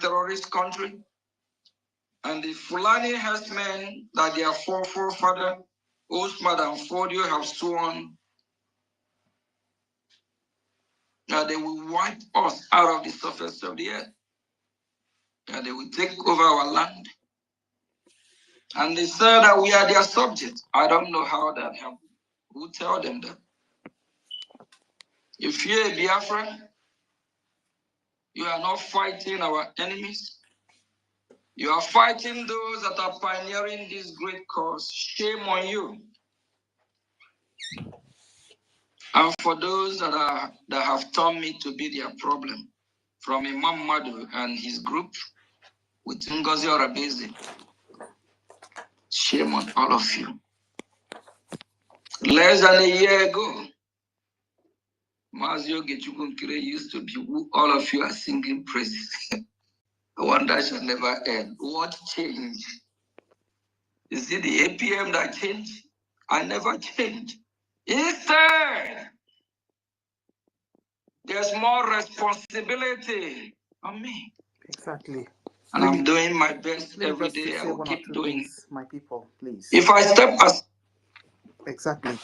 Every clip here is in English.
terrorist country. And the Fulani herdsmen that their forefather, Osman and Fodio, have sworn that they will wipe us out of the surface of the earth, that they will take over our land. And they say that we are their subjects. I don't know how that happened. Who tell them that? If you're a Biafran, you are not fighting our enemies. You are fighting those that are pioneering this great cause. Shame on you. And for those that have turned me to be their problem, from Imam Madu and his group with NGOZI or Abezi, shame on all of you. Less than a year ago, Mazio Gechukunkire used to be who all of you are singing praises. One that shall never end. What changed? Is it the APM that changed? I never changed. Instead, there's more responsibility on me. Exactly. And I'm doing my best every day. I will keep doing it. My people, please. If I step as exactly.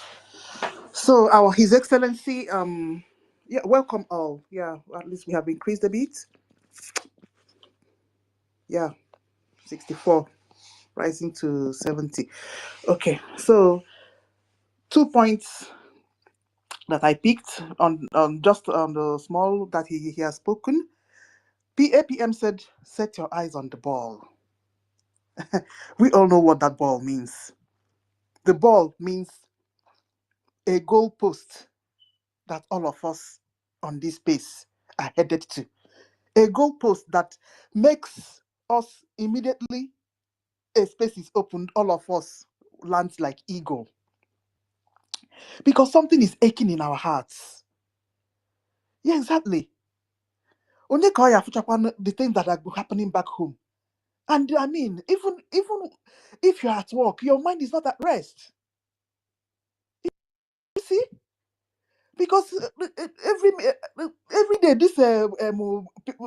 So His Excellency, yeah, welcome all. Yeah, at least we have increased a bit. Yeah, 64, rising to 70. Okay, so 2 points that I picked on just on the small that he has spoken. PAPM said, set your eyes on the ball. We all know what that ball means. The ball means a goal post that all of us on this space are headed to. A goal post that makes us immediately, a space is opened, all of us lands like eagle. Because something is aching in our hearts. Yeah, exactly. Only the things that are happening back home. And I mean, even if you're at work, your mind is not at rest. You see? Because every day, this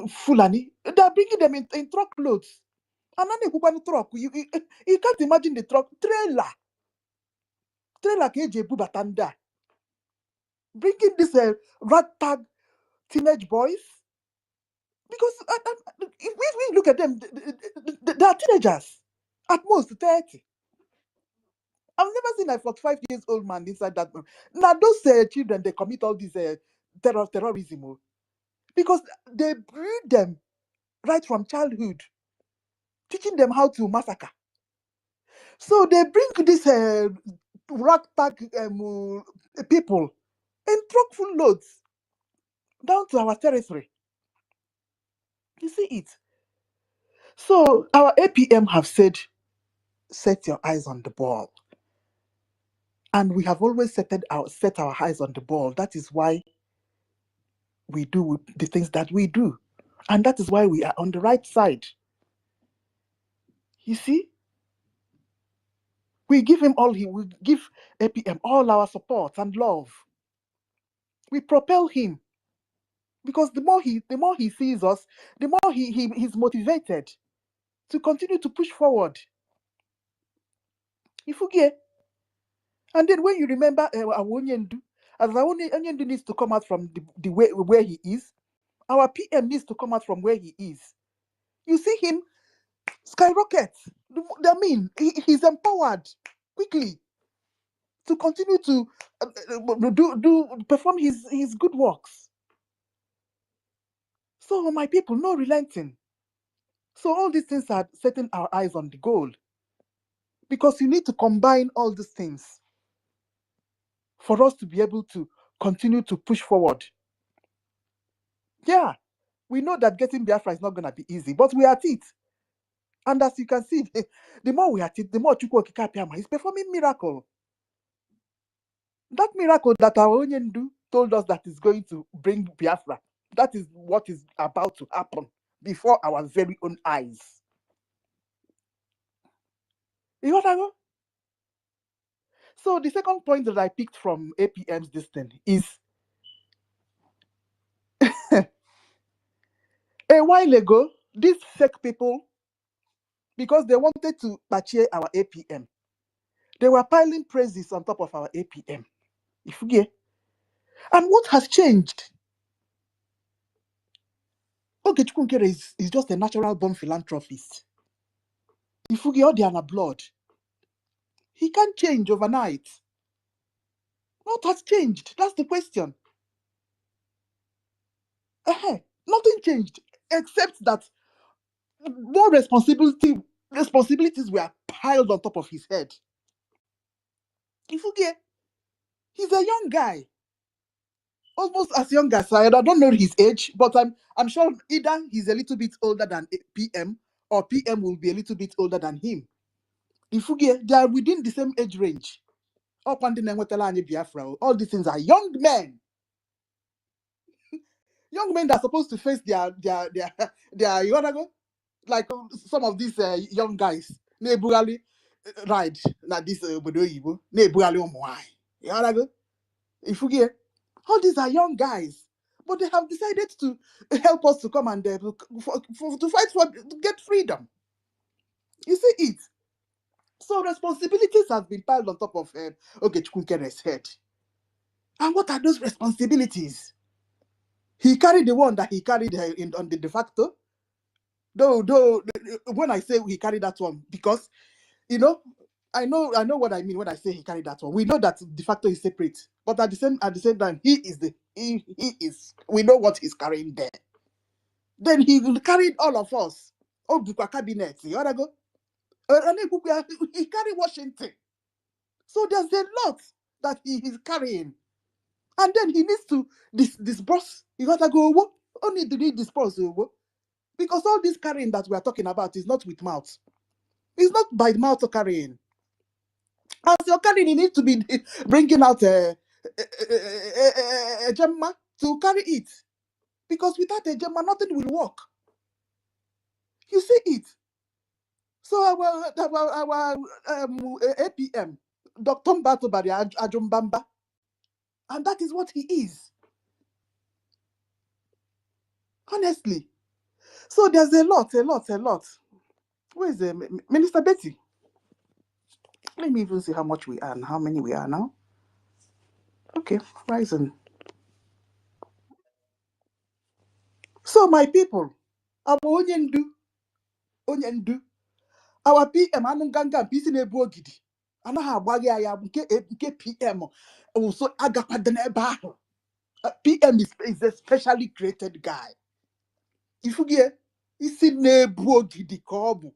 Fulani, they're bringing them in truckloads. And then they truck. You can't imagine the truck. Trailer KJ Bubatanda. Bringing this ragtag teenage boys. Because if we look at them, they are teenagers. At most 30. I've never seen a 45-year-old man inside that. Now those children, they commit all this terrorism. Because they breed them right from childhood, teaching them how to massacre. So they bring this ragtag people in truckful loads down to our territory. You see it. So our APM have said, set your eyes on the ball. And we have always set our eyes on the ball. That is why we do the things that we do. And that is why we are on the right side. You see? We give APM all our support and love. We propel him. Because the more he sees us, the more he's motivated to continue to push forward. You forget. And then when you remember Awonyendu, as Awonyendu needs to come out from the way where he is, our PM needs to come out from where he is. You see him skyrocket. I mean, he's empowered quickly to continue to perform his good works. So my people, no relenting. So all these things are setting our eyes on the goal. Because you need to combine all these things for us to be able to continue to push forward. Yeah, we know that getting Biafra is not going to be easy, but we are at it. And as you can see, the more we are at it, the more Chukwu Okike Abiama is performing miracle. That miracle that our Onyendu told us that is going to bring Biafra, that is what is about to happen before our very own eyes. You know what I mean? So the second point that I picked from APM's this thing is a while ago, these fake people, because they wanted to purchase our APM, they were piling praises on top of our APM. If you get, and what has changed? Okechukwu is just a natural born philanthropist. If you get all the blood, he can't change overnight. What has changed? That's the question. Nothing changed except that more responsibilities were piled on top of his head. If you get, he's a young guy, almost as young as I don't know his age, but I'm sure either he's a little bit older than PM or PM will be a little bit older than him. If you get, they are within the same age range. All these things are young men. Young men that are supposed to face their you wanna go? Like some of these young guys. Ride like this you wanna go? If you get, all these are young guys, but they have decided to help us to come and to fight to get freedom. You see it. So responsibilities have been piled on top of Okechukwu head. And what are those responsibilities? He carried the one that he carried on the de facto. Though when I say he carried that one, because I know what I mean when I say he carried that one. We know that de facto is separate, but at the same time, he is. We know what he's carrying there. Then he carried all of us. Oh, Bukwa cabinet. You wanna go? He carried Washington. So there's a lot that he is carrying, and then he needs to disburse. You gotta go. Only to need disburse. Because all this carrying that we are talking about is not with mouth. It's not by mouth carrying. As you're carrying, you need to be bringing out a gemma to carry it. Because without a gemma, nothing will work. You see it. So our APM, Dr. Mbatobari Ajumbamba, and that is what he is. Honestly. So there's a lot. Where is the Minister Betty? Let me even see how much we are and how many we are now. Okay, rising. So my people, our onyendu, our PM anunganga bisi nebu ogidi. Anaha agbagi aya nke PM also agakwadene ebe ahụ. PM is a specially created guy. If you get, isi nebu ogidi ka ọ bụ,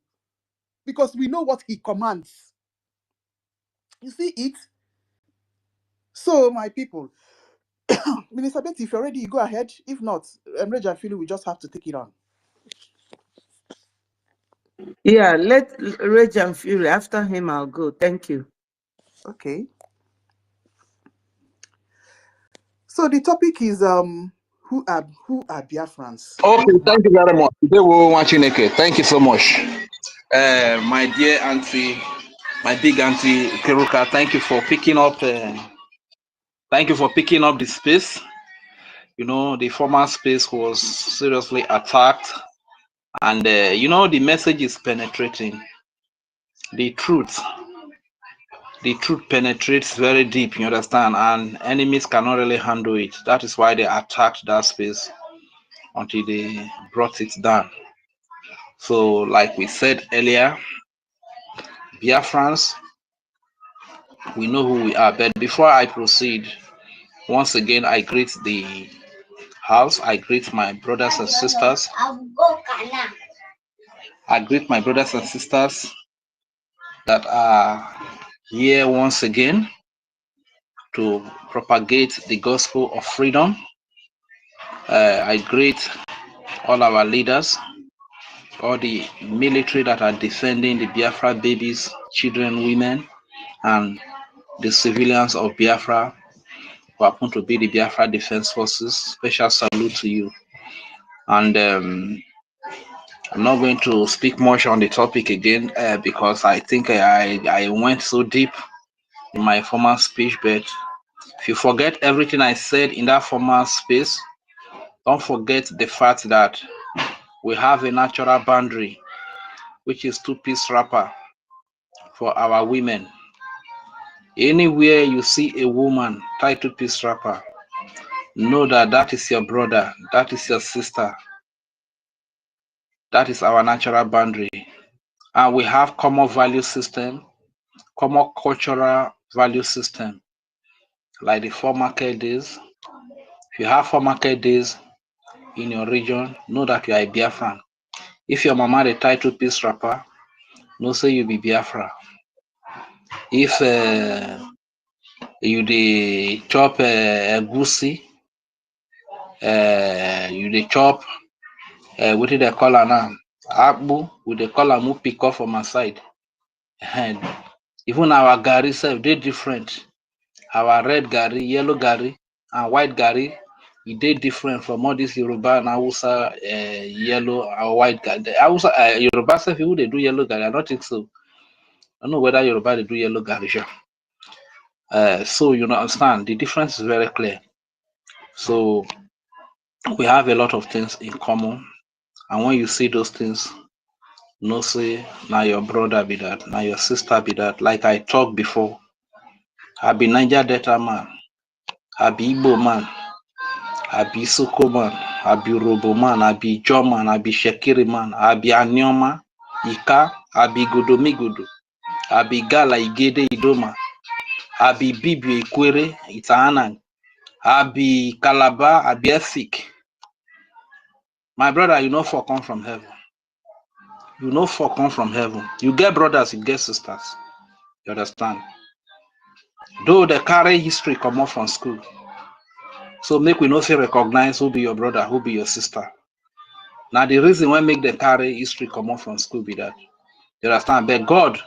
because we know what he commands. You see it? So my people, Minister Betty, if you're ready, go ahead. If not, Reggie and Philly, we just have to take it on. Yeah, let Reggie and Philly, after him, I'll go. Thank you. Okay. So the topic is who are Biafrans? Okay, thank you very much. Thank you so much. My dear auntie, my big auntie Keruka, thank you for picking up the space. You know, the former space was seriously attacked, and the message is penetrating. The truth penetrates very deep, you understand, and enemies cannot really handle it. That is why they attacked that space until they brought it down. So, like we said earlier, Biafrans, we know who we are. But before I proceed, once again, I greet the house. I greet my brothers and sisters. I greet my brothers and sisters that are here once again to propagate the gospel of freedom. I greet all our leaders, all the military that are defending the Biafra babies, children, women, and the civilians of Biafra who happen to be the Biafra Defense Forces. Special salute to you. And I'm not going to speak much on the topic again because I think I went so deep in my former speech, but if you forget everything I said in that former space, don't forget the fact that we have a natural boundary, which is two-piece wrapper for our women. Anywhere you see a woman tie two-piece wrapper, know that that is your brother, that is your sister. That is our natural boundary. And we have common value system, common cultural value system, like the 4 market days. If you have 4 market days in your region, know that you are a Biafran. If your mama dey tie two-piece wrapper, know say you be Biafra. If you dey chop egusi, you dey chop wetin dey call am now, akpu, we dey call am upiko for my side. Even our garri sef dey different. Our red garri, yellow garri, and white garri, e dey different from all this Yoruba and Hausa yellow or white garri. Hausa Yoruba sef even dey do yellow garri. I don't think so. I don't know whether Yoruba dey do yellow garri. So you understand the difference is very clear. So we have a lot of things in common, and when you see those things, know say now your brother be that, now your sister be that. Like I talked before, I be Niger Delta man, I be Igbo man, I be Soko man, I be Robo man, I be Ijaw man, I be Shekiri man, I be Anioma, Ika, I be Godomigodo, I be Gala Igede Idoma, I be Ibibio Ikwere, it's ANNANG, I be Calabar, I be EFIK. My brother, you know for come from heaven. You know for come from heaven. You get brothers, you get sisters. You understand? Though they carry history come up from school. So make we not say recognize who be your brother, who be your sister. Now the reason why make them carry history come up from school be that. You understand? But God,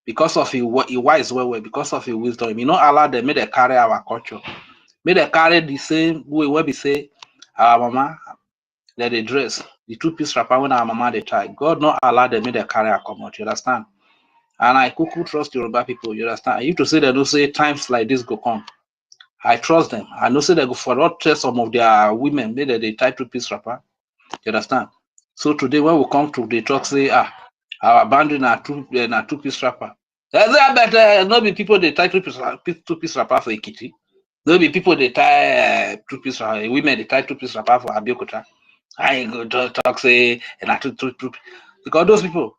because of his wise well, because of his wisdom, he not allow them, make they carry our culture. Make they carry the same way where we say our mama, that they dress, the two-piece wrapper when our mama they tie. God not allow them, make they carry our commot. You understand? And I could trust Yoruba people. You understand? I used to say they don't say times like this go come. I trust them. I know say they go for not test some of their women, maybe they tie two-piece wrapper. You understand? So today when we come to the talk, say our boundary na two-piece wrapper. But no be people they tie two-piece wrapper for Ekiti. No be people they tie two-piece wrapper. Women they tie two-piece wrapper for Abiokota. I ain't go to talk say na two because those people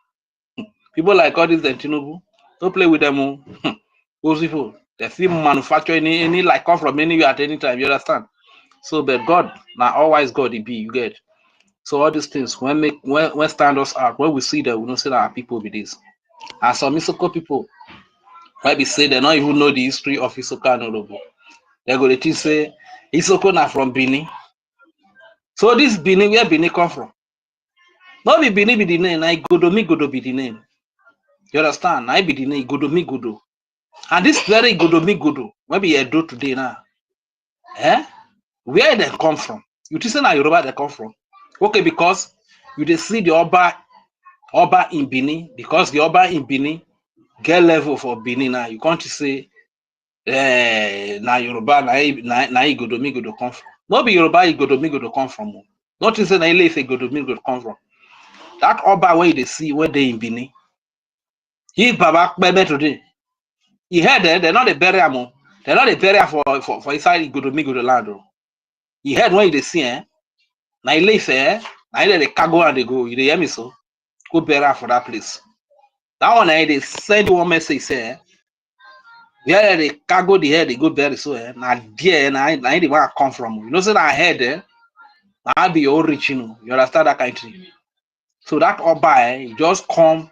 like all these Tinubu, don't play with them. Those people they still manufacture any like come from anywhere at any time. You understand? So, but God, now always God he be, you get. So all these things when stand us out, when we see that we don't say that our people be this. And some Isoko people, might be say they don't even know the history of Isoko and Orobo. They go to say Isoko na from Benin. So this Benin, where Benin come from? Not be Benin be the name, na Godo be the name. You understand? Na be the name Godo. And this very Godo, maybe Edo today now. Where they come from? You think say na Yoruba they come from? Okay, because you dey see the Oba in Benin, because the Oba in Benin get level for Benin now. You can't say na Yoruba na Godo come from. Not be Yoruba Godo come from. Not to say na Ile Ife Godo come from. That Oba where they see where they in Benin. He Baba Bebe today. He heard they're not a barrier mo. They're not a barrier for inside Godo land. He heard when they see na Ile Ife na they cargo and they go. You hear me so? Go barrier for that place. That one they send one message say where they cargo the head they go bury so na there na the one come from. You know say that head na be your origin. You understand that kind of thing? So that Oba he just come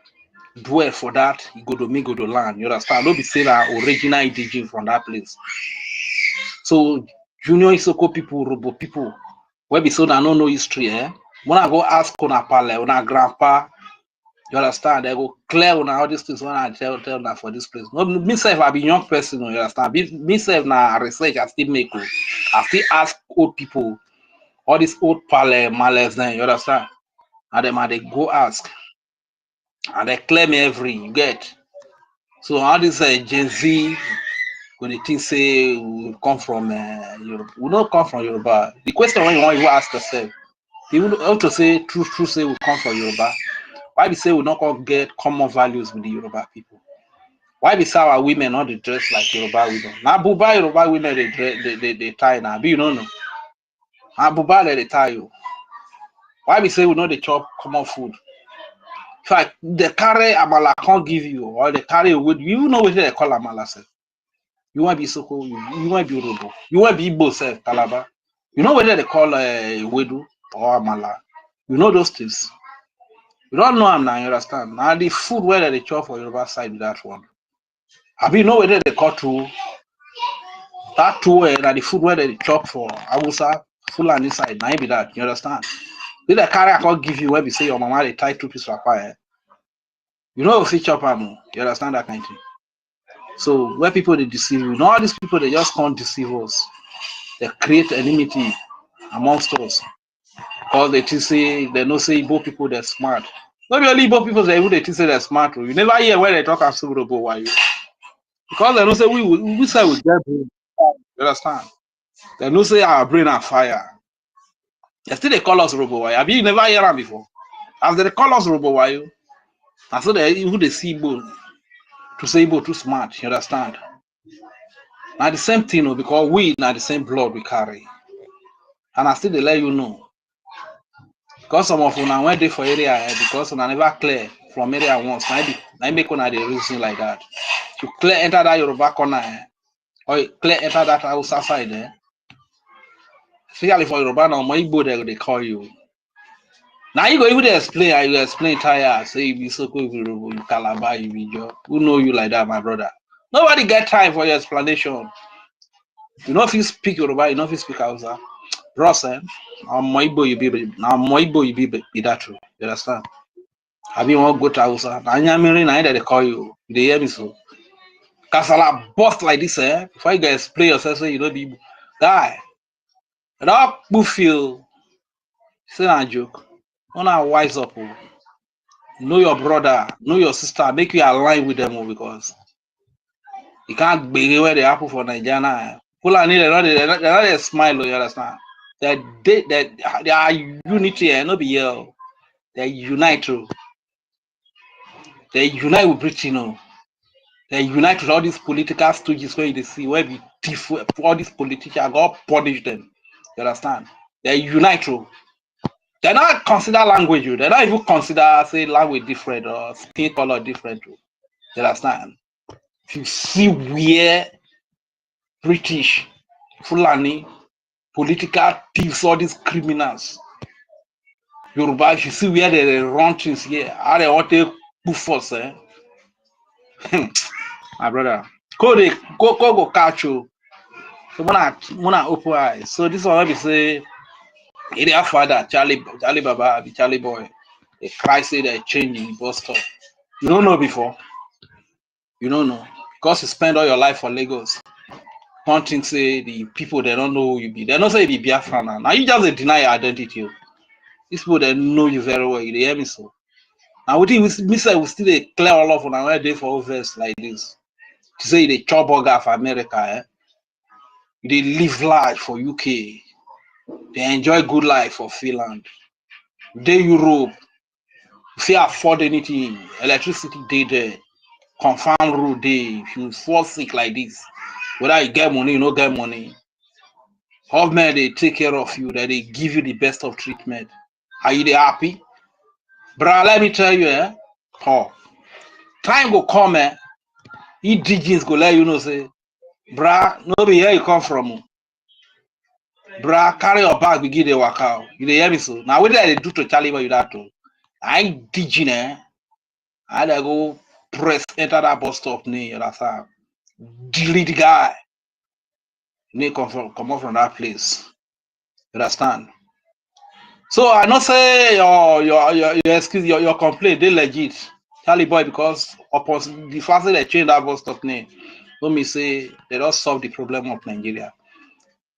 dwell for that Godo land. You understand? Don't be say that original indigene from that place. So Junior Isoko people, Robo people, where be so that no history, when I go ask on pale, on grandpa, you understand? They go clear on all these things when I tell them for this place. No, myself, I be young person, you understand? Myself na research, I still make, I still ask old people, all these old pale, males, then you understand? And then they go ask. And they clear me you get. So all this Gen Z, when they think say we come from Yoruba, we don't come from Yoruba. The question when you want to ask yourself, They would also say true say we come for Yoruba. Why we say we not all get common values with the Yoruba people? Why we say our women not dress like Yoruba women? Now Buba Yoruba women they tie now. But you don't know. Now Buba they tie you. Why we say we know they chop common food? In fact, the carry amala can't give you, or the carry wood. You know what they call amala self. You want to be Soko, you want to be Robo, you want to be Igbo self, Calabar. You know whether they call Wedu or amala. You know those things. You don't know them now, you understand? Now the food whether they chop for Yoruba side with that one. Have you know whether they cut through that two and the food whether they chop for Awusa, Fulani side, now be that, you understand? Did the carry I can't give you where we say your mama they tie 2 pieces of fire. You know if you chop them, you understand that kind of thing. So where people they deceive you, all these people they just can't deceive us. They create enmity amongst us. Because they say they know say Igbo people they're smart. Not only Igbo people they say they're smart. You never hear when they talk about Robo why you. Because they know say we say we get brain. You understand? They know say our brain are fire. They still they call us Robo why. Have you never heard them before? As they call us Robo why you. And so they who they see Igbo to say Igbo too smart, you understand? Now the same thing, because we now the same blood we carry. And I still they let you know. Because some of una went there for area because una never clear from area once. Now make una the reason like that. To clear enter that Yoruba corner or clear enter that Hausa side especially for Yoruba now, my Igbo they call you. Now you go even explain, you explain tire, say you be so cool, you Calabar, you be Joe. Who know you like that, my brother? Nobody get time for your explanation. You know if you speak Yoruba, you know if you speak Hausa. Bros, I'm my boy you be now my boy you be that true. You understand? I mean want go to Hausa. Now I'm they call you. They hear me so. Kasala bust like this, before you guys explain yourself, so you don't be guy. That feel say a joke. Don't wise up. Know your brother, know your sister, make you align with them because you can't be where they happen for Nigeria. People are they're not a smile, you understand? They are unity and not be here. They unite too. They unite with Britain, They unite with all these political stooges where they see where we all these politicians God punish them. You understand? They unite too. They not consider language, they not even consider say language different or skin color different too. You understand? If you see where British, Fulani, political thieves, all these criminals, Yoruba, if you see where they run things here, how they want to put force, my brother. Go catch you. So when I open eyes. So this one we say, their father, Charlie Baba, Charlie boy, they cry say they're changing bus stop. You don't know before. You don't know. Because you spend all your life for Lagos. One thing say the people they don't know who you be. They don't say you be Biafra now. You just deny your identity. These people they know you very well. You hear me so. Now we think we say we still clear all of on our day for overs like this. To say they chop burger for America, They live life for UK. They enjoy good life for Finland. They Europe. If you afford anything, electricity they there. Confirm road day. If you fall sick like this, whether you get money, you don't get money. Government they take care of you, that they give you the best of treatment. Are you happy? Bro, let me tell you, time go come, DJs go let you know, say, bruh, no be here you come from. Bruh, carry your bag, begin the work out. You hear me so? Now, what did I do to Charlie you that too? I DJ, I go press enter that bus stop, you understand? Delete the guy. Come out from that place. You understand? So I not say your excuse your complaint they legit, Charlie boy, because upon the fact that they change that bus stop name, let me say they don't solve the problem of Nigeria.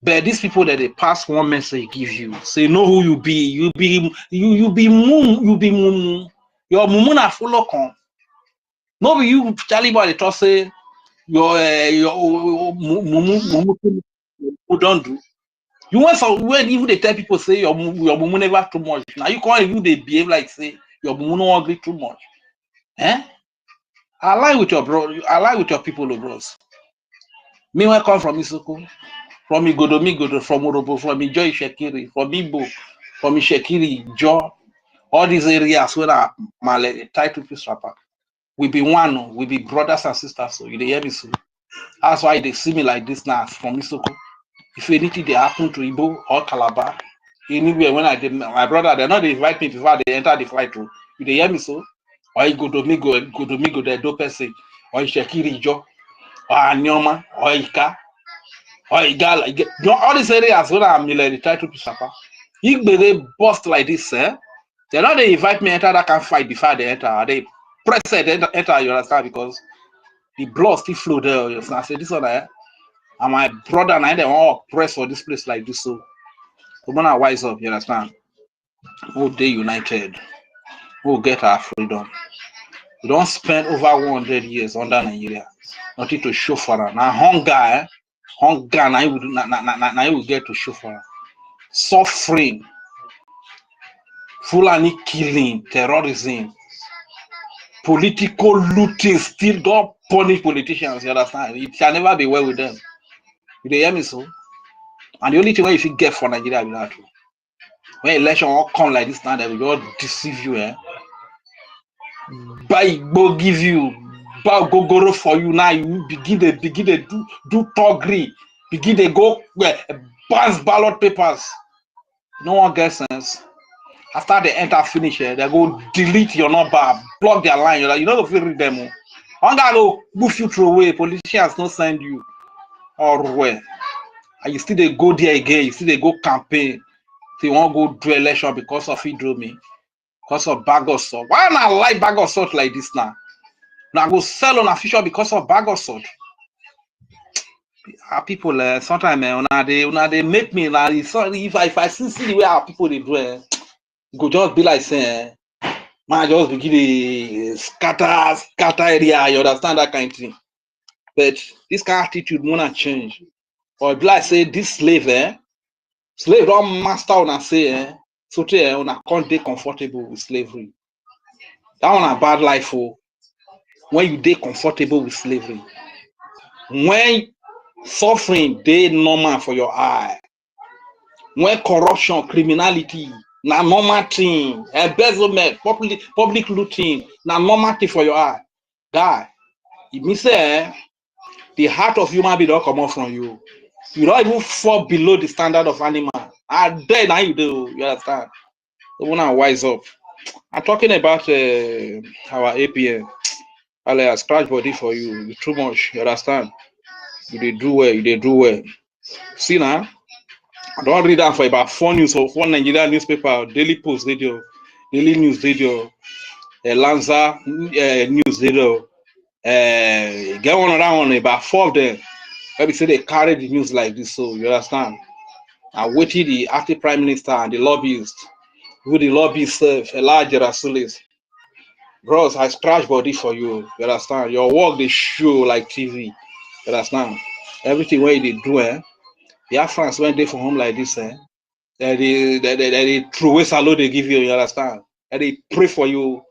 But these people that they pass one message give you, say know who you be, you be mumu, your mumu na follow come. No be you Charlie boy they talk say your mumu who don't do. You want some when even they tell people say your mumu never too much. Now you can't even they behave like say your mumu no ugly too much. Eh? Align with your bro, align with your people, bros. Me when I come from Isoko, from Igodo, from Orobo, from Ijo Ishekiri, from Igbo, from Ishekiri, Ijo, all these areas where are Male title piece rapper. We be one, we be brothers and sisters. So you hear me so. That's why they see me like this now from Isoko. If anything they happen to Igbo or Calabar, anywhere when I did my brother, they not invite me before they enter the flight room. You hear me so? Or you go to Migo, the dope say, or Ishekiri Ijo, or Anyoma, or Ika. Or Igala, all these areas where I'm the title to Sapa. If they bust like this, they don't they invite me enter that can fight before they enter. They press it, enter, you understand, because the blood still flow there. You understand? I say this one and my brother and I they all press for this place like this. So when I wise up, you understand? We'll day united. We'll get our freedom. We don't spend over 100 years under Nigeria. Nothing to show for her. Now hunger, hunger now you will get to show for her. Suffering, Fulani killing, terrorism, political looting, still don't punish politicians, you understand? It can never be well with them. You hear me so? And the only thing where you should get for Nigeria is that when election all come like this now, they will just deceive you, eh? Buy go give you, buy go for you now. You begin to do toggery, begin to go pass ballot papers. No one gets sense. After they enter finish, they go delete your number, block their line. You're like, you know, if you read them, I'm gonna go move you through away. Politicians don't send you or where. And you still they go there again. You still they go campaign. If you want to go do election because of it, do me. Because of bag of salt. Why not like bag of salt like this now? Now go sell on a future because of bag of salt. Our people sometimes they make me now. If I see the way our people they do, go just be like saying, man, just begin to scatter area. You understand that kind of thing. But this kind of attitude wanna change. Or be like say this slave, slave don't master on say, so on a can't be comfortable with slavery. That one a bad life for when you dey comfortable with slavery. When suffering dey normal for your eye. When corruption, criminality, na normal thing, embezzlement, public looting, na normal thing for your eye. Guy, it means the heart of human being don't come out from you. You don't even fall below the standard of animal. And then now you do, you understand? So when I wise up. I'm talking about our APN. I'll scratch body for you. It's too much, you understand? You did do well, you did do well. See now? I don't read that for about 4 news or 1 Nigerian newspaper, Daily Post Radio, Daily News Radio, Lanza News Radio. Get one around one, about 4 of them. Let me say they carry the news like this, so you understand. I waited the active prime minister and the lobbyists, who the lobbyists serve, Elijah Rasulis. Bros, I scratch body for you, you understand. Your work they show like TV, you understand. Everything where they do, Biafrans when they from home like this, they throw away salute they give you, you understand. And they pray for you.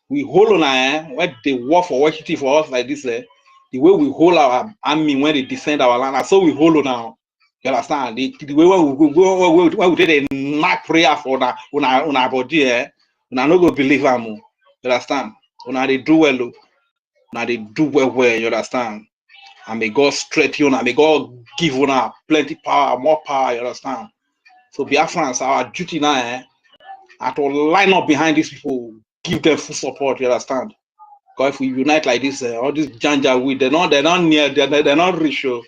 We hold on, when they work for Washington for us like this, the way we hold our army when they defend our land, so we hold on now. You understand? The way when we did a knock prayer for our body, we are not going to believe them. You understand? When they do well, now they do well, you understand? And may God strengthen you, and may God give you plenty power, more power, you understand? So Biafrans, our duty now, are to line up behind these people, give them full support, you understand? Because if we unite like this, all these janja weed, they're not near, they're not rich, you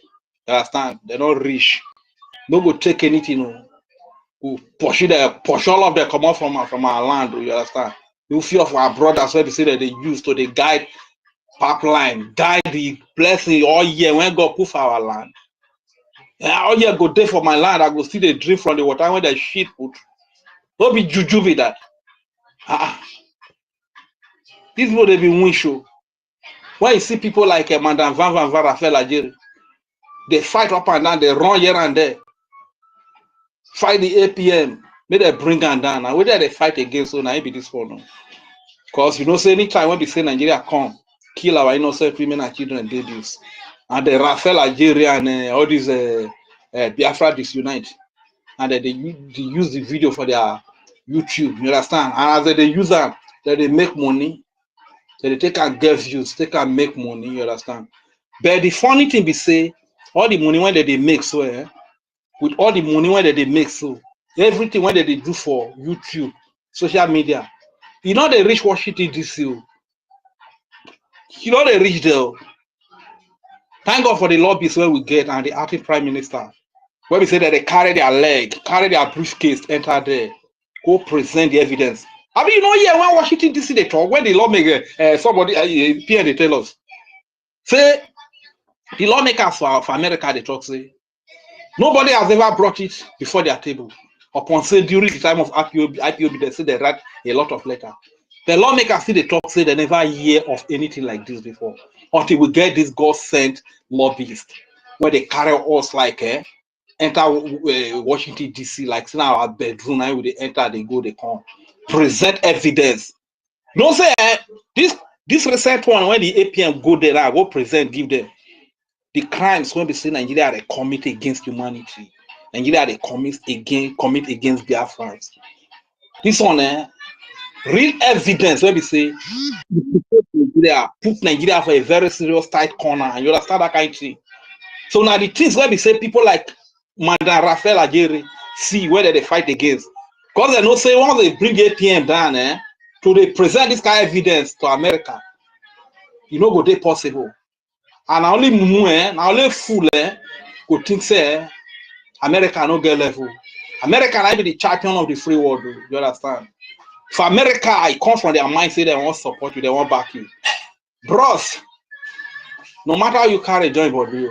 understand? They're not rich. No go take anything, who push all of them come out from our land, you understand? You few of our brothers where they say that they use to they guide pipeline, guide the blessing all year when God put for our land. All year go there for my land, I go see the drink from the water when the shit put. Don't be juju with that. These people they be win show. When you see people like Madame Van Raphael Algeri, they fight up and down, they run here and there. fight the APM, make they bring them down. And whether they fight against, so now it be this one. Because you know, say anytime when they say Nigeria come, kill our innocent women and children and babies. And the Rafael Algeria and all these Biafra disunite. And they use the video for their YouTube, you understand? And as they use them, they make money. So they take and get views, take and make money, you understand? But the funny thing be say, all the money when they make so, with all the money when they make so, everything when they do for YouTube, social media, you know they reach Washington DC. You know they reach there. Thank God for the lobbies where we get and the acting prime minister. Where we say that they carry their leg, carry their briefcase, enter there, go present the evidence. I mean, you know, yeah, when Washington DC they talk, when the lawmaker, somebody, PM they tell us, say, the lawmakers for America, they talk, say, nobody has ever brought it before their table. Upon say during the time of IPOB, they say they write a lot of letters. The lawmakers see the talk, say they never hear of anything like this before. Until we get this God-sent lobbyist, where they carry us like enter Washington DC, like in our bedroom, and they enter, they go, they come, present evidence. Don't say this recent one when the APM go there, I go present, give them the crimes when we say Nigeria they commit against humanity. Nigeria they commit against Biafrans. This one, real evidence when we say Nigeria put Nigeria for a very serious tight corner, and you understand that kind of thing. So now the things where we say people like Madam Rafael Algeria see whether they fight against. Because they know say once they bring APM down, to they present this kind of evidence to America, you know, go they possible. And only mumu, now only fool, go think say America no get level. America might be the champion of the free world. You understand? For America, I come from their mind say they want support you, they want back you. Bros, no matter how you carry join body,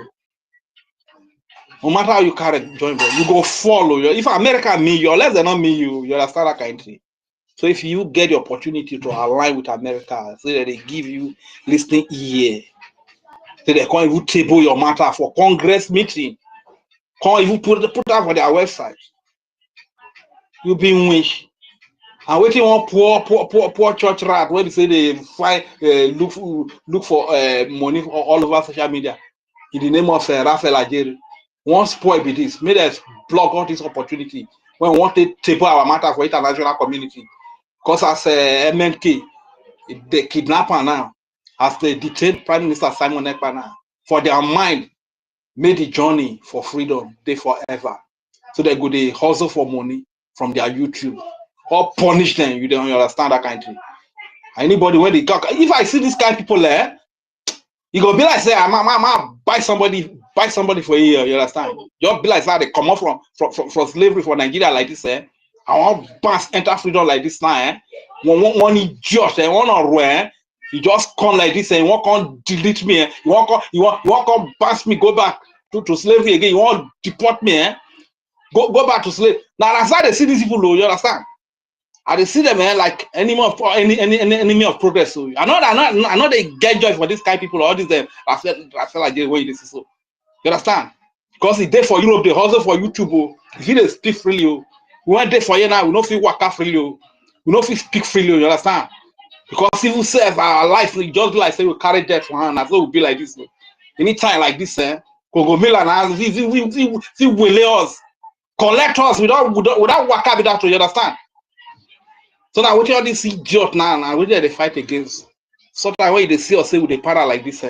no matter how you carry join body, you go follow. If America me you, unless they not me you understand that kind of thing. So if you get the opportunity to align with America, so that they give you listening ear, so they can't even table your matter for Congress meeting, can't even put that for their website. You be wish. And waiting one poor church rat when they say they find look for money all over social media in the name of Rafael Algeria. One spoil be this, made us block all this opportunity when we want to table our matter for international community. Because as MNK, the kidnapper now, as they detained Prime Minister Simon Ekpa now, for their mind made the journey for freedom, they forever. So they go they hustle for money from their YouTube. Or punish them, you don't understand that kind of thing. Anybody when they talk, if I see this kind of people there, you go be like say, I'm buy somebody for a year, you understand? Just be like that they come up from slavery for Nigeria like this, I want pass enter freedom like this now, one idiot, one or you just come like this and you won't come delete me, you won't come pass me, go back to slavery again, you won't deport me, go back to slavery. Now that's how they see these people, you understand? I see them like enemy of progress. So I know they get joy for this kind of people, all these I feel like they way this is so. You understand? Because it's there for Europe, they hustle for YouTube. If they speak freely, we went there for you now, we don't feel work out freely, we don't feel speak freely, you understand? Because if we say our life, we just like say we carry death for hand, as well we be like this. Anytime like this, Congo Milan, we will us, collect us without work out without you understand? So now what all this idiot now what they fight against? Sometimes when they see us say with a para like this,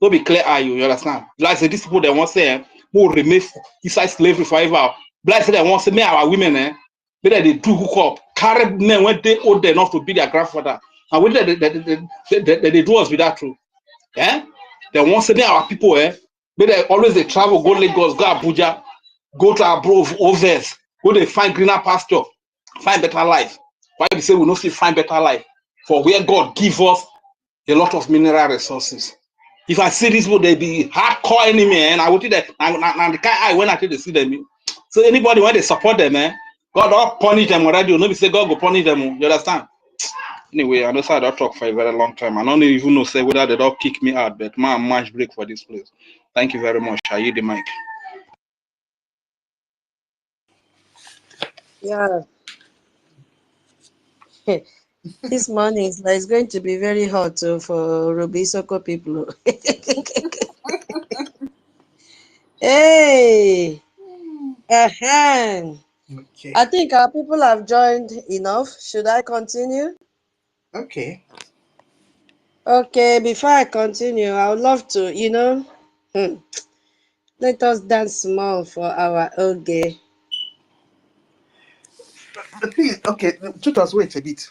don't be clear eye, you understand? Like say these people they want say who remain inside slavery forever. Like say they want say me our women they do hook up, carry men when they old enough to be their grandfather. And when they do us with that truth. They want say me our people but they always they travel, go Lagos, go Abuja, go to abroad overs, go they find greener pasture, find better life. Why we say we not find better life? For where God give us a lot of mineral resources. If I see this, they be hardcore enemy, and I would think that and the kind I when I tell they see them. So anybody when they support them, God don't punish them already. You know, we say God will punish them. You understand? Anyway, I know I don't talk for a very long time. I don't even know say whether they don't kick me out, but my match break for this place. Thank you very much. I yield the mic. Yeah. This morning it's going to be very hot for Robisoko people. Hey. Okay. I think our people have joined enough. Should I continue? Okay. Okay, before I continue, I would love to, let us dance small for our Oge. Please, okay, tutors, wait a bit.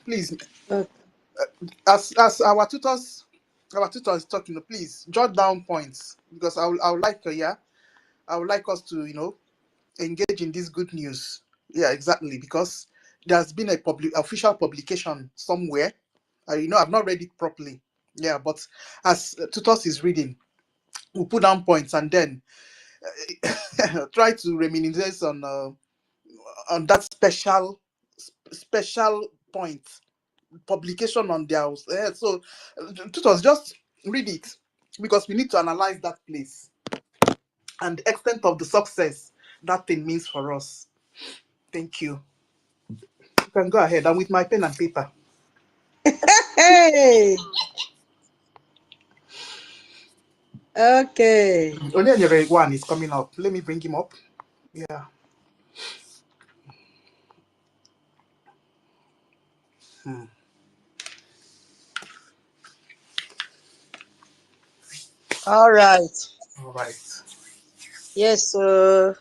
Please, Okay. as our tutor is talking, please jot down points because I would like I would like us to engage in this good news. Yeah, exactly, because there's been a official publication somewhere. I've not read it properly. Yeah, but as tutors is reading, we'll put down points and then try to reminisce on that special point publication on their so tutors, just read it because we need to analyze that place and the extent of the success that thing means for us. Thank you. You can go ahead. I'm with my pen and paper. Hey! Okay. Only one is coming up. Let me bring him up. Yeah. Hmm. All right. All right. Yes, sir.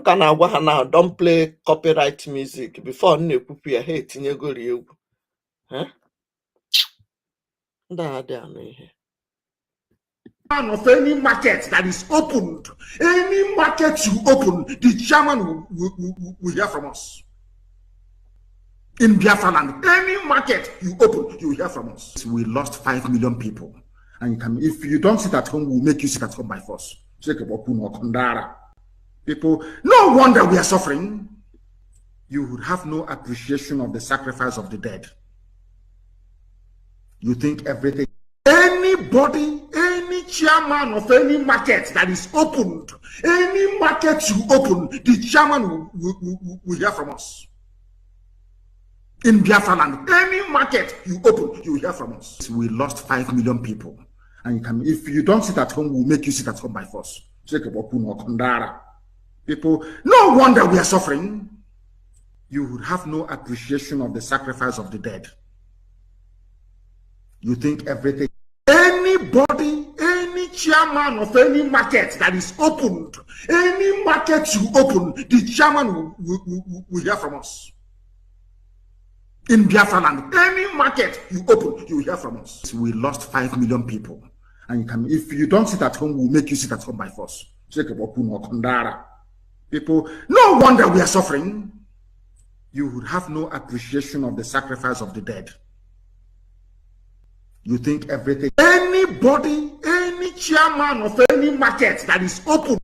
Can I go now? Don't play copyright music before you prepare. Hey, tinye go real. Huh? Of any market that is opened, any market you open, the chairman will hear from us. In Biafra land, any market you open, you will hear from us. We lost 5 million people. And if you don't sit at home, we'll make you sit at home by force. People, no wonder we are suffering. You would have no appreciation of the sacrifice of the dead. You think everything. Anybody, any chairman of any market that is opened, any market you open, the chairman will hear from us. In Biafra land, any market you open, you will hear from us. We lost 5 million people. And if you don't sit at home, we'll make you sit at home by force. People, no wonder we are suffering. You would have no appreciation of the sacrifice of the dead. You think everything. Anybody, any chairman of any market that is opened, any market you open, the chairman will hear from us. In Biafra land, any market you open, you will hear from us. We lost 5 million people. And if you don't sit at home, we'll make you sit at home by force. People, no wonder we are suffering. You would have no appreciation of the sacrifice of the dead. You think everything. Anybody, any chairman of any market that is open.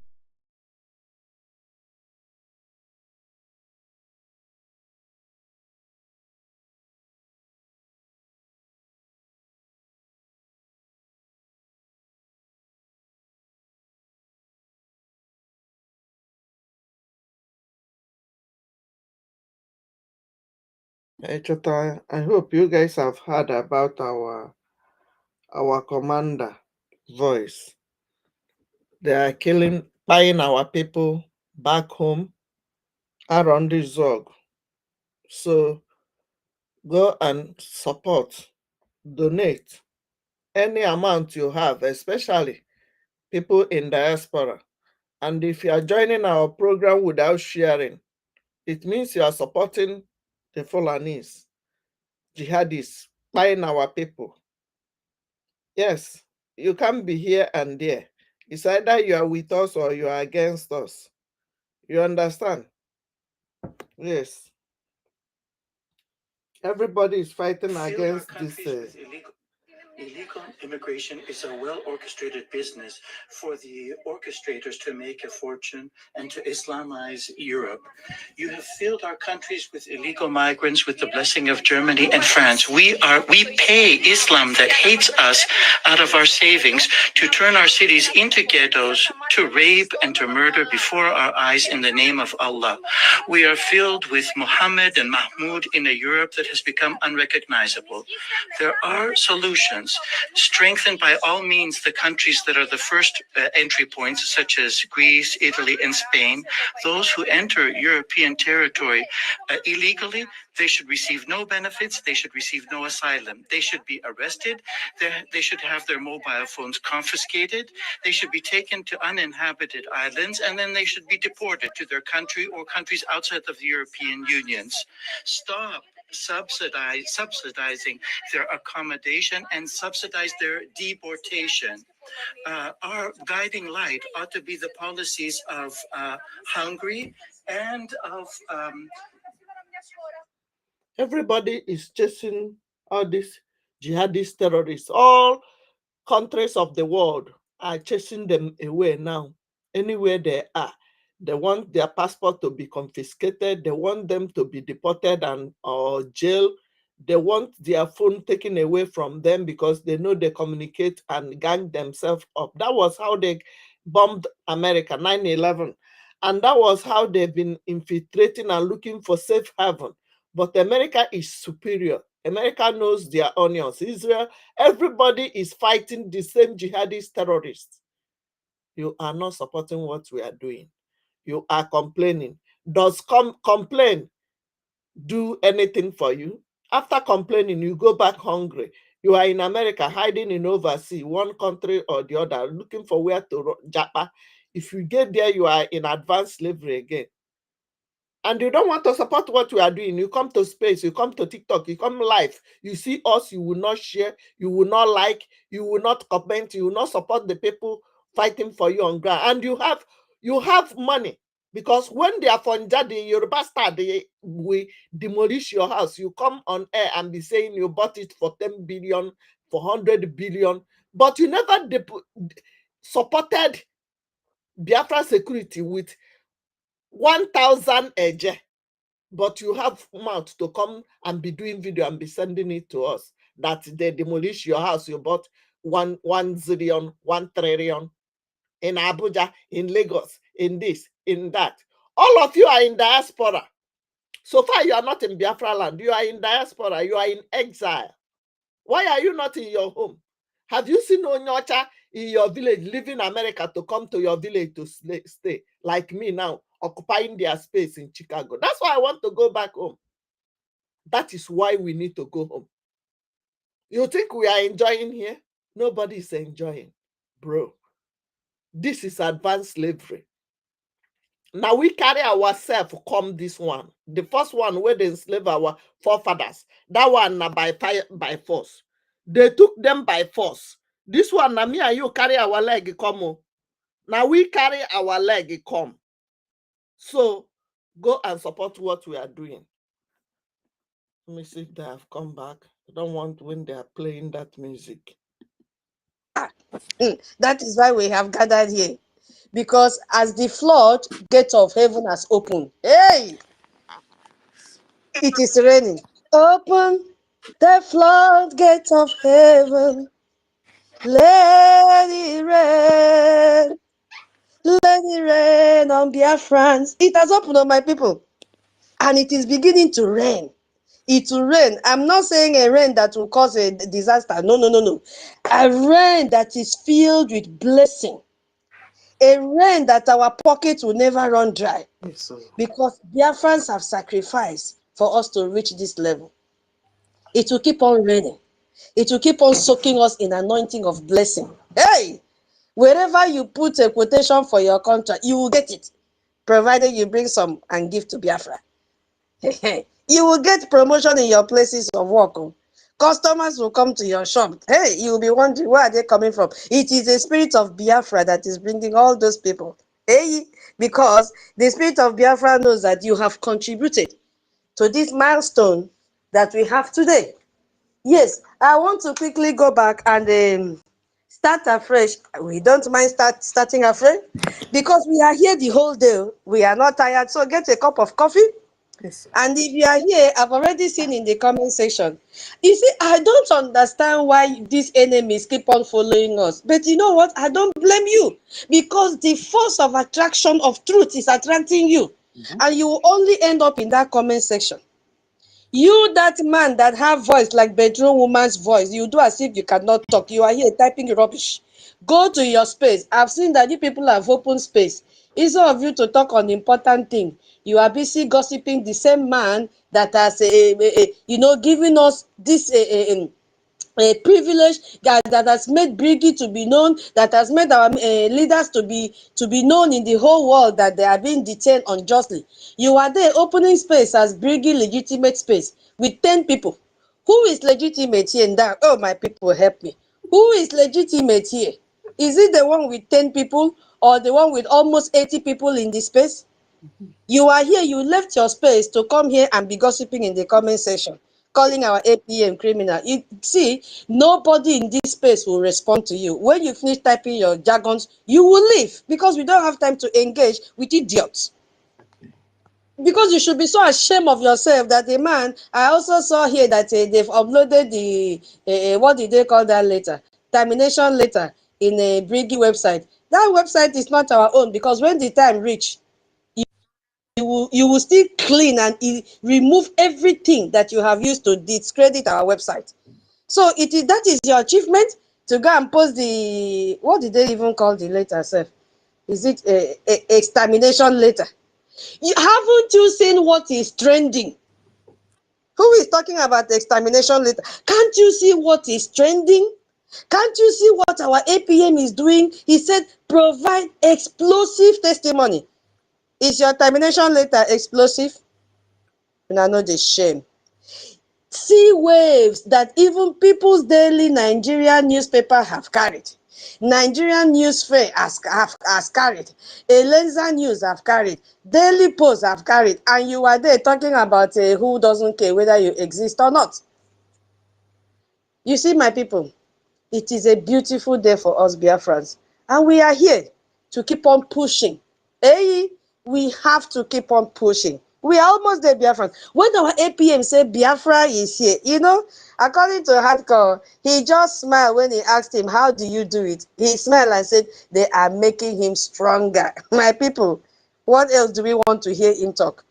Hey, Chota, I hope you guys have heard about our commander voice. They are buying our people back home around the Zog. So go and support, donate any amount you have, especially people in diaspora. And if you are joining our program without sharing, it means you are supporting the Fulanese, jihadists, buying our people. Yes, you can't be here and there. It's either you are with us or you are against us. You understand? Yes. Everybody is fighting against this Illegal immigration is a well-orchestrated business for the orchestrators to make a fortune and to Islamize Europe. You have filled our countries with illegal migrants with the blessing of Germany and France. We pay Islam that hates us out of our savings to turn our cities into ghettos, to rape and to murder before our eyes in the name of Allah. We are filled with Muhammad and Mahmoud in a Europe that has become unrecognizable. There are solutions. Strengthen by all means the countries that are the first entry points, such as Greece, Italy, and Spain. Those who enter European territory illegally, they should receive no benefits, they should receive no asylum. They should be arrested, they should have their mobile phones confiscated, they should be taken to uninhabited islands, and then they should be deported to their country or countries outside of the European Unions. Stop subsidizing their accommodation and subsidize their deportation. Our guiding light ought to be the policies of Hungary and of Everybody is chasing all these jihadist terrorists. All countries of the world are chasing them away now. Anywhere they are, they want their passport to be confiscated. They want them to be deported and or jailed. They want their phone taken away from them because they know they communicate and gang themselves up. That was how they bombed America, 9/11. And that was how they've been infiltrating and looking for safe haven. But America is superior. America knows their onions. Israel, everybody is fighting the same jihadist terrorists. You are not supporting what we are doing. You are complaining. Does complain do anything for you? After complaining, you go back hungry. You are in America, hiding in overseas, one country or the other, looking for where to japa. If you get there, you are in advanced slavery again. And you don't want to support what we are doing. You come to space, you come to TikTok, you come live. You see us, you will not share, you will not like, you will not comment, you will not support the people fighting for you on ground. And you have money. Because when they are funja, the Yoruba star, we demolish your house. You come on air and be saying you bought it for 10 billion, for 100 billion, but you never supported Biafra security with 1,000 eje. But you have mouth to come and be doing video and be sending it to us that they demolish your house. You bought 1 zillion, 1 trillion in Abuja, in Lagos, in this, in that. All of you are in diaspora. So far, you are not in Biafra land. You are in diaspora. You are in exile. Why are you not in your home? Have you seen Onyocha in your village, leaving America to come to your village to stay, like me now, occupying their space in Chicago? That's why I want to go back home. That is why we need to go home. You think we are enjoying here? Nobody is enjoying, bro. This is advanced slavery. Now we carry ourselves come this one. The first one where they enslave our forefathers. That one by force. They took them by force. This one, now me and you carry our leg come. Now we carry our leg come. So go and support what we are doing. Let me see if they have come back. I don't want when they are playing that music. That is why we have gathered here. Because as the floodgate of heaven has opened, hey, it is raining. Open the floodgate of heaven. Let it rain. Let it rain on Biafrans. It has opened on my people. And it is beginning to rain. It will rain. I'm not saying a rain that will cause a disaster. No, no, no, no. A rain that is filled with blessing. A rain that our pockets will never run dry. Yes, because Biafrans have sacrificed for us to reach this level. It will keep on raining. It will keep on soaking us in anointing of blessing. Hey! Wherever you put a quotation for your contract, you will get it. Provided you bring some and give to Biafra. You will get promotion in your places of work. Customers will come to your shop. Hey, you will be wondering, where are they coming from? It is the spirit of Biafra that is bringing all those people. Hey, because the spirit of Biafra knows that you have contributed to this milestone that we have today. Yes, I want to quickly go back and start afresh. We don't mind starting afresh because we are here the whole day. We are not tired, so get a cup of coffee. Yes. And if you are here, I've already seen in the comment section. You see, I don't understand why these enemies keep on following us. But you know what? I don't blame you because the force of attraction of truth is attracting you. And you will only end up in that comment section. You, that man that have voice like bedroom woman's voice, you do as if you cannot talk. You are here typing rubbish. Go to your space. I've seen that you people have open space. Instead of you to talk on important thing, you are busy gossiping the same man that has, given us this a privilege that has made Brigi to be known, that has made our leaders to be known in the whole world that they are being detained unjustly. You are there opening space as Brigi legitimate space with 10 people. Who is legitimate here in that? Oh, my people, help me. Who is legitimate here? Is it the one with 10 people or the one with almost 80 people in the space? You are here, you left your space to come here and be gossiping in the comment section, calling our APM criminal. You see, nobody in this space will respond to you. When you finish typing your jargons, you will leave because we don't have time to engage with idiots. Because you should be so ashamed of yourself that a man, I also saw here that they've uploaded the, what did they call that letter? Termination letter in a Brigi website. That website is not our own because when the time reach, you will still clean and remove everything that you have used to discredit our website. So that is your achievement to go and post the, what did they even call the letter self? Is it a extermination letter? Haven't you seen what is trending? Who is talking about the extermination letter? Can't you see what is trending? Can't you see what our APM is doing? He said, provide explosive testimony. Is your termination letter explosive? And I know the shame. See waves that even People's Daily Nigerian newspaper have carried. Nigerian Newsfair has carried. Elenza News have carried. Daily Post have carried. And you are there talking about who doesn't care whether you exist or not. You see, my people, it is a beautiful day for us Biafrans. And we are here to keep on pushing. Hey, we have to keep on pushing. We are almost there, Biafrans. When our APM said Biafra is here, according to Hardcore, he just smiled when he asked him, how do you do it? He smiled and said, they are making him stronger. My people, what else do we want to hear him talk?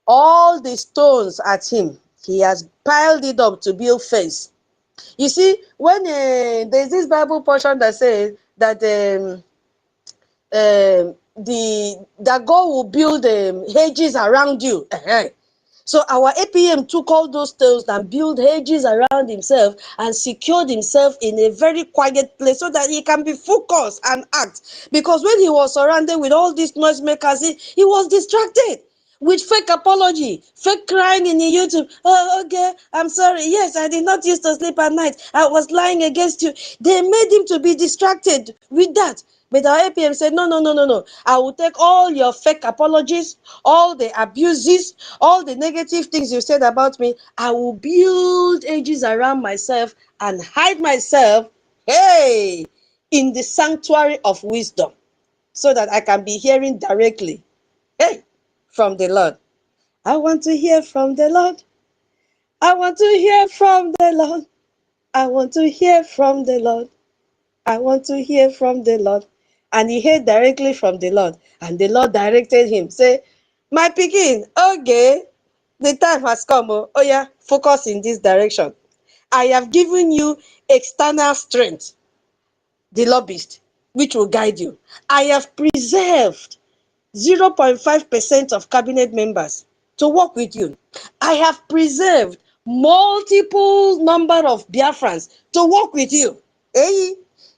All the stones at him, he has piled it up to build fence. You see, when there's this Bible portion that says that that God will build hedges around you. So our APM took all those stones and built hedges around himself and secured himself in a very quiet place so that he can be focused and act. Because when he was surrounded with all these noisemakers, he was distracted with fake apology, fake crying in the YouTube. Oh, okay, I'm sorry. Yes, I did not used to sleep at night. I was lying against you. They made him to be distracted with that. But our APM said, no. I will take all your fake apologies, all the abuses, all the negative things you said about me. I will build edges around myself and hide myself, hey, in the sanctuary of wisdom so that I can be hearing directly, hey, from the Lord. I want to hear from the Lord. I want to hear from the Lord. I want to hear from the Lord. I want to hear from the Lord. And he heard directly from the Lord. And the Lord directed him, say, my pikin, okay, the time has come. Oh yeah, focus in this direction. I have given you external strength, the lobbyist, which will guide you. I have preserved 0.5% of cabinet members to work with you. I have preserved multiple number of Biafrans to work with you. Hey,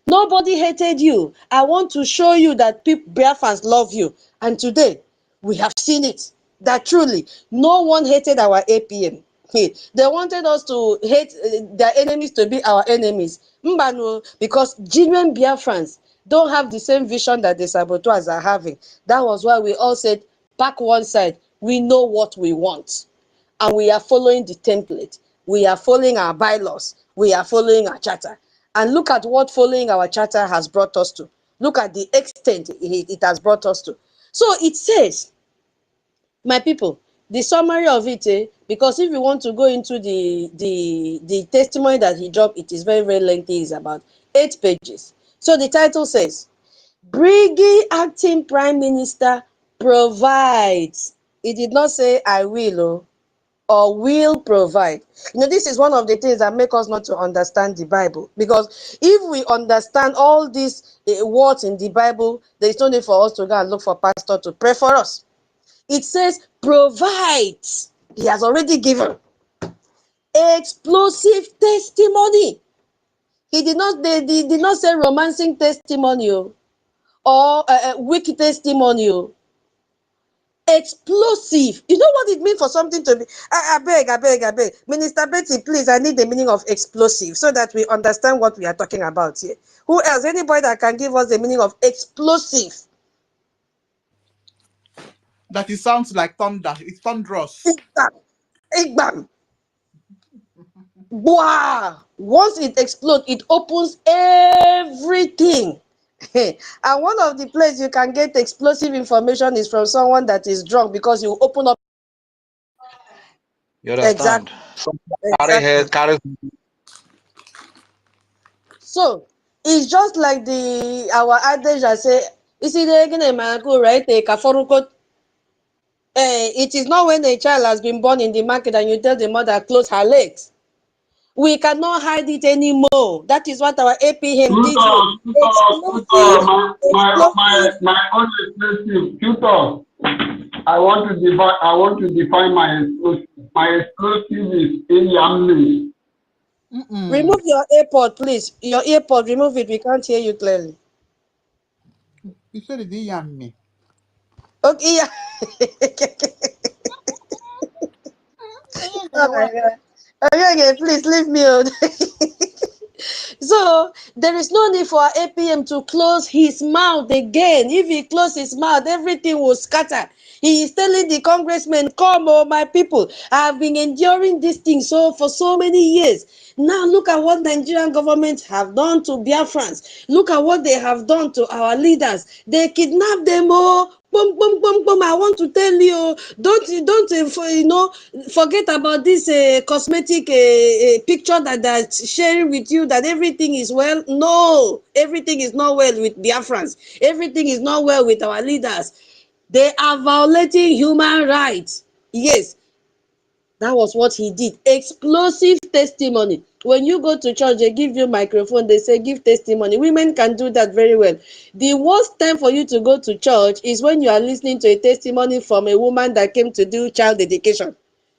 nobody hated you. I want to show you that Biafrans love you. And today, we have seen it, that truly, no one hated our APM. They wanted us to hate their enemies to be our enemies. Mbano, because genuine Biafrans don't have the same vision that the saboteurs are having. That was why we all said, pack one side. We know what we want. And we are following the template. We are following our bylaws. We are following our charter. And look at what following our charter has brought us to. Look at the extent it has brought us to. So it says, my people, the summary of it, because if you want to go into the testimony that he dropped, it is very, very lengthy. It's about 8 pages. So the title says, Brgie acting prime minister provides. It did not say I will or will provide. You know, this is one of the things that make us not to understand the Bible. Because if we understand all these words in the Bible, there is no need for us to go and look for pastor to pray for us. It says provides. He has already given explosive testimony. He did not. They did not say romancing testimony or weak testimony. Explosive. You know what it means for something to be? I beg. Minister Betty, please, I need the meaning of explosive so that we understand what we are talking about here. Who else? Anybody that can give us the meaning of explosive? That it sounds like thunder. It's thunderous. Bam. Wow! Once it explodes, it opens everything. And one of the places you can get explosive information is from someone that is drunk, because you open up. You understand? Exactly. Carry. So it's just like our adage that say, you see, right? It is not when a child has been born in the market and you tell the mother close her legs. We cannot hide it anymore. That is what our APM did here. My own explosive. Tutor, I want to define my explosive. My explosive is in. Remove your earpod, please. Your earpod, remove it. We can't hear you clearly. You said it didn't me. Okay, yeah. Oh my God. Okay, please leave me alone. So there is no need for APM to close his mouth again. If he closes his mouth, everything will scatter. He is telling the congressman, come, oh my people, I have been enduring this thing for so many years. Now look at what Nigerian government have done to Biafrans. Look at what they have done to our leaders. They kidnapped them all. Boom, boom, boom, boom. I want to tell you, don't forget about this cosmetic picture that they're sharing with you, that everything is well. No, everything is not well with Biafrans. Everything is not well with our leaders. They are violating human rights. Yes, that was what he did. Explosive testimony. When you go to church, they give you microphone. They say, give testimony. Women can do that very well. The worst time for you to go to church is when you are listening to a testimony from a woman that came to do child dedication.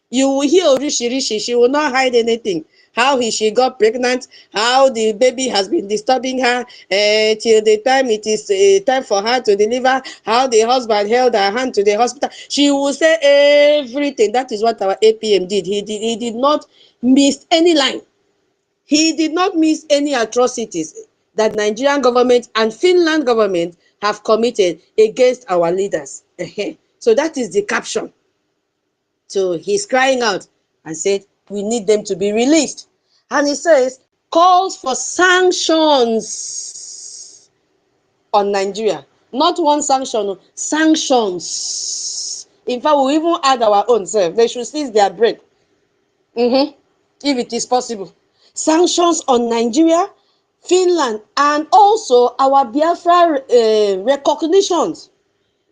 You will hear Rishi. She will not hide anything. How she got pregnant, how the baby has been disturbing her till the time it is time for her to deliver, how the husband held her hand to the hospital. She will say everything. That is what our APM did. He did not miss any line. He did not miss any atrocities that Nigerian government and Finland government have committed against our leaders. So that is the caption. So he's crying out and said, we need them to be released. And he says, calls for sanctions on Nigeria. Not one sanction, sanctions. In fact, we even add our own self. They should seize their bread. If it is possible. Sanctions on Nigeria, Finland, and also our Biafra recognitions.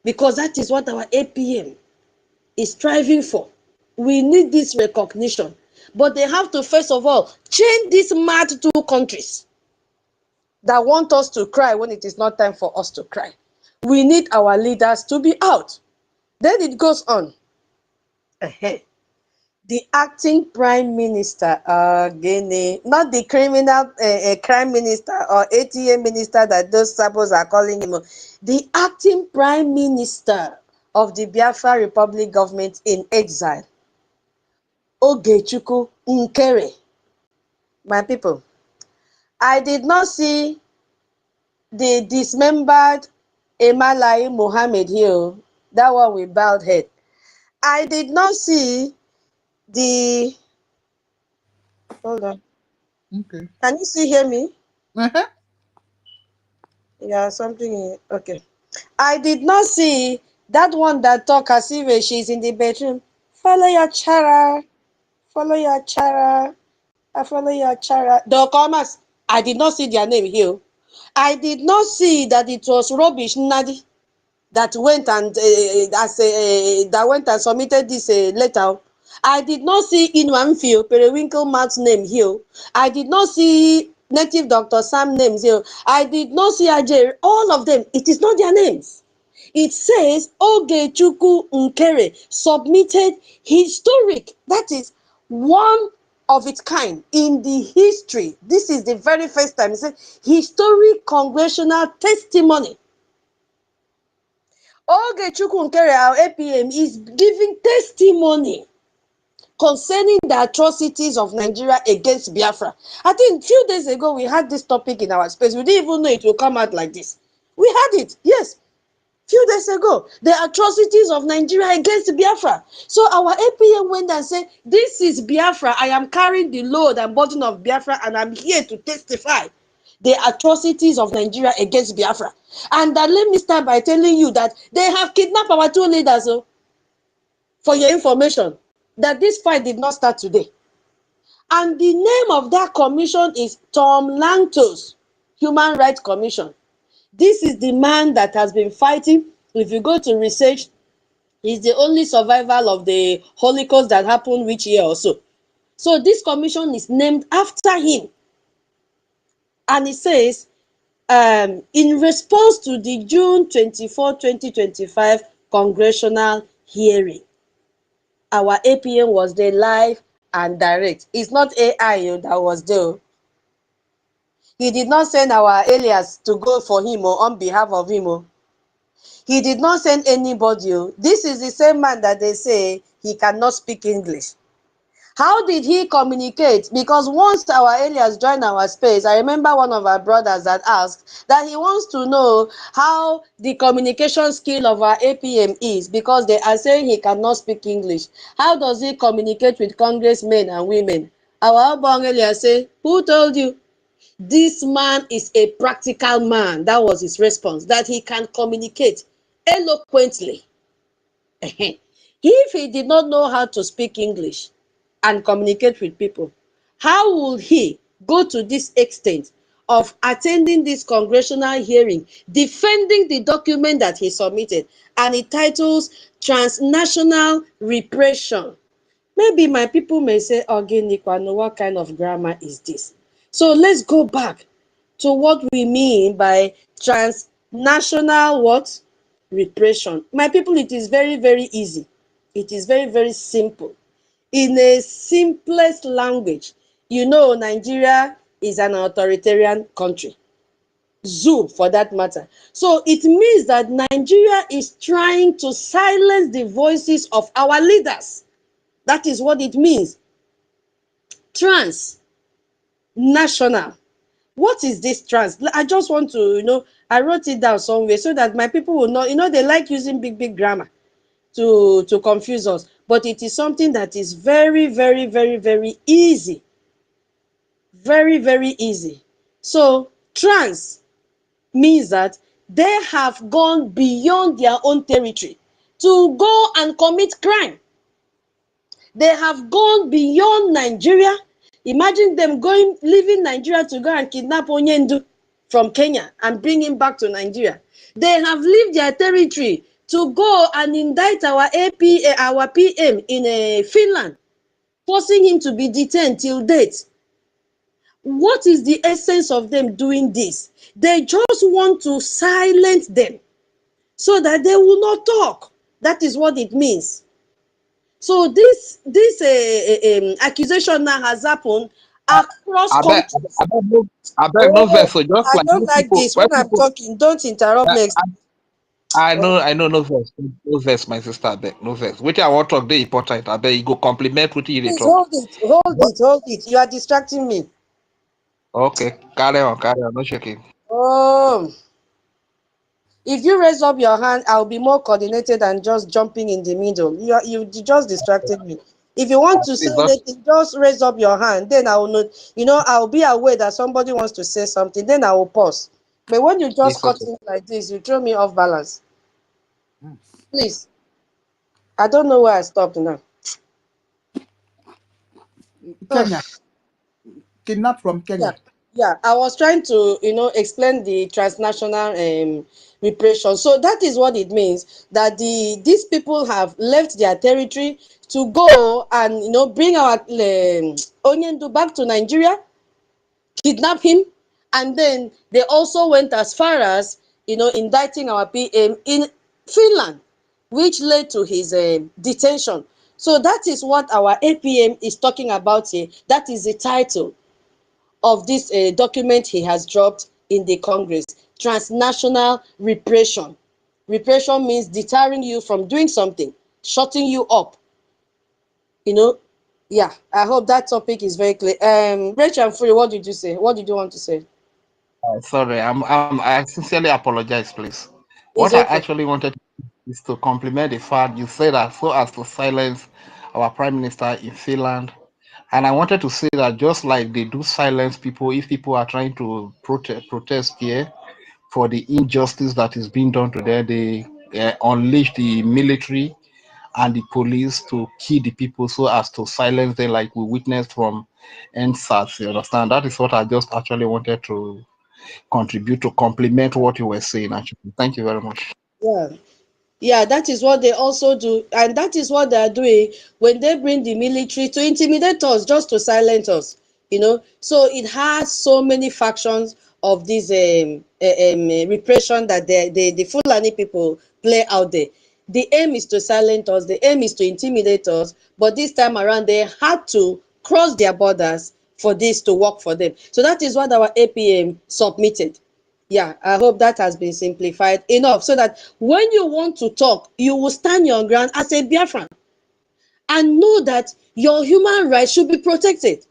Because that is what our APM is striving for. We need this recognition. But they have to, first of all, change these mad 2 countries that want us to cry when it is not time for us to cry. We need our leaders to be out. Then it goes on. The acting prime minister, not the criminal crime minister or ATM minister that those sabos are calling him. The acting prime minister of the Biafra Republic government in exile, Ogechukwu Nkere. My people, I did not see the dismembered Emalai Mohammed here, that one with bowed head. I did not see the Hold on. Okay. Can you still hear me? Uh-huh. Yeah, something here. Okay. I did not see that one that talk as if she's in the bedroom. Follow your chara. Follow your chara. I follow your chara. The commas. I did not see their name here. I did not see that it was Rubbish Nadi that went and that went and submitted this letter. I did not see Inwanfio Periwinkle Mark's name here. I did not see Native Dr. Sam names here. I did not see Ajay. All of them. It is not their names. It says Ogechukwu Nkere submitted historic. That is one of its kind in the history. This is the very first time. It says historic congressional testimony. Ogechukwu Nkere, our APM, is giving testimony concerning the atrocities of Nigeria against Biafra. I think a few days ago we had this topic in our space. We didn't even know it will come out like this. We had it, yes. Few days ago, the atrocities of Nigeria against Biafra. So our APM went and said, this is Biafra. I am carrying the load and burden of Biafra, and I'm here to testify the atrocities of Nigeria against Biafra. And let me start by telling you that they have kidnapped our two leaders. So, for your information, that this fight did not start today. And the name of that commission is Tom Lantos Human Rights Commission. This is the man that has been fighting. If you go to research, he's the only survivor of the Holocaust that happened which year or so. So this commission is named after him. And it says, in response to the June 24, 2025 congressional hearing, our APM was there live and direct. It's not AI that was there. He did not send our alias to go for him or on behalf of him. He did not send anybody. This is the same man that they say he cannot speak English. How did he communicate? Because once our alias joined our space, I remember one of our brothers that asked that he wants to know how the communication skill of our APM is, because they are saying he cannot speak English. How does he communicate with congressmen and women? Our Obong alias say, who told you? This man is a practical man. That was his response, that he can communicate eloquently. If he did not know how to speak English and communicate with people, how would he go to this extent of attending this congressional hearing, defending the document that he submitted, and it titles Transnational Repression? Maybe my people may say, again, Nikwano, what kind of grammar is this? So let's go back to what we mean by transnational what? Repression. My people, it is very, very easy. It is very, very simple. In a simplest language, you know, Nigeria is an authoritarian country. Zoo, for that matter. So it means that Nigeria is trying to silence the voices of our leaders. That is what it means. Transnational. What is this trans? I just want to, I wrote it down somewhere so that my people will know. They like using big grammar to confuse us. But it is something that is very, very, very, very easy. Very, very easy. So trans means that they have gone beyond their own territory to go and commit crime. They have gone beyond Nigeria. Imagine them leaving Nigeria to go and kidnap Onyendu from Kenya and bring him back to Nigeria. They have left their territory to go and indict our PM in Finland, forcing him to be detained till date. What is the essence of them doing this? They just want to silence them so that they will not talk. That is what it means. So this accusation now has happened across countries. I beg no verse. So just I like don't like this. When I'm talking, don't interrupt me. I know no verse. No verse, my sister. I beg no verse. Which I want to talk, they important. I beg you go compliment what you Please talk. hold it. You are distracting me. Okay, carry on, no shaking. Oh, if you raise up your hand, I'll be more coordinated than just jumping in the middle. You just distracted me. If you want to say Please, but anything, just raise up your hand. Then I will not, I'll be aware that somebody wants to say something. Then I will pause. But when you just it's cut okay. in like this, you throw me off balance. Please. I don't know where I stopped now. Kenya, kidnapped from Yeah, Kenya. yeah. I was trying to, explain the transnational repression. So that is what it means, that these people have left their territory to go and bring our Onyendu back to Nigeria, kidnap him, and then they also went as far as indicting our PM in Finland, which led to his detention. So that is what our APM is talking about here. That is the title of this document he has dropped in the Congress. Transnational repression. Repression means deterring you from doing something, shutting you up. Yeah, I hope that topic is very clear. Rachel and Fury, what did you say? What did you want to say? Sorry, I sincerely apologize, please. It's What I okay. actually wanted is to compliment the fact you said that so as to silence our Prime Minister in Finland. And I wanted to say that just like they do silence people, if people are trying to protest here for the injustice that is being done to them, they unleash the military and the police to kill the people so as to silence them, like we witnessed from NSAS. You understand? That is what I just actually wanted to contribute to complement what you were saying. Actually, thank you very much. Yeah. Yeah, that is what they also do. And that is what they are doing when they bring the military to intimidate us, just to silence us. So it has so many factions of this repression that the Fulani people play out there. The aim is to silence us. The aim is to intimidate us. But this time around, they had to cross their borders for this to work for them. So that is what our APM submitted. Yeah, I hope that has been simplified enough so that when you want to talk, you will stand your ground as a Biafran and know that your human rights should be protected.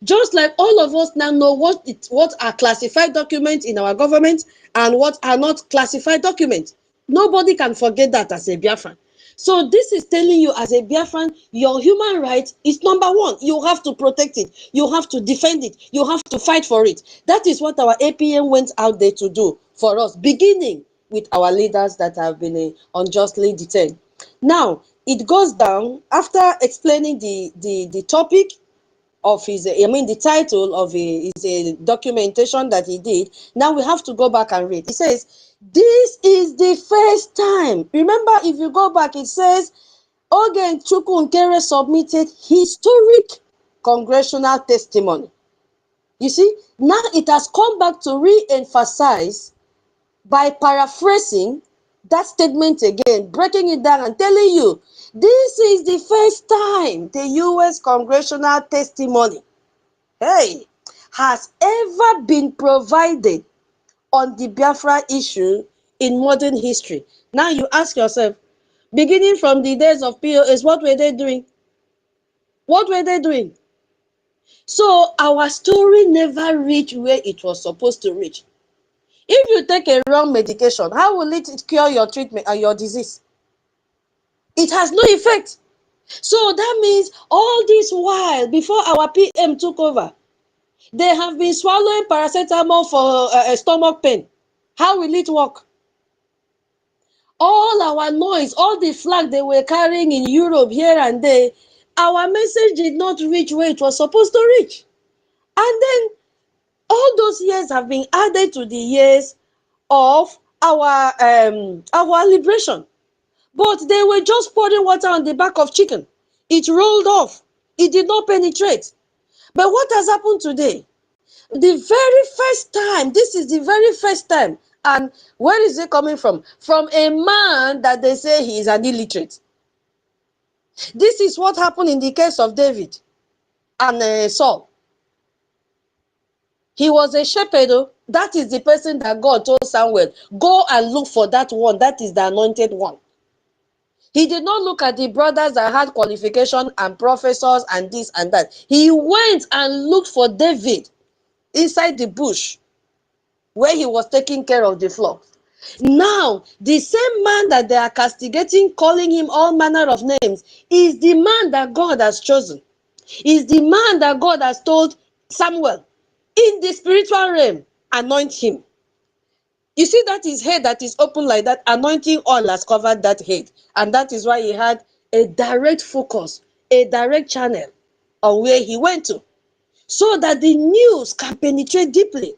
Just like all of us now know what are classified documents in our government and what are not classified documents. Nobody can forget that as a Biafran. So this is telling you as a Biafran, your human right is number one. You have to protect it. You have to defend it. You have to fight for it. That is what our APM went out there to do for us, beginning with our leaders that have been unjustly detained. Now, it goes down after explaining the topic of his, the title of his documentation that he did. Now we have to go back and read. It says, this is the first time. Remember, if you go back, it says, Ogen Chukwunkere submitted historic congressional testimony. You see, now it has come back to re-emphasize by paraphrasing that statement again, breaking it down and telling you, this is the first time the U.S. congressional testimony has ever been provided on the Biafra issue in modern history. Now you ask yourself, beginning from the days of POS, what were they doing? What were they doing? So our story never reached where it was supposed to reach. If you take a wrong medication, how will it cure your treatment and your disease? It has no effect. So that means all this while, before our PM took over, they have been swallowing paracetamol for stomach pain. How will it work? All our noise, all the flag they were carrying in Europe here and there, our message did not reach where it was supposed to reach. And then all those years have been added to the years of our liberation. But they were just pouring water on the back of chicken. It rolled off. It did not penetrate. But what has happened today? The very first time, this is the very first time. And where is it coming from? From a man that they say he is an illiterate. This is what happened in the case of David and Saul. He was a shepherd. That is the person that God told Samuel, go and look for that one. That is the anointed one. He did not look at the brothers that had qualification and professors and this and that. He went and looked for David inside the bush where he was taking care of the flock. Now, the same man that they are castigating, calling him all manner of names, is the man that God has chosen. Is the man that God has told Samuel, in the spiritual realm, anoint him. You see that his head that is open like that, anointing oil has covered that head. And that is why he had a direct focus, a direct channel on where he went to, so that the news can penetrate deeply.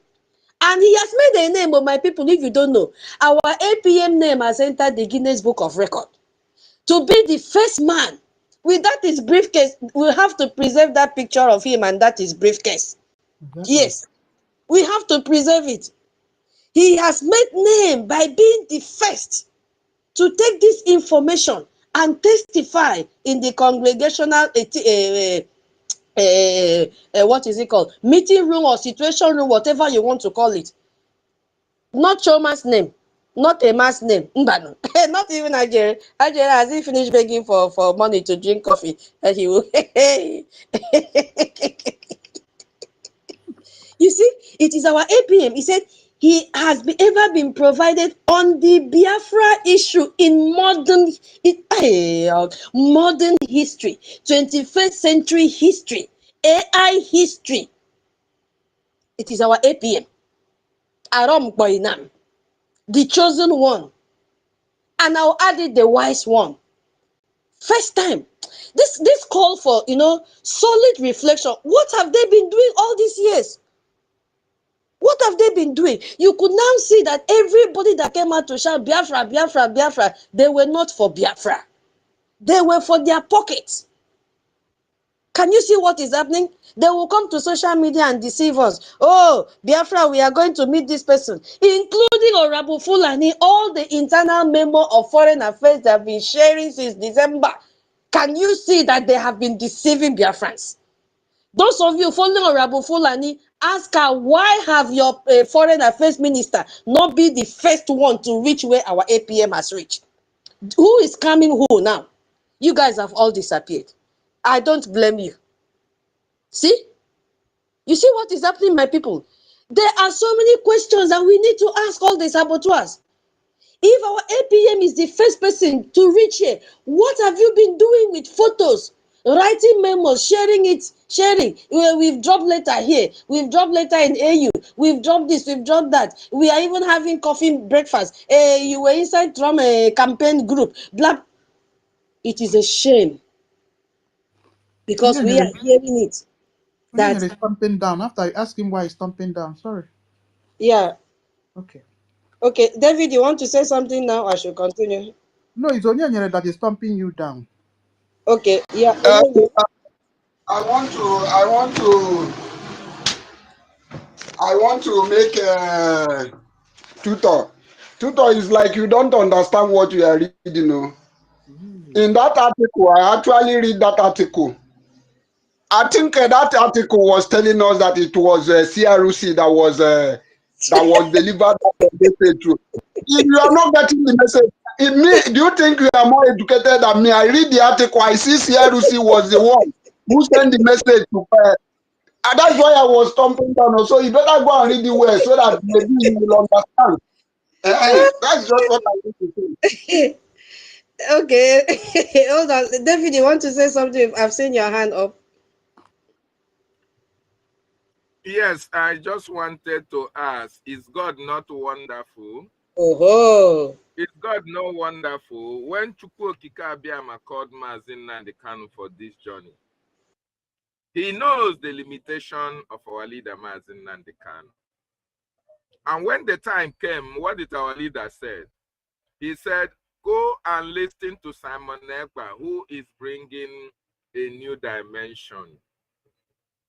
And he has made a name of my people. If you don't know, our APM name has entered the Guinness Book of Record to be the first man. With that his briefcase, we have to preserve that picture of him and that is briefcase. Exactly. Yes, we have to preserve it. He has made name by being the first to take this information and testify in the congregational what is it called, meeting room or situation room, whatever you want to call it. Not Choma's name, not a man's name, Mbano. Not even Ajere. Ajere, has he finished begging for money to drink coffee? And he will. You see, it is our APM. He said he has ever been provided on the Biafra issue in modern history, 21st century history, AI history. It is our APM. Aram Boinam, the chosen one. And I'll add it, the wise one. First time. This call for, solid reflection. What have they been doing all these years? What have they been doing? You could now see that everybody that came out to shout Biafra, Biafra, Biafra, they were not for Biafra. They were for their pockets. Can you see what is happening? They will come to social media and deceive us. Oh, Biafra, we are going to meet this person, including Orabu Fulani, all the internal memo of foreign affairs they have been sharing since December. Can you see that they have been deceiving Biafrans? Those of you following Orabu Fulani, ask her, why have your foreign affairs minister not been the first one to reach where our APM has reached? Who is coming who now? You guys have all disappeared. I don't blame you. See? You see what is happening, my people? There are so many questions that we need to ask all the saboteurs. If our APM is the first person to reach here, what have you been doing with photos, writing memos, sharing it, sharing? We've dropped letter here, we've dropped letter in AU, we've dropped this, we've dropped that. We are even having coffee breakfast. You were inside from a campaign group. Blah. It is a shame because we are hearing it. That He's stomping down. After I ask him why he's stomping down. Sorry. yeah. Okay. Okay, David, you want to say something now? I should continue. No, it's only that is stomping you down. Okay, yeah. I want to make a tutor. Tutor is like you don't understand what you are reading. No? In that article, I actually read that article. I think that article was telling us that it was CRUC that was delivered that message to. If you are not getting the message, do you think you are more educated than me? I read the article, I see CRUC was the one who sent the message to and that's why I was stomping down. So you better go and read the word so that maybe you will understand. That's just what I want to say. Okay, hold on. David, you want to say something? I've seen your hand up. Yes, I just wanted to ask, is God not wonderful? Oh. Is God not wonderful? When Chukwu Ekpa-IBIBIO called Mazi Nnamdi Kanu for this journey, he knows the limitation of our leader, Mazi Nnamdi Kanu. And when the time came, what did our leader say? He said, go and listen to Simon Ekpa, who is bringing a new dimension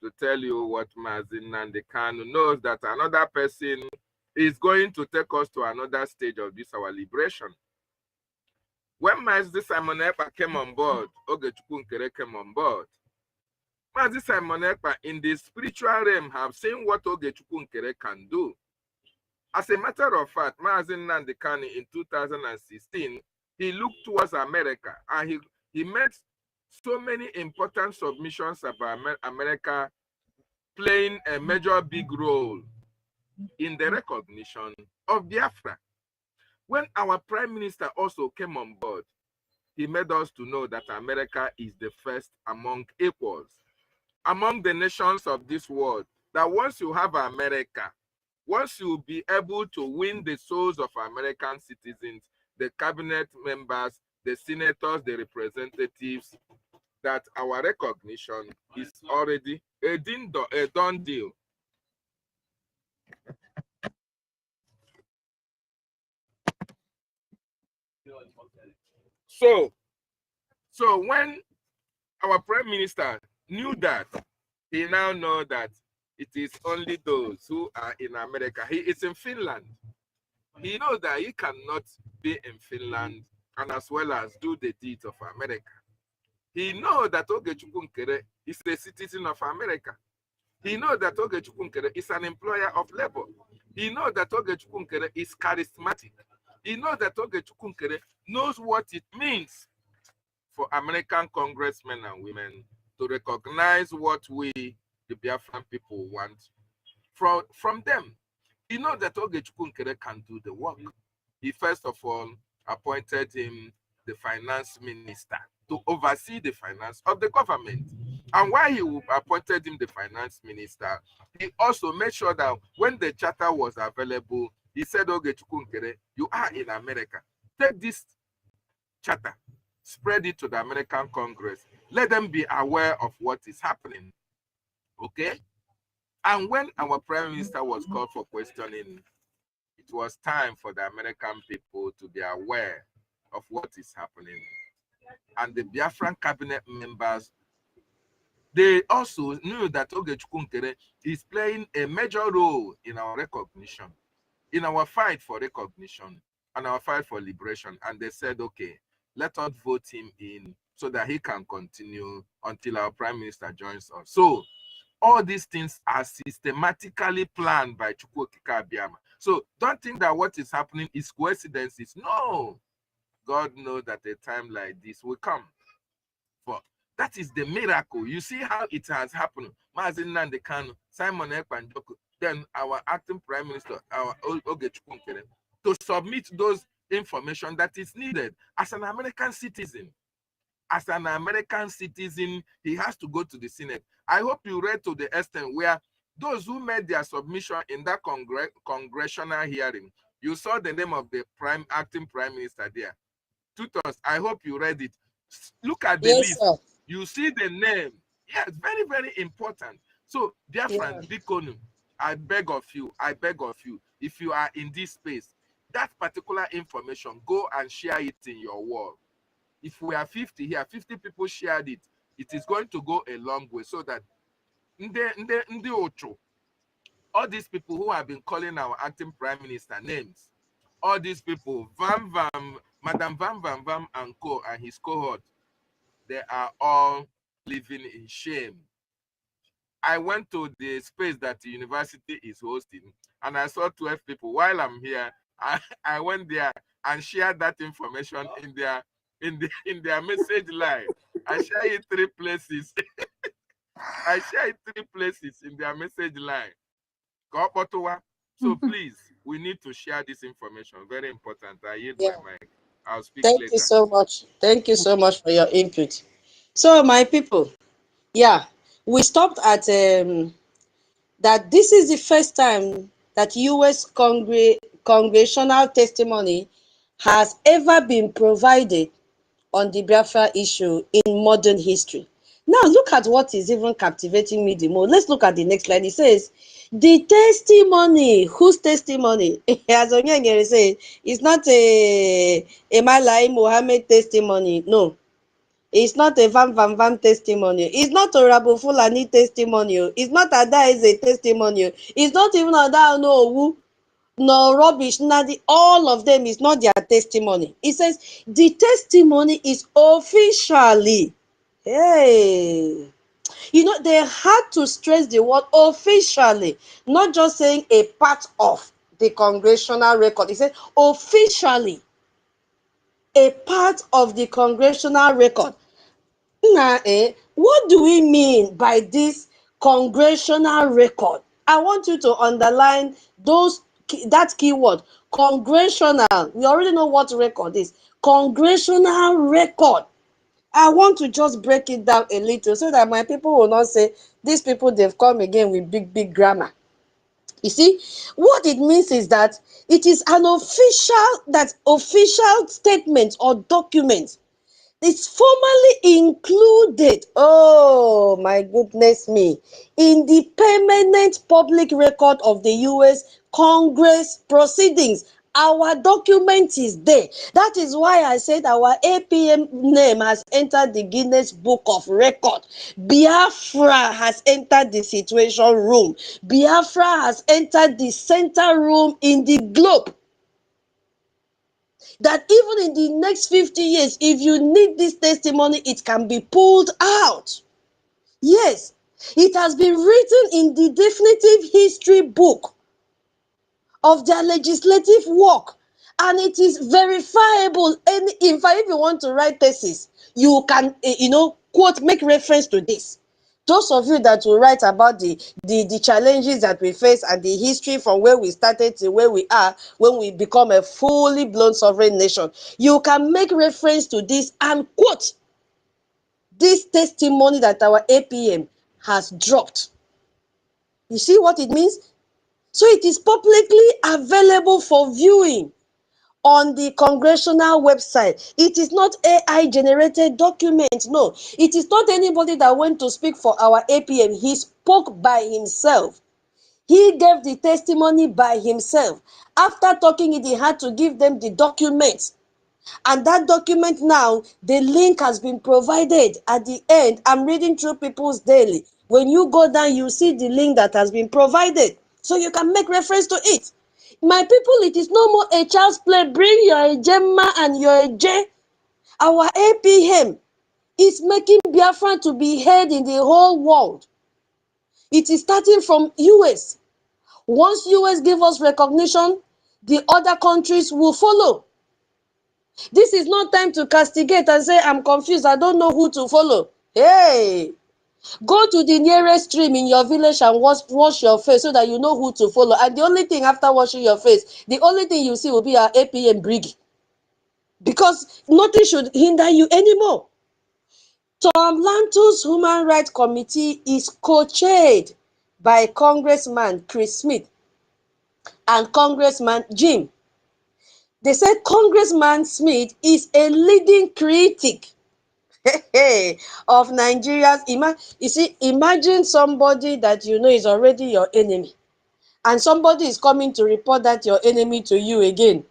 to tell you what Mazi Nnamdi Kanu knows, that another person is going to take us to another stage of this, our liberation. When Mazi Simon Ekpa came on board, Ogechukwu Nkere came on board, Mazi Simon Ekpa in the spiritual realm have seen what Ogechukwu Nkere can do. As a matter of fact, Mazi Nnamdi Kanu in 2016, he looked towards America and he made so many important submissions about America playing a major big role in the recognition of Biafra. When our prime minister also came on board, he made us to know that America is the first among equals, among the nations of this world, that once you have America, once you be able to win the souls of American citizens, the cabinet members, the senators, the representatives, that our recognition is already a done deal. So when our prime minister knew that, he now knows that it is only those who are in America. He is in Finland. He knows that he cannot be in Finland and as well as do the deeds of America. He knows that Ogechukwu Nkere is a citizen of America. He knows that Ogechukwu Nkere is an employer of labor. He knows that Ogechukwu Nkere is charismatic. He knows that Ogechukwu Nkere knows what it means for American congressmen and women to recognize what we, the Biafran people, want from them. He knows that Ogechukwu Nkere can do the work. He first of all appointed him the finance minister to oversee the finance of the government. And while he appointed him the finance minister, he also made sure that when the charter was available, he said, Ogechukwu Nkere, you are in America. Take this charter, spread it to the American Congress. Let them be aware of what is happening. Okay? And when our prime minister was called for questioning, it was time for the American people to be aware of what is happening. And the Biafran cabinet members, they also knew that Ogechukwu Nkere is playing a major role in our recognition, in our fight for recognition and our fight for liberation. And they said, okay, let us vote him in so that he can continue until our prime minister joins us. So all these things are systematically planned by Chukwu Okike Abiama. So don't think that what is happening is coincidences. No. God knows that a time like this will come. For that is the miracle. You see how it has happened. Mazin Nandekano, Simon Ekpa, then our acting prime minister, our Ogechukwu Nkere, to submit those information that is needed as an American citizen. As an American citizen, he has to go to the Senate. I hope you read to the extent where those who made their submission in that congressional hearing, you saw the name of the acting prime minister there. Tutors, I hope you read it. Look at the list. Sir. You see the name. Yes, very, very important. So, dear friends, Bikonu, I beg of you, if you are in this space, that particular information, go and share it in your wall. If we are 50 here, 50 people shared it, it is going to go a long way so that all these people who have been calling our acting prime minister names, all these people, Madam Vam and co and his cohort, they are all living in shame. I went to the space that the university is hosting and I saw 12 people. While I'm here, I went there and shared that information in their message line. I share it 3 places. I share it 3 places in their message line. So please, we need to share this information. Very important. I yield my mic. I'll speak later. Thank you so much. Thank you so much for your input. So my people, we stopped at that this is the first time that U.S. congressional testimony has ever been provided on the Biafra issue in modern history. Now, look at what is even captivating me the most. Let's look at the next slide. It says, the testimony. Whose testimony? As Onyengere said, it's not a Malai Mohammed testimony. No. It's not a Vam testimony. It's not a Rabu Fulani testimony. It's not Ada is a testimony. It's not even Ada no rubbish. All of them is not their testimony. It says the testimony is officially. Hey. You know, they had to stress the word officially, not just saying a part of the congressional record. It said officially a part of the congressional record. What do we mean by this congressional record? I want you to underline those that keyword, congressional. We already know what record is. Congressional record. I want to just break it down a little so that my people will not say, these people, they've come again with big grammar. You see, what it means is that it is an official statement or document. It's formally included, oh my goodness me, in the permanent public record of the US Congress proceedings. Our document is there. That is why I said our APM name has entered the Guinness Book of Record. Biafra has entered the situation room. Biafra has entered the center room in the globe. That even in the next 50 years, if you need this testimony, it can be pulled out. Yes, it has been written in the definitive history book of their legislative work, and it is verifiable. And in fact, if you want to write thesis, you can, quote, make reference to this. Those of you that will write about the challenges that we face and the history from where we started to where we are when we become a fully blown sovereign nation, you can make reference to this and quote this testimony that our APM has dropped. You see what it means? So it is publicly available for viewing on the congressional website. It is not AI generated document. No, it is not anybody that went to speak for our APM. He spoke by himself. He gave the testimony by himself. After talking it, he had to give them the document. And that document now, the link has been provided at the end. I'm reading through People's Daily. When you go down, you see the link that has been provided. So you can make reference to it. My people, it is no more a child's play. Bring your Gemma and your J. Our APM is making Biafra to be heard in the whole world. It is starting from US. Once US give us recognition, the other countries will follow. This is not time to castigate and say, I'm confused, I don't know who to follow. Hey! Go to the nearest stream in your village and wash your face so that you know who to follow. And the only thing after washing your face, the only thing you see will be our APM Brgie. Because nothing should hinder you anymore. Tom Lantos Human Rights Committee is co-chaired by Congressman Chris Smith and Congressman Jim. They said Congressman Smith is a leading critic of Nigeria's you see, imagine somebody that you know is already your enemy, and somebody is coming to report that your enemy to you again.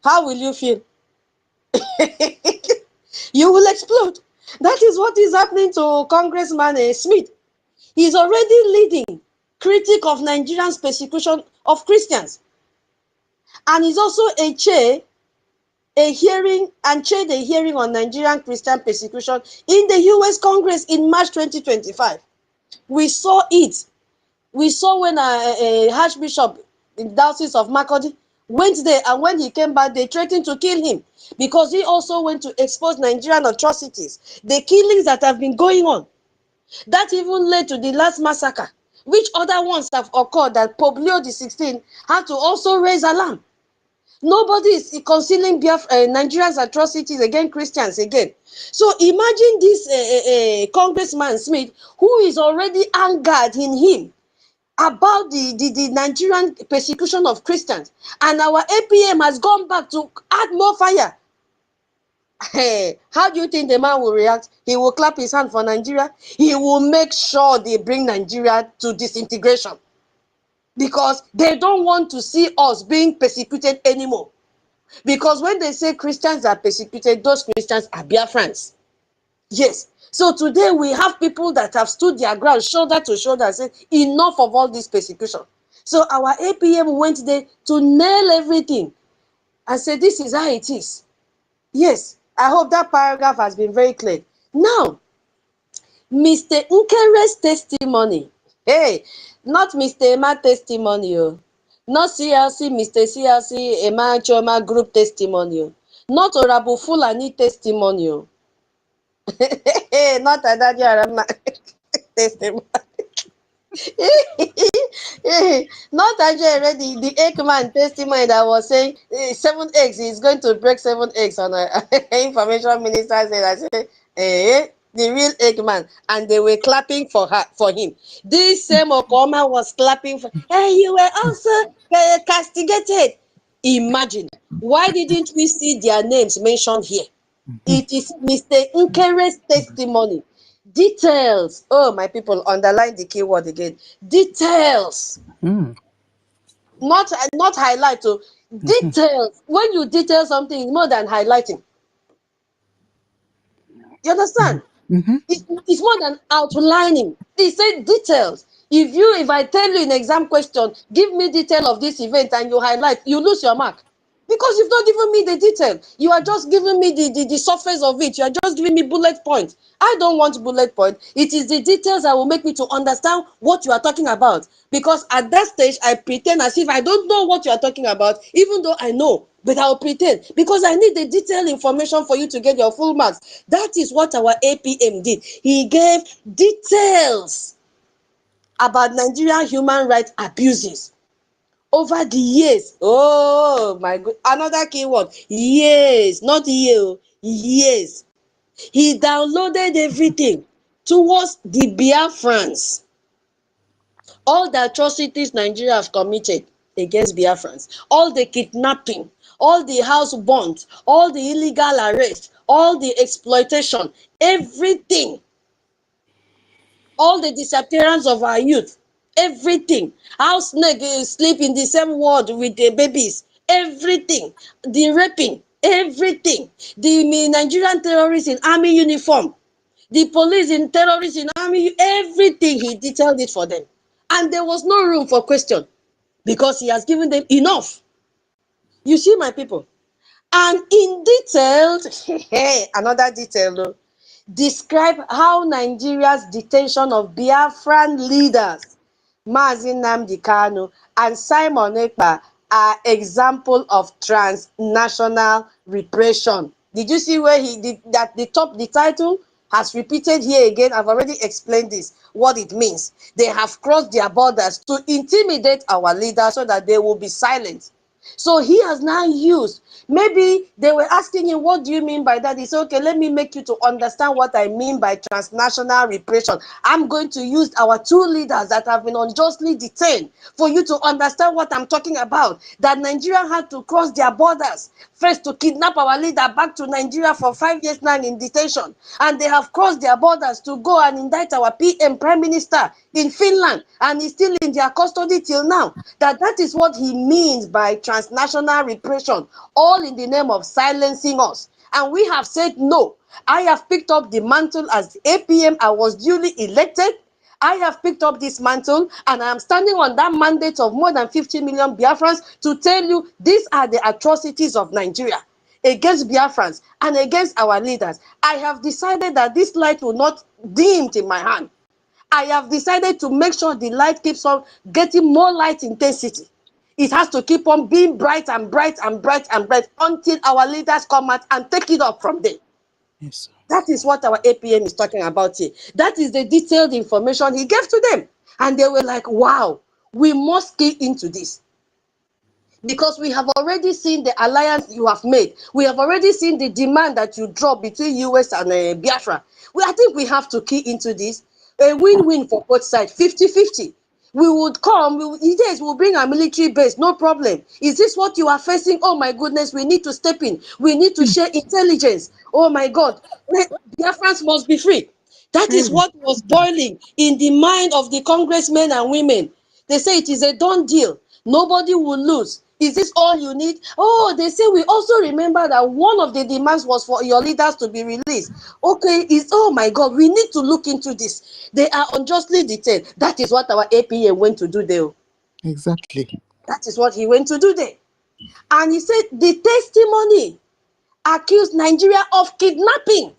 How will you feel? You will explode. That is what is happening to Congressman Smith. He's already leading critic of Nigeria's persecution of Christians, and he's also chaired a hearing on Nigerian Christian persecution in the US Congress in March 2025. We saw it. We saw when Archbishop in the Diocese of Makurdi went there, and when he came back, they threatened to kill him because he also went to expose Nigerian atrocities, the killings that have been going on. That even led to the last massacre, which other ones have occurred that Pope Leo XVI had to also raise alarm. Nobody is concealing Nigeria's atrocities against Christians again. So imagine this Congressman Smith, who is already angered in him about the Nigerian persecution of Christians. And our APM has gone back to add more fire. Hey, how do you think the man will react? He will clap his hand for Nigeria. He will make sure they bring Nigeria to disintegration, because they don't want to see us being persecuted anymore. Because when they say Christians are persecuted, those Christians are Biafrans. Yes. So today we have people that have stood their ground shoulder to shoulder and said, enough of all this persecution. So our APM went there to nail everything and said, this is how it is. Yes. I hope that paragraph has been very clear. Now, Mr. Nkere's testimony. Hey, not Mr. Emma testimony. Not CLC, Mr. CLC, Emma Choma group testimony. Not Orabu Fulani testimony. Not Adadia Rama testimony. Not actually already the Ekman testimony that was saying 7 eggs is going to break 7 eggs on a information minister said, I said, the real Ekman, and they were clapping for him. This same Okoma was clapping for, hey, you were also castigated. Imagine, why didn't we see their names mentioned here? It is Mr. Nkere's testimony. Details. Oh, my people, underline the keyword again. Details. Not highlight. Oh, details. When you detail something, it's more than highlighting. You understand? It's more than outlining. They say details. If I tell you an exam question, give me detail of this event and you highlight, you lose your mark. Because you've not given me the detail. You are just giving me the surface of it. You are just giving me bullet points. I don't want bullet points. It is the details that will make me to understand what you are talking about. Because at that stage, I pretend as if I don't know what you are talking about, even though I know. But I'll pretend because I need the detailed information for you to get your full marks. That is what our APM did. He gave details about Nigerian human rights abuses over the years. Oh my God. Another keyword. Years, not year. Years. He downloaded everything towards the Biafrans. All the atrocities Nigeria have committed against Biafrans, all the kidnapping, all the house burnt, all the illegal arrest, all the exploitation, everything, all the disappearance of our youth, everything, how snake sleep in the same ward with the babies, everything, the raping, everything, the Nigerian terrorists in army uniform, the police in terrorists in army, everything, he detailed it for them. And there was no room for question because he has given them enough. You see, my people. And in detail, another detail, though, describe how Nigeria's detention of Biafran leaders, Mazi Nnamdi Kanu and Simon Ekpa, are example of transnational repression. Did you see where he did that? The title has repeated here again. I've already explained this, what it means. They have crossed their borders to intimidate our leaders so that they will be silent. So he has now used, maybe they were asking him, what do you mean by that? He said, okay, let me make you to understand what I mean by transnational repression. I'm going to use our 2 leaders that have been unjustly detained for you to understand what I'm talking about. That Nigeria had to cross their borders first to kidnap our leader back to Nigeria for 5 years now in detention. And they have crossed their borders to go and indict our PM Prime Minister in Finland. And he's still in their custody till now. That is what he means by transnational repression, all in the name of silencing us. And we have said no. I have picked up the mantle as the APM. I was duly elected. I have picked up this mantle and I am standing on that mandate of more than 50 million Biafrans to tell you these are the atrocities of Nigeria against Biafrans and against our leaders. I have decided that this light will not dim in my hand. I have decided to make sure the light keeps on getting more light intensity. It has to keep on being bright and bright and bright and bright until our leaders come out and take it up from there. Yes. That is what our APM is talking about here. That is the detailed information he gave to them. And they were like, wow, we must key into this. Because we have already seen the alliance you have made. We have already seen the demand that you drop between US and Biafra. I think we have to key into this. A win-win for both sides, 50-50. We would come, yes, we'll bring our military base, no problem. Is this what you are facing? Oh my goodness, we need to step in. We need to share intelligence. Oh my God, Biafrans must be free. That is what was boiling in the mind of the congressmen and women. They say it is a done deal. Nobody will lose. Is this all you need? Oh, they say we also remember that one of the demands was for your leaders to be released. Okay, oh my God, we need to look into this. They are unjustly detained. That is what our APA went to do there. Exactly. That is what he went to do there. And he said the testimony accused Nigeria of kidnapping.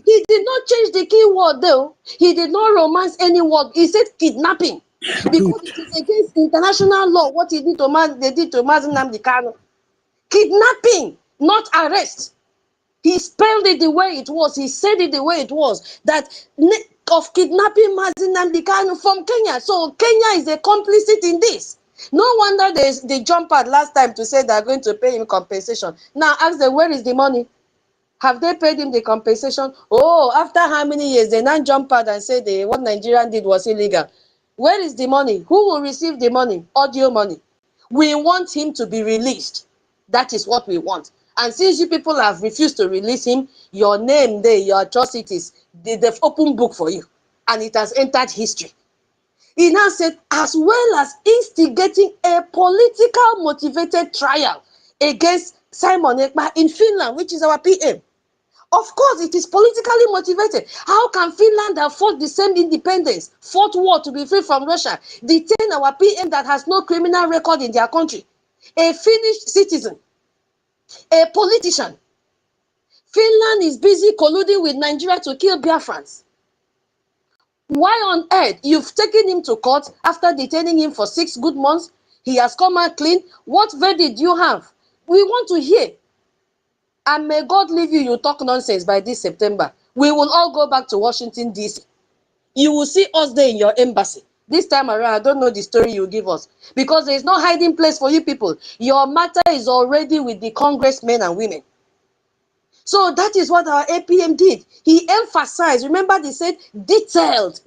He did not change the key word though. He did not romance any word. He said kidnapping. Because it is against international law what they did to Mazi Nnamdi Kanu. Kidnapping, not arrest. He spelled it the way it was. He said it the way it was. That of kidnapping Mazi Nnamdi Kanu from Kenya. So Kenya is a complicit in this. No wonder they jumped out last time to say they're going to pay him compensation. Now ask them, where is the money? Have they paid him the compensation? Oh, after how many years? They now jump out and say what Nigerian did was illegal. Where is the money? Who will receive the money? Audio money. We want him to be released. That is what we want. And since you people have refused to release him, your name there, your atrocities, they've opened book for you. And it has entered history. He now said, as well as instigating a political motivated trial against Simon Ekpa in Finland, which is our PM. Of course, it is politically motivated. How can Finland have fought the same independence, fought war to be free from Russia, detain our PM that has no criminal record in their country? A Finnish citizen, a politician. Finland is busy colluding with Nigeria to kill Biafrans. Why on earth? You've taken him to court after detaining him for 6 good months. He has come out clean. What verdict do you have? We want to hear. And may God leave you, you talk nonsense by this September. We will all go back to Washington, D.C. You will see us there in your embassy. This time around, I don't know the story you give us. Because there is no hiding place for you people. Your matter is already with the congressmen and women. So that is what our APM did. He emphasized, remember they said detailed.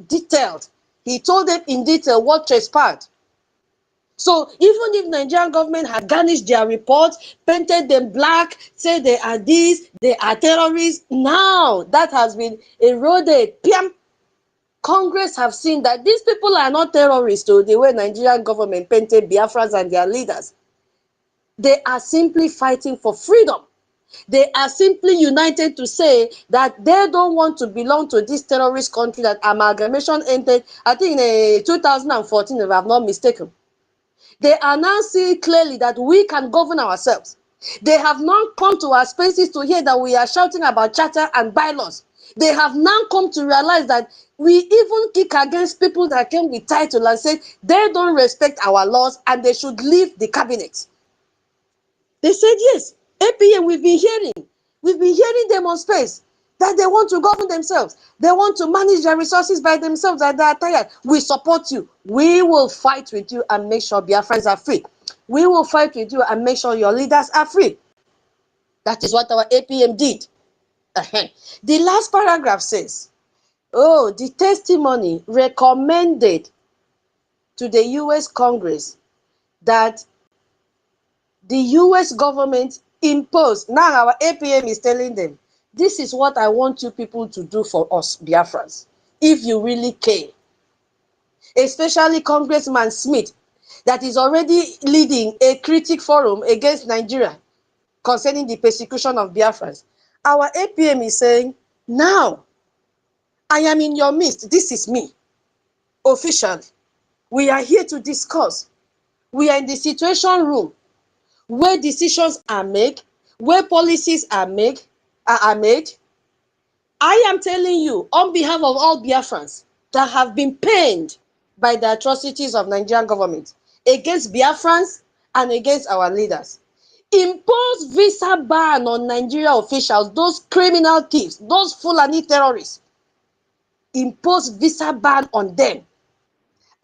He told them in detail what transpired. So even if Nigerian government had garnished their reports, painted them black, said they are this, they are terrorists, now that has been eroded. Piam. Congress have seen that these people are not terrorists, so the way Nigerian government painted Biafrans and their leaders. They are simply fighting for freedom. They are simply united to say that they don't want to belong to this terrorist country that amalgamation ended, I think in 2014, if I'm not mistaken. They are now seeing clearly that we can govern ourselves. They have not come to our spaces to hear that we are shouting about charter and bylaws. They have now come to realize that we even kick against people that came with title and said they don't respect our laws and they should leave the cabinet. They said yes. APM, we've been hearing them on space that they want to govern themselves. They want to manage their resources by themselves and they are tired. We support you. We will fight with you and make sure Biafrans are free. We will fight with you and make sure your leaders are free. That is what our APM did. The last paragraph says, oh, the testimony recommended to the US Congress that the US government imposed. Now our APM is telling them, this is what I want you people to do for us, Biafrans, if you really care. Especially Congressman Smith, that is already leading a critic forum against Nigeria concerning the persecution of Biafrans. Our APM is saying, now, I am in your midst. This is me, officially. We are here to discuss. We are in the situation room where decisions are made, where policies are made. I am telling you, on behalf of all Biafrans that have been pained by the atrocities of Nigerian government against Biafrans and against our leaders, impose visa ban on Nigeria officials, those criminal thieves, those Fulani terrorists. Impose visa ban on them,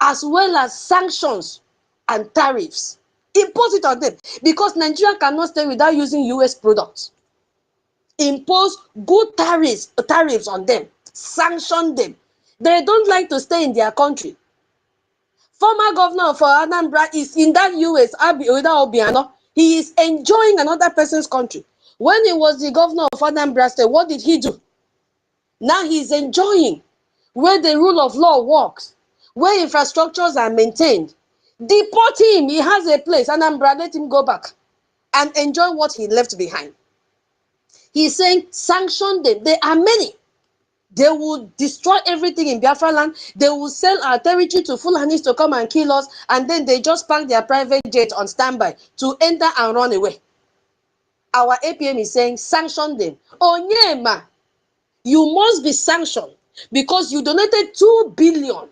as well as sanctions and tariffs. Impose it on them because Nigeria cannot stay without using US products. Impose good tariffs on them, sanction them. They don't like to stay in their country. Former governor for Anambra is in that US, Obiano. He is enjoying another person's country. When he was the governor of Anambra State, what did he do? Now he's enjoying where the rule of law works, where infrastructures are maintained. Deport him. He has a place. Anambra, let him go back and enjoy what he left behind. He's saying sanction them. There are many. They will destroy everything in Biafra land. They will sell our territory to Fulanis to come and kill us, and then they just park their private jet on standby to enter and run away. Our APM is saying sanction them. Onyema, you must be sanctioned because you donated 2 billion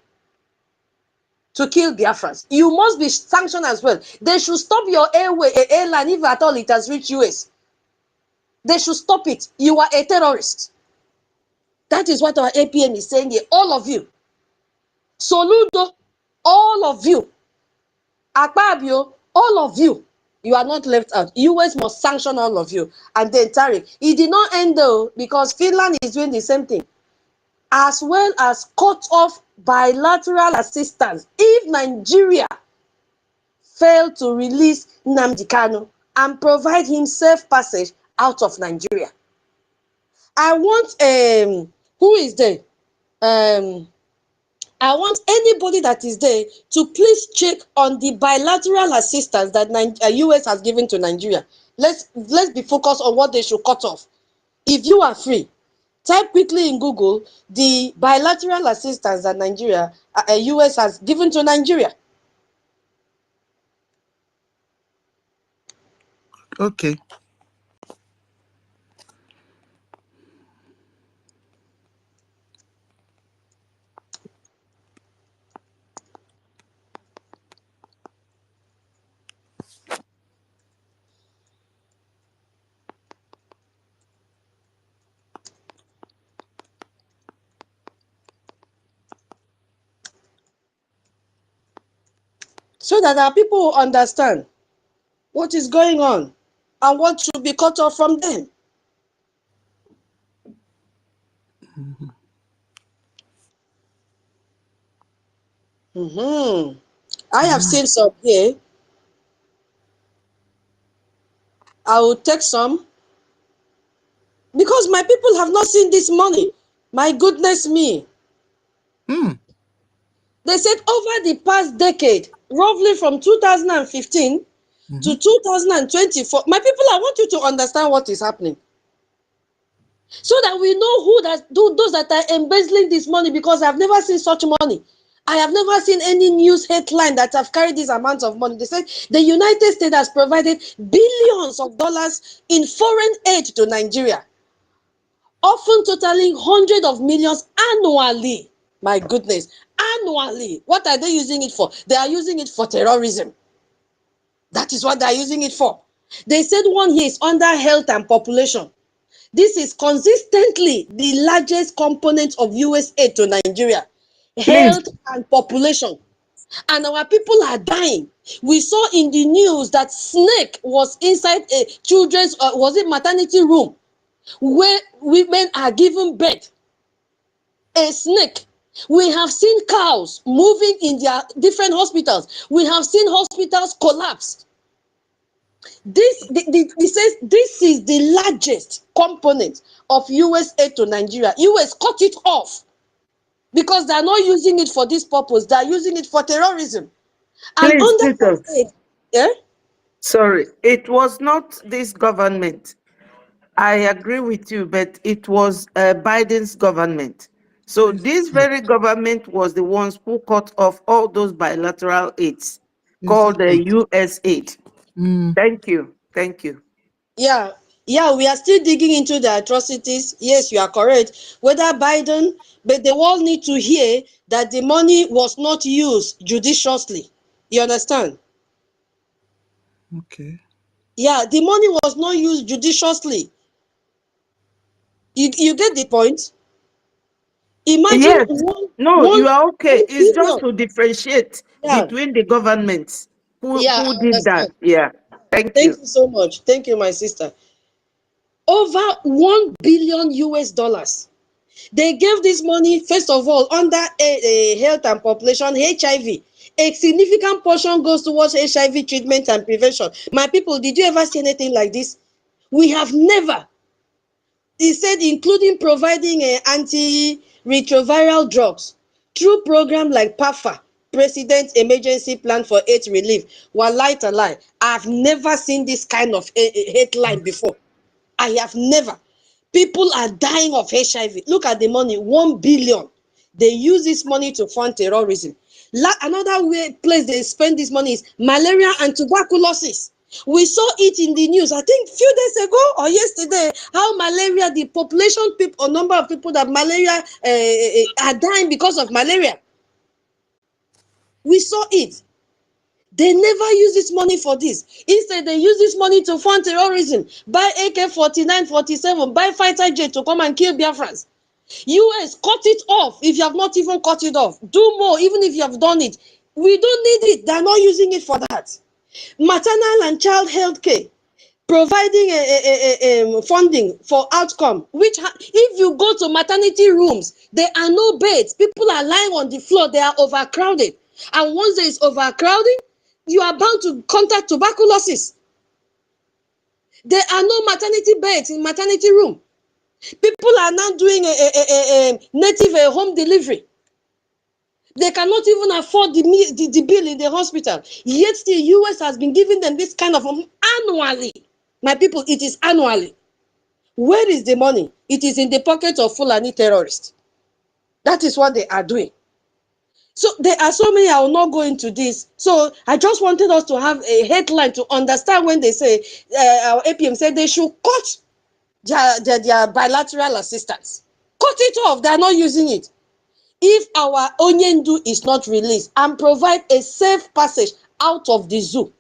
to kill Biafrans. You must be sanctioned as well. They should stop your airline if at all it has reached US. They should stop it. You are a terrorist. That is what our APM is saying here. All of you. Soludo, all of you. Ekpa-IBIBIO, all of you. You are not left out. US must sanction all of you. And then Tariq, it did not end though, because Finland is doing the same thing. As well as cut off bilateral assistance if Nigeria failed to release Nnamdi Kanu and provide him safe passage out of Nigeria. I want who is there? I want anybody that is there to please check on the bilateral assistance that US has given to Nigeria. Let's be focused on what they should cut off. If you are free, type quickly in Google the bilateral assistance that Nigeria, US has given to Nigeria. Okay. So that our people will understand what is going on and what should be cut off from them. I have seen some here. I will take some because my people have not seen this money. My goodness me. They said over the past decade, roughly from 2015 to 2024, my people, I want you to understand what is happening. So that we know those that are embezzling this money, because I've never seen such money. I have never seen any news headline that have carried this amount of money. They said the United States has provided billions of dollars in foreign aid to Nigeria, often totaling hundreds of millions annually. My goodness, annually. What are they using it for? They are using it for terrorism. That is what they are using it for. They said one here is under health and population. This is consistently the largest component of US aid to Nigeria. Please. Health and population. And our people are dying. We saw in the news that snake was inside a children's, was it maternity room, where women are giving birth. A snake. We have seen cows moving in their different hospitals. We have seen hospitals collapse. This says this is the largest component of US aid to Nigeria. US cut it off because they are not using it for this purpose. They are using it for terrorism. And Please, under Peter. that aid, yeah? Sorry, it was not this government. I agree with you, but it was Biden's government. So this very government was the ones who cut off all those bilateral aids called the US aid. Thank you. Thank you. Yeah, we are still digging into the atrocities. Yes, you are correct. Whether Biden, but they all need to hear that the money was not used judiciously. You understand? Okay. Yeah, the money was not used judiciously. You get the point? Imagine Yes. No, one you are okay. It's just billion. to differentiate Yeah, between the governments I who did that. understand. Yeah. Thank Thank you. you so much. Thank you, my sister. Over 1 billion US dollars. They gave this money, first of all, under health and population, HIV. A significant portion goes towards HIV treatment and prevention. My people, did you ever see anything like this? We have never. He said, including providing antiretroviral drugs through programs like PAFA, President Emergency Plan for AIDS Relief. Wallahi talai, I've never seen this kind of headline before. I have never. People are dying of HIV. Look at the money, 1 billion. They use this money to fund terrorism. Another place they spend this money is malaria and tuberculosis. We saw it in the news, I think few days ago or yesterday, how malaria, the population or number of people that malaria are dying because of malaria. We saw it. They never use this money for this. Instead, they use this money to fund terrorism, buy AK-49, 47, buy fighter jet to come and kill Biafrans. US, cut it off if you have not even cut it off. Do more, even if you have done it. We don't need it. They're not using it for that. Maternal and child health care, providing funding for outcome, which if you go to maternity rooms, there are no beds. People are lying on the floor. They are overcrowded. And once there is overcrowding, you are bound to contact tuberculosis. There are no maternity beds in maternity room. People are now doing a native home delivery. They cannot even afford the bill in the hospital. Yet the US has been giving them this kind of annually. My people, it is annually. Where is the money? It is in the pocket of Fulani terrorists. That is what they are doing. So there are so many, I will not go into this. So I just wanted us to have a headline to understand when they say, our APM said they should cut their bilateral assistance. Cut it off. They are not using it. If our Onyendu is not released and provide a safe passage out of the zoo,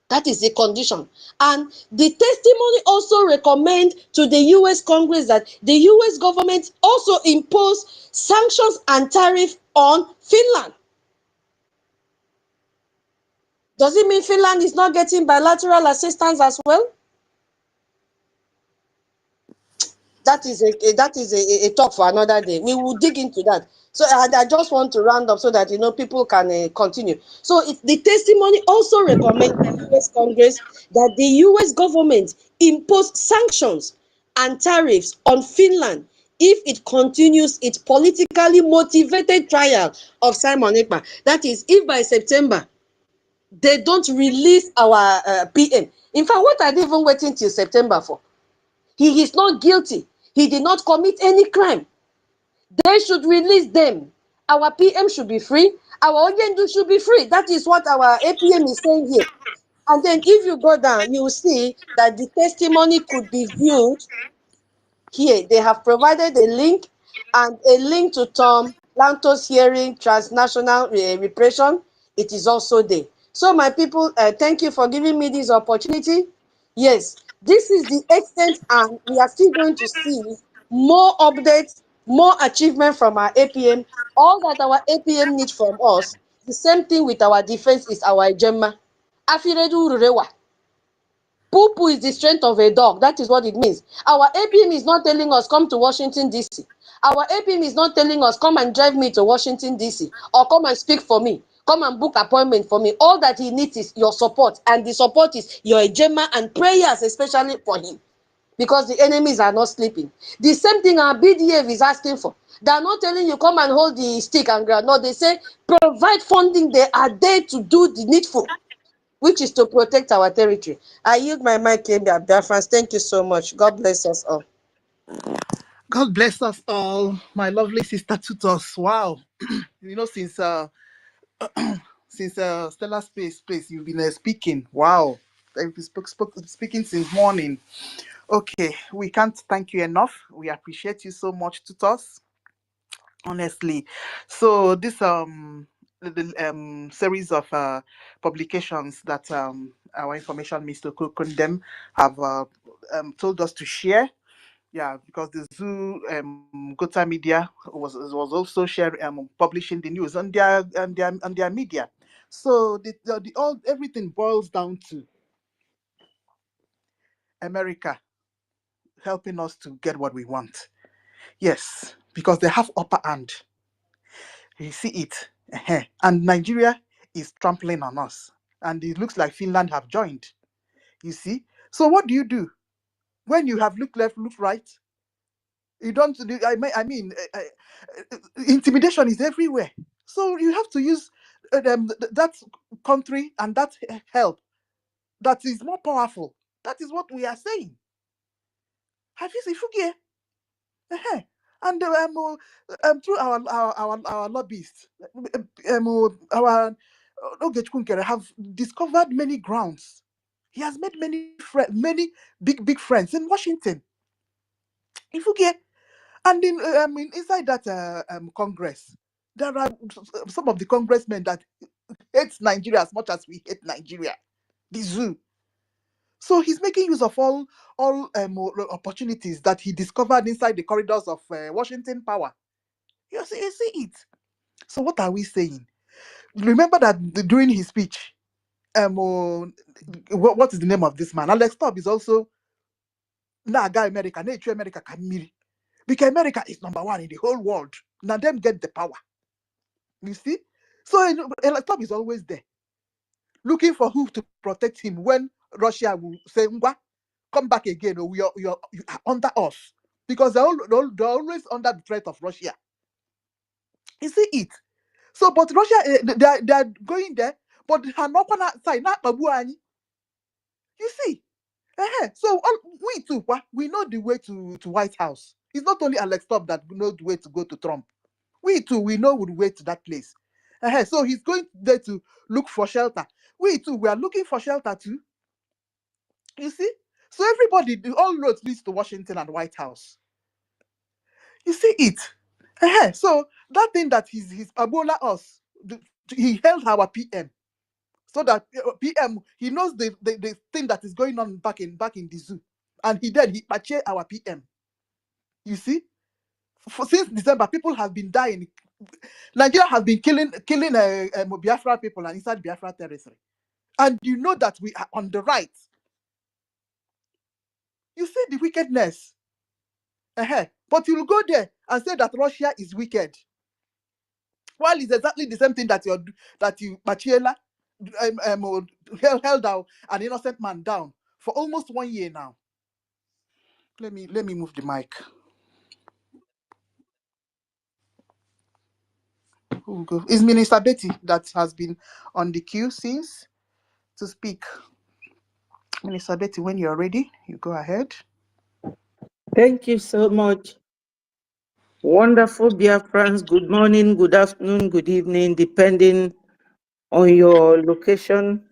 that is the condition. And the testimony also recommend to the US Congress that the US government also impose sanctions and tariff on Finland. Does it mean Finland is not getting bilateral assistance as well? That is a talk for another day. We will dig into that. So I just want to round up so that people can continue. So the testimony also recommends the U.S. Congress that the U.S. government impose sanctions and tariffs on Finland if it continues its politically motivated trial of Simon Ekpa. That is, if by September they don't release our PM. In fact, what are they even waiting till September for? He is not guilty. He did not commit any crime. They should release them. Our PM should be free. Our Ogendu should be free. That is what our APM is saying here. And then if you go down, you will see that the testimony could be viewed here. They have provided a link and a link to Tom Lantos hearing transnational repression. It is also there. So my people, thank you for giving me this opportunity. Yes, this is the extent, and we are still going to see more updates, more achievement from our APM. All that our APM needs from us, the same thing with our defense is our Gemma. Afiredu Rurewa. Poo-poo is the strength of a dog. That is what it means. Our APM is not telling us, come to Washington, D.C. Our APM is not telling us, come and drive me to Washington, D.C. or come and speak for me. Come and book appointment for me. All that he needs is your support. And the support is your ejema and prayers, especially for him. Because the enemies are not sleeping. The same thing our BDF is asking for. They are not telling you, come and hold the stick and ground. No, they say, provide funding. They are there to do the needful, which is to protect our territory. I yield my mic, Biafrans. Thank you so much. God bless us all. God bless us all, my lovely sister Tutos. Wow. Since Stella Space, you've been speaking. Wow. You've been speaking since morning. Okay, we can't thank you enough. We appreciate you so much, Tutos. Honestly. So this the series of publications that our information Mr. Kukundem have told us to share. Yeah, because the Zoo Gota Media was also sharing publishing the news on their media. So everything boils down to America helping us to get what we want. Yes, because they have upper hand. You see it, and Nigeria is trampling on us, and it looks like Finland have joined. You see, so what do you do when you have looked left, looked right? You don't. Intimidation is everywhere. So you have to use that country and that help that is more powerful. That is what we are saying. Have you seen? And through our lobbyists, our Ogechkunkere have discovered many grounds. He has made many big friends in Washington. And inside that Congress, there are some of the congressmen that hate Nigeria as much as we hate Nigeria. The zoo. So he's making use of all opportunities that he discovered inside the corridors of Washington Power. You see it. So what are we saying? Remember that during his speech, what is the name of this man? Alex Tubb is also Naga America, Nature America Kamiri. Because America is number one in the whole world. Now them get the power. You see? So Alex Tubb is always there, looking for who to protect him when Russia will say, Ngwa, come back again, or you are under us. Because they're always under the threat of Russia. You see it? So, but Russia, they are going there, but they are not going to say, you see? So we too, we know the way to White House. It's not only Alex Tubb that knows the way to go to Trump. We too, we know the way to that place. So he's going there to look for shelter. We too, we are looking for shelter too. You see? So everybody, all roads leads to Washington and White House. You see it? So that thing that he's Ebola us, he held our PM. So that PM, he knows the thing that is going on back in the zoo. And he purchased our PM. You see? Since December, people have been dying. Nigeria has been killing Biafra people and inside Biafra territory. And you know that we are on the right. You see the wickedness. But you'll go there and say that Russia is wicked. Well, it's exactly the same thing that you Machiela held out an innocent man down for almost 1 year now. Let me move the mic. It's Minister Betty that has been on the queue since to speak. Minister Betty, when you're ready, you go ahead. Thank you so much. Wonderful Biafrans. Good morning, good afternoon, good evening, depending on your location.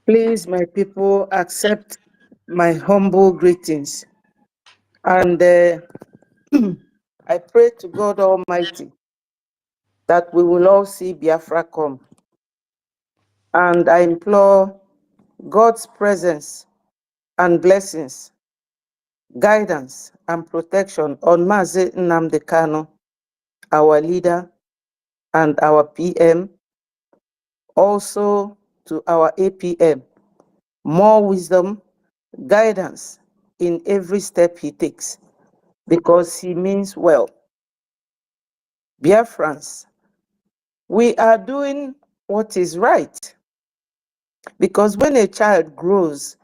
Please, my people, accept my humble greetings. And I pray to God Almighty that we will all see Biafra come. And I implore God's presence and blessings, guidance and protection on Mazi Nnamdi Kanu, our leader and our PM, also to our APM, more wisdom, guidance in every step he takes, because he means well. Biafrans, we are doing what is right, because when a child grows,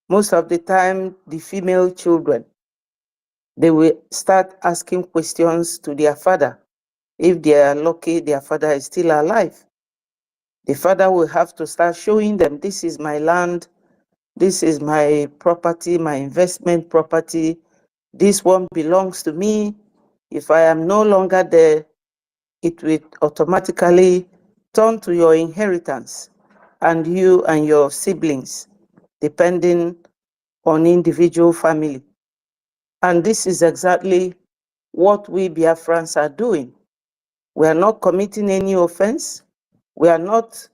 most of the time, the female children, they will start asking questions to their father. If they are lucky, their father is still alive. The father will have to start showing them, this is my land, this is my property, my investment property, this one belongs to me. If I am no longer there, it will automatically turn to your inheritance and you and your siblings, depending on individual family. And this is exactly what we Biafrans are doing. We are not committing any offense. We are not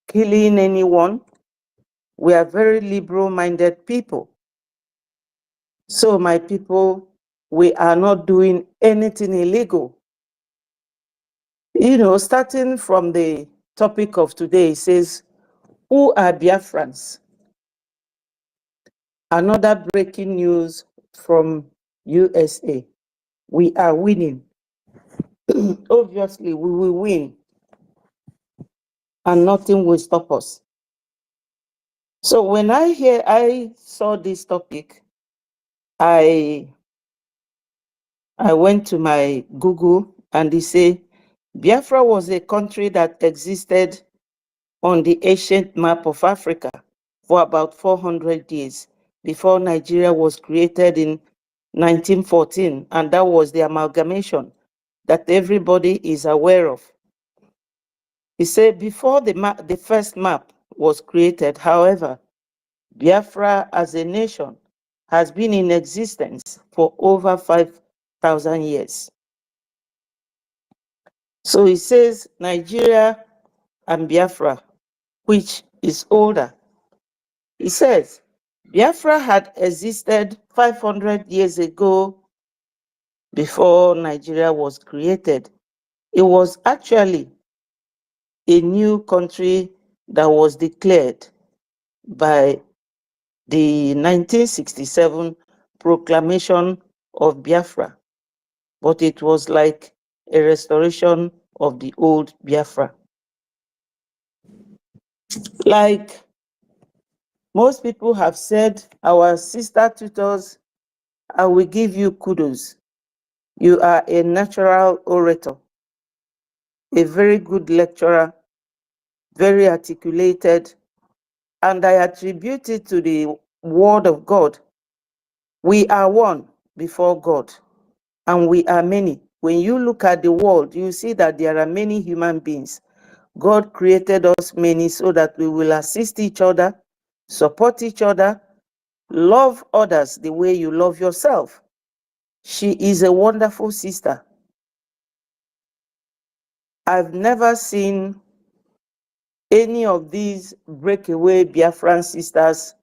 killing anyone. We are very liberal-minded people. So, my people, we are not doing anything illegal. You know, starting from the topic of today, it says, who are Biafrans? Another breaking news from USA. We are winning. Obviously, we will win. And nothing will stop us. So when I saw this topic, I went to my Google and they say, Biafra was a country that existed on the ancient map of Africa for about 400 years before Nigeria was created in 1914, and that was the amalgamation that everybody is aware of. He said before the first map was created, however, Biafra as a nation has been in existence for over 5,000 years. So he says Nigeria and Biafra, which is older. He says, Biafra had existed 500 years ago before Nigeria was created. It was actually a new country that was declared by the 1967 proclamation of Biafra, but it was like a restoration of the old Biafra. Like most people have said, our sister tutors, I will give you kudos. You are a natural orator, a very good lecturer, very articulated, and I attribute it to the word of God. We are one before God, and we are many. When you look at the world, you see that there are many human beings. God created us many so that we will assist each other, support each other, love others the way you love yourself. She is a wonderful sister. I've never seen any of these breakaway Biafran sisters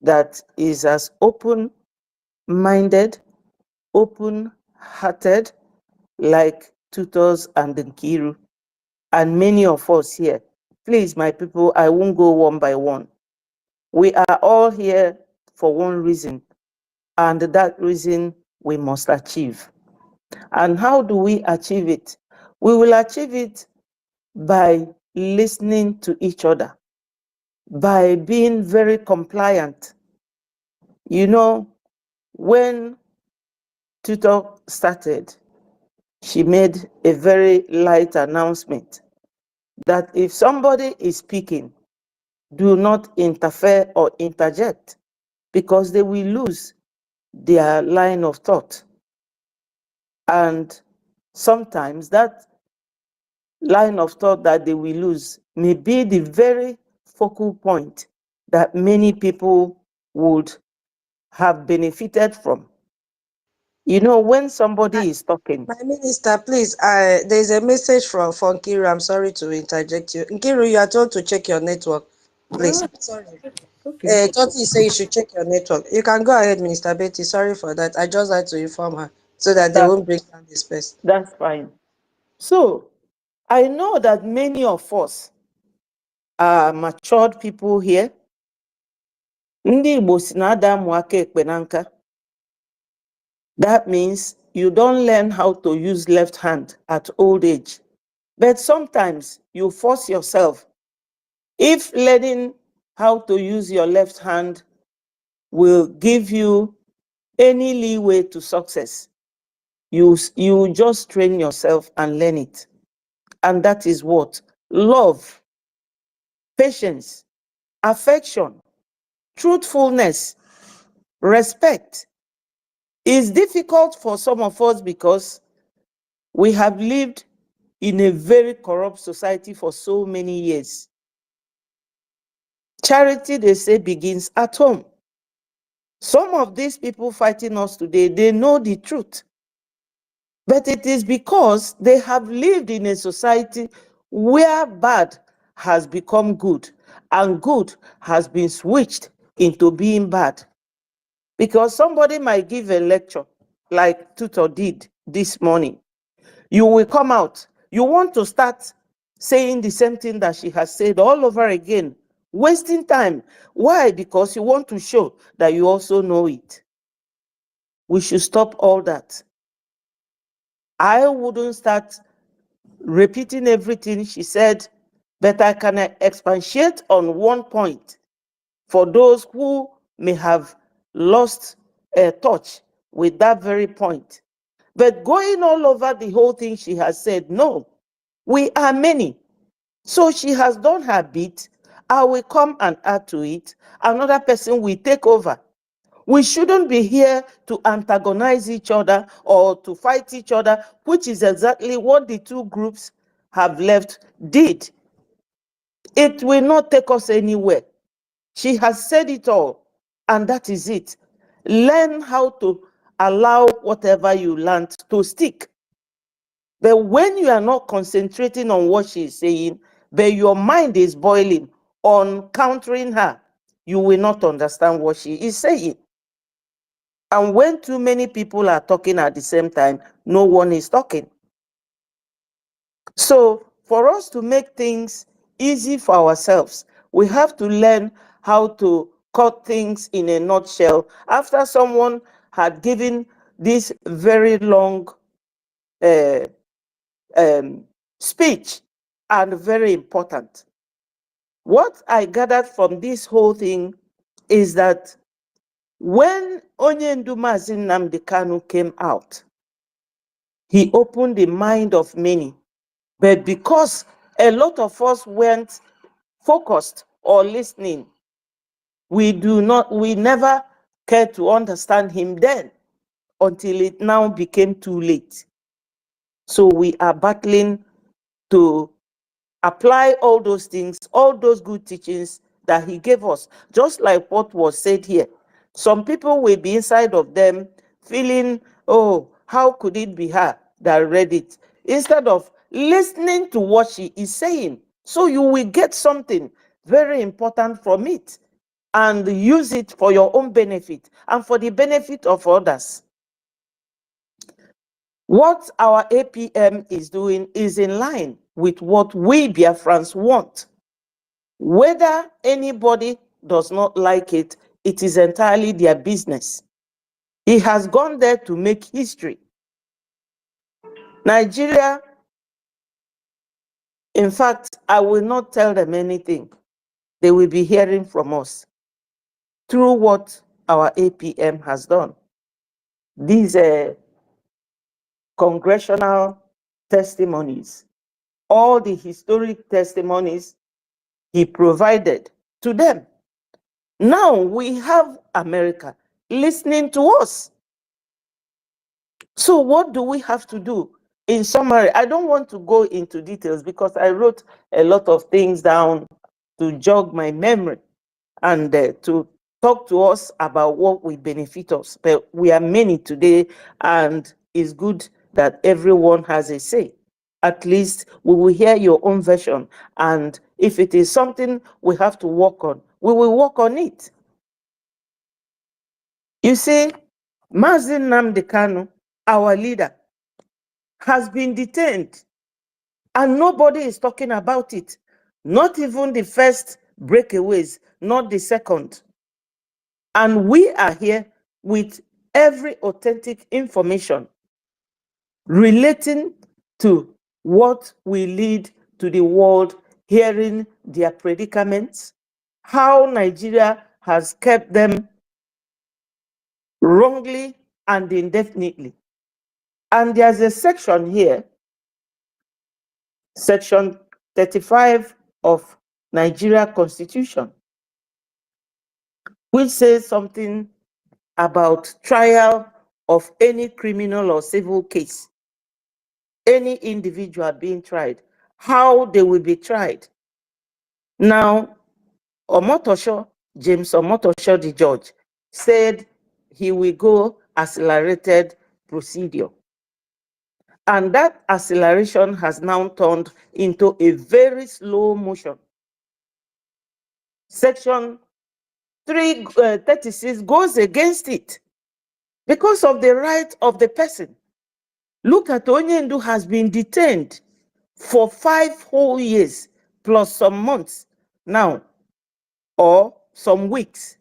that is as open-minded, open-hearted, like Tutors and Nkiru, and many of us here. Please, my people, I won't go one by one. We are all here for one reason, and that reason we must achieve. And how do we achieve it? We will achieve it by listening to each other, by being very compliant. You know, when Tutor started, she made a very light announcement that if somebody is speaking, do not interfere or interject, because they will lose their line of thought. And sometimes that line of thought that they will lose may be the very focal point that many people would have benefited from. You know, when somebody is talking. My minister, please, there's a message from Nkiru. I'm sorry to interject you. Nkiru, you are told to check your network, please. Sorry. Okay. Toti say you should check your network. You can go ahead, Minister Betty. Sorry for that. I just had to inform her so that they won't break down the space. That's fine. So, I know that many of us are matured people here. Ndị Igbo si na ada amụ aka ekpe na nka. That means you don't learn how to use left hand at old age. But sometimes you force yourself. If learning how to use your left hand will give you any leeway to success, you just train yourself and learn it. And that is what? Love, patience, affection, truthfulness, respect. Is difficult for some of us because we have lived in a very corrupt society for so many years. Charity, they say, begins at home. Some of these people fighting us today, they know the truth. But it is because they have lived in a society where bad has become good and good has been switched into being bad. Because somebody might give a lecture like Tutor did this morning. You will come out. You want to start saying the same thing that she has said all over again, wasting time. Why? Because you want to show that you also know it. We should stop all that. I wouldn't start repeating everything she said, but I can expatiate on one point for those who may have lost a touch with that very point. But going all over the whole thing she has said, no, we are many. So she has done her bit. I will come and add to it. Another person will take over. We shouldn't be here to antagonize each other or to fight each other, which is exactly what the two groups have left did. It will not take us anywhere. She has said it all, and that is it. Learn how to allow whatever you learned to stick. But when you are not concentrating on what she is saying, but your mind is boiling, on countering her, you will not understand what she is saying. And when too many people are talking at the same time, no one is talking. So for us to make things easy for ourselves, we have to learn how to cut things in a nutshell. After someone had given this very long speech and very important, what I gathered from this whole thing is that when Onyendu Mazi Nnamdi Kanu came out, he opened the mind of many. But because a lot of us weren't focused or listening, we never cared to understand him then until it now became too late. So we are battling to apply all those things, all those good teachings that he gave us, just like what was said here. Some people will be inside of them feeling, oh, how could it be her that read it? Instead of listening to what she is saying. So you will get something very important from it and use it for your own benefit and for the benefit of others. What our APM is doing is in line with what we Biafrans want. Whether anybody does not like it, it is entirely their business. He has gone there to make history. Nigeria, in fact, I will not tell them anything. They will be hearing from us through what our APM has done. These congressional testimonies, all the historic testimonies he provided to them. Now we have America listening to us. So what do we have to do? In summary, I don't want to go into details because I wrote a lot of things down to jog my memory and to talk to us about what will benefit us. But we are many today, and it's good that everyone has a say. At least we will hear your own version. And if it is something we have to work on, we will work on it. You see, Mazi Nnamdi Kanu, our leader, has been detained, and nobody is talking about it. Not even the first breakaways, not the second. And we are here with every authentic information relating to what will lead to the world hearing their predicaments, how Nigeria has kept them wrongly and indefinitely. And there's a section here, section 35 of Nigeria Constitution, which says something about trial of any criminal or civil case, any individual being tried, how they will be tried. Now, Omotosho, James Omotosho, the judge, said he will go accelerated procedure. And that acceleration has now turned into a very slow motion. Section 336 goes against it because of the right of the person. Look at Onyendu has been detained for 5 whole years plus some months now, or some weeks,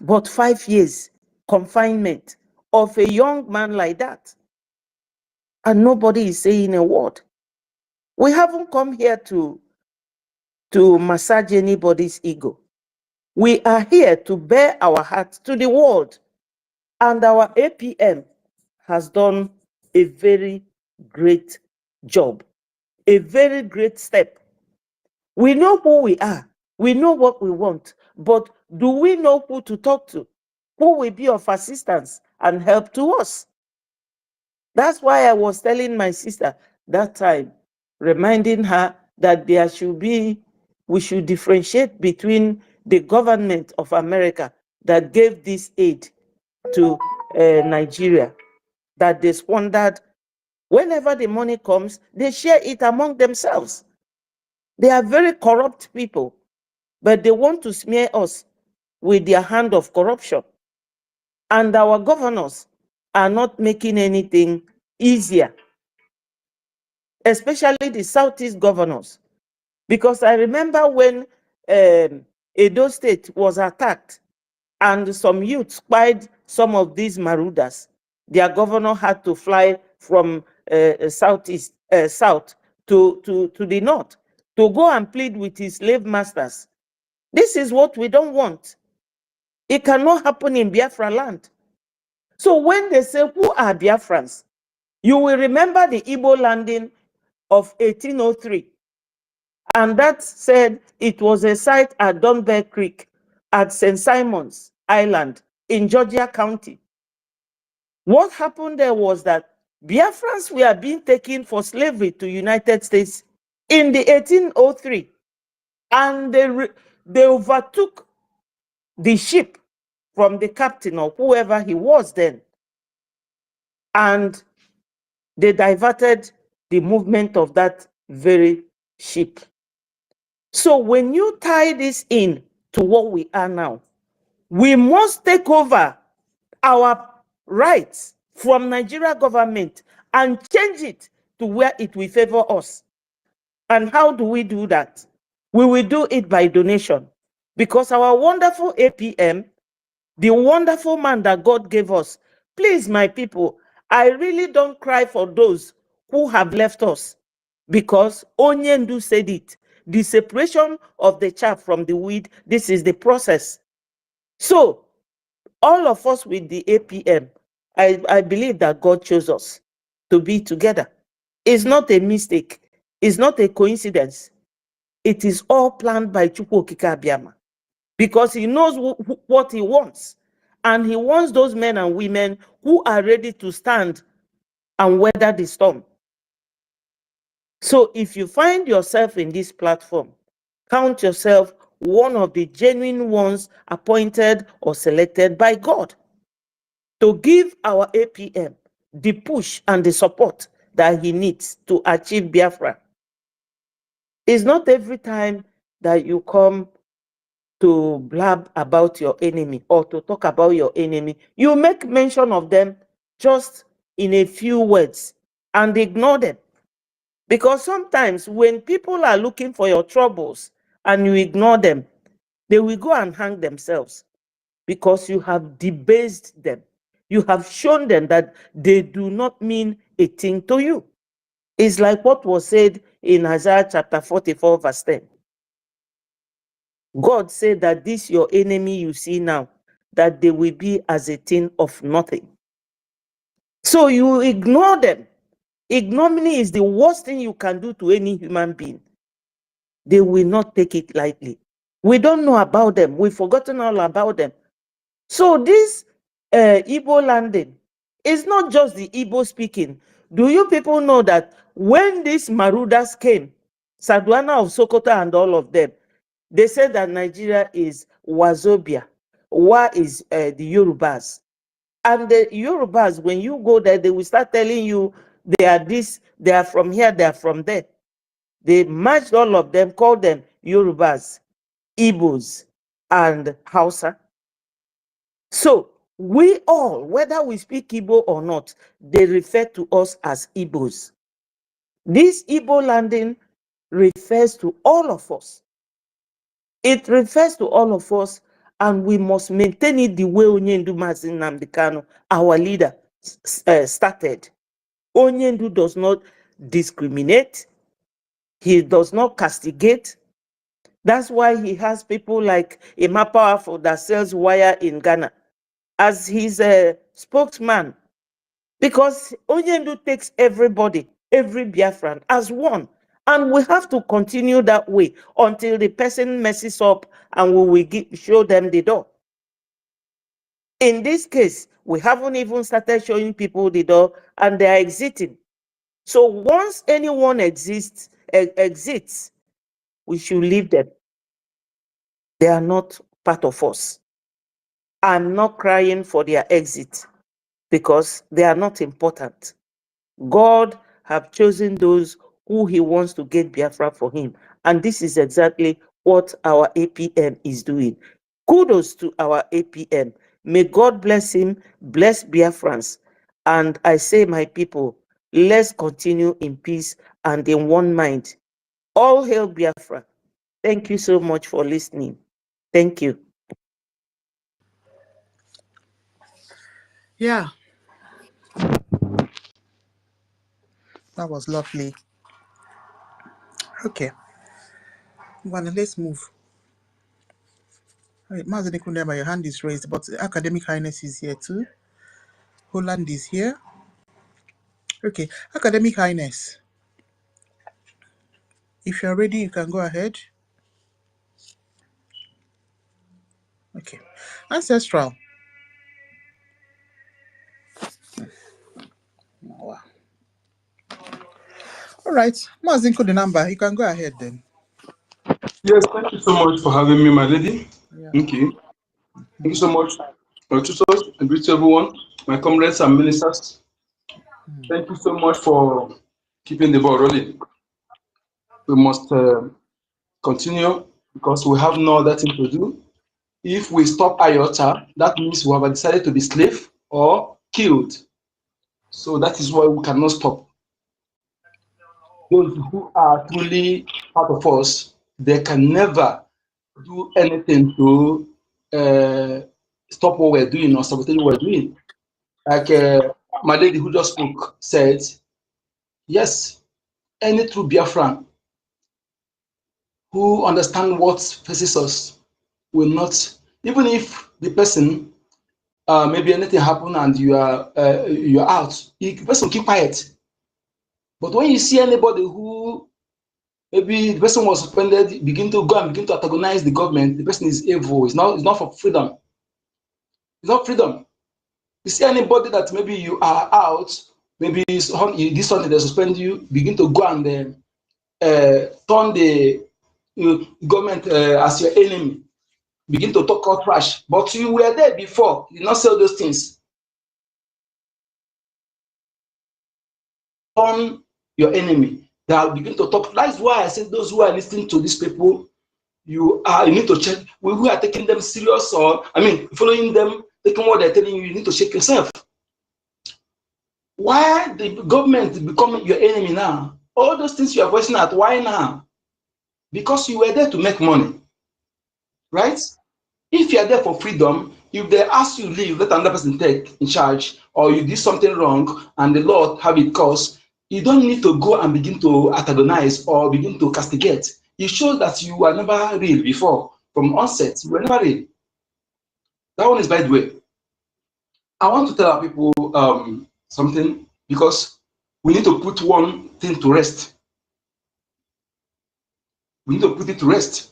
but 5 years confinement of a young man like that. And nobody is saying a word. We haven't come here to massage anybody's ego. We are here to bear our hearts to the world. And our APM has done a very great job, a very great step. We know who we are. We know what we want. But do we know who to talk to? Who will be of assistance and help to us? That's why I was telling my sister that time, reminding her that we should differentiate between the government of America that gave this aid to Nigeria, that they squandered. Whenever the money comes, they share it among themselves. They are very corrupt people. but they want to smear us with their hand of corruption. And our governors are not making anything easier, especially the Southeast governors. Because I remember when Edo State was attacked and some youth spied some of these marauders, their governor had to fly from south to the north to go and plead with his slave masters. This is what we don't want. It cannot happen in Biafra land. So when they say, who are Biafrans? You will remember the Igbo landing of 1803. And that said it was a site at Dunbar Creek at St. Simon's Island in Georgia County. What happened there was that Biafrans were being taken for slavery to United States in the 1803. And they overtook the ship from the captain or whoever he was then. And they diverted the movement of that very ship. So when you tie this in to what we are now, we must take over our rights from Nigeria government and change it to where it will favor us. And how do we do that? We will do it by donation, because our wonderful APM, the wonderful man that God gave us, please, my people, I really don't cry for those who have left us, because Onyendu said it, the separation of the chaff from the weed, this is the process. So all of us with the APM, I believe that God chose us to be together. It's not a mistake. It's not a coincidence. It is all planned by Chukwu Okike Abiama, because he knows what he wants. And he wants those men and women who are ready to stand and weather the storm. So if you find yourself in this platform, count yourself one of the genuine ones appointed or selected by God to give our APM the push and the support that he needs to achieve Biafra. It's not every time that you come to blab about your enemy or to talk about your enemy. You make mention of them just in a few words and ignore them. Because sometimes when people are looking for your troubles and you ignore them, they will go and hang themselves, because you have debased them. You have shown them that they do not mean a thing to you. It's like what was said in Isaiah chapter 44, verse 10. God said that this your enemy you see now, that they will be as a thing of nothing. So you ignore them. Ignominy is the worst thing you can do to any human being. They will not take it lightly. We don't know about them. We've forgotten all about them. So this Igbo landing is not just the Igbo speaking. Do you people know that when these marauders came, Saduana of Sokoto and all of them, they said that Nigeria is Wazobia. Wa is the Yorubas. And the Yorubas, when you go there, they will start telling you they are this, they are from here, they are from there. They merged all of them, called them Yorubas, Igbos, and Hausa. So we all, whether we speak Igbo or not, they refer to us as Igbos. This Igbo landing refers to all of us. It refers to all of us, and we must maintain it the way Onyendu Mazin Nnamdi Kanu, our leader, started. Onyendu does not discriminate. He does not castigate. That's why he has people like Emma Powerful that sells wire in Ghana as his spokesman, because Onyendu takes everybody, every Biafran as one. And we have to continue that way until the person messes up and we will show them the door. In this case, we haven't even started showing people the door and they are exiting. So once anyone exits, we should leave them. They are not part of us. I'm not crying for their exit because they are not important. God have chosen those who he wants to get Biafra for him. And this is exactly what our APM is doing. Kudos to our APM. May God bless him, bless Biafrans. And I say, my people, let's continue in peace and in one mind. All hail Biafra. Thank you so much for listening. Thank you. Yeah, that was lovely. Okay, well, let's move. Right, Mazen Kunema, your hand is raised, but Academic Highness is here too. Holland is here. Okay, Academic Highness, if you're ready, you can go ahead. Okay, Ancestral. Wow. All right, Mazen Kunema, you can go ahead then. Yes, thank you so much for having me, my lady. Yeah. Thank you. Thank you so much, my tutors, and greet everyone, my comrades and ministers. Thank you so much for keeping the ball rolling. We must continue because we have no other thing to do. If we stop IOTA, that means we have decided to be slave or killed. So that is why we cannot stop. Those who are truly part of us, they can never do anything to stop what we're doing or sabotage what we're doing. Like my lady who just spoke said, yes, any true Biafran who understand what faces us will not, even if the person maybe anything happen and you're out, the person will keep quiet. But when you see anybody who maybe the person was suspended, begin to go and begin to antagonize the government, the person is evil. It's not for freedom. It's not freedom. You see anybody that maybe you are out, maybe this Sunday they suspend you, begin to go and turn the government as your enemy, begin to talk out trash. But you were there before, you did not say those things. Turn your enemy. They will begin to talk. That's why I said those who are listening to these people, you need to check. We are taking them serious, or following them, taking what they're telling you. You need to check yourself. Why the government become your enemy now? All those things you are voicing at, why now? Because you were there to make money, right? If you are there for freedom, if they ask you to leave, let another person take in charge, or you did something wrong and the Lord have it cause, you don't need to go and begin to antagonize or begin to castigate. It shows that you were never real before. From onset, you were never real. That one is by the way. I want to tell our people something, because we need to put one thing to rest. We need to put it to rest.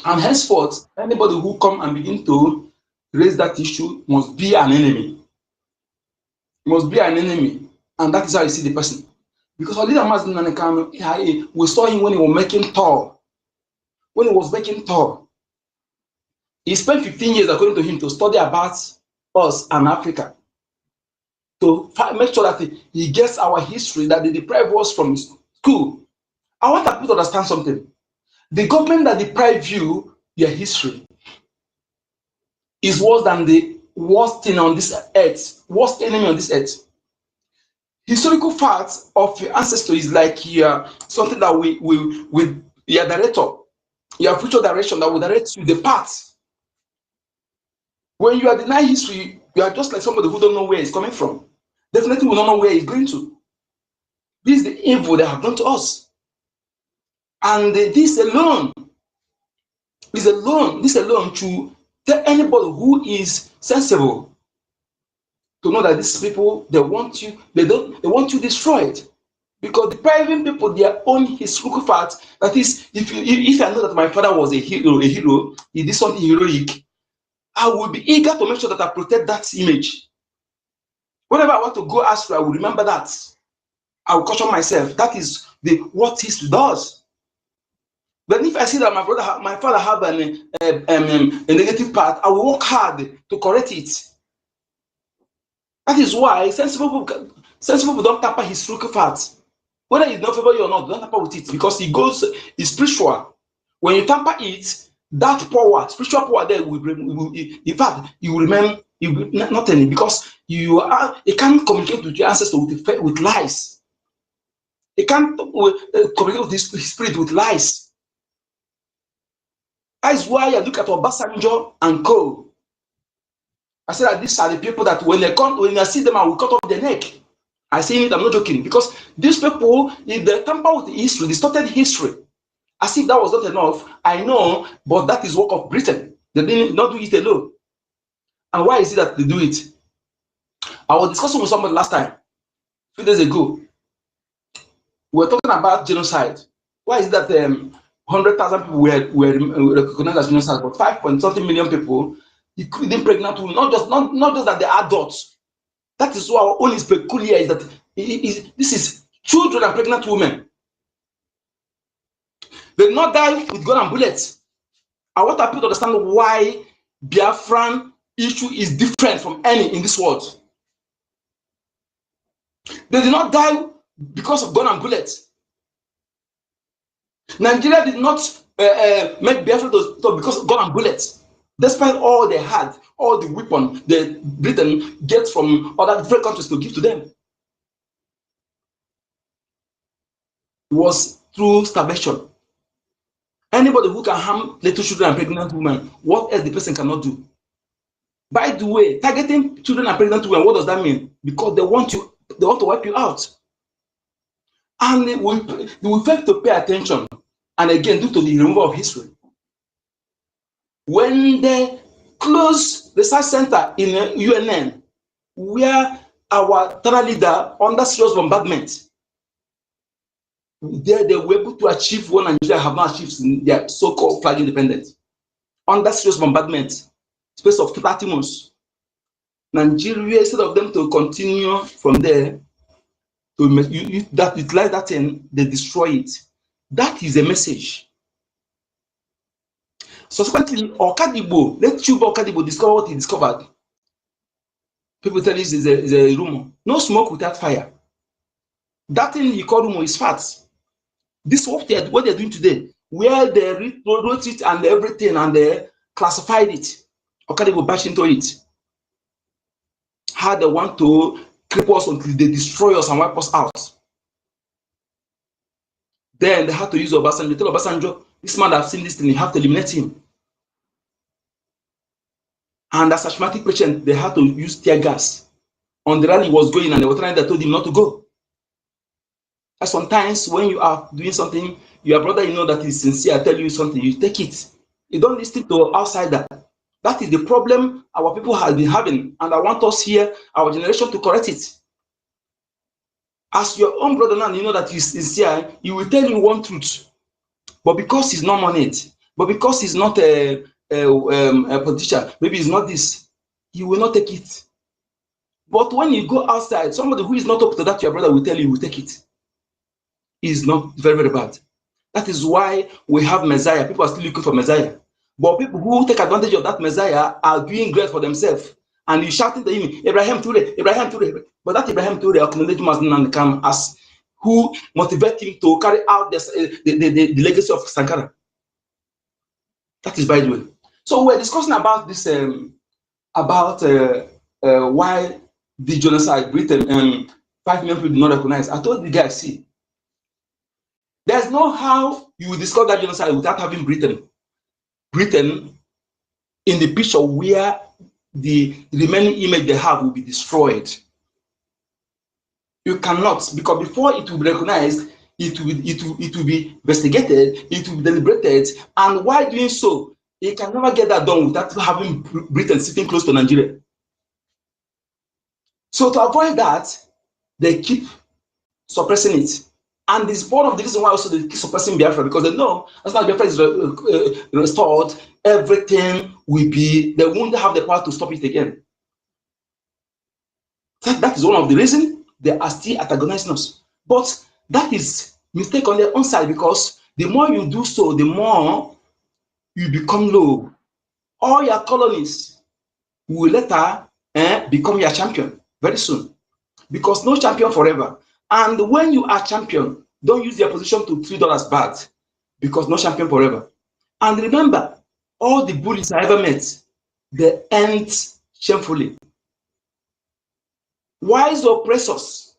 And henceforth, anybody who come and begin to raise that issue must be an enemy. Must be an enemy. And that is how you see the person. Because we saw him when he was making tour. When he was making tour, he spent 15 years, according to him, to study about us and Africa. To make sure that he gets our history, that they deprive us from school. I want people to understand something. The government that deprive you your history is worse than the worst thing on this earth, worst enemy on this earth. Historical facts of your ancestry is like something that we your director, your future direction that will direct you the path. When you are denying history, you are just like somebody who don't know where it's coming from. Definitely will not know where it's going to. This is the evil they have done to us. And this alone to tell anybody who is sensible to know that these people, they want you destroyed, because depriving people their own historical facts. That is, if I know that my father was a hero, he did something heroic, I will be eager to make sure that I protect that image. Whenever I want to go astray, I will remember that. I will caution myself. That is what history does. But if I see that my father have a negative part, I will work hard to correct it. That is why sensible people don't tamper historical facts. Whether it's not favor you or not, don't tamper with it, because it's spiritual. When you tamper it, that power, spiritual power there will in fact, you will remain nothing, because you can't communicate with your ancestor with lies. It can't communicate with his spirit with lies. That's why I look at Obasanjo and Co. I said that these are the people that when I see them, I will cut off their neck. I say it, I'm not joking, because these people, if they tamper with history, distorted history, as if that was not enough, I know, but that is work of Britain. They did not do it alone. And why is it that they do it? I was discussing with somebody last time, 2 days ago. We were talking about genocide. Why is it that 100,000 people were recognized as genocide, but 5.something million people, including pregnant women, not just that they are adults. That is why our own is peculiar, is that this is children and pregnant women. They did not die with gun and bullets. I want people to understand why Biafran issue is different from any in this world. They did not die because of gun and bullets. Nigeria did not make Biafra because of gun and bullets. Despite all they had, all the weapons that Britain gets from other different countries to give to them, it was through starvation. Anybody who can harm little children and pregnant women, what else the person cannot do? By the way, targeting children and pregnant women, what does that mean? Because they want to wipe you out. And we fail to pay attention. And again, due to the removal of history. When they closed the research center in UNN, where our terror leader under serious bombardment, there they were able to achieve what Nigeria have not achieved in their so-called flag independence. Under serious bombardment, space of 30 months, Nigeria, instead of them to continue from there, to utilize that thing, they destroy it. That is a message. Subsequently, Okadibo, let Chuba Okadibo discover what he discovered. People tell you is a rumor. No smoke without fire. That thing you call rumor is facts. This what they're doing today, where they wrote it and everything and they classified it. Okadibo bash into it. How they want to cripple us until they destroy us and wipe us out. Then they had to use Obasanjo. They tell Obasanjo, this man I've seen this thing, you have to eliminate him. And as asthmatic patient, they had to use tear gas. On the rally was going and they were trying to tell him not to go. And sometimes when you are doing something, your brother, you know that is sincere, tell you something, you take it. You don't listen to outsider. That is the problem our people have been having, and I want us here, our generation, to correct it. As your own brother now, you know that he's sincere, he will tell you one truth. But because he's not moneyed, but because he's not a politician, maybe he's not this, he will not take it. But when you go outside, somebody who is not up to that, your brother will tell you, he will take it. Is not very, very bad. That is why we have Messiah. People are still looking for Messiah. But people who take advantage of that Messiah are doing great for themselves. And you shouting to him, Abraham Ture, Abraham Ture. But that Abraham Ture acknowledge him as who motivate him to carry out the legacy of Sankara. That is by the way. So we're discussing about this, why the genocide Britain and 5 million people do not recognize. I told the guy, see, there's no how you will discover that genocide without having Britain in the picture where the remaining image they have will be destroyed. You cannot, because before it will be recognized, it will be investigated, it will be deliberated, and while doing so, you can never get that done without having Britain sitting close to Nigeria. So to avoid that, they keep suppressing it. And this is part of the reason why also they keep suppressing Biafra, because they know as long as Biafra is restored, everything will be, they won't have the power to stop it again. That is one of the reasons they are still antagonizing us. But that is mistake on their own side, because the more you do so, the more you become low. All your colonies will later become your champion very soon, because no champion forever. And when you are champion, don't use your position to treat others bad, because no champion forever. And remember, all the bullies I ever met, they end shamefully. Wise oppressors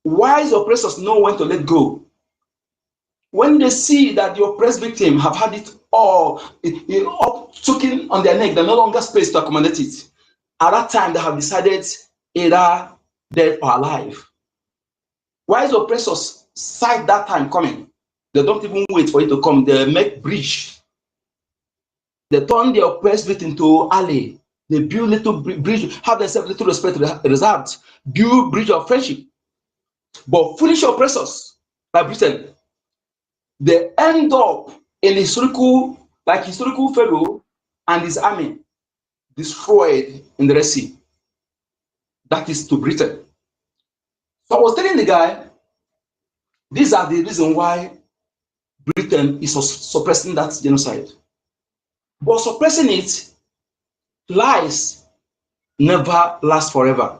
know when to let go. When they see that the oppressed victim have had it all choking on their neck, they no longer space to accommodate it. At that time, they have decided either dead or alive. Wise oppressors sight that time coming. They don't even wait for it to come. They make bridge. They turn the oppressed victim to ally. They build little bridge, have themselves little respect reserved, build bridge of friendship. But foolish oppressors, like Britain, they end up in historical Pharaoh and his army destroyed in the Red Sea. That is to Britain. So I was telling the guy, these are the reason why Britain is suppressing that genocide. But suppressing it, lies never last forever.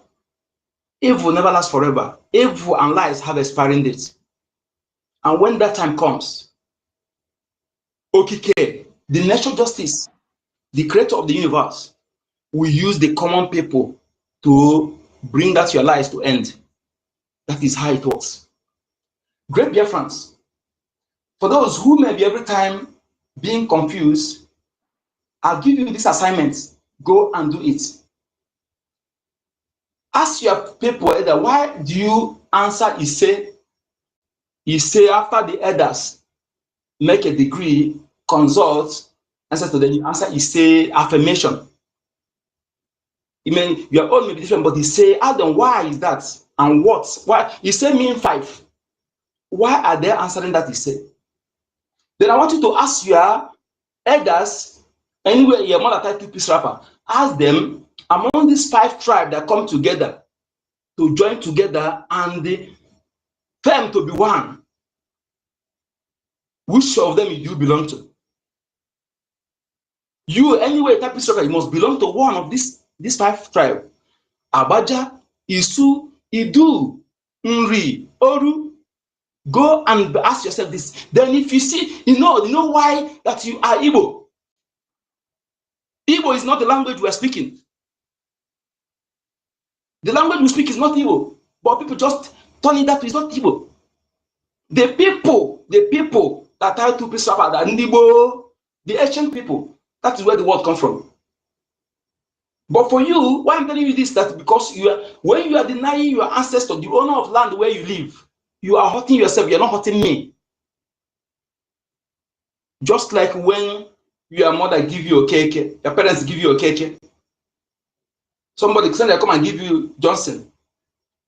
Evil never lasts forever. Evil and lies have expiring dates. And when that time comes, Okike, the natural justice, the creator of the universe, will use the common people to bring that your lives to end. That is how it works. Great Biafrans, for those who may be every time being confused, I'll give you this assignment. Go and do it. Ask your people, either, why do you answer Ise after the elders make a degree, consult, answer to them, you answer Ise affirmation. I mean, your own may be different, but Ise, ask them, why is that? And what? Why? Ise mean 5. Why are they answering that Ise? Then I want you to ask your elders, anywhere your mother type 2 piece rapper, ask them, among these 5 tribes that come together, to join together and firm to be one, which of them do you belong to? You, anyway, type piece rapper, you must belong to one of these 5 tribes. Abaja, Isu, Idu, Nri, Oru. Go and ask yourself this. Then if you see, you know why that you are Igbo. Igbo is not the language we are speaking. The language we speak is not Igbo, but people just turn it that it's not Igbo. The people that are to piece rapper, the Igbo, the ancient people, that is where the word comes from. But for you, why I'm telling you this, that because when you are denying your ancestor, the owner of land where you live, you are hurting yourself, you're not hurting me. Just like when your mother give you a cake, your parents give you a cake. Somebody say they come and give you Johnson.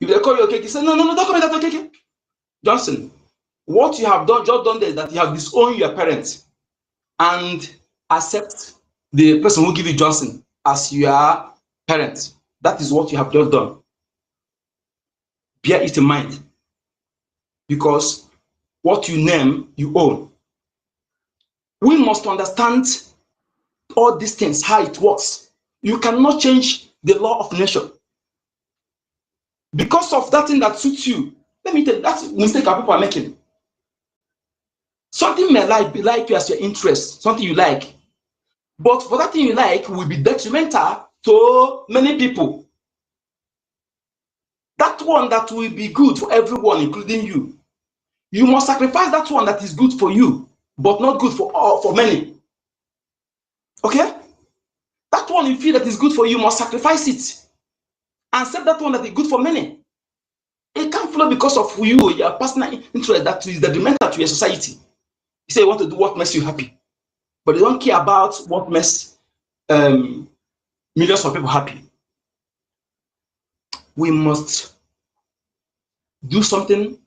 If they call you a cake, you say, no, don't call me that cake. Johnson, what you have just done there is that you have disowned your parents and accept the person who give you Johnson as your parent. That is what you have just done. Bear it in mind. Because what you name, you own. We must understand all these things, how it works. You cannot change the law of nature. Because of that thing that suits you, let me tell you, that's a mistake that people are making. Something may be like you as your interest, something you like. But for that thing you like will be detrimental to many people. That one that will be good for everyone, including you. You must sacrifice that one that is good for you, but not good for many. Okay? That one you feel that is good for you, must sacrifice it. And accept that one that is good for many. It can't flow because of you, your personal interest that is detrimental to your society. You say you want to do what makes you happy, but you don't care about what makes millions of people happy. We must do something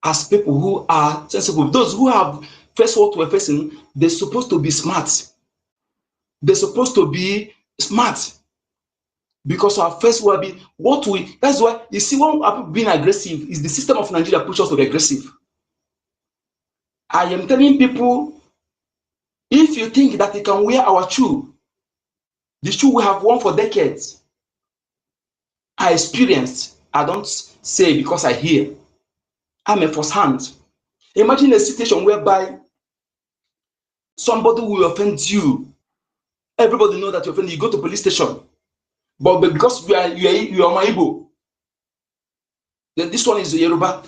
as people who are sensible. Those who have faced what we're facing, they're supposed to be smart. They're supposed to be smart. Because our first will be what we, that's why you see when people being aggressive is the system of Nigeria push us to be aggressive. I am telling people, if you think that you can wear our shoe, the shoe we have worn for decades, I experienced, I don't say because I hear, I'm a first hand. Imagine a situation whereby Somebody will offend you. Everybody know that you offend. You go to police station, but because you are Igbo, then this one is Yoruba.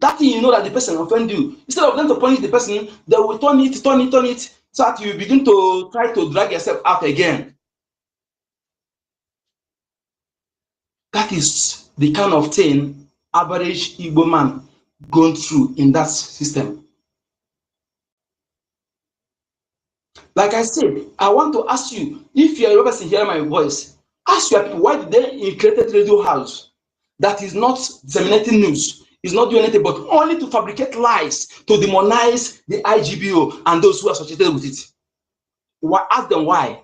That thing, you know that the person offend you. Instead of them to punish the person, they will turn it, so that you begin to try to drag yourself out again. That is the kind of thing average Igbo man going through in that system. Like I said, I want to ask you, if you are a person hearing my voice, ask your people, why did they create a radio house that is not disseminating news, is not doing anything, but only to fabricate lies, to demonize the IGBO and those who are associated with it? Why? Ask them why.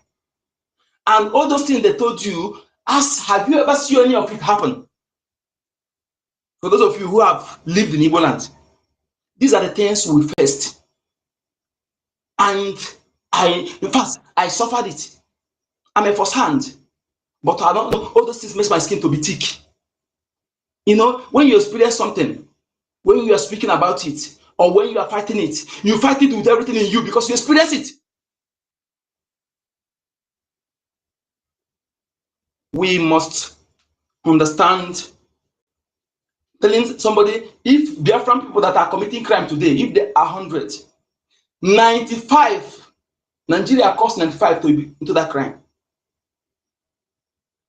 And all those things they told you, ask, have you ever seen any of it happen? For those of you who have lived in Igbo land, these are the things we faced. And in fact, I suffered it. I'm a first hand, but I don't know, all those things makes my skin to be thick. You know, when you experience something, when you are speaking about it, or when you are fighting it, you fight it with everything in you because you experience it. We must understand, telling somebody, if Biafran people that are committing crime today, if they are 100, 95, Nigeria costs 95 into that crime.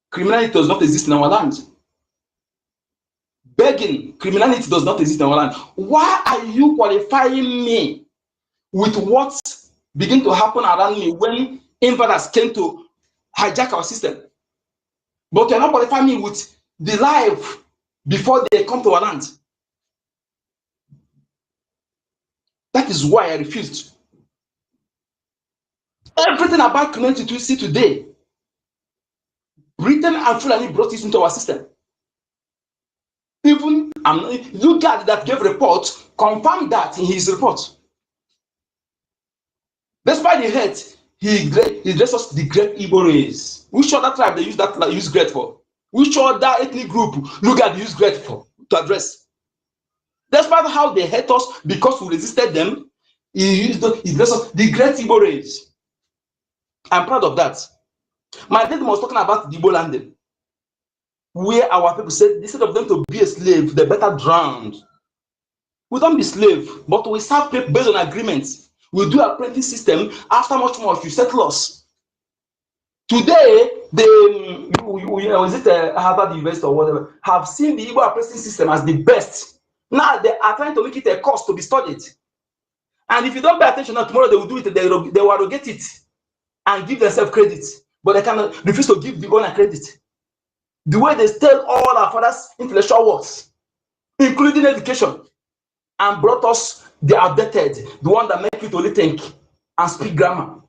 Criminality does not exist in our land. Begging, criminality does not exist in our land. Why are you qualifying me with what began to happen around me when invaders came to hijack our system? But you're not qualifying me with the life before they come to our land. That is why I refused. Everything about criminality we see today, Britain and Fulani brought this into our system. Even Lugard that gave report confirmed that in his report. Despite the hate, he dressed us the great Igbo race. Which other tribe they use great for? Which other ethnic group Lugard used great for to address? Despite how they hate us because we resisted them, he dressed us the great Igbo race. I'm proud of that. My dad was talking about the Igbo landing, where our people said instead of them to be a slave, they better drown. We don't be slave, but we serve people based on agreements. We do apprentice system. After much more, you settle us. Today, is it Harvard University or whatever, have seen the Igbo apprentice system as the best. Now they are trying to make it a course to be studied. And if you don't pay attention, now tomorrow they will do it. They will arrogate it and give themselves credit, but they cannot refuse to give the owner credit. The way they steal all our fathers' intellectual works, including education, and brought us the outdated, the one that make you to only think and speak grammar.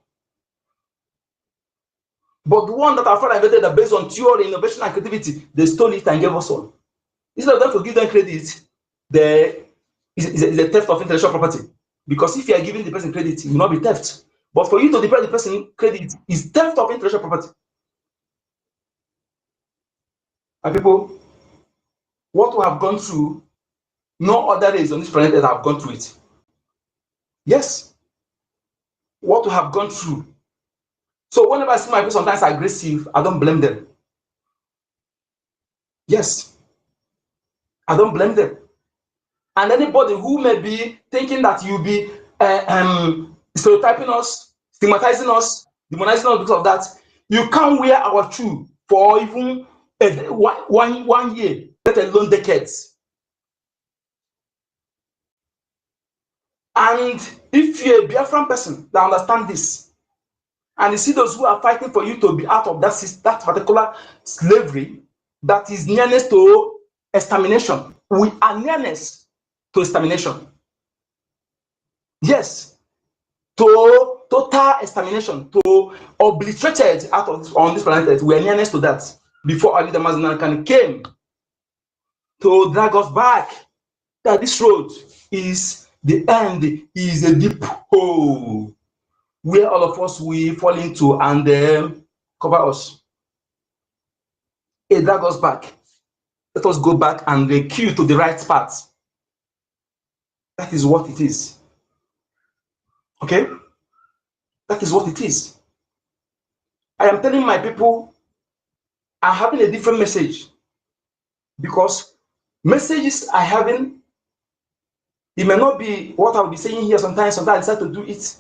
But the one that our father invented that based on theory, innovation, and creativity, they stole it and gave us all. Instead of them to give them credit, is a theft of intellectual property. Because if you are giving the person credit, it will not be theft. But for you to deprive the person credit is theft of intellectual property. And people, what we have gone through, no other race on this planet that have gone through it. Yes. What we have gone through. So whenever I see my people sometimes aggressive, I don't blame them. Yes. I don't blame them. And anybody who may be thinking that you'll be stereotyping us, stigmatizing us, demonizing us because of that, you can't wear our shoe for even one year, let alone decades. And if you're a Biafran person that understand this, and you see those who are fighting for you to be out of that particular slavery that is nearness to extermination, we are nearness to extermination. Yes, to total extermination, to obliterated out of on this planet. We are nearness to that before Ali Damazinan came to drag us back. That this road is the end, is a deep hole where all of us will fall into and cover us. It drag us back. Let us go back and recue to the right path. That is what it is. Okay? That is what it is. I am telling my people, I'm having a different message, because messages I having, it may not be what I'll be saying here sometimes I decide to do it.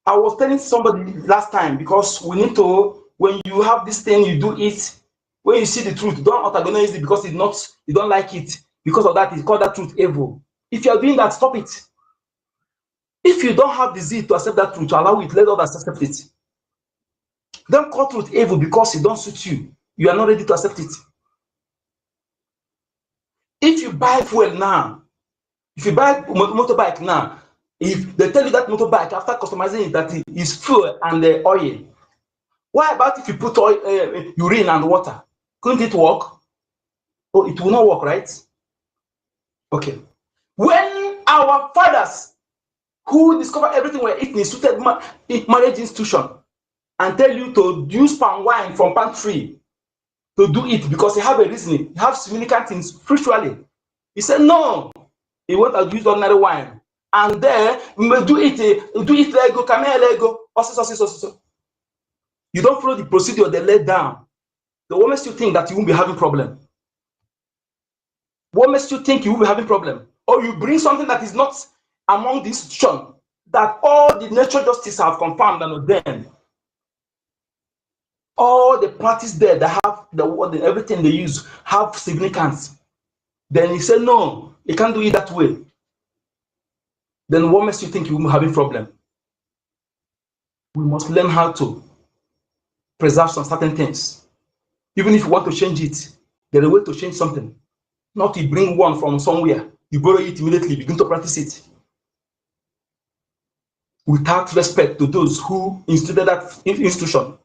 I was telling somebody last time, because we need to, when you have this thing, you do it. When you see the truth, don't antagonize it because you don't like it. Because of that, it's called that truth evil. If you are doing that, stop it. If you don't have the zeal to accept that truth, to allow it, let others accept it. Don't call truth evil because it don't suit you. You are not ready to accept it. If you buy fuel now, if you buy motorbike now, if they tell you that motorbike after customizing it that it is fuel and the oil, why about if you put oil, urine and water? Couldn't it work? Oh, it will not work, right? Okay. When our fathers who discover everything we're eating is suited marriage institution and tell you to use palm wine from palm tree to do it because they have a reasoning, they have significant things spiritually. He said no, he went to use ordinary wine, and then we may do it lego, camel lego, also. You don't follow the procedure they laid down. The what makes you think that you won't be having problem? What makes you think you will be having problem? Or you bring something that is not among the institution that all the natural justice have confirmed and ordained. All the parties there that have everything they use have significance. Then he said, no, you can't do it that way. Then what makes you think you will be having problem? We must learn how to preserve some certain things. Even if you want to change it, there's a way to change something. Not you bring one from somewhere, you borrow it immediately, begin to practice it. Without respect to those who instituted that institution.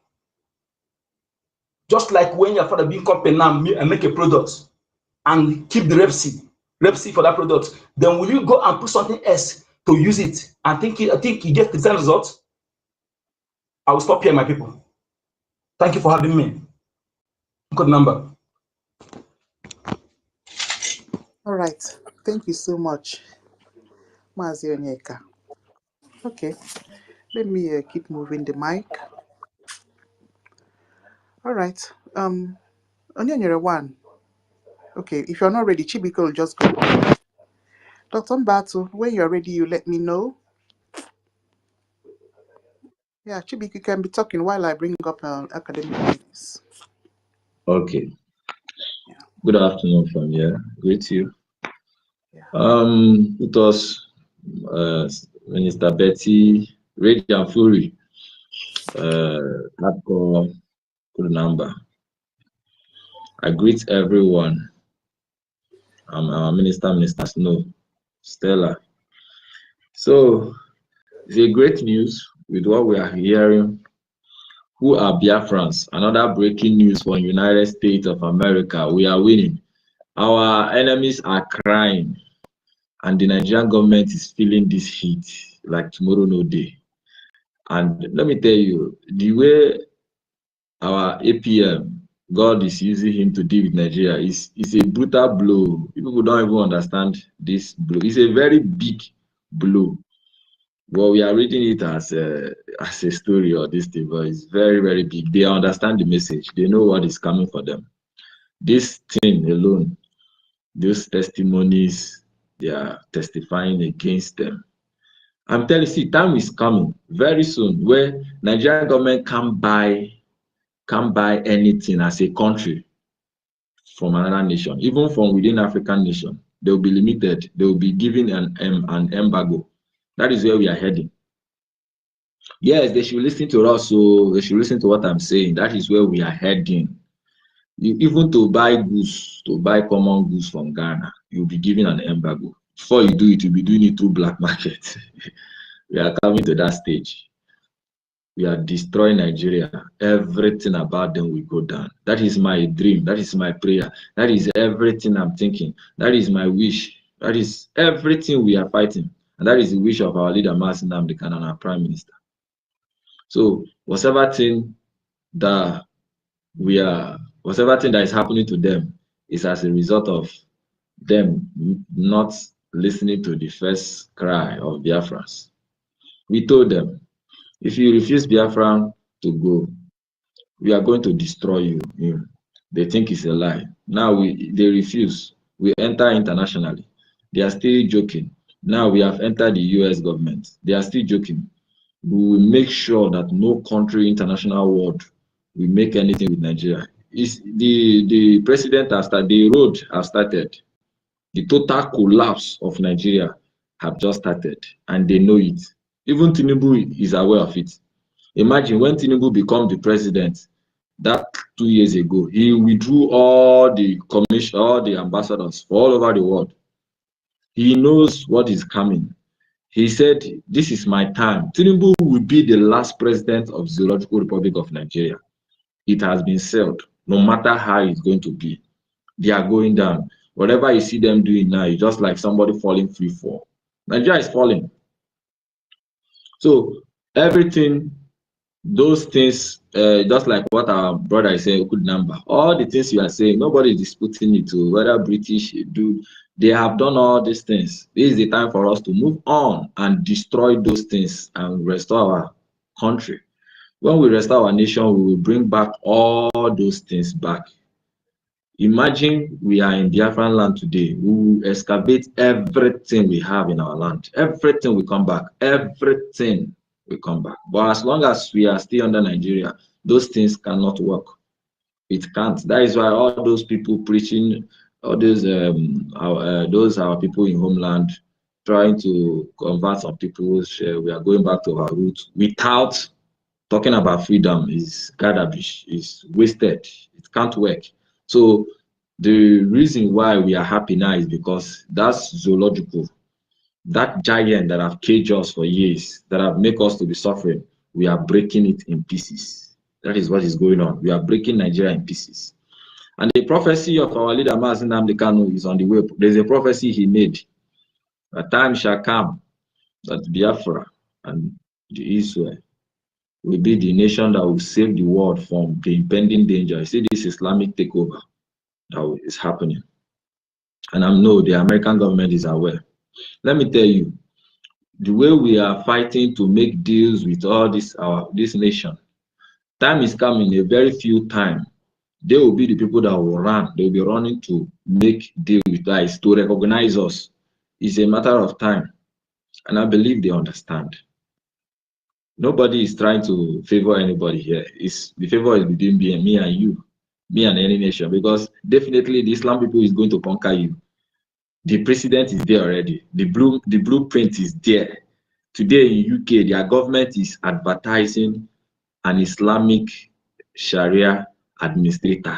Just like when your father being company now and make a product and keep the rep C for that product, then will you go and put something else to use it and think you get the same result? I will stop here, my people. Thank you for having me. Good number. All right. Thank you so much, Mazi Onyeka. Okay. Let me keep moving the mic. All right. Onyanyere one. Okay, if you're not ready, Chibiko will just go. Dr. Mbatu, when you're ready, you let me know. Yeah, Chibiko, you can be talking while I bring up academic news. Okay. Yeah. Good afternoon from here. Greet you. Yeah. It was Minister Betty, Rage and Fury, hardcore good number. I greet everyone. Our Minister Snow, Stella. So it's a great news with what we are hearing. Who are Biafrans? Another breaking news from United States of America. We are winning. Our enemies are crying, and the Nigerian government is feeling this heat like tomorrow no day. And let me tell you, the way our APM, God is using him to deal with Nigeria, is a brutal blow. People don't even understand this blow. It's a very big blow. Well, we are reading it as a story or this thing, but it's very, very big. They understand the message. They know what is coming for them. This thing alone, those testimonies, they are testifying against them. I'm telling you, time is coming very soon where Nigerian government can't buy anything as a country from another nation, even from within African nation. They will be limited. They will be given an embargo. That is where we are heading. Yes, they should listen to us, so they should listen to what I'm saying. That is where we are heading. Even to buy goods, to buy common goods from Ghana, you'll be given an embargo. Before you do it, you'll be doing it through black market. We are coming to that stage. We are destroying Nigeria. Everything about them will go down. That is my dream. That is my prayer. That is everything I'm thinking. That is my wish. That is everything we are fighting. And that is the wish of our leader, Mazi Nnamdi Kanu, and our Prime Minister. So whatever thing that is happening to them is as a result of them not listening to the first cry of Biafrans. We told them, If you refuse Biafra to go, we are going to destroy you. They think it's a lie. Now they refuse. We enter internationally. They are still joking. Now we have entered the US government. They are still joking. We will make sure that no country, international world, will make anything with Nigeria. The president has started, the road has started. The total collapse of Nigeria have just started, and they know it. Even Tinubu is aware of it. Imagine when Tinubu became the president, that 2 years ago, he withdrew all the commission, all the ambassadors all over the world. He knows what is coming. He said, this is my time. Tinubu will be the last president of the Zoological Republic of Nigeria. It has been said, no matter how it's going to be, they are going down. Whatever you see them doing now, it's just like somebody falling free fall. Nigeria is falling. So everything, those things, just like what our brother is saying, good number, all the things you are saying, nobody is disputing it to whether British do. They have done all these things. This is the time for us to move on and destroy those things and restore our country. When we restore our nation, we will bring back all those things back. Imagine we are in Biafran land today. We will excavate everything we have in our land. Everything will come back. Everything will come back. But as long as we are still under Nigeria, those things cannot work. It can't. That is why all those people preaching, all those our people in homeland trying to convert some people, we are going back to our roots without talking about freedom is garbage, is wasted. It can't work. So the reason why we are happy now is because that's zoological. That giant that have caged us for years, that have made us to be suffering, we are breaking it in pieces. That is what is going on. We are breaking Nigeria in pieces. And the prophecy of our leader, Nnamdi Kanu, is on the way. There's a prophecy he made. A time shall come that Biafra and the Israel will be the nation that will save the world from the impending danger. You see this Islamic takeover that is happening. And I know the American government is aware. Let me tell you, the way we are fighting to make deals with all this nation, time is coming, a very few time, they will be the people that will run. They will be running to make deal with us, to recognize us. It's a matter of time. And I believe they understand. Nobody is trying to favor anybody here. The favor is between me and you, me and any nation, because definitely the Islam people is going to conquer you. The president is there already. The blueprint is there. Today in UK, their government is advertising an Islamic Sharia administrator,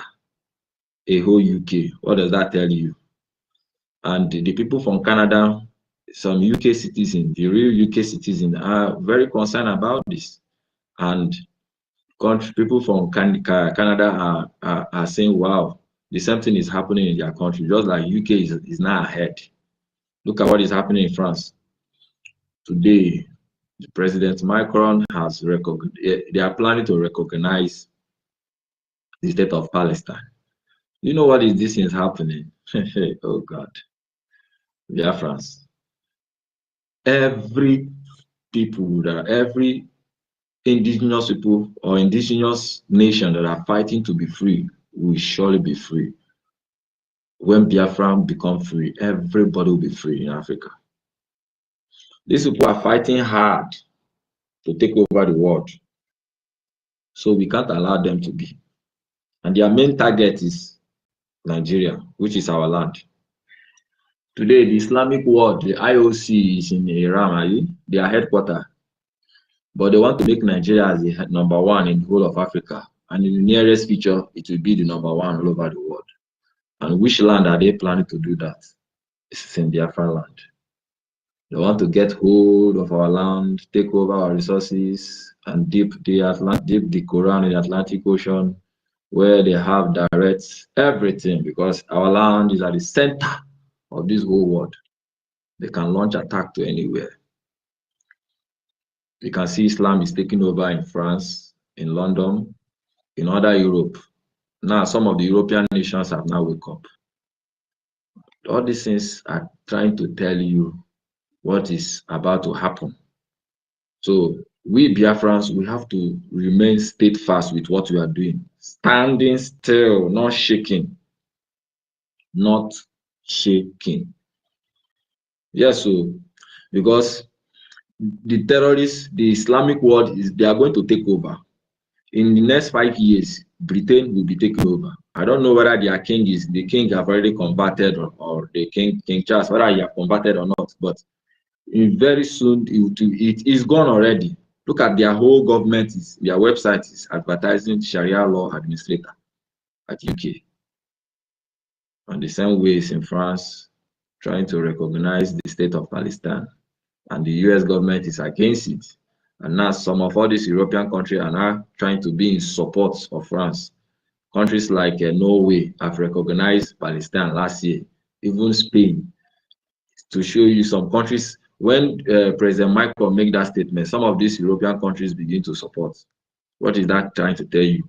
a whole UK. What does that tell you? And the people from Canada, some UK citizens, the real UK citizens, are very concerned about this. And people from Canada are saying, wow, the same thing is happening in their country, just like UK is now ahead. Look at what is happening in France. Today, President Macron has they are planning to recognize the state of Palestine. You know what is this is happening? Oh God. Biafrans. Every indigenous people or indigenous nation that are fighting to be free will surely be free. When Biafra become free, everybody will be free in Africa. These people are fighting hard to take over the world. So we can't allow them to be. And their main target is Nigeria, which is our land. Today, the Islamic world, the IOC is in Iran, their headquarters. But they want to make Nigeria as the #1 in the whole of Africa. And in the nearest future, it will be the #1 all over the world. And which land are they planning to do that? It's in Biafra land. They want to get hold of our land, take over our resources, and dip the Quran in the Atlantic Ocean, where they have direct everything, because our land is at the center of this whole world. They can launch attack to anywhere. You can see Islam is taking over in France, in London, in other Europe. Now, some of the European nations have now woke up. All these things are trying to tell you what is about to happen. So we Biafrans, we have to remain steadfast with what we are doing. Standing still, not shaking. Not shaking. Yes, so because the terrorists, the Islamic world they are going to take over. In the next 5 years, Britain will be taken over. I don't know whether the king have already converted or the King Charles, whether he have converted or not, but very soon it is gone already. Look at their whole government, their website is advertising Sharia law administrator at UK. And the same way is in France, trying to recognize the state of Palestine. And the US government is against it. And now some of all these European countries are now trying to be in support of France. Countries like Norway have recognized Palestine last year, even Spain. To show you some countries, when President Macron made that statement, some of these European countries begin to support. What is that trying to tell you?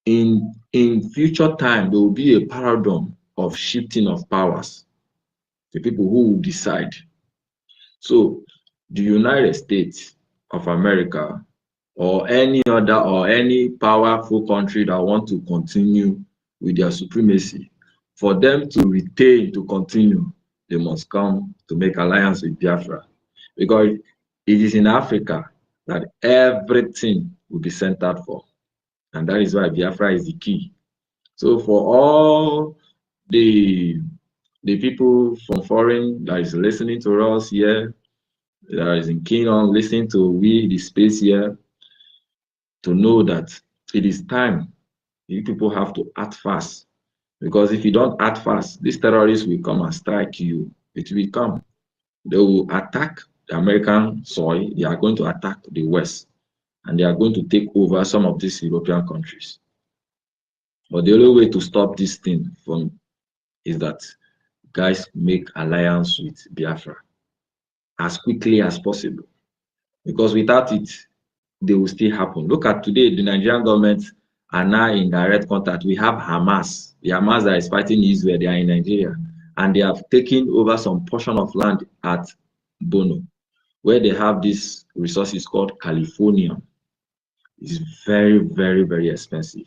In future time, there will be a paradigm of shifting of powers. The people who will decide. So the United States of America or any other or any powerful country that want to continue with their supremacy, for them to retain, to continue, they must come to make alliance with Biafra. Because it is in Africa that everything will be centered for. And that is why Biafra is the key. So for all the people from foreign that is listening to us here, that is keen on listening to we, the space here, to know that it is time. You people have to act fast. Because if you don't act fast, these terrorists will come and strike you. It will come. They will attack the American soil. They are going to attack the West. And they are going to take over some of these European countries. But the only way to stop this thing is that guys make alliance with Biafra as quickly as possible. Because without it, they will still happen. Look at today, the Nigerian government are now in direct contact. We have Hamas. The Hamas that is fighting Israel, they are in Nigeria. And they have taken over some portion of land at Bono, where they have these resources called California. It's very, very, very expensive.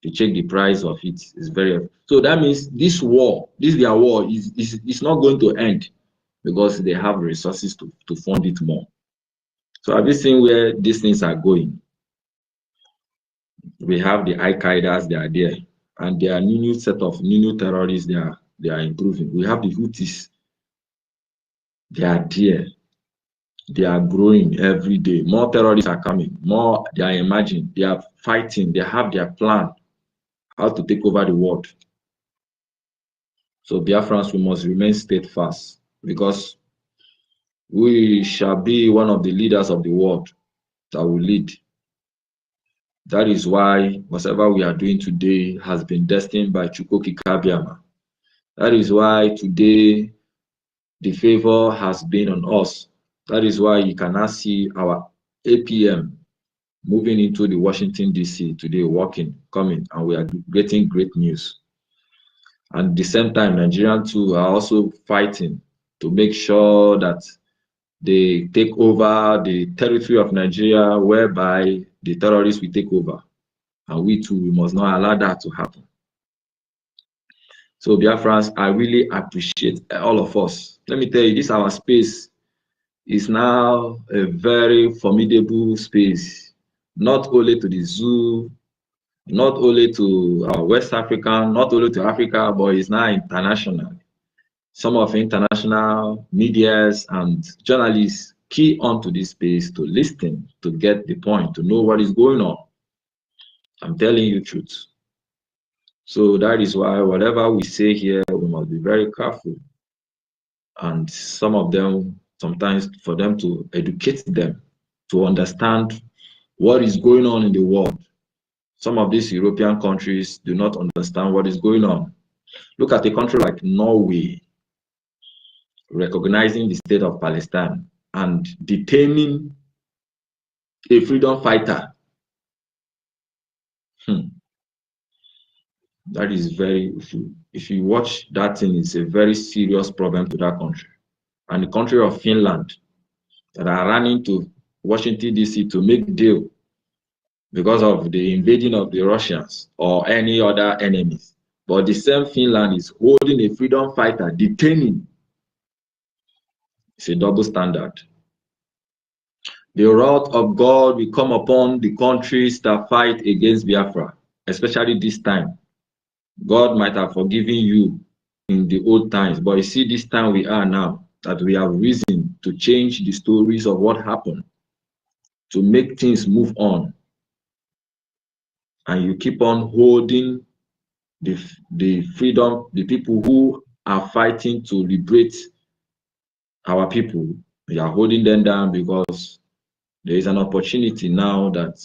To check the price of it is very. So that means this their war is not going to end because they have resources to fund it more. So have you seen where these things are going? We have the IKIDs, they are there, and there are new set of new terrorists. They are improving. We have the Houthis. They are there. They are growing every day. More terrorists are coming. More they are emerging. They are fighting. They have their plan how to take over the world. So Biafrans, we must remain steadfast because we shall be one of the leaders of the world that will lead. That is why whatever we are doing today has been destined by Chukwu Kabiama. That is why today the favor has been on us. That is why you cannot see our APM moving into the Washington, D.C. today, coming, and we are getting great news. And at the same time, Nigerians too are also fighting to make sure that they take over the territory of Nigeria, whereby the terrorists will take over. And we too, we must not allow that to happen. So Biafrans, I really appreciate all of us. Let me tell you, this our space is now a very formidable space, not only to the zoo, not only to West Africa, not only to Africa, but it's now international. Some of international medias and journalists key onto this space to listen, to get the point, to know what is going on. I'm telling you the truth. So that is why whatever we say here, we must be very careful. And some of them, sometimes for them to educate them, to understand what is going on in the world. Some of these European countries do not understand what is going on. Look at a country like Norway, recognizing the state of Palestine and detaining a freedom fighter. That is very, if you watch that thing, it's a very serious problem to that country. And the country of Finland that are running to Washington, D.C. to make deal because of the invading of the Russians or any other enemies. But the same Finland is holding a freedom fighter, detaining. It's a double standard. The wrath of God will come upon the countries that fight against Biafra, especially this time. God might have forgiven you in the old times, but you see this time we are now, that we have reason to change the stories of what happened, to make things move on. And you keep on holding the freedom, the people who are fighting to liberate our people. You are holding them down because there is an opportunity now that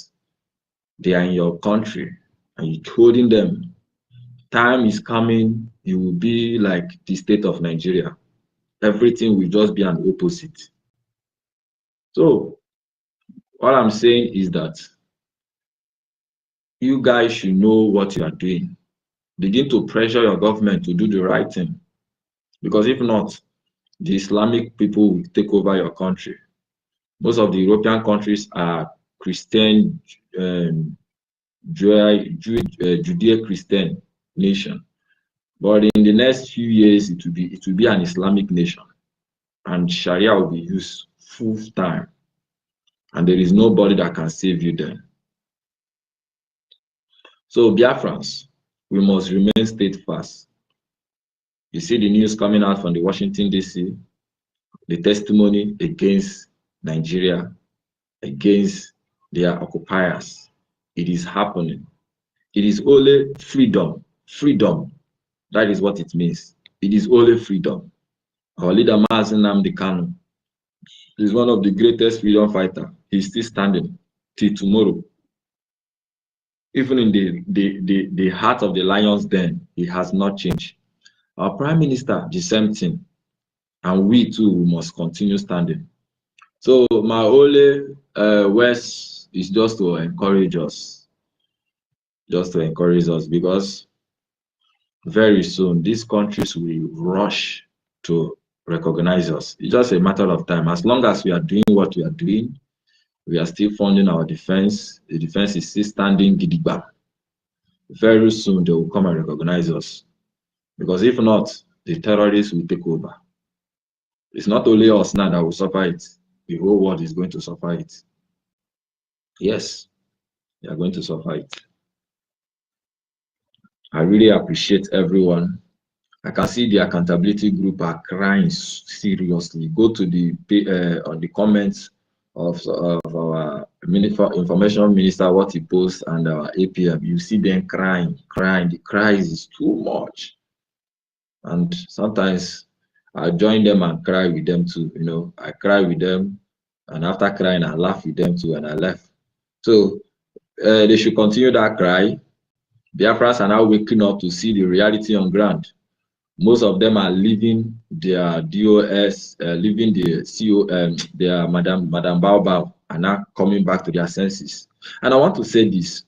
they are in your country and you're holding them. Time is coming, it will be like the state of Nigeria. Everything will just be an opposite. So what I'm saying is that you guys should know what you are doing. Begin to pressure your government to do the right thing. Because if not, the Islamic people will take over your country. Most of the European countries are Christian, Judeo-Christian nation. But in the next few years, it will be an Islamic nation. And Sharia will be used full time. And there is nobody that can save you then. So Biafrans, we must remain steadfast. You see the news coming out from the Washington, D.C., the testimony against Nigeria, against their occupiers. It is happening. It is only freedom. Freedom. That is what it means. It is only freedom. Our leader, Nnamdi Kanu, is one of the greatest freedom fighters. He's still standing till tomorrow. Even in the heart of the lion's den, he has not changed. Our prime minister, the same thing. And we too must continue standing. So my only words is just to encourage us. Just to encourage us, because very soon these countries will rush to recognize us. It's just a matter of time. As long as we are doing what we are doing, we are still funding our defense. The defense is still standing gidigba. Very soon they will come and recognize us. Because if not, the terrorists will take over. It's not only us now that will suffer it. The whole world is going to suffer it. Yes, they are going to suffer it. I really appreciate everyone. I can see the accountability group are crying seriously. Go to the on the comments of our information minister, what he posts, and our APM. You see them crying. The cries is too much. And sometimes I join them and cry with them too. You know, I cry with them, and after crying, I laugh with them too, and I laugh. So they should continue that cry. Biafrans are now waking up to see the reality on ground. Most of them are leaving their DOS, leaving the CO, their Madam Baobab, and now coming back to their senses. And I want to say this.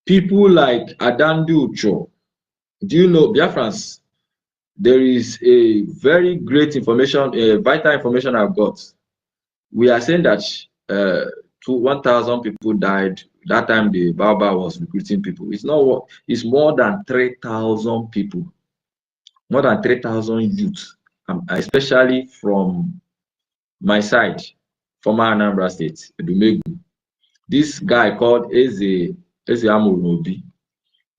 People like Adandu Ucho, do you know, Biafrans, there is a very great information, vital information I've got. We are saying that 1,000 people died. That time the Baobab was recruiting people. It's not. It's more than 3,000 people. More than 3,000 youths, especially from my side, former Anambra State, Edumegu. This guy called Eze Amurobi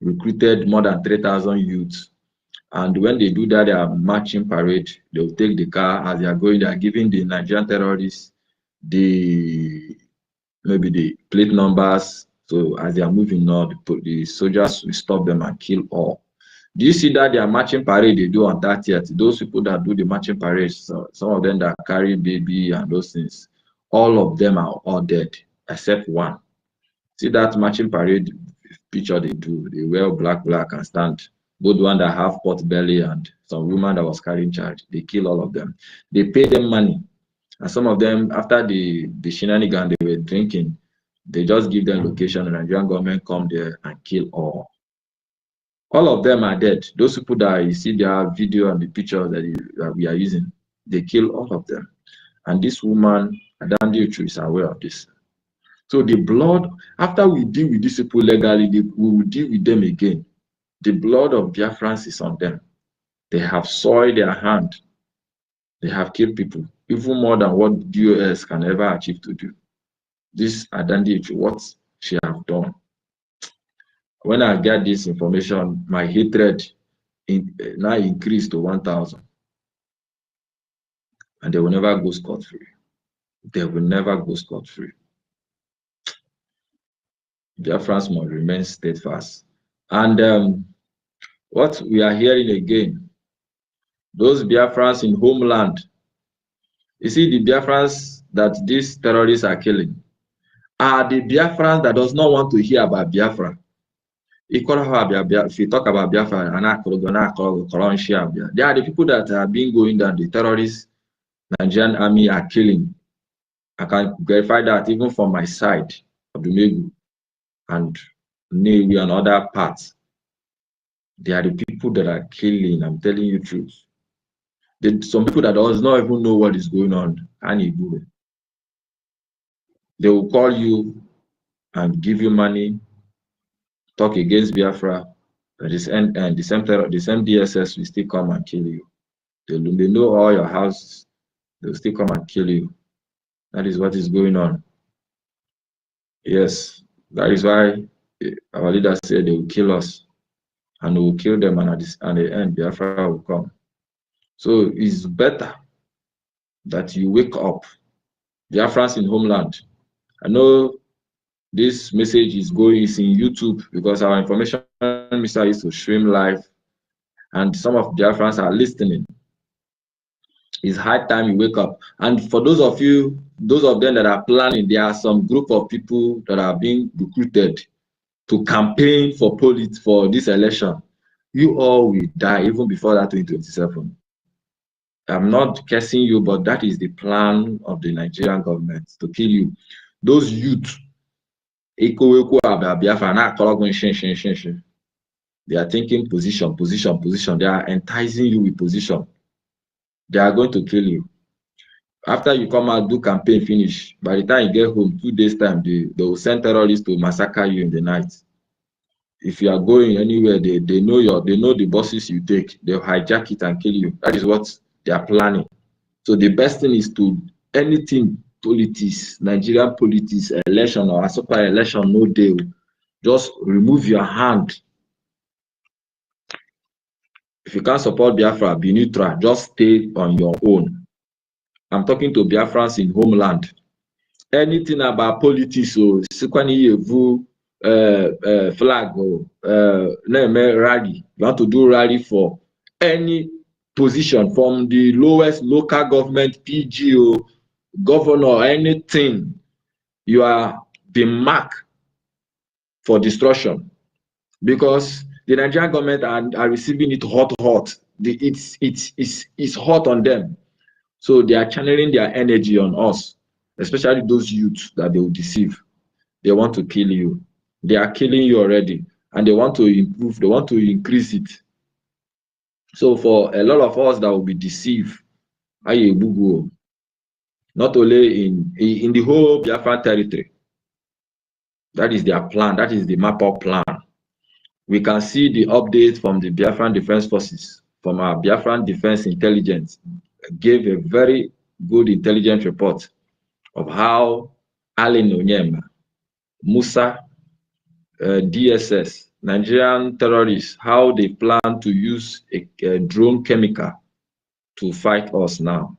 recruited more than 3,000 youths. And when they do that, their marching parade, they'll take the car as they are going, they are giving the Nigerian terrorists maybe the plate numbers. So as they are moving on, the soldiers will stop them and kill all. Do you see that their marching parade they do on 30th? Those people that do the marching parade, so some of them that carry baby and those things, all of them are all dead except one. See that marching parade picture they do? They wear black and stand. Both one that have pot belly and some woman that was carrying child. They kill all of them. They pay them money, and some of them after the shenanigan they were drinking, they just give them location, and the Nigerian government come there and kill all. All of them are dead. Those people that you see their video and the picture that we are using, they kill all of them. And this woman Adandi is aware of this. So the blood, after we deal with these people legally, we will deal with them again. The blood of Biafrans is on them. They have soiled their hand. They have killed people, even more than what DOS can ever achieve to do. This Adandi, what she have done. When I get this information, my hatred now increased to 1,000. And they will never go scot-free. They will never go scot-free. Biafrans must remain steadfast. And what we are hearing again, those Biafrans in homeland, you see the Biafrans that these terrorists are killing, are the Biafrans that does not want to hear about Biafra. If you talk about Biafra, they are the people that are being going down, the terrorists, Nigerian army are killing. I can verify that even from my side of the Megu and Navy and other parts. They are the people that are killing. I'm telling you the truth. Some people that does not even know what is going on. They will call you and give you money, talk against Biafra, but the same DSS will still come and kill you. They know all your houses. They will still come and kill you. That is what is going on. Yes, that is why our leaders said they will kill us, and we will kill them, and at the end, Biafra will come. So it's better that you wake up. Biafrans in homeland. I know this message is in YouTube because our information minister used to stream live, and some of Biafrans are listening. It's high time you wake up. And for those of them that are planning, there are some group of people that are being recruited to campaign for this election. You all will die even before that 2027. I'm not cursing you, but that is the plan of the Nigerian government, to kill you. Those youth, they are thinking position. They are enticing you with position. They are going to kill you. After you come out, do campaign, finish. By the time you get home, 2 days time, they will send terrorists to massacre you in the night. If you are going anywhere, they know the buses you take. They'll hijack it and kill you. That is what they are planning. So the best thing is to anything politics, Nigerian politics, election or super election, no deal. Just remove your hand. If you can't support Biafra, be neutral. Just stay on your own. I'm talking to Biafrans in homeland. Anything about politics or flag or rally, you want to do rally for any position from the lowest local government, PGO, governor, anything, you are being marked for destruction because the Nigerian government are receiving it hot. It's hot on them. So they are channeling their energy on us, especially those youths that they will deceive. They want to kill you. They are killing you already, and they want to improve. They want to increase it. So for a lot of us that will be deceived, not only in the whole Biafran territory. That is their plan. That is the map-up plan. We can see the update from the Biafran Defense Forces, from our Biafran Defense Intelligence, gave a very good intelligence report of how Allen Onyema, Musa, DSS, Nigerian terrorists, how they plan to use a drone chemical to fight us now,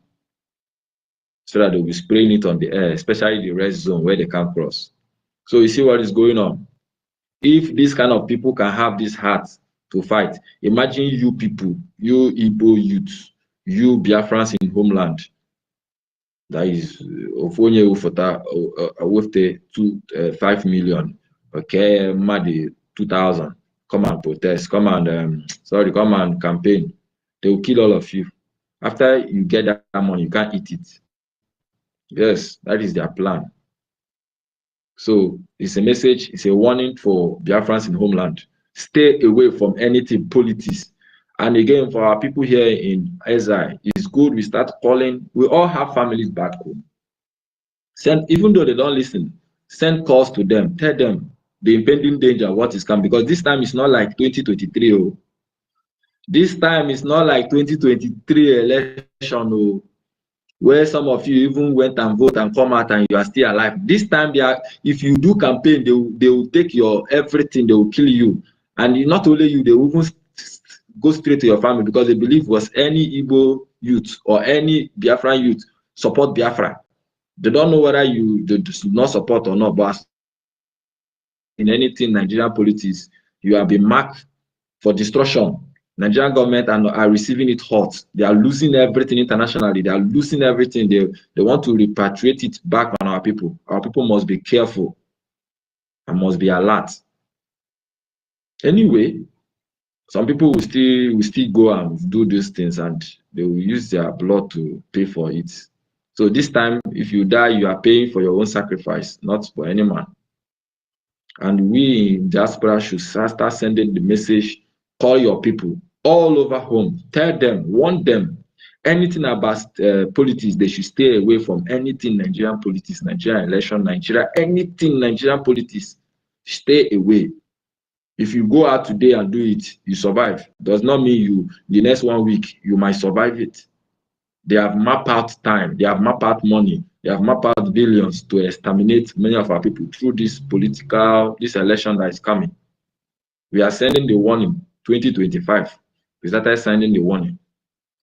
so that they'll be spraying it on the air, especially the red zone where they can't cross. So you see what is going on. If these kind of people can have this heart to fight, imagine you people, you Igbo youths, you Biafrans in homeland. That is Ofonye Ufota with the 5 million. Okay, Madi 2,000. Come and protest. Come and campaign. They will kill all of you. After you get that money, you can't eat it. Yes, that is their plan. So it's a message, it's a warning for Biafrans in homeland. Stay away from anything politics. And again, for our people here in Ezai, it's good we start calling. We all have families back home. even though they don't listen, send calls to them, tell them the impending danger, what is coming, because this time is not like 2023. Oh. This time is not like 2023 election, oh, where some of you even went and vote and come out and you are still alive. This time, if you do campaign, they will take your everything, they will kill you. And not only you, they will even go straight to your family, because they believe was any Igbo youth or any Biafran youth support Biafra. They don't know whether you do not support or not, but in anything Nigerian politics, you have been marked for destruction. Nigerian government are receiving it hot. They are losing everything internationally. They are losing everything. They want to repatriate it back on our people. Our people must be careful and must be alert. Anyway, some people will still go and do these things, and they will use their blood to pay for it. So this time, if you die, you are paying for your own sacrifice, not for any man. And we in diaspora should start sending the message, call your people all over home, tell them, warn them, anything about politics, they should stay away from anything Nigerian politics, Nigerian election, Nigeria, anything Nigerian politics, stay away. If you go out today and do it, you survive. Does not mean the next 1 week, you might survive it. They have mapped out time, they have mapped out money, they have mapped out billions to exterminate many of our people through this election that is coming. We are sending the warning, 2025. We started sending the warning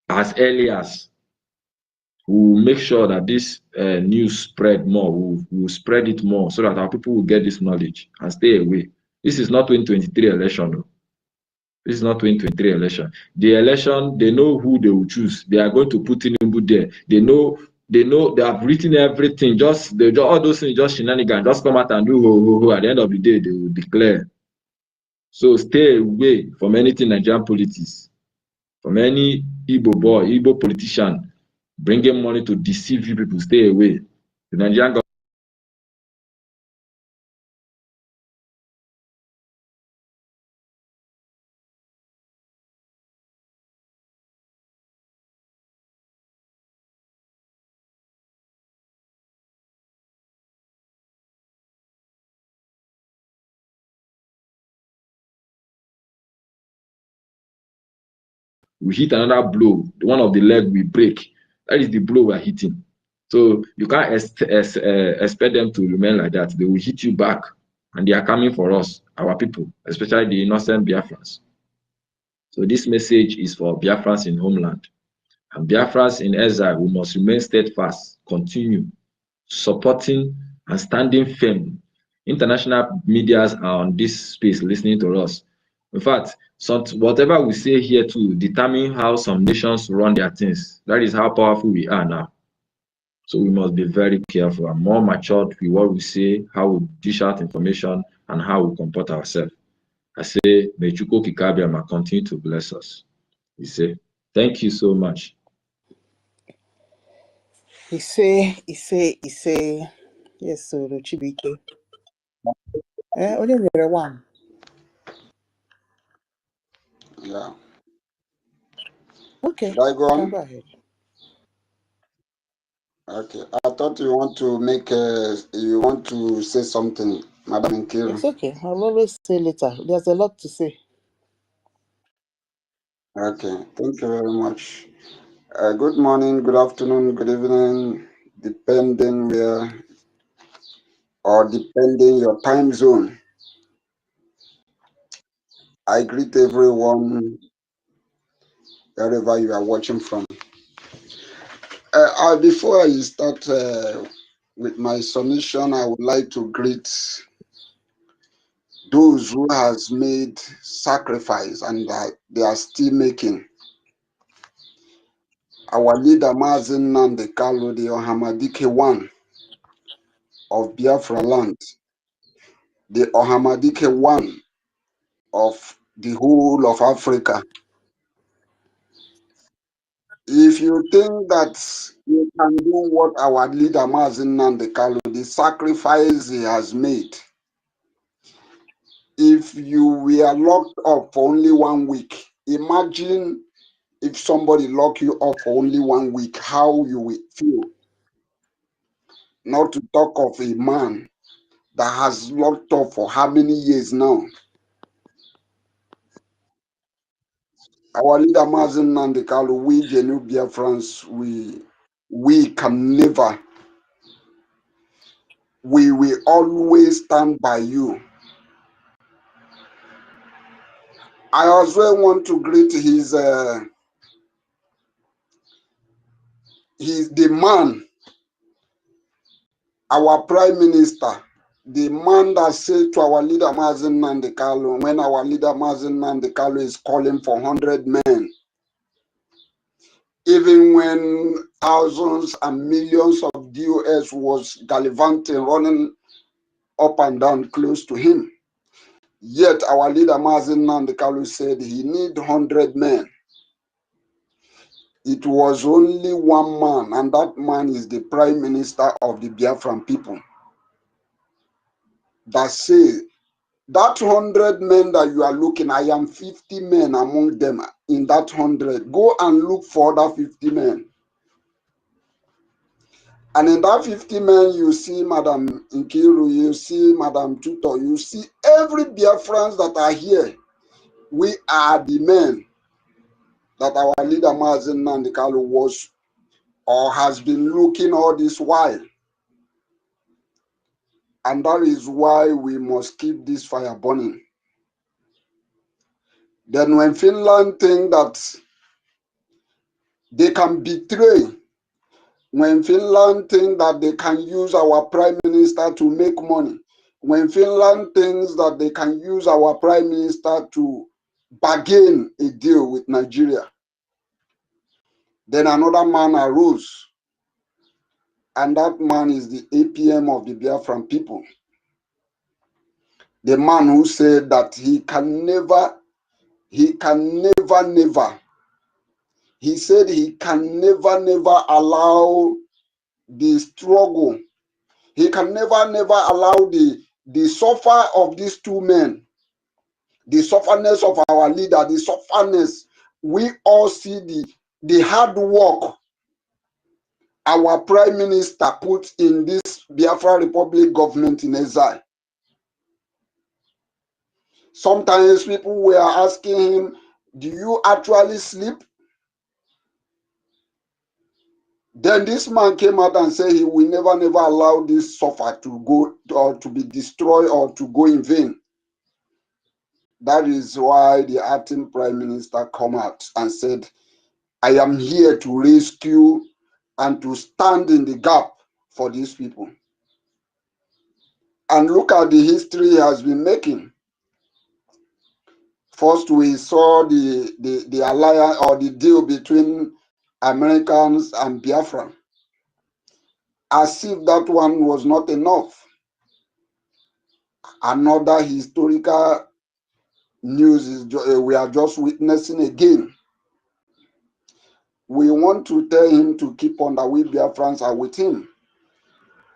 as early as we will make sure that this news spread more. We will spread it more so that our people will get this knowledge and stay away. This is not 2023 election. No. This is not 2023 election. The election, they know who they will choose. They are going to put Tinubu there. They know, they have written everything. All those things, just shenanigans. Just come out and do ho. At the end of the day, they will declare. So stay away from anything Nigerian politics, from any Igbo politician bringing money to deceive you people. Stay away. The Nigerian government. We hit another blow, one of the leg we break. That is the blow we're hitting. So you can't expect them to remain like that. They will hit you back, and they are coming for us, our people, especially the innocent Biafrans. So this message is for Biafrans in homeland. And Biafrans in exile, we must remain steadfast, continue supporting and standing firm. International medias are on this space listening to us. In fact, whatever we say here to determine how some nations run their things. That is how powerful we are now. So we must be very careful and more matured with what we say, how we dish out information, and how we comport ourselves. I say, may Chukwu Okike-Abịama continue to bless us. We say, thank you so much. He say, yes, so Chibike. Only there one. Yeah. Okay. Should I go on? Go ahead. Okay. I thought you want to say something, Madam Nkiru. It's okay. I'll always say later. There's a lot to say. Okay. Thank you very much. Good morning, good afternoon, good evening, depending your time zone. I greet everyone wherever you are watching from. Before I start with my submission, I would like to greet those who has made sacrifice and they are still making. Our leader, Mazi Nnamdi Kanu, the Ohamadike one of Biafra land, the Ohamadike one of the whole of Africa. If you think that you can do what our leader, Mazi Nnamdi Kanu, the sacrifice he has made, if you were locked up for only 1 week, imagine if somebody lock you up for only 1 week, how you will feel. not to talk of a man that has locked up for how many years now. Our leader Mazen Nandekalo, we genuine Biafrans, we can never, we will always stand by you. I also want to greet the man, our Prime Minister, the man that said to our leader Mazen Nandekalo, when our leader Mazen Nandekalo is calling for 100 men, even when thousands and millions of DOS was gallivanting, running up and down close to him. Yet our leader Mazen Nandekalo said he need 100 men. It was only one man, and that man is the Prime Minister of the Biafran people, that say that 100 men that you are looking, I am 50 men among them in that 100. Go and look for other 50 men. And in that 50 men, you see Madam Nkiru, you see Madam Tuto, you see every Biafrans that are here. We are the men that our leader Mazen Nandekalo was or has been looking all this while. And that is why we must keep this fire burning. Then when Finland think that they can betray, when Finland think that they can use our Prime Minister to make money, when Finland thinks that they can use our Prime Minister to bargain a deal with Nigeria, then another man arose, and that man is the APM of the Biafran people. The man who said that he said he can never allow the struggle. He can never allow the suffer of these two men, the sufferness of our leader, the sufferness. We all see the hard work our Prime Minister put in this Biafra Republic government in exile. Sometimes people were asking him, do you actually sleep? Then this man came out and said he will never allow this suffer to go or to be destroyed or to go in vain. That is why the acting Prime Minister come out and said, I am here to rescue and to stand in the gap for these people. And look at the history he has been making. First, we saw the alliance or the deal between Americans and Biafra, as if that one was not enough. Another historical news is we are just witnessing again. We want to tell him to keep on that we Biafrans are with him,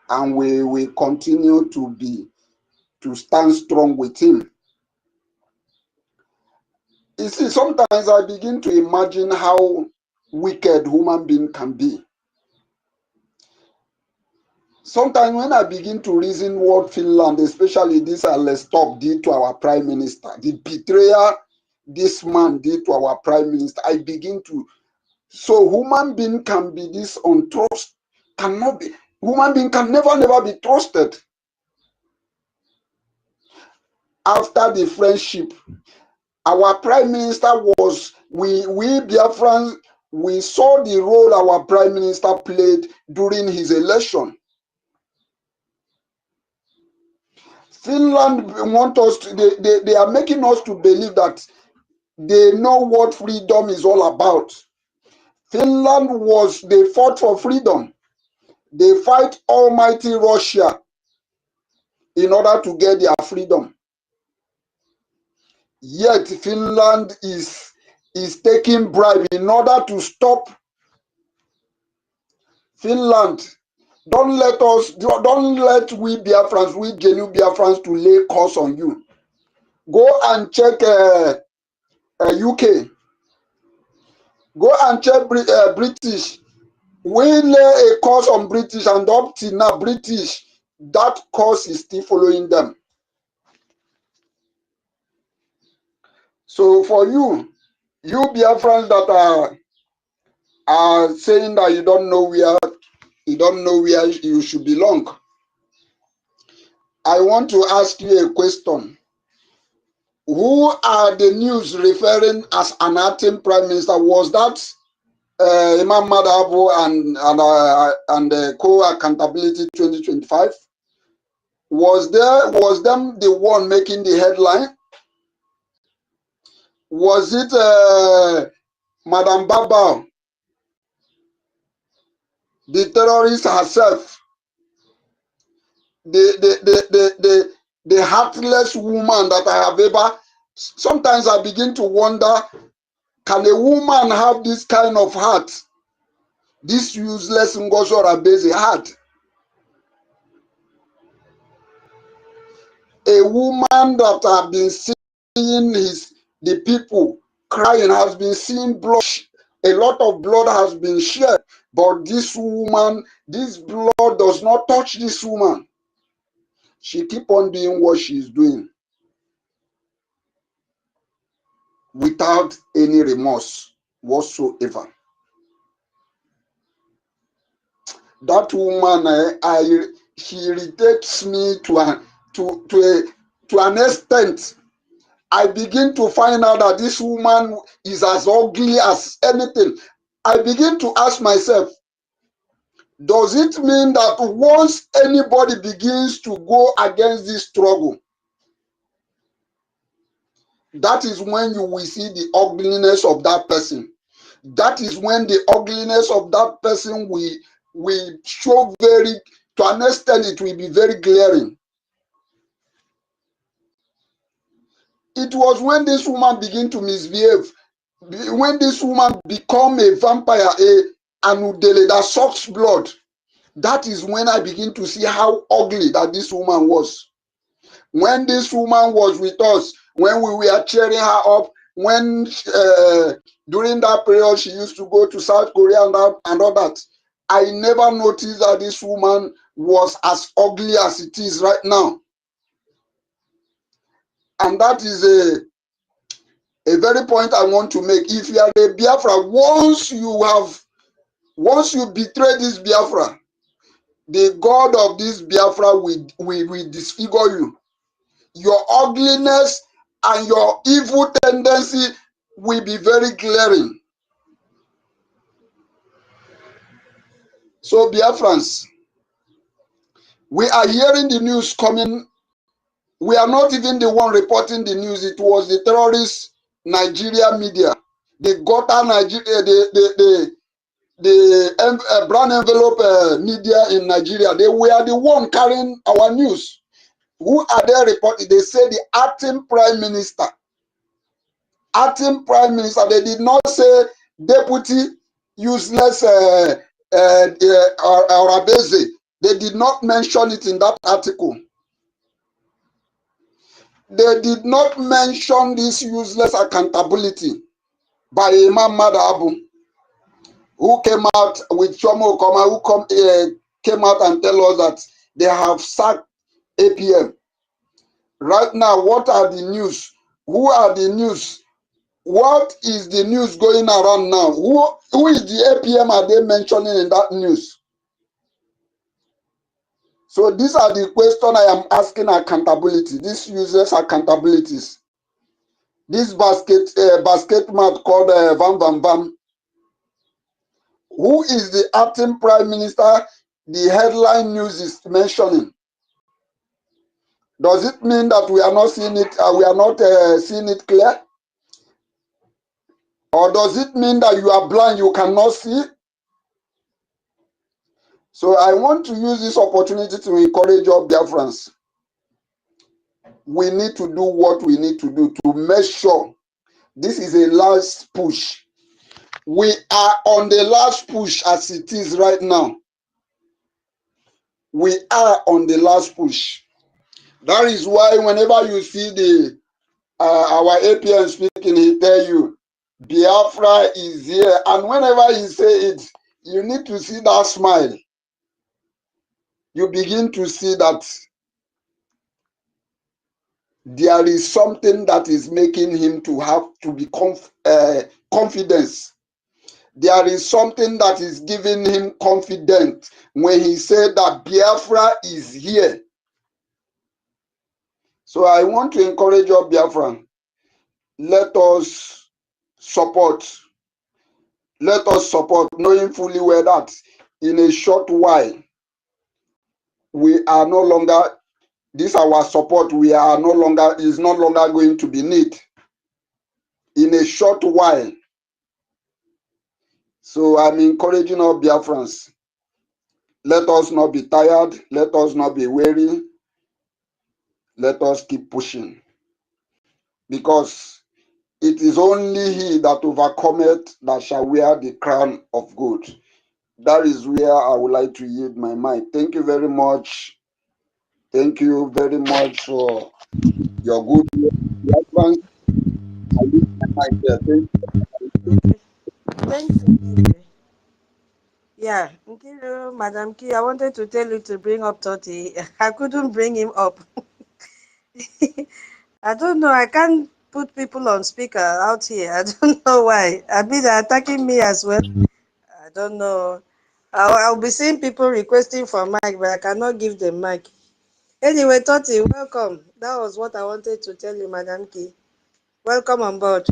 and we will continue to stand strong with him. You see, sometimes I begin to imagine how wicked human being can be. Sometimes when I begin to reason what Finland, especially this Stop did to our Prime Minister, the betrayal this man did to our Prime Minister, I begin to. So human being can be this untrust, cannot be. Human being can never be trusted. After the friendship, our Prime Minister was, we Biafrans, we saw the role our Prime Minister played during his election. Finland want us to, they are making us to believe that they know what freedom is all about. Finland they fought for freedom. They fight almighty Russia in order to get their freedom. Yet Finland is taking bribe in order to stop Finland. Don't let we Biafrans, we genuine Biafrans to lay curse on you. Go and check UK. Go and check British. We lay a curse on British, and up till now, British, that curse is still following them. So for you Biafrans that are saying that you don't know where you should belong, I want to ask you a question. Who are the news referring as an acting prime minister? Was that Imam Madabo and co-accountability 2025? Was them the one making the headline? Was it Madam Babao, the terrorist herself, the heartless woman that I have ever? Sometimes I begin to wonder, can a woman have this kind of heart? This useless NGOZI or Abese heart? A woman that have been seeing the people crying, has been seeing blood. A lot of blood has been shed, but this woman, this blood does not touch this woman. She keep on doing what she's doing without any remorse whatsoever. That woman, she irritates me to an extent. I begin to find out that this woman is as ugly as anything. I begin to ask myself, does it mean that once anybody begins to go against this struggle, that is when you will see the ugliness of that person? That is when the ugliness of that person will show to an extent, it will be very glaring. It was when this woman began to misbehave, when this woman become a vampire, an udele that sucks blood. That is when I begin to see how ugly that this woman was. When this woman was with us, when we were cheering her up, when during that period she used to go to South Korea and all that, I never noticed that this woman was as ugly as it is right now. And that is a very point I want to make. If you are a Biafra, once you betray this Biafra, the God of this Biafra will disfigure you. Your ugliness and your evil tendency will be very glaring. So Biafrans, we are hearing the news coming. We are not even the one reporting the news. It was the terrorist Nigeria media. They got Nigeria, the brown envelope media in Nigeria. They were the one carrying our news. Who are they reporting? They say the acting prime minister. Acting prime minister. They did not say deputy useless or Abese. They did not mention it in that article. They did not mention this useless accountability by Imam Madabu, who came out with Chomo Okoma, who came out and tell us that they have sacked APM. Right now, what are the news? Who are the news? What is the news going around now? Who is the APM are they mentioning in that news? So these are the questions I am asking accountability. These useless accountabilities. This basket mouth called Vam Vam Vam. Who is the acting prime minister the headline news is mentioning? Does it mean that we are not seeing it? We are not seeing it clear? Or does it mean that you are blind, you cannot see? So I want to use this opportunity to encourage all Biafrans. We need to do what we need to do to make sure this is a last push. We are on the last push as it is right now. We are on the last push. That is why whenever you see our APM speaking, he tell you, Biafra is here. And whenever he say it, you need to see that smile. You begin to see that there is something that is making him to have to be confidence. There is something that is giving him confidence when he said that Biafra is here. So I want to encourage your Biafran. Let us support. Let us support, knowing fully well that in a short while, we are no longer, this our support, we are no longer, is no longer going to be need. In a short while. So I'm encouraging all Biafrans. Let us not be tired. Let us not be weary. Let us keep pushing. Because it is only he that overcometh that shall wear the crown of gold. That is where I would like to yield my mind. Thank you very much. Thank you very much for your good work. I yield my mind there. Thank you. Thank you. Yeah, Nkiru, Madam Ki, I wanted to tell you to bring up Toti. I couldn't bring him up. I don't know. I can't put people on speaker out here. I don't know why. I mean, they're attacking me as well. I don't know. I'll be seeing people requesting for mic, but I cannot give them mic. Anyway, Toti, welcome. That was what I wanted to tell you, Madam Ki. Welcome on board.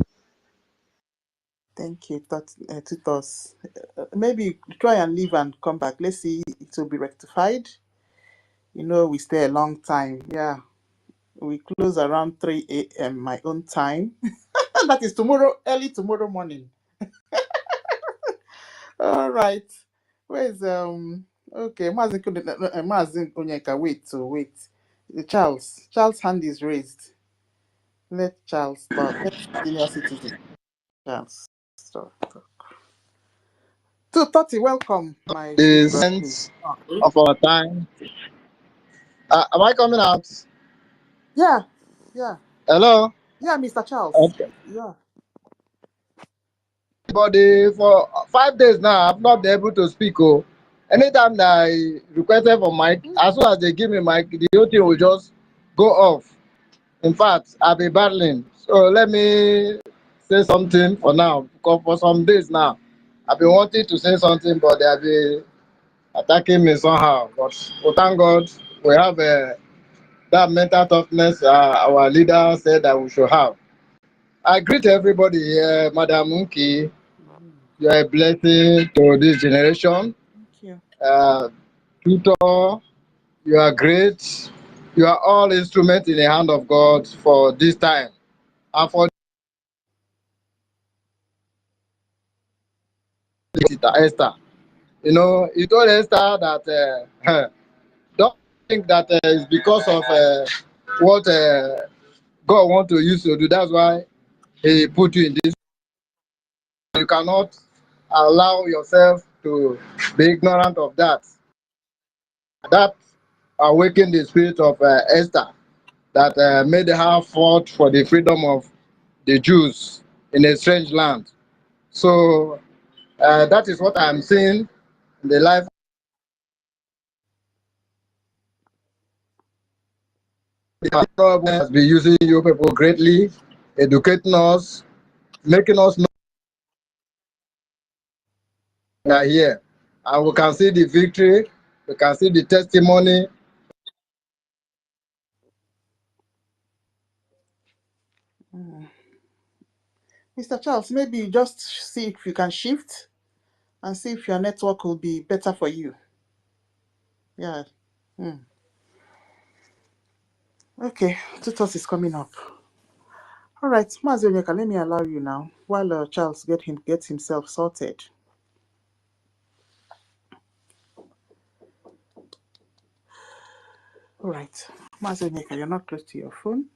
Thank you, Tutos. Maybe try and leave and come back. Let's see, it will be rectified. You know, we stay a long time. Yeah, we close around 3 a.m. my own time. That is tomorrow, early tomorrow morning. All right. Where's okay, Mazin Onyeka, wait. Charles' hand is raised. Let Charles talk. Let senior citizen Charles talk. So Toti, welcome, my sweet The brother. Please. sense of our time. Am I coming out? Yeah, Hello? Mr. Charles. Okay. Yeah. Everybody, for 5 days now, I've not been able to speak. Oh. Anytime that I requested for mic, as soon as they give me mic, the whole thing will just go off. In fact, I'll be battling. So let me say something for now, because for some days now, I've been wanting to say something, but they have been attacking me somehow. But thank God, we have that mental toughness our leader said that we should have. I greet everybody here, Madam Munki. You are a blessing to this generation. Thank you. Tutor, you are great. You are all instruments in the hand of God for this time. And for Esther, you know, you told Esther that don't think that it's because of what God wants to use to do. That's why He put you in this. You cannot allow yourself to be ignorant of that. That awakened the spirit of Esther that made her fought for the freedom of the Jews in a strange land. So that is what I'm seeing in the life. God has been using you people greatly, educating us, making us know we are here. And we can see the victory, we can see the testimony. Mr. Charles, maybe you just see if you can shift and see if your network will be better for you. Yeah. Okay, Tutos is coming up. All right, Mazonyeka, let me allow you now while Charles gets himself sorted. All right, Mazonyeka, you're not close to your phone.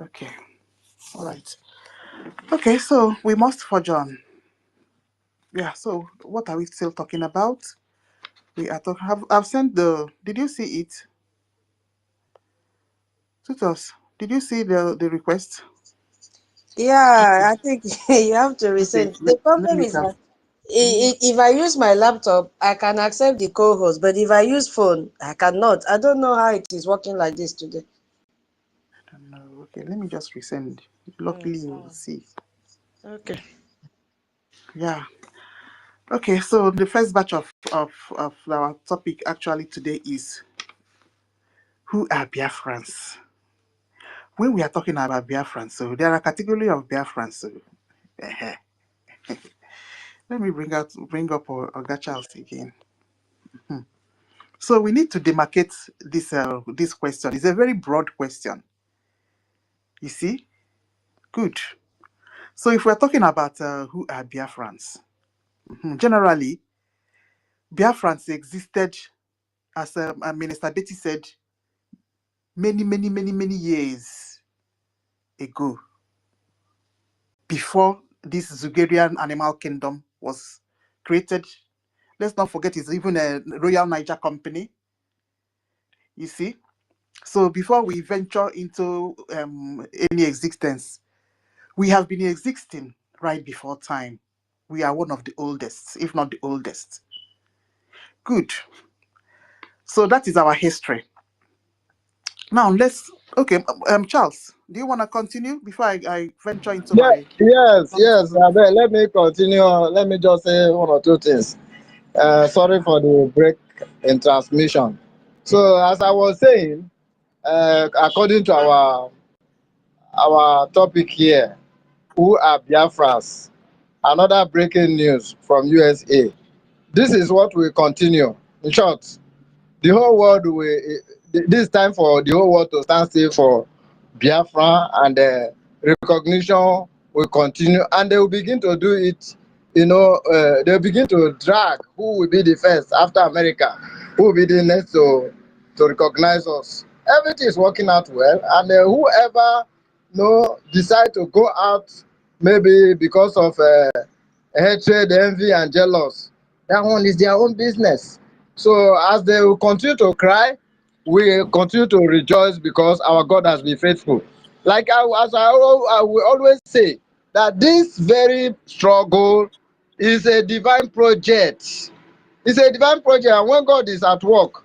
Okay. All right. Okay, so we must forge on. Yeah. So what are we still talking about? We are talking. I've sent the. Did you see it? Tutos, did you see the request? Yeah, I think you have to Okay. resend. The Let problem me is tap. that If I use my laptop, I can accept the co-host, but if I use phone, I cannot. I don't know how it is working like this today. I don't know. Okay, let me just resend. Luckily, you will see. Okay. Yeah. Okay, so the first batch of our topic actually today is who are Biafrans? When we are talking about Biafrans, so there are a category of Biafrans. So, let me bring up Oga Charles again. So we need to demarcate this question. It's a very broad question. You see? Good. So if we're talking about who are Biafrans, generally, Biafrans existed, as Minister Betty said, many years ago, before this Zugerian animal kingdom was created. Let's not forget it's even a Royal Niger company, you see. So before we venture into any existence, we have been existing right before time. We are one of the oldest, if not the oldest. Good. So that is our history. Now okay, Charles, do you want to continue before I venture into Yeah, my... yes. Let me continue. Let me just say one or two things. Sorry for the break in transmission. So as I was saying, according to our topic here, who are Biafrans? Another breaking news from USA. This is what we continue. In short, the whole world this time for the whole world to stand still for Biafra, and recognition will continue, and they will begin to do it. They'll begin to drag who will be the first after America, who will be the next to recognize us. Everything is working out well, and whoever decide to go out, maybe because of hatred, envy, and jealous, that one is their own business. So as they will continue to cry, we continue to rejoice because our God has been faithful. Like I will always say, that this very struggle is a divine project. It's a divine project, and when God is at work,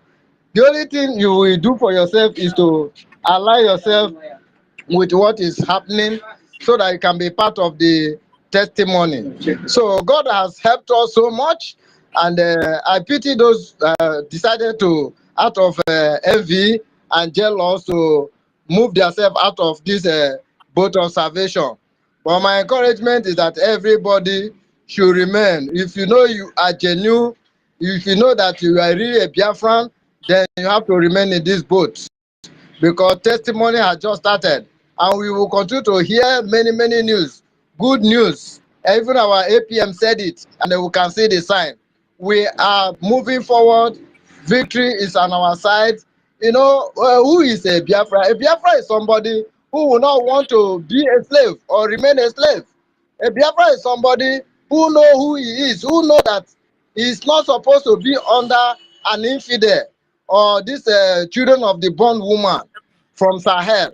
the only thing you will do for yourself is to align yourself with what is happening, so that you can be part of the testimony. So God has helped us so much, and I pity those decided to, out of envy and jealous, to move themselves out of this boat of salvation. But my encouragement is that everybody should remain. If you know you are genuine, if you know that you are really a Biafran, then you have to remain in this boat, because testimony has just started, and we will continue to hear many news, good news. Even our APM said it, and then we can see the sign. We are moving forward. Victory is on our side. Who is a Biafra? A Biafra is somebody who will not want to be a slave or remain a slave. A Biafra is somebody who know who he is, who know that he is not supposed to be under an infidel or this children of the born woman from Sahel.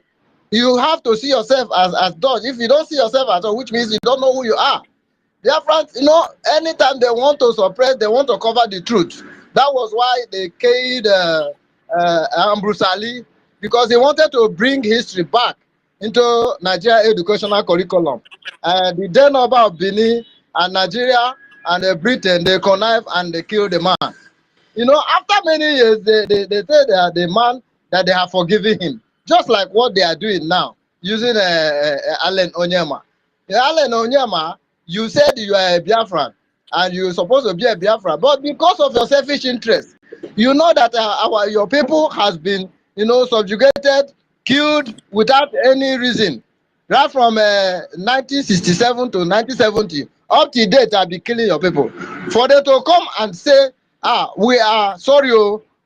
You have to see yourself as Dutch. If you don't see yourself at all, which means you don't know who you are. Biafrans, anytime they want to suppress, they want to cover the truth. That was why they killed Ambrose Ali, because they wanted to bring history back into Nigeria educational curriculum. The then about Benin and Nigeria and Britain, they connive and they kill the man. After many years, they say they are the man that they have forgiven him. Just like what they are doing now, using Allen Onyema. Allen Onyema, you said you are a Biafran, and you're supposed to be a Biafran, but because of your selfish interest, you know that your people has been, subjugated, killed without any reason. Right from 1967 to 1970, up to date, I've been killing your people. For them to come and say, we are sorry,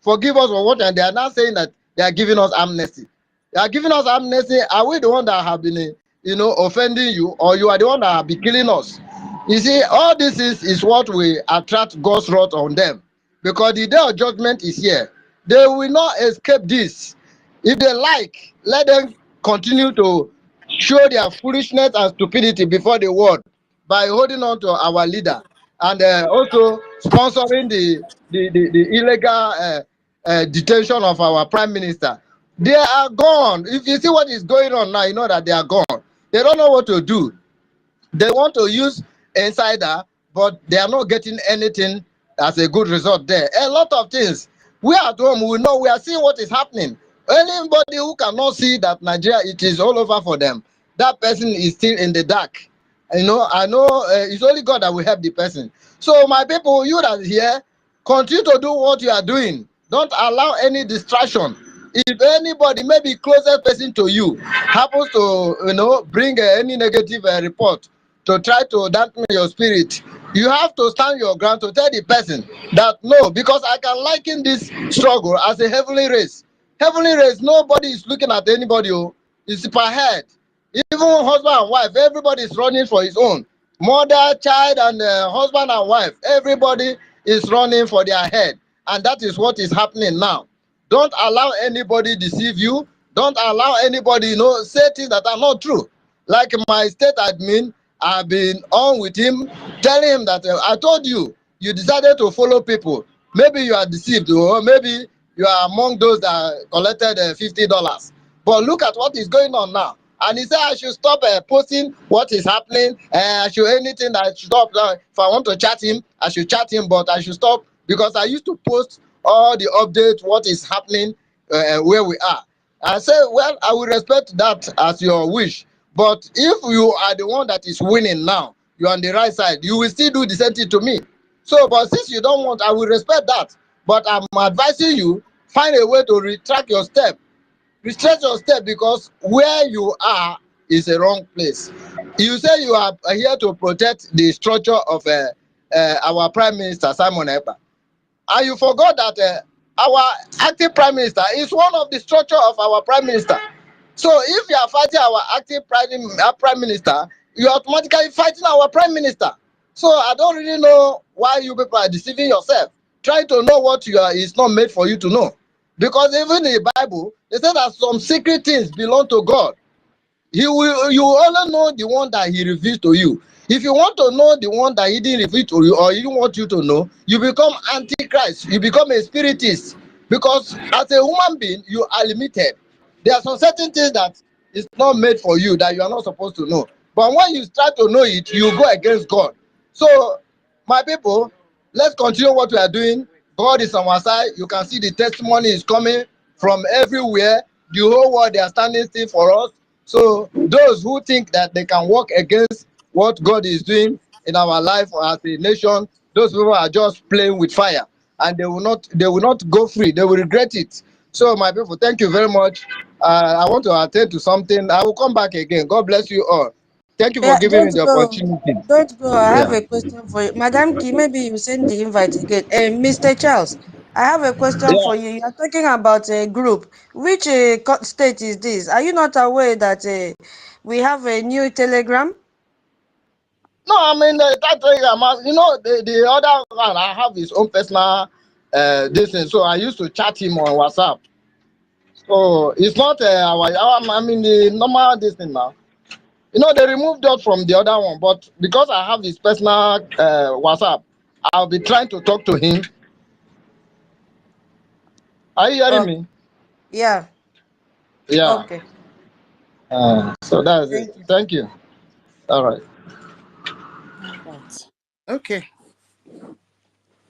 forgive us for what, and they are now saying that they are giving us amnesty. They are giving us amnesty. Are we the one that have been, offending you, or you are the one that have been killing us? You see, all this is what we attract God's wrath on them, because the day of judgment is here. They will not escape this. If they like, let them continue to show their foolishness and stupidity before the world by holding on to our leader. and also sponsoring the illegal detention of our prime minister. They are gone. If you see what is going on now, you know that they are gone. They don't know what to do. They want to use insider, but they are not getting anything as a good result there. A lot of things. We at home, we know, we are seeing what is happening. Anybody who cannot see that Nigeria, it is all over for them, that person is still in the dark. You know, I know it's only God that will help the person. So my people, you that are here, continue to do what you are doing. Don't allow any distraction. If anybody, maybe closest person to you, happens to, you know, bring any negative report to try to dampen your spirit, you have to stand your ground to tell the person that no, because I can liken this struggle as a heavenly race. Heavenly race, nobody is looking at anybody. It's per head. Even husband and wife, everybody is running for his own. Mother, child, and husband and wife, everybody is running for their head. And that is what is happening now. Don't allow anybody deceive you. Don't allow anybody, you know, say things that are not true. Like my state admin, I've been on with him, telling him that I told you, you decided to follow people. Maybe you are deceived, or maybe you are among those that collected $50. But look at what is going on now. And he said I should stop posting what is happening. I should anything that I should stop. If I want to chat him, I should chat him, but I should stop because I used to post all the updates, what is happening, where we are. I said, well, I will respect that as your wish. But if you are the one that is winning now, you're on the right side, you will still do the same thing to me. So, but since you don't want, I will respect that. But I'm advising you, find a way to retract your step. Retract your step because where you are is a wrong place. You say you are here to protect the structure of our Prime Minister, Simon Ekpa. And you forgot that our active Prime Minister is one of the structure of our Prime Minister. So if you are fighting our active Prime Minister, you are automatically fighting our Prime Minister. So I don't really know why you people are deceiving yourself. Try to know what you are is not made for you to know. Because even in the Bible, they say that some secret things belong to God. You only know the one that he reveals to you. If you want to know the one that he didn't reveal to you, or he didn't want you to know, you become antichrist. You become a spiritist. Because as a human being, you are limited. There are some certain things that is not made for you that you are not supposed to know. But when you start to know it, you go against God. So, my people, let's continue what we are doing. God is on our side. You can see the testimony is coming from everywhere. The whole world, they are standing still for us. So those who think that they can work against what God is doing in our life or as a nation, those people are just playing with fire, and they will not go free. They will regret it. So my people, thank you very much. I want to attend to something. I will come back again. God bless you all. Thank you for Yeah, giving me don't the go. opportunity. Don't go. I have Yeah. a question for you. Madam Key, maybe you send the invite again. Mr. Charles, I have a question Yeah. for you. You are talking about a group. Which state is this? Are you not aware that we have a new telegram? No, I mean that thing, you know, the other one, I have his own personal this thing. So I used to chat him on WhatsApp. So it's not I mean the normal this thing now. You know, they removed that from the other one, but because I have his personal WhatsApp, I'll be trying to talk to him. Are you hearing Oh, me? yeah. Yeah. Okay. So that's it. Thank you. Thank you. All right. All right. Okay,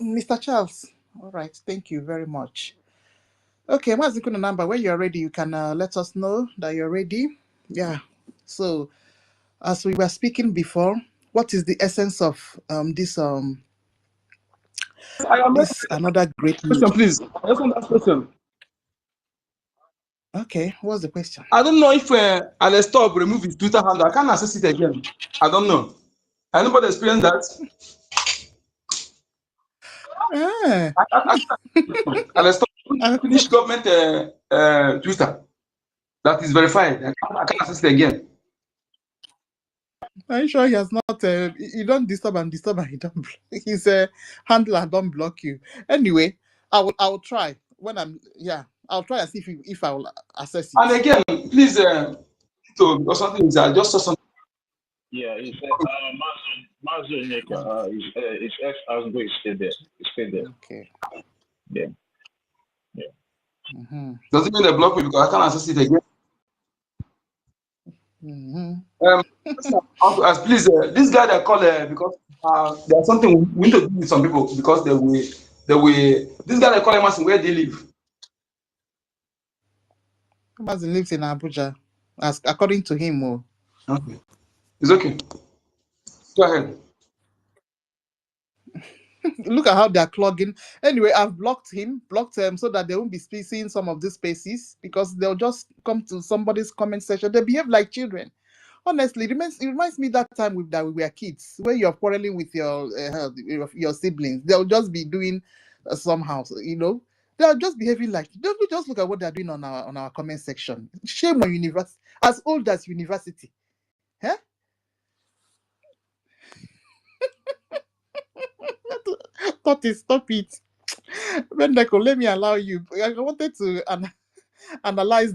Mr. Charles. All right. Thank you very much. Okay, what's the number? When you're ready, you can let us know that you're ready. Yeah. So, as we were speaking before, what is the essence of I am ready. this another great news? Question, please. I just want to ask a question. Okay, what's the question? I don't know if Alex Top remove his Twitter handle. I can't access it again. I don't know. Anybody experienced that? Ah, Alex Top I, finish government Twitter that is verified. I can't access it again. I'm sure he has not. You don't disturb and disturb, and he don't. His handler don't block you. Anyway, I will try when I'm. Yeah, I'll try and see if I will access it. And again, please, because something is I just saw something. Yeah, he said, house his ex-house is still there. It's still there. Okay. Yeah. Yeah. Mm-hmm. Doesn't mean they block me because I can't access it again. Mm-hmm. As please, this guy that called because there's something we need to do with some people because this guy that called him asking where they live. Mazin lives in Abuja, as according to him. Oh. Okay, it's okay. Go ahead. Look at how they're clogging. Anyway, I've blocked them so that they won't be seeing some of these spaces because they'll just come to somebody's comment section. They behave like children. Honestly, it reminds me that time that we were kids, when you're quarreling with your siblings. They'll just be doing somehow, they'll just behaving like. Just look at what they're doing on our comment section. Shame on university, as old as university. Huh? Stop it. Bendeko, let me allow you. I wanted to analyze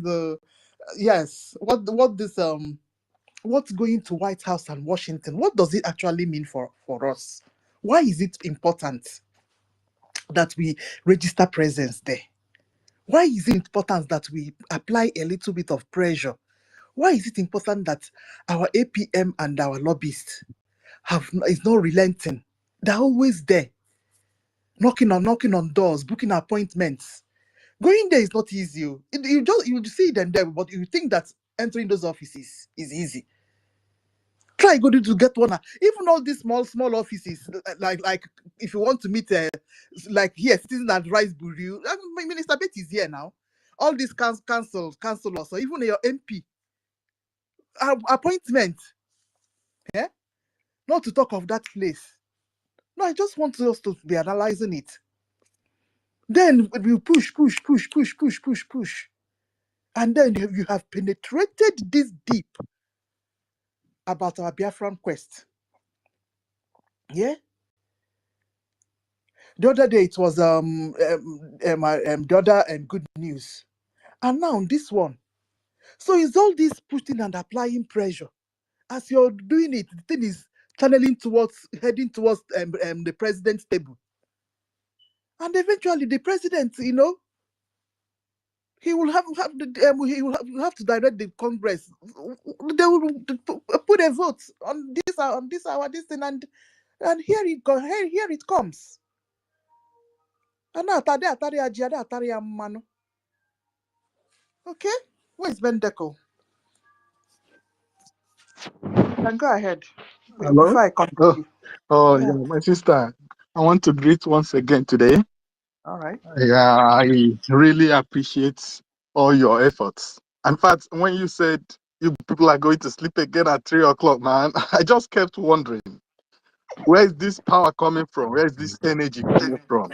what's going to White House and Washington. What does it actually mean for us? Why is it important that we register presence there? Why is it important that we apply a little bit of pressure? Why is it important that our APM and our lobbyists is not relenting? They're always there, knocking on doors, booking appointments. Going there is not easy. You see them there, but you think that entering those offices is easy. Try go to get one. Even all these small offices, like if you want to meet like here, Citizen Advice Bureau, Minister Betty is here now. All these councilors, or even your MP appointment. Yeah, not to talk of that place. No, I just want us to be analyzing it. Then we push, and then you have penetrated this deep about our Biafran quest. Yeah. The other day it was the other good news, and now this one. So it's all this putting and applying pressure. As you're doing it, the thing is heading towards the president's table, and eventually the president, he will have to direct the Congress. They will put a vote on this thing, and here it comes. And now okay, where's Bendeko? You can go ahead Hello? before I continue. Yeah, my sister. I want to greet once again today. All right. Yeah, I really appreciate all your efforts. In fact, when you said you people are going to sleep again at 3 o'clock, man, I just kept wondering, where is this power coming from? Where is this energy coming from?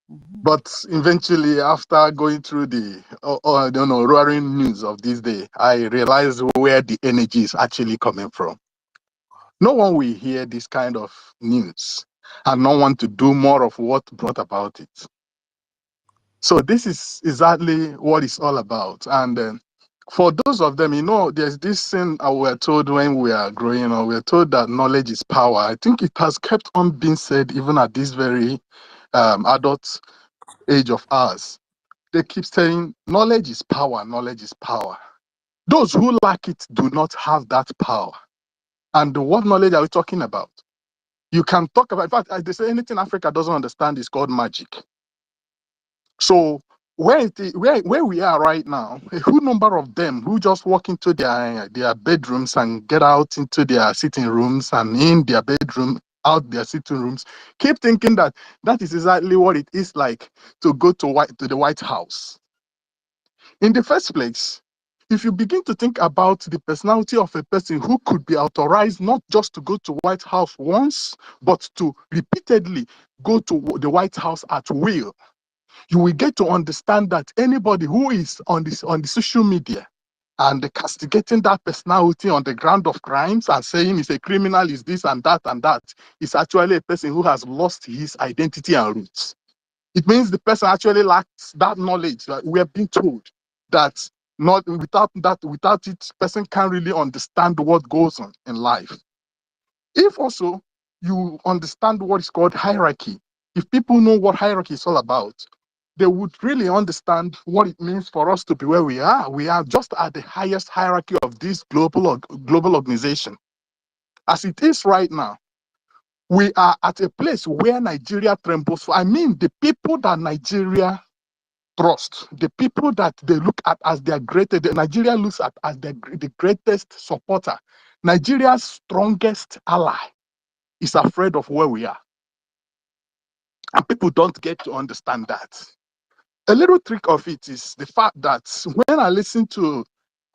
But eventually, after going through the roaring news of this day, I realized where the energy is actually coming from. No one will hear this kind of news and not want to do more of what brought about it. So this is exactly what it's all about. And for those of them, there's this thing we were told when we are growing up. We are told that knowledge is power. I think it has kept on being said even at this very adult age of ours. They keep saying knowledge is power, knowledge is power. Those who lack it do not have that power. And what knowledge are we talking about? You can talk about, in fact, they say anything Africa doesn't understand is called magic. So where we are right now, a huge number of them who just walk into their bedrooms and get out into their sitting rooms, and in their bedroom, out their sitting rooms, keep thinking that is exactly what it is like to go to the White House. In the first place, if you begin to think about the personality of a person who could be authorized not just to go to White House once, but to repeatedly go to the White House at will, you will get to understand that anybody who is on the social media and castigating that personality on the ground of crimes and saying he's a criminal, is this and that, is actually a person who has lost his identity and roots. It means the person actually lacks that knowledge that we have been told that without it, person can't really understand what goes on in life. If also you understand what is called hierarchy, if people know what hierarchy is all about, they would really understand what it means for us to be where we are. We are just at the highest hierarchy of this global organization. As it is right now, we are at a place where Nigeria trembles. I mean, the people that Nigeria trust, the people that they look at as their greatest, Nigeria looks at as the greatest supporter, Nigeria's strongest ally is afraid of where we are. And people don't get to understand that. A little trick of it is the fact that when I listen to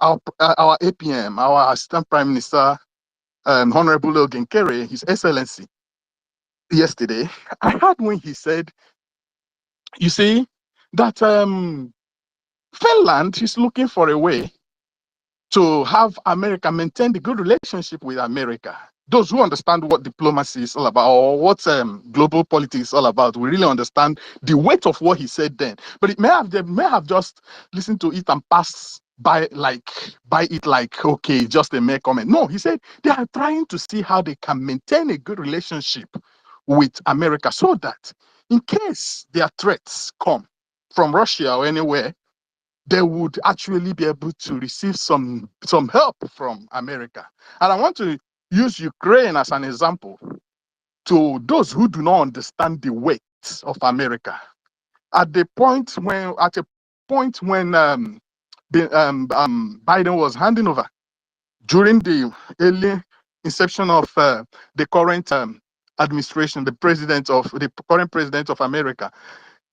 our APM, our Assistant Prime Minister, Honorable Logan Kerry, His Excellency, yesterday, I heard when he said, you see, that Finland is looking for a way to have America maintain the good relationship with America. Those who understand what diplomacy is all about, or what global politics is all about, we really understand the weight of what he said then. But they may have just listened to it and passed by it like, okay, just a mere comment. No, he said they are trying to see how they can maintain a good relationship with America so that in case their threats come from Russia or anywhere, they would actually be able to receive some help from America. And I want to use Ukraine as an example to those who do not understand the weight of America. At a point when Biden was handing over, during the early inception of the current administration, the current president of America,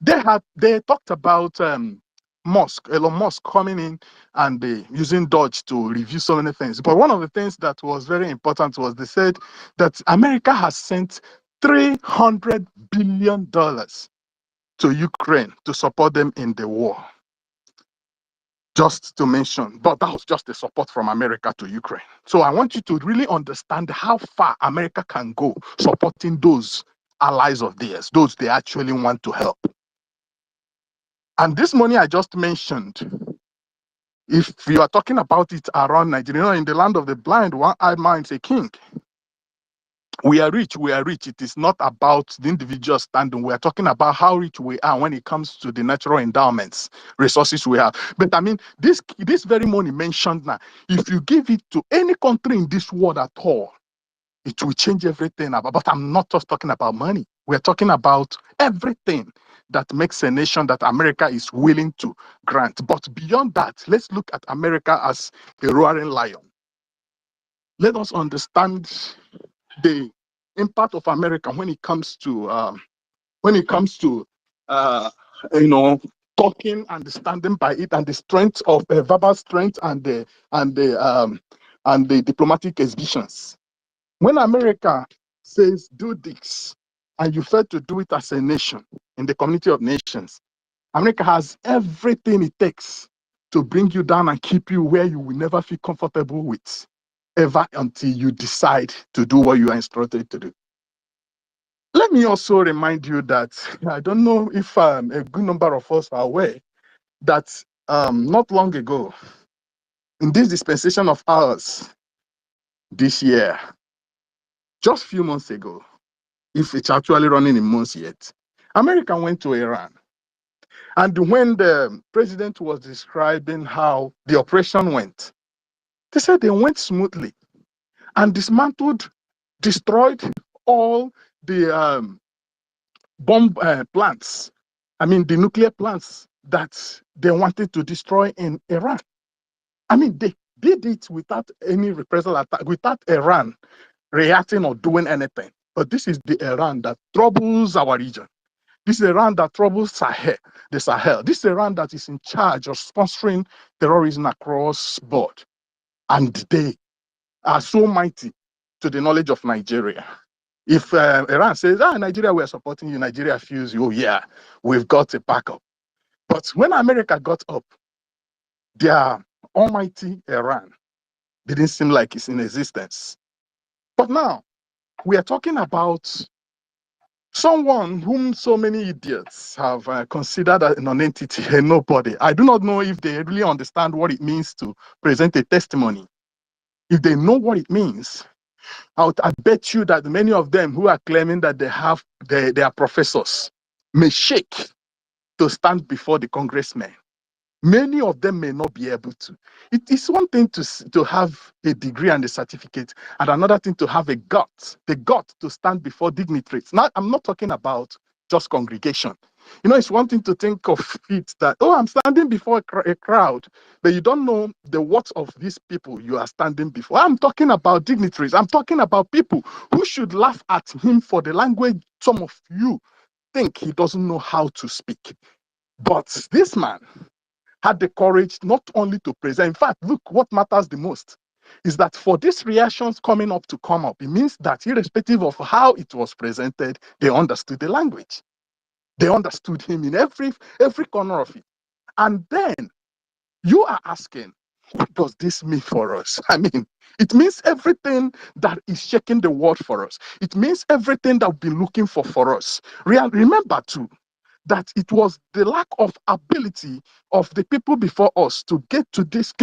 they talked about Elon Musk coming in and using Dodge to review so many things. But one of the things that was very important was they said that America has sent $300 billion to Ukraine to support them in the war. Just to mention, but that was just the support from America to Ukraine. So I want you to really understand how far America can go supporting those allies of theirs, those they actually want to help. And this money I just mentioned, if you are talking about it around Nigeria, in the land of the blind, one-eyed man is a king. We are rich. It is not about the individual standing. We are talking about how rich we are when it comes to the natural endowments, resources we have. But I mean, this very money mentioned now, if you give it to any country in this world at all, it will change everything. But I'm not just talking about money. We're talking about everything that makes a nation that America is willing to grant. But beyond that, let's look at America as a roaring lion. Let us understand the impact of America when it comes to talking and standing by it, and the strength of verbal strength and the diplomatic exhibitions. When America says do this, and you fail to do it as a nation in the community of nations, America has everything it takes to bring you down and keep you where you will never feel comfortable with, ever until you decide to do what you are instructed to do. Let me also remind you that I don't know if a good number of us are aware that not long ago, in this dispensation of ours this year, just a few months ago, if it's actually running in months yet, America went to Iran. And when the president was describing how the operation went, they said they went smoothly and dismantled, destroyed all the bomb plants, I mean the nuclear plants that they wanted to destroy in Iran. I mean, they did it without any reprisal attack, without Iran reacting or doing anything. But this is the Iran that troubles our region. This is Iran that troubles the Sahel. This is Iran that is in charge of sponsoring terrorism across board. And they are so mighty to the knowledge of Nigeria. If Iran says, Nigeria, we are supporting you, Nigeria feels, oh yeah, we've got a backup. But when America got up, their almighty Iran didn't seem like it's in existence. But now, we are talking about someone whom so many idiots have considered a non-entity, a nobody. I do not know if they really understand what it means to present a testimony. If they know what it means, I bet you that many of them who are claiming that they are professors may shake to stand before the congressmen. Many of them may not be able to. It is one thing to have a degree and a certificate, and another thing to have the gut to stand before dignitaries. Now, I'm not talking about just congregation. You know, it's one thing to think of it that, oh, I'm standing before a crowd, but you don't know the worth of these people you are standing before. I'm talking about dignitaries. I'm talking about people who should laugh at him for the language some of you think he doesn't know how to speak. But this man had the courage not only to present. In fact, look, what matters the most is that for these reactions coming up to come up, it means that irrespective of how it was presented, they understood the language. They understood him in every corner of it. And then you are asking, what does this mean for us? I mean, it means everything that is shaking the world for us. It means everything that we've been looking for us. Remember too, that it was the lack of ability of the people before us to get to this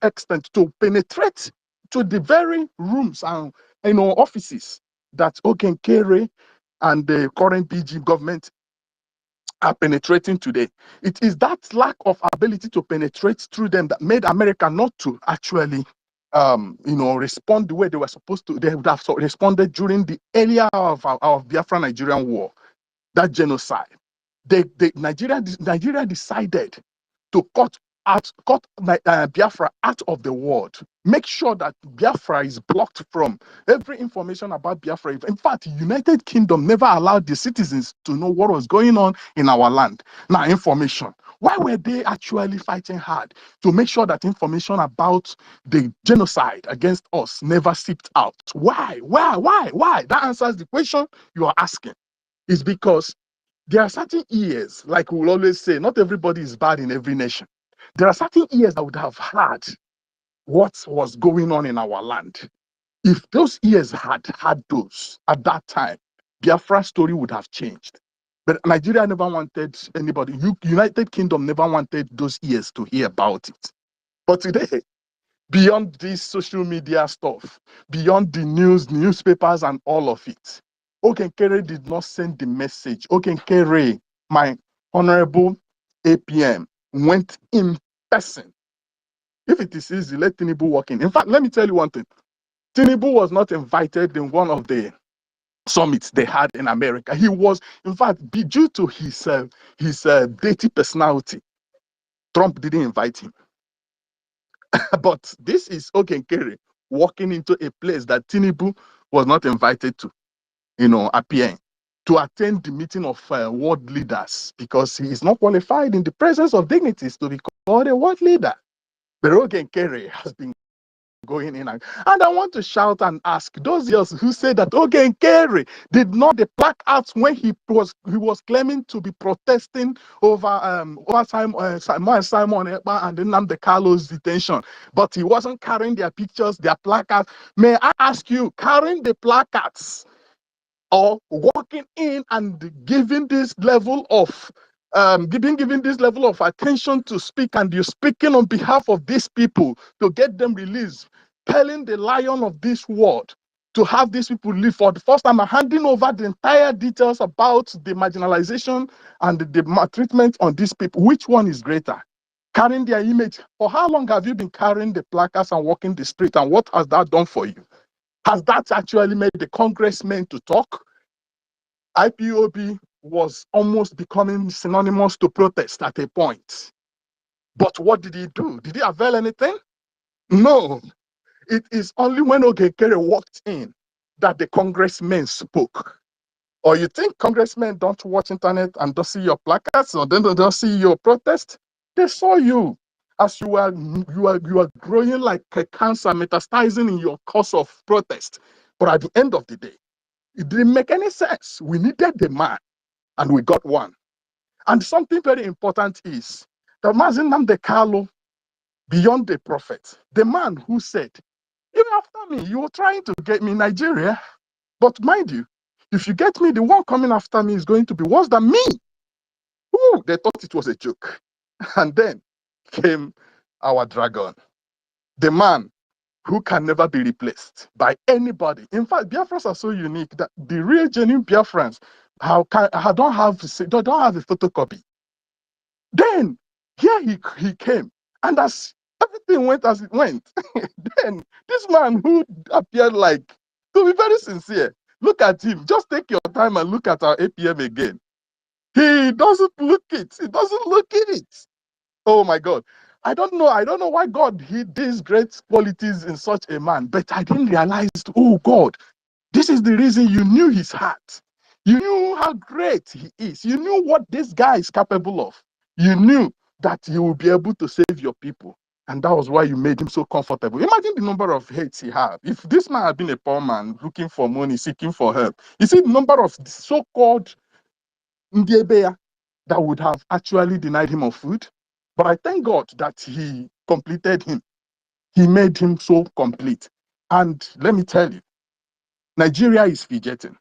extent, to penetrate to the very rooms and offices that Okenkere and the current BG government are penetrating today. It is that lack of ability to penetrate through them that made America not to actually respond the way they were supposed to. They would have responded during the earlier of Biafra-Nigerian war, that genocide. Nigeria decided to cut Biafra out of the world. Make sure that Biafra is blocked from every information about Biafra. In fact, United Kingdom never allowed the citizens to know what was going on in our land. Now, information. Why were they actually fighting hard to make sure that information about the genocide against us never seeped out? Why? That answers the question you are asking. It's because there are certain years, like we'll always say, not everybody is bad in every nation. There are certain years that would have had what was going on in our land. If those years had those at that time, Biafra's story would have changed. But Nigeria never wanted anybody. United Kingdom never wanted those years to hear about it. But today, beyond this social media stuff, beyond the newspapers and all of it, Okenkere did not send the message. Okenkere, my honorable APM, went in person. If it is easy, let Tinubu walk in. In fact, let me tell you one thing. Tinubu was not invited in one of the summits they had in America. He was, in fact, due to his dirty personality, Trump didn't invite him. But this is Okenkere walking into a place that Tinubu was not invited to, appearing to attend the meeting of world leaders because he is not qualified in the presence of dignities to be called a world leader. But Okenkere has been going in and I want to shout and ask those years who say that Okenkere did not the placards when he was claiming to be protesting over Simon Ekpa and Nnamdi Kalu's detention, but he wasn't carrying their pictures, their placards. May I ask you, carrying the placards or walking in and giving this level of giving this level of attention to speak, and you're speaking on behalf of these people to get them released, telling the lion of this world to have these people live for the first time, and handing over the entire details about the marginalization and the maltreatment on these people. Which one is greater? Carrying their image. For how long have you been carrying the placards and walking the street, and what has that done for you? Has that actually made the congressmen to talk? IPOB was almost becoming synonymous to protest at a point. But what did he do? Did he avail anything? No. It is only when Okenkere walked in that the congressmen spoke. Or you think congressmen don't watch internet and don't see your placards, or they don't see your protest? They saw you as you are growing like a cancer, metastasizing in your cause of protest. But at the end of the day, it didn't make any sense. We needed the man, and we got one. And something very important is that Mazi Nnamdi Kalu, beyond the prophet, the man who said, even after me, you were trying to get me in Nigeria, but mind you, if you get me, the one coming after me is going to be worse than me. Ooh, they thought it was a joke. And then came our dragon, the man who can never be replaced by anybody. In fact, Biafrans are so unique that the real genuine Biafrans don't have a photocopy. Then here he came, and as everything went as it went, then this man who appeared like, to be very sincere, look at him. Just take your time and look at our APM again. He doesn't look it. He doesn't look it. Oh my God. I don't know why God hid these great qualities in such a man, but I didn't realize, oh God, this is the reason you knew his heart. You knew how great he is. You knew what this guy is capable of. You knew that he will be able to save your people. And that was why you made him so comfortable. Imagine the number of hates he had. If this man had been a poor man looking for money, seeking for help, you see the number of so-called Ndiebeya that would have actually denied him of food. But I thank God that he completed him. He made him so complete. And let me tell you, Nigeria is fidgeting.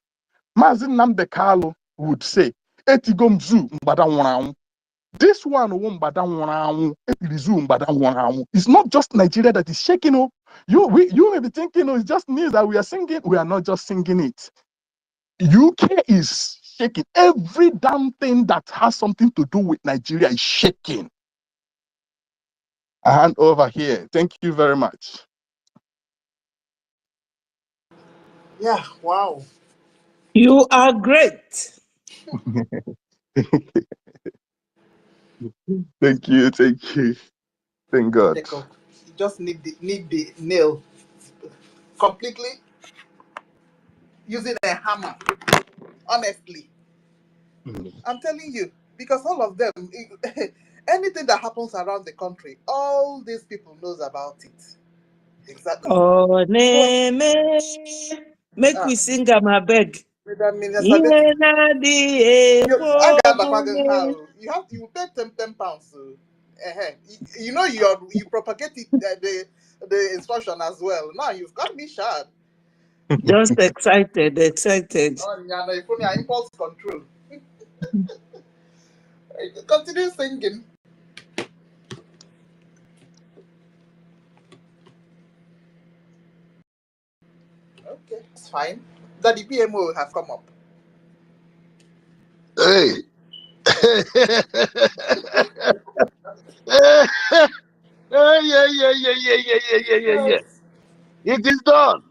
Mazin Namdekalo would say, Etigom zoo mbada nwụrụ. This one mbada nwụrụ, etirizu mbada nwụrụ. It's not just Nigeria that is shaking up. You may be thinking, it's just news that we are singing. We are not just singing it. UK is shaking. Every damn thing that has something to do with Nigeria is shaking. I hand over here. Thank you very much. Yeah, wow. You are great. Thank you. Thank God. Jacob, you just need the nail completely using a hammer. Honestly, I'm telling you, because all of them, anything that happens around the country, all these people knows about it. Exactly. Oh, name, make we sing am abeg. You pay 10 pounds. So, you know you propagate it, the instruction as well. Now you've got me shot. Just excited. Oh, yeah, no, if only I impulse control. Continue singing. Okay, it's fine. That the PMO has come up. Hey. Yeah. It is done.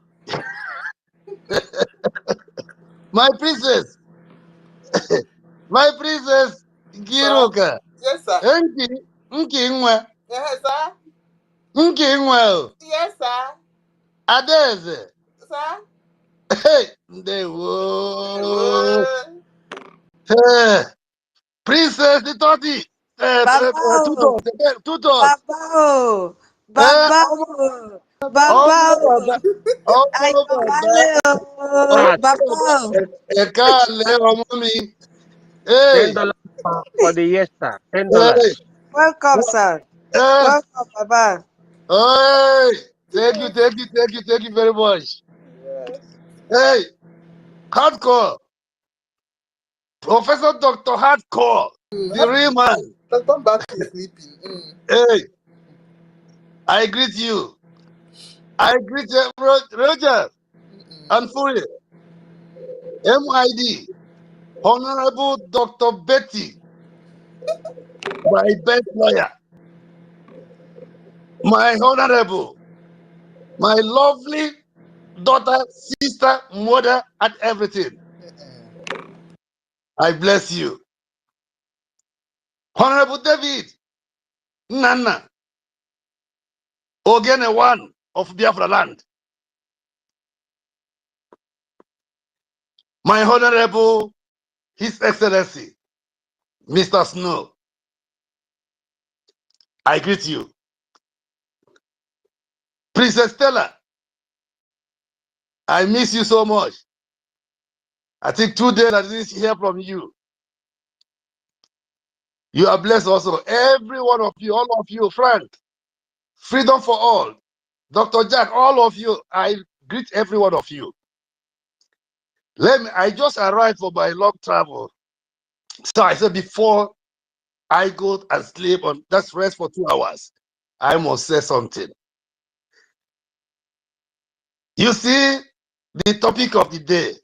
My princess. My princess Giruka. Yes, sir. Nkinwe. Yes, sir. Nkinwe. Yes, sir. Adeze. Sir. Hey, Ndewo. Hey, Princess the Toti. Two dots. Hey. $10 for the yes, sir. $10. Welcome, sir. Welcome, Baba. Hey, thank you very much. Hey, hardcore. Professor Dr. Hardcore, the real man. Come back to sleeping. Hey, I greet you. I greet Roger and Fury. MID, Honorable Dr. Betty, my best lawyer. My honorable, my lovely daughter, sister, mother, and everything. I bless you. Honorable David, Nana, Ogene one of Biafra land. My honorable, His Excellency, Mr. Snow, I greet you. Princess Stella, I miss you so much. I think 2 days I didn't hear from you. You are blessed also. Every one of you, all of you, Frank, Freedom for All, Dr. Jack, all of you, I greet every one of you. I just arrived for my long travel. So I said before I go and sleep, that's rest for 2 hours, I must say something. You see, the topic of the day,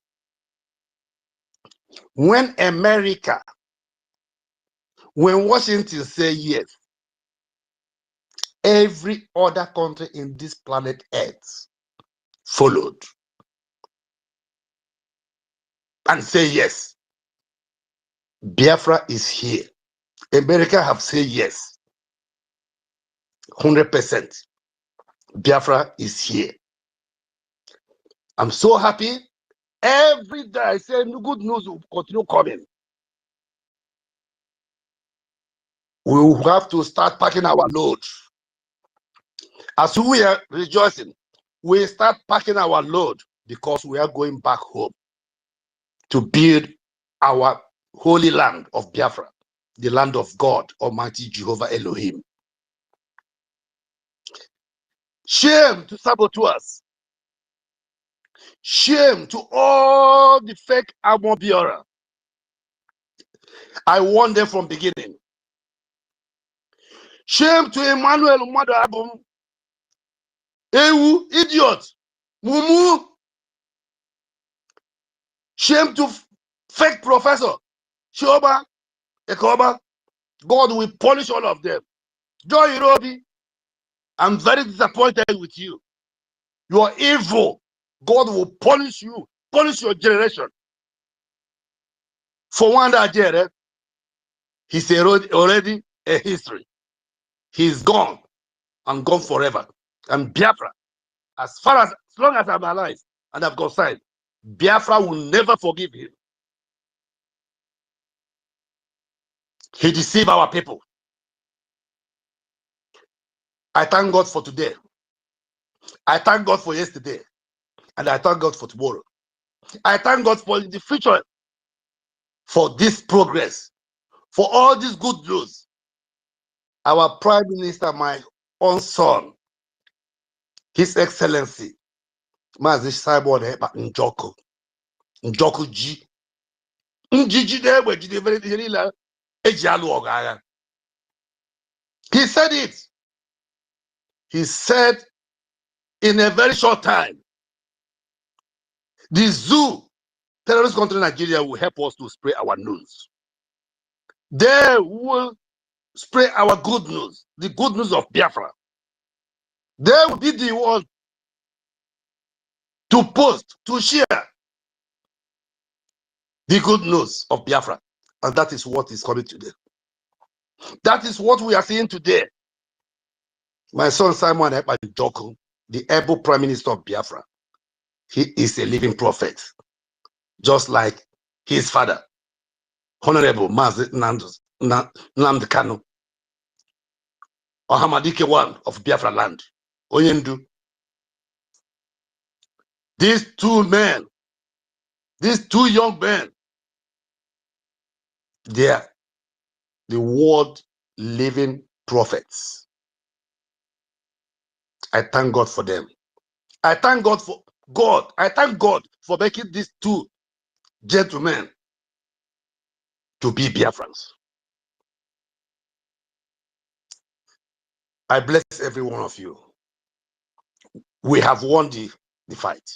when America, when Washington say yes, every other country in this planet Earth followed and say yes. Biafra is here. America have said yes, 100%. Biafra is here. I'm so happy. Every day I say good news will continue coming. We will have to start packing our load. As we are rejoicing, we start packing our load because we are going back home to build our holy land of Biafra, the land of God, Almighty Jehovah Elohim. Shame to saboteurs. Shame to all the fake armor bearer. I warned them from beginning. Shame to Emmanuel Madabum. Ewu, idiot. Mumu. Shame to fake professor. Shoba, Ekoba. God will punish all of them. Joy Robi, I'm very disappointed with you. You are evil. God will punish you, punish your generation. For one that he's already a history. He's gone and gone forever. And Biafra, as long as I'm alive and I've got sight, Biafra will never forgive him. He deceived our people. I thank God for today. I thank God for yesterday. And I thank God for tomorrow. I thank God for the future, for this progress, for all this good news. Our Prime Minister, my own son, His Excellency, Mazi Simon Ekpa Njoku G. He said it. He said in a very short time, the zoo, terrorist country Nigeria, will help us to spread our news. They will spread our good news, the good news of Biafra. They will be the one to post, to share the good news of Biafra. And that is what is coming today. That is what we are seeing today. My son Simon Ekpa Njoku, the able Prime Minister of Biafra, he is a living prophet, just like his father, Honorable Mazi Nnamdi Kanu, Ohamadike one of Biafra land, Onyendu. These two men, these two young men, they are the world living prophets. I thank God for them. I thank God for God. I thank God for making these two gentlemen to be Biafrans. I bless every one of you. We have won the fight.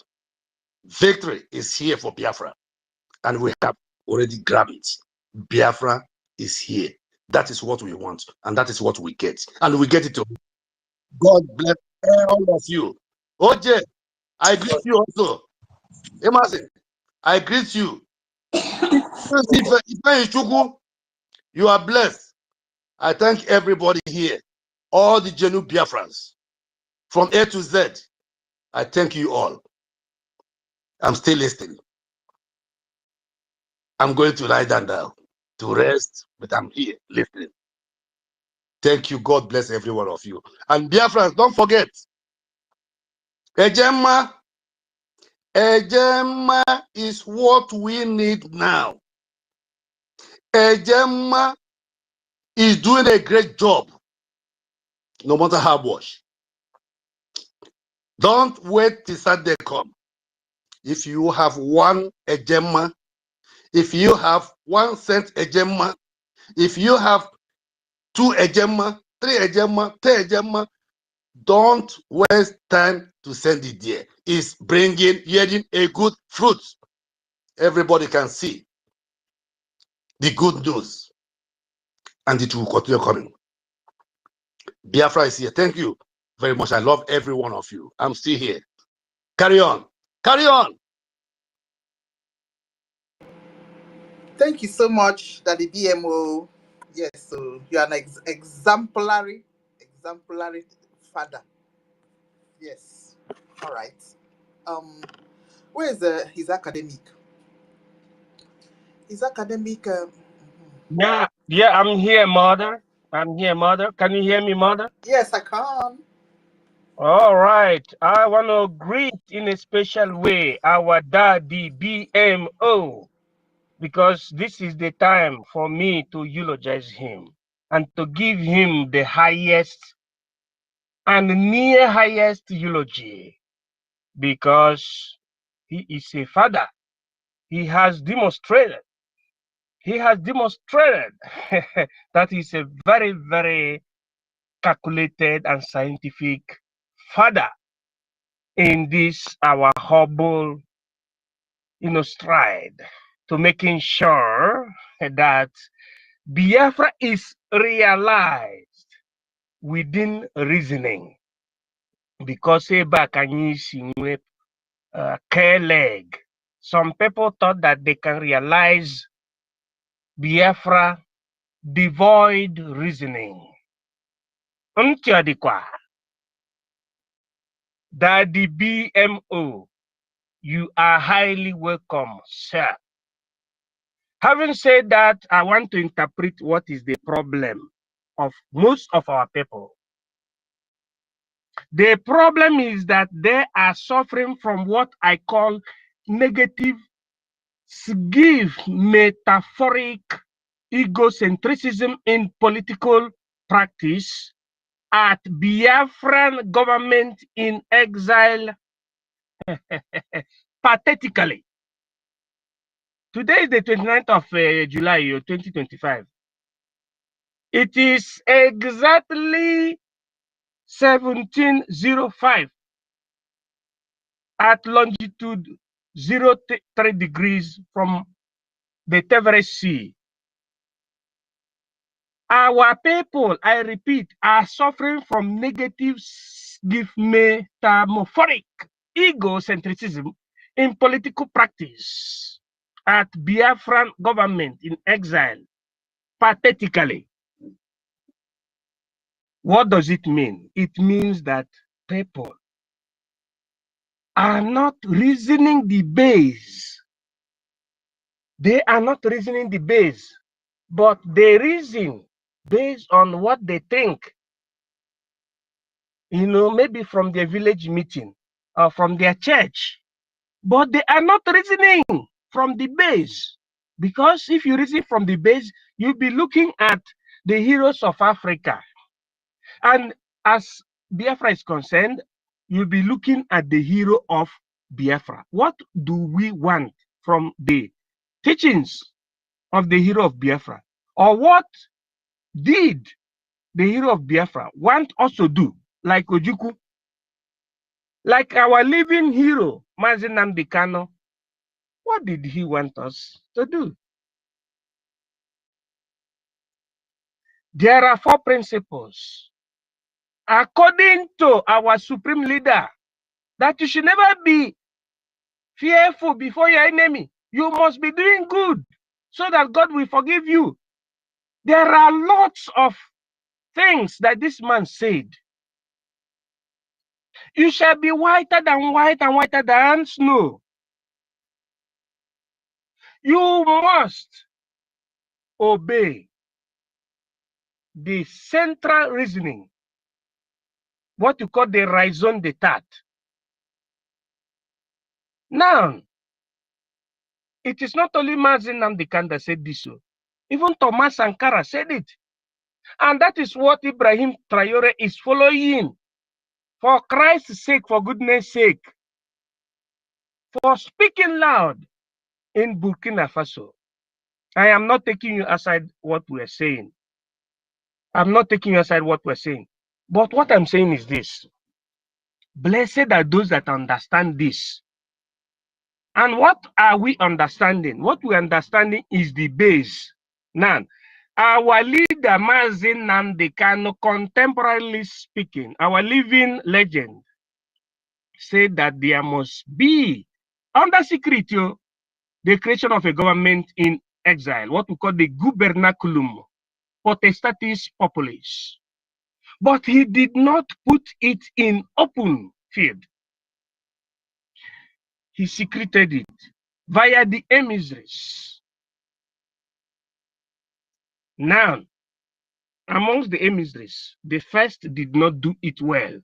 Victory is here for Biafra, and we have already grabbed it. Biafra is here. That is what we want, and that is what we get. And we get it. God bless all of you. OJ, I greet you also. Emerson, I greet you. You are blessed. I thank everybody here, all the genuine Biafrans, from A to Z. I thank you all. I'm still listening. I'm going to lie down now to rest, but I'm here listening. Thank you. God bless every one of you. And Biafrans, don't forget, Ejema is what we need now. Ejema is doing a great job, no matter how much. Don't wait till Saturday come. If you have one Ejema, if you have 1 cent Ejema, if you have 2 Ejema, 3 Ejema, 10 Ejema, Don't waste time to send it there. It's yielding a good fruit. Everybody can see the good news, and it will continue coming. Biafra is here. Thank you very much. I love every one of you. I'm still here. Carry on. Carry on. Thank you so much, Daddy BMO. Yes, so you are an exemplary father. Yes. All right. Where is his academic? His academic. Yeah, I'm here, mother. I'm here, mother. Can you hear me, mother? Yes, I can. All right. I want to greet in a special way our daddy BMO, because this is the time for me to eulogize him and to give him the highest and near highest eulogy, because he is a father. He has demonstrated that he's a very, very calculated and scientific father in this our humble stride to making sure that Biafra is realized within reasoning, because back care leg. Some people thought that they can realize Biafra devoid reasoning. Daddy BMO, you are highly welcome, sir. Having said that, I want to interpret what is the problem of most of our people. The problem is that they are suffering from what I call negative, metaphoric egocentrism in political practice at Biafran government in exile. Pathetically. Today is the 29th of July 2025. It is exactly 1705 at longitude 03 degrees from the Tevere Sea. Our people, I repeat, are suffering from negative metamorphic egocentrism in political practice at Biafran government in exile, pathetically. What does it mean? It means that people are not reasoning the base. They are not reasoning the base, but they reason based on what they think. Maybe from their village meeting or from their church, but they are not reasoning from the base. Because if you reason from the base, you'll be looking at the heroes of Africa. And as Biafra is concerned, you'll be looking at the hero of Biafra. What do we want from the teachings of the hero of Biafra? Or what did the hero of Biafra want us to do? Like Ojukwu, like our living hero, Mazi Nnamdi Kanu, what did he want us to do? There are 4 principles, according to our supreme leader, that you should never be fearful before your enemy. You must be doing good so that God will forgive you. There are lots of things that this man said. You shall be whiter than white and whiter than snow. You must obey the central reasoning, what you call the raison d'etat. Now, it is not only Mazi Nnamdi Kanu that said this. Even Thomas Sankara said it. And that is what Ibrahim Traore is following. For Christ's sake, for goodness sake, for speaking loud in Burkina Faso. I am not taking you aside what we're saying. I'm not taking you aside what we're saying. But what I'm saying is this: blessed are those that understand this. And what are we understanding? What we're understanding is the base. Now, our leader, Mazi Nnamdi Kanu, contemporarily speaking, our living legend, said that there must be, under security, the creation of a government in exile, what we call the gubernaculum potestatis populis. But he did not put it in open field. He secreted it via the emissaries. Now, amongst the emissaries, the first did not do it well,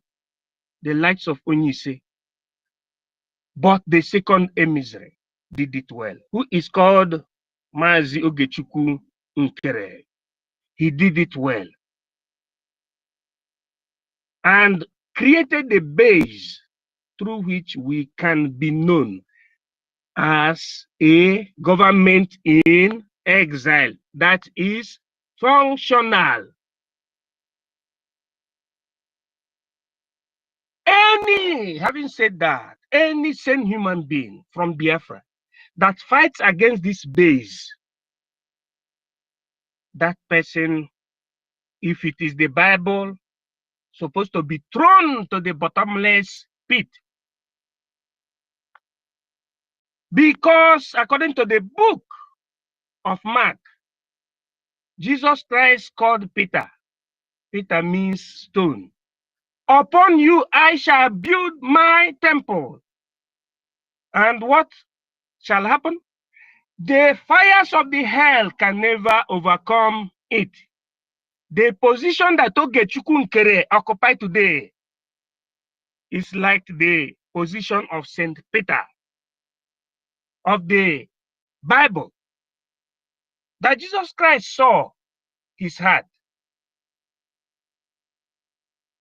the likes of Onyise. But the second emissary did it well, who is called Mazi Ogechukwu Nkere. He did it well and created a base through which we can be known as a government in exile that is functional. Having said that, any sane human being from Biafra that fights against this base, that person, if it is the Bible, supposed to be thrown to the bottomless pit. Because according to the book of Mark, Jesus Christ called Peter. Peter means stone. Upon you I shall build my temple. And what shall happen? The fires of the hell can never overcome it. The position that Ogechukwu Nkere occupy today is like the position of Saint Peter of the Bible, that Jesus Christ saw his heart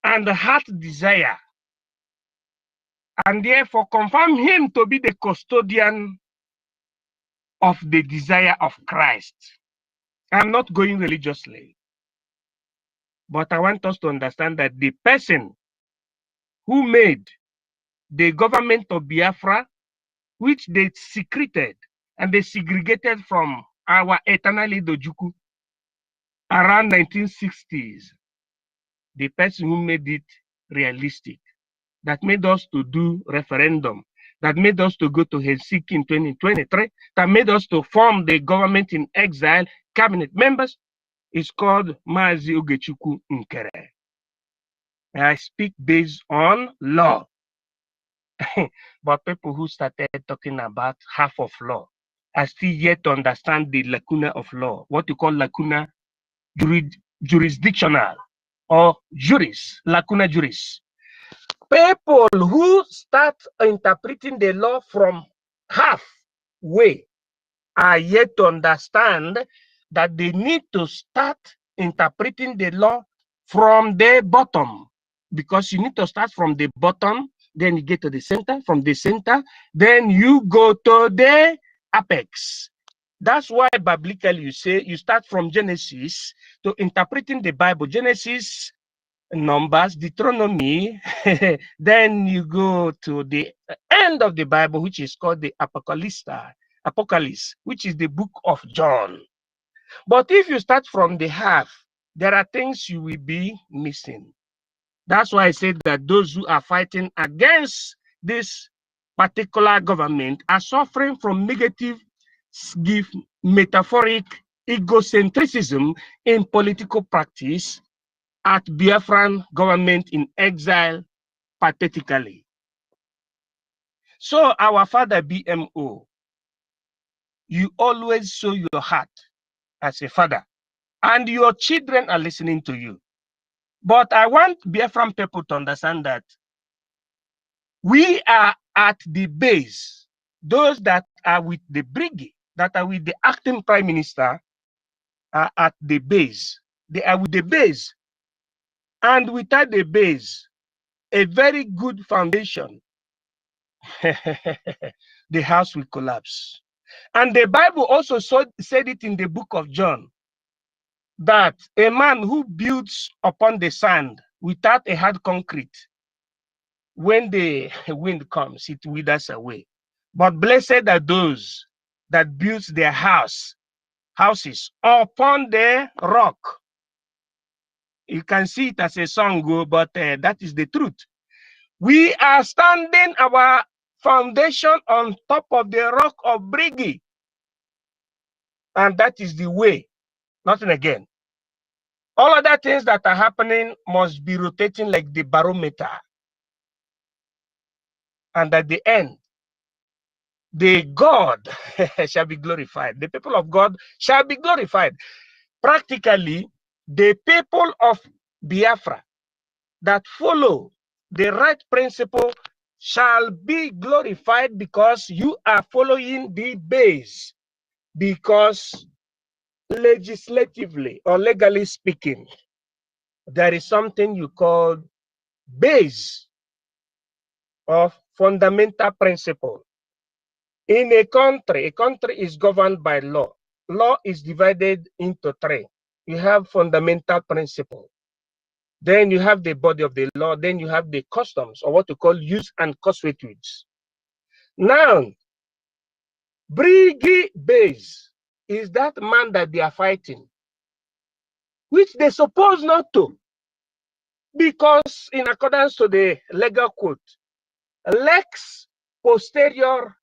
and the heart desire, and therefore confirmed him to be the custodian of the desire of Christ. I'm not going religiously, but I want us to understand that the person who made the government of Biafra, which they secreted and they segregated from our eternal leader Juku around 1960s, the person who made it realistic, that made us to do referendum, that made us to go to Helsinki in 2023, that made us to form the government in exile, cabinet members, is called Mazi Ogechukwu Nkere. I speak based on law. But people who started talking about half of law are still yet to understand the lacuna of law, what you call lacuna jurisdictional or juris, lacuna juris. People who start interpreting the law from halfway are yet to understand that they need to start interpreting the law from the bottom, because you need to start from the bottom, then you get to the center, from the center, then you go to the apex. That's why biblically you say you start from Genesis to interpreting the Bible, Genesis, Numbers, Deuteronomy, then you go to the end of the Bible, which is called the Apocalypse, which is the book of John. But if you start from the half, there are things you will be missing. That's why I said that those who are fighting against this particular government are suffering from negative, metaphoric egocentrism in political practice at Biafran government in exile, pathetically. So our father BMO, you always show your heart as a father, and your children are listening to you. But I want Biafran people to understand that we are at the base. Those that are with the Brgie, that are with the acting prime minister, are at the base. They are with the base. And without the base, a very good foundation, the house will collapse. And the Bible also said it in the book of John, that a man who builds upon the sand without a hard concrete. When the wind comes, it withers away. But blessed are those that build their houses upon the rock. You can see it as a song, but that is the truth. We are standing our foundation on top of the rock of Brgie. And that is the way, nothing again. All other things that are happening must be rotating like the barometer. And at the end, the God shall be glorified. The people of God shall be glorified. Practically, the people of Biafra that follow the right principle shall be glorified because you are following the base. Because legislatively or legally speaking, there is something you call base of fundamental principle. In a country is governed by law. Law is divided into three. You have fundamental principle. Then you have the body of the law. Then you have the customs, or what you call use and consuetudes. Now, Brgie-Biafrans is that man that they are fighting, which they suppose not to. Because in accordance to the legal code, lex posterior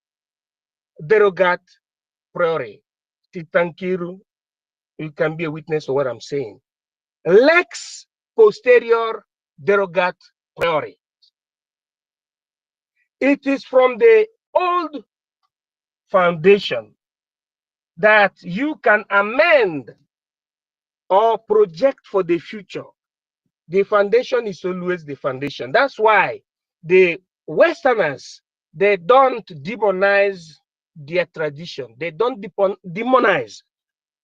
derogat priori. Titankiru, you can be a witness of what I'm saying. Lex posterior derogat priori. It is from the old foundation that you can amend or project for the future. The foundation is always the foundation. That's why the Westerners, they don't demonize their tradition. They don't demonize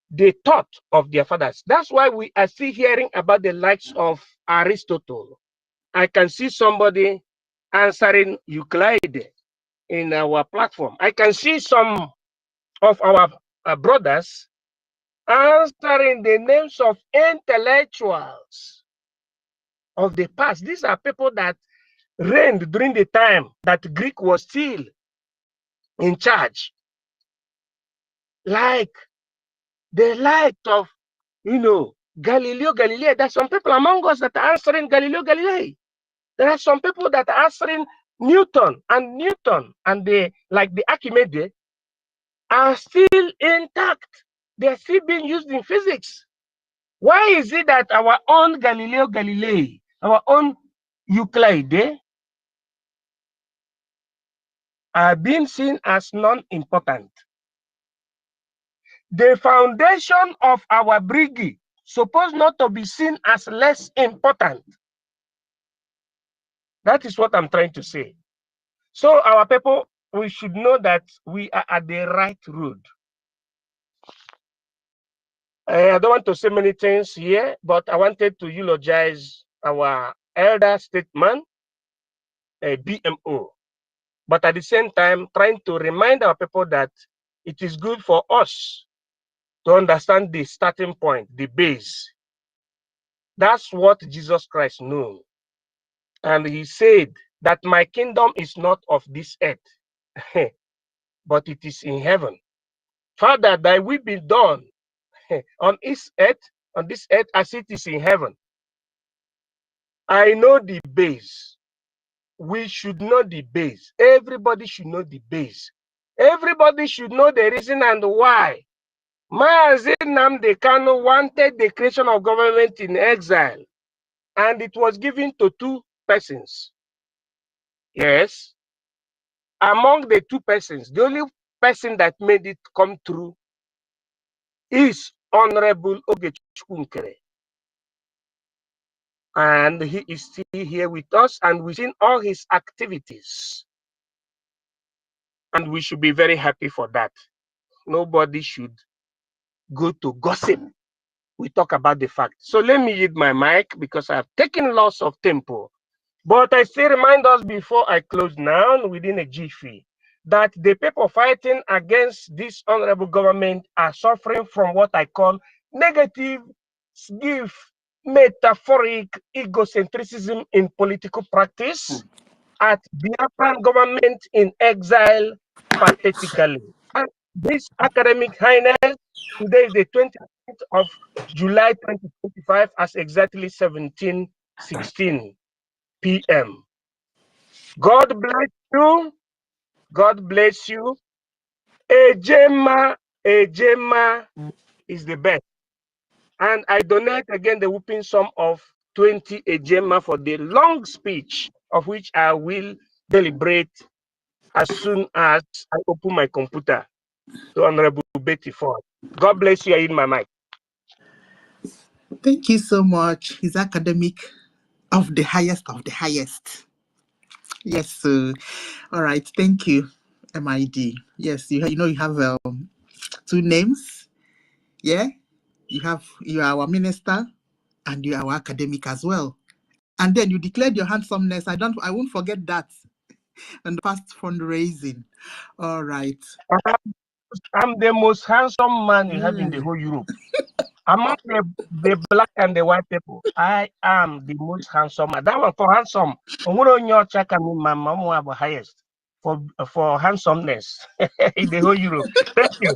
the thought of their fathers. That's why we are still hearing about the likes of Aristotle. I can see somebody answering Euclid in our platform. I can see some of our brothers answering the names of intellectuals of the past. These are people that reigned during the time that Greek was still in charge. Like the light of, Galileo Galilei. There's some people among us that are answering Galileo Galilei. There are some people that are answering Newton, and the Archimedes are still intact. They're still being used in physics. Why is it that our own Galileo Galilei, our own Euclid, are being seen as non-important? The foundation of our Brgie supposed not to be seen as less important. That is what I'm trying to say. So our people, we should know that we are at the right road. I don't want to say many things here, but I wanted to eulogize our elder statesman, BMO. But at the same time, trying to remind our people that it is good for us to understand the starting point, the base. That's what Jesus Christ knew. And he said that my kingdom is not of this earth, but it is in heaven. Father, thy will be done on this earth as it is in heaven. I know the base. We should know the base. Everybody should know the base. Everybody should know the reason and why Mazi Nnamdi Kanu wanted the creation of government in exile, and it was given to two persons. Yes. Among the two persons, the only person that made it come true is Honorable OGOJA. And he is still here with us, and we've seen all his activities. And we should be very happy for that. Nobody should go to gossip. We talk about the fact. So let me use my mic because I've taken loss of tempo. But I still remind us before I close now, within a jiffy, that the people fighting against this honorable government are suffering from what I call negative gift metaphoric egocentrism in political practice, at Biafran government in exile pathetically. And this academic highness, today is the 20th of July 2025 as exactly 17:16 p.m. God bless you. God bless you. Ejema is the best. And I donate again the whooping sum of 20 Ejema for the long speech, of which I will deliberate as soon as I open my computer to Honorable Betty Ford. God bless you. I in my mic. Thank you so much. He's academic of the highest of the highest. Yes, sir. All right. Thank you, MID. Yes, you know you have 2 names. Yeah, you are our minister and you are our academic as well. And then you declared your handsomeness. I won't forget that. And the past fundraising. All right. I'm the most handsome man you have in the whole Europe. Among the black and the white people, I am the most handsome. That one for handsome. My highest for handsomeness in the whole Europe. Thank you.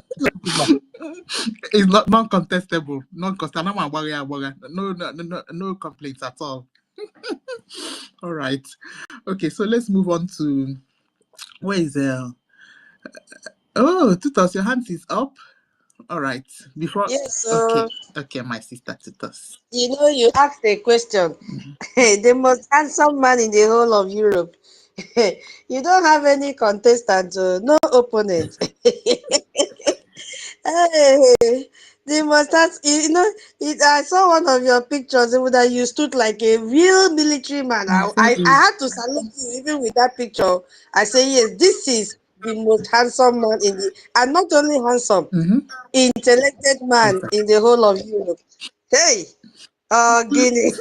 It's not non-contestable. No complaints at all. All right. Okay, so let's move on to where is oh, Tutos, your hand is up. All right. Before Yes, okay, my sister Tutos. you know, you asked a question. The most handsome man in the whole of Europe. You don't have any contestant, no opponent. Hey, the mustache, I saw one of your pictures that you stood like a real military man. I had to salute you even with that picture. I say, yes, this is the most handsome man and not only handsome, intellected man in the whole of Europe. Hey, Guinea.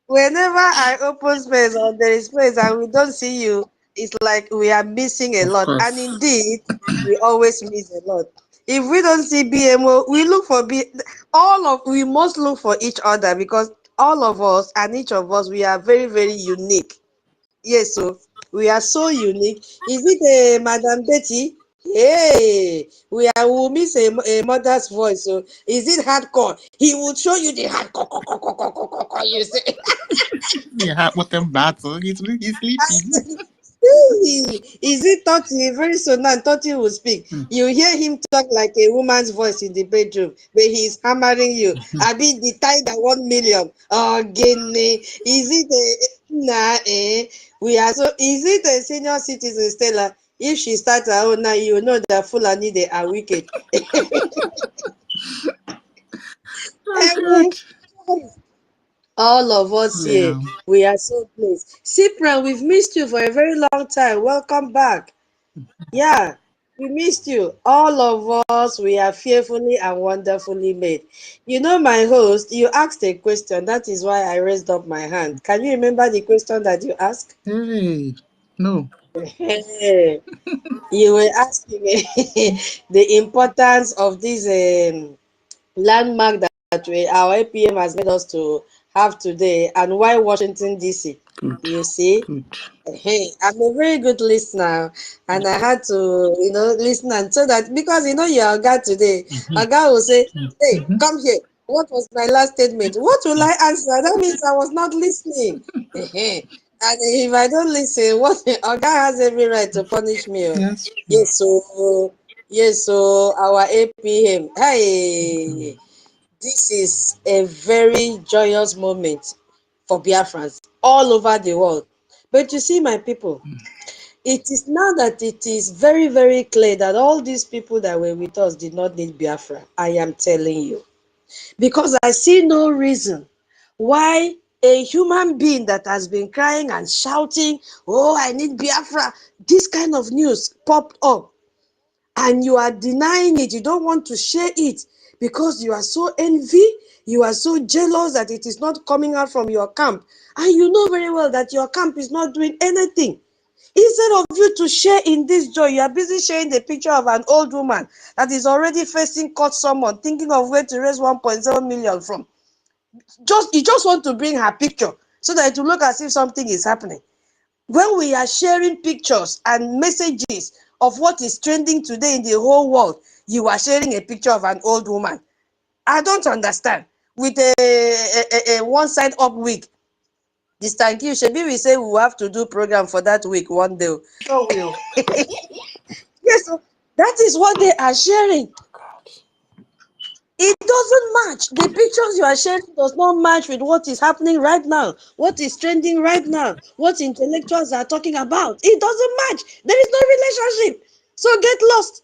Whenever I open space or there is space and we don't see you, it's like we are missing a lot. And indeed, we always miss a lot. If we don't see BMO, we look for we must look for each other because all of us and each of us, we are very, very unique. Yes, so we are so unique. Is it Madam Betty? Hey, we will miss a mother's voice. So is it hardcore? He will show you the hardcore. You say. Yeah, what them battle? He's sleeping. Is it Toti? Very soon now, Toti will speak. You hear him talk like a woman's voice in the bedroom, but he's hammering you. I be the tithe at 1 million. Oh, Guinea. Is it we are so. Is it a senior citizen, Stella? If she starts her own now, you know that Fulani they are wicked. All of us here, we are so pleased. Cyprian, we've missed you for a very long time. Welcome back. Yeah, we missed you. All of us, we are fearfully and wonderfully made. You know, my host, you asked a question. That is why I raised up my hand. Can you remember the question that you asked? Hey, no. You were asking me the importance of this landmark that our APM has made us to have today and why Washington, D.C. You see? Hey, I'm a very good listener and I had to, listen and so that because you're a guy today, a guy will say, hey, come here. What was my last statement? What will I answer? That means I was not listening. And if I don't listen, a guy has every right to punish me. Yes, so our APM. Hey, this is a very joyous moment for Biafrans all over the world. But you see, my people, it is now that it is very, very clear that all these people that were with us did not need Biafra. I am telling you. Because I see no reason why a human being that has been crying and shouting, oh, I need Biafra, this kind of news popped up. And you are denying it. You don't want to share it because you are so envy. You are so jealous that it is not coming out from your camp. And you know very well that your camp is not doing anything. Instead of you to share in this joy, you are busy sharing the picture of an old woman that is already facing court summon, thinking of where to raise 1.7 million from. you just want to bring her picture so that it will look as if something is happening. When we are sharing pictures and messages of what is trending today in the whole world, you are sharing a picture of an old woman. I don't understand. With a one side up wig. This thank you, Shebi, we say we will have to do program for that week one day. So will. Yes, so that is what they are sharing. It doesn't match. The pictures you are sharing does not match with what is happening right now, what is trending right now, what intellectuals are talking about. It doesn't match. There is no relationship. So get lost.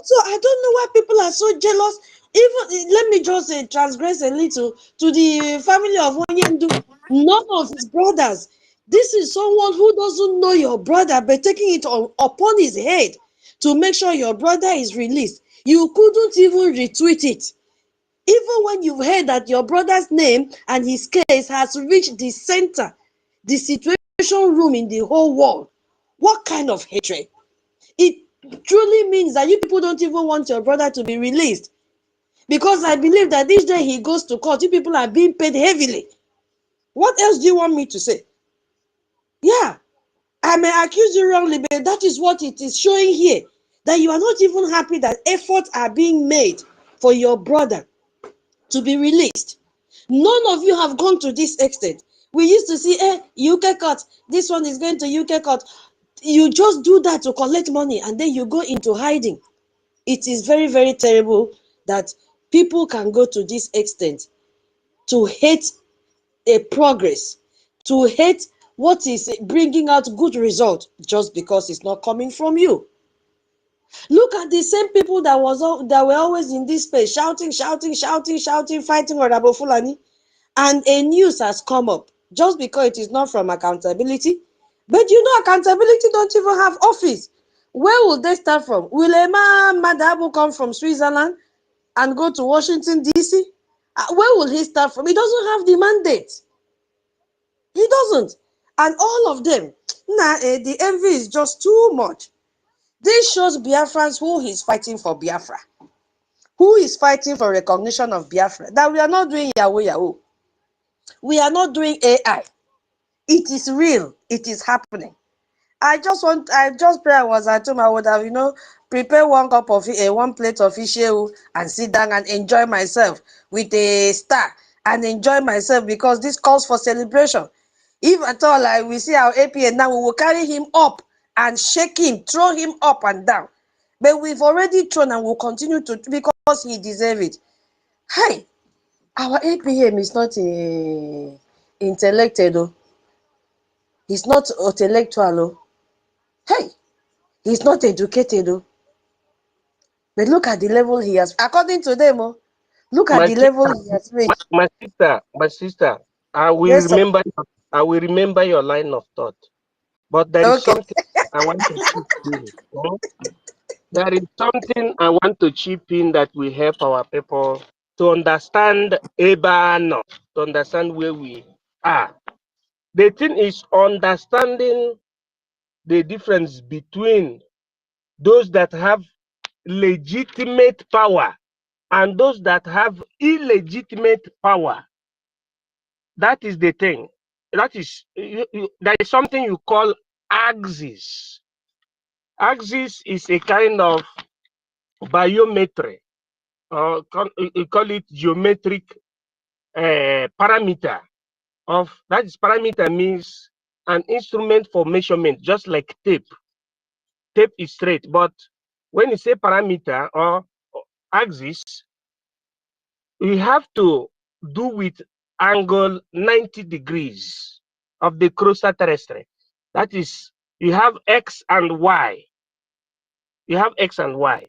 So I don't know why people are so jealous. Even let me just transgress a little to the family of Onyendu. None of his brothers. This is someone who doesn't know your brother, but taking it upon his head to make sure your brother is released. You couldn't even retweet it. Even when you've heard that your brother's name and his case has reached the center, the situation room in the whole world. What kind of hatred? It truly means that you people don't even want your brother to be released. Because I believe that this day he goes to court, you people are being paid heavily. What else do you want me to say? Yeah, I may accuse you wrongly, but that is what it is showing here. That you are not even happy that efforts are being made for your brother to be released. None of you have gone to this extent. We used to see, UK court, this one is going to UK court. You just do that to collect money and then you go into hiding. It is very, very terrible that people can go to this extent to hate a progress, to hate what is bringing out good result just because it's not coming from you. Look at the same people that were always in this space shouting, fighting Honorable Fulani, and a news has come up just because it is not from accountability. But you know, accountability don't even have office. Where will they start from? Will a man Madabu come from Switzerland and go to Washington, D.C.? Where will he start from? He doesn't have the mandate. He doesn't. And all of them, the envy is just too much. This shows Biafrans who is fighting for Biafra, who is fighting for recognition of Biafra, that we are not doing Yahoo Yahoo. We are not doing AI. It is real. It is happening. I just pray I was at home. I would have, prepare one plate of fish and sit down and enjoy myself with a star and enjoy myself because this calls for celebration. If at all we see our APA now, we will carry him up and shake him, throw him up and down. But we've already thrown and will continue to because he deserves it. Hey, our APM is not intellectual though. He's not intellectual. Hey, he's not educated though. But look at the level he has, according to them, look at the level he has reached. My sister, I will Yes, sir. remember your line of thought. But there is something I want to chip in. There is something I want to chip in that will help our people to understand Ebano, to understand where we are. The thing is understanding the difference between those that have legitimate power and those that have illegitimate power. That is the thing. That is, there is something you call axis. Axis is a kind of biometry, or you call it geometric parameter. That is, parameter means an instrument for measurement, just like tape. Tape is straight, but when you say parameter or axis, we have to do with angle 90 degrees of the crosser terrestre. That is, you have X and Y. You have X and Y.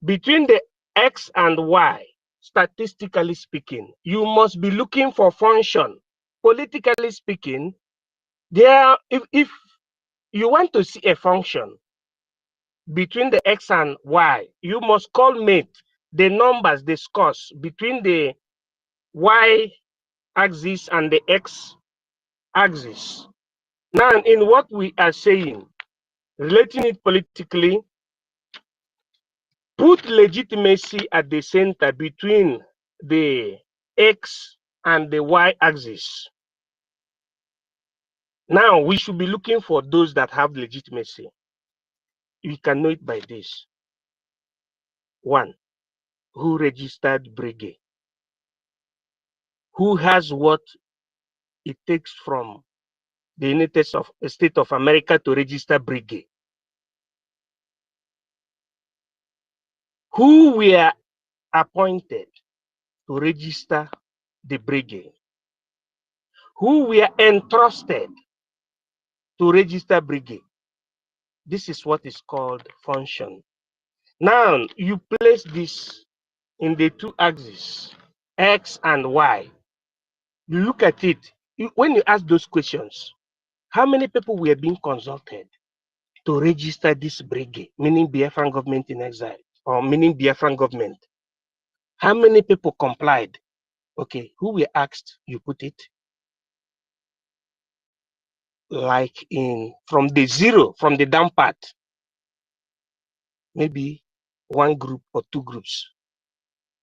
Between the X and Y, statistically speaking, you must be looking for function. Politically speaking, if you want to see a function between the X and Y, you must culminate the numbers, the scores between the Y axis and the X axis. Now, in what we are saying, relating it politically, put legitimacy at the center between the X and the Y axis. Now we should be looking for those that have legitimacy. You can know it by this. One, who registered Brgie? Who has what it takes from the United States of America to register Brgie? Who were appointed to register the Brgie? Who were entrusted to register Brgie? This is what is called function. Now you place this in the two axes, X and Y. You look at it. When you ask those questions, how many people were being consulted to register this Brgie, meaning Biafran government in exile, or meaning Biafran government? How many people complied? Okay, who were asked? You put it like from the zero, from the down part, maybe one group or two groups.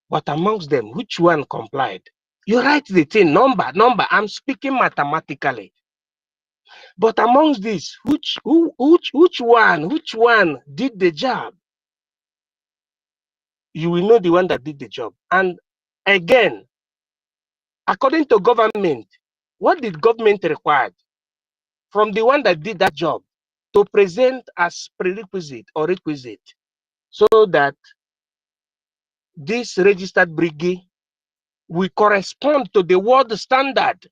But amongst them, which one complied? You write the thing, number. I'm speaking mathematically. But amongst these, which one did the job? You will know the one that did the job. And again, according to government, what did government require from the one that did that job to present as prerequisite or requisite, so that this registered Brgie will correspond to the world standard?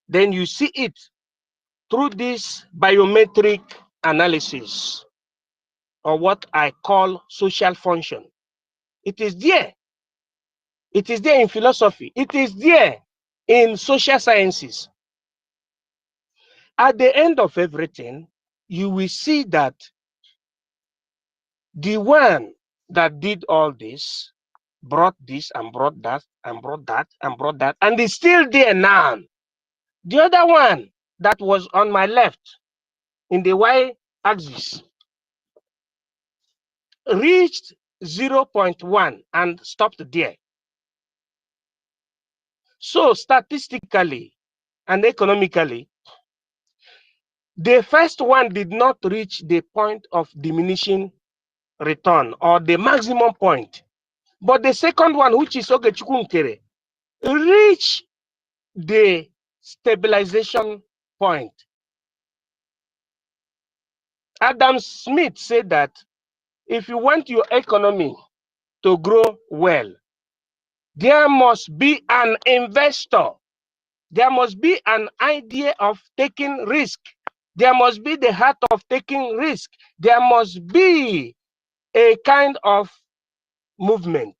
Then you see it through this biometric analysis, or what I call social function. It is there. It is there in philosophy. It is there in social sciences. At the end of everything, you will see that the one that did all this brought this and brought that and brought that and brought that, and is still there now. The other one that was on my left in the Y axis reached 0.1 and stopped there. So statistically and economically, the first one did not reach the point of diminishing return, or the maximum point. But the second one, which is Ogechukwu, reached the stabilization point. Adam Smith said that if you want your economy to grow well, there must be an investor. There must be an idea of taking risk. There must be the heart of taking risk. There must be a kind of movement.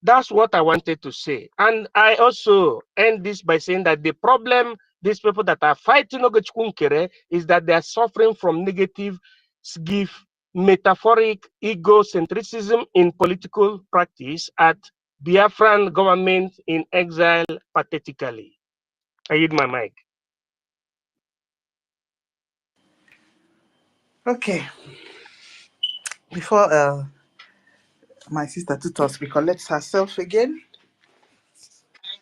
That's what I wanted to say. And I also end this by saying that the problem these people that are fighting Ogechukwu is that they are suffering from negative, metaphoric egocentrism in political practice at Biafran government in exile pathetically. I yield my mic. Okay. Before my sister Tutos recollects herself again.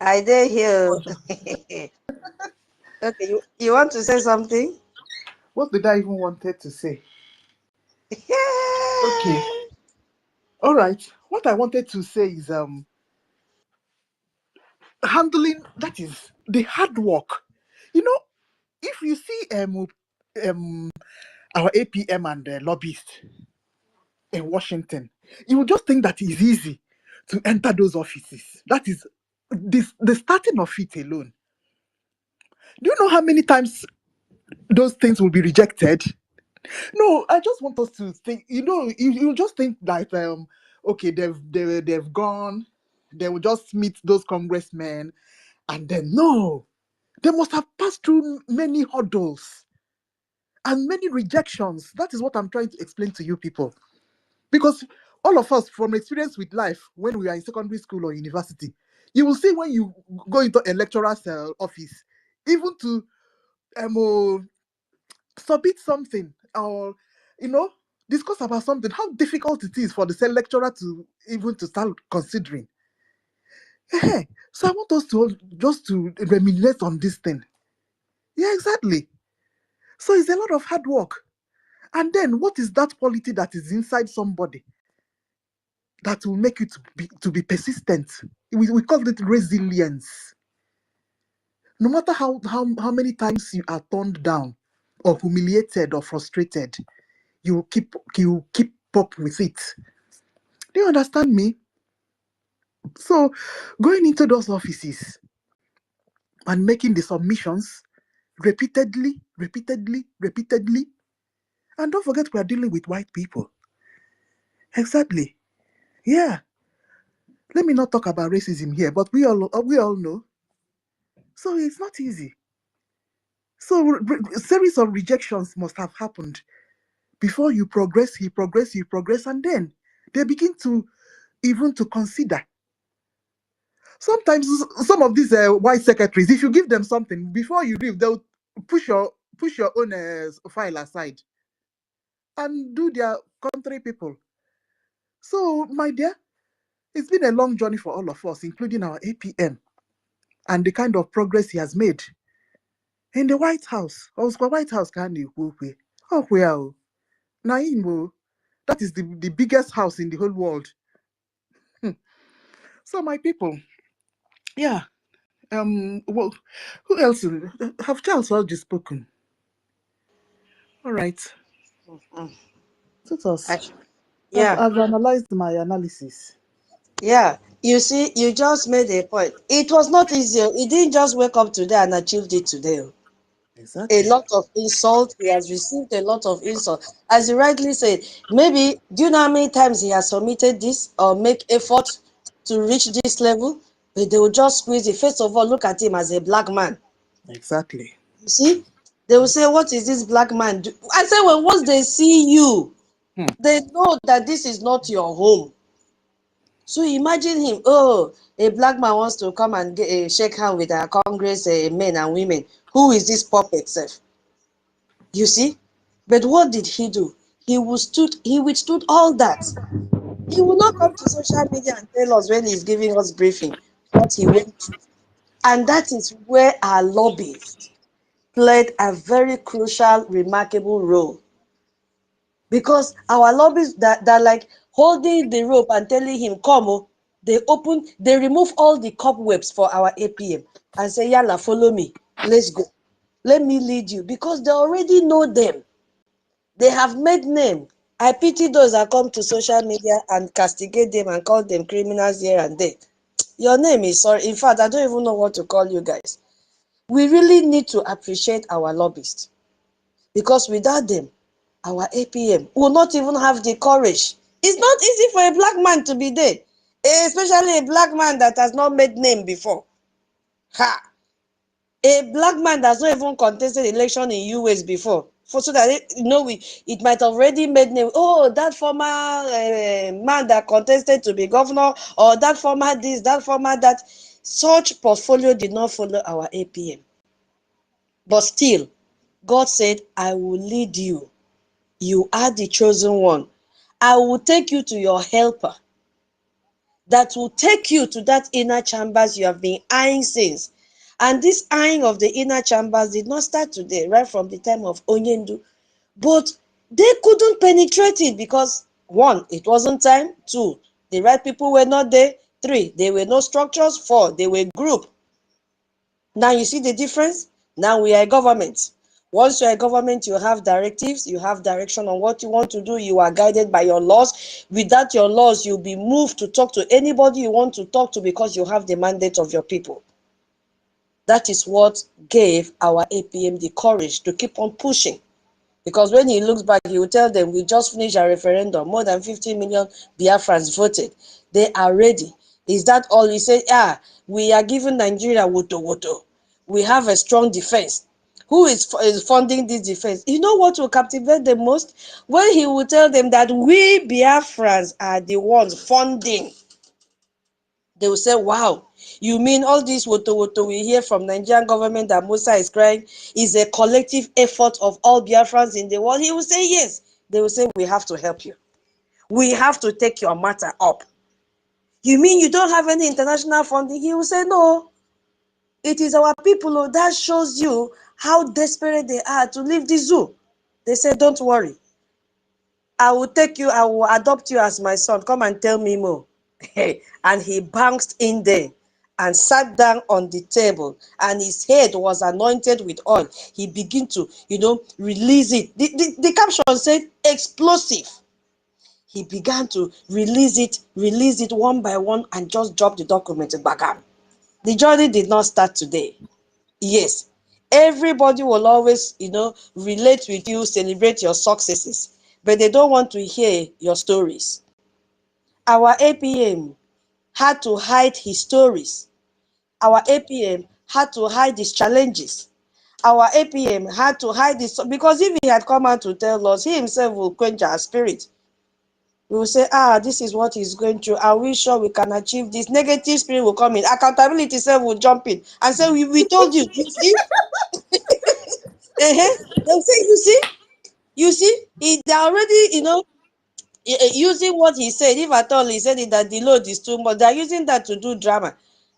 I dare hear. Okay, you want to say something? What did I even wanted to say? Okay. All right. What I wanted to say is handling, that is the hard work. You know, if you see our APM and the lobbyists in Washington, you would just think that it's easy to enter those offices. That is the starting of it alone. Do you know how many times those things will be rejected? No, I just want us to think. You just think that okay, they've gone. They will just meet those congressmen, and then no, they must have passed through many hurdles and many rejections. That is what I'm trying to explain to you people. Because all of us, from experience with life, when we are in secondary school or university, you will see when you go into a lecturer's office, even to submit something, or discuss about something, how difficult it is for the said lecturer to even to start considering. Hey, so I want us to just to reminisce on this thing. Yeah, exactly. So it's a lot of hard work. And then what is that quality that is inside somebody that will make you to be persistent? We call it resilience. No matter how many times you are turned down or humiliated or frustrated, you keep up with it. Do you understand me? So going into those offices and making the submissions repeatedly, and don't forget we are dealing with white people. Exactly. Yeah. Let me not talk about racism here, but we all know. So it's not easy. So a series of rejections must have happened before you progress, you progress, and then they begin to even to consider. Sometimes some of these white secretaries, if you give them something before you leave, they'll push your own file aside and do their country people. So, my dear, it's been a long journey for all of us, including our APM, and the kind of progress he has made in the White House. Also, White House can you oh well, Naimo, that is the biggest house in the whole world. So, my people, yeah. Well, who else have Charles already spoken? All right. Let us. Yeah. I've analyzed my analysis. Yeah, you see, you just made a point. It was not easy. He didn't just wake up today and achieved it today. Exactly. A lot of insult. He has received a lot of insult. As you rightly said, maybe, do you know how many times he has submitted this or make effort to reach this level? But they will just squeeze it. First of all, look at him as a black man. Exactly. You see, they will say, what is this black man do? I say, well, once they see you, they know that this is not your home. So imagine him, oh, a black man wants to come and shake hands with our Congress men and women. Who is this puppet, self? You see? But what did he do? He withstood all that. He will not come to social media and tell us when he's giving us briefing what he went through. And that is where our lobbyists played a very crucial, remarkable role. Because our lobbyists that like holding the rope and telling him, come, oh, they remove all the cobwebs for our APM and say, Yalla, follow me. Let's go. Let me lead you. Because they already know them. They have made name. I pity those that come to social media and castigate them and call them criminals here and there. Your name is sorry. In fact, I don't even know what to call you guys. We really need to appreciate our lobbyists. Because without them, our APM will not even have the courage. It's not easy for a black man to be there, especially a black man that has not made name before. Ha! A black man that's not even contested election in US before. So that it might already made name. Oh, that former man that contested to be governor, or that former this, that former that. Such portfolio did not follow our APM. But still, God said, I will lead you. You are the chosen one. I will take you to your helper that will take you to that inner chambers you have been eyeing since. And this eyeing of the inner chambers did not start today, right from the time of Onyendu. But they couldn't penetrate it because, one, it wasn't time. Two, the right people were not there. Three, there were no structures. Four, they were group. Now you see the difference? Now we are a government. Once you are a government, you have directives, you have direction on what you want to do, you are guided by your laws. Without your laws, you'll be moved to talk to anybody you want to talk to because you have the mandate of your people. That is what gave our APM the courage to keep on pushing. Because when he looks back, he will tell them, we just finished a referendum. More than 50 million Biafrans voted. They are ready. Is that all? He said, we are giving Nigeria woto. We have a strong defense. Who is funding this defense? You know what will captivate them most? When he will tell them that we Biafrans are the ones funding. They will say, wow, you mean all this woto we hear from Nigerian government that Musa is crying is a collective effort of all Biafrans in the world? He will say, yes, They will say, we have to help you. We have to take your matter up. You mean you don't have any international funding? He will say, no. It is our people that shows you how desperate they are to leave the zoo. They say, don't worry. I will take you, I will adopt you as my son. Come and tell me more. And he bounced in there and sat down on the table, and his head was anointed with oil. He began to, release it. The caption said, explosive. He began to release it one by one, and just drop the document back up. The journey did not start today. Yes, everybody will always, relate with you, celebrate your successes, but they don't want to hear your stories. Our APM had to hide his stories. Our APM had to hide his challenges. Our APM had to hide this, because if he had come out to tell us, he himself will quench our spirit. We will say, this is what he's going through. Are we sure we can achieve this? Negative spirit will come in. Accountability self will jump in and say, we told you. You see? They'll say, you see, they're already, using what he said. If at all he said it, that the load is too much, they're using that to do drama.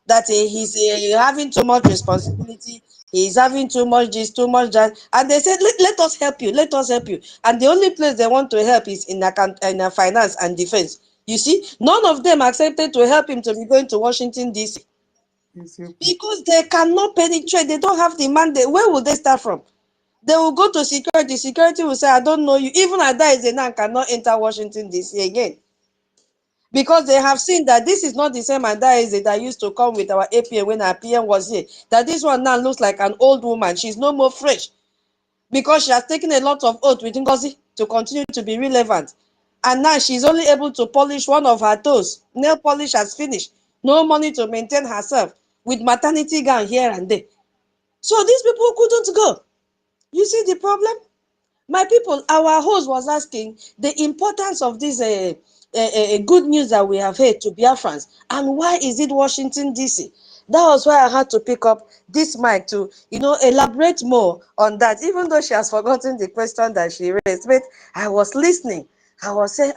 That he's having too much responsibility. He's having too much this, too much that. And they said, let us help you. Let us help you. And the only place they want to help is in finance and defense. You see, none of them accepted to help him to be going to Washington, D.C. Because they cannot penetrate. They don't have the mandate. Where will they start from? They will go to security. Security will say, I don't know you. Even Ada Ezenan cannot enter Washington, D.C. again. Because they have seen that this is not the same Ada Eze that used to come with our APM when our PM was here. That this one now looks like an old woman. She's no more fresh. Because she has taken a lot of oath with NGOZI to continue to be relevant. And now she's only able to polish one of her toes. Nail polish has finished. No money to maintain herself with maternity gown here and there. So these people couldn't go. You see the problem? My people, our host was asking the importance of this good news that we have heard to Biafrans, and why is it Washington, D.C.? That was why I had to pick up this mic to, elaborate more on that, even though she has forgotten the question that she raised. But I was listening. I was saying,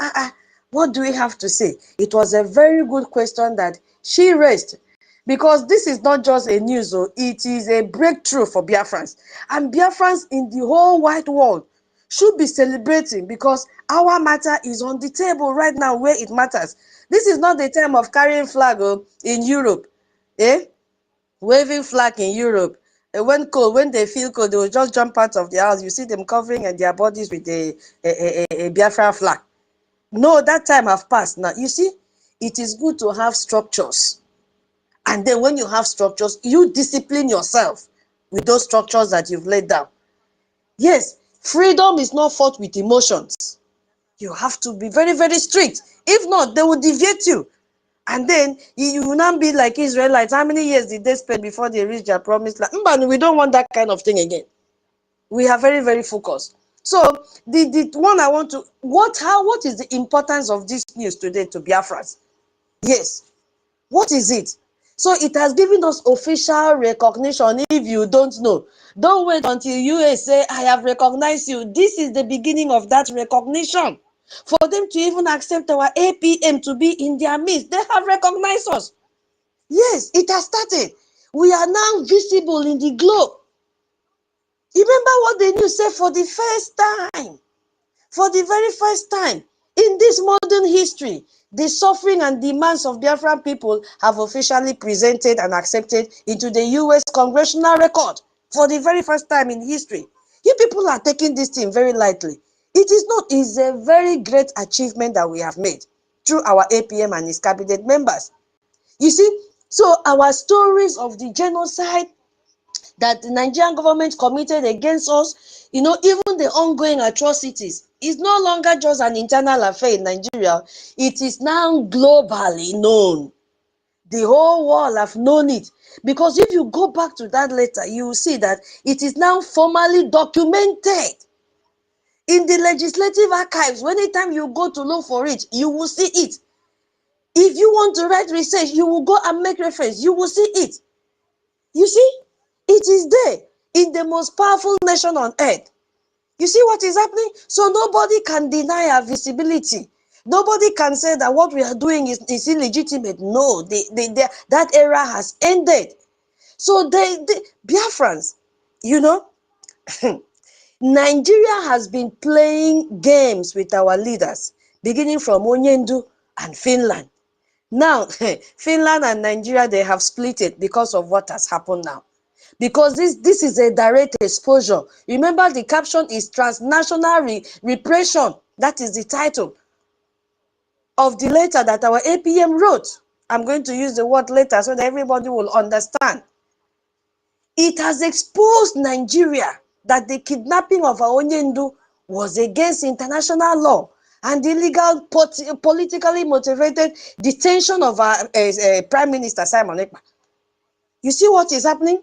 what do we have to say? It was a very good question that she raised. Because this is not just a news, it is a breakthrough for Biafrans. And Biafrans in the whole wide world should be celebrating, because our matter is on the table right now where it matters. This is not the time of carrying flag in Europe. Waving flag in Europe. When they feel cold, they will just jump out of the house. You see them covering their bodies with a Biafra flag. No, that time have passed now. You see, it is good to have structures. And then when you have structures, you discipline yourself with those structures that you've laid down. Yes, freedom is not fought with emotions. You have to be very, very strict. If not, they will deviate you. And then you will not be like Israelites. How many years did they spend before they reach their promised land? But we don't want that kind of thing again. We are very, very focused. So the one I want to, what is the importance of this news today to Biafrans? Yes. What is it? So it has given us official recognition. If you don't know, don't wait until US say, I have recognized you. This is the beginning of that recognition. For them to even accept our APM to be in their midst, they have recognized us. Yes, it has started. We are now visible in the globe. Remember what the news said for the first time. For the very first time in this modern history, the suffering and demands of Biafran people have officially presented and accepted into the US congressional record for the very first time in history. You people are taking this thing very lightly. It is not, it's a very great achievement that we have made through our APM and its cabinet members. You see, so our stories of the genocide that the Nigerian government committed against us, even the ongoing atrocities, is no longer just an internal affair in Nigeria. It is now globally known. The whole world have known it. Because if you go back to that letter, you will see that it is now formally documented in the legislative archives. Anytime you go to look for it, you will see it. If you want to write research, you will go and make reference. You will see it. You see, it is there in the most powerful nation on earth. You see what is happening? So nobody can deny our visibility. Nobody can say that what we are doing is illegitimate. No, that era has ended. So Biafrans, you know, Nigeria has been playing games with our leaders, beginning from Onyendu and Finland. Now, Finland and Nigeria, they have split it because of what has happened now. Because this is a direct exposure. Remember, the caption is transnational repression. That is the title of the letter that our APM wrote. I'm going to use the word letter so that everybody will understand. It has exposed Nigeria that the kidnapping of Onyendu was against international law and illegal politically motivated detention of our Prime Minister Simon Ekpa. You see what is happening?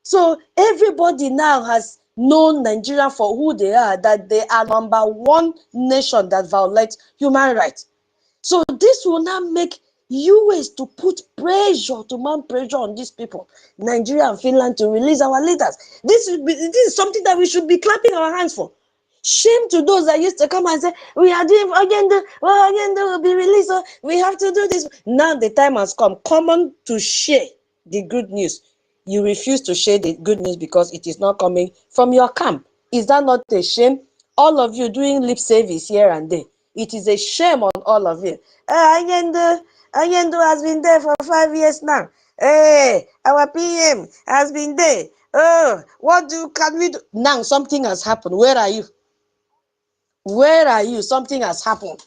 So everybody now has known Nigeria for who they are, that they are number one nation that violates human rights. So this will now make US to put pressure, to mount pressure on these people, Nigeria and Finland, to release our leaders. This is something that we should be clapping our hands for. Shame to those that used to come and say, we are doing agenda, well, agenda will be released, so we have to do this. Now the time has come. Come on to share the good news. You refuse to share the good news because it is not coming from your camp. Is that not a shame? All of you doing lip service here and there. It is a shame on all of you. Allende has been there for 5 years now. Hey, our PM has been there. Oh, can we do? Now something has happened. Where are you? Where are you? Something has happened.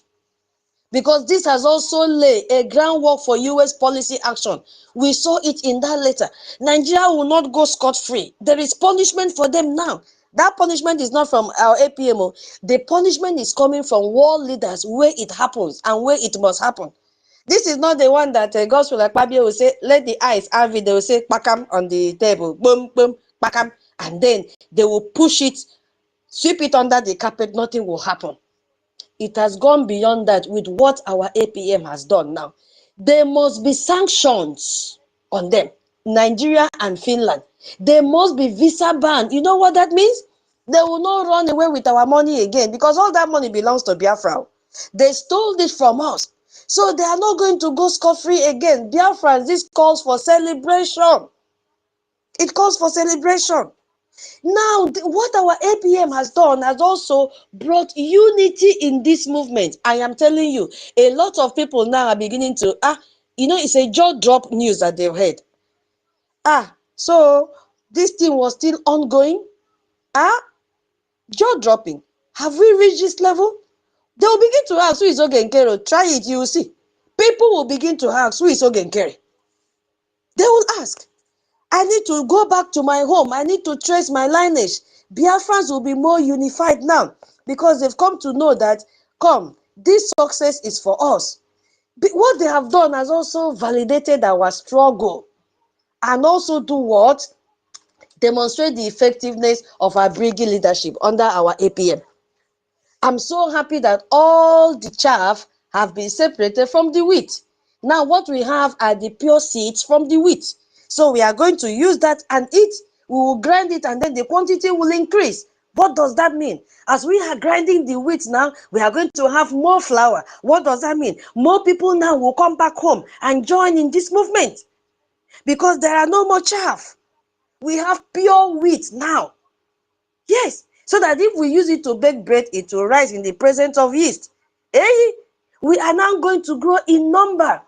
Because this has also laid a groundwork for US policy action. We saw it in that letter. Nigeria will not go scot-free. There is punishment for them now. That punishment is not from our APMO. The punishment is coming from world leaders where it happens and where it must happen. This is not the one that Gospel Ekpa will say, let the eyes have it. They will say, pakam on the table. Boom, boom, pakam. And then they will push it, sweep it under the carpet. Nothing will happen. It has gone beyond that with what our APM has done now. There must be sanctions on them, Nigeria and Finland. There must be visa ban. You know what that means? They will not run away with our money again because all that money belongs to Biafra. They stole this from us. So they are not going to go scot-free again. Biafra, this calls for celebration. It calls for celebration. Now, what our APM has done has also brought unity in this movement. I am telling you, a lot of people now are beginning to, it's a jaw drop news that they've heard. So this thing was still ongoing. Jaw dropping. Have we reached this level? They will begin to ask, who is Ogenkere? Try it, you will see. People will begin to ask, who is Ogenkere? They will ask. I need to go back to my home. I need to trace my lineage. Biafrans will be more unified now because they've come to know that, this success is for us. But what they have done has also validated our struggle and also do what? Demonstrate the effectiveness of our Brgie leadership under our APM. I'm so happy that all the chaff have been separated from the wheat. Now what we have are the pure seeds from the wheat. So we are going to use that and eat. We will grind it and then the quantity will increase. What does that mean? As we are grinding the wheat now, we are going to have more flour. What does that mean? More people now will come back home and join in this movement because there are no more chaff. We have pure wheat now. Yes, so that if we use it to bake bread, it will rise in the presence of yeast. We are now going to grow in number.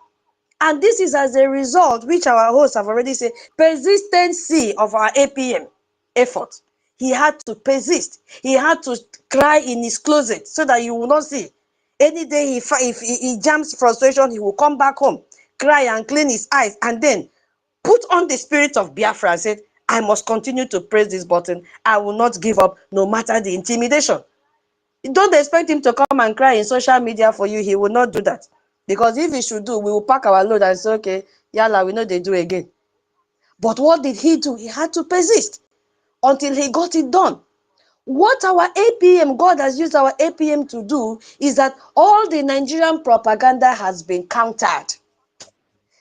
And this is as a result, which our hosts have already said, persistency of our APM effort. He had to persist. He had to cry in his closet so that you will not see. Any day if he jams frustration, he will come back home, cry and clean his eyes, and then put on the spirit of Biafra and said, I must continue to press this button. I will not give up no matter the intimidation. Don't expect him to come and cry in social media for you. He will not do that. Because if he should do, we will pack our load and say, okay, yalla, we know they do again. But what did he do? He had to persist until he got it done. What our APM, God has used our APM to do is that all the Nigerian propaganda has been countered.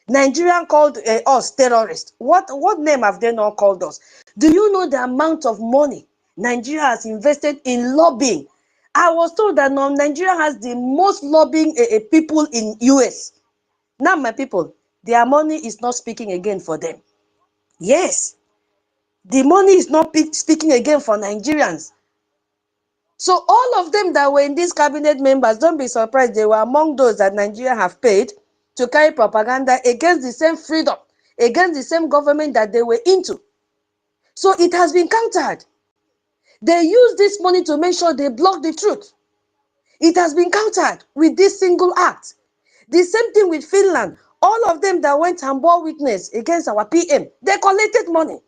Nigerian called us terrorists. What name have they not called us? Do you know the amount of money Nigeria has invested in lobbying. I was told that now Nigeria has the most lobbying people in US. Now, my people, their money is not speaking again for them. Yes, the money is not speaking again for Nigerians. So all of them that were in these cabinet members, don't be surprised, they were among those that Nigeria have paid to carry propaganda against the same freedom, against the same government that they were into. So it has been countered. They use this money to make sure they block the truth. It has been countered with this single act. The same thing with Finland. All of them that went and bore witness against our PM, they collected money.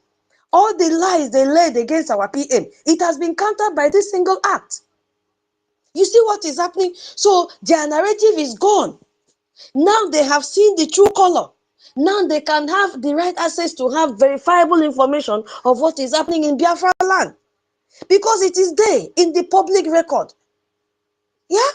All the lies they laid against our PM, it has been countered by this single act. You see what is happening? So their narrative is gone. Now they have seen the true color. Now they can have the right access to have verifiable information of what is happening in Biafra land. Because it is there in the public record. Yeah?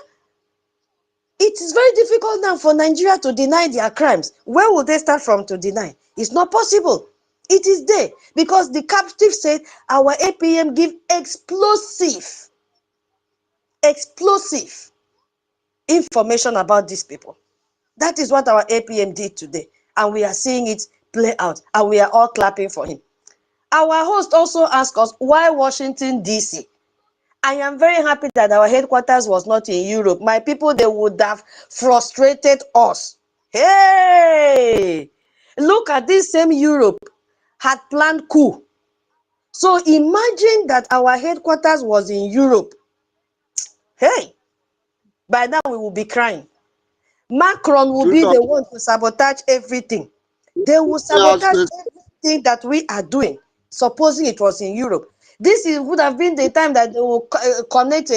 It is very difficult now for Nigeria to deny their crimes. Where will they start from to deny? It's not possible. It is there because the captive said our APM give explosive information about these people. That is what our APM did today. And we are seeing it play out. And we are all clapping for him. Our host also asked us, why Washington, D.C.? I am very happy that our headquarters was not in Europe. My people, they would have frustrated us. Hey! Look at this same Europe had planned coup. So imagine that our headquarters was in Europe. Hey! By now we will be crying. Macron will be the one to sabotage everything. They will sabotage everything that we are doing, supposing it was in Europe. This would have been the time that they will connect,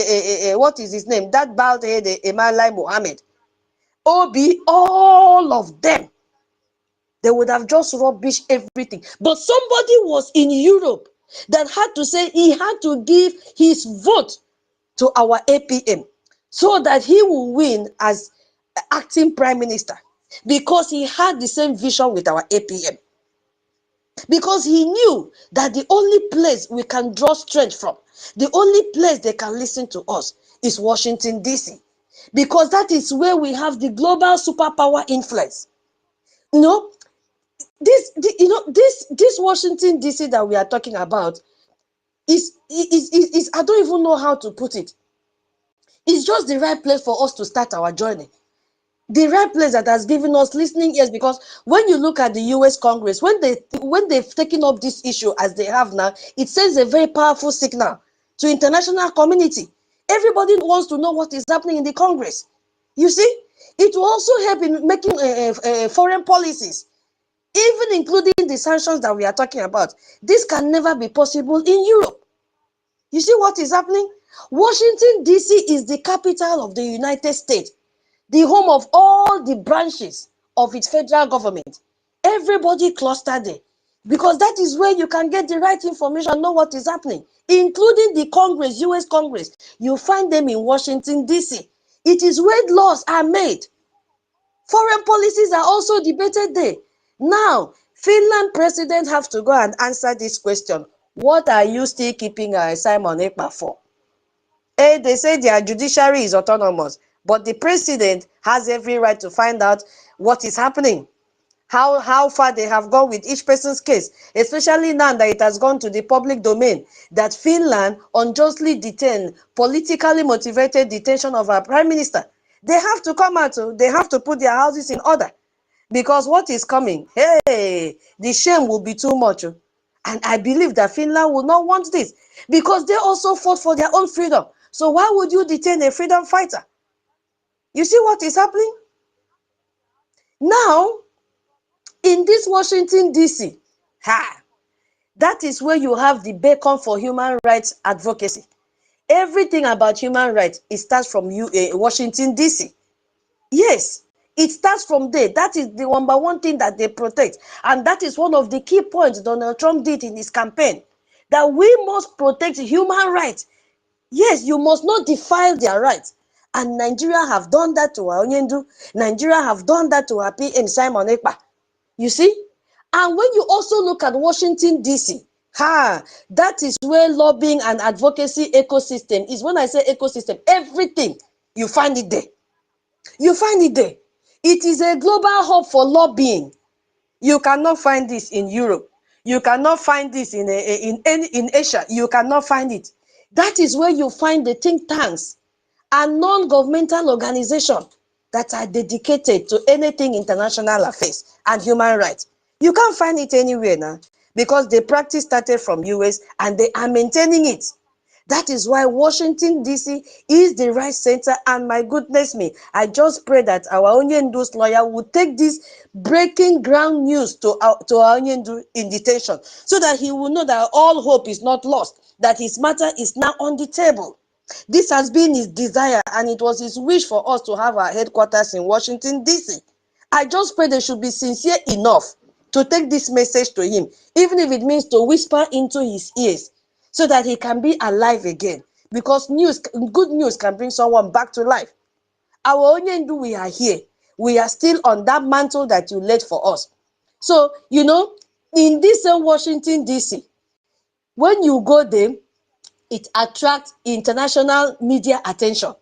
what is his name? That bald head, Emalai Mohammed. Obi, all of them. They would have just rubbished everything. But somebody was in Europe that had to say he had to give his vote to our APM so that he will win as acting prime minister because he had the same vision with our APM. Because he knew that the only place we can draw strength from, the only place they can listen to us is Washington, D.C. Because that is where we have the global superpower influence. You know, this Washington, D.C. that we are talking about is I don't even know how to put it. It's just the right place for us to start our journey. The right place that has given us listening ears, because when you look at the US Congress, when they've taken up this issue as they have now, it sends a very powerful signal to international community. Everybody wants to know what is happening in the Congress. You see, it will also help in making foreign policies, even including the sanctions that we are talking about. This can never be possible in Europe. You see what is happening? Washington, D.C. is the capital of the United States, the home of all the branches of its federal government. Everybody clustered there because that is where you can get the right information, know what is happening, including the Congress, US Congress. You find them in Washington, D.C. It is where laws are made. Foreign policies are also debated there. Now, Finland president have to go and answer this question. What are you still keeping Simon Ekpa for? They say their judiciary is autonomous, but the president has every right to find out what is happening, how far they have gone with each person's case, especially now that it has gone to the public domain that Finland unjustly detained, politically motivated detention of our prime minister. They have to come out, they have to put their houses in order, because what is coming, hey, the shame will be too much. And I believe that Finland will not want this because they also fought for their own freedom. So why would you detain a freedom fighter? You see what is happening? Now, in this Washington, D.C., that is where you have the beacon for human rights advocacy. Everything about human rights, it starts from Washington, D.C. Yes, it starts from there. That is the number one thing that they protect. And that is one of the key points Donald Trump did in his campaign, that we must protect human rights. Yes, you must not defile their rights. And Nigeria have done that to our Onyendu. Nigeria have done that to our PM Simon Ekpa. You see? And when you also look at Washington, D.C., That is where lobbying and advocacy ecosystem is. When I say ecosystem, everything, you find it there. You find it there. It is a global hub for lobbying. You cannot find this in Europe. You cannot find this in Asia. You cannot find it. That is where you find the think tanks and non-governmental organizations that are dedicated to anything international affairs and human rights. You can't find it anywhere now because the practice started from US and they are maintaining it. That is why Washington, D.C. is the right center. And my goodness me, I just pray that our Onyendu's lawyer will take this breaking ground news to our Onyendu in detention so that he will know that all hope is not lost, that his matter is now on the table. This has been his desire, and it was his wish for us to have our headquarters in Washington, D.C. I just pray they should be sincere enough to take this message to him, even if it means to whisper into his ears, so that he can be alive again. Because good news can bring someone back to life. Our Onyendu, we are here. We are still on that mantle that you laid for us. So, you know, in this Washington, D.C., when you go there, it attracts international media attention.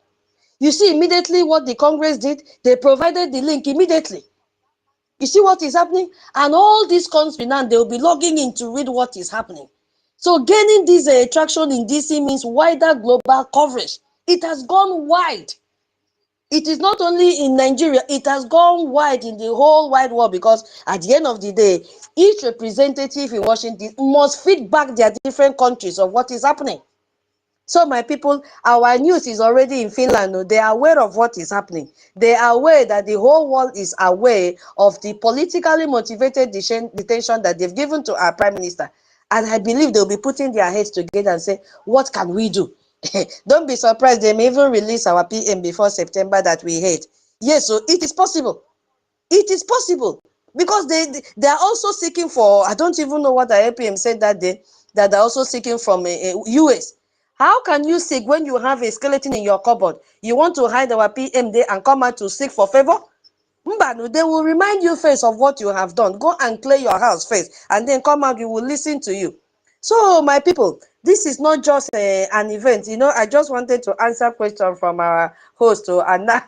You see immediately what the Congress did. They provided the link immediately. You see what is happening? And all these countries now, they will be logging in to read what is happening. So gaining this traction in DC means wider global coverage. It has gone wide. It is not only in Nigeria, it has gone wide in the whole wide world, because at the end of the day, each representative in Washington must feed back their different countries of what is happening. So my people, our news is already in Finland. They are aware of what is happening. They are aware that the whole world is aware of the politically motivated detention that they've given to our Prime Minister. And I believe they'll be putting their heads together and say, what can we do? Don't be surprised, they may even release our PM before September that we hate. Yes, so it is possible. It is possible. Because they are also seeking for, I don't even know what the APM said that day, that they're also seeking from US. How can you seek when you have a skeleton in your cupboard? You want to hide our PM there and come out to seek for favor? Mbanu, they will remind you first of what you have done. Go and clear your house first, and then come out, we will listen to you. So, my people, this is not just an event. You know, I just wanted to answer question from our host, Anna.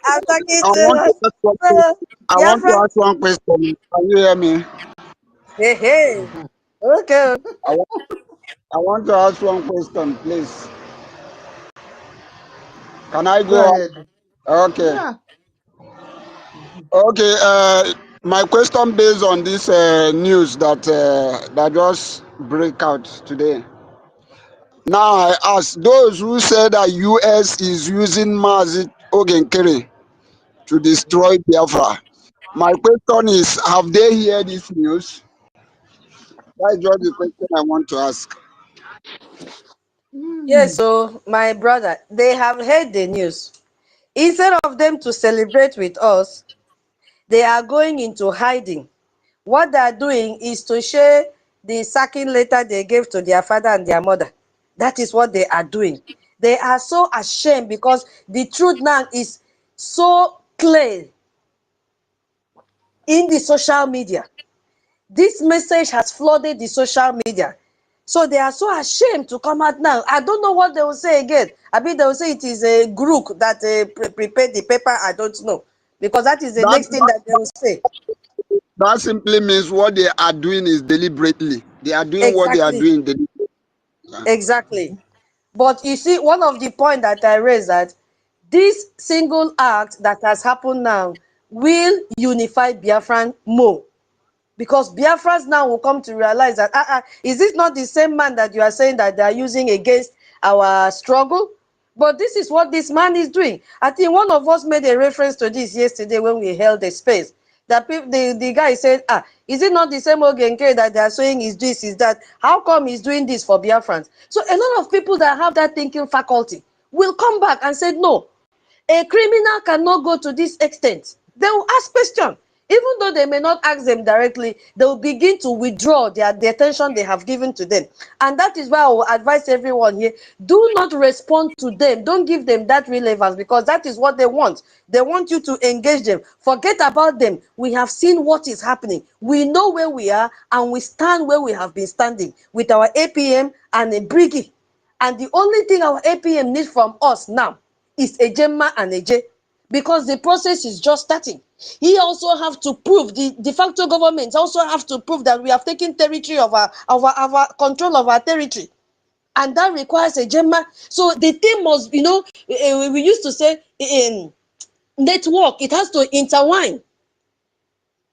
I'm talking I want to ask one question. I want to Biafra. ask one question. Can you hear me? Hey. Okay. I want to ask one question, please. Can I Go go on? ahead. Okay. Yeah. Okay. My question based on this news that just break out today. Now I ask those who say that US is using Mazi Ogenkere to destroy Biafra. My question is, have they heard this news? That's just the question I want to ask. Yes, so my brother, they have heard the news. Instead of them to celebrate with us, they are going into hiding. What they are doing is to share the sacking letter they gave to their father and their mother. That is what they are doing. They are so ashamed because the truth now is so clear in the social media. This message has flooded the social media. So they are so ashamed to come out now. I don't know what they will say again. I mean, they will say it is a group that prepared the paper. I don't know. Because that is the That, next thing that they will say. that simply means what they are doing is deliberately. They are doing what they are Exactly. doing deliberately. Exactly. But you see, one of the points that I raised, that this single act that has happened now will unify Biafran more. Because Biafrans now will come to realize that, is this not the same man that you are saying that they are using against our struggle? But this is what this man is doing. I think one of us made a reference to this yesterday when we held the space. That the guy said, is it not the same Ogenke that they are saying is this, is that? How come he's doing this for Biafrans? So a lot of people that have that thinking faculty will come back and say, no, a criminal cannot go to this extent. They will ask questions. Even though they may not ask them directly, they will begin to withdraw the attention they have given to them. And that is why I will advise everyone here, do not respond to them. Don't give them that relevance, because that is what they want. They want you to engage them. Forget about them. We have seen what is happening. We know where we are, and we stand where we have been standing with our APM and a Brgie. And the only thing our APM needs from us now is a Gemma and a J, because the process is just starting. He also have to prove, the de facto governments also have to prove that we have taken territory of our control of our territory. And that requires a Gemma. So the thing must, we used to say in network, it has to intertwine.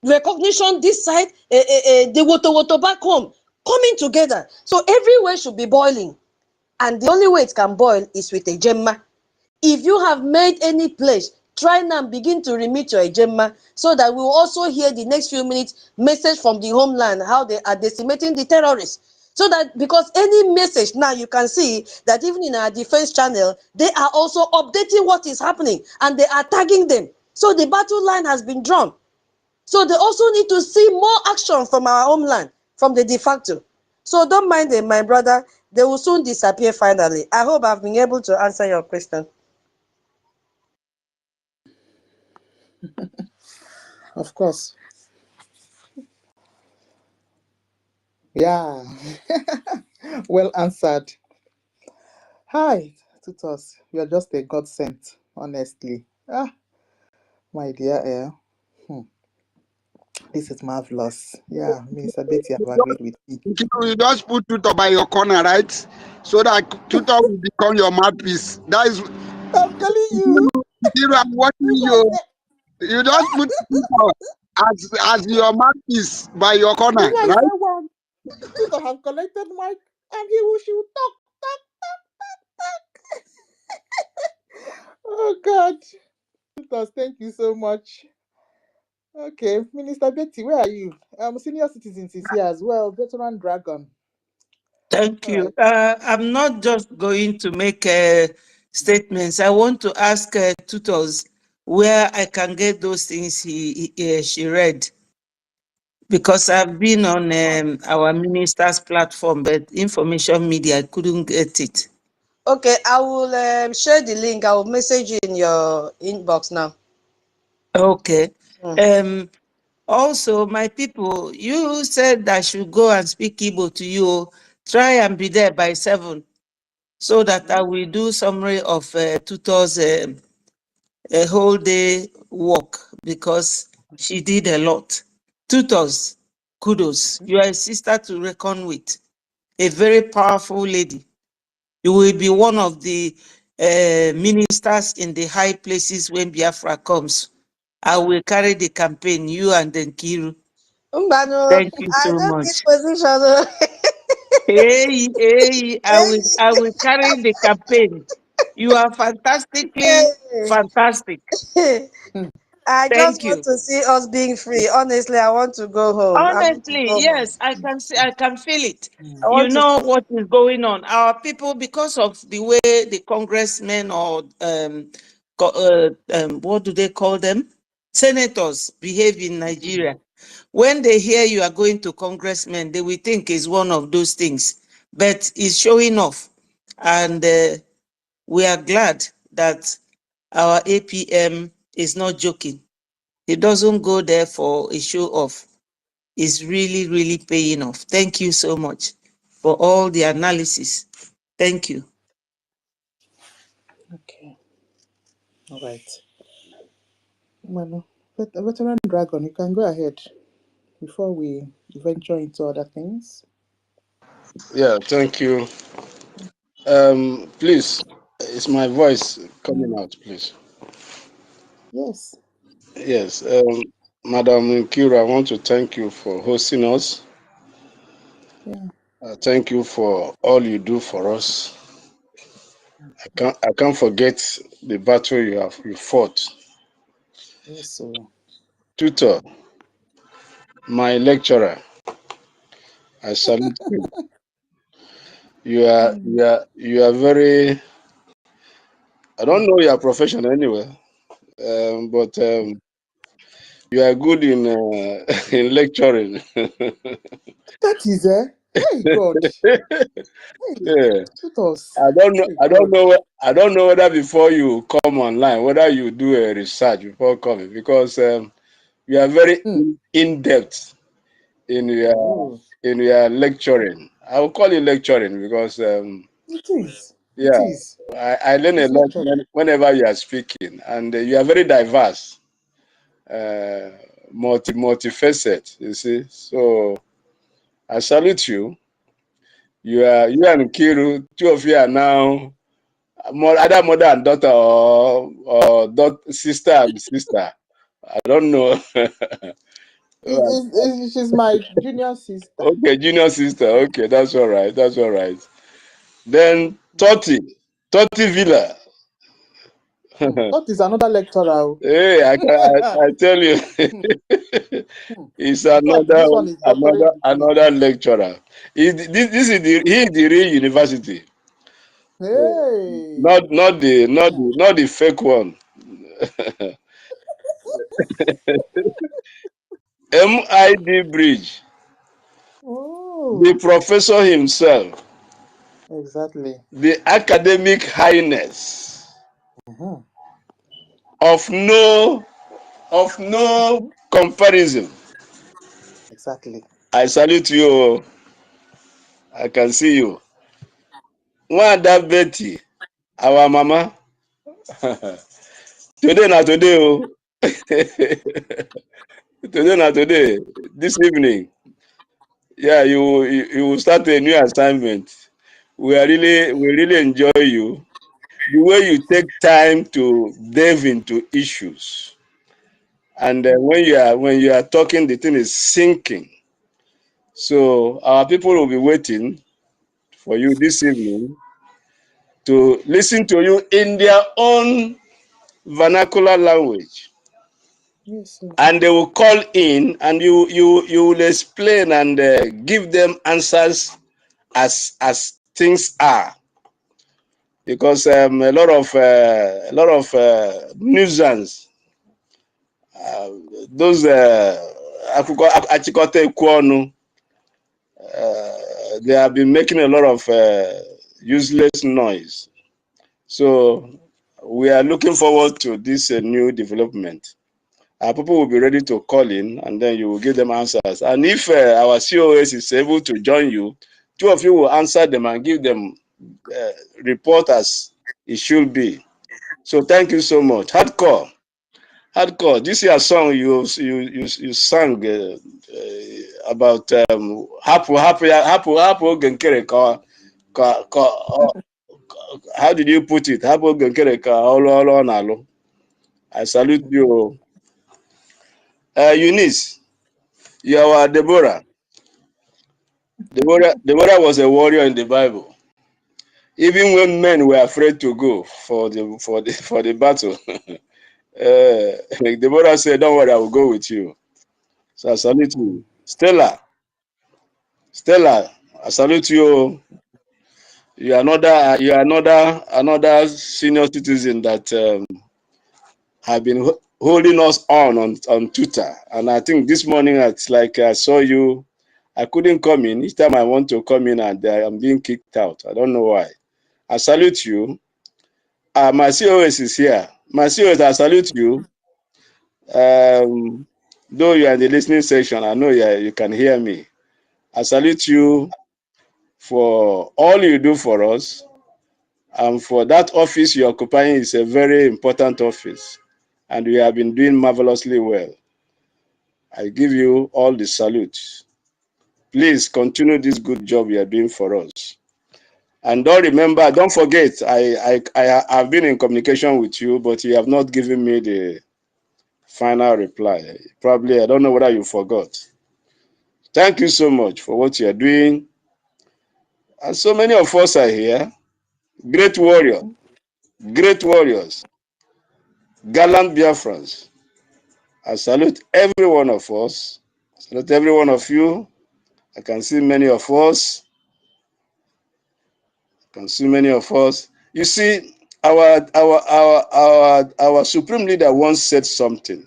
Recognition this side, the woto back home, coming together. So everywhere should be boiling. And the only way it can boil is with a Gemma. If you have made any pledge, try now and begin to remit your Gemma, so that we will also hear the next few minutes message from the homeland, how they are decimating the terrorists. So that, because any message now, you can see that even in our defense channel, they are also updating what is happening, and they are tagging them. So the battle line has been drawn. So they also need to see more action from our homeland, from the de facto. So don't mind them, my brother. They will soon disappear finally. I hope I've been able to answer your question. Of course. Yeah. Well answered. Hi, Tutos. You're just a godsend, honestly. My dear. This is marvelous. Yeah, Minister Betty, I've agreed with you. You just put Tutor by your corner, right? So that Tutor will become your mouthpiece. That is. I'm telling you. I'm watching you. You just put Tutor as your mouthpiece by your corner, I right? say one. Tutor have collected mic, and he will shoot talk. Oh God. Tutors, thank you so much. Okay, Minister Betty, where are you? Senior citizens is here as well. Veteran Dragon. Thank you. I'm not just going to make statements. I want to ask tutors where I can get those things she read. Because I've been on our minister's platform, but information media, I couldn't get it. Okay, I will share the link. I will message you in your inbox now. Okay. Also, my people, you said I should go and speak Igbo to you. Try and be there by 7 so that I will do summary of tutors' a whole day work, because she did a lot. Tutors, kudos. You are a sister to reckon with, a very powerful lady. You will be one of the ministers in the high places when Biafra comes. I will carry the campaign, you and Nkiru. Thank you I so don't need much. position. Hey, I will carry the campaign. You are fantastically fantastic. I just Thank want you. to see us being free. Honestly, I want to go home. I want to Honestly, go home. yes, I can see, I can feel it. I You want to. know what is going on. Our people, because of the way the congressmen or what do they call them? Senators behave in Nigeria. When they hear you are going to congressmen, they will think it's one of those things. But it's showing off. And we are glad that our APM is not joking. It doesn't go there for a show off. Is really, really paying off. Thank you so much for all the analysis. Thank you. Okay. All right. Well, Veteran Dragon, you can go ahead before we venture into other things. Yeah, thank you. Please, is my voice coming out, please? Yes. Yes. Madam Nkira, I want to thank you for hosting us. Yeah. Thank you for all you do for us. I can't forget the battle you fought. Yes, so. Tutor, my lecturer, I salute you. You are very. I don't know your profession anyway, but You are good in in lecturing. That is hey God. Hey, Yeah. tutors. I don't know. Hey I don't God. know. I don't know whether before you come online, whether you do a research before coming, because you are very in depth in Oh, your lecturing. I will call it lecturing because it is. It yeah, is. I learn a It's lot lecturing. whenever you are speaking, and you are very diverse, multifaceted. You see, so I salute you. You and Kiru, two of you are now either mother and daughter or sister and sister. I don't know. She's my junior sister. Okay, junior sister. Okay, that's all right. That's all right. Then 30 Villa. That is another lecturer. Hey, I tell you, it's In fact, this one is doctorate degree. another lecturer. This is he is the real university. Hey. Not the fake one. MID Bridge, the Oh, professor himself, exactly. the academic highness Mhm. of no comparison. Exactly. I salute you. I can see you. Wanda Betty, our mama. Today na today. Oh. Today na today. This evening. Yeah, you will start a new assignment. We really enjoy you. The way you take time to delve into issues, and when you are talking, the thing is sinking. So our people will be waiting for you this evening to listen to you in their own vernacular language, Yes, sir. and they will call in, and you will explain and give them answers as things are, because a lot of nuisance, those achịkọta ekwu ọnụ, they have been making a lot of useless noise. So we are looking forward to this new development. Our people will be ready to call in, and then you will give them answers. And if our COS is able to join you, two of you will answer them and give them report as it should be. So thank you so much. Hardcore. This is a song you sang about hapu genkere ka how did you put it? Hapu genkere ka olu nalu. I salute you. Eunice, you are Deborah. Deborah was a warrior in the Bible. Even when men were afraid to go for the battle, like Deborah said, "Don't worry, I will go with you." So I salute you, Stella. I salute you. You are another senior citizen that have been holding us on Twitter. And I think this morning, it's like I saw you. I couldn't come in. Each time I want to come in, and I'm being kicked out. I don't know why. I salute you. My COS is here. My COS, I salute you. Though you are in the listening section, I know you can hear me. I salute you for all you do for us, and for that office you're occupying is a very important office, and you have been doing marvelously well. I give you all the salutes. Please continue this good job you are doing for us. And don't forget, I've been in communication with you, but you have not given me the final reply. Probably, I don't know whether you forgot. Thank you so much for what you are doing. And so many of us are here. Great warriors, gallant Biafrans. I salute every one of us. I salute every one of you. I can see many of us. You see, our supreme leader once said something.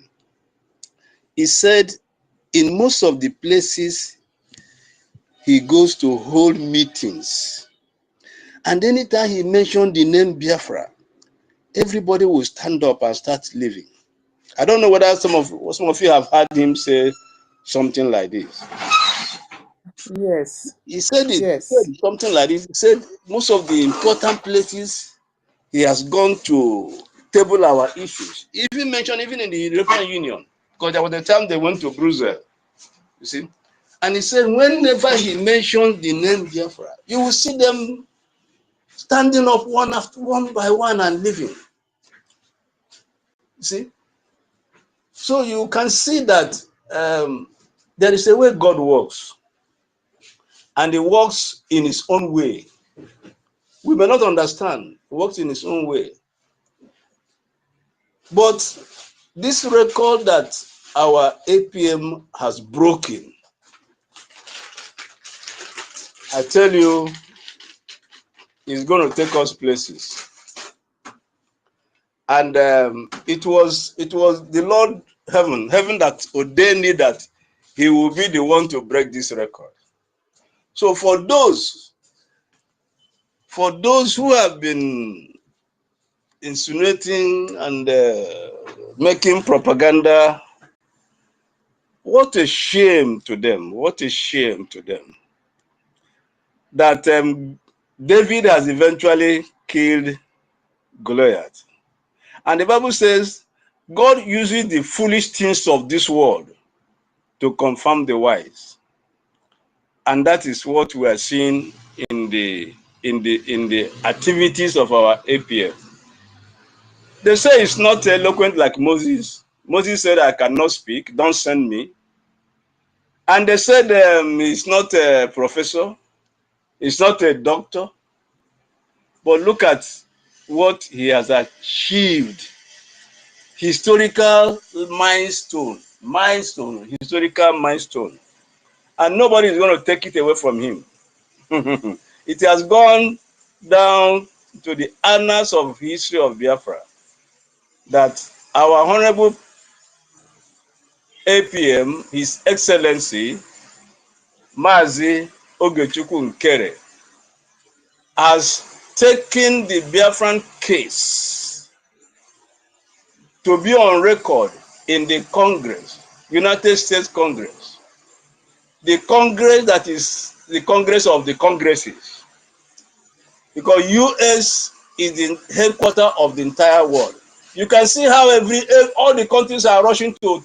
he said in most of the places he goes to hold meetings, and anytime he mentioned the name Biafra, everybody will stand up and start leaving. I don't know whether some of you have heard him say something like this. Yes. He said it. He Yes. said something like this. He said most of the important places he has gone to table our issues. He even mentioned even in the European Union, because there was a time they went to Brussels. You see, and he said whenever he mentioned the name Biafra, you will see them standing up one by one and leaving. You see, so you can see that there is a way God works, and He works in His own way. We may not understand. He works in His own way, but this record that our APM has broken, I tell you, is going to take us places. And it was the Lord heaven that ordained it that He will be the one to break this record. So for those who have been insinuating and making propaganda, what a shame to them! What a shame to them that David has eventually killed Goliath. And the Bible says God uses the foolish things of this world to confirm the wise. And that is what we are seeing in the activities of our APF. They say it's not eloquent like Moses. Moses said, I cannot speak, don't send me. And they said he's not a professor, he's not a doctor. But look at what he has achieved. Historical milestone, historical milestone. And nobody is going to take it away from him. It has gone down to the annals of history of Biafra that our Honorable APM, His Excellency, Mazi Ogechukwu Nkere, has taken the Biafran case to be on record in the Congress, United States Congress, the Congress that is the Congress of the Congresses, because US is the headquarters of the entire world. You can see how all the countries are rushing to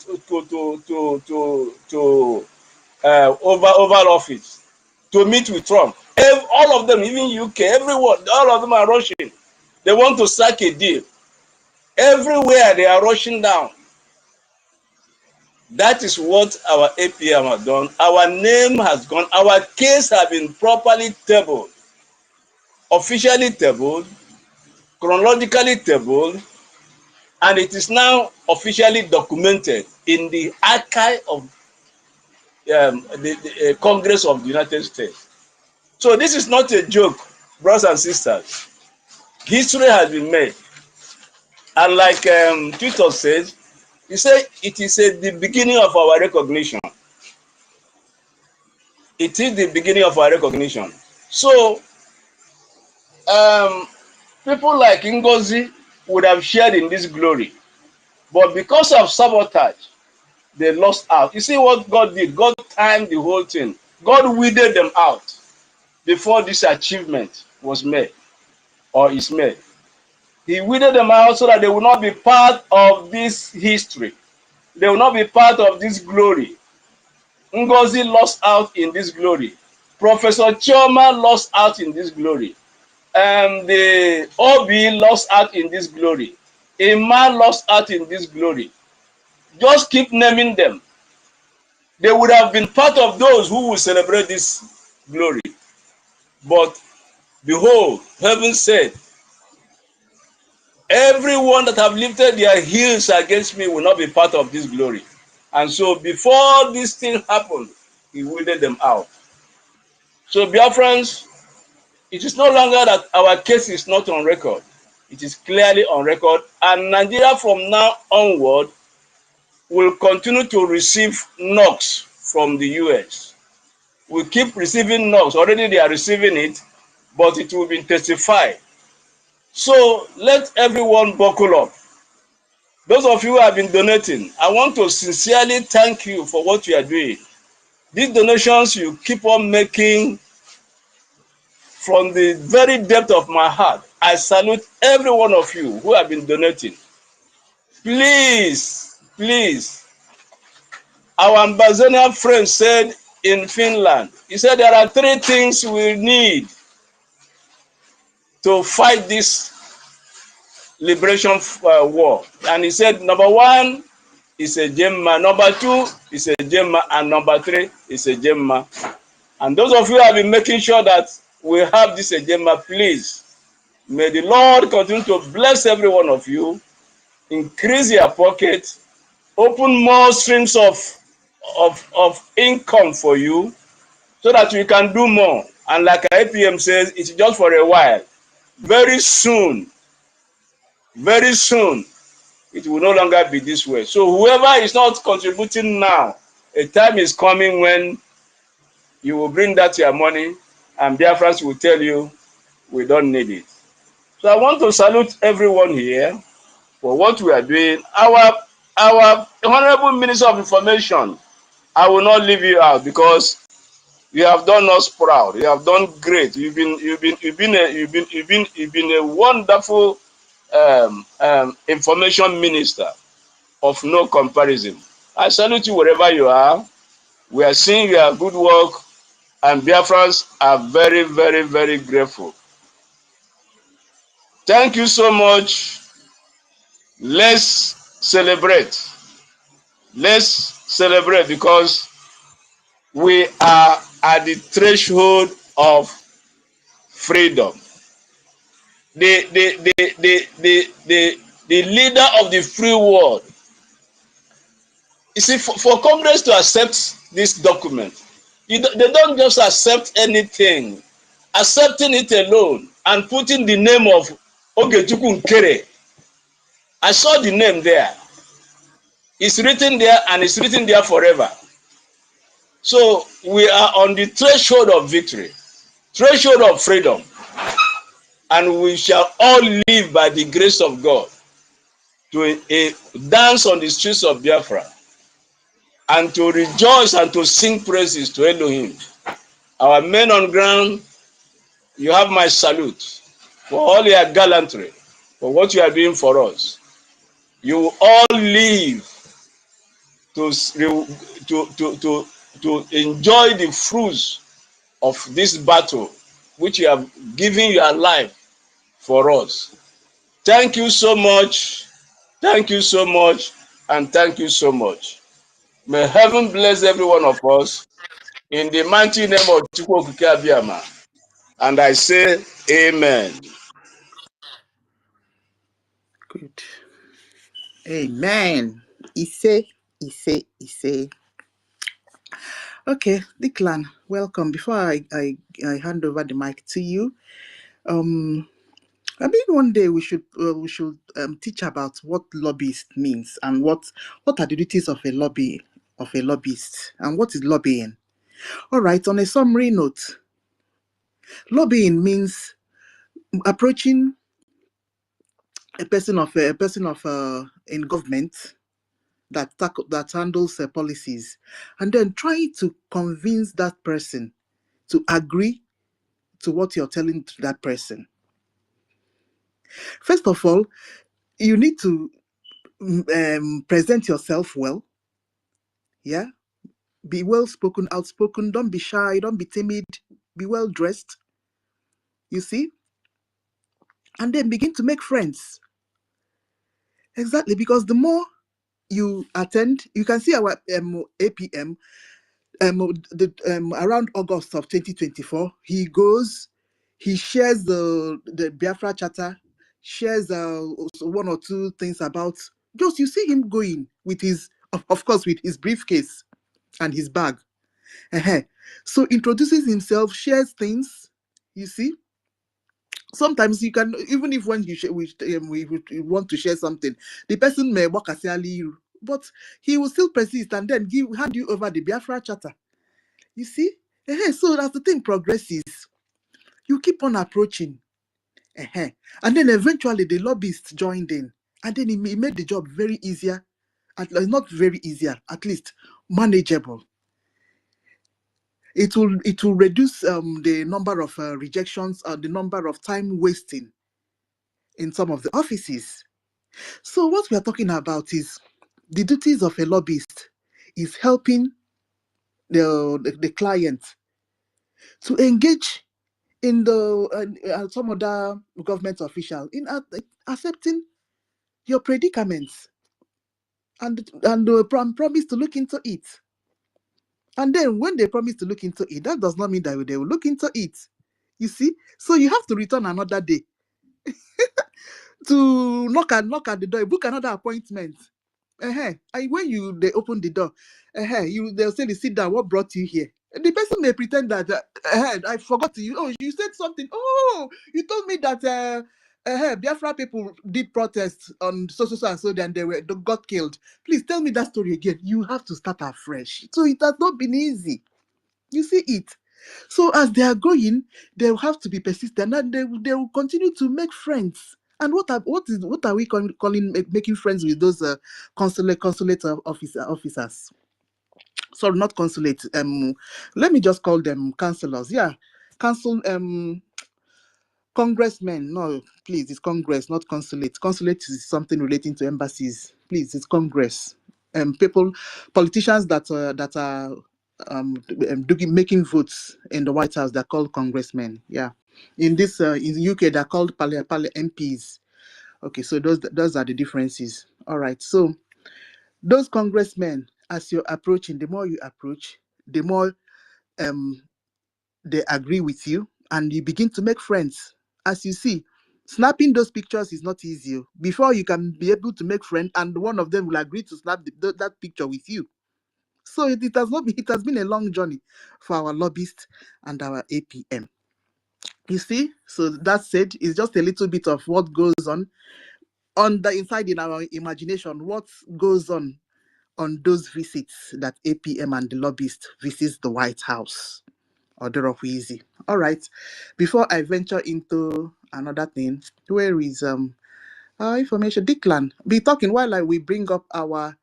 Oval Office to meet with Trump. All of them, even UK, everyone, all of them are rushing. They want to strike a deal. Everywhere they are rushing down. That is what our APM has done. Our name has gone. Our case has been properly tabled, officially tabled, chronologically tabled, and it is now officially documented in the archive of the Congress of the United States. So this is not a joke, brothers and sisters. History has been made. And like Twitter says, he said it is the beginning of our recognition. It is the beginning of our recognition. So people like NGOZI would have shared in this glory. But because of sabotage, they lost out. You see what God did? God timed the whole thing. God weeded them out before this achievement was made or is made. He weeded them out so that they will not be part of this history. They will not be part of this glory. NGOZI lost out in this glory. Professor Chioma lost out in this glory. The OB lost out in this glory. Emma lost out in this glory. Just keep naming them. They would have been part of those who will celebrate this glory. But behold, heaven said, everyone that have lifted their heels against me will not be part of this glory. And so before this thing happened, he weeded them out. So Biafrans, it is no longer that our case is not on record. It is clearly on record. And Nigeria from now onward will continue to receive knocks from the US. We keep receiving knocks. Already they are receiving it, but it will be intensified. So let everyone buckle up. Those of you who have been donating, I want to sincerely thank you for what you are doing. These donations you keep on making from the very depth of my heart. I salute every one of you who have been donating. Please, please, our ambassador friend said in Finland, he said there are 3 things we need to fight this liberation war. And he said, number 1 is a Gemma, number 2 is a Gemma, and number 3 is a Gemma. And those of you who have been making sure that we have this Gemma, please, may the Lord continue to bless every one of you, increase your pocket, open more streams of income for you, so that you can do more. And like IPM says, it's just for a while. Very soon, it will no longer be this way. So whoever is not contributing now, a time is coming when you will bring that your money and Biafrans will tell you, we don't need it. So I want to salute everyone here for what we are doing. Our Honorable Minister of Information, I will not leave you out because you have done us proud. You have done great. You've been a wonderful information minister of no comparison. I salute you wherever you are. We are seeing your good work, and Biafrans are very, very, very grateful. Thank you so much. Let's celebrate. Let's celebrate because we are at the threshold of freedom. The leader of the free world. You see, for Congress to accept this document, they don't just accept anything. Accepting it alone and putting the name of Ogechukwu Nkere. I saw the name there. It's written there and it's written there forever. So we are on the threshold of victory, threshold of freedom, and we shall all live by the grace of God to dance on the streets of Biafra and to rejoice and to sing praises to Elohim. Our men on ground, you have my salute for all your gallantry, for what you are doing for us. You all live to enjoy the fruits of this battle, which you have given your life for us. Thank you so much. Thank you so much. And thank you so much. May heaven bless every one of us in the mighty name of Chukwu Okike Abiyama. And I say, Amen. Good. Amen. Ise. Okay, Declan, welcome. Before I hand over the mic to you, I mean, one day we should teach about what lobbyist means and what are the duties of a lobbyist and what is lobbying. All right. On a summary note, lobbying means approaching a person in government that handles policies, and then trying to convince that person to agree to what you're telling to that person. First of all, you need to present yourself well. Yeah, be well spoken, outspoken. Don't be shy. Don't be timid. Be well dressed. You see, and then begin to make friends. Exactly, because the more you attend, you can see our APM. Around August of 2024, he goes, he shares the Biafra charter, shares one or two things about. Just you see him going with his, of course, with his briefcase and his bag. So introduces himself, shares things. You see, sometimes you can, even if when you we want to share something, the person may walk you, but he will still persist and then hand you over the Biafra Charter. You see? So as the thing progresses, you keep on approaching. And then eventually the lobbyists joined in. And then he made the job very easier. Not very easier, at least manageable. It will reduce the number of rejections or the number of time wasting in some of the offices. So what we are talking about is the duties of a lobbyist is helping the client to engage in the some other government official in accepting your predicaments and promise to look into it. And then when they promise to look into it, that does not mean that they will look into it. You see? So you have to return another day to knock at the door, book another appointment. And when they open the door, they'll say, sit down, what brought you here? And the person may pretend that I forgot you. Oh, you said something. Oh, you told me that Biafra people did protest on so and so, then they got killed. Please tell me that story again. You have to start afresh. So it has not been easy. You see it. So as they are going, they'll have to be persistent, and they will continue to make friends. And what are we calling making friends with those consulate officers? Sorry, not consulate. Let me just call them councillors. Yeah, council congressmen. No, please, it's Congress, not consulate. Consulate is something relating to embassies. Please, it's Congress. Politicians that are making votes in the White House, they're called congressmen. Yeah, in the UK, they're called MPs. Okay, so those are the differences. All right, so those congressmen, as you're approaching, the more you approach, the more they agree with you, and you begin to make friends. As you see, snapping those pictures is not easy. Before you can be able to make friends, and one of them will agree to snap that picture with you. So it has been a long journey for our lobbyists and our APM. You see, so that said, it's just a little bit of what goes on the inside in our imagination, what goes on those visits that APM and the lobbyists visits the White House or Dorofwizi. All right. Before I venture into another thing, where is our information? Declan, be talking while we bring up our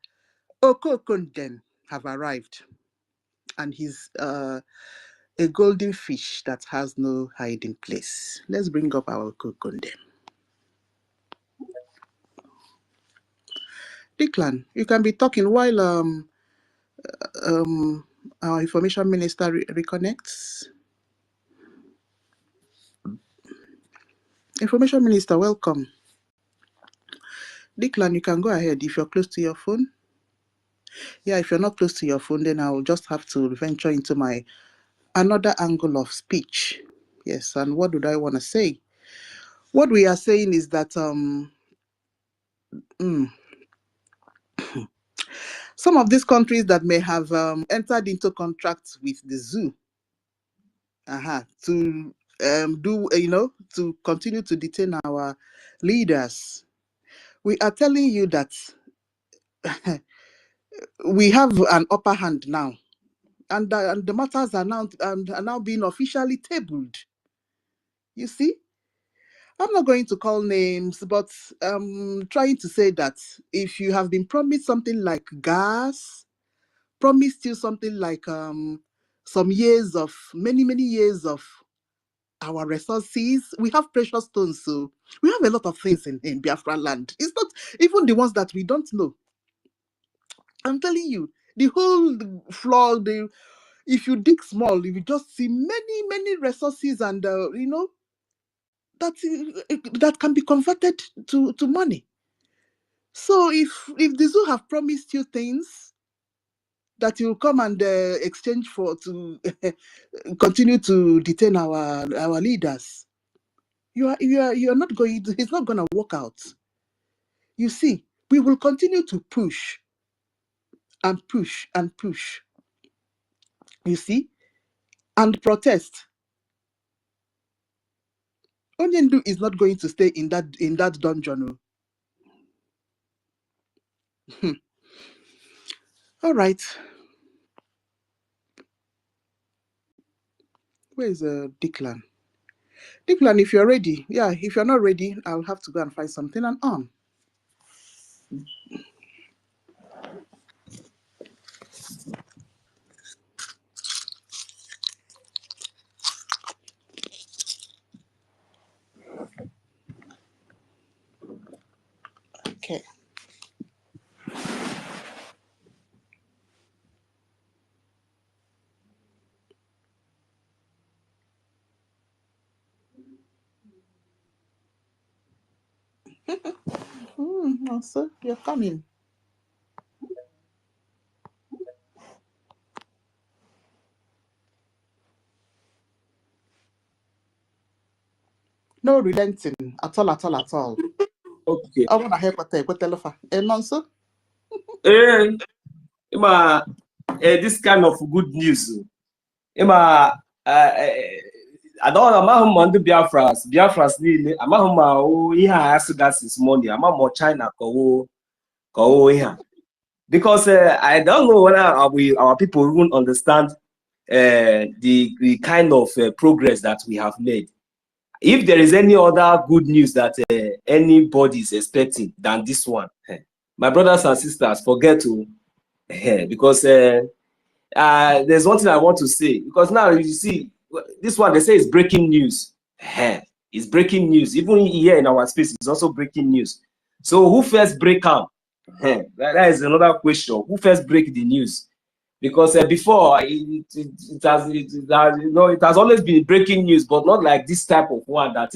Okokonden have arrived, and he's a golden fish that has no hiding place. Let's bring up our Okokonden. Declan, you can be talking while our information minister reconnects. Information minister, welcome. Declan, you can go ahead if you're close to your phone. Yeah, if you're not close to your phone, then I'll just have to venture into my another angle of speech. Yes, and what do I want to say? What we are saying is that some of these countries that may have entered into contracts with the zoo to to continue to detain our leaders, we are telling you that we have an upper hand now, and the matters are now being officially tabled. You see, I'm not going to call names, but trying to say that if you have been promised something like gas, promised you something like some years of many years of our resources, we have precious stones, so we have a lot of things in Biafra land. It's not even the ones that we don't know. I'm telling you, the whole floor, if you dig small, you will just see many resources, and that can be converted to money. So if the zoo have promised you things that you will come and exchange for to continue to detain our leaders, you are not going to, it's not going to work out. You see, we will continue to push and push and push. You see, and protest. Onyendu is not going to stay in that dungeon. All right. Where is Declan? Declan, if you're ready. Yeah, if you're not ready, I'll have to go and find something and on. Okay. Also, you're coming. No relenting at all, at all, at all. Okay. I want to help with telephone. And also, This kind of good news. I don't know how Biafrans niile amaghị ma ihe a asụga since Monday ama China kowo ihe because I don't know whether our people even understand the kind of progress that we have made. If there is any other good news that anybody is expecting than this one, my brothers and sisters, forget to because there's one thing I want to say, because now you see this one, they say it's breaking news. It's breaking news. Even here in our space, it's also breaking news. So who first break out? That is another question. Who first break the news? Because before it has always been breaking news, but not like this type of one that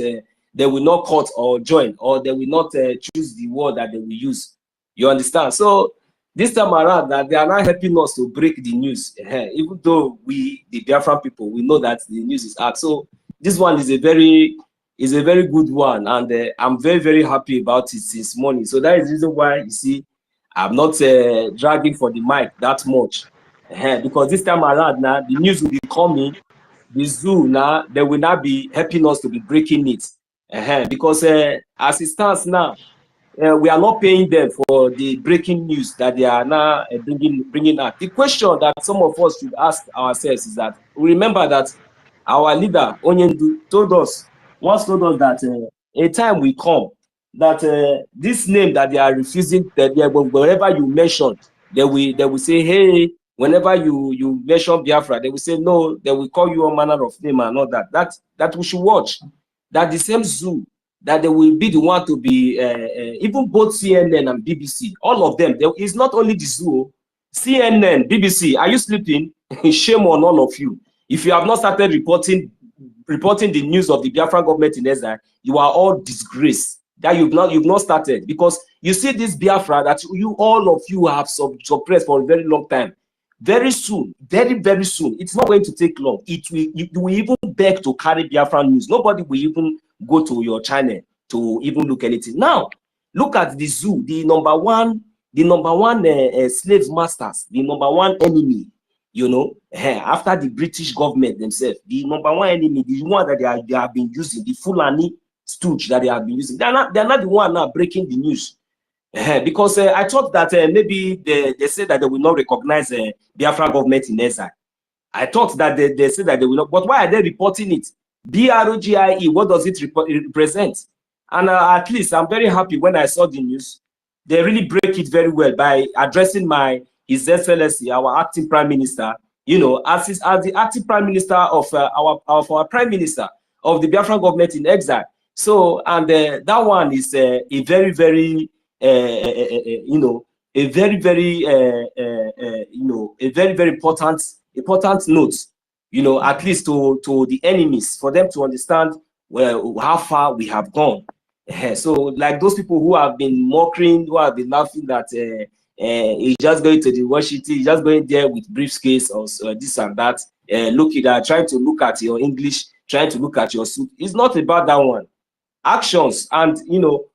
they will not cut or join, or they will not choose the word that they will use. You understand? So this time around, that they are not helping us to break the news, even though we, the Biafran people, we know that the news is out. So this one is a very good one, and I'm very, very happy about it since morning. So that is the reason why you see I'm not dragging for the mic that much, because this time around now the news will be coming. The zoo now, they will not be helping us to be breaking it, because as it stands now, we are not paying them for the breaking news that they are now bringing out. The question that some of us should ask ourselves is that we remember that our leader Onyendu told us that a time will come that this name that they are refusing, that wherever you mention, they will say, hey, whenever you mention Biafra, they will say no, they will call you all manner of name and all that. That we should watch. That the same zoo, that they will be the one to be even both CNN and BBC, all of them. It's not only the zoo, CNN, BBC. Are you sleeping? Shame on all of you. If you have not started reporting the news of the Biafran government in exile, you are all disgraced. That you've not started, because you see this Biafra that all of you have suppressed for a very long time. Very soon, very, very soon, it's not going to take long. You will even beg to carry Biafran news. Nobody will even go to your channel to even look anything. Now, look at the zoo, the number one slave masters, the number one enemy, you know, after the British government themselves, the number one enemy, the one that they have been using, the Fulani stooge that they have been using. They're not the one now breaking the news. Because I thought that maybe they said that they will not recognize Biafra government in exile. I thought that they said that they will not, but why are they reporting it? BROGIE, what does it represent? And at least I'm very happy when I saw the news. They really break it very well by addressing His Excellency, our acting Prime Minister, you know, as the acting Prime Minister of our Prime Minister of the Biafra government in exile. So, and that one is a very, very you know, a very, very you know, a very, very important note, you know, at least to the enemies, for them to understand how far we have gone. So, like those people who have been mocking, who have been laughing that he's just going to the Washington, he's just going there with briefcase or this and that, trying to look at your English, trying to look at your suit. It's not about that one. Actions and, you know,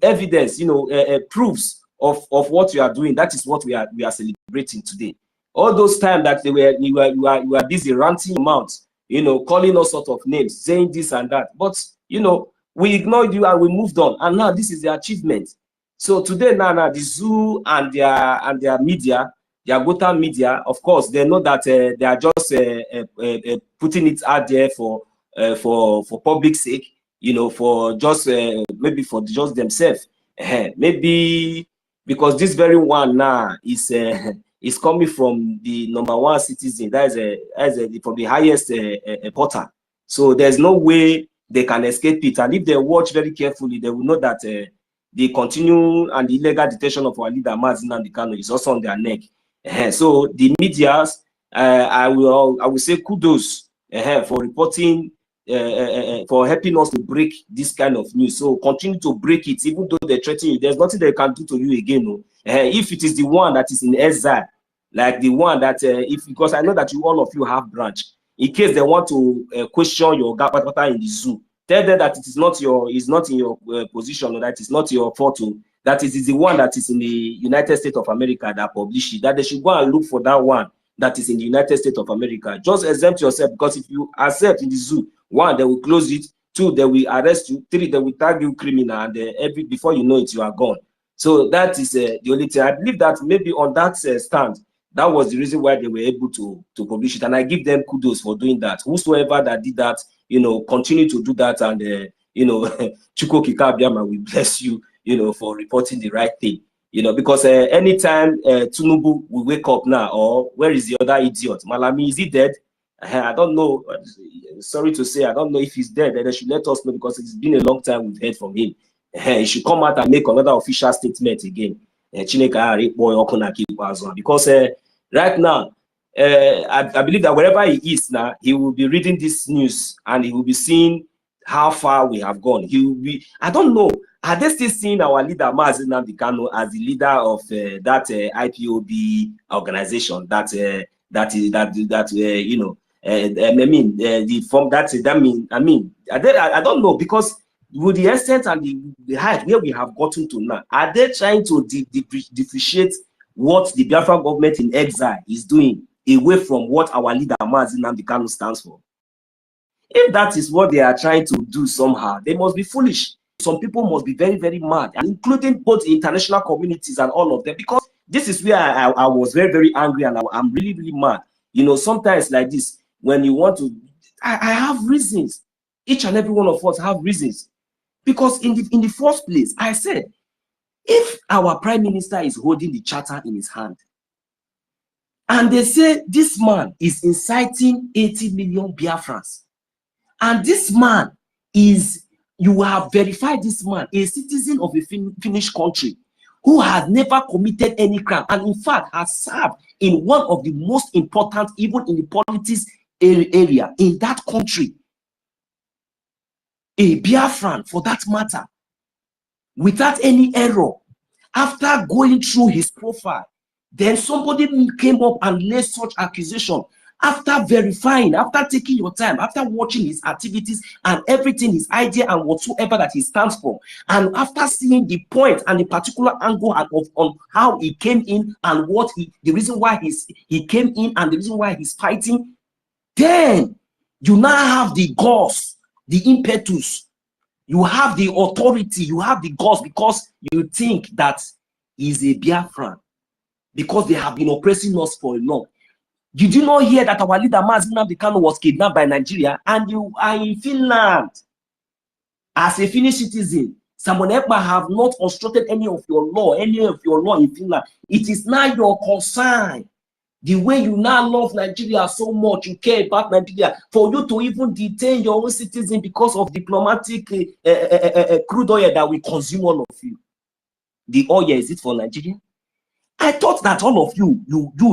evidence, you know, proofs of what you are doing. That is what we are celebrating today. All those times that you were busy ranting your mouth, you know, calling all sorts of names, saying this and that. But, you know, we ignored you and we moved on. And now this is the achievement. So today, now the zoo and their media, the Agota media, of course, they know that they are just putting it out there for public sake, you know, for just maybe for just themselves. Maybe because this very one now is coming from the #1 citizen, that is from the highest portal. So there's no way they can escape it. And if they watch very carefully, they will know that the continued and illegal detention of our leader Mazi Nnamdi Kanu is also on their neck. So the medias, I will say kudos for reporting, for helping us to break this kind of news. So continue to break it, even though they threaten you. There's nothing they can do to you again. No? If it is the one that is in exile, like the one that, because I know that all of you have branch, in case they want to question your gapata in the zoo, tell them that it is not in your position, or that it's not your photo. That is the one that is in the United States of America that published it. That they should go and look for that one that is in the United States of America. Just exempt yourself, because if you accept in the zoo, 1, they will close it. 2, they will arrest you. 3, they will tag you criminal, and before you know it, you are gone. So that is the only thing. I believe that maybe on that stand, that was the reason why they were able to publish it, and I give them kudos for doing that. Whosoever that did that, you know, continue to do that, and you know, Chukwu Okike-Abịama will bless you, you know, for reporting the right thing. You know, because anytime Tinubu will wake up now, or where is the other idiot? Malami, is he dead? I don't know. Sorry to say, I don't know if he's dead. They should let us know, because it's been a long time we've heard from him. He should come out and make another official statement again. Because right now, I believe that wherever he is now, he will be reading this news, and he will be seeing how far we have gone. He will be, I don't know, are they still seeing our leader Mazi Nnamdi Kanu as the leader of that IPOB organization you know, I mean, the form I don't know, because with the extent and the height where we have gotten to now, are they trying to differentiate what the Biafra government in exile is doing away from what our leader Mazi Nnamdi Kanu stands for? If that is what they are trying to do somehow, they must be foolish. Some people must be very, very mad, and including both international communities and all of them, because this is where I was very, very angry, and I'm really, really mad. You know, sometimes like this, when you want to, I have reasons. Each and every one of us have reasons. Because in the first place, I said, if our prime minister is holding the charter in his hand, and they say this man is inciting 80 million Biafrans, and this man is, you have verified this man, a citizen of a Finnish country who has never committed any crime, and in fact has served in one of the most important, even in the politics area in that country, a Biafran for that matter, without any error, after going through his profile, then somebody came up and laid such accusation. After verifying, after taking your time, after watching his activities and everything, his idea and whatsoever that he stands for, and after seeing the point and the particular angle on how he came in and what the reason why he came in and the reason why he's fighting, then you now have the guts, the impetus, you have the authority, you have the guts, because you think that he's a Biafran, because they have been oppressing us for long. Did you not hear that our leader Mazi Nnamdi Kanu was kidnapped by Nigeria, and you are in Finland as a Finnish citizen? Someone Ekpa have not obstructed any of your law in Finland. It is now your concern. The way you now love Nigeria so much, you care about Nigeria, for you to even detain your own citizen because of diplomatic crude oil that we consume, all of you. The oil, is it for Nigeria? I thought that all of you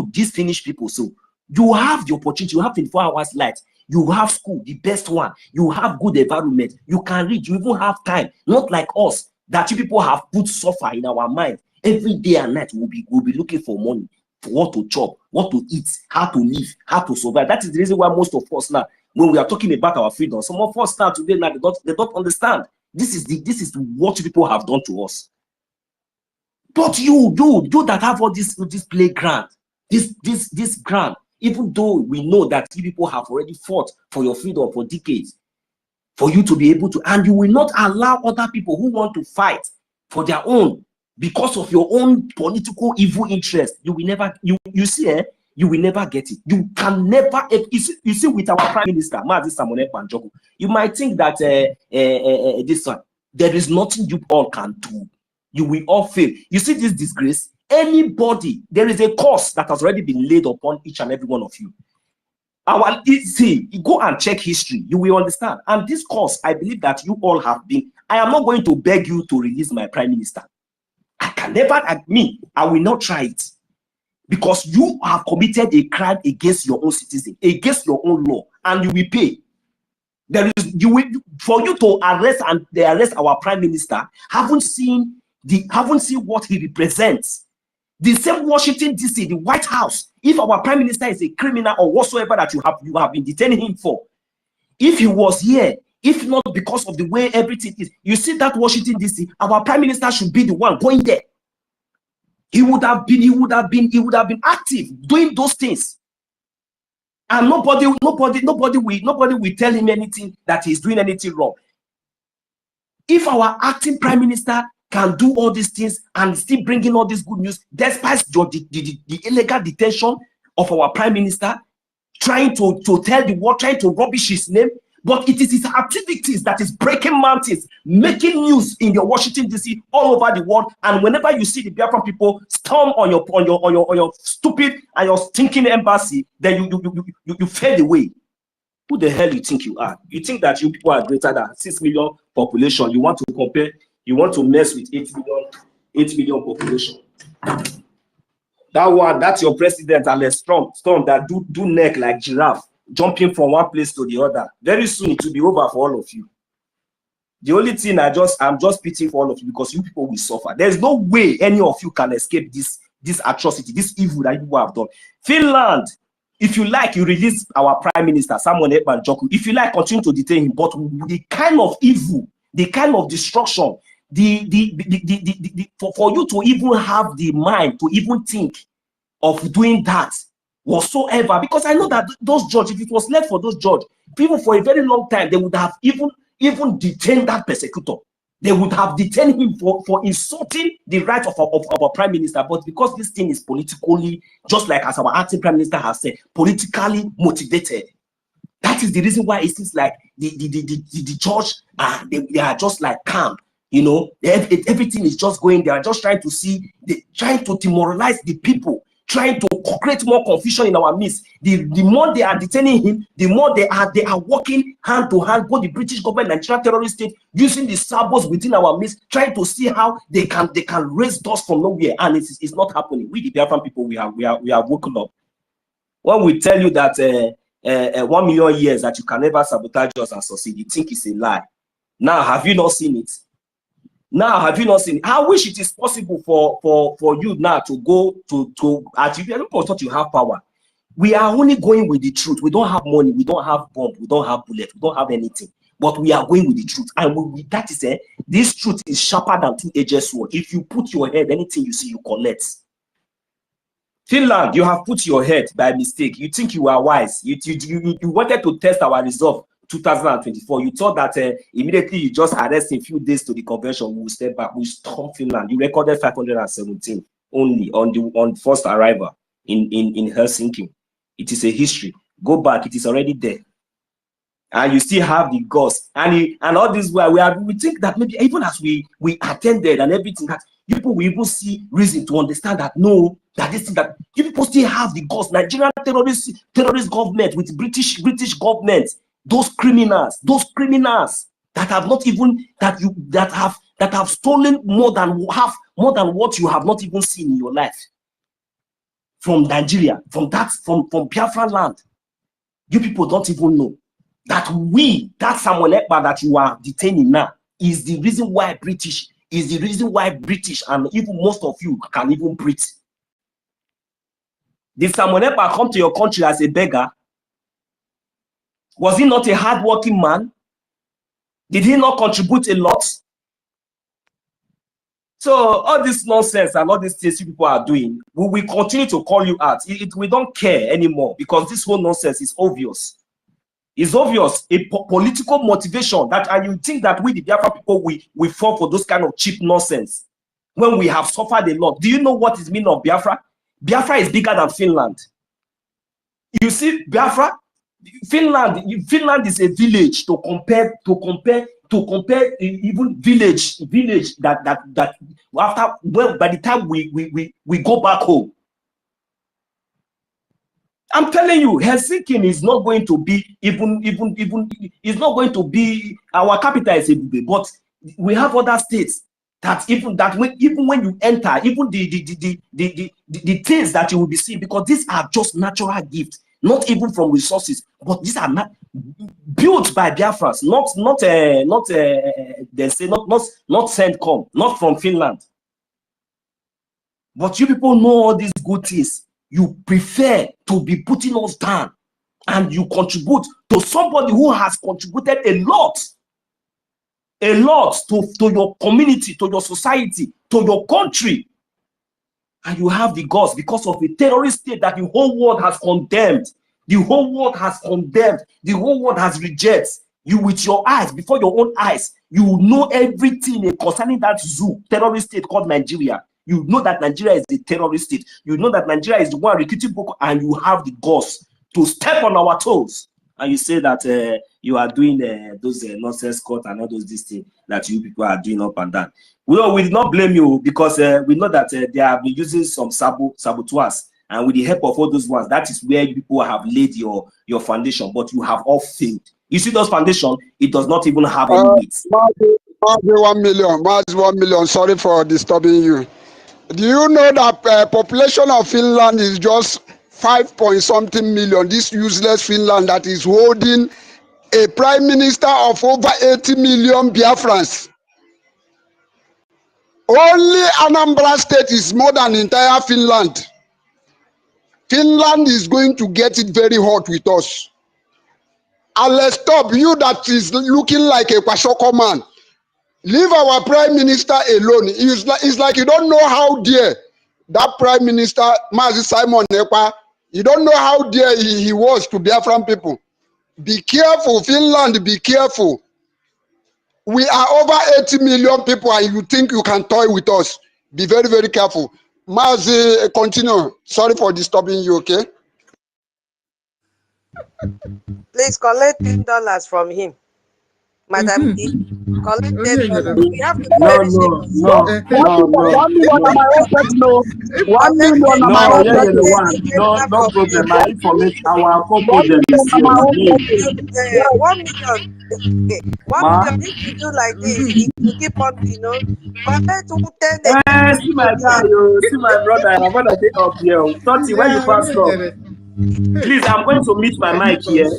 these Finnish people, so you have the opportunity, you have 24 hours light, you have school, the best one, you have good environment, you can read, you even have time, not like us, that you people have put suffer in our mind. Every day and night we'll be looking for money, for what to chop, what to eat, how to live, how to survive. That is the reason why most of us now, when we are talking about our freedom, some of us now today now they don't understand. This is what people have done to us. But you that have all this playground, this ground, even though we know that you people have already fought for your freedom for decades, for you to be able to, and you will not allow other people who want to fight for their own because of your own political evil interest, you will never, you see, you will never get it. You can never, you see with our Prime Minister, you might think that this one, there is nothing you all can do. You will all fail. You see this disgrace? Anybody, there is a curse that has already been laid upon each and every one of you. See, go and check history, you will understand. And this curse, I believe that you all have been. I am not going to beg you to release my Prime Minister. I can never, I will not try it. Because you have committed a crime against your own citizen, against your own law, and you will pay. There is, you will, for you to arrest and they arrest our Prime Minister, haven't seen what he represents. The same Washington DC, the White House, if our Prime Minister is a criminal or whatsoever that you have been detaining him for, if he was here, if not because of the way everything is, you see that Washington DC, our Prime Minister should be the one going there. He would have been active doing those things. And nobody will tell him anything that he's doing anything wrong. If our acting Prime Minister can do all these things and still bring in all this good news, despite the illegal detention of our Prime Minister, trying to tell the world, trying to rubbish his name, but it is his activities that is breaking mountains, making news in the Washington DC all over the world. And whenever you see the Biafran people storm on your stupid and your stinking embassy, then you fade away. Who the hell you think you are? You think that you people are greater than 6 million population? You want to compare? You want to mess with 8 million population? That one, that's your president, Alex Storm that do neck like giraffe, jumping from one place to the other. Very soon it will be over for all of you. The only thing I'm just pitying for all of you, because you people will suffer. There's no way any of you can escape this atrocity, this evil that you have done. Finland, if you like, you release our Prime Minister, Samuel Ekpa Njoku. If you like, continue to detain him. But the kind of evil, the kind of destruction, for you to even have the mind to even think of doing that whatsoever, because I know that those judges, if it was left for those judges, people for a very long time, they would have even detained that persecutor. They would have detained him for insulting the right of our Prime Minister. But because this thing is politically, just like as our acting Prime Minister has said, politically motivated, that is the reason why it seems like the judge, they are just like calm. You know, everything is just going. They are just trying to demoralize the people, trying to create more confusion in our midst. The more they are detaining him, the more they are working hand to hand, both the British government and Nigerian terrorist state, using the saboteurs within our midst, trying to see how they can raise dust from nowhere, and it's not happening. We the Biafran people, we are woken up. When we tell you that 1 million years that you can never sabotage us and succeed, you think it's a lie. Now, have you not seen it? Now, have you not seen it? I wish it is possible for you now to go to achieve. Everybody thought you have power. We are only going with the truth. We don't have money. We don't have bomb. We don't have bullet. We don't have anything. But we are going with the truth. And that is this truth is sharper than two-edged sword. If you put your head, anything you see, you collect. Finland, you have put your head by mistake. You think you are wise. You wanted to test our resolve. 2024, you thought that immediately you just arrest in a few days to the convention, we will step back, we storm Finland. You recorded 517 only on first arrival in Helsinki. It is a history. Go back, it is already there. And you still have the ghost. And all this while we think that maybe even as we attended and everything, that people will even see reason to understand that no, that this thing that you people still have the ghost. Nigerian terrorist government with British government. Those criminals that have not even that have stolen more than what you have not even seen in your life from Nigeria, from Biafra land. You people don't even know that that Samuel Ekpa that you are detaining now is the reason why British and even most of you can even breathe. Did Samuel Ekpa come to your country as a beggar? Was he not a hard-working man? Did he not contribute a lot? So all this nonsense and all these things you people are doing, we will continue to call you out. We don't care anymore because this whole nonsense is obvious. It's obvious, a political motivation that, and you think that we the Biafra people we fall for those kind of cheap nonsense. when we have suffered a lot. Do you know what is meaning of Biafra? Biafra is bigger than Finland. You see, Biafra, Finland is a village to compare even village that after, well, by the time we go back home. I'm telling you, Helsinki is not going to be even it's not going to be our capital is Ebube, but we have other states that even when you enter, even the things that you will be seeing, because these are just natural gifts, not even from resources, but these are not built by Biafrans, not Sendcom, not from Finland. But you people know all these good things. You prefer to be putting us down, and you contribute to somebody who has contributed a lot to your community, to your society, to your country. And you have the guts because of a terrorist state that the whole world has condemned. The whole world has condemned. The whole world has rejected. You with your eyes, before your own eyes, you know everything concerning that zoo terrorist state called Nigeria. You know that Nigeria is the terrorist state. You know that Nigeria is the one recruiting Boko, and you have the guts to step on our toes. And you say that you are doing those nonsense court and all those things that you people are doing up and down. We will not blame you, because we know that they have been using some saboteurs, and with the help of all those ones, that is where you people have laid your foundation, but you have all failed. You see those foundations, it does not even have any weight. 1 million. Sorry for disturbing you. Do you know that population of Finland is just 5-point-something million? This useless Finland that is holding a prime minister of over 80 million Biafrans. Only Anambra state is more than entire Finland. Finland is going to get it very hot with us. And let's stop you that is looking like a Kwashoko man. Leave our prime minister alone. It's like you don't know how dear that prime minister, Mazi Simon Ekpa, you don't know how dear he was to Biafran people. Be careful, Finland, be careful. We are over 80 million people, and you think you can toy with us. Be very, very careful. Mazi, continue. Sorry for disturbing you, okay? Please collect $10 from him. Madam, collect $10. We have to be very serious. No. 1 million on my own personal. 1 million on my own personal. No problem. My information, our 1 problem is million. 1 million. If you do like this, it will keep on, collect 10. See my guy, see my brother. My brother take up here. 30 when you pass up. Please, I'm going to mute my mic here.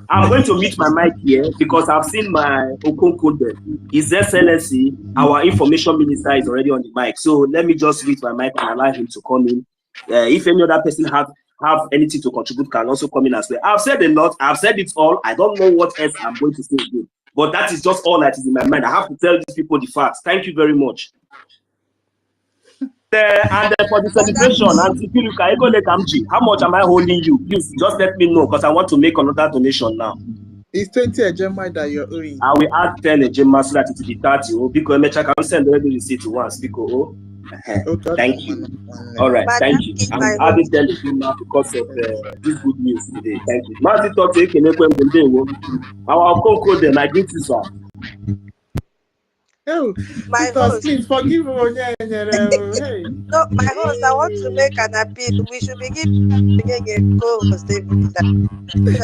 I'm going to mute my mic here because I've seen my Okonko there. His Excellency, our information minister, is already on the mic. So let me just mute my mic and allow him to come in. If any other person have anything to contribute, can also come in as well. I've said a lot. I've said it all. I don't know what else I'm going to say again. But that is just all that is in my mind. I have to tell these people the facts. Thank you very much. And for the celebration, how much am I holding you? Please just let me know, because I want to make another donation now. It's 20 Ejema that you're owing. I will add 10 Ejema so that it will be 30. Because I can send already receipt once. Because thank you. All right, thank you. I'm adding 10 Ejema because of this good news today. Thank you. Our Concord, my greeting, sir. Oh, my host, please forgive me. Hey. No, my host, I want to make an appeal. We should be giving a co-host Please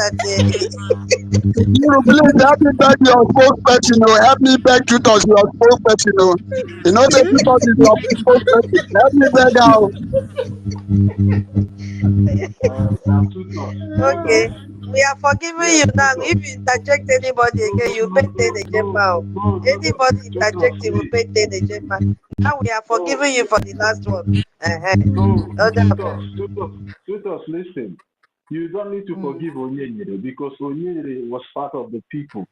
help me beg your spokesperson. Help me beg Tutos, your spokesperson. You know the Tutos is your spokesperson. Help me beg out. Okay. We are forgiving you now. If you interject anybody again, you pay 10 Ejema. Anybody interjecting will pay 10 Ejema. Now we are forgiving you for the last one. Tutos, listen. You don't need to forgive Onyere, because Onyere was part of the people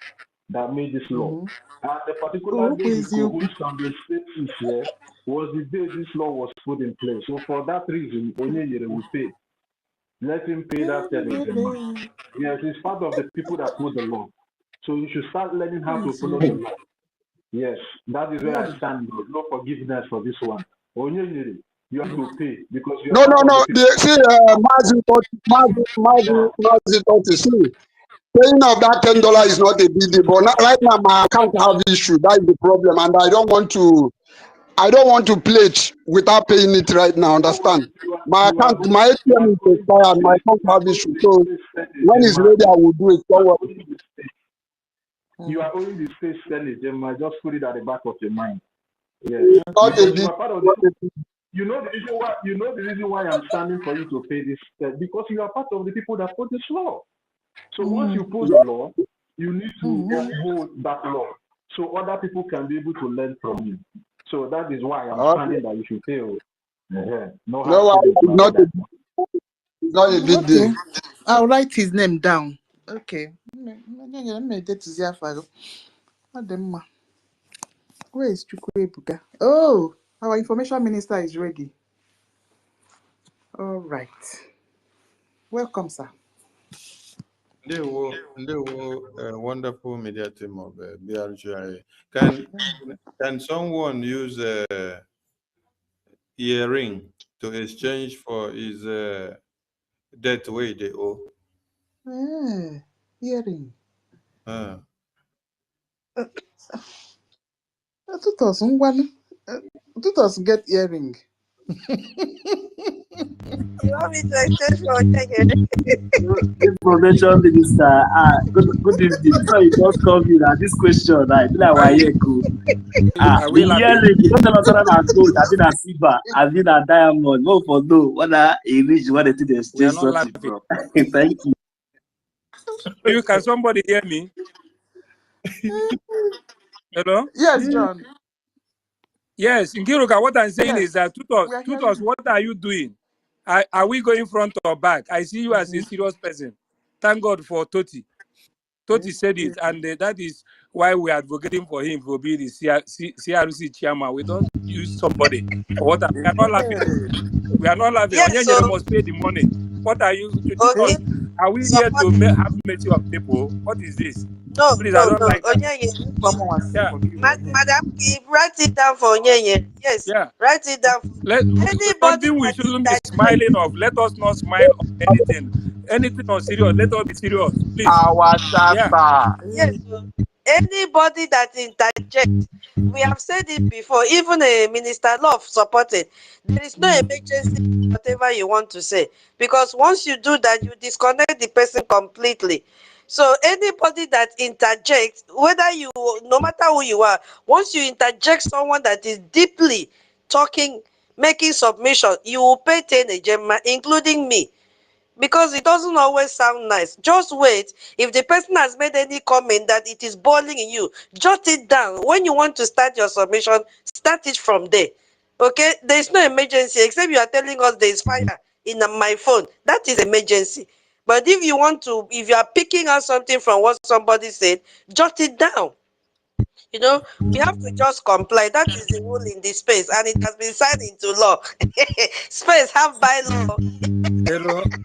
that made this law. And the particular day the coalition on the state here was the day this law was put in place. So for that reason, Onyere will pay. Let him pay that 10 Ejema. Yes, he's part of the people that put the law. So you should start learning how to follow the law. Yes, that is where I stand. No forgiveness for this one. Onyeyere, you have to pay because you No, are no, part of no. the people. See, Mazi, see, paying of that $10 is not a big deal. But now, right now, my account have issue. That is the problem, and I don't want to play it without paying it right now. Understand? My account, my ATM is expired. My account have issue. So when it's ready, I will do it. Don't worry. You are owing the state Senate, Gemma. Just put it at the back of your mind. Yes. Not a Because you are part of the. You know the reason why. You know the reason why I'm standing for you to pay this because you are part of the people that put this law. So once you put the law, you need to uphold that law so other people can be able to learn from you. So that is why I'm standing that you should pay. No hard feelings, my brother. Not a big deal. Okay, I'll write his name down. Okay. Where is Chukwuebuka? Oh, our information minister is ready. All right. Welcome, sir. Wonderful media team of BRGI. Can someone use a earring to exchange for his debt way they owe? Hearing. Tutos get earring. You want me to exchange for Information minister, good evening. Before you just come in at this question, I feel like why you cool. The earring, you don't tell us whether na gold, I mean a silver, I mean a diamond. No for no, whether it reach what they think they exchange something from. Thank you. Can somebody hear me? Hello? Yes, John. Yes, Nkiruka, what I'm saying is that Tutos, what are you doing? Are we going front or back? I see you as a serious person. Thank God for Toti. Toti said it, and that is why we are advocating for him to be the CRC chairman. We don't use somebody for what we are not laughing. We are not laughing. Yes, so must pay the money. What are you? okay. Are we here to have mercy on people? What is this? No, Please, I don't like that. Yeah. Madam, write it down for Onyenye. Yes. Yeah. Write it down. Anybody Something we shouldn't be smiling of. Let us not smile on anything. Anything on serious, let us be serious. Please. Our chapter. Yes. So anybody that interjects, we have said it before, even a minister love supported. There is no emergency, whatever you want to say. Because once you do that, you disconnect the person completely. So anybody that interjects, whether you, no matter who you are, once you interject someone that is deeply talking, making submission, you will pay 10 Gemma, including me. Because it doesn't always sound nice. Just wait. If the person has made any comment that it is boiling in you, jot it down. When you want to start your submission, start it from there. Okay? There is no emergency, except you are telling us there is fire in my phone. That is emergency. But if you want to, if you are picking out something from what somebody said, jot it down. You know, we have to just comply. That is the rule in this space, and it has been signed into law. Space have bylaw.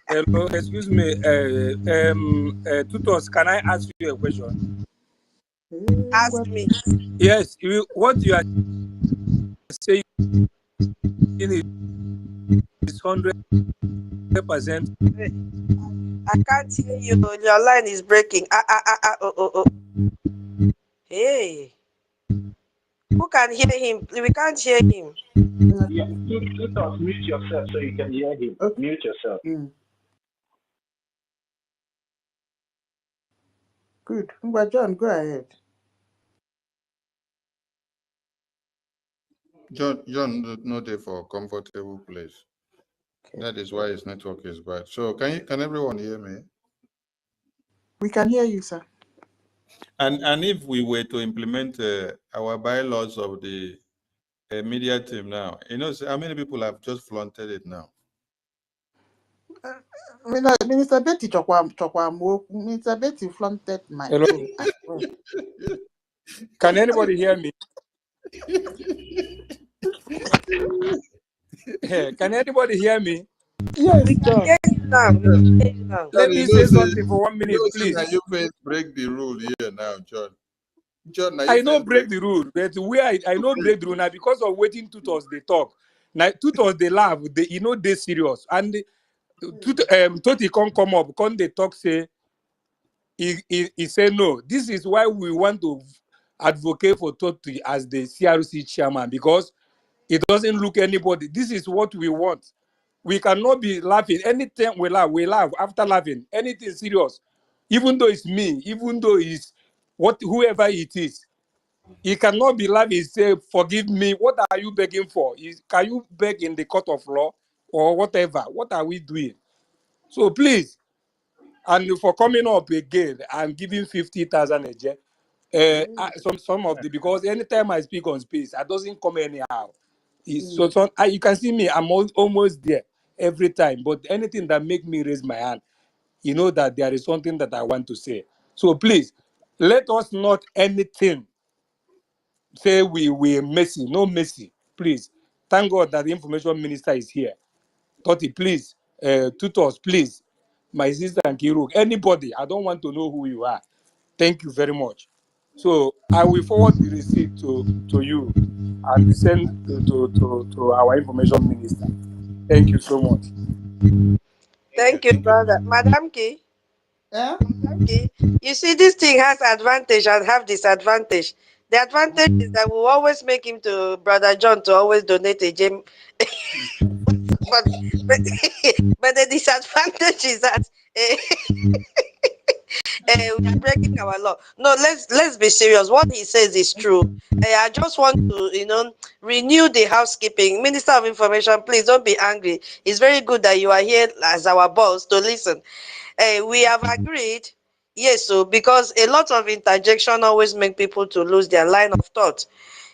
Hello, excuse me. Tutos, can I ask you a question? Ask me. Yes, what you are saying is 100%. I can't hear you. Your line is breaking. Oh. Hey. Who can hear him? We can't hear him. Yeah, Tutos, mute yourself so you can hear him. Okay. Mute yourself. Good. But John, go ahead. John, not there for a comfortable place. Okay. That is why his network is bad. So can everyone hear me? We can hear you, sir. And if we were to implement our bylaws of the media team now, you know, how many people have just flaunted it now? Minister Betty Minister Betty flaunted my own as well. Can anybody hear me? Can anybody hear me? Yes, John. Let me say something for 1 minute, please. Can you please break the rule here now, John? John, I don't break the rule, but where I don't break the rule now because of waiting tutors they talk. Now tutors they laugh, they they serious. And Toti can't come up, can't they talk say he say no. This is why we want to advocate for Toti as the CRC chairman, because it doesn't look anybody. This is what we want. We cannot be laughing. Anytime we laugh after laughing. Anything serious, even though it's me, even though it's whoever it is. He cannot be laughing. Say, forgive me. What are you begging for? Can you beg in the court of law or whatever? What are we doing? So please, and for coming up again and giving 50,000 a year, some of the, because anytime I speak on space, I doesn't come anyhow. You can see me. I'm almost there every time. But anything that make me raise my hand, you know that there is something that I want to say. So please, let us not anything say we messy. No messy, please. Thank God that the information minister is here. Toti, please, tutors, please. My sister and Kiruk, anybody, I don't want to know who you are. Thank you very much. So I will forward the receipt to you and send to our information minister. Thank you so much. Thank you, brother. Madam Key. Yeah? Okay. You see, this thing has advantage and have disadvantage. The advantage is that we'll always make him to Brother John to always donate a gem. but, but, but the disadvantage is that we are breaking our law. No, let's be serious. What he says is true. I just want to, renew the housekeeping. Minister of Information, please don't be angry. It's very good that you are here as our boss to listen. We have agreed, yes, so because a lot of interjection always make people to lose their line of thought.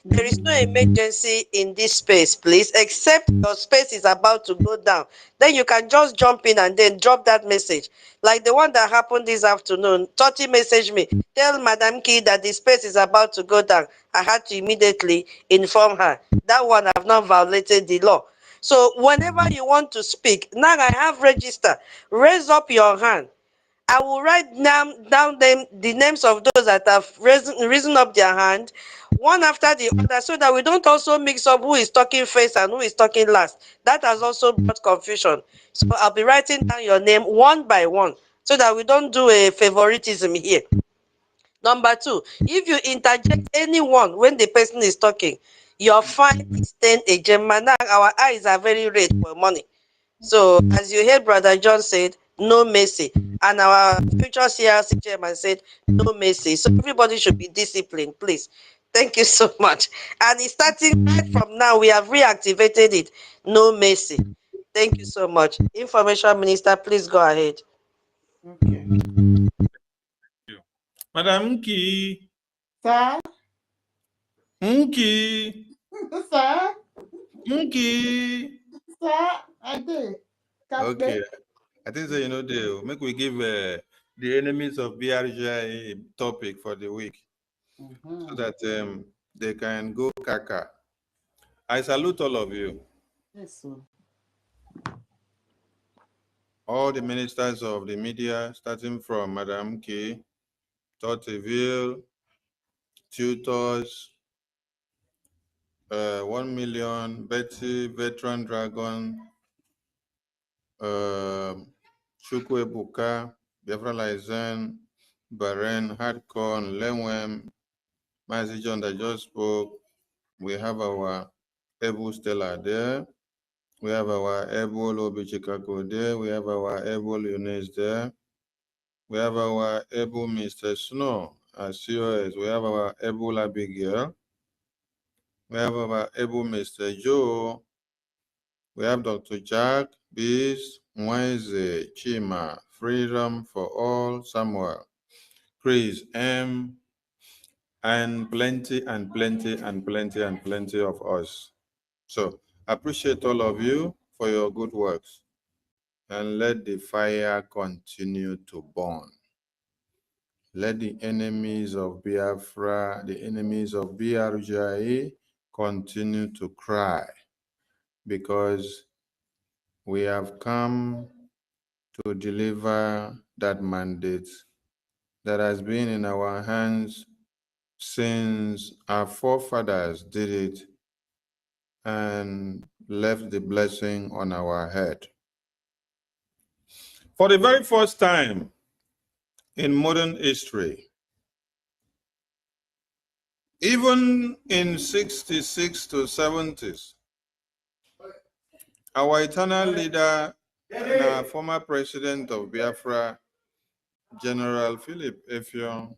There is no emergency in this space, please, except your space is about to go down. Then you can just jump in and then drop that message. Like the one that happened this afternoon. Toti messaged me, tell Madam Key that the space is about to go down. I had to immediately inform her. That one I've not violated the law. So whenever you want to speak, now I have register. Raise up your hand. I will write down the names of those that have risen up their hand, one after the other, so that we don't also mix up who is talking first and who is talking last. That has also brought confusion. So I'll be writing down your name one by one, so that we don't do a favoritism here. Number two, if you interject anyone when the person is talking, your fine is 10 a gem. Now our eyes are very red for money. So, as you heard Brother John said, no mercy. And our future CRC chairman said, no mercy. So, everybody should be disciplined, please. Thank you so much. And it's starting right from now. We have reactivated it. No mercy. Thank you so much. Information Minister, please go ahead. Okay. Madam Key. Sir? Monkey. Sir? Monkey. Sir? I did. Okay. I think so, make we give the enemies of BRJ a topic for the week so that they can go kaka. I salute all of you. Yes, sir. All the ministers of the media, starting from Madam Key, Tortiville, tutors, 1 million, Betty, Veteran Dragon, Chukwu Ebuka, Biafra Lizen, Baren, Hardcore, Lewem, Mazi John that just spoke. We have our Ebu Stella there. We have our Ebu Lobi Chicago there. We have our Ebu Lunes there. We have our Ebu Mr. Snow as COS. We have our Ebu Abigail. We have our Ebu Mr. Joe. We have Dr. Jack, Beast, Mweze, Chima, Freedom for All, Samuel, Chris M, and plenty and plenty and plenty and plenty of us. So appreciate all of you for your good works, and let the fire continue to burn. Let the enemies of Biafra, the enemies of BRGIA, continue to cry, because we have come to deliver that mandate that has been in our hands since our forefathers did it and left the blessing on our head. For the very first time in modern history, even in 66 to 70s, our eternal leader and our former president of Biafra, General Philip Effiong,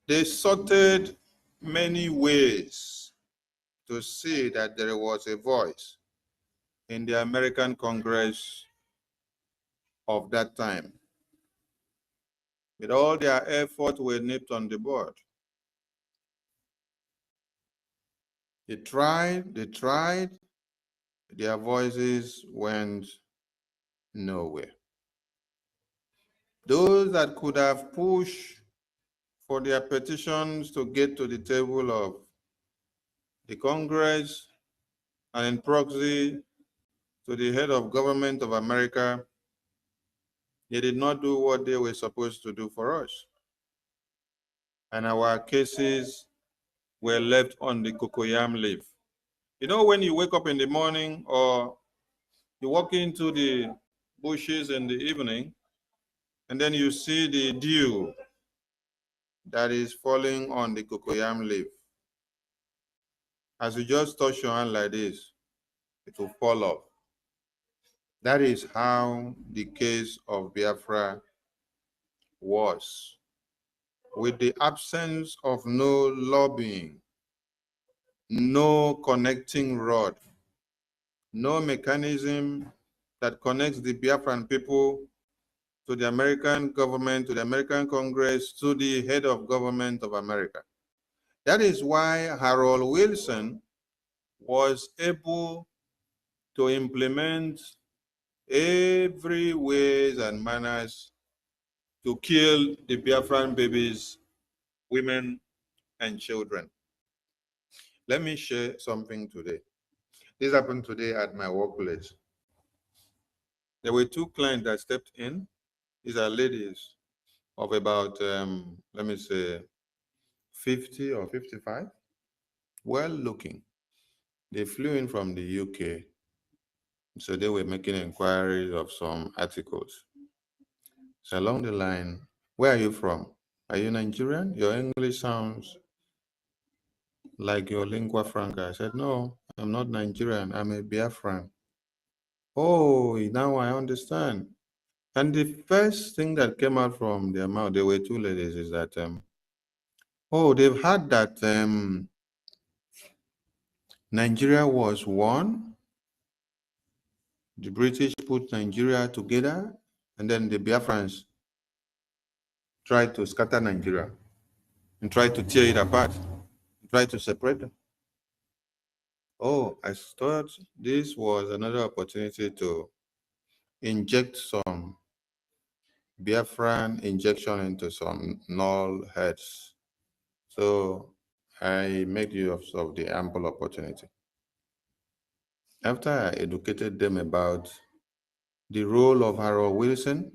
they sorted many ways to see that there was a voice in the American Congress of that time. With all their efforts were nipped on the bud. They tried, their voices went nowhere. Those that could have pushed for their petitions to get to the table of the Congress and in proxy to the head of government of America, they did not do what they were supposed to do for us. And our cases were left on the cocoyam leaf. You know, when you wake up in the morning or you walk into the bushes in the evening, and then you see the dew that is falling on the cocoyam leaf. As you just touch your hand like this, it will fall off. That is how the case of Biafra was. With the absence of no lobbying, no connecting rod, no mechanism that connects the Biafran people to the American government, to the American Congress, to the head of government of America. That is why Harold Wilson was able to implement every ways and manners to kill the Biafran babies, women, and children. Let me share something today. This happened today at my workplace. There were two clients that stepped in. These are ladies of about, let me say, 50 or 55, well looking. They flew in from the UK. So they were making inquiries of some articles. So along the line, where are you from? Are you Nigerian? Your English sounds like your lingua franca. I said, no, I'm not Nigerian. I'm a Biafran. Oh, now I understand. And the first thing that came out from their mouth, there were two ladies, is that, oh, they've heard that Nigeria was one. The British put Nigeria together, and then the Biafrans tried to scatter Nigeria and tried to tear it apart, tried to separate them. Oh, I thought this was another opportunity to inject some Biafran injection into some null heads. So I made use of the ample opportunity. After I educated them about the role of Harold Wilson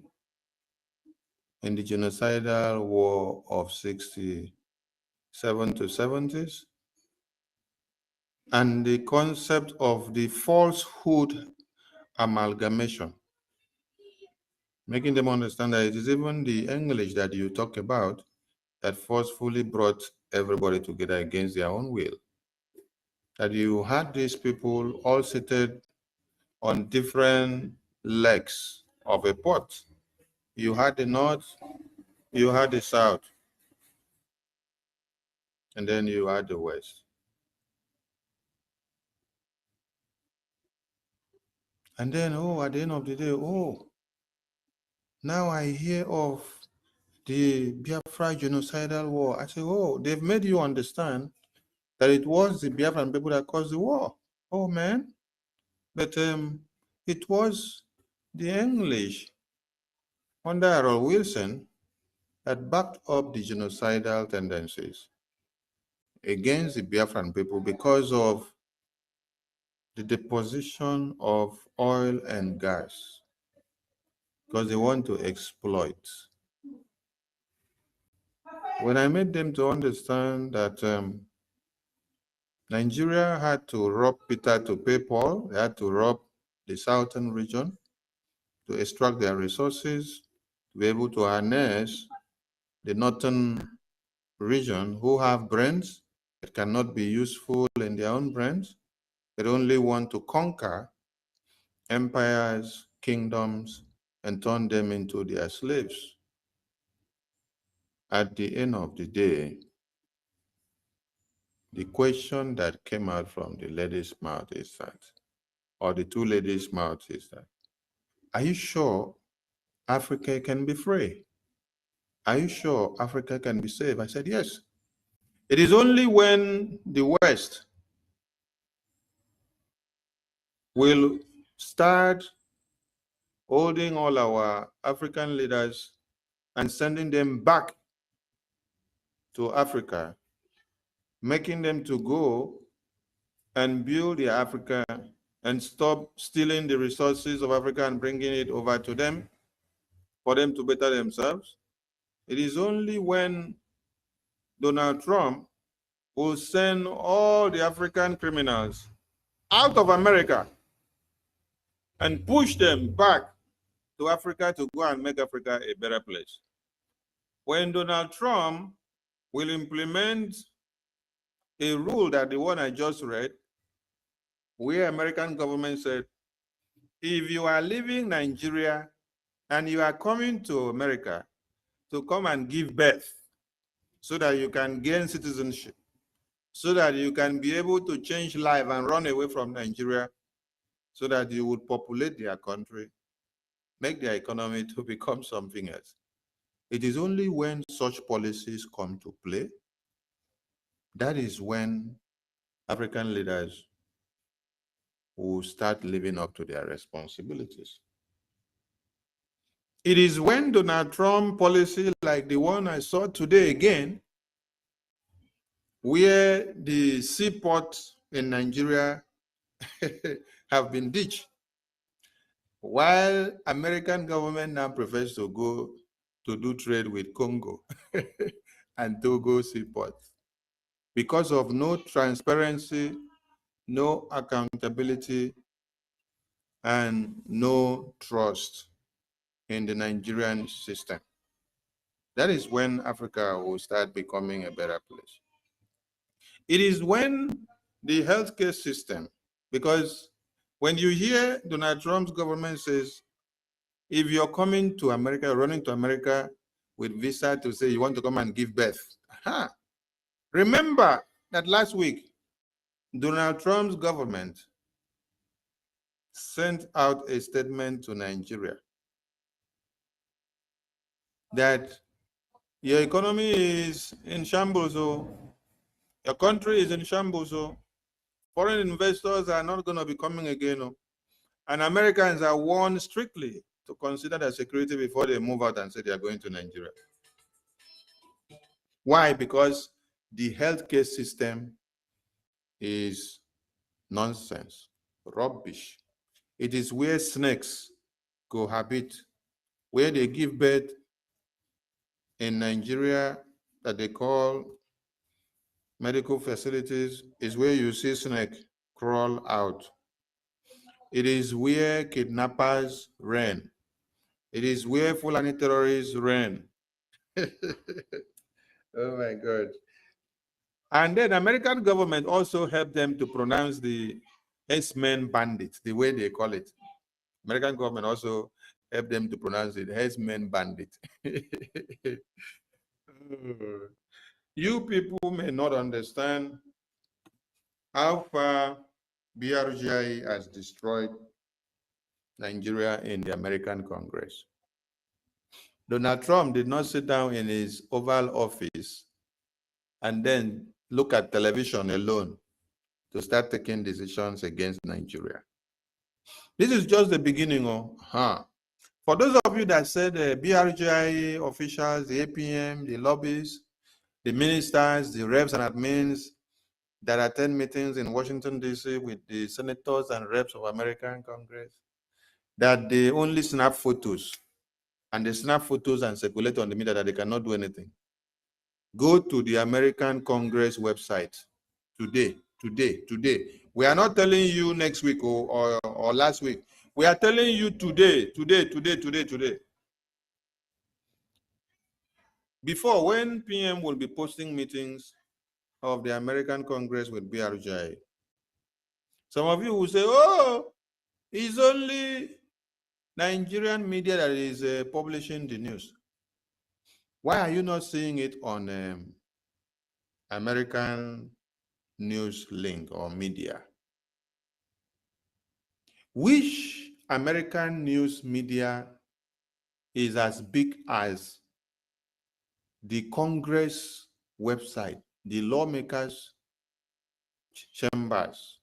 in the genocidal war of 67 to 70s, and the concept of the falsehood amalgamation, making them understand that it is even the English that you talk about that forcefully brought everybody together against their own will. That you had these people all seated on different legs of a pot. You had the North, you had the South, and then you had the West. And then, oh, at the end of the day, oh, now I hear of the Biafra genocidal war. I say, oh, they've made you understand that it was the Biafran people that caused the war. Oh, man. But it was the English under Harold Wilson that backed up the genocidal tendencies against the Biafran people because of the deposition of oil and gas, because they want to exploit. When I made them to understand that Nigeria had to rob Peter to pay Paul, they had to rob the southern region to extract their resources, to be able to harness the northern region who have brains that cannot be useful in their own brains. They only want to conquer empires, kingdoms, and turn them into their slaves. At the end of the day, the question that came out from the lady's mouth is that, or the two ladies' mouth is that, are you sure Africa can be free? Are you sure Africa can be saved? I said, yes. It is only when the West will start holding all our African leaders and sending them back to Africa, making them to go and build the Africa and stop stealing the resources of Africa and bringing it over to them for them to better themselves. It is only when Donald Trump will send all the African criminals out of America and push them back to Africa to go and make Africa a better place. When Donald Trump will implement a rule that the one I just read, where American government said, if you are leaving Nigeria and you are coming to America to come and give birth so that you can gain citizenship, so that you can be able to change life and run away from Nigeria, so that you would populate their country, make their economy to become something else. It is only when such policies come to play, that is when African leaders will start living up to their responsibilities. It is when Donald Trump policy like the one I saw today again, where the seaports in Nigeria have been ditched, while American government now prefers to go to do trade with Congo and Togo seaports because of no transparency, no accountability, and no trust in the Nigerian system. That is when Africa will start becoming a better place. It is when the healthcare system, because when you hear Donald Trump's government says, if you're coming to America, running to America with visa to say you want to come and give birth. Aha. Remember that last week, Donald Trump's government sent out a statement to Nigeria that your economy is in shambles, so your country is in shambles, so foreign investors are not going to be coming again, and Americans are warned strictly to consider their security before they move out and say they are going to Nigeria. Why? Because the healthcare system is nonsense, rubbish. It is where snakes cohabit, where they give birth in Nigeria that they call medical facilities, is where you see snake crawl out. It is where kidnappers reign. It is where Fulani terrorists reign. Oh my God. And then American government also helped them to pronounce the herdsmen bandits, the way they call it. American government also helped them to pronounce it herdsmen bandit. You people may not understand how far BRGI has destroyed Nigeria in the American Congress. Donald Trump did not sit down in his Oval Office and then look at television alone to start taking decisions against Nigeria. This is just the beginning. For those of you that said the BRGI officials, the APM, the lobbies, the ministers, the reps and admins that attend meetings in Washington, D.C. with the senators and reps of American Congress, that they only snap photos, and they snap photos and circulate on the media that they cannot do anything. Go to the American Congress website today. We are not telling you next week or last week. We are telling you today. Before, when PM will be posting meetings of the American Congress with BRGI, some of you will say, oh, it's only Nigerian media that is publishing the news. Why are you not seeing it on American news link or media? Which American news media is as big as the Congress website, the lawmakers' chambers,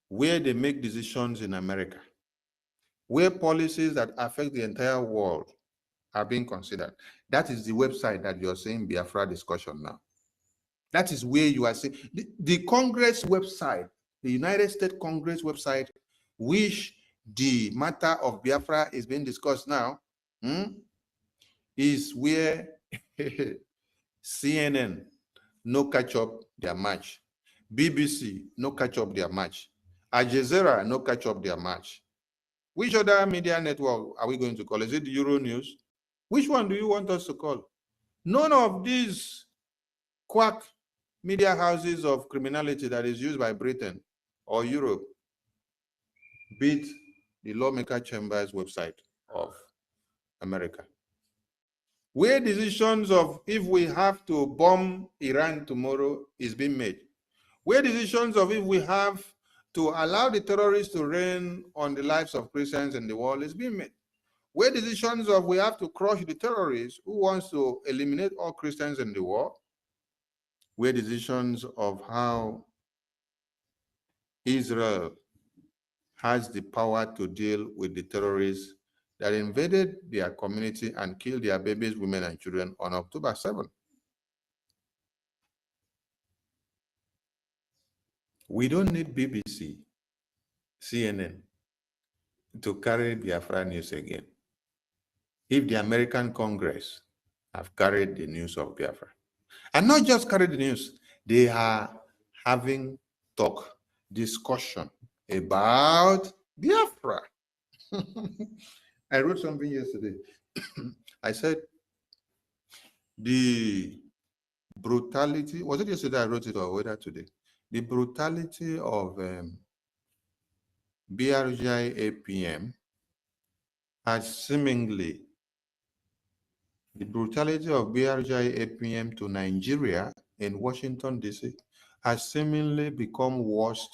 where they make decisions in America, where policies that affect the entire world are being considered? That is the website that you're saying Biafra discussion now. That is where you are saying the Congress website, the United States Congress website, which the matter of Biafra is being discussed now, is where CNN no catch up their match, BBC no catch up their match, Al Jazeera no catch up their match. Which other media network are we going to call? Is it Euronews? Which one do you want us to call? None of these quack media houses of criminality that is used by Britain or Europe beat the lawmaker chambers website of America, where decisions of if we have to bomb Iran tomorrow is being made, where decisions of if we have to allow the terrorists to reign on the lives of Christians in the world is being made, where decisions of we have to crush the terrorists who wants to eliminate all Christians in the world, where decisions of how Israel has the power to deal with the terrorists that invaded their community and killed their babies, women, and children on October 7th. We don't need BBC, CNN to carry Biafra news again. If the American Congress have carried the news of Biafra, and not just carry the news, they are having talk, discussion about Biafra. I wrote something yesterday. I said, the brutality, was it yesterday I wrote it or whether today? The brutality of BRGI APM has seemingly, the brutality of BRGI APM to Nigeria in Washington, D.C. has seemingly become worse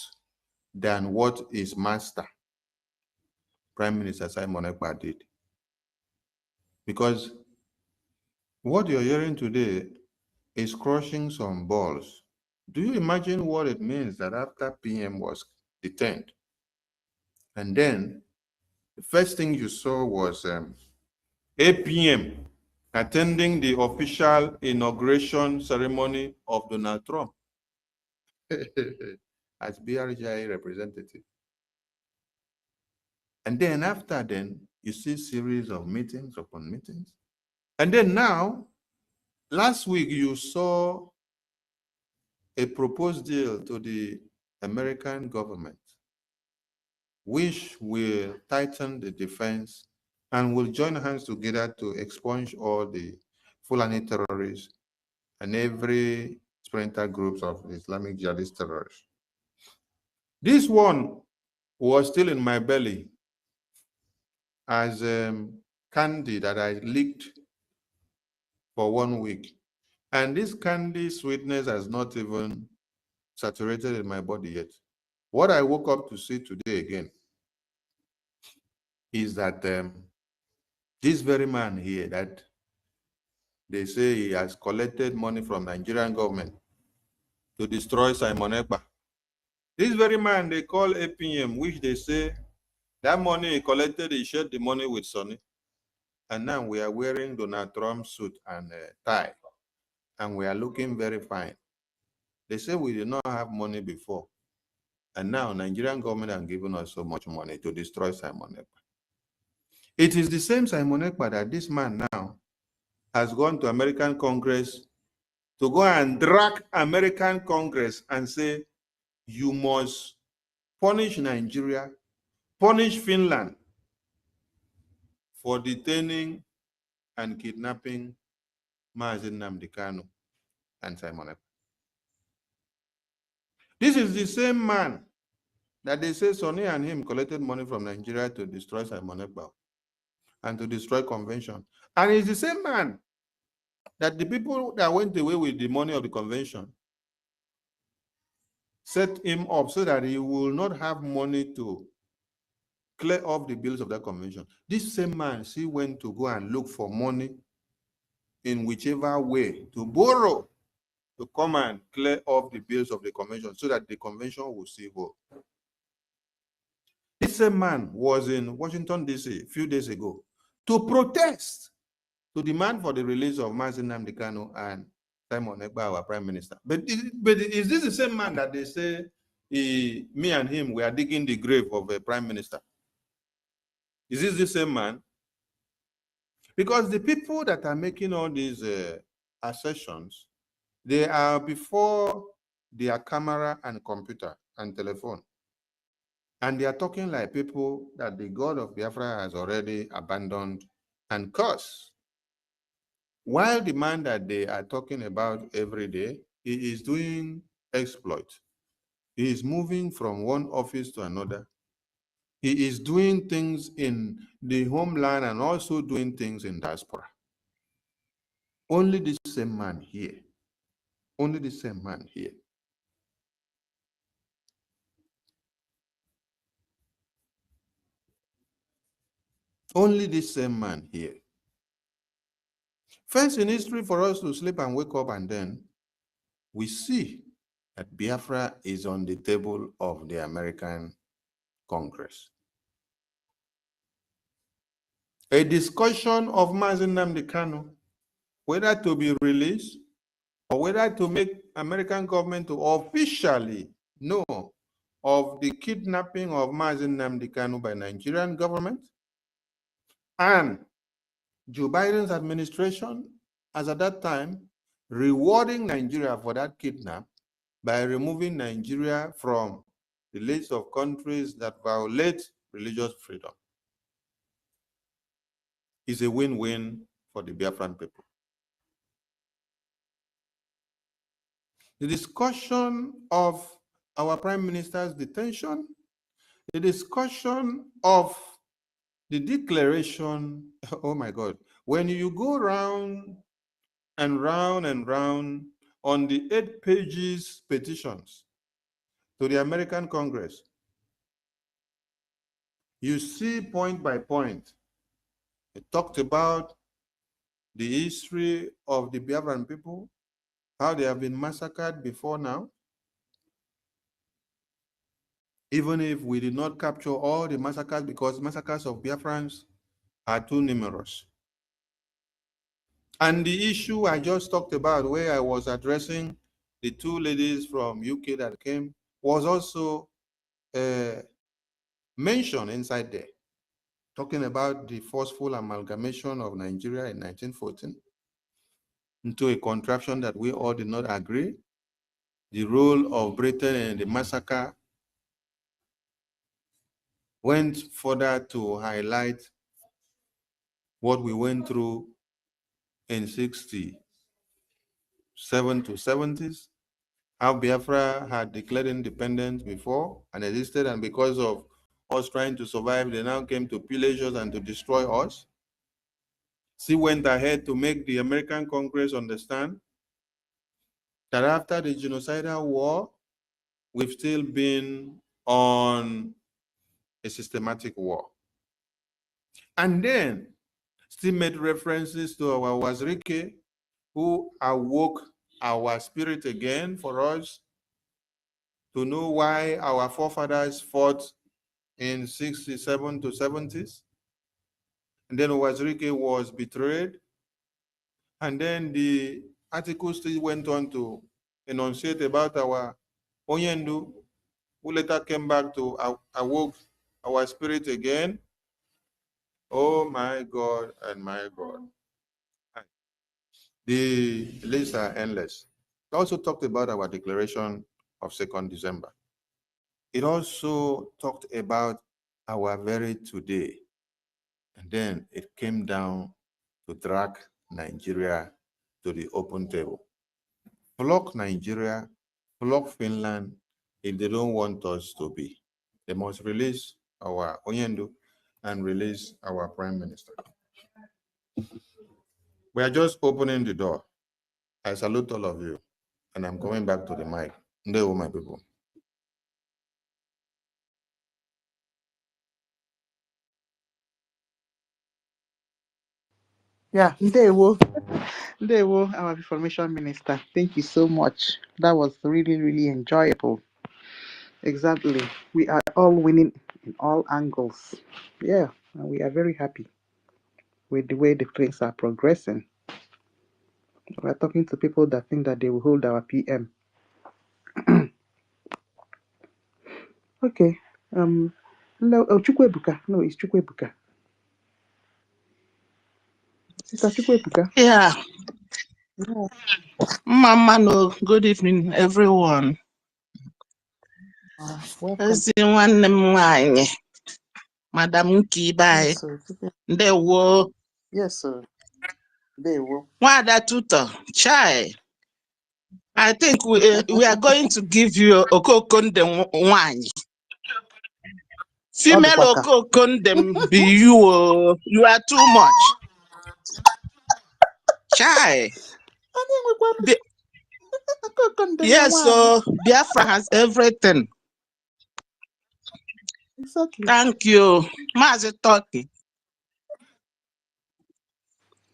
than what his master, Prime Minister Simon Ekpa, did. Because what you're hearing today is crushing some balls. Do you imagine what it means that after PM was detained, and then the first thing you saw was APM attending the official inauguration ceremony of Donald Trump as BRGI representative. And then after then, you see a series of meetings upon meetings. And then now, last week you saw a proposed deal to the American government, which will tighten the defense and will join hands together to expunge all the Fulani terrorists and every splinter groups of Islamic jihadist terrorists. This one was still in my belly as candy that I licked for 1 week. And this candy sweetness has not even saturated in my body yet. What I woke up to see today again is that this very man here that they say he has collected money from Nigerian government to destroy Simon Ekpa. This very man they call APM, which they say that money he collected, he shared the money with Sonny. And now we are wearing Donald Trump's suit and tie, and we are looking very fine. They say we did not have money before, and now Nigerian government has given us so much money to destroy Simon Ekpa. It is the same Simon Ekpa that this man now has gone to American Congress to go and drag American Congress and say, you must punish Nigeria, punish Finland for detaining and kidnapping Mazi Nnamdi Kanu and Simon Ekpa. This is the same man that they say Sonny and him collected money from Nigeria to destroy Simon Ekpa and to destroy convention. And it's the same man that the people that went away with the money of the convention set him up so that he will not have money to clear up the bills of that convention. This same man, he went to go and look for money in whichever way to borrow to come and clear up the bills of the convention so that the convention will still go. This same man was in Washington, D.C. a few days ago to protest, to demand for the release of Mazi Nnamdi Kanu and Simon Ekpa, our prime minister. But is this the same man that they say me and him, we are digging the grave of a prime minister? Is this the same man? Because the people that are making all these assertions, they are before their camera and computer and telephone. And they are talking like people that the God of Biafra has already abandoned and cursed. While the man that they are talking about every day, he is doing exploit. He is moving from one office to another. He is doing things in the homeland and also doing things in diaspora. Only the same man here. Only the same man here. Only the same man here. First in history for us to sleep and wake up, and then we see that Biafra is on the table of the American Congress. A discussion of Mazi Nnamdi Kanu, whether to be released or whether to make American government to officially know of the kidnapping of Mazi Nnamdi Kanu by Nigerian government, and Joe Biden's administration, as at that time, rewarding Nigeria for that kidnap by removing Nigeria from the list of countries that violate religious freedom, is a win-win for the Biafran people. The discussion of our Prime Minister's detention, the discussion of the declaration, oh my God, when you go round and round and round on the 8 pages petitions to the American Congress, you see point by point, it talked about the history of the Biafran people, how they have been massacred before now. Even if we did not capture all the massacres, because massacres of Biafrans are too numerous. And the issue I just talked about, where I was addressing the 2 ladies from UK that came, was also mentioned inside there, talking about the forceful amalgamation of Nigeria in 1914 into a contraption that we all did not agree, the role of Britain in the massacre went further to highlight what we went through in 67 to 70s, how Biafra had declared independence before and existed, and because of us trying to survive, they now came to pillage us and to destroy us. She went ahead to make the American Congress understand that after the genocidal war, we've still been on a systematic war. And then still made references to our Wazirike, who awoke our spirit again for us to know why our forefathers fought in 67 to 70s. And then Wazirike was betrayed. And then the article still went on to enunciate about our Onyendu, who later came back to awoke our spirit again. Oh my God and my God. The lists are endless. It also talked about our declaration of 2nd December. It also talked about our very today. And then it came down to drag Nigeria to the open table. Block Nigeria, block Finland if they don't want us to be. They must release our Onyendu and release our Prime Minister. We are just opening the door. I salute all of you, and I'm going back to the mic. Ndewo, my people. Yeah, Ndewo, our information minister. Thank you so much. That was really, really enjoyable. Exactly. We are all winning in all angles. Yeah, and we are very happy with the way the things are progressing. We are talking to people that think that they will hold our PM. Okay. No, oh, Chukwebuka. No, it's Chukwebuka. Sister Chukwebuka. Yeah, Yeah. Mama, no. Good evening, everyone. Welcome. Madam Kibai. Yes, sir. Ndewo. Yes, sir. Ndewo. Wada tuto. Chai. I think we are going to give you Okokonde wine. Female Okokonde be you. You are too much. Chai. Yes, so Biafra has everything. Exactly. Thank you. Mazi Turkey.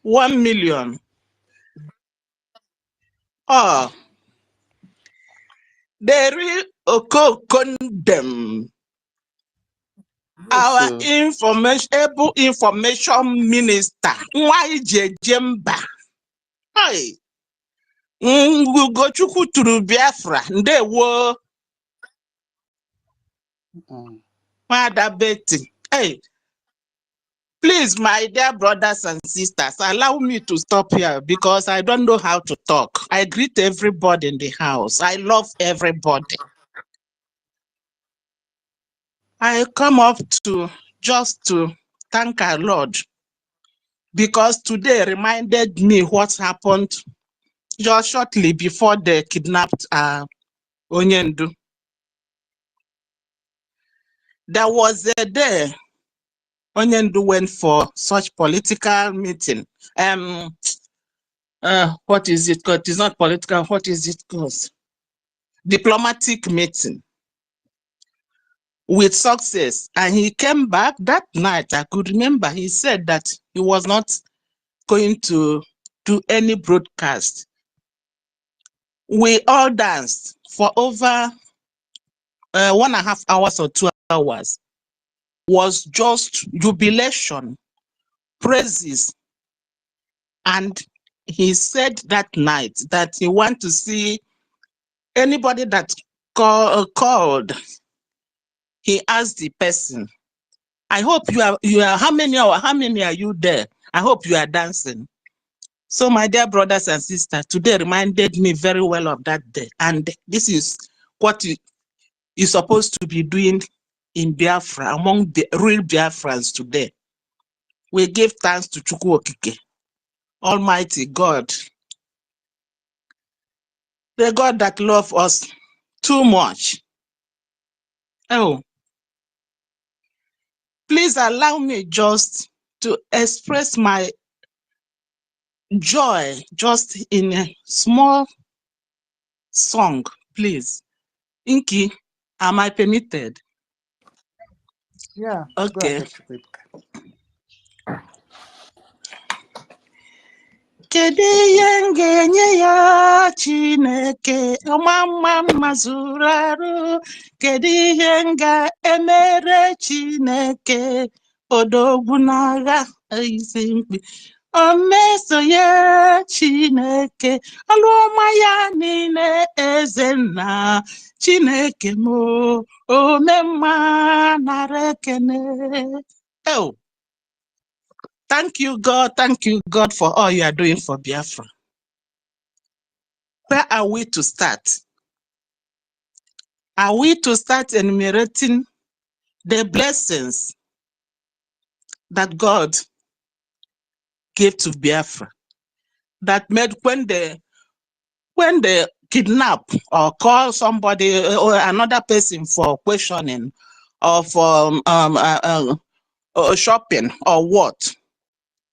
1 million. Oh, the real Okokondem. Our information minister. Why Jemba? Hey. Ngugochukwu turu Biafra. Ndewo. Mada Betty. Hey. Please, my dear brothers and sisters, allow me to stop here because I don't know how to talk. I greet everybody in the house. I love everybody. I come up just to thank our Lord because today reminded me what happened just shortly before they kidnapped Onyendu. There was a day Onyendu went for such political meeting. What is it called? It's not political. What is it called? Diplomatic meeting with success. And he came back that night. I could remember he said that he was not going to do any broadcast. We all danced for over 1.5 hours or 2 hours. Was just jubilation, praises. And he said that night that he want to see anybody that called. He asked the person, I hope you are how many are you there? I hope you are dancing. So my dear brothers and sisters, today reminded me very well of that day. And this is what you're supposed to be doing in Biafra, among the real Biafrans today. We give thanks to Chukwu Okike, Almighty God, the God that loves us too much. Oh, please allow me just to express my joy just in a small song, please. Inky, am I permitted? Yeah, okay. Go ahead. Kedu ihe m ga-enye ya Chineke ọma mma zuru arụ? Kedu ihe m ga-emere Chineke odogwu n'agha isi mkpi? O mesonye Chineke ọrụ ọma ya niile eze nna Chineke m ome mma nara ekene. Oh. Thank you, God. Thank you, God, for all you are doing for Biafra. Where are we to start? Are we to start enumerating the blessings that God gave to Biafra, that made when they kidnap or call somebody or another person for questioning or for shopping or what,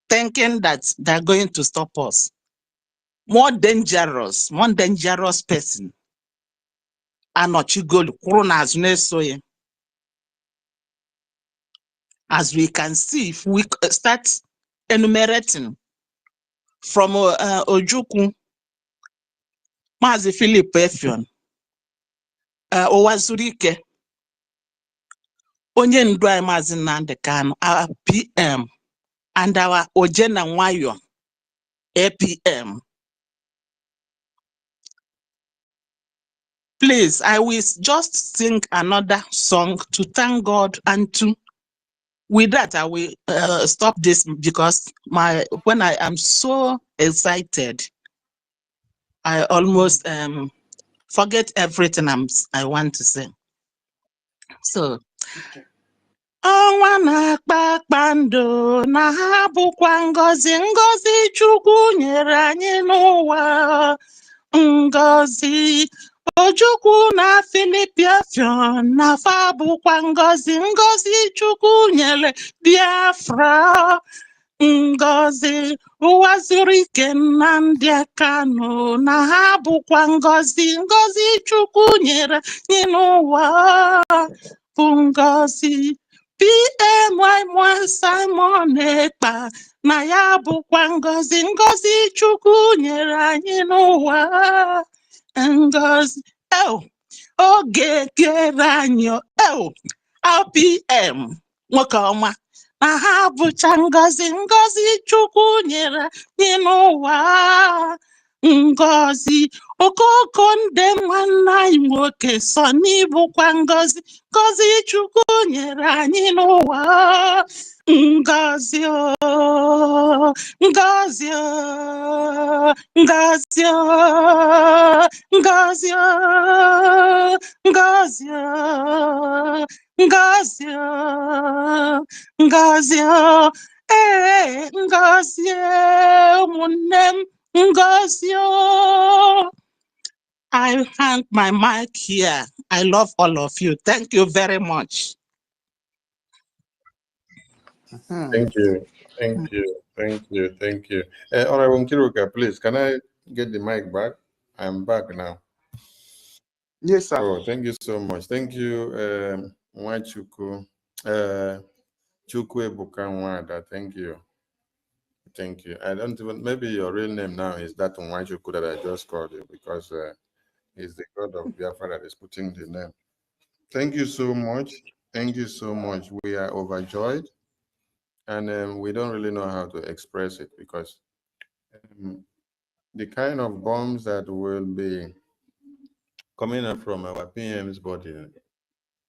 thinking that they're going to stop us? More dangerous person. Anochigolu kwuru n'azụ na-eso ya. As we can see, if we start enumerating from Ojukwu, Mazi Philip Effiong, Owazurike, onye ndu anyị Mazi Nnamdi Kanu, our PM, and our Ojena Nwayo, APM. Please, I will just sing another song to thank God, and with that I will stop this, because when I am so excited, I almost forget everything I want to say. So, ọnwa na-akpa kpando na ha bụkwa ngọzi ngọzi Chukwu nyere anyị n'ụwa. Ngozi Ojukwu na Philip-IBIBIO na fa bụkwa ngọzi ngọzi Chukwu nyere Biafra. Ngozi ụwa zuru ike Nnamdi Kanu na ha bụkwa ngọzi ngọzi Chukwu nyere anyị n'ụwa. Bụ ngọzi PM Simon Ekpa na ya bụkwa ngọzi ngọzi Chukwu nyere anyị n'ụwa. Ngozi oge kere anyị RPM nwoke ọma na ha bụcha ngọzi ngọzi Chukwu nyere anyị n'ụwa. Ngozi okoko nde nwanne anyị nwoke sọ n'ibụkwa ngọzi ngọzi Chukwu nyere anyị n'ụwa. Ngozi o, ngozi o, ngozi o, ngozi o, ngozi o, ngozi o, ngozi o, ngozi ụmụnne m, ngozi o. I hang my mic here. I love all of you. Thank you very much. Thank you. Thank you. Thank you. Thank you. Honorable Nkiruka, please, can I get the mic back? I'm back now. Yes, sir. Oh, thank you so much. Thank you, Nwachuku. Chukwu-Ebuka Nwada. Thank you. Thank you. I don't even, maybe your real name now is that Nwachuku that I just called you, because it's the God of Biafra that is putting the name. Thank you so much. Thank you so much. We are overjoyed, and we don't really know how to express it, because the kind of bombs that will be coming up from our PM's body,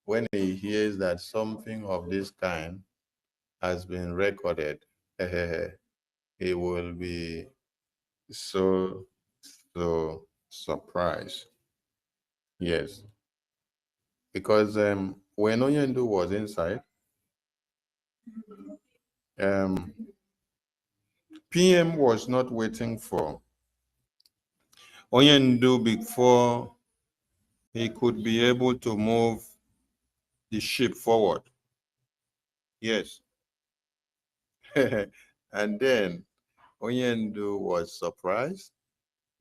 when he hears that something of this kind has been recorded, he will be so surprised. Yes. Because when Onyendu was inside, PM was not waiting for Onyendu before he could be able to move the ship forward. Yes. And then Onyendu was surprised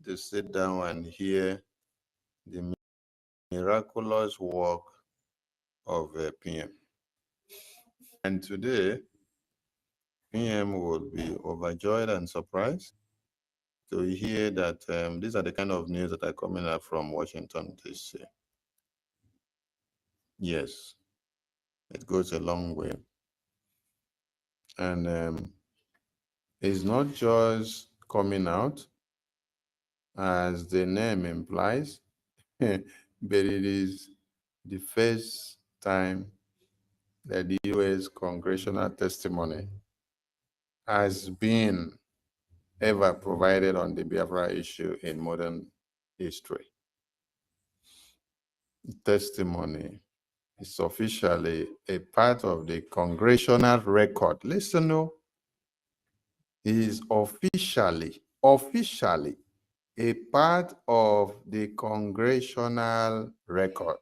to sit down and hear the miraculous work of PM. And today, PM will be overjoyed and surprised to hear that these are the kind of news that are coming up from Washington, D.C. Yes, it goes a long way. And it's not just coming out, as the name implies, but it is the first time that the U.S. congressional testimony has been ever provided on the Biafra issue in modern history. Testimony is officially a part of the congressional record. Listen, no, is officially a part of the congressional record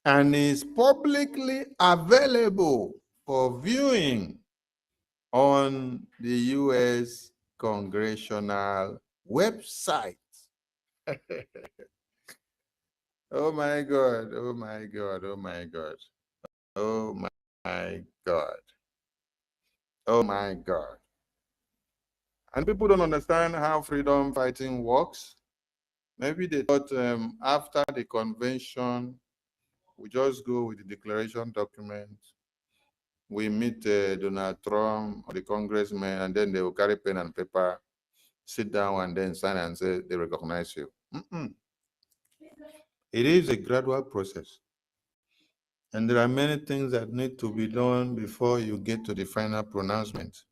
and is publicly available for viewing on the U.S. congressional website. Oh my God, oh my God, oh my God, oh my God, oh my God. And people don't understand how freedom fighting works. Maybe they thought after the convention, we just go with the declaration document. We meet Donald Trump or the congressman, and then they will carry pen and paper, sit down and then sign and say they recognize you. It is a gradual process. And there are many things that need to be done before you get to the final pronouncement.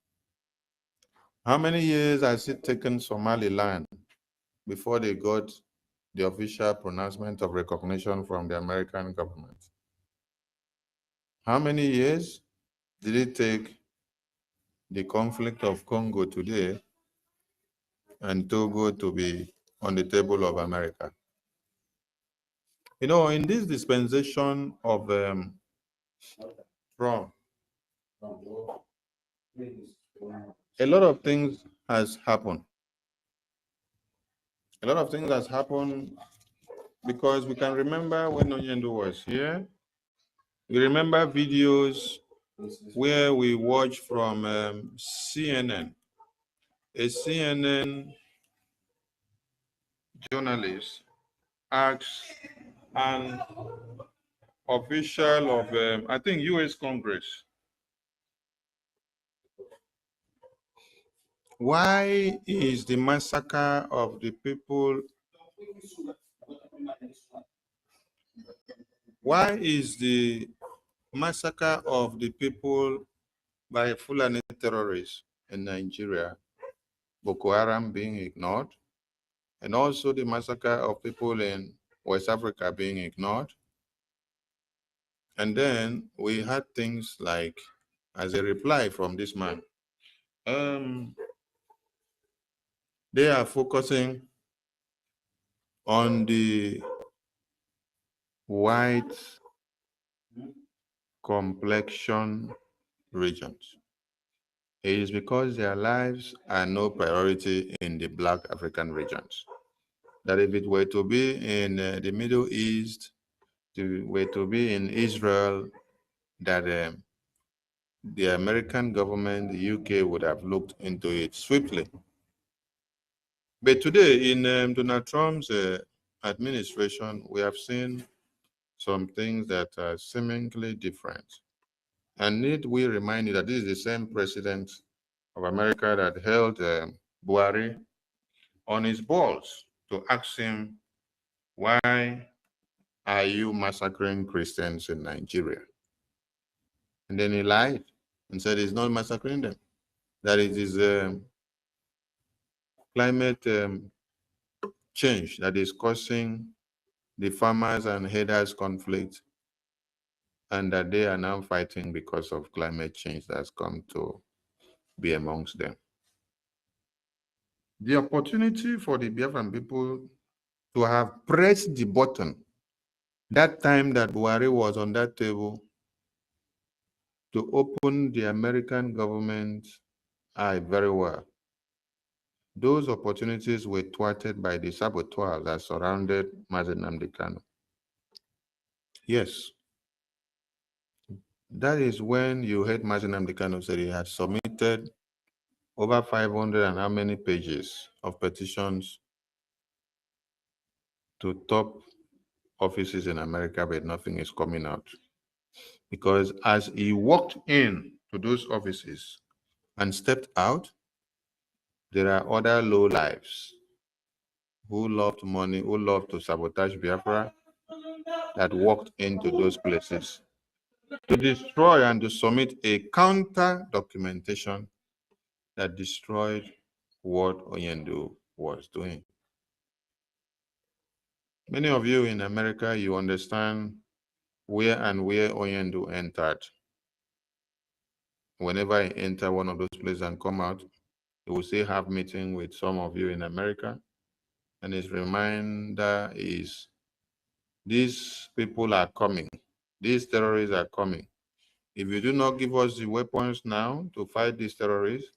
How many years has it taken Somaliland before they got the official pronouncement of recognition from the American government? How many years did it take the conflict of Congo today and Togo to be on the table of America? You know, in this dispensation of Trump, a lot of things has happened. A lot of things has happened because we can remember when Onyendo was here. We remember videos where we watched from CNN. A CNN journalist asked an official of, I think, U.S. Congress, why is the massacre of the people, why is the massacre of the people by Fulani terrorists in Nigeria, Boko Haram, being ignored, and also the massacre of people in West Africa being ignored? And then we had things like, as a reply from this man, they are focusing on the white complexion regions. It is because their lives are no priority in the Black African regions. That if it were to be in the Middle East, were to be in Israel, that the American government, the UK, would have looked into it swiftly. But today, in Donald Trump's administration, we have seen some things that are seemingly different. And need we remind you that this is the same president of America that held Buhari on his balls to ask him, why are you massacring Christians in Nigeria? And then he lied and said he's not massacring them, that it is climate change that is causing the farmers and herders conflict, and that they are now fighting because of climate change that's come to be amongst them. The opportunity for the Biafran people to have pressed the button that time that Buhari was on that table to open the American government eye very well. Those opportunities were thwarted by the saboteurs that surrounded Mazi Nnamdi Kanu. Yes. That is when you heard Mazi Nnamdi Kanu say he had submitted over 500 and how many pages of petitions to top offices in America, but nothing is coming out. Because as he walked in to those offices and stepped out, there are other lowlifes who loved money, who loved to sabotage Biafra, that walked into those places to destroy and to submit a counter documentation that destroyed what Onyendo was doing. Many of you in America, you understand where Oyendo entered. Whenever I enter one of those places and come out, he will say have meeting with some of you in America. And his reminder is, these people are coming. These terrorists are coming. If you do not give us the weapons now to fight these terrorists,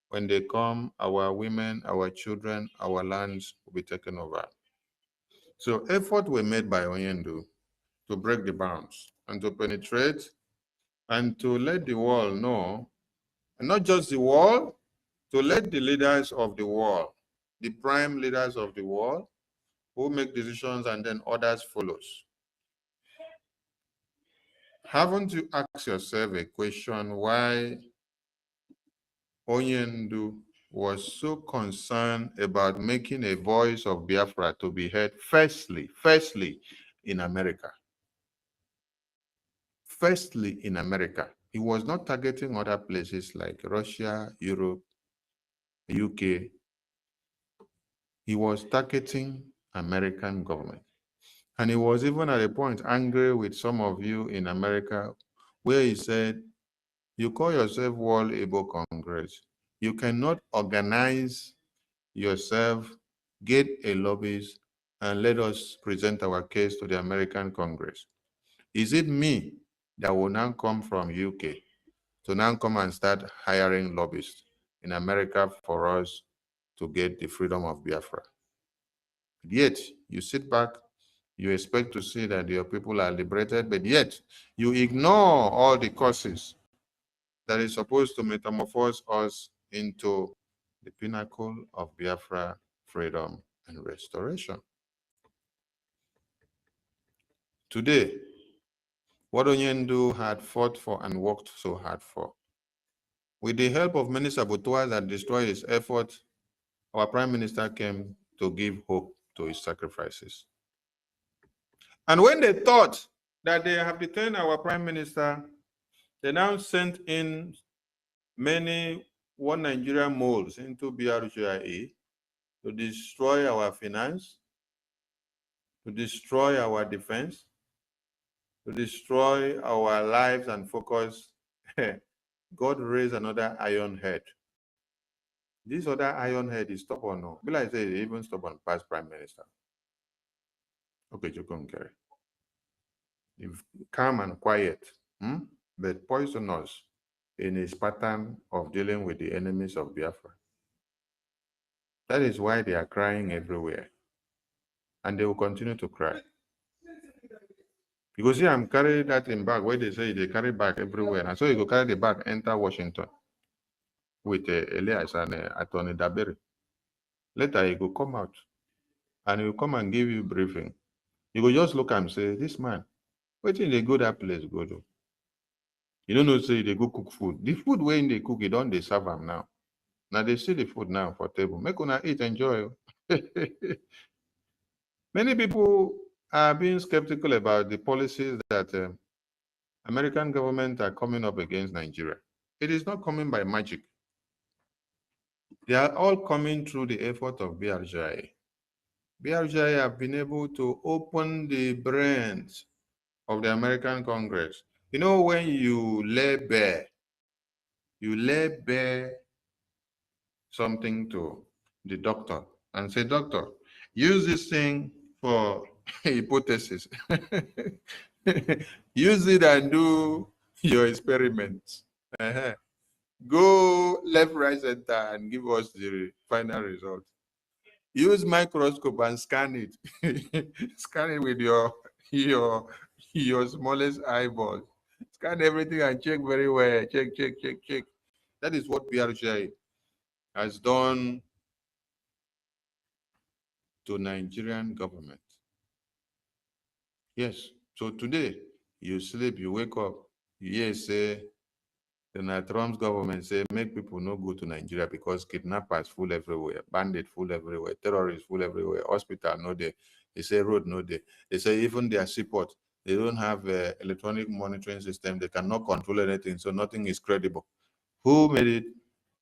when they come, our women, our children, our lands will be taken over. So efforts were made by Oyendo to break the bounds and to penetrate and to let the world know, and not just the world, to let the leaders of the world, the prime leaders of the world, who make decisions and then others follows. Haven't you asked yourself a question why Oyendo was so concerned about making a voice of Biafra to be heard firstly in America? Firstly in America. He was not targeting other places like Russia, Europe, UK. He was targeting American government. And he was even at a point angry with some of you in America, where he said, you call yourself World Igbo Congress. You cannot organize yourself, get a lobbyist, and let us present our case to the American Congress. Is it me that will now come from UK to now come and start hiring lobbyists in America for us to get the freedom of Biafra? Yet, you sit back, you expect to see that your people are liberated, but yet you ignore all the causes that is supposed to metamorphose us into the pinnacle of Biafra freedom and restoration. Today, what Oyendo had fought for and worked so hard for, with the help of many saboteurs that destroyed his effort, our Prime Minister came to give hope to his sacrifices. And when they thought that they have detained our Prime Minister, they now sent in many One Nigeria moles into BRGIE to destroy our finance, to destroy our defense, to destroy our lives and focus. God raised another iron head. This other iron head is stubborn. No, but I say even stubborn past Prime Minister. Okay, you can carry. If calm and quiet, but poisonous in his pattern of dealing with the enemies of Biafra. That is why they are crying everywhere. And they will continue to cry. Because here I'm carrying that in bag where they say they carry bag everywhere. And so you go carry the bag, enter Washington with Elias and Attorney Daberi. Later he will come out and he will come and give you briefing. You go just look and say, this man, waiting they go that place, go to. You don't know, say they go cook food. The food when they cook, you don't they serve them now. Now they see the food now for table. Make una eat, enjoy. Many people are being skeptical about the policies that American government are coming up against Nigeria. It is not coming by magic. They are all coming through the effort of BRGIA. BRGIA have been able to open the brains of the American Congress. You know, when you lay bare something to the doctor and say, doctor, use this thing for hypothesis. Use it and do your experiments. Go left, right, center and give us the final result. Use microscope and scan it. Scan it with your smallest eyeball. Scan everything and check very well. Check. That is what BRGI has done to Nigerian government. Yes. So today, you sleep, you wake up, you hear say, Donald Trump's government say, make people not go to Nigeria because kidnappers full everywhere, bandits full everywhere, terrorists full everywhere, hospital no there. They say road no there. They say even their seaport, they don't have an electronic monitoring system. They cannot control anything, so nothing is credible. Who made it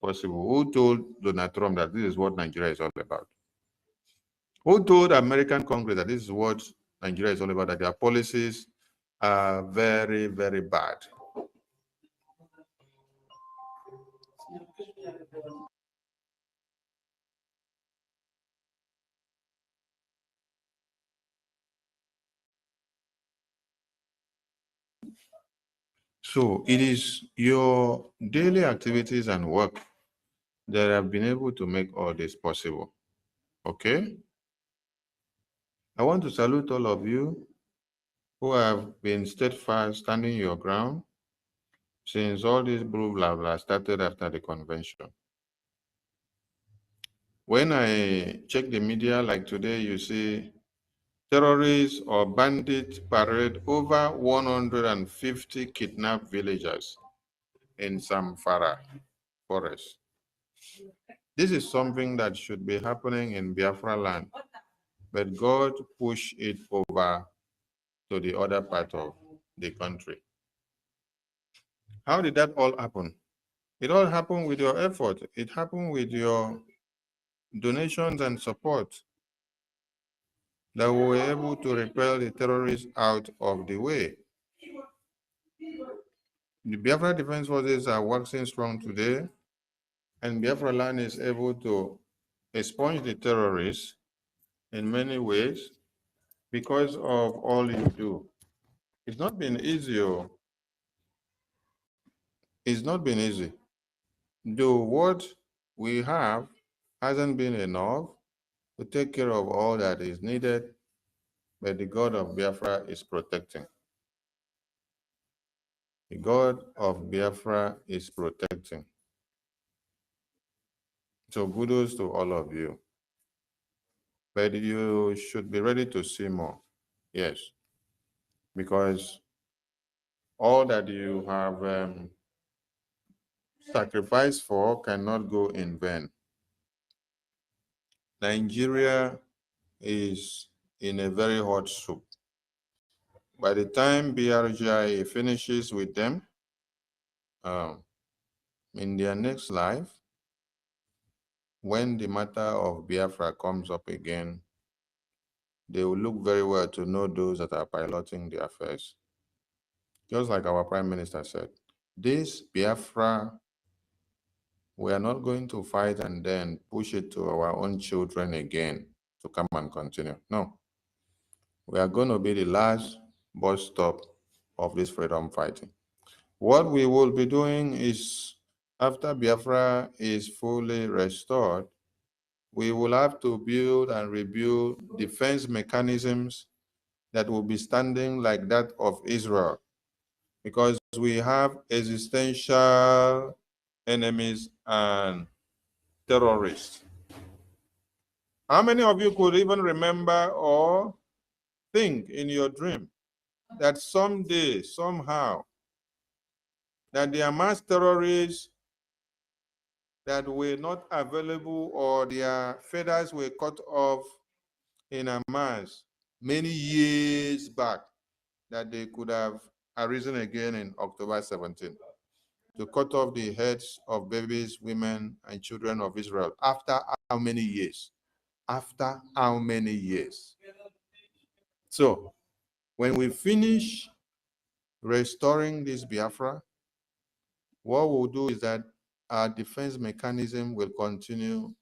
possible? Who told Donald Trump that this is what Nigeria is all about? Who told American Congress that this is what Nigeria is all about, that their policies are very, very bad? So it is your daily activities and work that have been able to make all this possible. Okay? I want to salute all of you who have been steadfast, standing your ground since all this blah blah started after the convention. When I check the media like today, you see terrorists or bandits parade over 150 kidnapped villagers in Samfara forest. This is something that should be happening in Biafra land, but God pushed it over to the other part of the country. How did that all happen? It all happened with your effort. It happened with your donations and support that we were able to repel the terrorists out of the way. The Biafra Defense Forces are waxing strong today, and Biafra land is able to expunge the terrorists in many ways because of all you do. It's not been easy. It's not been easy. Though what we have hasn't been enough to take care of all that is needed, but the God of Biafra is protecting. The God of Biafra is protecting. So kudos to all of you. But you should be ready to see more. Yes. Because all that you have sacrificed for cannot go in vain. Nigeria is in a very hot soup. By the time BRGI finishes with them, in their next life, when the matter of Biafra comes up again, they will look very well to know those that are piloting the affairs. Just like our Prime Minister said, this Biafra, we are not going to fight and then push it to our own children again to come and continue. No. We are going to be the last bus stop of this freedom fighting. What we will be doing is, after Biafra is fully restored, we will have to build and rebuild defense mechanisms that will be standing like that of Israel, because we have existential enemies and terrorists. How many of you could even remember or think in your dream that someday, somehow, that there are mass terrorists that were not available or their feathers were cut off in a mass many years back, that they could have arisen again in October 17 to cut off the heads of babies, women, and children of Israel? After how many years? After how many years? So when we finish restoring this Biafra, what we'll do is that our defense mechanism will continue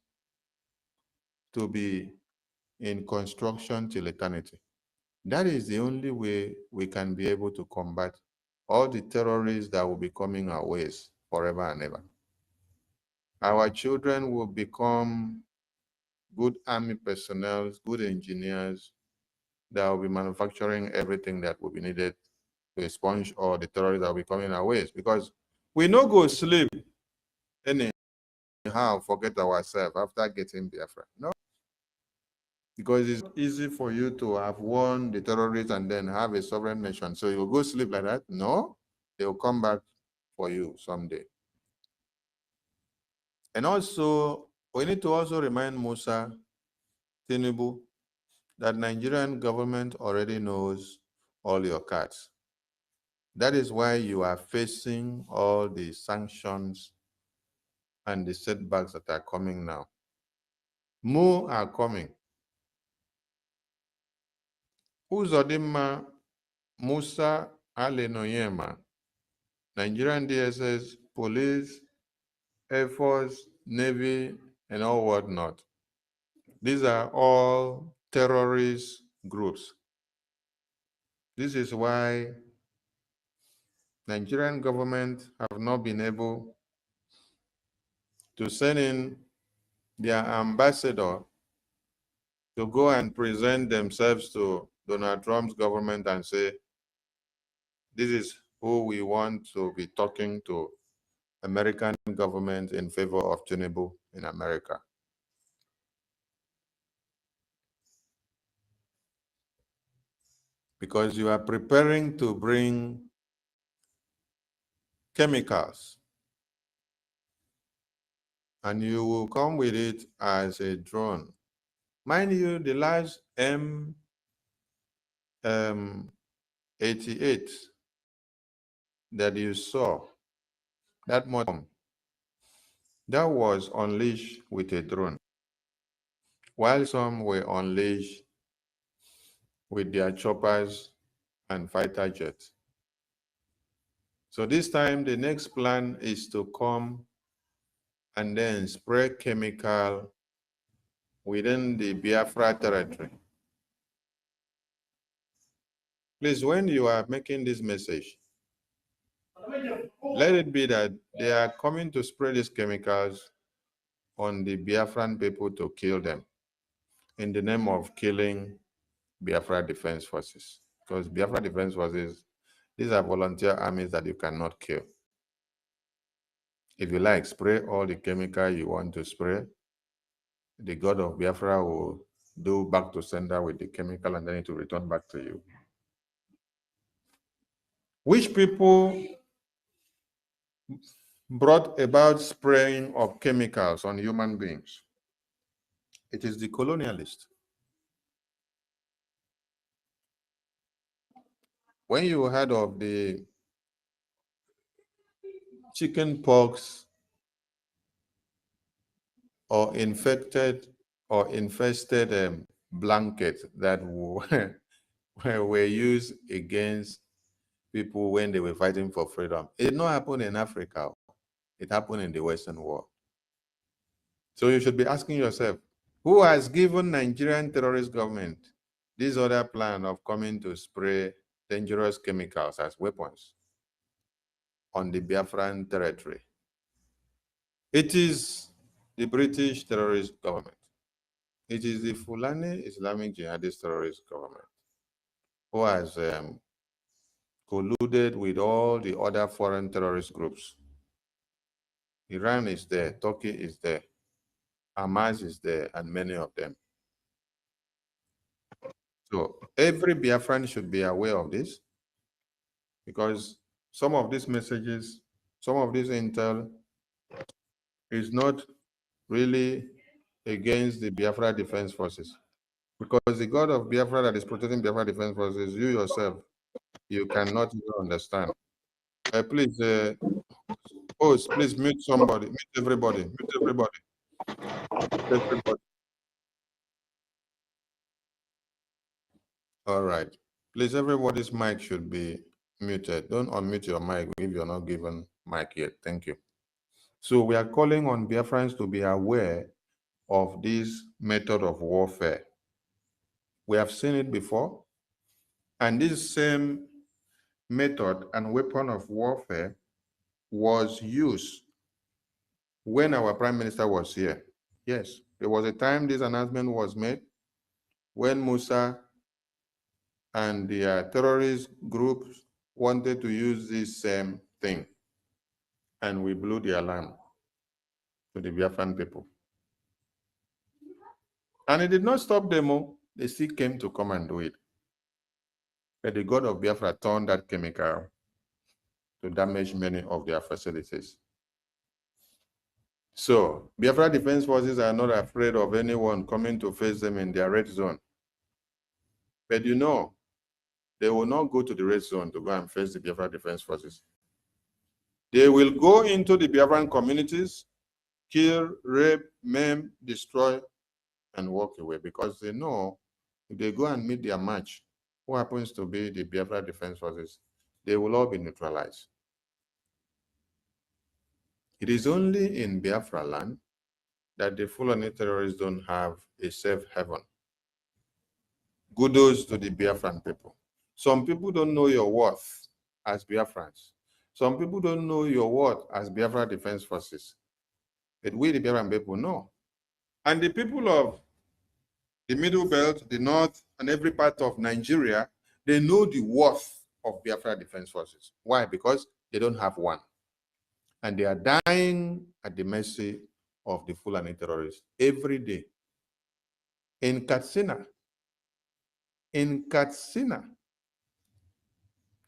to be in construction till eternity. That is the only way we can be able to combat all the terrorists that will be coming our ways forever and ever. Our children will become good army personnel, good engineers that will be manufacturing everything that will be needed to expunge all the terrorists that will be coming our ways. Because we no go sleep anyhow, forget ourselves after getting Biafra. No. Because it's easy for you to have won the terrorists and then have a sovereign nation. So you'll go sleep like that? No, they'll come back for you someday. And also, we need to also remind Musa Tinubu that Nigerian government already knows all your cards. That is why you are facing all the sanctions and the setbacks that are coming now. More are coming. Uzodimma Musa Alenoyema, Nigerian DSS, police, Air Force, Navy, and all whatnot. These are all terrorist groups. This is why Nigerian government have not been able to send in their ambassador to go and present themselves to Donald Trump's government and say, this is who we want to be talking to American government in favor of Tinubu in America. Because you are preparing to bring chemicals and you will come with it as a drone. Mind you, the last M88 that you saw, that model, that was unleashed with a drone, while some were unleashed with their choppers and fighter jets. So this time, the next plan is to come and then spray chemical within the Biafra territory. Please, when you are making this message, let it be that they are coming to spray these chemicals on the Biafran people to kill them in the name of killing Biafra Defense Forces. Because Biafra Defense Forces, these are volunteer armies that you cannot kill. If you like, spray all the chemical you want to spray. The God of Biafra will do back to sender with the chemical and then it will return back to you. Which people brought about spraying of chemicals on human beings? It is the colonialists. When you heard of the chicken pox or infected or infested blankets that were used against people when they were fighting for freedom, it did not happen in Africa. It happened in the Western world. So you should be asking yourself, who has given Nigerian terrorist government this other plan of coming to spray dangerous chemicals as weapons on the Biafran territory? It is the British terrorist government. It is the Fulani Islamic Jihadist terrorist government who has colluded with all the other foreign terrorist groups. Iran is there, Turkey is there, Hamas is there, and many of them. So every Biafran should be aware of this, because some of these messages, some of this intel is not really against the Biafra Defense Forces. Because the God of Biafra that is protecting Biafra Defense Forces, you yourself, you cannot even understand. Please, host, please mute somebody, mute everybody, mute everybody. Mute everybody. All right. Please, everybody's mic should be muted. Don't unmute your mic if you're not given mic yet. Thank you. So we are calling on Biafrans to be aware of this method of warfare. We have seen it before, and this same method and weapon of warfare was used when our Prime Minister was here. Yes, there was a time this announcement was made when Musa and the terrorist groups wanted to use this same thing, and we blew the alarm to the Biafran people. And it did not stop them. They still came to come and do it. But the God of Biafra turned that chemical to damage many of their facilities. So Biafra Defense Forces are not afraid of anyone coming to face them in their red zone. But you know, they will not go to the red zone to go and face the Biafra Defense Forces. They will go into the Biafran communities, kill, rape, maim, destroy, and walk away, because they know if they go and meet their match who happens to be the Biafra Defense Forces, they will all be neutralized. It is only in Biafra land that the Fulani terrorists don't have a safe haven. Kudos to the Biafran people. Some people don't know your worth as Biafrans. Some people don't know your worth as Biafra Defense Forces. But we, the Biafran people, know. And the people of the Middle Belt, the North, and every part of Nigeria, they know the worth of Biafra Defense Forces. Why? Because they don't have one. And they are dying at the mercy of the Fulani terrorists every day. In Katsina,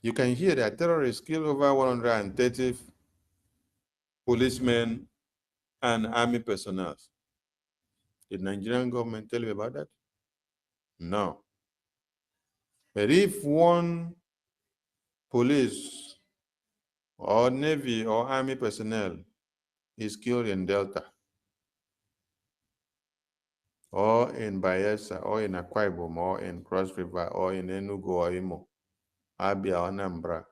you can hear that terrorists killed over 130 policemen and army personnel. Did the Nigerian government tell you about that? No. But if one police or Navy or Army personnel is killed in Delta, or in Bayelsa, or in Akwa Ibom, or in Cross River, or in Enugu or Imo, Abia or Anambra,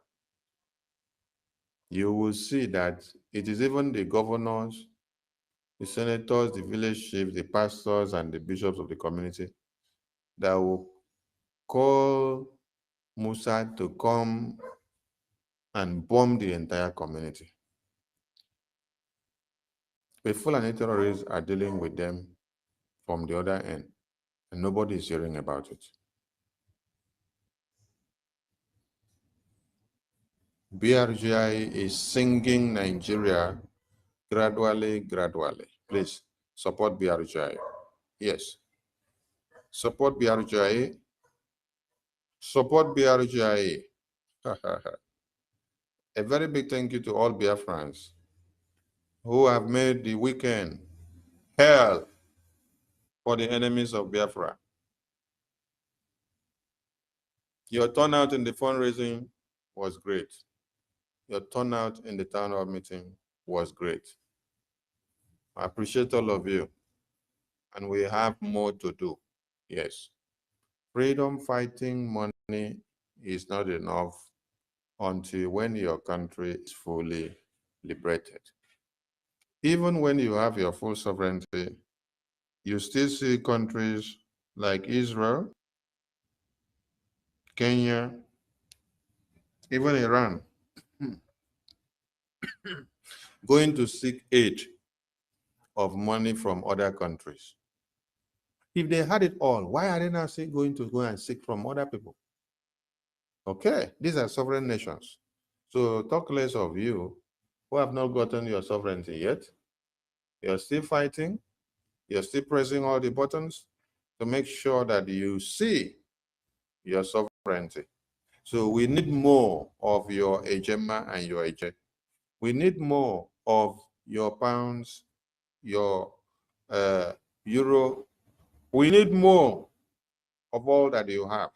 you will see that it is even the governors, the senators, the village chiefs, the pastors, and the bishops of the community that will call Musa to come and bomb the entire community. The Fulani terrorists are dealing with them from the other end, and nobody is hearing about it. BRGI is singing Nigeria gradually. Please support BRGI. Yes. Support BRGI. Support BRGI. A very big thank you to all Biafrans who have made the weekend hell for the enemies of Biafra. Your turnout in the fundraising was great. Your turnout in the town hall meeting was great. I appreciate all of you. And we have more to do. Yes. Freedom fighting money is not enough until when your country is fully liberated. Even when you have your full sovereignty, you still see countries like Israel, Kenya, even Iran going to seek aid of money from other countries. If they had it all, why are they now going to go and seek from other people? Okay, these are sovereign nations. So talk less of you who have not gotten your sovereignty yet. You're still fighting. You're still pressing all the buttons to make sure that you see your sovereignty. So we need more of your Ejema and your Eje. We need more of your pounds, your euro. We need more of all that you have.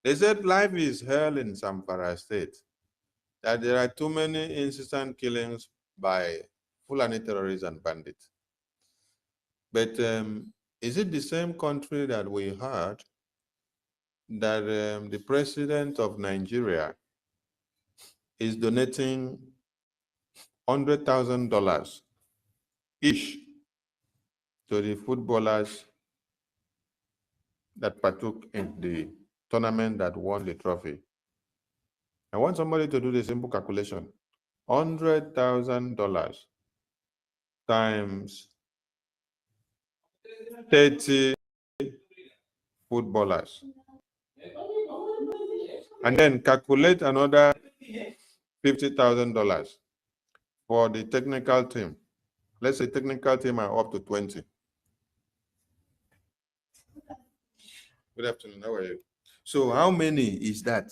They said life is hell in Zamfara State, that there are too many incessant killings by Fulani terrorists and bandits. But is it the same country that we heard that the president of Nigeria is donating $100,000 each to the footballers that partook in the tournament that won the trophy? I want somebody to do the simple calculation. $100,000 times 30 footballers. And then calculate another $50,000 for the technical team. Let's say technical team are up to 20. Good afternoon, how are you? So how many is that?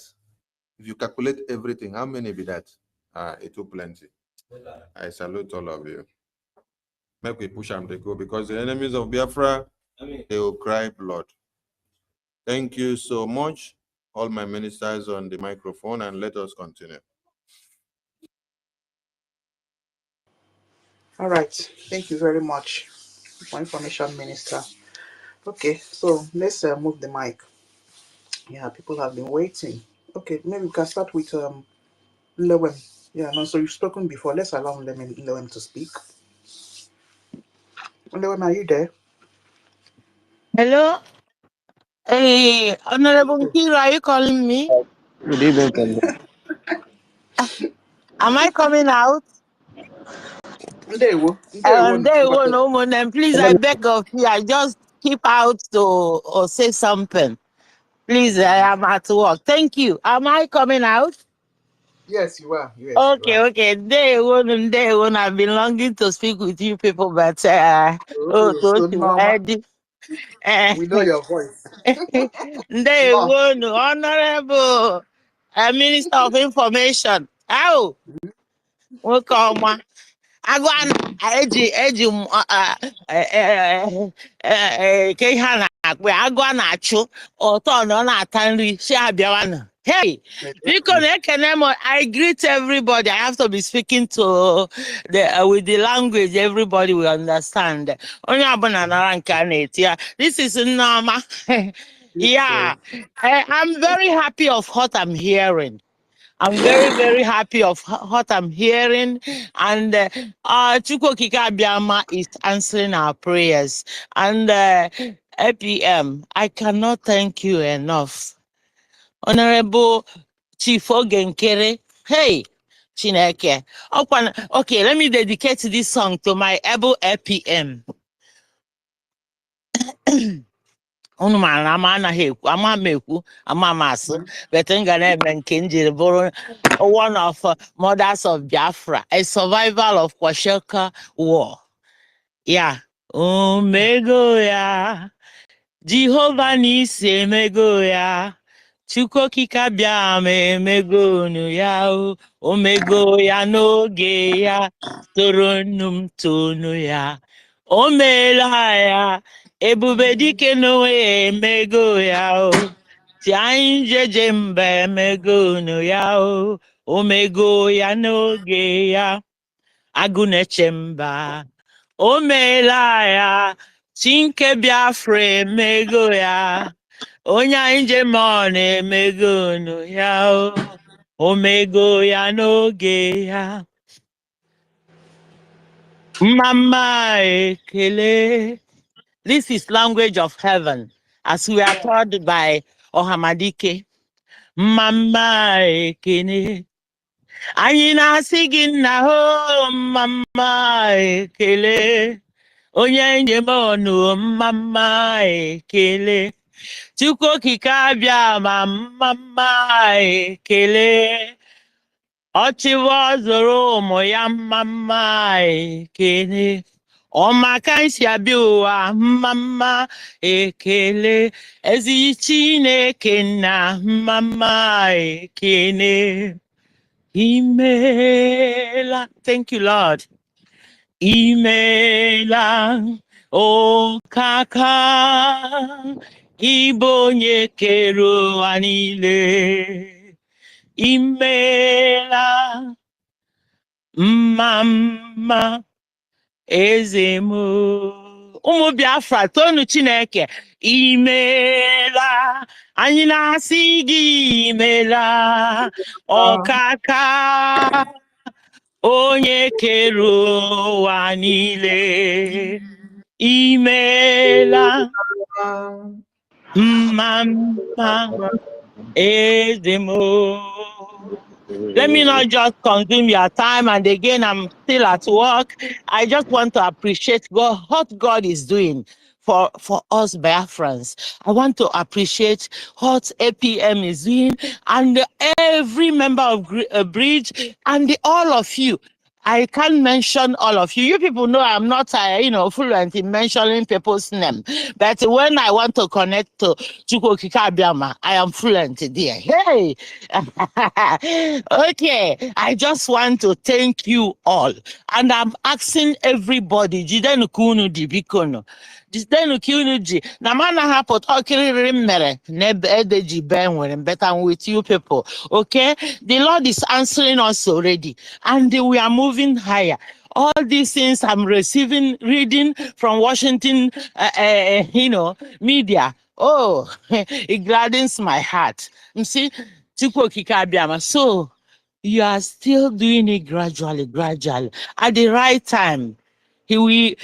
If you calculate everything, how many be that? It will plenty. I salute all of you. Make we push them to go, because the enemies of Biafra, they will cry blood. Thank you so much, all my ministers on the microphone, and let us continue. All right. Thank you very much for information, Minister. Okay, so let's move the mic Yeah, people have been waiting. Okay, maybe we can start with Lewem. Yeah, no, so you've spoken before. Let's allow Lewem to speak. Lewem, are you there? Hello? Hey, Honorable Kira, are you calling me? Good evening. Am I coming out? There There you go, no more. Then please, I beg of you, I just keep out to or say something. Please, I am at work. Thank you. Am I coming out? Yes, you are. Yes, okay, you are. okay. Day one, I've been longing to speak with you people, but so so normal. We know your voice. Day one, Honorable Minister of Information. How? Welcome. Agwa eji ke ihe a na-akpụ agwa na-achụ ọtọ na ọ na-ata nri si abịawa na hey biko na-ekene m I greet everybody. I have to be speaking to the with the language everybody will understand. Onye ọbụla nara nke a na-eti ya. This is Nneoma. Yeah, I'm very happy of what I'm hearing. I'm very, very happy of what I'm hearing. And Chukwu Okike-Abịama is answering our prayers. And APM, I cannot thank you enough. Honorable Chief Ogenkere, hey, Chineke. Okay, let me dedicate this song to my able APM. Unu maara ama anaghị ekwu ama m ekwu ama m asụ but m ga na-eme nke m jiri bụrụ one of mothers of Biafra, a survival of Kwashiorkor war. Yeah. Omego ya Jehovah n'isi emego ya Chukwu Okike-Abịama emego nu ya omego ya n'oge ya toro nnu m tonu ya o meela ya ebube dike n'onwe ya emego ya ti anyị jeje mba emego nu ya omego ya n'oge ya agụ na-eche mba o meela ya Chinke Biafra emego ya onye anyị njem ọ na-emego nu ya omego ya n'oge ya mama ekele. This is language of heaven as we are taught by Ohamadike. Mama ekele. Anyị na-asị gị nna ho mama ekele. Onye njem ọnụ mama ekele. Chukwu Okike-Abịama mama ekele. Ọchịwa zoro ụmụ ya mama ekele. Ọmaka nsi abịa ụwa mama ekele. Ezi Chineke nna mama ekele. Imela. Thank you, Lord. Imela okaka Igbo onye kere ụwa niile. Imela mama ezemo. Ụmụ Biafra tonu Chineke. Imela anyị na-asị gị imela ọkaka onye kere ụwa niile. Imela mama ezemo. Let me not just consume your time, and again, I'm still at work. I just want to appreciate God, what God is doing for us Biafrans. I want to appreciate what APM is doing, and every member of Bridge, and all of you. I can't mention all of you. You people know I'm not, fluent in mentioning people's name. But when I want to connect to Chukwu Okike-Abịama, I am fluent there. Hey! Okay, I just want to thank you all. And I'm asking everybody, jidenu kunu di bikono. Jidenu kunu ji. Na mana hapot okiriri mere nebe edeji benwere, but I'm with you people. Okay? The Lord is answering us already. And we are moving higher. All these things I'm reading from Washington, media. Oh, it gladdens my heart. You see, so you are still doing it gradually. At the right time, he will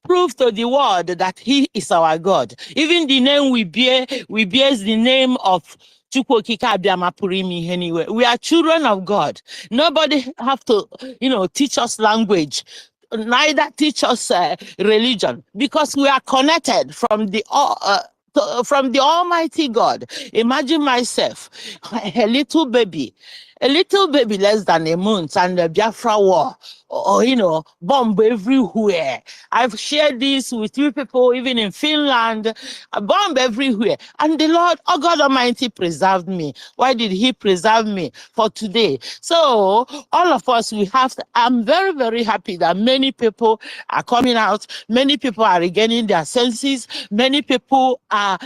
prove to the world that he is our God. Even the name we bear the name of anyway. We are children of God. Nobody have to, teach us language, neither teach us religion, because we are connected from the Almighty God. Imagine myself, a little baby less than a month, and the Biafra war, bomb everywhere. I've shared this with you people, even in Finland, a bomb everywhere. And the Lord, oh God Almighty, preserved me. Why did He preserve me? For today. So, all of us, I'm very, very happy that many people are coming out, many people are regaining their senses, many people are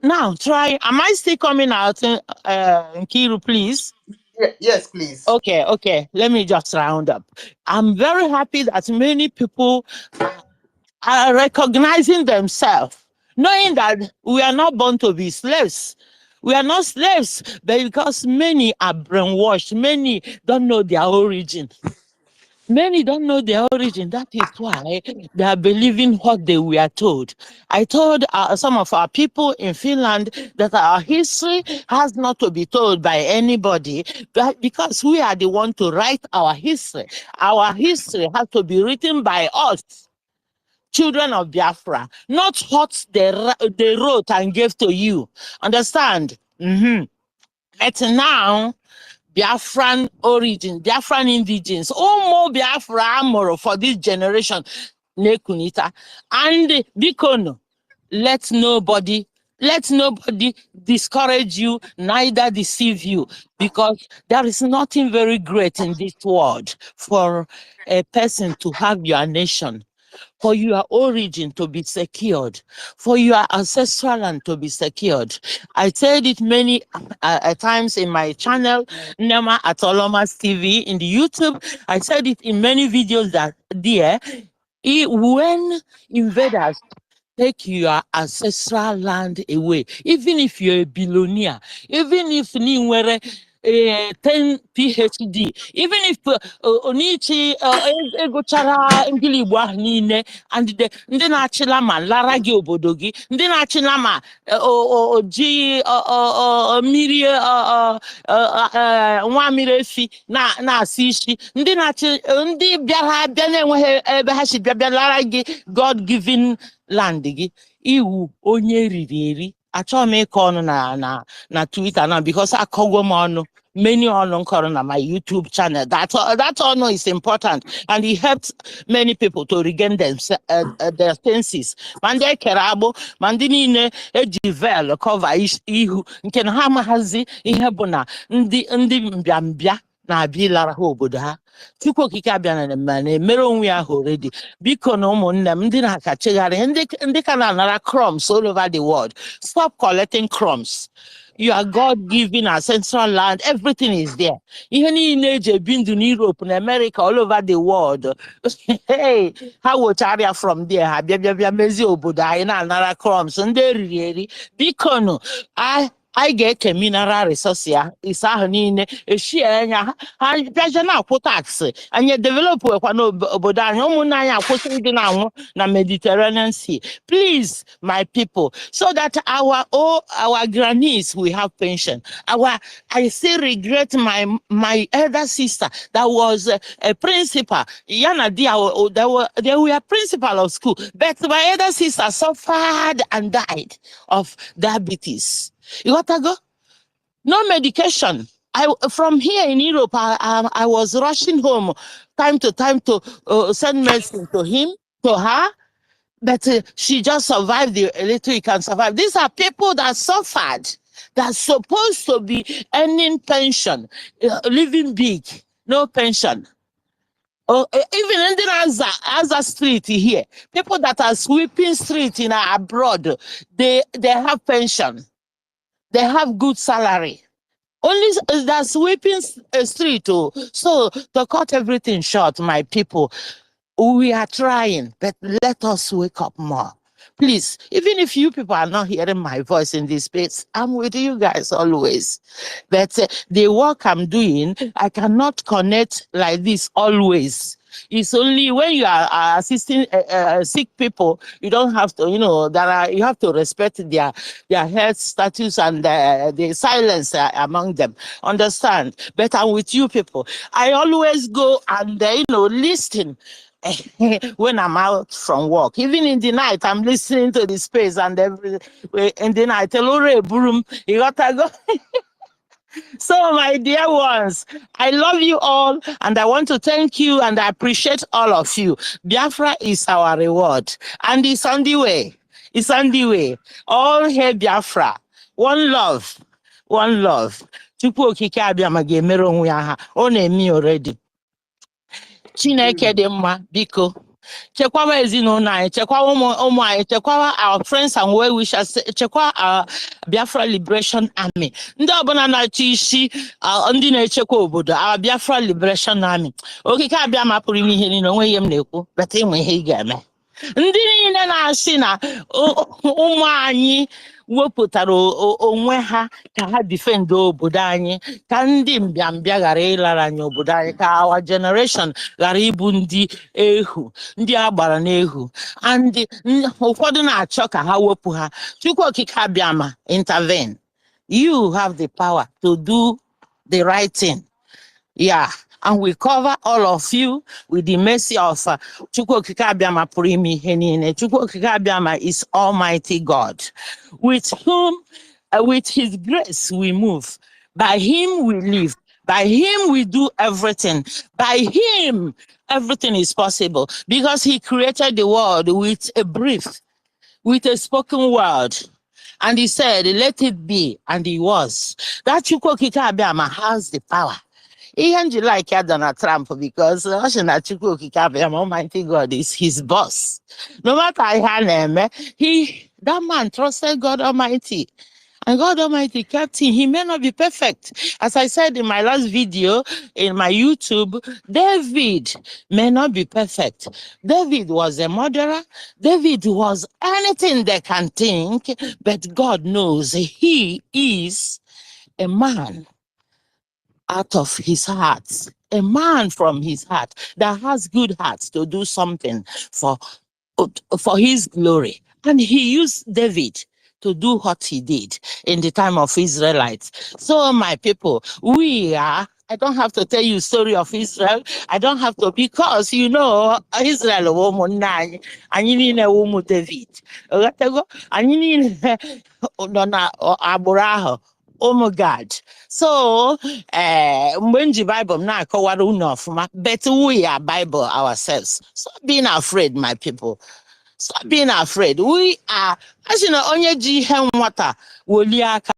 now try. Am I still coming out, Nkiru, please? Yes, please. Okay. Let me just round up. I'm very happy that many people are recognizing themselves, knowing that we are not born to be slaves. We are not slaves, but because many are brainwashed, many don't know their origin. Many don't know their origin. That is why they are believing what they were told. I told some of our people in Finland that our history has not to be told by anybody, but because we are the one to write our history. Our history has to be written by us, children of Biafra, not what they wrote and gave to you. Understand? But now, Biafran origin, Biafran indigens, more Biafra more for this generation, Nekunita. And Bikono, let nobody discourage you, neither deceive you, because there is nothing very great in this world for a person to have your nation, for your origin to be secured, for your ancestral land to be secured. I said it many times in my channel, Nema Atolomas TV, in the YouTube. I said it in many videos that when invaders take your ancestral land away, even if you're a billionaire, even if you were 10 PhD, even if Onichi egochara ngili Igbo ahụ niile, and ndị na-achịla ma lara gị obodo gị, ndị na-achịla ma oji mmiri nwa mmiri efi na-asị isi, ndị bịara bịa na-enweghị ebe ha si bịa lara gị God-given land gị, iwu onye riri eri. Achọghị m ịkọ ọnụ na Twitter now because akọgwo m ọnụ. Many on my YouTube channel. That honor is important, and it helps many people to regain their senses. Mande kerabo, mandinine ejivel cover ihu. Nken hamahazi ihebuna ndi mbiambia na bilara obodo ha. Chukwu okike abịa na mmane mere onwe ya already. Biko na ụmụnne m ndị na-akachigharị ndị ka na-anara crumbs all over the world. Stop collecting crumbs. Your God-given ancestral land, everything is there. Even in age, been to Europe and America, all over the world. Hey, how would area from there? Mezi obodo ina anara crumbs and they really because I get a mineral resource here. It's a nine a share I put tax and you develop obodo na Mediterranean Sea. Please, my people, so that our grannies will have pension. I still regret my elder sister that was a principal. They were principal of school, but my elder sister suffered and died of diabetes. You got to go? No medication. From here in Europe, I was rushing home time to time to send medicine to her, but she just survived the little you can survive. These are people that suffered, that's supposed to be earning pension, living big, no pension. Even in the Azza street here, people that are sweeping street in abroad, they have pension. They have good salary. Only that sweeping street. So to cut everything short, my people, we are trying, but let us wake up more. Please, even if you people are not hearing my voice in this space, I'm with you guys always. But the work I'm doing, I cannot connect like this always. It's only when you are assisting sick people, you don't have to, you have to respect their health status and the silence among them. Understand? But I'm with you people. I always go and, listen. When I'm out from work, even in the night, I'm listening to the space, and in the night, you gotta go. So, my dear ones, I love you all, and I want to thank you, and I appreciate all of you. Biafra is our reward, and it's on the way. It's on the way. All hail Biafra. One love. One love. Chukwu okike abịa ma ga-emere onwe ya ha. Ọ na-eme already. Chineke dị mma, biko. Chekwawa ezinụlọ anyị, chekwawa ụmụ anyị, chekwawa our friends and well wishers, chekwa our Biafra Liberation Army. Ndị ọbụla na-achị isi ndị na-echekwa obodo, our Biafra Liberation Army. Okike abịa ma pụrụ ime ihe niile, onwe ihe m na-ekwu, beta enwe ihe ị ga-eme. Ndị niile na-asị na ụmụ anyị wepụtara onwe ha ka ha defend obodo anyị, ka ndị mbịambịa ghara ịlara anyị obodo anyị, ka our generation ghara ịbụ ndị ehu, ndị agbara n'ehu, and ụfọdụ na-achọ ka ha wepụ ha. Chukwu okike abịa ma intervene. You have the power to do the right thing. Yeah, and we cover all of you with the mercy of Chukwu okike abịa ma pụrụ ime ihe niile. Chukwu okike abịa ma is Almighty God, with whom, with His grace we move. By Him we live. By Him we do everything. By Him everything is possible, because He created the world with a breath, with a spoken word. And He said, let it be, and it was. That Chukwu okike abịa ma has the power. Even you like Donald Trump, because Almighty God is his boss. No matter how that man trusted God Almighty. And God Almighty kept him. He may not be perfect. As I said in my last video, in my YouTube, David may not be perfect. David was a murderer. David was anything they can think, but God knows he is a man out of his heart, a man from his heart that has good hearts to do something for his glory. And he used David to do what he did in the time of Israelites. So my people, we are, I don't have to tell you story of Israel. I don't have to, because Israel woman and you need a woman David. And you need Abraham. Oh my God. So when the Bible now but we are Bible ourselves. Stop being afraid, my people. Stop being afraid. We are, as you know, onye ji ihe nwata woli aka.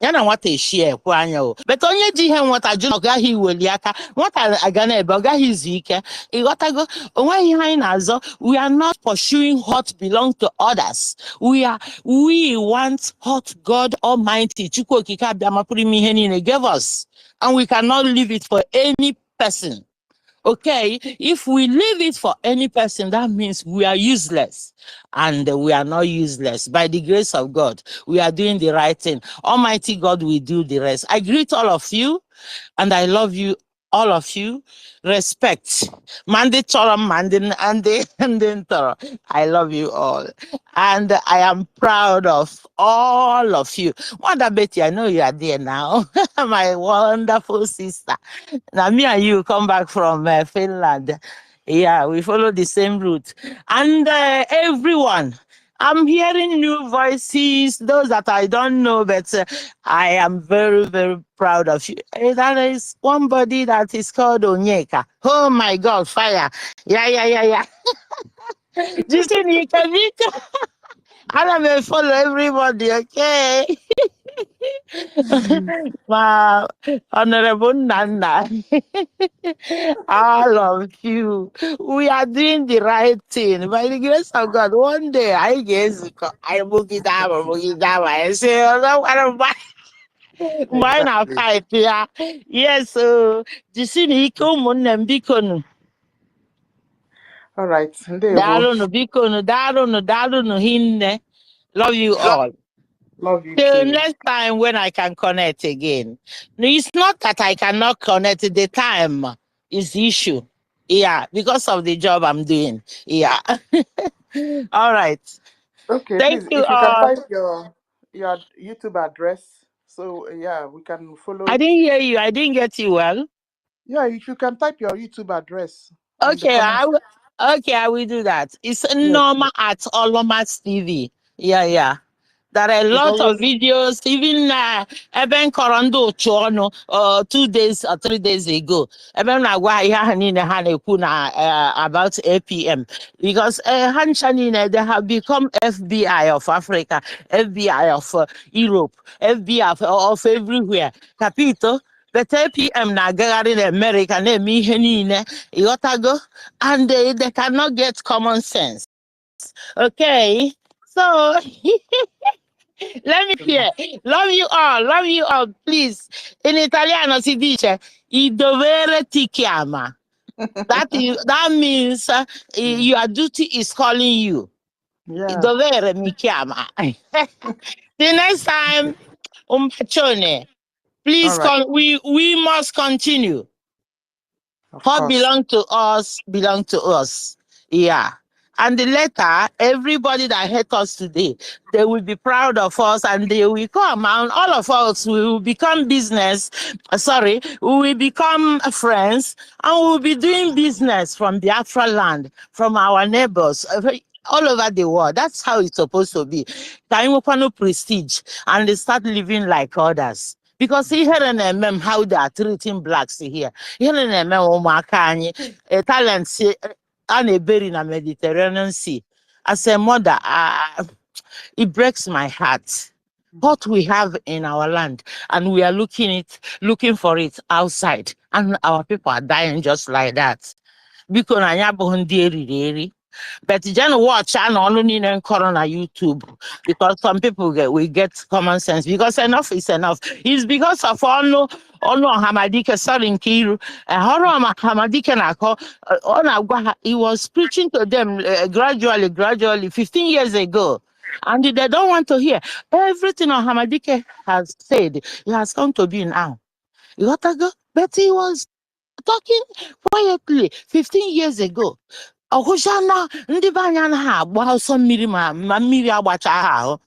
Yana nwata share kwa anya o. But onye ji ihe nwata ju ogaghị woli aka. Nwata aga na ebe ogaghị izu ike. Ịghọtago onwe ihe anyị na-azọ. We are not pursuing what belongs to others. We want what God Almighty Chukwu okike abịa ma pụrụ ime ihe niile gave us, and we cannot leave it for any person. Okay, if we leave it for any person, that means we are useless, and we are not useless. By the grace of God, we are doing the right thing. Almighty God will do the rest. I greet all of you, and I love you, all of you. Respect. Mande Choram, Mande Toro. I love you all, and I am proud of all of you. Wanda Betty, I know you are there now. My wonderful sister. Now me and you come back from Finland. Yeah, we follow the same route. And everyone, I'm hearing new voices, those that I don't know, but I am very, very proud of you. That is one body that is called Onyeka. Oh my God, fire. Yeah. Just in Ika. I may follow everybody, okay? My Honorable Nana, all of you, we are doing the right thing. By the grace of God, one day I guess I book it down, I say, oh, no, what am I? Why not fight? Yeah, yes, you see, IKOM. All right. Darunu, bikonu, darunu, hinne. Love you all. Love you Till too. next time when I can connect again. No, it's not that I cannot connect. The time is the issue. Yeah, because of the job I'm doing. Yeah. All right. Okay, Thank please, you if you can all. type your YouTube address, so yeah, we can I follow. didn't hear you. I didn't get you well. Yeah, if you can type your YouTube address on the Okay, comment. I will do that. It's Yes, Norma at Olomas TV. Yeah. There are a it's lot of always videos, even Eben Korondo Chono 2 days or 3 days ago. Eben Nagwa Yahanine Hanekuna about APM. Because Hanchanine, they have become FBI of Africa, FBI of Europe, FBI of everywhere. Capito? But APM na gagari in America, ne mi henine, yotago, and they cannot get common sense. Okay, so let me hear. Love you all. Love you all. Please. In Italiano si dice il dovere ti chiama. That means your duty is calling you. Il yeah. dovere mi chiama. The next time, un bacione. All Please, right. we must continue. Of What course. belong to us, belong to us. Yeah. And the letter, everybody that hate us today, they will be proud of us and they will come and all of us will become we will become friends and we will be doing business from Biafra land, from our neighbors, all over the world. That's how it's supposed to be. Kaimopano prestige and they start living like others. Because here and how they are treating blacks here. Here and talents and a berry in a Mediterranean Sea. As a mother, it breaks my heart. What we have in our land, and we are looking for it outside, and our people are dying just like that. Because but then watch and only in on YouTube because some people we get common sense because enough is enough. It's because of ono Hamadike sorry Nkiru Hamadike Nako he was preaching to them gradually 15 years ago. And they don't want to hear everything Hamadike has said. It has come to be now. You got to go, but he was talking quietly 15 years ago. Ọhụshana ndị be anyị anaghị agba ọsọ mmiri ma mmiri agbacha ha ahụ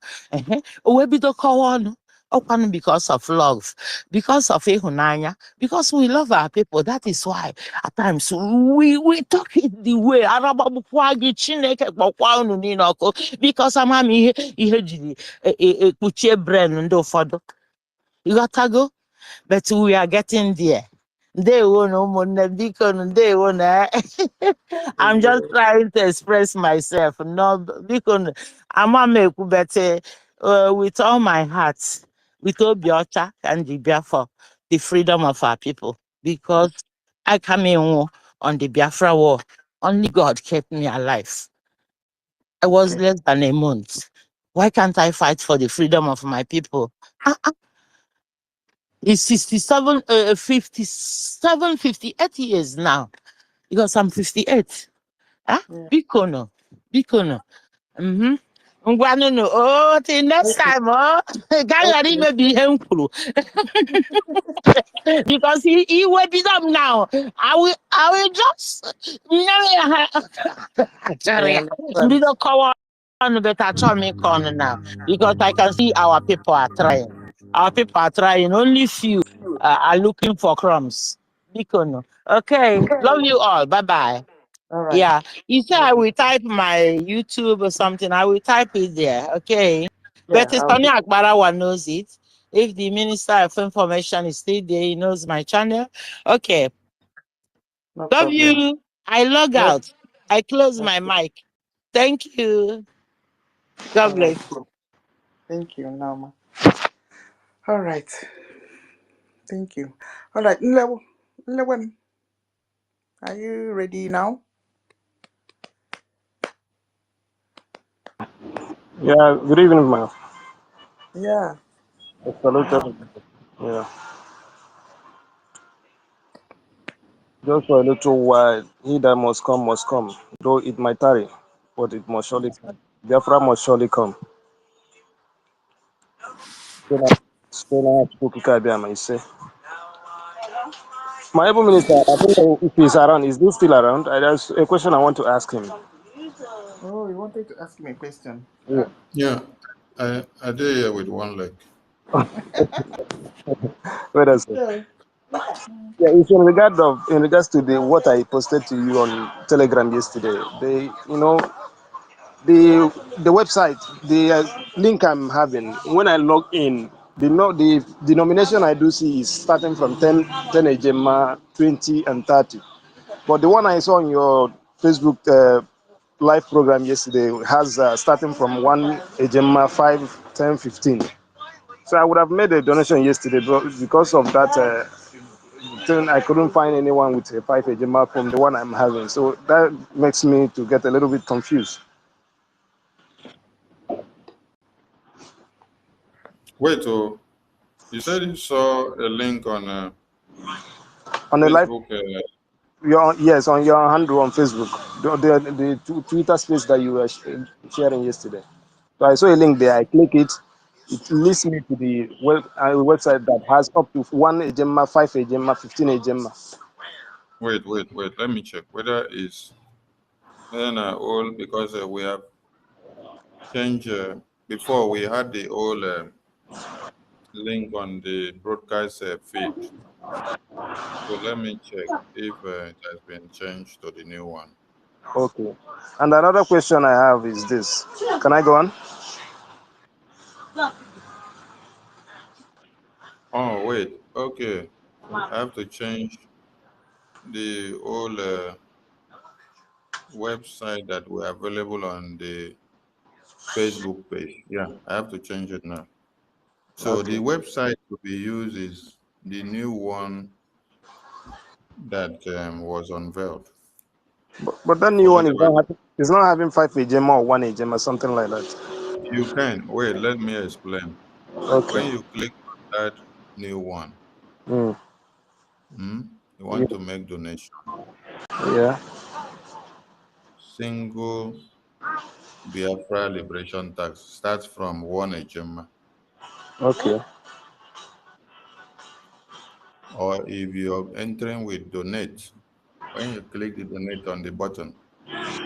o wee bido kọwa ọnụ ọkwanụ because of love, because of ịhụnanya, because we love our people. That is why at times we talk it the way aragbabukwa gị Chineke kpọkwa unu niile ọkụ because ama m ihe jiri ekpuchie brain ndị ụfọdụ. You gotta go, but we are getting there. I'm just trying to express myself. No, because I'm a better with all my heart, with all Biota and the Biafra, the freedom of our people. Because I came in on the Biafra war. Only God kept me alive. I was less than a month. Why can't I fight for the freedom of my people? It's 57, 57, 58 years now. Because I'm 58. Huh? Bikono. Ngwanunu. Oh, till next time, oh. Gangari may be helpful. Because he will be up now. I will just sorry. Be the cover on better turn me corner now. Because I can see our people are trying. Our people are trying. Only few are looking for crumbs. Bikono. Okay. Love you all. Bye-bye. All right. Yeah. You say I will type my YouTube or something. I will type it there. Okay. But it's Tony Akbarawa knows it. If the Minister of Information is still there, he knows my channel. Okay. No Love problem. you. I log out. I close my mic. Thank you. God bless you. Thank you, Nama. All right. Thank you. All right. Nlewem, are you ready now? Yeah, good evening, ma'am. Yeah. I salute everybody. Yeah. Just for a little while, he that must come, though it might tarry, but it must surely come. Biafra must surely come. You say. My able minister, I don't know if he's around. Is he still around? There's a question I want to ask him. Oh, you wanted to ask me a question? Yeah. Yeah, I did here with one leg. Wait a second. Yeah, it's in regards to the what I posted to you on Telegram yesterday. The website, the link I'm having when I log in, the denomination I do see is starting from 10 Ejema, 20 and 30. But the one I saw on your Facebook live program yesterday has starting from 1 Ejema, 5, 10, 15. So I would have made a donation yesterday, but because of that thing, I couldn't find anyone with a 5 Ejema from the one I'm having. So that makes me to get a little bit confused. Wait, oh, you said you saw a link on On the live, Facebook. yes, on your handle on Facebook, the Twitter space that you were sharing yesterday. So I saw a link there. I click it. It leads me to the website that has up to 1 Ejema, 5 Ejema, 15 Ejema. Wait. Let me check whether it's all because we have changed. Before we had the old link on the broadcast feed. So let me check if it has been changed to the new one. Okay. And another question I have is this. Can I go on? Oh, wait. Okay. I have to change the old website that were available on the Facebook page. Yeah, I have to change it now. So the Okay. website to be used is the new one that was unveiled. But that new For one anybody, is not having 5 Ejema or 1 Ejema, something like that. you can wait. Let me explain. When Okay. you click on that new one, Mm. you Yeah. want to make donation. Yeah. Single Biafra liberation tax starts from 1 Ejema. Okay. Or if you're entering with donate, when you click the donate on the button,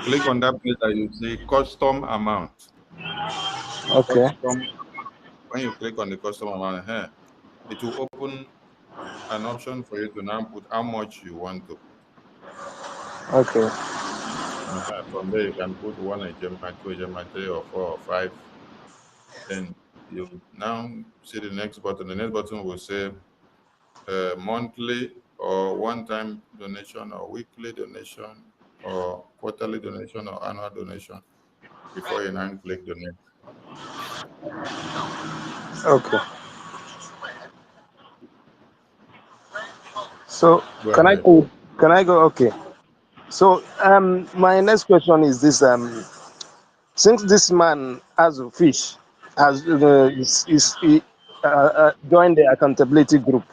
click on that place that you see custom amount. Okay. Custom. When you click on the custom amount here, it will open an option for you to now put how much you want to put. Okay. From there, you can put 1 Ejema, 2 Ejema, 3 or 4 or 5. Then you now see the next button. The next button will say monthly or one-time donation or weekly donation or quarterly donation or annual donation before you now click donate. Okay. So Go can I ahead. go? Can I go? Okay. So my next question is this: since this man has a fish, has joined the accountability group,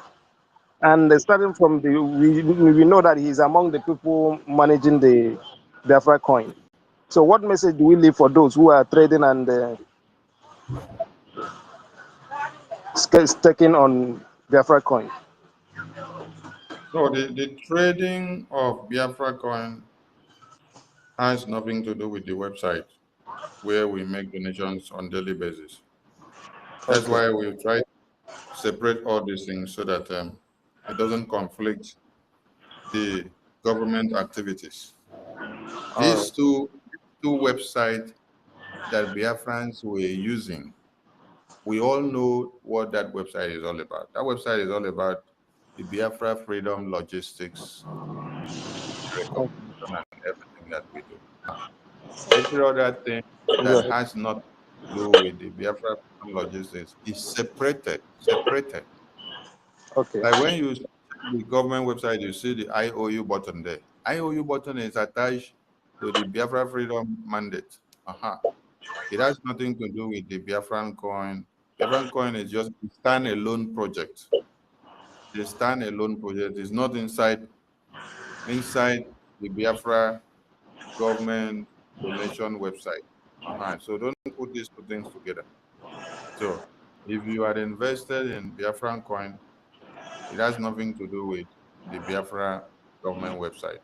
and starting from we know that he's among the people managing the BIAFRACOIN. So what message do we leave for those who are trading and staking on BIAFRACOIN? So the trading of Biafra coin has nothing to do with the website where we make donations on daily basis. That's Okay. why we try to separate all these things so that it doesn't conflict the government activities. All right. These two websites that Biafrans were using, we all know what that website is all about. That website is all about the Biafra Freedom Logistics recognition and everything that we do. Every other thing that Yeah. has nothing to do with the Biafra Freedom Logistics is separated. Okay. Like when you check the government website, you see the IOU button there. IOU button is attached to the Biafra Freedom Mandate. It has nothing to do with the Biafran coin. Biafran coin is just a standalone project. The standalone project is not inside inside the Biafra government donation website. So don't put these two things together. So if you are invested in Biafran coin, it has nothing to do with the Biafra government website.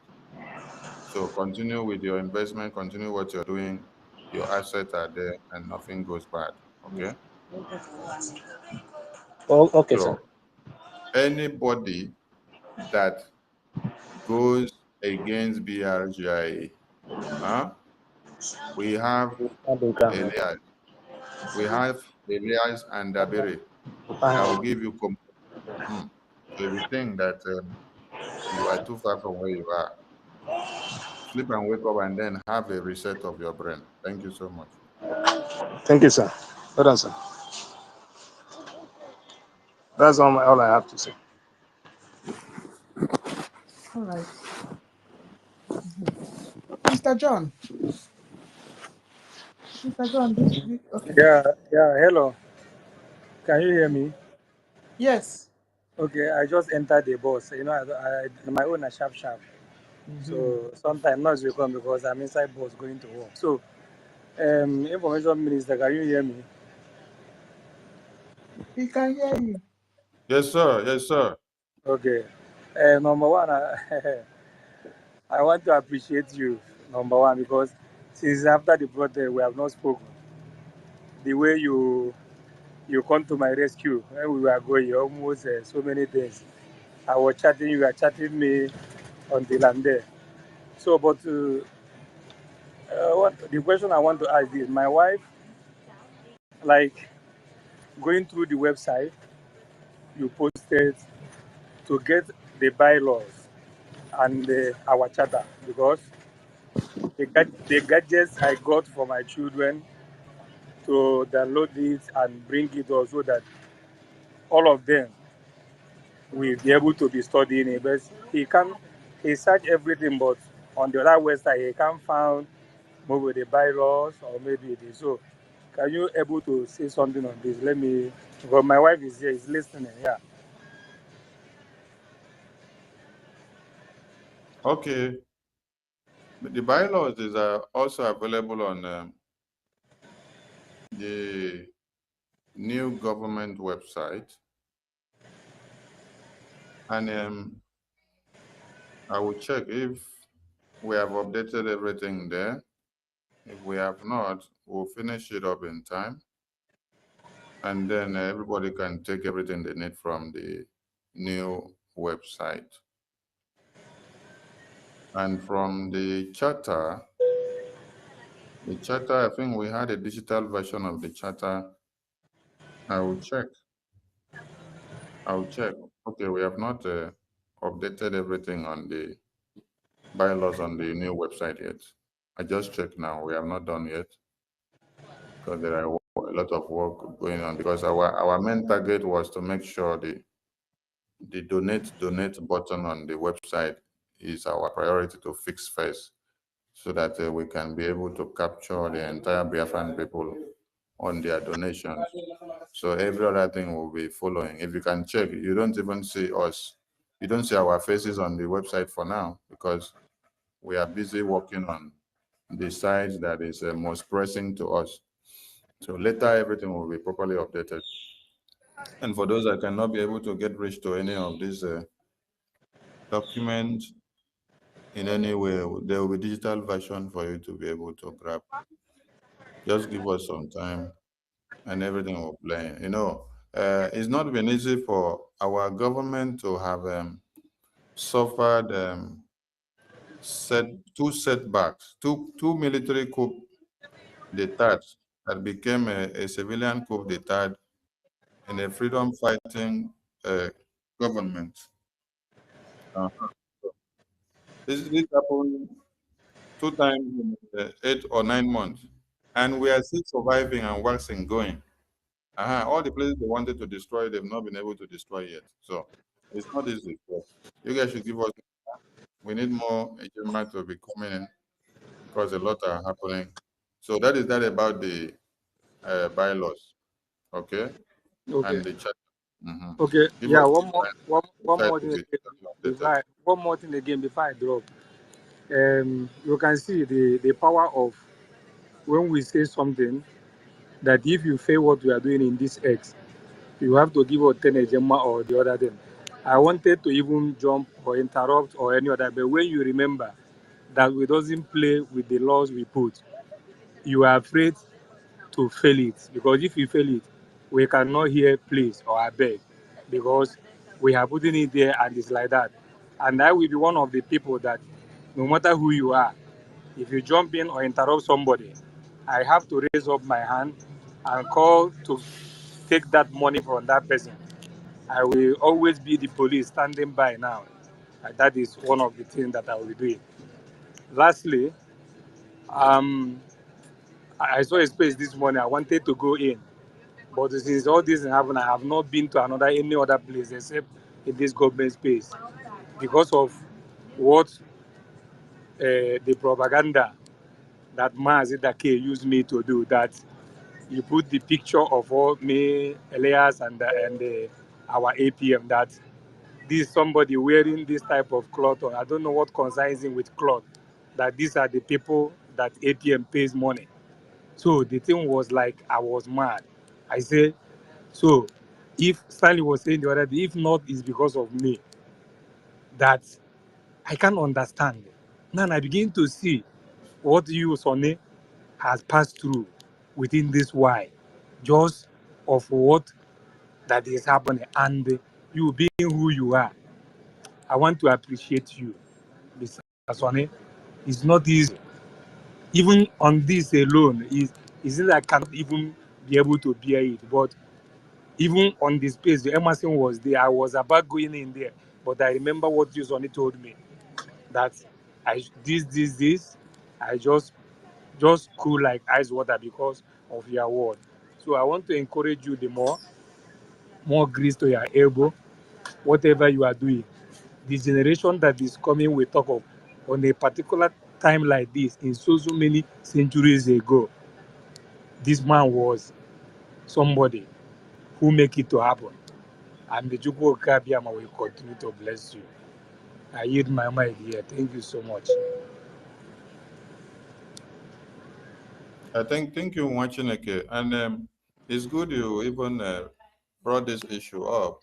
So continue with your investment, continue what you're doing. Your assets are there and nothing goes bad. Okay? Oh, okay, sir. So anybody that goes against BRGIA, we have Elias. We have Elias and Dabiri. I will give you So if you think that you are too far from where you are, sleep and wake up and then have a reset of your brain. Thank you so much. Thank you, sir. Well done, sir. That's all I have to say. All right. Mr. John. Mr. John, okay. Yeah, hello. Can you hear me? Yes. Okay, I just entered the bus. You know, I my own are sharp. So sometimes not will come because I'm inside bus going to work. So, information minister, can you hear me? We can hear you. Yes, sir. Yes, sir. Okay. Number one, I want to appreciate you, number one, because since after the protest, we have not spoken. The way you come to my rescue when we were going, almost so many things. I was chatting, you were chatting me until I'm there. So, but the question I want to ask is, my wife, like going through the website, you posted to get the bylaws and our charter, because the gadgets I got for my children to download it and bring it also that all of them will be able to be studying it. But he searched everything, but on the other website he can't find maybe the bylaws or maybe it is. So can you able to say something on this? Let me, because my wife is here, is listening. Yeah. Okay. The bylaws is also available on the new government website. And I will check if we have updated everything there. If we have not, we'll finish it up in time. And then everybody can take everything they need from the new website. And from the charter, I think we had a digital version of the charter. I will check. Okay, we have not updated everything on the bylaws on the new website yet. I just checked now. We have not done yet because there are a lot of work going on, because our main target was to make sure the donate button on the website is our priority to fix first, so that we can be able to capture the entire Biafran people on their donations. So every other thing will be following. If you can check, you don't even see us. You don't see our faces on the website for now, because we are busy working on the side that is most pressing to us. So later, everything will be properly updated. And for those that cannot be able to get reach to any of these documents in any way, there will be digital version for you to be able to grab. Just give us some time and everything will play. You know, it's not been easy for our government to have suffered two setbacks, two military coup d'etat that became a civilian coup d'etat in a freedom fighting government. This happened 2 times in 8 or 9 months, and we are still surviving and waxing going. All the places they wanted to destroy, they've not been able to destroy yet. So it's not easy. So you guys should give us. We need more agents to be coming in, because a lot are happening. So that is that about the bylaws, okay, Okay. and the chat. Okay. Give Yeah. us One more time thing. to be totally updated. one more thing again before I drop. You can see the power of when we say something that if you fail what we are doing in this X, you have to give alternate Gemma or the other thing. I wanted to even jump or interrupt or any other, but when you remember that we doesn't play with the laws we put, you are afraid to fail it, because if you fail it, we cannot hear please or I beg, because we are putting it there and it's like that. And I will be one of the people that no matter who you are, if you jump in or interrupt somebody, I have to raise up my hand and call to take that money from that person. I will always be the police standing by now. And that is one of the things that I will be doing. Lastly, I saw a space this morning. I wanted to go in, but since all this happened, I have not been to any other place except in this government space because of what the propaganda that Mazi Dake used me to do. That you put the picture of all me, Elias, and our APM. That this somebody wearing this type of cloth, or I don't know what concerns him with cloth. That these are the people that APM pays money. So the thing was like I was mad. I said, so if Stanley was saying the other day, if not, it's because of me, that I can't understand. Now I begin to see what you, Sonny, has passed through within this why, just of what that is happening, and you being who you are. I want to appreciate you, Mr. Sonny. It's not easy. Even on this alone, is it I cannot even be able to bear it. But even on the space, the Emerson was there. I was about going in there, but I remember what you Sonny told me, that I this I just cool like ice water because of your word. So I want to encourage you the more grease to your elbow, whatever you are doing. The generation that is coming will talk of on a particular time like this in so many centuries ago. This man was somebody who make it to happen. And the Jukwu Okabiama will continue to bless you. I yield my mind here. Thank you so much. Thank you, Mwachineke. And it's good you even brought this issue up.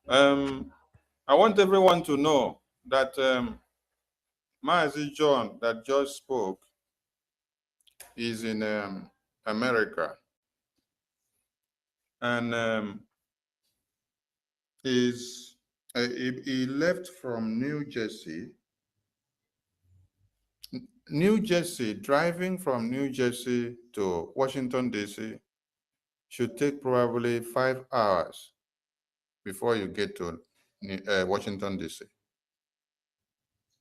I want everyone to know that Maazi John that just spoke is in America. And he left from New Jersey. New Jersey, driving from New Jersey to Washington, D.C. should take probably 5 hours before you get to Washington, D.C.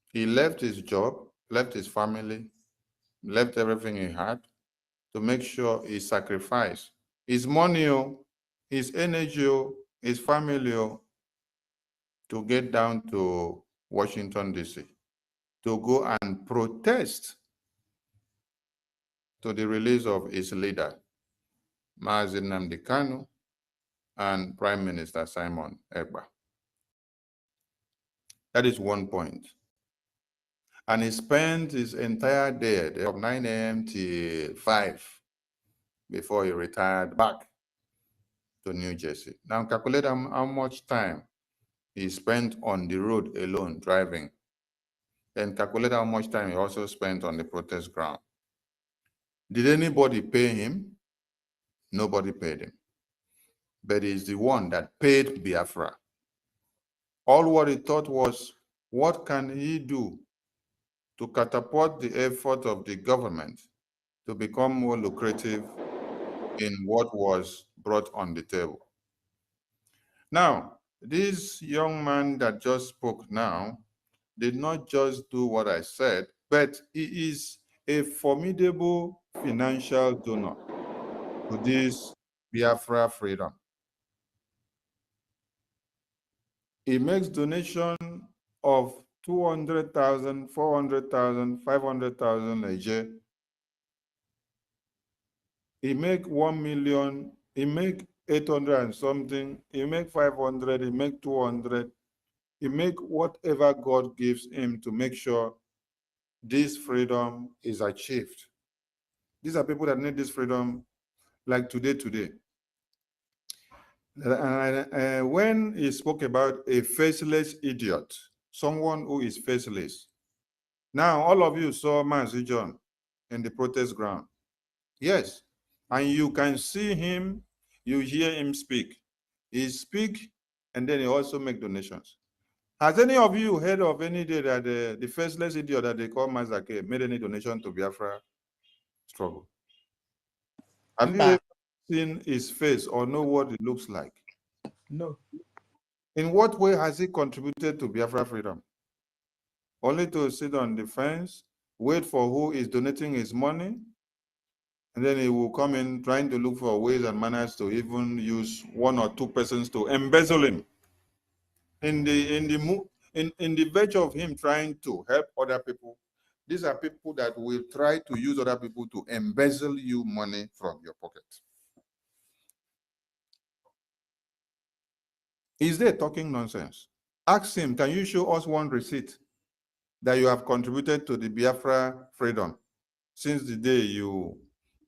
He left his job, left his family, left everything he had to make sure he sacrificed his money, his energy, his family to get down to Washington, D.C. to go and protest to the release of his leader, Mazi Nnamdi Kanu, and Prime Minister Simon Ekpa. That is one point. And he spent his entire day from 9 a.m. till 5 before he retired back to New Jersey. Now calculate how much time he spent on the road alone driving. Then calculate how much time he also spent on the protest ground. Did anybody pay him? Nobody paid him. But he's the one that paid Biafra. All what he thought was, what can he do to catapult the effort of the government to become more lucrative in what was brought on the table? Now, this young man that just spoke now did not just do what I said, but he is a formidable financial donor to this Biafra freedom. He makes donation of 200,000, 400,000, 500,000 a year. He make 1 million, he make 800 and something, he make 500, he make 200. he make whatever God gives him to make sure this freedom is achieved. These are people that need this freedom like today. When he spoke about a faceless idiot, someone who is faceless. Now, all of you saw Mazi John in the protest ground. Yes, and you can see him, you hear him speak. He speak, and then he also make donations. Has any of you heard of any day that the faceless idiot that they call Mazake made any donation to Biafra struggle? Have you ever seen his face or know what it looks like? No. In what way has he contributed to Biafra freedom? Only to sit on the fence, wait for who is donating his money, and then he will come in trying to look for ways and manners to even use one or two persons to embezzle him. In the virtue of him trying to help other people, these are people that will try to use other people to embezzle you money from your pocket. Is they talking nonsense? Ask him, can you show us one receipt that you have contributed to the Biafra freedom since the day you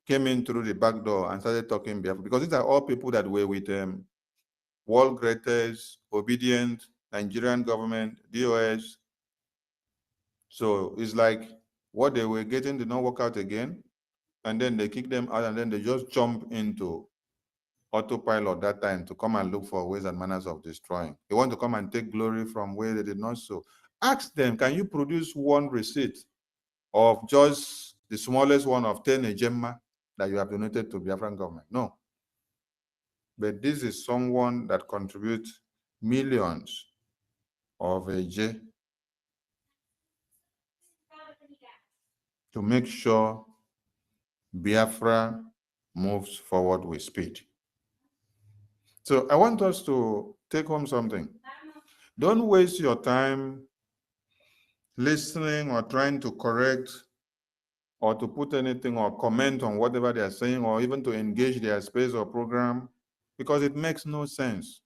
came in through the back door and started talking Biafra? Because these are all people that were with world greatest, obedient, Nigerian government, DOS. So it's like what they were getting did not work out again, and then they kick them out, and then they just jump into autopilot that time to come and look for ways and manners of destroying. They want to come and take glory from where they did not sow. Ask them, can you produce one receipt of just the smallest one of 10 ejemma that you have donated to Biafran government? No. But this is someone that contributes millions of eje to make sure Biafra moves forward with speed. So I want us to take home something. Don't waste your time listening or trying to correct or to put anything or comment on whatever they are saying or even to engage their space or program, because it makes no sense.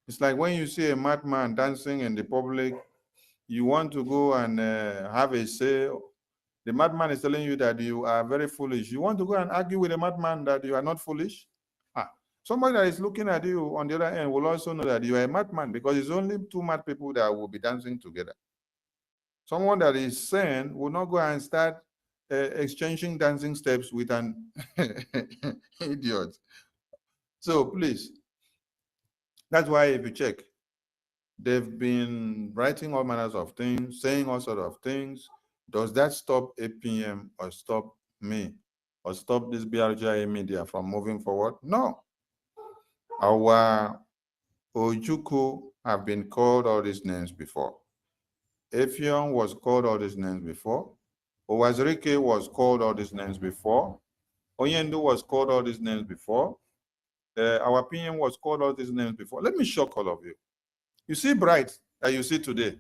It's like when you see a madman dancing in the public, you want to go and have a say. The madman is telling you that you are very foolish. You want to go and argue with a madman that you are not foolish? Somebody that is looking at you on the other end will also know that you are a madman, because it's only two mad people that will be dancing together. Someone that is sane will not go and start exchanging dancing steps with an idiot. So please, that's why if you check, they've been writing all manners of things, saying all sorts of things. Does that stop APM or stop me or stop this BRGIA media from moving forward? No. Our Ojuku have been called all these names before. Efion was called all these names before. Owazirike was called all these names before. Oyendu was called all these names before. Our PM was called all these names before. Let me shock all of you. You see Bright that you see today.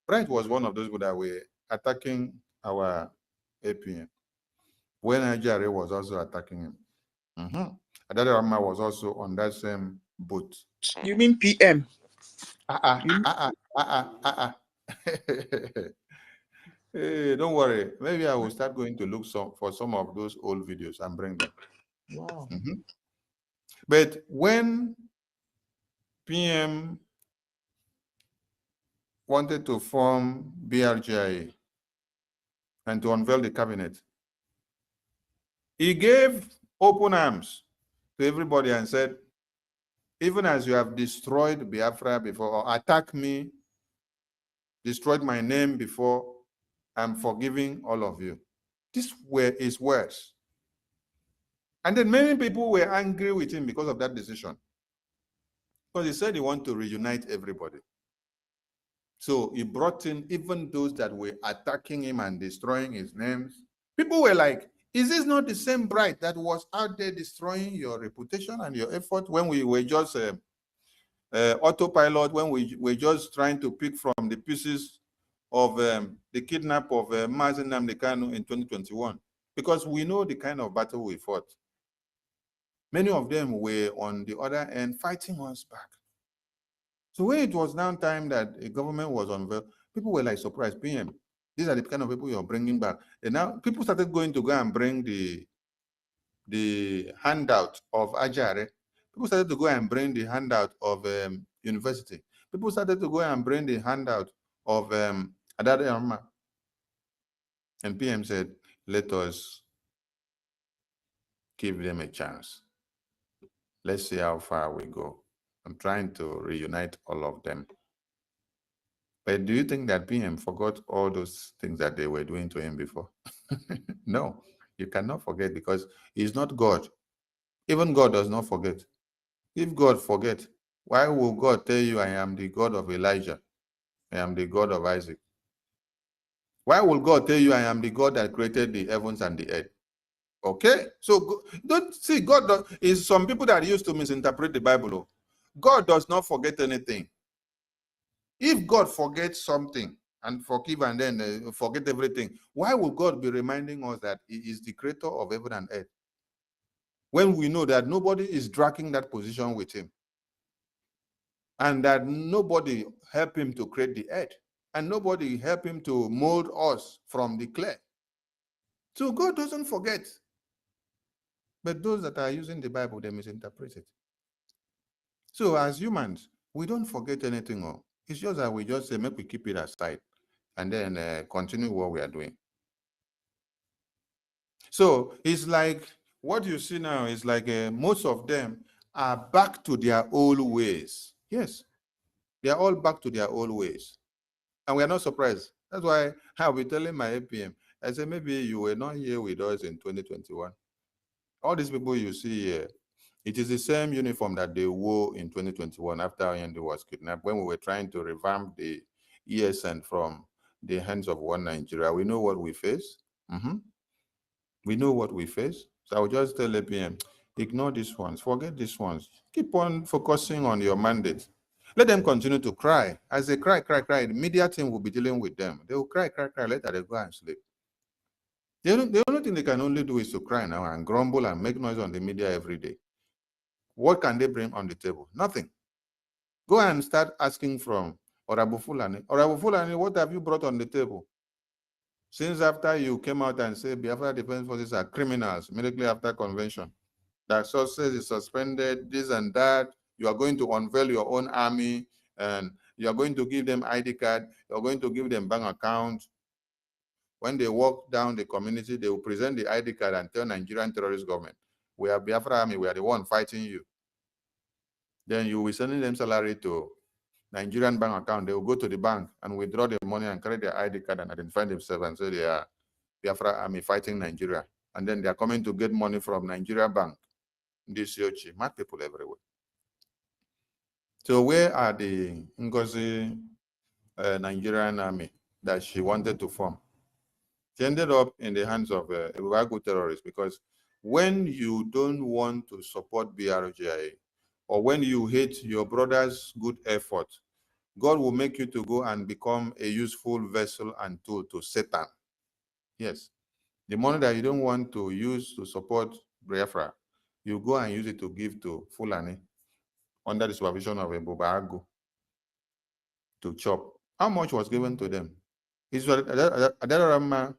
Bright was one of those people that were attacking our APM when Ajare was also attacking him. Adade Rama was also on that same boat. You mean PM? Hey, don't worry. Maybe I will start going to look for some of those old videos and bring them. Wow. But when PM wanted to form BRGIA and to unveil the cabinet, he gave open arms to everybody and said, even as you have destroyed Biafra before, or attacked me, destroyed my name before, I'm forgiving all of you. These were his words. And then many people were angry with him because of that decision. Because he said he wanted to reunite everybody. So he brought in even those that were attacking him and destroying his names. People were like, is this not the same Bright that was out there destroying your reputation and your effort when we were just autopilot, when we were just trying to pick from the pieces of the kidnap of Mazi Nnamdi Kanu in 2021? Because we know the kind of battle we fought. Many of them were on the other end fighting us back. So when it was now time that a government was unveiled, people were like surprised. PM, these are the kind of people you're bringing back. And now people started going to go and bring the handout of Ajare. People started to go and bring the handout of university. People started to go and bring the handout of Adade Amma. And PM said, let us give them a chance. Let's see how far we go. I'm trying to reunite all of them. But do you think that PM forgot all those things that they were doing to him before? No, you cannot forget, because he's not God. Even God does not forget. If God forget, why will God tell you, I am the God of Elijah? I am the God of Isaac. Why will God tell you, I am the God that created the heavens and the earth? Okay, so don't see, God is some people that used to misinterpret the Bible. God does not forget anything. If God forgets something and forgive and then forget everything, why will God be reminding us that he is the creator of heaven and earth, when we know that nobody is dragging that position with him, and that nobody helped him to create the earth, and nobody helped him to mold us from the clay? So God doesn't forget. But those that are using the Bible, they misinterpret it. So as humans, we don't forget anything. It's just that we just say, make we keep it aside and then continue what we are doing. So it's like, what you see now is like most of them are back to their old ways. Yes, they are all back to their old ways. And we are not surprised. That's why I'll be telling my APM, I said, maybe you were not here with us in 2021. All these people you see here, it is the same uniform that they wore in 2021 after Oyende was kidnapped, when we were trying to revamp the ESN from the hands of one Nigeria. We know what we face. We know what we face. So I will just tell APM, ignore these ones, forget these ones. Keep on focusing on your mandate. Let them continue to cry. As they cry, the media team will be dealing with them. They will cry, later they go and sleep. The only thing they can only do is to cry now and grumble and make noise on the media every day. What can they bring on the table? Nothing. Go and start asking from Orabu Fulani. Orabu Fulani, what have you brought on the table? Since after you came out and said Biafra Defense Forces are criminals immediately after convention, that success is suspended, this and that, you are going to unveil your own army, and you are going to give them ID card, you are going to give them bank account. When they walk down the community, they will present the ID card and tell Nigerian terrorist government, we are Biafra army, we are the one fighting you. Then you will be sending them salary to Nigerian bank account. They will go to the bank and withdraw the money and carry their ID card and identify themselves and say they are Biafra army fighting Nigeria. And then they are coming to get money from Nigeria bank, BCOS, mad people everywhere. So where are the NGOZI Nigerian army that she wanted to form? She ended up in the hands of Iwagu terrorists, because when you don't want to support BRGIA, or when you hate your brother's good effort, God will make you to go and become a useful vessel and tool to Satan. Yes. The money that you don't want to use to support Biafra, you go and use it to give to Fulani under the supervision of a Bubago to chop. How much was given to them? It's Adarama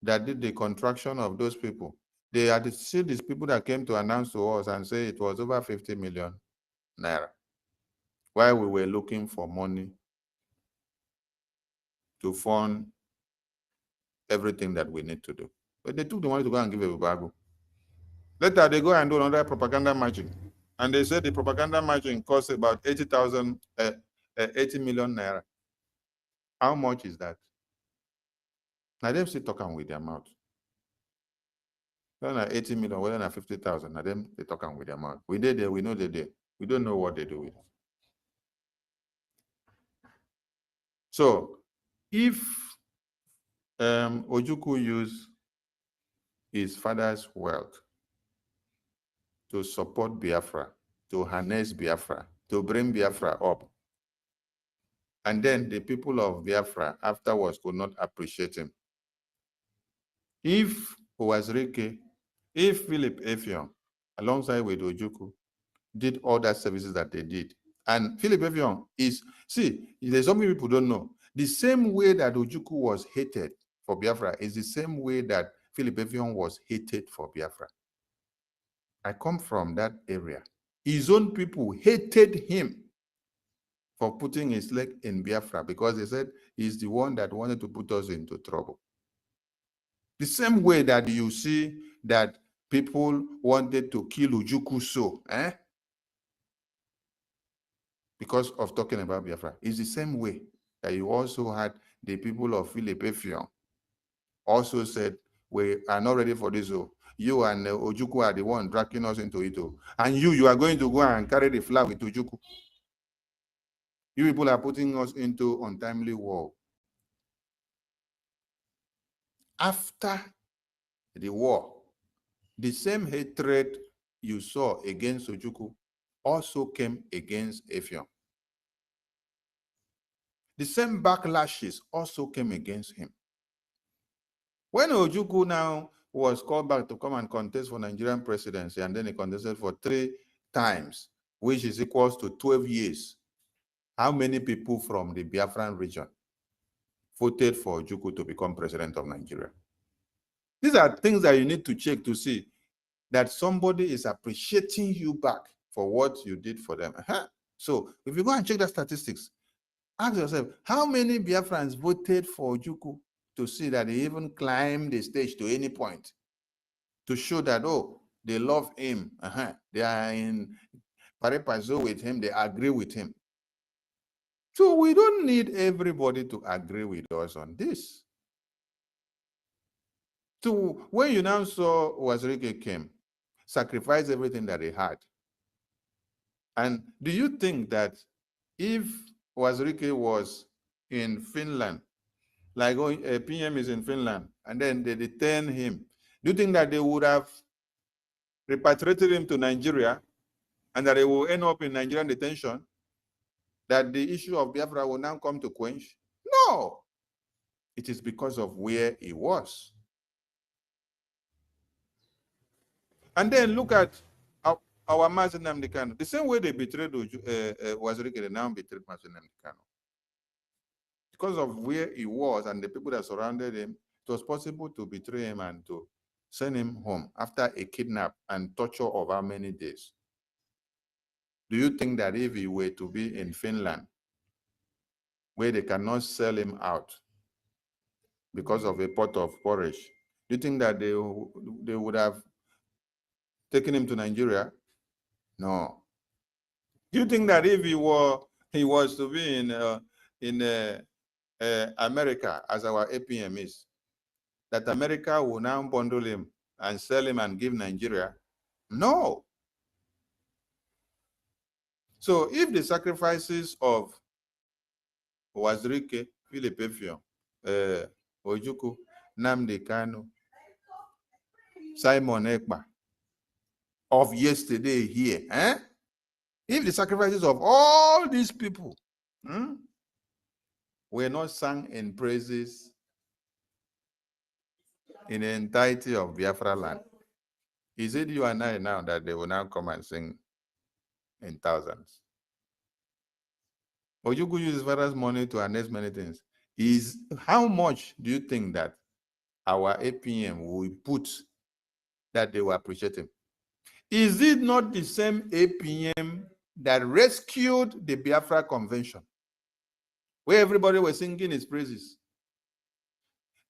that did the contraction of those people. They had seen these people that came to announce to us and say it was over 50 million naira, while we were looking for money to fund everything that we need to do. But they took the money to go and give a Bubago. Later, they go and do another propaganda marching. And they said the propaganda marching cost about 80 million naira. How much is that? Now, them still talking with their mouth. Whether not 80 million, whether not 50,000, now them they talking with their mouth. We did there, we know they did. We don't know what they do with it. So, if Ojukwu used his father's wealth to support Biafra, to harness Biafra, to bring Biafra up, and then the people of Biafra afterwards could not appreciate him. If Owazirike, if Philip Effiong, alongside with Ojukwu, did all that services that they did, And Philip Evion is, see, there's something people don't know. The same way that Ojukwu was hated for Biafra is the same way that Philip Evion was hated for Biafra. I come from that area. His own people hated him for putting his leg in Biafra because they said he's the one that wanted to put us into trouble. The same way that you see that people wanted to kill Ojukwu so, because of talking about Biafra. It's the same way that you also had the people of Philip Efion also said, we are not ready for this. You and Ojukwu are the one dragging us into it. And you are going to go and carry the flag with Ojukwu. You people are putting us into untimely war. After the war, the same hatred you saw against Ojukwu also came against Efion. The same backlashes also came against him. When Ojukwu now was called back to come and contest for Nigerian presidency, and then he contested for 3 times, which is equals to 12 years, how many people from the Biafran region voted for Ojukwu to become president of Nigeria? These are things that you need to check to see that somebody is appreciating you back for what you did for them. So if you go and check the statistics, ask yourself, how many Biafrans voted for Ojukwu to see that they even climbed the stage to any point to show that, oh, they love him. They are in pari-passu with him. They agree with him. So we don't need everybody to agree with us on this. So when you now saw Wazirike came, sacrificed everything that he had, and do you think that if Wazirike was in Finland, like PM is in Finland, and then they detain him, do you think that they would have repatriated him to Nigeria and that he will end up in Nigerian detention? That the issue of Biafra will now come to quench? No. It is because of where he was. And then look at our Mazi Nnamdi Kanu. The same way they betrayed Wazirike, they now betrayed Mazi Nnamdi Kanu. Because of where he was and the people that surrounded him, it was possible to betray him and to send him home after a kidnap and torture of how many days? Do you think that if he were to be in Finland, where they cannot sell him out because of a pot of porridge, do you think that they would have taken him to Nigeria? No. Do you think that if he was to be in America, as our APM is, that America will now bundle him and sell him and give Nigeria? No. So if the sacrifices of Wazirike, Philip Efion, Ojukwu, Nnamdi Kanu, Simon Ekpa, of yesterday here, if the sacrifices of all these people were not sung in praises in the entirety of Biafra land, is it you and I now that they will now come and sing in thousands? Ojukwu uses various money to harness many things. How much do you think that our APM will put that they will appreciate him? Is it not the same APM that rescued the Biafra Convention, where everybody was singing his praises?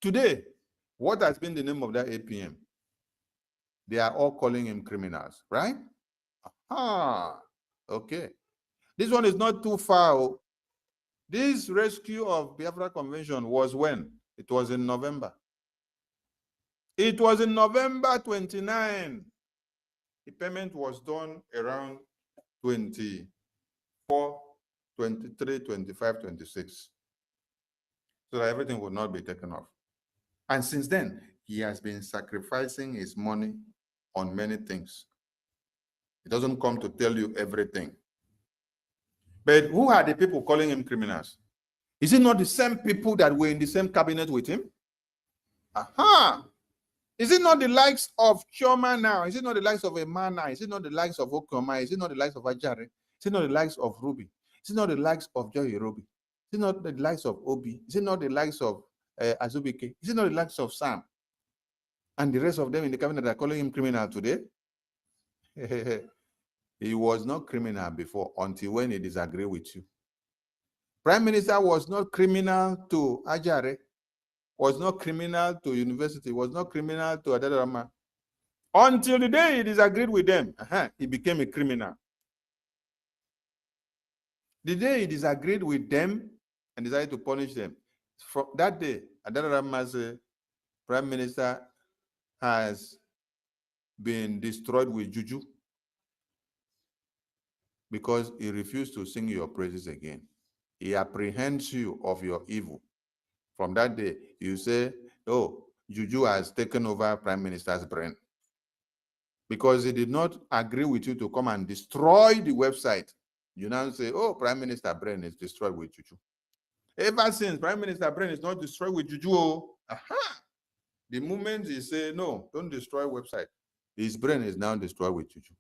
Today, what has been the name of that APM? They are all calling him criminals, right? Okay. This one is not too far. This rescue of Biafra Convention was when? It was in November. It was in November 29. The payment was done around 24, 23, 25, 26. So that everything would not be taken off. And since then, he has been sacrificing his money on many things. It doesn't come to tell you everything. But who are the people calling him criminals? Is it not the same people that were in the same cabinet with him? Is it not the likes of Chioma now? Is it not the likes of Emana? Is it not the likes of Okoma? Is it not the likes of Ajare? Is it not the likes of Ruby? Is it not the likes of Joy Ruby? Is it not the likes of Obi? Is it not the likes of Azubike? Is it not the likes of Sam? And the rest of them in the cabinet are calling him criminal today? He was not criminal before until when he disagreed with you. Prime Minister was not criminal to Ajare, was not criminal to university, was not criminal to Adarama. Until the day he disagreed with them, he became a criminal. The day he disagreed with them and decided to punish them, from that day, Adarama's Prime Minister has been destroyed with juju because he refused to sing your praises again. He apprehends you of your evil. From that day, you say, oh, juju has taken over Prime Minister's brain. Because he did not agree with you to come and destroy the website. You now say, oh, Prime Minister brain is destroyed with juju. Ever since Prime Minister brain is not destroyed with juju, the moment he say, no, don't destroy website, his brain is now destroyed with juju.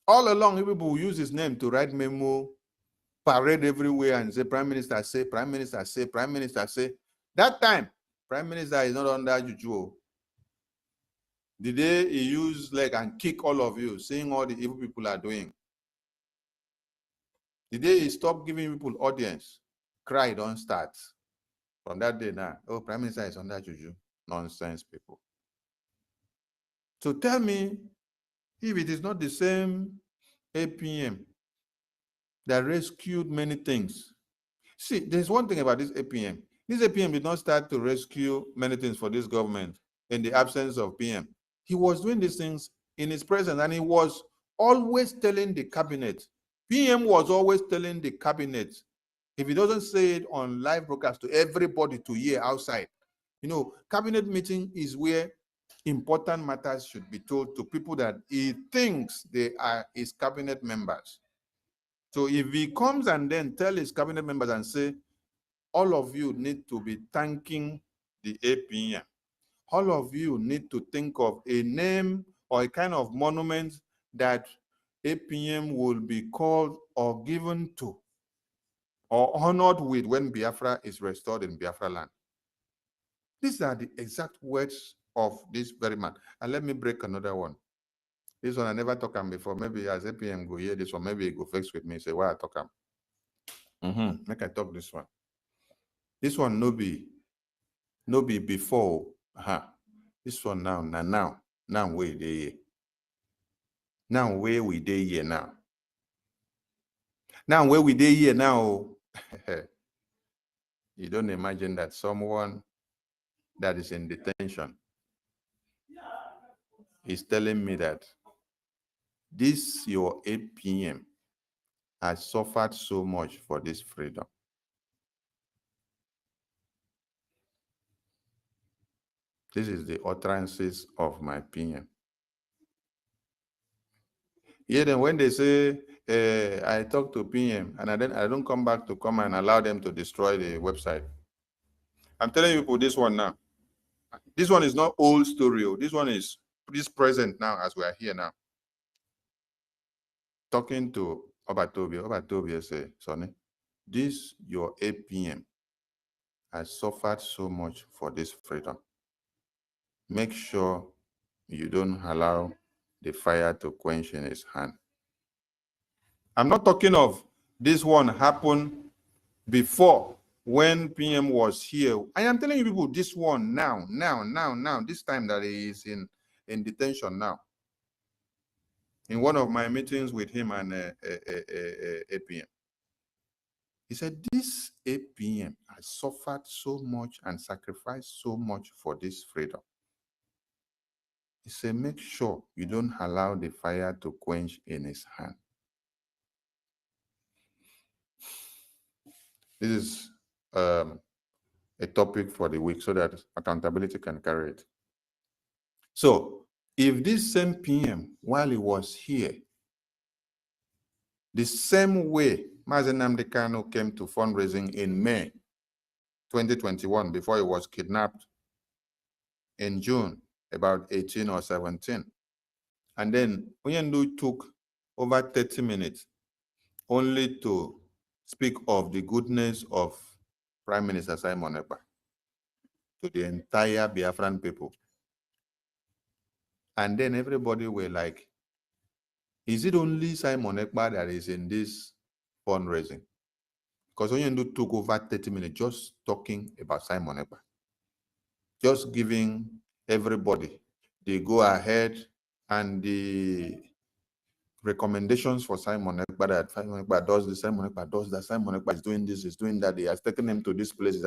All along, people will use his name to write memo, parade everywhere and say, Prime Minister say, Prime Minister say, Prime Minister say. That time, Prime Minister is not under juju. The day he used leg and kick all of you, seeing all the evil people are doing. The day he stopped giving people audience, cry don't start. From that day now, oh, Prime Minister is under juju. Nonsense, people. So tell me, if it is not the same APM that rescued many things. See, there's one thing about this APM. This APM did not start to rescue many things for this government in the absence of PM. He was doing these things in his presence, and he was always telling the cabinet. PM was always telling the cabinet, if he doesn't say it on live broadcast to everybody to hear outside. You know, cabinet meeting is where important matters should be told to people that he thinks they are his cabinet members. So if he comes and then tell his cabinet members and say, all of you need to be thanking the APM. All of you need to think of a name or a kind of monument that APM will be called or given to or honored with when Biafra is restored in Biafra land. These are the exact words of this very man. And let me break another one. This one I never talked about before. Maybe as APM go hear this one, maybe he go vex with me, say, why I talk him? Make I talk this one. This one no be before. This one now where they here. Now where we dey here now. Now where we dey here now. You don't imagine that someone that is in detention is telling me that this your APM has suffered so much for this freedom. This is the utterances of my PM. Yeah, then when they say I talk to PM and I don't come back to come and allow them to destroy the website. I'm telling you people this one now. This one is not old story. This one is present now as we are here now. Talking to Obatobia say, Sonny, this your APM has suffered so much for this freedom. Make sure you don't allow the fire to quench in his hand. I'm not talking of this one happened before when PM was here. I am telling you people this one now, this time that he is in detention now. In one of my meetings with him and APM. He said, this APM has suffered so much and sacrificed so much for this freedom. He said, make sure you don't allow the fire to quench in his hand. This is a topic for the week so that accountability can carry it. So, if this same PM, while he was here, the same way Mazen Nnamdi Kanu came to fundraising in May 2021 before he was kidnapped in June, about 18 or 17. And then Onyendu took over 30 minutes only to speak of the goodness of Prime Minister Simon Ekpa to the entire Biafran people. And then everybody were like, is it only Simon Ekpa that is in this fundraising? Because Onyendu took over 30 minutes just talking about Simon Ekpa. Just giving everybody the go-ahead and the recommendations for Simon Ekpa, that Simon Ekpa does this, Simon Ekpa does that, Simon Ekpa is doing this, is doing that, he has taken him to this place,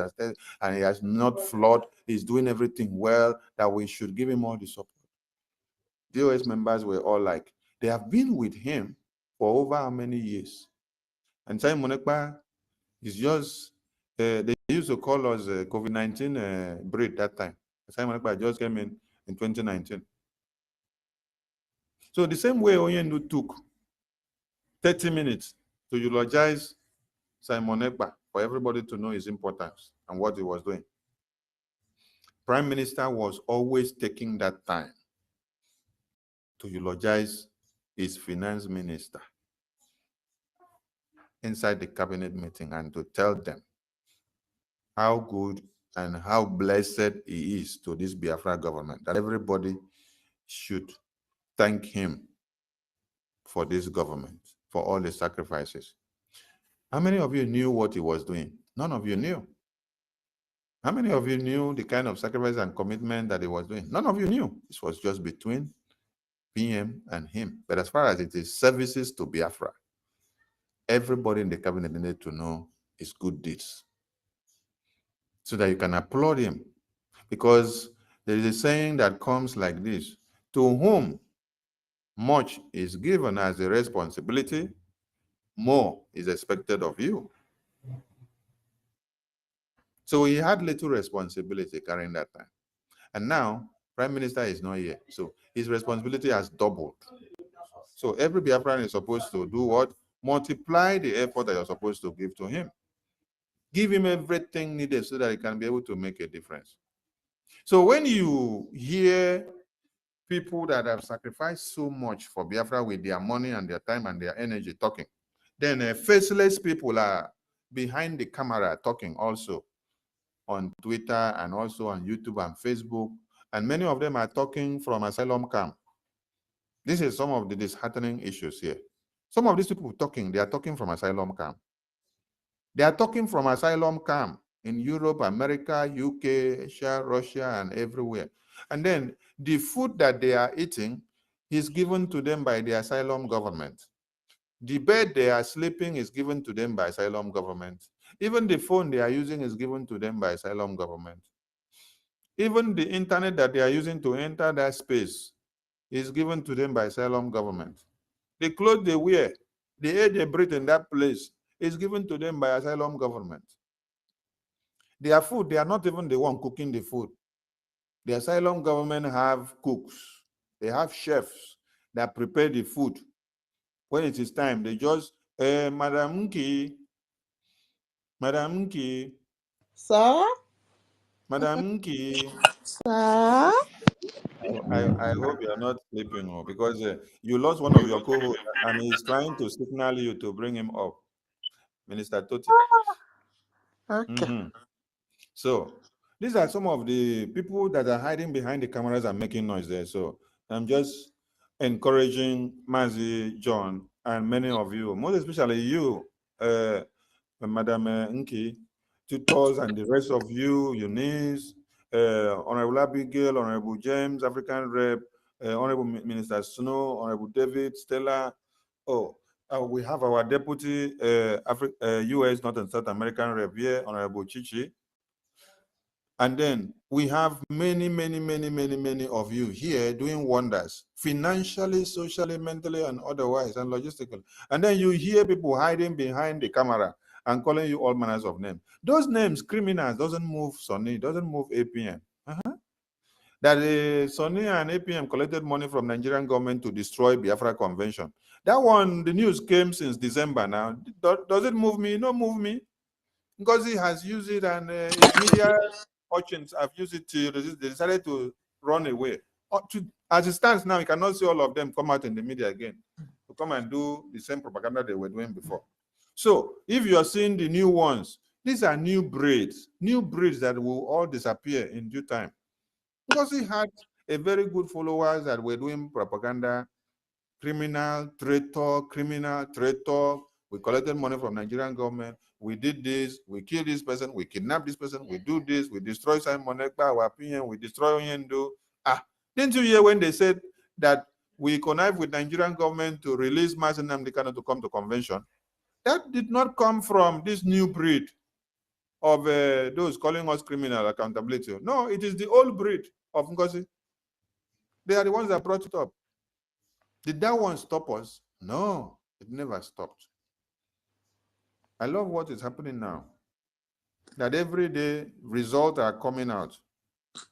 and he has not flawed, he's doing everything well, that we should give him all the support. DOS members were all like, they have been with him for over how many years? And Simon Ekpa is just, they used to call us COVID-19 breed that time. Simon Ekpa just came in 2019. So the same way Onyendu took 30 minutes to eulogize Simon Ekpa for everybody to know his importance and what he was doing. Prime Minister was always taking that time to eulogize his finance minister inside the cabinet meeting and to tell them how good and how blessed he is to this Biafra government, that everybody should thank him for this government, for all the sacrifices. How many of you knew what he was doing? None of you knew. How many of you knew the kind of sacrifice and commitment that he was doing? None of you knew. This was just between PM and him. But as far as it is services to Biafra, everybody in the cabinet needed to know his good deeds so that you can applaud him. Because there is a saying that comes like this: to whom much is given as a responsibility, more is expected of you. So he had little responsibility carrying that time. And now, Prime Minister is not here. So his responsibility has doubled. So every Biafran is supposed to do what? Multiply the effort that you're supposed to give to him. Give him everything needed so that he can be able to make a difference. So when you hear people that have sacrificed so much for Biafra with their money and their time and their energy talking, then faceless people are behind the camera talking also on Twitter and also on YouTube and Facebook, and many of them are talking from asylum camp. This is some of the disheartening issues here. Some of these people talking, they are talking from asylum camp. They are talking from asylum camp in Europe, America, UK, Asia, Russia, and everywhere. And then the food that they are eating is given to them by the asylum government. The bed they are sleeping is given to them by asylum government. Even the phone they are using is given to them by asylum government. Even the internet that they are using to enter that space is given to them by asylum government. The clothes they wear, the air they breathe in that place is given to them by asylum government. Their food, they are not even the one cooking the food. The asylum government have cooks. They have chefs that prepare the food. When it is time, they just, Madam Nki, Sir? Madam Nki. Sir? I hope you are not sleeping, because you lost one of your co-hosts and he's trying to signal you to bring him up, Minister Toti. Okay. So these are some of the people that are hiding behind the cameras and making noise there. So I'm just encouraging Mazi, John, and many of you, most especially you, Madam Nki, tutors, and the rest of you, Eunice, Honorable Abigail, Honorable James, African Rep, Honorable Minister Snow, Honorable David, Stella. We have our Deputy U.S. North and South American Rep here, Honorable Chichi. And then we have many of you here doing wonders, financially, socially, mentally, and otherwise, and logistically. And then you hear people hiding behind the camera and calling you all manners of names. Those names, criminals, doesn't move Sonny, doesn't move APM. That Sonny and APM collected money from Nigerian government to destroy Biafra Convention. That one, the news came since December now. Does it move me? No, move me. NGOZI has used it, and its media urchins have used it to resist. They decided to run away. As it stands now, you cannot see all of them come out in the media again to come and do the same propaganda they were doing before. So if you are seeing the new ones, these are new breeds that will all disappear in due time. Because he had a very good followers that were doing propaganda, criminal, traitor. We collected money from Nigerian government. We did this, we killed this person, we kidnapped this person, we do this, we destroy Simon Ekpa, our opinion, we destroy Oyendo. Didn't you hear when they said that we connive with Nigerian government to release Mazen Nnamdi Kanu to come to convention? That did not come from this new breed of those calling us criminal accountability. No, it is the old breed of NGOZI. They are the ones that brought it up. Did that one stop us? No, it never stopped. I love what is happening now. That every day results are coming out.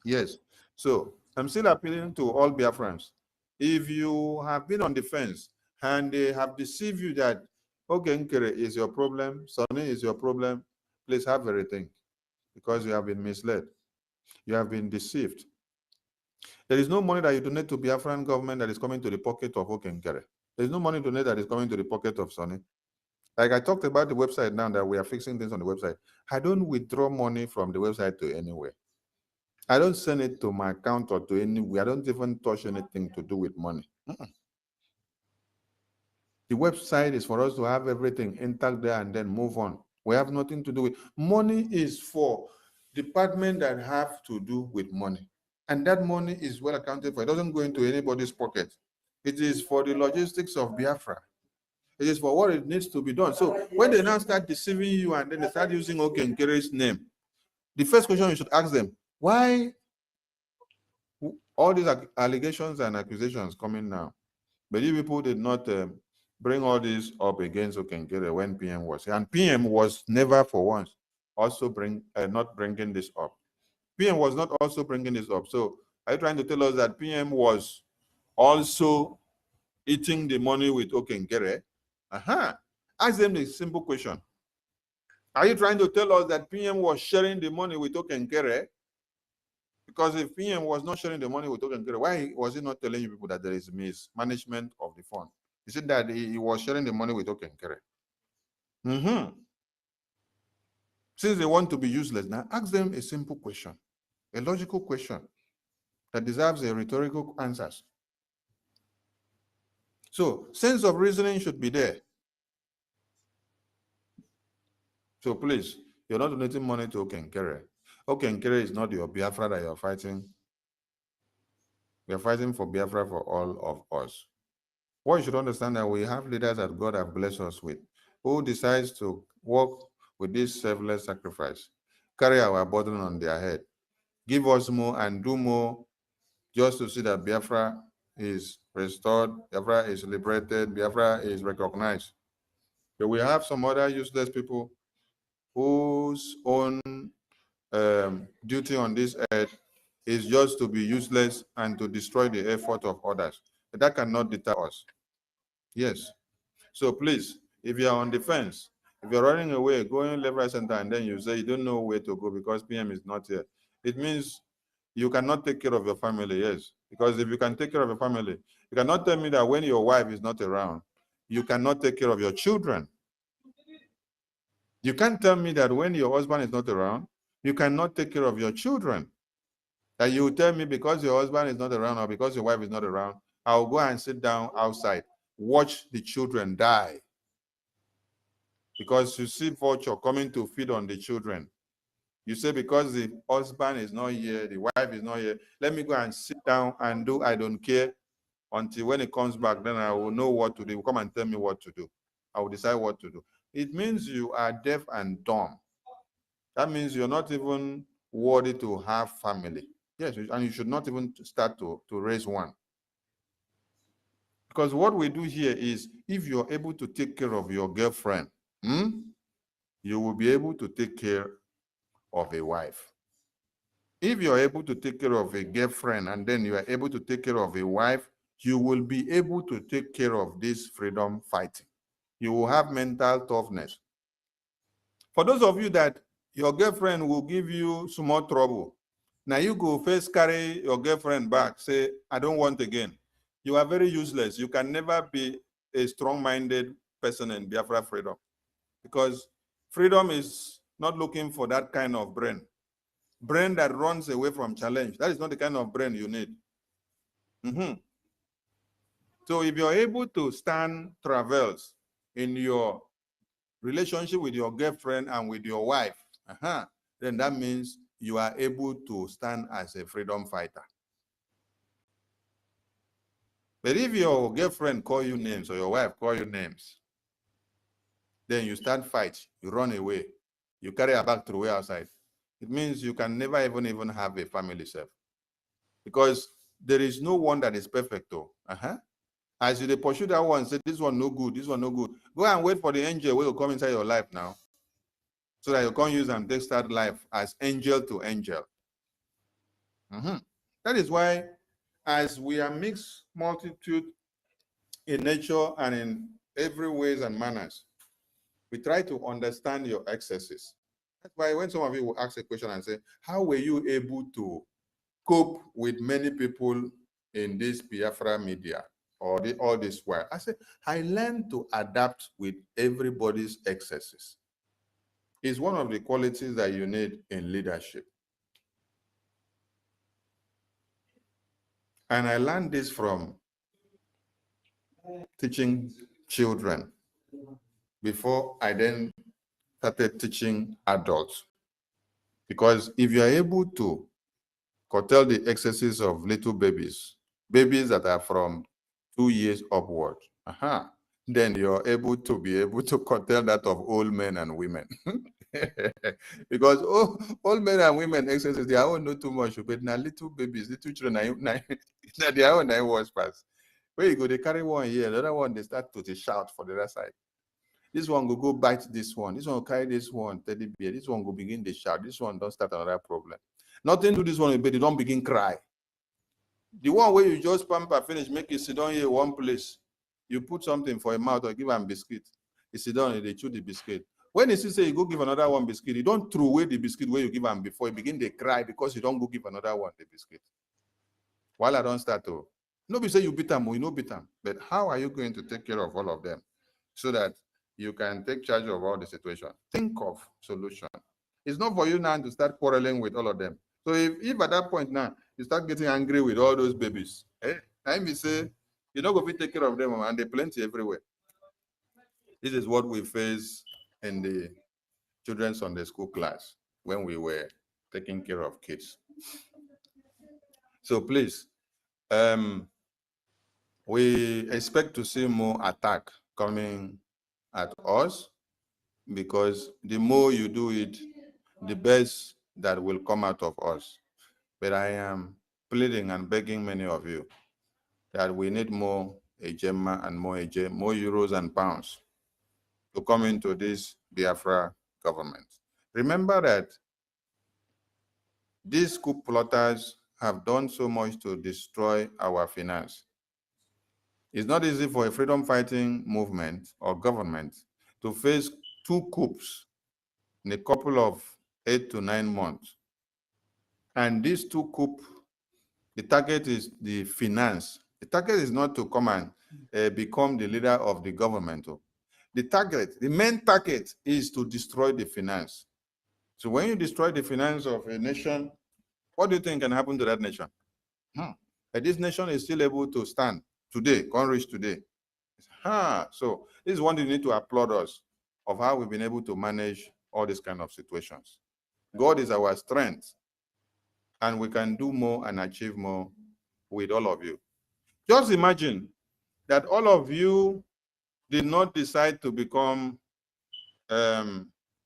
Yes. So I'm still appealing to all Biafrans. If you have been on the fence and they have deceived you that Ogenkere is your problem, Sonny is your problem, please have everything, because you have been misled. You have been deceived. There is no money that you donate to Biafran government that is coming to the pocket of Ogenkere. There is no money donated that is coming to the pocket of Sonny. Like I talked about the website now that we are fixing things on the website. I don't withdraw money from the website to anywhere. I don't send it to my account or to anywhere. I don't even touch anything to do with money. The website is for us to have everything intact there and then move on. We have nothing to do with money. Is for departments that have to do with money. And that money is well accounted for. It doesn't go into anybody's pocket. It is for the logistics of Biafra. It is for what it needs to be done. So when they now start deceiving you and then they start using Ogenkere's name, the first question you should ask them, why all these allegations and accusations coming now? But you people did not bring all this up against Ogenkere when PM was here. And PM was never for once also not bringing this up. PM was not also bringing this up. So are you trying to tell us that PM was also eating the money with Ogenkere? Ask them the simple question. Are you trying to tell us that PM was sharing the money with Ogenkere? Because if PM was not sharing the money with Ogenkere, why was he not telling you people that there is mismanagement of the fund? He said that he was sharing the money with Ogenkere. Since they want to be useless, now ask them a simple question, a logical question that deserves a rhetorical answers. So sense of reasoning should be there. So please, you're not donating money to Ogenkere. Ogenkere is not your Biafra that you're fighting. We are fighting for Biafra for all of us. What you should understand that we have leaders that God have blessed us with, who decides to work with this selfless sacrifice, carry our burden on their head, give us more and do more just to see that Biafra is restored, Biafra is liberated, Biafra is recognized. But we have some other useless people whose own duty on this earth is just to be useless and to destroy the effort of others. But that cannot deter us. Yes. So please, if you are on the fence, if you're running away, going left, right, center, and then you say you don't know where to go because PM is not here, it means you cannot take care of your family. Yes. Because if you can take care of your family, you cannot tell me that when your wife is not around, you cannot take care of your children. You can't tell me that when your husband is not around, you cannot take care of your children. That you tell me because your husband is not around or because your wife is not around, I'll go and sit down outside, watch the children die. Because you see vulture coming to feed on the children. You say because the husband is not here, the wife is not here, let me go and sit down and do I don't care until when it comes back, then I will know what to do. Come and tell me what to do. I will decide what to do. It means you are deaf and dumb. That means you're not even worthy to have family. Yes, and you should not even start to raise one. Because what we do here is, if you're able to take care of your girlfriend, you will be able to take care of a wife. If you're able to take care of a girlfriend and then you are able to take care of a wife, you will be able to take care of this freedom fighting. You will have mental toughness. For those of you that your girlfriend will give you small trouble, now you go first carry your girlfriend back, say, I don't want again. You are very useless. You can never be a strong-minded person in Biafra freedom, because freedom is not looking for that kind of brain that runs away from challenge. That is not the kind of brain you need. So if you're able to stand travails in your relationship with your girlfriend and with your wife, then that means you are able to stand as a freedom fighter. But if your girlfriend call you names or your wife call you names, then you start fight, you run away, you carry her back to the way outside. It means you can never even have a family self. Because there is no one that is perfect though. As you pursue that one, say this one no good, this one no good. Go and wait for the angel who will come inside your life now, so that you can use and take start life as angel to angel. That is why, as we are mixed multitude in nature and in every ways and manners, we try to understand your excesses. That's why when some of you will ask a question and say, how were you able to cope with many people in this Biafra media or all this while? I say, I learned to adapt with everybody's excesses. It's one of the qualities that you need in leadership. And I learned this from teaching children before I then started teaching adults. Because if you are able to curtail the excesses of little babies that are from 2 years upward, then you're able to curtail that of old men and women. Because old men and women excesses, they are not too much, but now little babies, little children, they are 9 years past. Where you go, they carry one here, the other one, they start to shout for the other side. This one will go bite this one will carry this one, teddy bear, this one will begin to shout, this one don't start another problem. Nothing to this one, but they don't begin cry. The one where you just pamper, finish, make it sit down here one place. You put something for a mouth or give him biscuit. He sit down and they chew the biscuit. When he say you go give another one biscuit, you don't throw away the biscuit where you give him before. He begin to cry because you don't go give another one the biscuit. While I don't start to. Nobody say you beat them or you know beat them. But how are you going to take care of all of them so that you can take charge of all the situation? Think of solution. It's not for you now to start quarreling with all of them. So if at that point now you start getting angry with all those babies, I may say you're not going to take care of them, and they're plenty everywhere. This is what we face in the children's Sunday school class when we were taking care of kids. So please, we expect to see more attack coming at us, because the more you do it, the best that will come out of us. But I am pleading and begging many of you that we need more Ejema and more euros and pounds to come into this Biafra government. Remember that these coup plotters have done so much to destroy our finance. It's not easy for a freedom fighting movement or government to face 2 coups in a couple of 8 to 9 months. And these 2 coups, the target is the finance. The target is not to come and become the leader of the government. The main target is to destroy the finance. So when you destroy the finance of a nation, what do you think can happen to that nation? This nation is still able to stand today, can't reach today. So this is one thing you need to applaud us of how we've been able to manage all these kind of situations. God is our strength, and we can do more and achieve more with all of you. Just imagine that all of you did not decide to become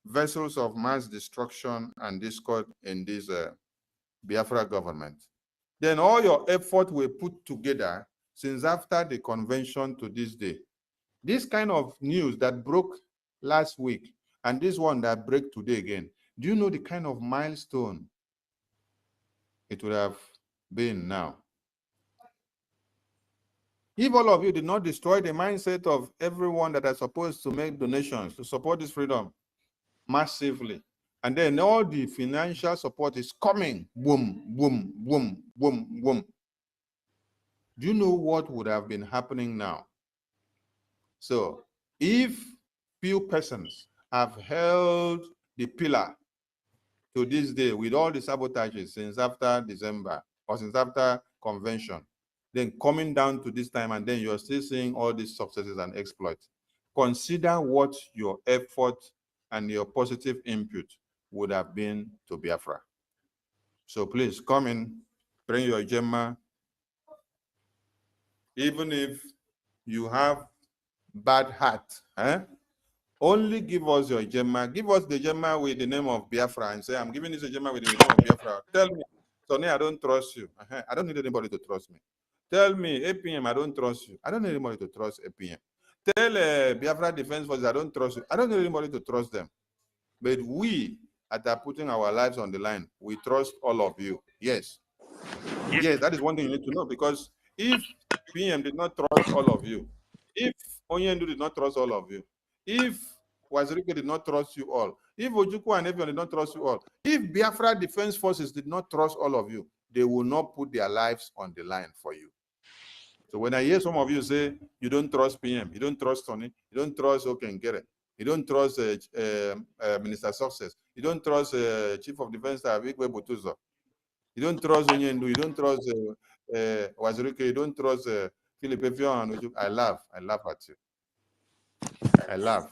vessels of mass destruction and discord in this Biafra government. Then all your effort were put together since after the convention to this day. This kind of news that broke last week and this one that break today again, do you know the kind of milestone it would have been now? If all of you did not destroy the mindset of everyone that are supposed to make donations to support this freedom massively, and then all the financial support is coming, boom, boom, boom, boom, boom. Do you know what would have been happening now? So if few persons have held the pillar to this day with all the sabotages since after December or since after convention, then coming down to this time and then you're still seeing all these successes and exploits, consider what your effort and your positive input would have been to Biafra. So please come in, bring your Gemma. Even if you have bad heart, only give us your Gemma. Give us the Gemma with the name of Biafra and say, I'm giving this a Gemma with the name of Biafra. Tell me, Sonny, I don't trust you. I don't need anybody to trust me. Tell me, APM, I don't trust you. I don't need anybody to trust APM. Tell Biafra Defense Forces, I don't trust you. I don't need anybody to trust them. But we, that are putting our lives on the line, we trust all of you. Yes. Yes, that is one thing you need to know, because if PM did not trust all of you, if Onyendu did not trust all of you, if Wazirike did not trust you all, if Ojukwu and everyone did not trust you all, if Biafra Defense Forces did not trust all of you, they will not put their lives on the line for you. So when I hear some of you say, you don't trust PM, you don't trust Tony, you don't trust Okengere, you don't trust Minister Success, you don't trust Chief of Defense Staff, Ikwe Butuzo, you don't trust Onyendu, you don't trust Wazirike, you don't trust Philip Efion. I laugh at you. I laugh.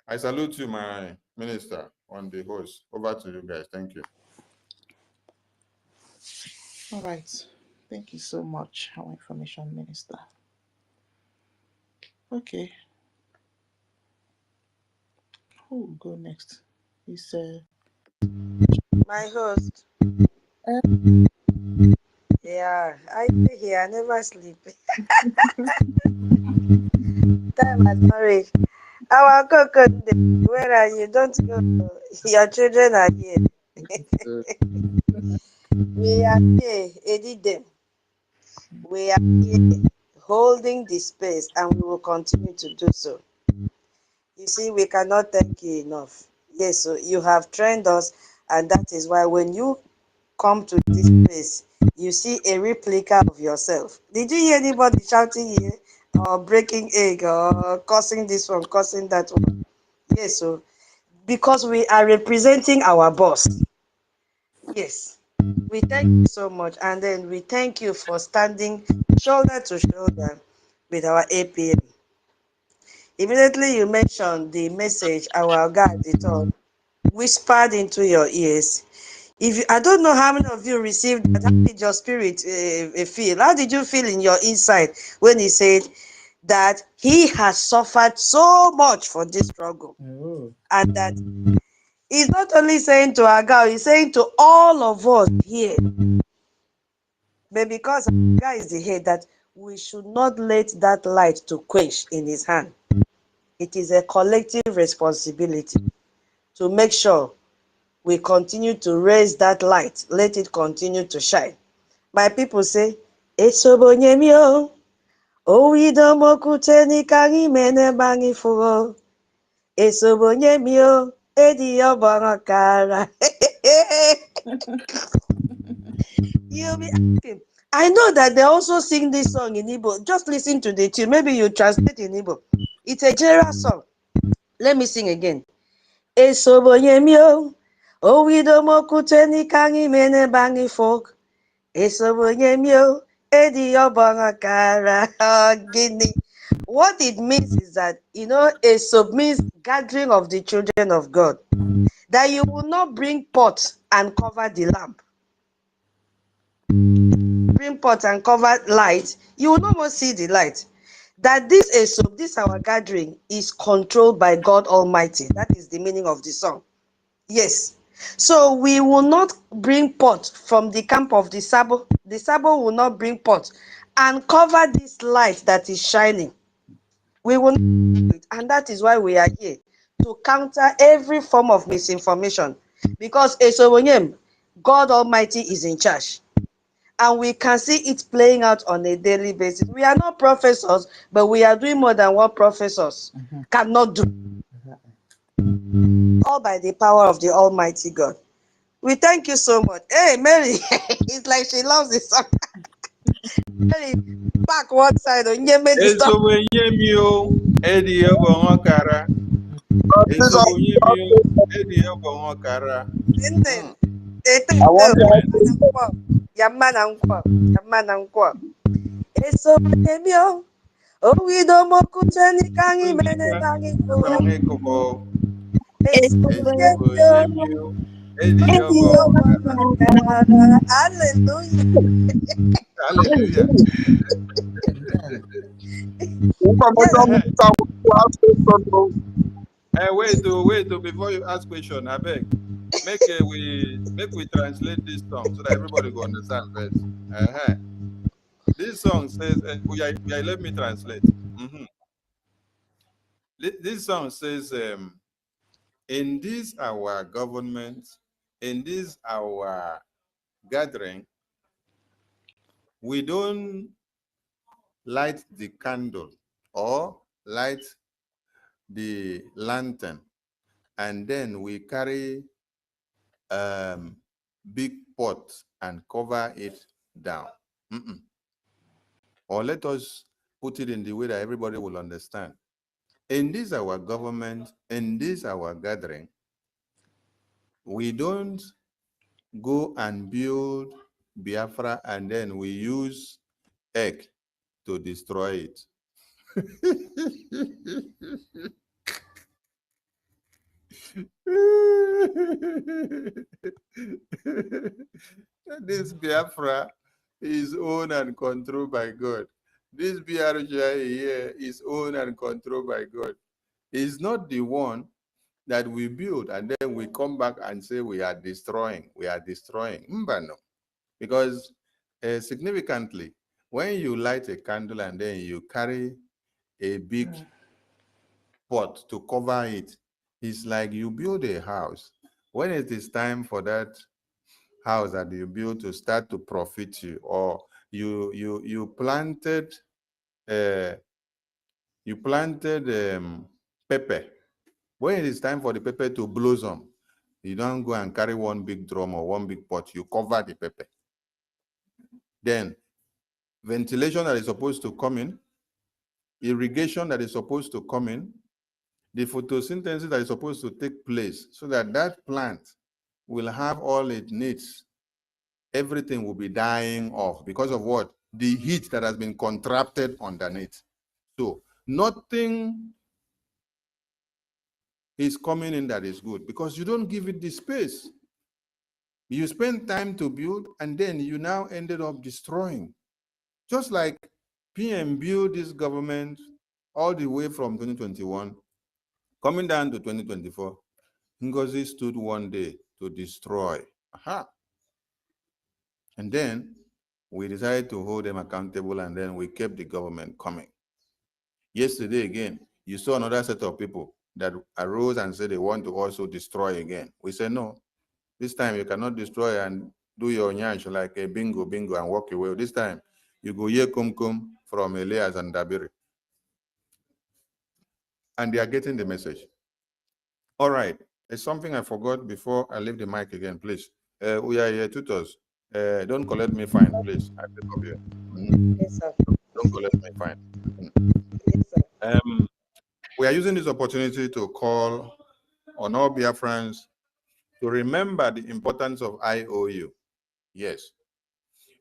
I salute you, my minister, on the host. Over to you guys. Thank you. All right. Thank you so much, our information minister. Okay. Who will go next? It's my host. Yeah, I stay here. I never sleep. Time has married. Our cocoa, where are you? Don't go. Your children are here. We are here, edit them. We are here holding the space, and we will continue to do so. You see, we cannot thank you enough. Yes, so you have trained us, and that is why when you come to this place, you see a replica of yourself. Did you hear anybody shouting here, or breaking egg, or cursing this one, cursing that one? Yes, so because we are representing our boss. Yes, we thank you so much, and then we thank you for standing shoulder to shoulder with our APM. Immediately you mentioned the message our God did all whispered into your ears. If you, I don't know how many of you received that. How did your spirit feel? How did you feel in your inside when he said that he has suffered so much for this struggle? And that he's not only saying to Agar, he's saying to all of us here. But because Agar is the head, that we should not let that light to quench in his hand. It is a collective responsibility to make sure we continue to raise that light. Let it continue to shine. My people say, Esobonyemio, Owidomokuteni kari mene bangi furo. Esobonyemio, Ediyobarakara. You'll be asking. I know that they also sing this song in Igbo. Just listen to the tune. Maybe you translate in Igbo. It's a general song. Let me sing again. Esobonyemio, Owidomokuteni kari mene bangi folk. Esobonyemio, Ediyobarakara. Guinea. What it means is that, Esob means gathering of the children of God. That you will not bring pot and cover the lamp. Bring pot and cover light, you will not see the light. That this Esob, this our gathering, is controlled by God Almighty. That is the meaning of the song. Yes. So we will not bring pot from the camp of the Sabo. The Sabo will not bring pot and cover this light that is shining. We will not do it. And that is why we are here, to counter every form of misinformation. Because Esobonyem, God Almighty is in charge. And we can see it playing out on a daily basis. We are not professors, but we are doing more than what professors cannot do. All by the power of the Almighty God. We thank you so much. Hey, Mary, it's like she loves this song. Mary, back one side. Eso wenyemio edi obo kara. Eso wenyemio edi obo kara. I want Amen. Eso wenyemio. Owido mokucheni kangi mene nangi kuwa. Nangeko. Eso Eso wenyemio. wenyemio edi obo kara. Hallelujah. Hallelujah. Wait, before you ask question, I beg. Make we translate this song so that everybody will understand first. This song says, let me translate. This song says, in this our government, in this our gathering, we don't light the candle or light the lantern, and then we carry big pot and cover it down. Or let us put it in the way that everybody will understand. In this our government, in this our gathering, we don't go and build Biafra and then we use egg to destroy it. This Biafra is owned and controlled by God. This BRGI here is owned and controlled by God. It's not the one that we build and then we come back and say we are destroying. We are destroying. No. Because significantly, when you light a candle and then you carry a big pot to cover it, it's like you build a house. When it is time for that house that you build to start to profit you, or you planted pepper. When it is time for the pepper to blossom, you don't go and carry one big drum or one big pot. You cover the pepper. Then ventilation that is supposed to come in, irrigation that is supposed to come in, the photosynthesis that is supposed to take place so that that plant will have all it needs. Everything will be dying off because of what? The heat that has been contracted underneath. So nothing is coming in that is good because you don't give it the space. You spend time to build and then you now ended up destroying. Just like PM built this government all the way from 2021, coming down to 2024, NGOZI stood one day to destroy. And then we decided to hold them accountable and then we kept the government coming. Yesterday again, you saw another set of people that arose and said they want to also destroy again. We said, no, this time you cannot destroy and do your nyash like a bingo and walk away. This time you go here come from Elias and Dabiri. And they are getting the message. All right, there's something I forgot before I leave the mic again, please. We are here, tutors. Don't collect me fine, please. I pick up here. Yes, sir. Don't collect me fine. Yes, sir. We are using this opportunity to call on all Biafrans to remember the importance of IOU. Yes.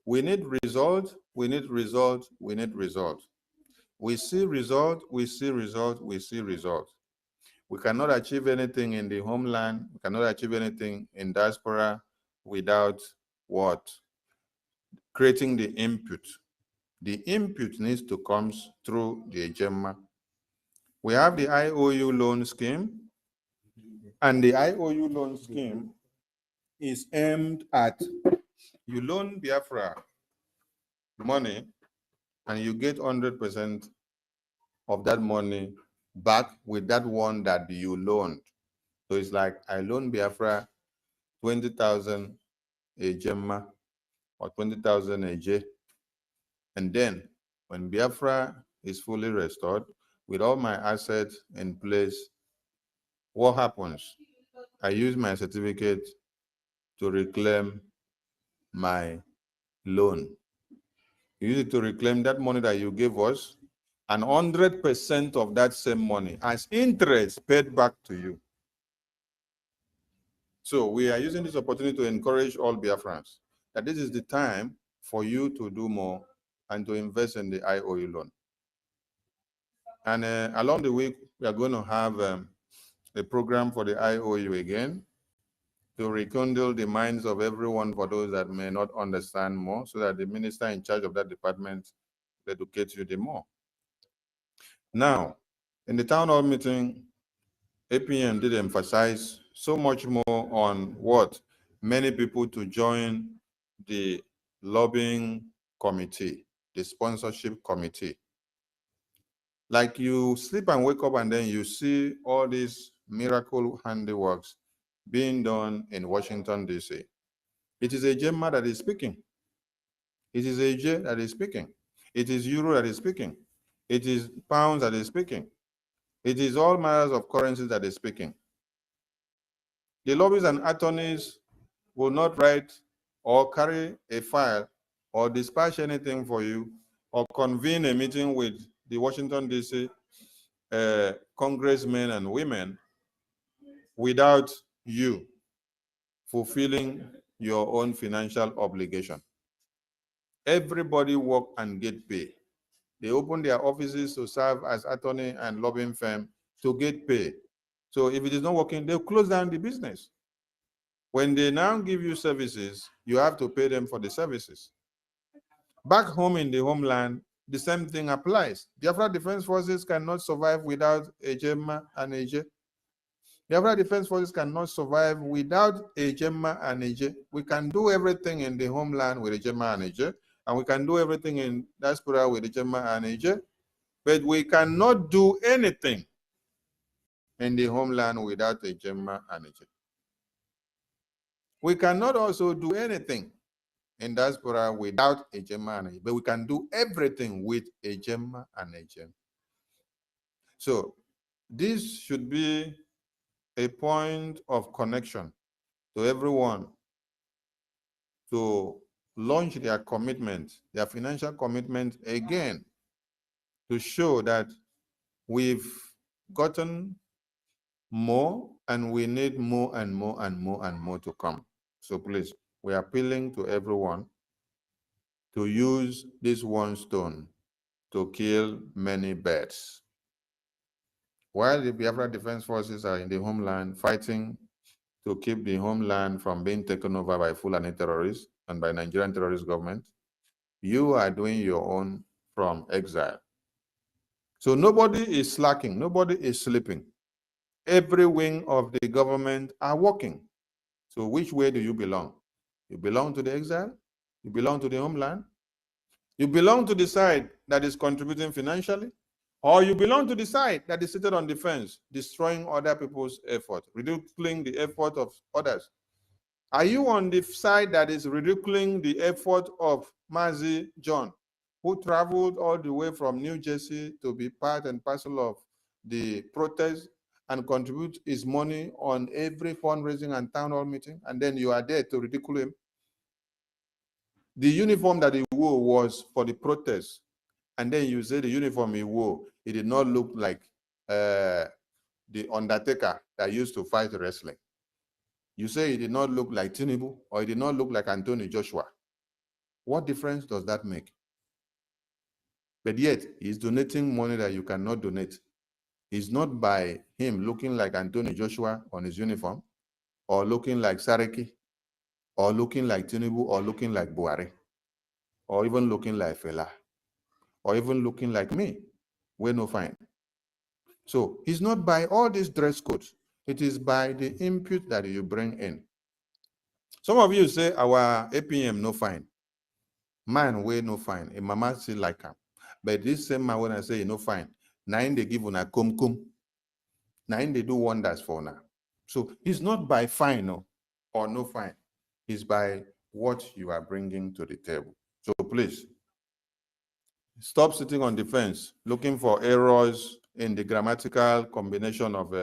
We need result, we need result, we need result. We see result, we see result, we see result. We cannot achieve anything in the homeland, we cannot achieve anything in diaspora without what? Creating the input. The input needs to come through the EJEMA. We have the IOU loan scheme, and the IOU loan scheme is aimed at you loan Biafra money and you get 100% of that money back with that one that you loaned. So it's like I loan Biafra 20,000 a Gemma or 20,000 a J. And then when Biafra is fully restored with all my assets in place, what happens? I use my certificate to reclaim my loan. You use it to reclaim that money that you gave us, and 100% of that same money as interest paid back to you. So we are using this opportunity to encourage all Biafrans that this is the time for you to do more and to invest in the IOU loan. And along the week, we are going to have a program for the IOU again to rekindle the minds of everyone for those that may not understand more, so that the minister in charge of that department educates you the more. Now, in the town hall meeting, APM did emphasize so much more on what many people to join the lobbying committee, the sponsorship committee. Like you sleep and wake up and then you see all these miracle handiworks being done in Washington, D.C. It is a Gemma that is speaking. It is a J that is speaking. It is Euro that is speaking. It is pounds that is speaking. It is all matters of currencies that is speaking. The lobbyists and attorneys will not write or carry a file or dispatch anything for you or convene a meeting with the Washington, D.C. congressmen and women without you fulfilling your own financial obligation. Everybody work and get paid. They open their offices to serve as attorney and lobbying firm to get paid. So if it is not working, they'll close down the business. When they now give you services, you have to pay them for the services. Back home in the homeland, the same thing applies. Biafra Defense Forces cannot survive without a Gemma and a J. Biafra Defense Forces cannot survive without a Gemma and a J. We can do everything in the homeland with a Gemma and a J, and we can do everything in diaspora with a Gemma and a J, but we cannot do anything in the homeland without a Gemma and a J. We cannot also do anything in diaspora without a Gemma and a J, but we can do everything with a Gemma and a J. So this should be a point of connection to everyone to launch their commitment, their financial commitment again, to show that we've gotten more and we need more and more and more and more to come. So please, we are appealing to everyone to use this one stone to kill many birds. While the Biafra Defense Forces are in the homeland fighting to keep the homeland from being taken over by Fulani terrorists and by Nigerian terrorist government, you are doing your own from exile. So nobody is slacking, nobody is sleeping. Every wing of the government are working. So which way do you belong? You belong to the exile? You belong to the homeland? You belong to the side that is contributing financially? Or you belong to the side that is seated on defense, destroying other people's effort, ridiculing the effort of others? Are you on the side that is ridiculing the effort of Mazi John, who traveled all the way from New Jersey to be part and parcel of the protest and contribute his money on every fundraising and town hall meeting, and then you are there to ridicule him? The uniform that he wore was for the protest, and then you say the uniform he wore, it did not look like the Undertaker that used to fight wrestling. You say it did not look like Tinubu, or it did not look like Anthony Joshua. What difference does that make? But yet, he's donating money that you cannot donate. It's not by him looking like Anthony Joshua on his uniform, or looking like Sariki, or looking like Tinubu, or looking like Buhari, or even looking like Fela, or even looking like me. We're no fine. So it's not by all these dress codes. It is by the input that you bring in. Some of you say our APM no fine. Man, we no fine. A mama still like him. But this same man, when I say no fine, nine they give una kum. Nine they do wonders for una. So it's not by fine or no fine. It's by what you are bringing to the table. So please, stop sitting on the fence looking for errors in the grammatical combination of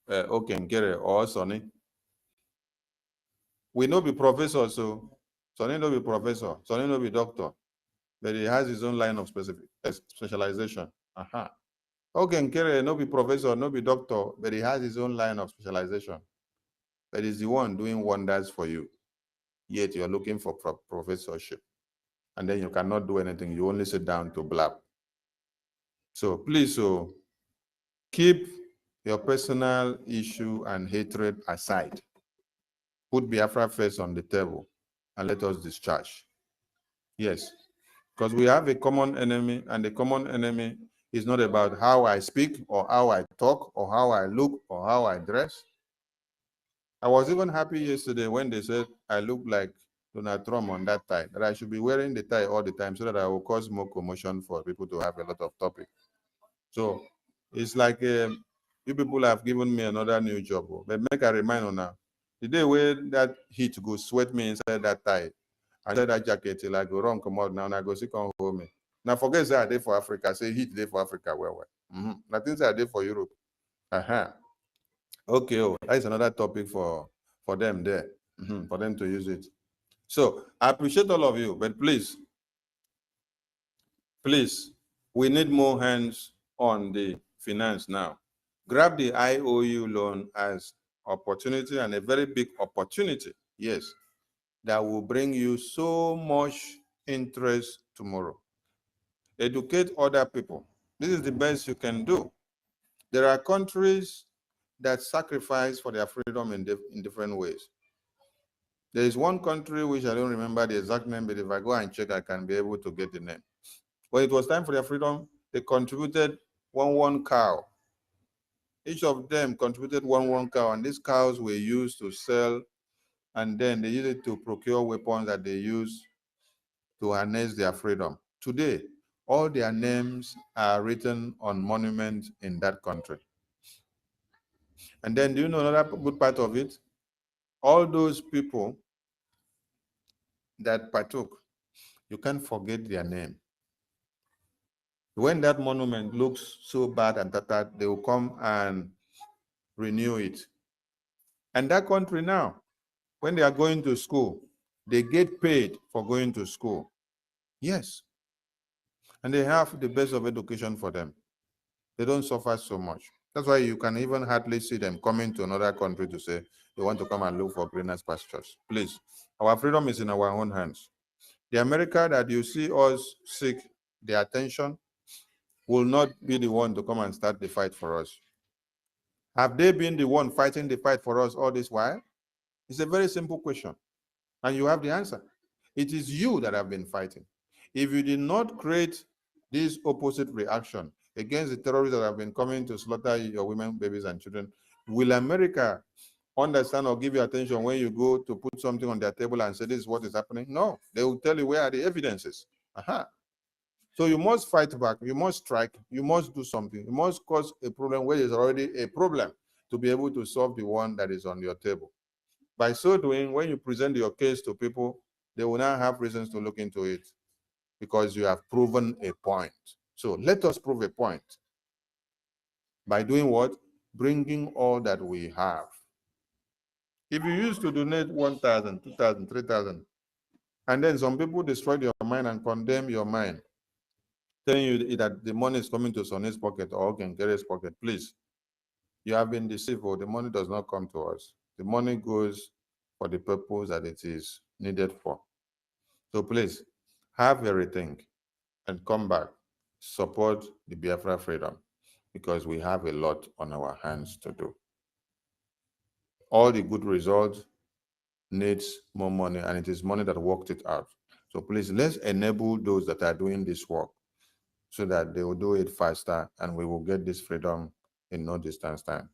Okengere or Sonny. We no be professor, so Sonny no be professor, Sonny no be doctor. but he has his own line of specialization. Okay, Nkere, no be professor, no be doctor, but he has his own line of specialization. But he's the one doing wonders for you. Yet you're looking for professorship. And then you cannot do anything. You only sit down to blab. So please, keep your personal issue and hatred aside. Put Biafra first on the table and let us discharge. Yes, because we have a common enemy, and the common enemy is not about how I speak or how I talk or how I look or how I dress. I was even happy yesterday when they said I look like Donald Trump on that tie, that I should be wearing the tie all the time so that I will cause more commotion for people to have a lot of topic. So it's like you people have given me another new job. But make a reminder now, the day where that heat go sweat me inside that tie, I said that jacket till I go wrong, come out now, and I go see come home. Now forget that I did for Africa. Say heat day for Africa. Well. Nothing I did for Europe. Okay, that is another topic for them there, for them to use it. So I appreciate all of you, but please, we need more hands on the finance now. Grab the IOU loan as opportunity, and a very big opportunity, yes, that will bring you so much interest tomorrow. Educate other people. This is the best you can do. There are countries that sacrifice for their freedom in different ways. There is one country which I don't remember the exact name, but if I go and check, I can be able to get the name. When it was time for their freedom, they contributed one cow. Each of them contributed one cow, and these cows were used to sell, and then they used it to procure weapons that they use to harness their freedom. Today, all their names are written on monuments in that country. And then, do you know another good part of it? All those people that partook, you can't forget their name. When that monument looks so bad and tattered, they will come and renew it. And that country now, when they are going to school, they get paid for going to school. Yes. And they have the best of education for them. They don't suffer so much. That's why you can even hardly see them coming to another country to say they want to come and look for greener pastures. Please, our freedom is in our own hands. The America that you see us seek the attention will not be the one to come and start the fight for us. Have they been the one fighting the fight for us all this while? It's a very simple question, and you have the answer. It is you that have been fighting. If you did not create this opposite reaction against the terrorists that have been coming to slaughter your women, babies, and children, will America understand or give you attention when you go to put something on their table and say this is what is happening? No, they will tell you where are the evidences. So you must fight back, you must strike, you must do something. You must cause a problem where there's already a problem to be able to solve the one that is on your table. By so doing, when you present your case to people, they will now have reasons to look into it because you have proven a point. So let us prove a point. By doing what? Bringing all that we have. If you used to donate 1,000, 2,000, 3,000, and then some people destroy your mind and condemn your mind, telling you that the money is coming to Sonny's pocket or Kenkere's pocket, please, you have been deceived. The money does not come to us. The money goes for the purpose that it is needed for. So please, have everything and come back. Support the Biafra freedom because we have a lot on our hands to do. All the good results needs more money, and it is money that worked it out. So please, let's enable those that are doing this work so that they will do it faster and we will get this freedom in no distance time.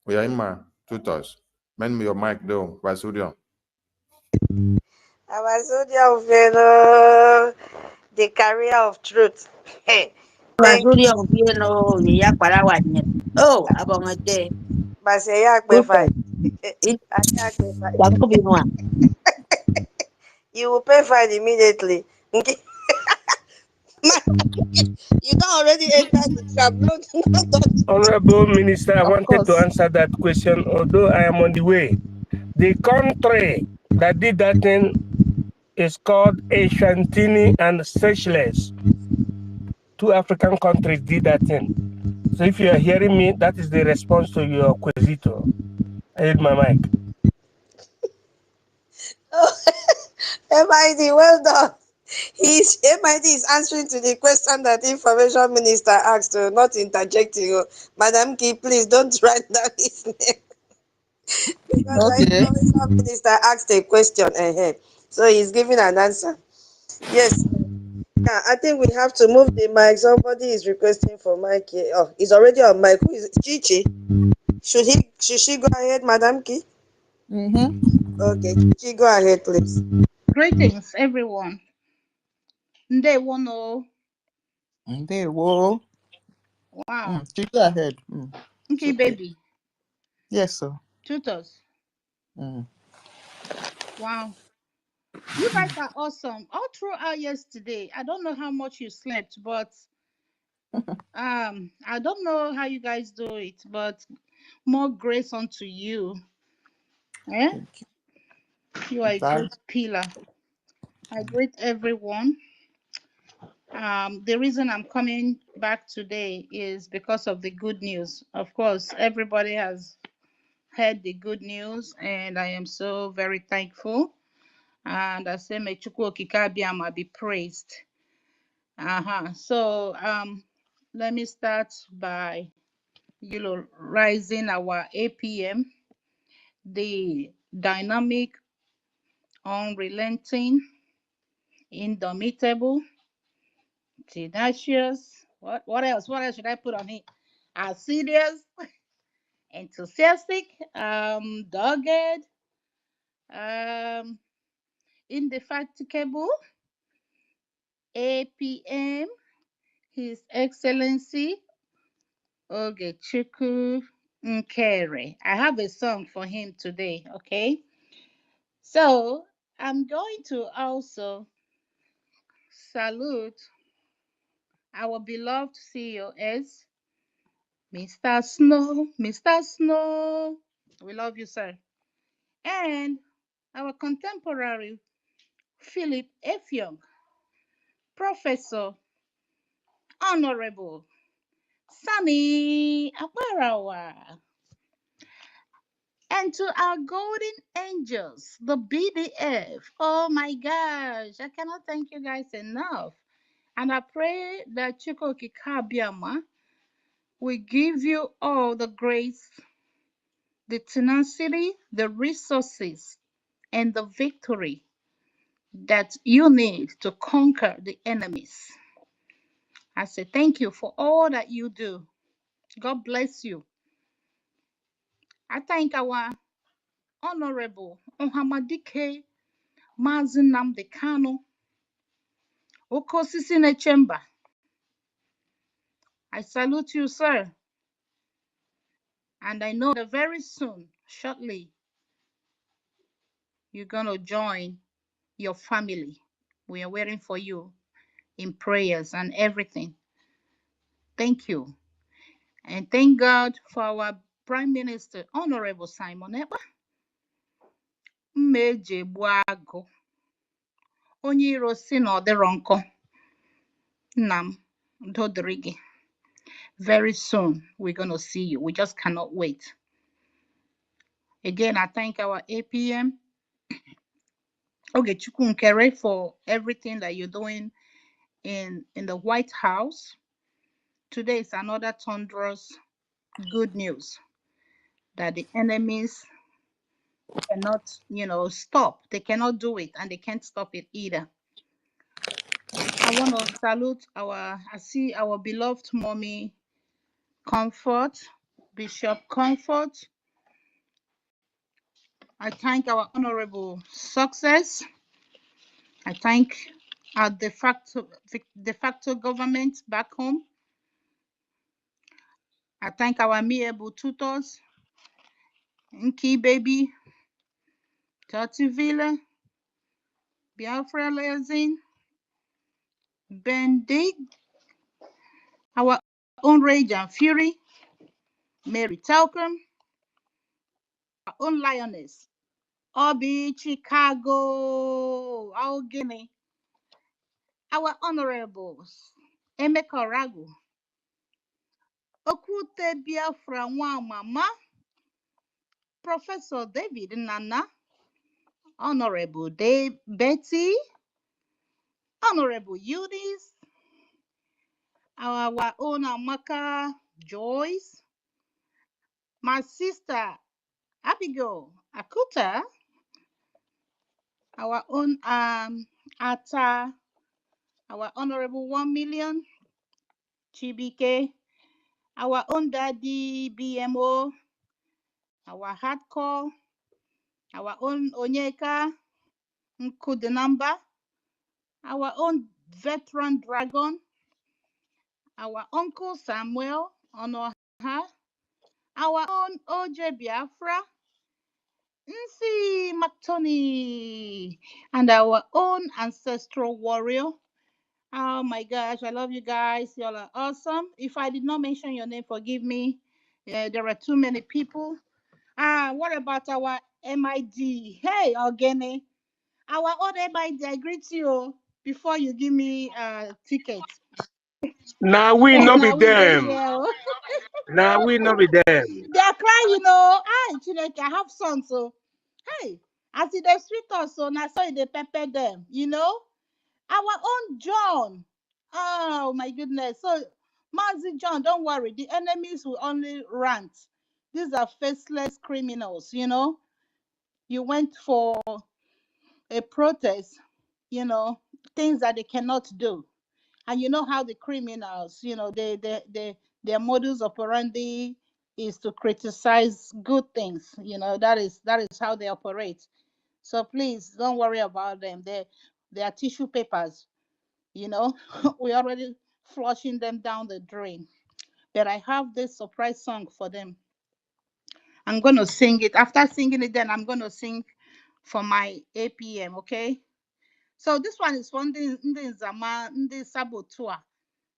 We are in my tutors. Mend me your mic though, Vasudion. Vasudion, the carrier of truth. Vasudion, oh, abang ate. Masaya Super. You will pay fine immediately. You don't already enter the trap. Honorable Minister, I wanted to answer that question, although I am on the way. The country that did that thing is called Ashantini and Seychelles. 2 African countries did that thing. So if you are hearing me, that is the response to your quesito. I hit my mic. MID, well done. MID is answering to the question that Information Minister asked, not interjecting. Madam Key, please don't write down his name. Because the Information Minister asked a question ahead. So he's giving an answer. Yes. Yeah, I think we have to move the mic. Somebody is requesting for mic here. Oh, he's already on mic. Who is it? Chichi? Should she go ahead, Madam Key? Okay, Chichi, go ahead, please. Greetings, everyone. Ndewono. Ndewo. Wow. Go ahead. Okay, baby. Yes, sir. Tutors. Wow. You guys are awesome. All throughout yesterday, I don't know how much you slept, but I don't know how you guys do it, but more grace unto you. Eh? You are a great pillar. I greet everyone. The reason I'm coming back today is because of the good news. Of course, everybody has heard the good news, and I am so very thankful. And I say, may Chukwu Okike Abịama be praised. So let me start by rising our APM, the dynamic, unrelenting, indomitable, tenacious. What else? What else should I put on it? Assiduous, enthusiastic, dogged, indefatigable, APM, His Excellency Ogechukwu Nkere. I have a song for him today, okay? So I'm going to also salute our beloved COS, Mr. Snow. Mr. Snow, we love you, sir. And our contemporary, Philip Effiong, Professor, Honorable Sunny Akwarawa. And to our golden angels, the BDF. Oh my gosh, I cannot thank you guys enough. And I pray that Chukwu Okike Abịama will give you all the grace, the tenacity, the resources, and the victory that you need to conquer the enemies. I say thank you for all that you do. God bless you. I thank our Honorable Ohamadike Mazi Nnamdi Kanu, Okosisi Nechemba. I salute you, sir. And I know that very soon, shortly, you're going to join your family. We are waiting for you in prayers and everything. Thank you. And thank God for our Prime Minister, Honorable Simon Ekpa. Mmejegbuagụ. Onye iro si na ọ dịrọ nkọ. Nna m, udo dịrị gị. Very soon, we're going to see you. We just cannot wait. Again, I thank our APM, Ogechukwu Nkere, for everything that you're doing in the White House. Today is another thunderous good news that the enemies cannot, stop. They cannot do it, and they can't stop it either. I want to salute I see our beloved mommy, Comfort, Bishop Comfort. I thank our Honorable Success. I thank our de facto government back home. I thank our amiable tutors, Nki Baby, Tati Villa, Biafra Lezin, Bendig, our own Rage and Fury, Mary Talcum, our own Lioness, Obi Chicago, our Guinea, our honorables, Emeka Ragu, Okute Biafra Mama, Professor David Nana, Honorable Dave Betty, Honorable Eunice, our own Amaka Joyce, my sister Abigail Akuta, our own Ata, our Honorable 1 million Chibike, our own Daddy BMO, our hardcore, our own Onyeka Nkudenamba, our own veteran dragon, our uncle Samuel Onoha, our own OJ Biafra, Nsi Mactoni, and our own ancestral warrior. Oh my gosh, I love you guys. Y'all are awesome. If I did not mention your name, forgive me. There are too many people. What about our MID? Hey, Ogene. Our own MID, I greet you before you give me tickets. Now we no be Now we dey them. here. Now we no be them. They are crying, you know. Chineke, I have sons, so hey, as they sweet us, so now so they pepper them, you know. Our own John. Oh my goodness. So Mazi John, don't worry. The enemies will only rant. These are faceless criminals, you know. You went for a protest, you know, things that they cannot do. And you know how the criminals, you know, their modus operandi is to criticize good things. You know, that is how they operate. So please don't worry about them. They are tissue papers. You know, we already flushing them down the drain. But I have this surprise song for them. I'm gonna sing it. After singing it, then I'm gonna sing for my APM. Okay. So this one is from the Zama, the Sabotua.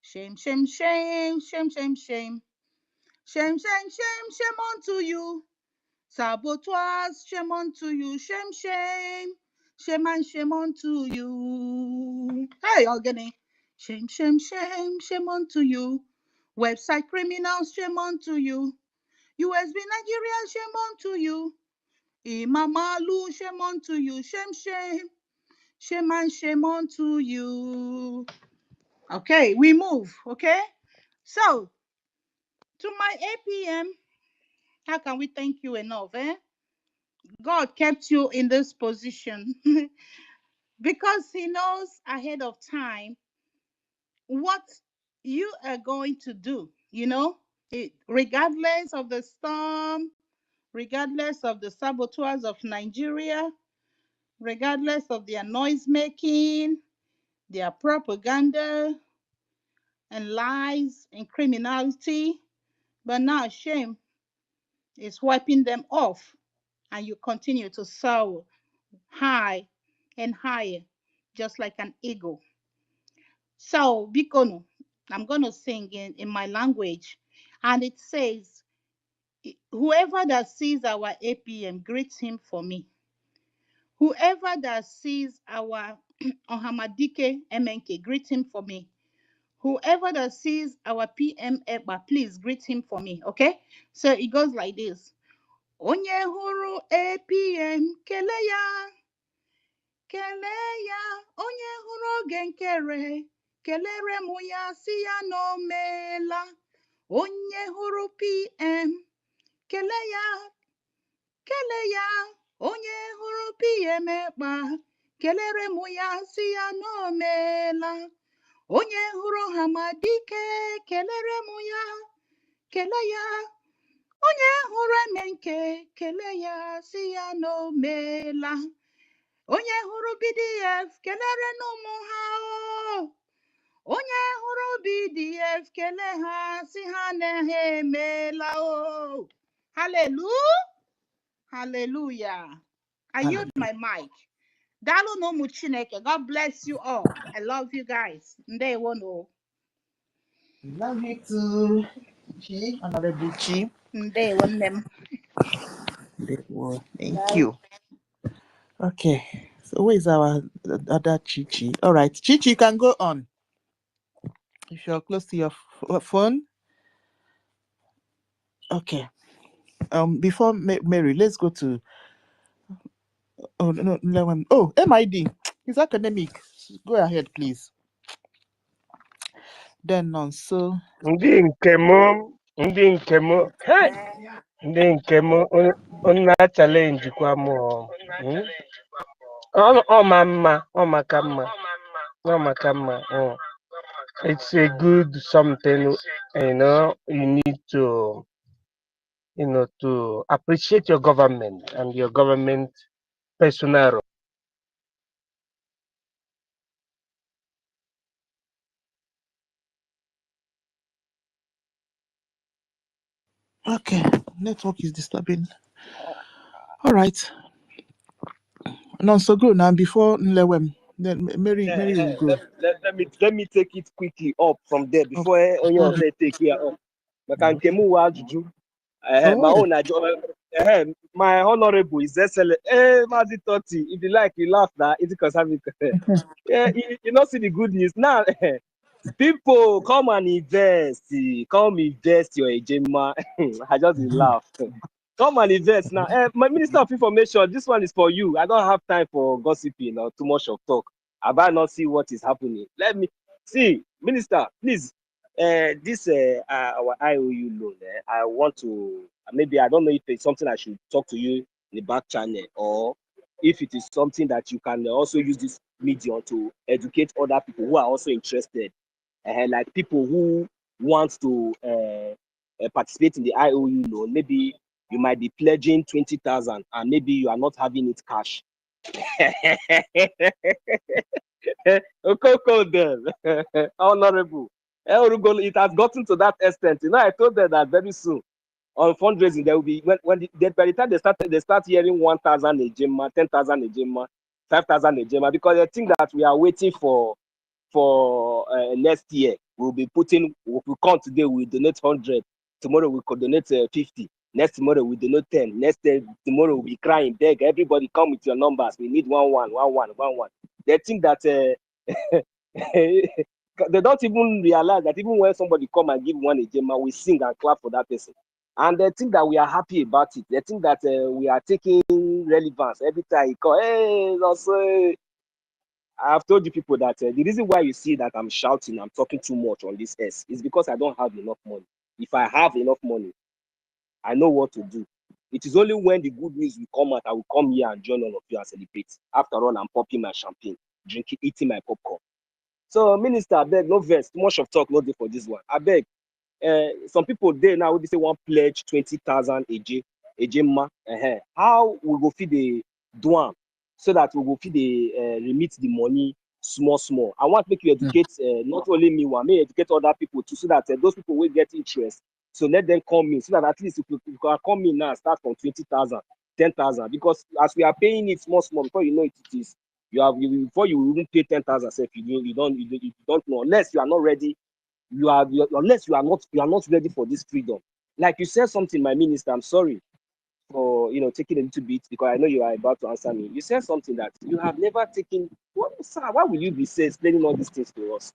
Shame, shame, shame, shame, shame, shame. Shame, shame, shame, shame unto you. Saboteurs, shame unto you. Shame, shame. Shame and shame unto you. Hey, Ogene. Shame, shame, shame, shame unto you. Website criminals, shame unto you. USB Nigeria, shame unto you. Imamalu, shame unto you. Shame, shame. Shame and shame unto you. Okay, we move. Okay. So, to my APM, how can we thank you enough? God kept you in this position because He knows ahead of time what you are going to do, you know, regardless of the storm, regardless of the saboteurs of Nigeria, regardless of their noise making, their propaganda and lies and criminality. But now shame is wiping them off, and you continue to soar high and higher, just like an eagle. So, Bikono, I'm going to sing in my language, and it says, whoever that sees our APM, greets him for me. Whoever that sees our Ohamadike MNK, greet him for me. Whoever that sees our PM Ekpa, please greet him for me, okay? So it goes like this. Onye huru APM, kele ya. Kele ya, onye huru oge nkere. Kelere mụ ya, si ya na o meela. Onye huru PM, kele ya. Kele ya, onye huru PM Ekpa. Kelere mụ ya, si ya na o meela. Onye hụrụ Hamadike, kelere mụ ya, kele ya. Onye hụrụ Emenke, kele ya, si ya na o meela. Onye hụrụ BDF, kelere n'ụmụ ha o. Onye hụrụ BDF, kele ha, si ha na ha emeela o. Hallelujah. Hallelujah. I yield my mic. Dalo no mu Chineke. God bless you all. I love you guys. Ndewo no. Love you too, Chi, Honorable Chi. Ndewo nnem. Thank you. Okay. So where is our other Chichi? All right, Chichi, you can go on. If you're close to your phone. Okay. Before Mary, let's go to MID. It's academic. Go ahead, please. Then so Ndị nke m, hey! Ndị nke m, unu na-challenge kwa m. Ọ maka mma. It's a good something, you need to, to appreciate your government and your government personnel. okay, network is disturbing. All right. No, so good. Now before Nlewem, then Mary will go. Let me take it quickly up from there before you say take here up. My honorable is excellent. Mazi Totti, if you like, you laugh now. It's because I'm yeah, you know, see the good news now. People come and invest. Come invest your agenda. I just laugh. Come and invest now. My Minister of Information, this one is for you. I don't have time for gossiping or too much of talk. I better not see what is happening. Let me see, Minister, please. This our IOU loan. I want to maybe I don't know if it's something I should talk to you in the back channel, or if it is something that you can also use this medium to educate other people who are also interested, like people who want to participate in the IOU loan. Maybe you might be pledging 20,000 and maybe you are not having it cash. Honorable, it has gotten to that extent. You know, I told them that very soon on fundraising there will be by the time they start hearing 1,000 a gemma, 10,000 a gemma, 5,000 a gemma, because I think that we are waiting for next year. We'll come today, we'll donate 100. Tomorrow we could donate 50. Next tomorrow we donate 10. Next tomorrow we'll be crying, beg everybody come with your numbers. We need 1. They think that they don't even realize that even when somebody come and give one a gemma, we sing and clap for that person. And they think that we are happy about it. They think that we are taking relevance every time you call. Hey, also, I've told you people that the reason why you see that I'm shouting, I'm talking too much on this S is because I don't have enough money. If I have enough money, I know what to do. It is only when the good news will come out, I will come here and join all of you and celebrate. After all, I'm popping my champagne, drinking, eating my popcorn. So, Minister, I beg, no verse, too much of talk, no day for this one. I beg, some people there now, they say one pledge 20,000 a gemma. How we go feed the douane so that we go feed the remit the money small. I want to make you educate not only me, may educate other people too, so that those people will get interest. So let them come in, so that at least if you can come in now, start from 20,000, 10,000, because as we are paying it small, before you know it is before you even pay 10,000, you don't know, unless you are not ready. Unless you are not ready for this freedom. Like you said something, my minister. I'm sorry for taking a little bit, because I know you are about to answer me. You said something that you have never taken. What, sir? Why will you be explaining all these things to us?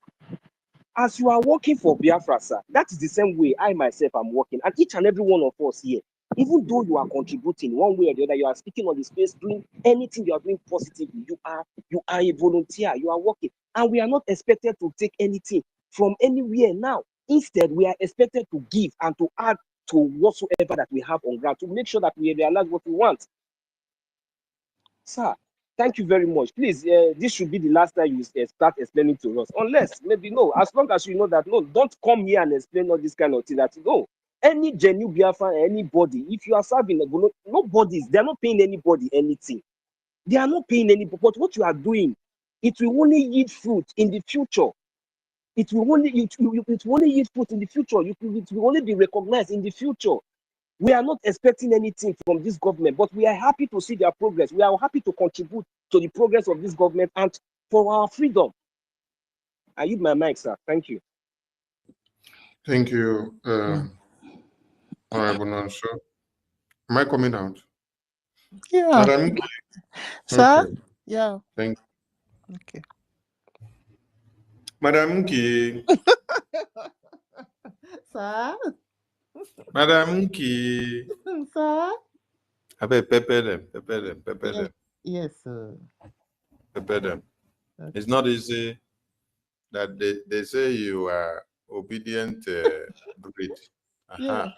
As you are working for Biafra, sir, that is the same way I myself am working, and each and every one of us here. Even though you are contributing one way or the other, you are speaking on the space, doing anything you are doing positively. You are a volunteer. You are working, and we are not expected to take anything from anywhere now. Instead, we are expected to give and to add to whatsoever that we have on ground to make sure that we realize what we want. Sir, thank you very much. Please, this should be the last time you start explaining to us. Unless, maybe, no, as long as you know that, no, don't come here and explain all this kind of thing that, no, any genuine Biafran, anybody, if you are serving, they're not paying anybody anything. They are not paying anybody, but what you are doing, it will only yield fruit in the future. It will only yield fruit in the future. It will only be recognized in the future. We are not expecting anything from this government, but we are happy to see their progress. We are happy to contribute to the progress of this government and for our freedom. I use my mic, sir. Thank you. Thank you, Honorable Nonso. Am I coming out? Yeah. Madam, Sir? Okay. Yeah. Thank Okay. Madam Nki. Sir? Madam Nki. Sir? I bet pepper them, pepper them, pepper Yes, them, yes, sir. pepper them. Okay. It's not easy that they say you are obedient breed. Yeah.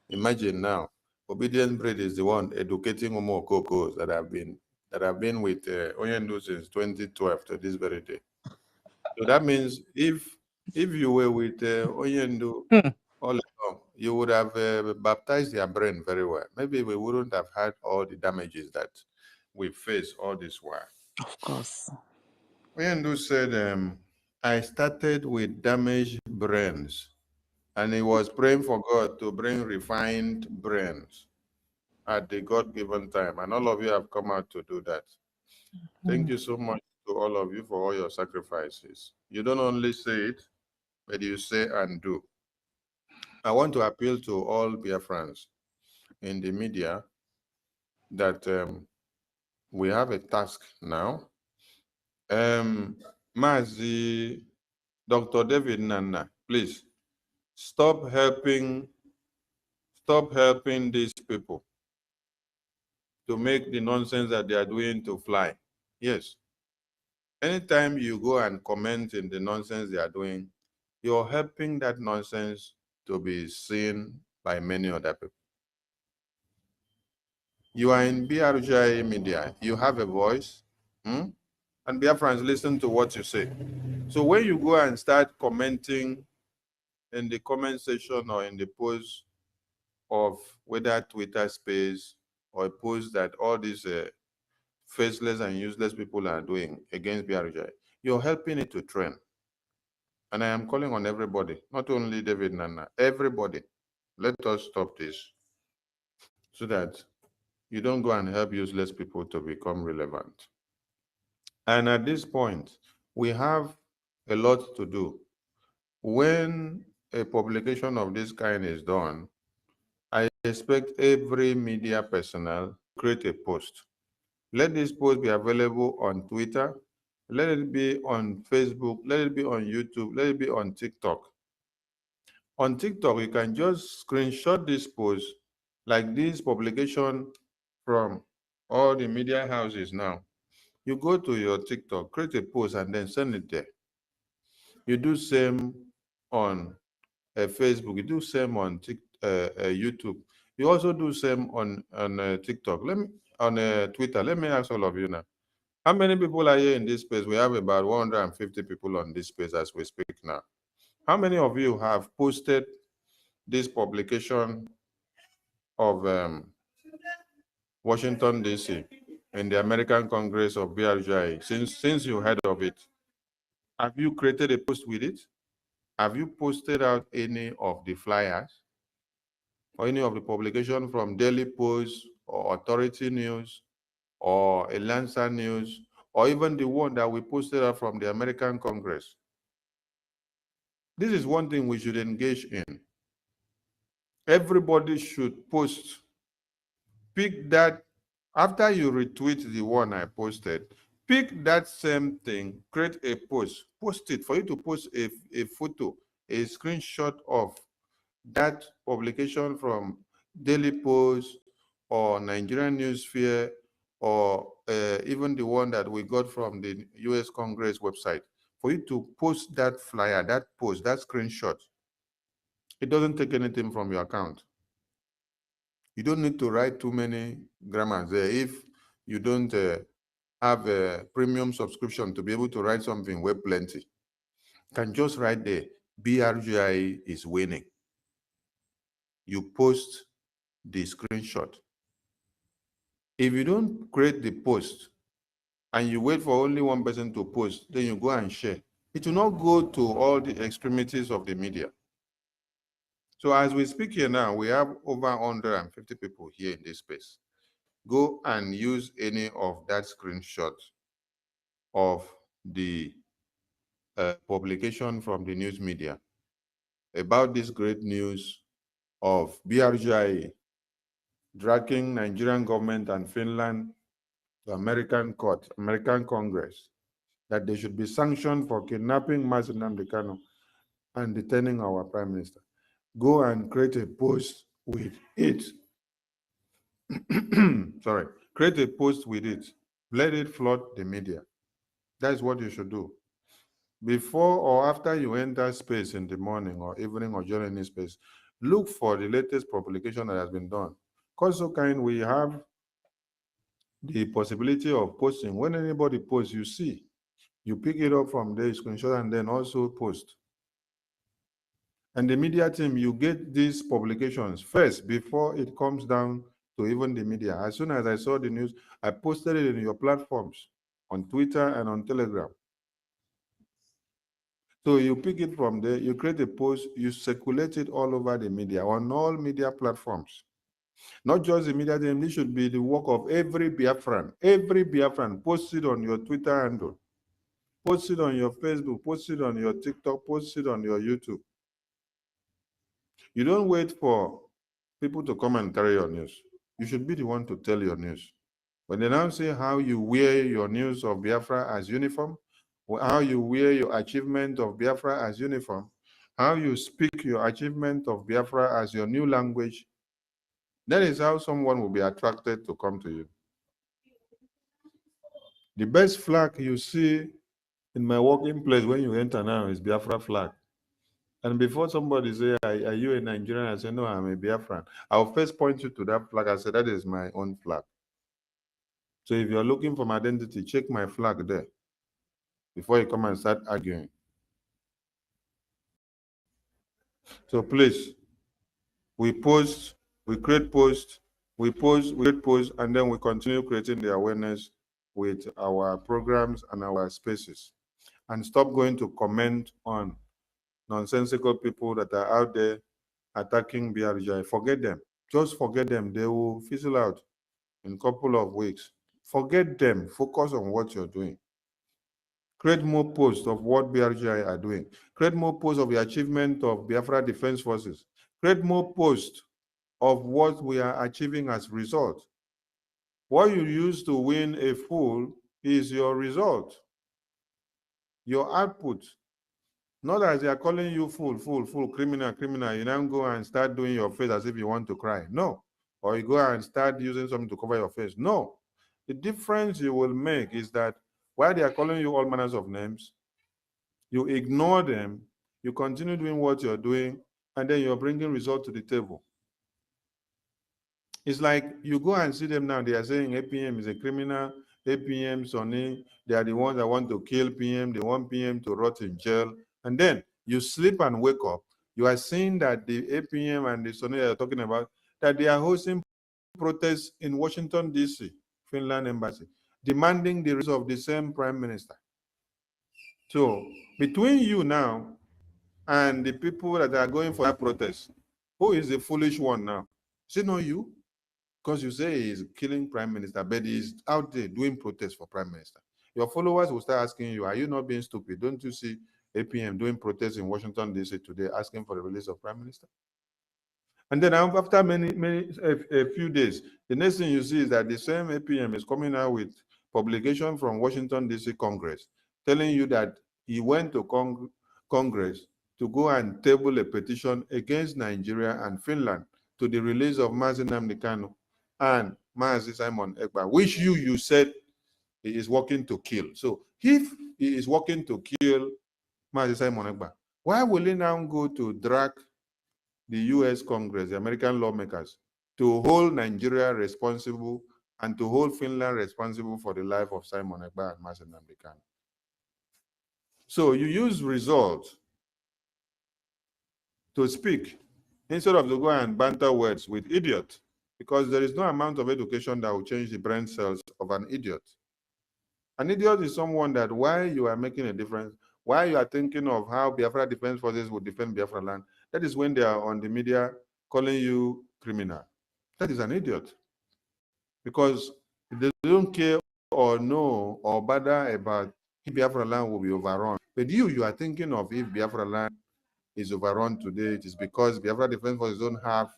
Imagine now, obedient breed is the one educating Umo Kokos that have been with Oyendu since 2012 to this very day. So that means if you were with Oyendu all along, you would have baptized their brain very well. Maybe we wouldn't have had all the damages that we face all this while. Of course. Oyendu said, I started with damaged brains, and he was praying for God to bring refined brains at the God-given time, and all of you have come out to do that. Thank you so much to all of you for all your sacrifices. You don't only say it, but you say and do. I want to appeal to all Biafrans in the media that we have a task now. Mazi, Dr. David Nana, please stop helping these people to make the nonsense that they are doing to fly. Yes. Anytime you go and comment in the nonsense they are doing, you're helping that nonsense to be seen by many other people. You are in BRGI media, you have a voice, and Biafrans listen to what you say. So when you go and start commenting in the comment section or in the post of whether Twitter space or a post that all these faceless and useless people are doing against BRGI, you're helping it to trend. And I am calling on everybody, not only David Nana, everybody. Let us stop this so that you don't go and help useless people to become relevant. And at this point, we have a lot to do. When a publication of this kind is done, I expect every media personnel create a post. Let this post be available on Twitter, let it be on Facebook, let it be on YouTube, let it be on TikTok. On TikTok, you can just screenshot this post like this publication from all the media houses now. You go to your TikTok, create a post, and then send it there. You do same on Facebook. You do same on YouTube. You also do same on TikTok. On Twitter. Let me ask all of you now. How many people are here in this space? We have about 150 people on this space as we speak now. How many of you have posted this publication of Washington, D.C. in the American Congress of BRGI since you heard of it? Have you created a post with it? Have you posted out any of the flyers or any of the publication from Daily Post or Authority News or Atlanta News or even the one that we posted out from the American Congress? This is one thing we should engage in. Everybody should post. Pick that, after you retweet the one I posted, pick that same thing, create a post it. For you to post a photo, a screenshot of that publication from Daily Post or Nigerian Newsfear or even the one that we got from the US Congress website, for you to post that flyer, that post, that screenshot. It doesn't take anything from your account. You don't need to write too many grammars there. If you don't have a premium subscription to be able to write something way plenty, you can just write there, BRGI is winning. You post the screenshot. If you don't create the post and you wait for only one person to post, then you go and share. It will not go to all the extremities of the media. So as we speak here now, we have over 150 people here in this space. Go and use any of that screenshot of the publication from the news media about this great news of BRGI dragging Nigerian government and Finland the American court, American Congress, that they should be sanctioned for kidnapping Mazi Nnamdi Kanu and detaining our Prime Minister. Go and create a post with it. Sorry, create a post with it. Let it flood the media. That's what you should do. Before or after you enter space in the morning or evening or during any space, look for the latest publication that has been done. Because so kind we have the possibility of posting. When anybody posts, you see. You pick it up from there, screenshot, and then also post. And the media team, you get these publications first before it comes down to even the media. As soon as I saw the news, I posted it in your platforms, on Twitter and on Telegram. So you pick it from there, you create a post, you circulate it all over the media, on all media platforms. Not just the media team, this should be the work of every Biafran. Every Biafran, post it on your Twitter handle. Post it on your Facebook, post it on your TikTok, post it on your YouTube. You don't wait for people to come and carry your news. You should be the one to tell your news. When they now say how you wear your news of Biafra as uniform, or how you wear your achievement of Biafra as uniform, how you speak your achievement of Biafra as your new language, that is how someone will be attracted to come to you. The best flag you see in my working place when you enter now is Biafra flag. And before somebody say, are you a Nigerian? I say, no, I'm a Biafran. I'll first point you to that flag. I say, that is my own flag. So if you're looking for my identity, check my flag there before you come and start arguing. So please, we post, we create posts, we post, we create posts, and then we continue creating the awareness with our programs and our spaces. And stop going to comment on nonsensical people that are out there attacking BRGI. Forget them. Just forget them. They will fizzle out in a couple of weeks. Forget them. Focus on what you're doing. Create more posts of what BRGI are doing. Create more posts of the achievement of Biafra Defense Forces. Create more posts of what we are achieving as result. What you use to win a fool is your result, your output. Not as they are calling you fool, criminal, criminal. You now go and start doing your face as if you want to cry. No. Or you go and start using something to cover your face. No. The difference you will make is that while they are calling you all manners of names, you ignore them, you continue doing what you're doing, and then you're bringing results to the table. It's like you go and see them now, they are saying APM is a criminal, APM, Sonny, they are the ones that want to kill PM, they want PM to rot in jail. And then you sleep and wake up, you are seeing that the APM and the Sonny are talking about, that they are hosting protests in Washington, D.C., Finland Embassy, demanding the release of the same Prime Minister. So between you now and the people that are going for that protest, who is the foolish one now? Is it not you? Because you say he's killing Prime Minister, but he's out there doing protests for Prime Minister. Your followers will start asking you, are you not being stupid? Don't you see APM doing protests in Washington, D.C. today, asking for the release of Prime Minister? And then after a few days, the next thing you see is that the same APM is coming out with publication from Washington, D.C. Congress, telling you that he went to Congress to go and table a petition against Nigeria and Finland to the release of Mazi Nnamdi Kanu and Mazi Simon Ekpa, which you said he is working to kill. So if he is working to kill Mazi Simon Ekpa, why will he now go to drag the US Congress, the American lawmakers, to hold Nigeria responsible and to hold Finland responsible for the life of Simon Ekpa and Mazi Nnamdi Kanu? So you use results to speak instead of to go and banter words with idiot, because there is no amount of education that will change the brain cells of an idiot. An idiot is someone that while you are making a difference, while you are thinking of how Biafra Defense Forces would defend Biafra land, that is when they are on the media calling you criminal. That is an idiot. Because they don't care or know or bother about if Biafra land will be overrun. But you are thinking of if Biafra land is overrun today, it is because Biafra Defense Forces don't have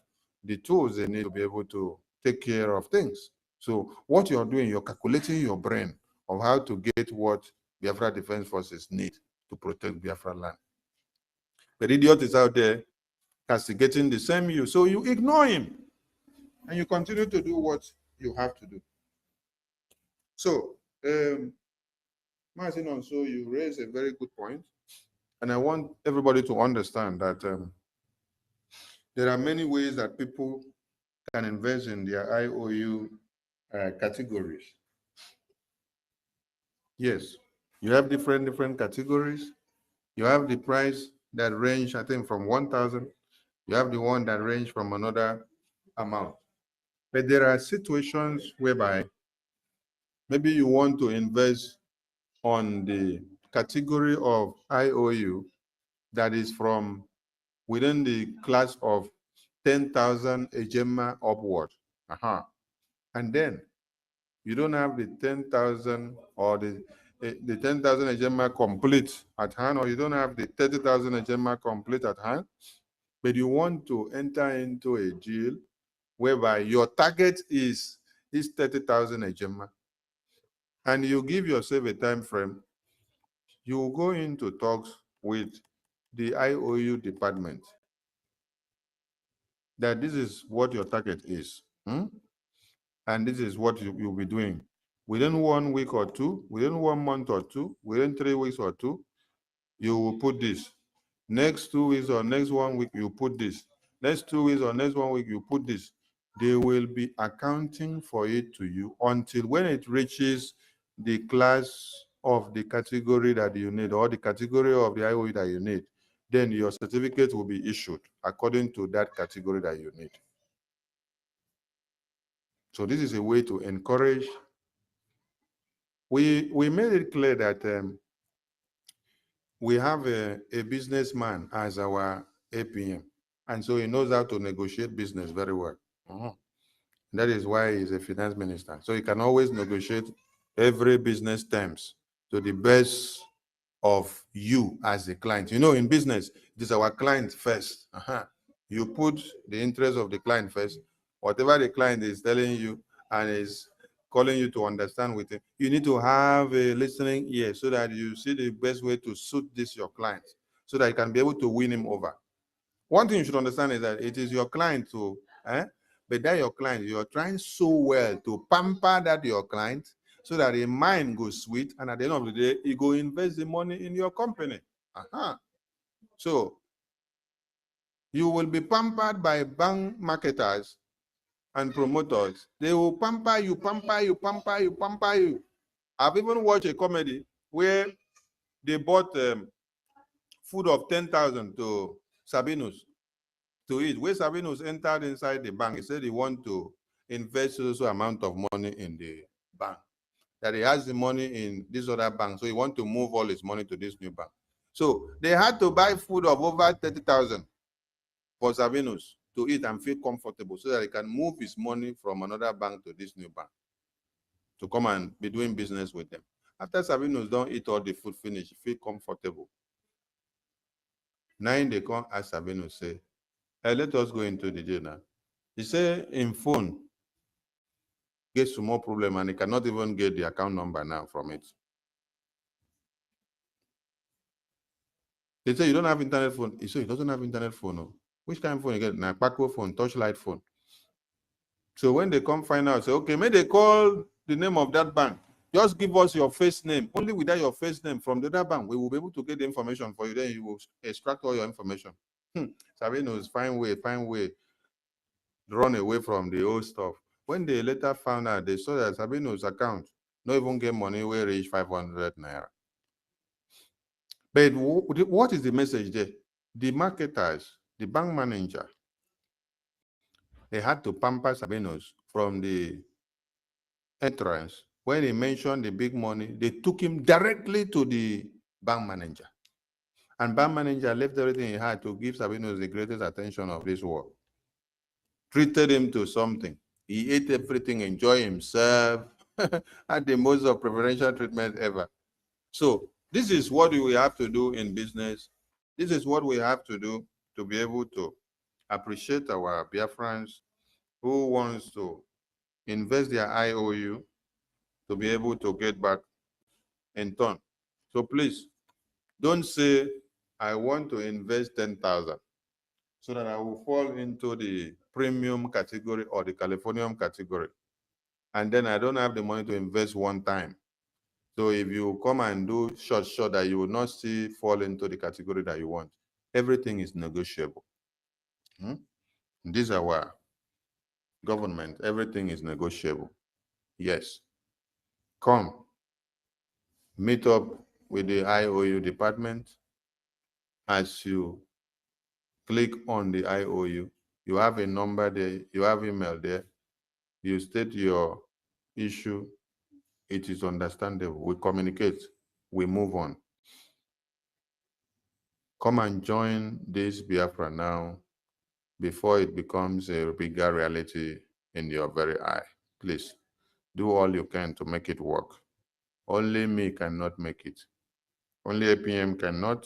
the tools they need to be able to take care of things. So what you're doing, you're calculating your brain of how to get what Biafra Defense Forces need to protect Biafra land. But idiot is out there castigating the same you. So you ignore him and you continue to do what you have to do. So, Martin, so you raise a very good point. And I want everybody to understand that there are many ways that people can invest in their IOU categories. Yes, you have different categories. You have the price that range, I think, from 1,000. You have the one that range from another amount. But there are situations whereby maybe you want to invest on the category of IOU that is from within the class of 10,000 Ejema upward. And then you don't have the 10,000 or the 10,000 Ejema complete at hand, or you don't have the 30,000 Ejema complete at hand, but you want to enter into a deal whereby your target is 30,000 Ejema, and you give yourself a time frame. You will go into talks with the IOU department that this is what your target is, and this is what you'll be doing. Within 1 week or two, within 1 month or two, within 3 weeks or two, you will put this. Next 2 weeks or next 1 week, you put this. Next 2 weeks or next 1 week, you put this. They will be accounting for it to you until when it reaches the class of the category that you need, or the category of the IOU that you need. Then your certificate will be issued according to that category that you need. So this is a way to encourage. We made it clear that we have a businessman as our APM, and so he knows how to negotiate business very well. That is why he's a finance minister. So he can always negotiate every business terms to the best of you as the client. You know, in business, it is our client first. You put the interest of the client first. Whatever the client is telling you and is calling you to understand with it, you need to have a listening ear so that you see the best way to suit this your client, so that you can be able to win him over. One thing you should understand is that it is your client to, but that your client, you're trying so well to pamper that your client so that the mind goes sweet, and at the end of the day, you go invest the money in your company. So you will be pampered by bank marketers and promoters. They will pamper you, pamper you, pamper you, pamper you. I've even watched a comedy where they bought food of 10,000 to Sabinus to eat. Where Sabinus entered inside the bank, he said he want to invest also amount of money in the bank, that he has the money in this other bank, so he want to move all his money to this new bank. So they had to buy food of over 30,000 for Sabinus to eat and feel comfortable, so that he can move his money from another bank to this new bank to come and be doing business with them. After Sabinus don't eat all the food finish, feel comfortable. Now they come ask Sabinus, say, hey, let us go into the jail now. He said in phone, get some more problem, and he cannot even get the account number now from it. They say, you don't have internet phone. He said, he doesn't have internet phone. No. Which kind of phone you get? Now, Paco phone, touchlight phone. So when they come find out, say, okay, may they call the name of that bank. Just give us your first name. Only without your first name from the other bank, we will be able to get the information for you. Then you will extract all your information. Sabinos, find way, run away from the old stuff. When they later found out, they saw that Sabino's account not even get money where reach 500 naira. But what is the message there? The marketers, the bank manager, they had to pamper Sabino's from the entrance. When he mentioned the big money, they took him directly to the bank manager. And bank manager left everything he had to give Sabino's the greatest attention of this world. Treated him to something. He ate everything, enjoyed himself, had the most of preferential treatment ever. So this is what we have to do in business. This is what we have to do to be able to appreciate our Biafrans who wants to invest their IOU to be able to get back in turn. So please, don't say, I want to invest 10,000 so that I will fall into the premium category or the Californium category. And then I don't have the money to invest one time. So if you come and do short, that you will not see fall into the category that you want. Everything is negotiable. This is our government. Everything is negotiable. Yes. Come, meet up with the IOU department. As you click on the IOU, you have a number there, you have email there, you state your issue, it is understandable. We communicate, we move on. Come and join this Biafra now before it becomes a bigger reality in your very eye. Please, do all you can to make it work. Only me cannot make it. Only APM cannot.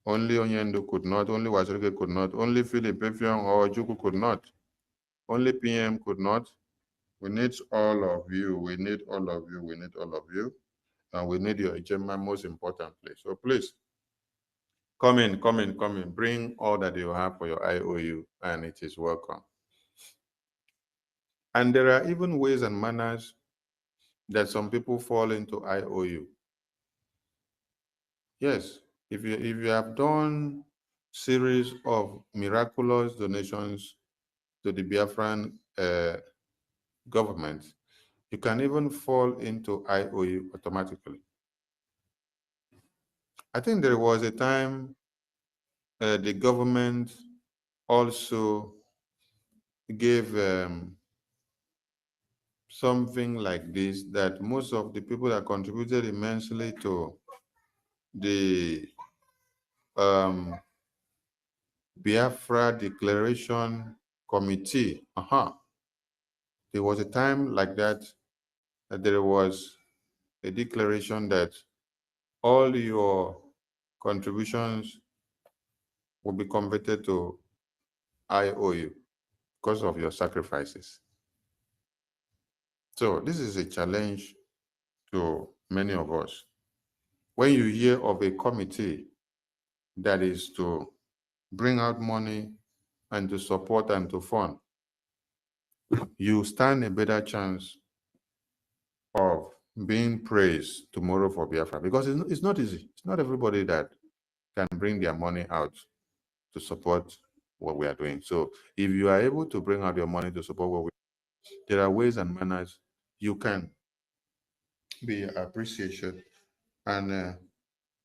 Only Onyendo could not. Only Wazirike could not. Only Philip Efiong or Juku could not. Only PM could not. We need all of you. We need all of you. We need all of you. And we need your agenda, most importantly. So please, come in. Bring all that you have for your IOU, and it is welcome. And there are even ways and manners that some people fall into IOU. Yes, if you have done series of miraculous donations to the Biafran government, you can even fall into IOU automatically. I think there was a time the government also gave something like this, that most of the people that contributed immensely to the Biafra Declaration Committee. There was a time like that there was a declaration that all your contributions will be converted to IOU because of your sacrifices. So this is a challenge to many of us. When you hear of a committee that is to bring out money and to support and to fund, you stand a better chance of being praised tomorrow for Biafra, because it's not easy. It's not everybody that can bring their money out to support what we are doing. So if you are able to bring out your money to support what we are, there are ways and manners you can be appreciated and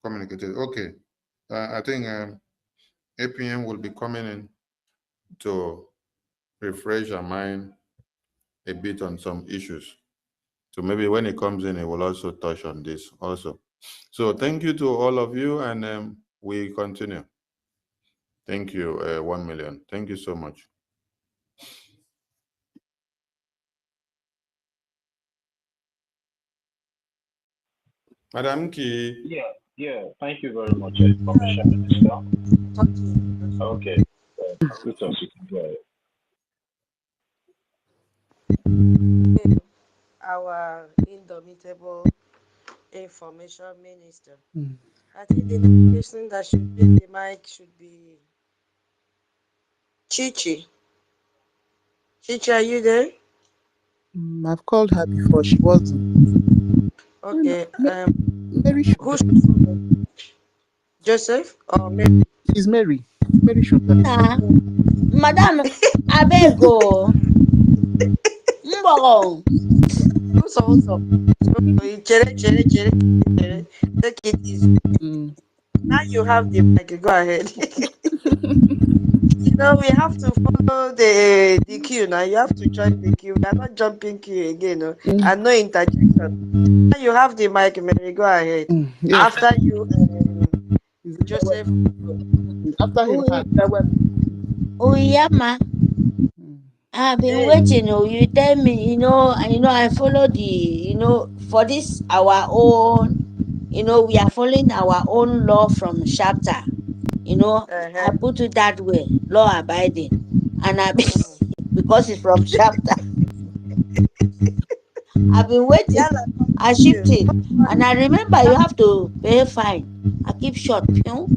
communicated. Okay, I think APM will be coming in to refresh our mind a bit on some issues. So maybe when it comes in, it will also touch on this also. So thank you to all of you, and we continue. Thank you, 1 million. Thank you so much. Madam Ki. Yeah. Thank you very much, Information Minister. Okay. Good talk. Go ahead. Our indomitable information minister. I think the next person that should be the mic should be Chichi. Chichi, are you there? I've called her before. She wasn't. Okay. Mary should. Who's Joseph or Mary? She's Mary. Mary should. Madam, abego. Mbogo. Also. Take it easy. Now you have the mic. Go ahead. You know, we have to follow the queue now. You have to join the queue. We are not jumping queue again. No? And no interjection. Now you have the mic, Mary. Go ahead. Yeah. After you, Joseph. After him, Uyama. I've been waiting. Oh, you tell me. I follow the. For this our own. We are following our own law from chapter. I put it that way, law abiding, and I because it's from chapter. I've been waiting. I shipped it. And I remember you have to pay fine. I keep short. You know?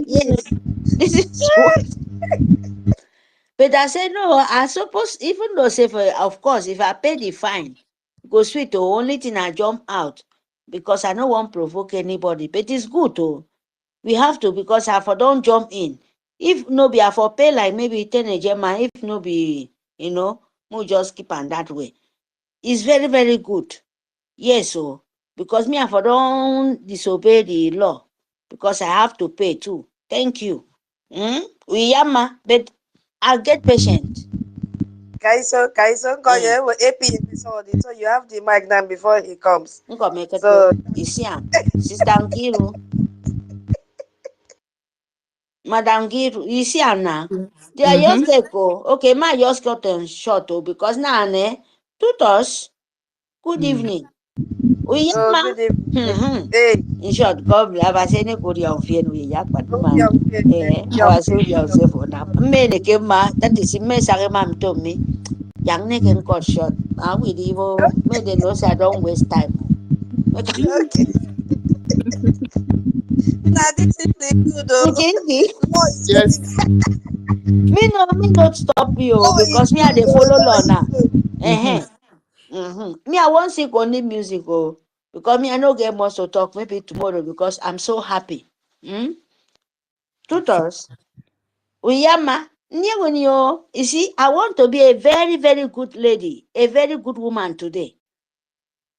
Yes. This is what. But I said, no, I suppose, even though, say, of course, if I pay the fine, go sweet, the only thing I jump out because I don't want to provoke anybody. But it's good, too. We have to, because I don't jump in. If no be, I for pay like maybe 10 a gem, if no be, we'll just keep on that way. It's very, very good. Yes, so because me, I for don't disobey the law because I have to pay too. Thank you. We yama, but I'll get patient. Kaiso, call you AP episode. So you have the mic now before he comes. So you see, Sister Nkiru, Madam Nkiru, you see now. They are just take okay, my just got them short because now tutors. Good evening. We yama. Good evening. Hey. In short, God bless. I say ne kori on fear we yak paduma. I was so yourself on up. Many came ma that is me sare mam to me. Young neck and cut short. I will even made the no say I don't waste time. Okay. Now this is the good though. Yes. Me not stop you because me I dey follow law now. Me I won't sing only music because me I no get much to talk maybe tomorrow because I'm so happy. Tutors. Uyama. You see, I want to be a very, very good lady, a very good woman today.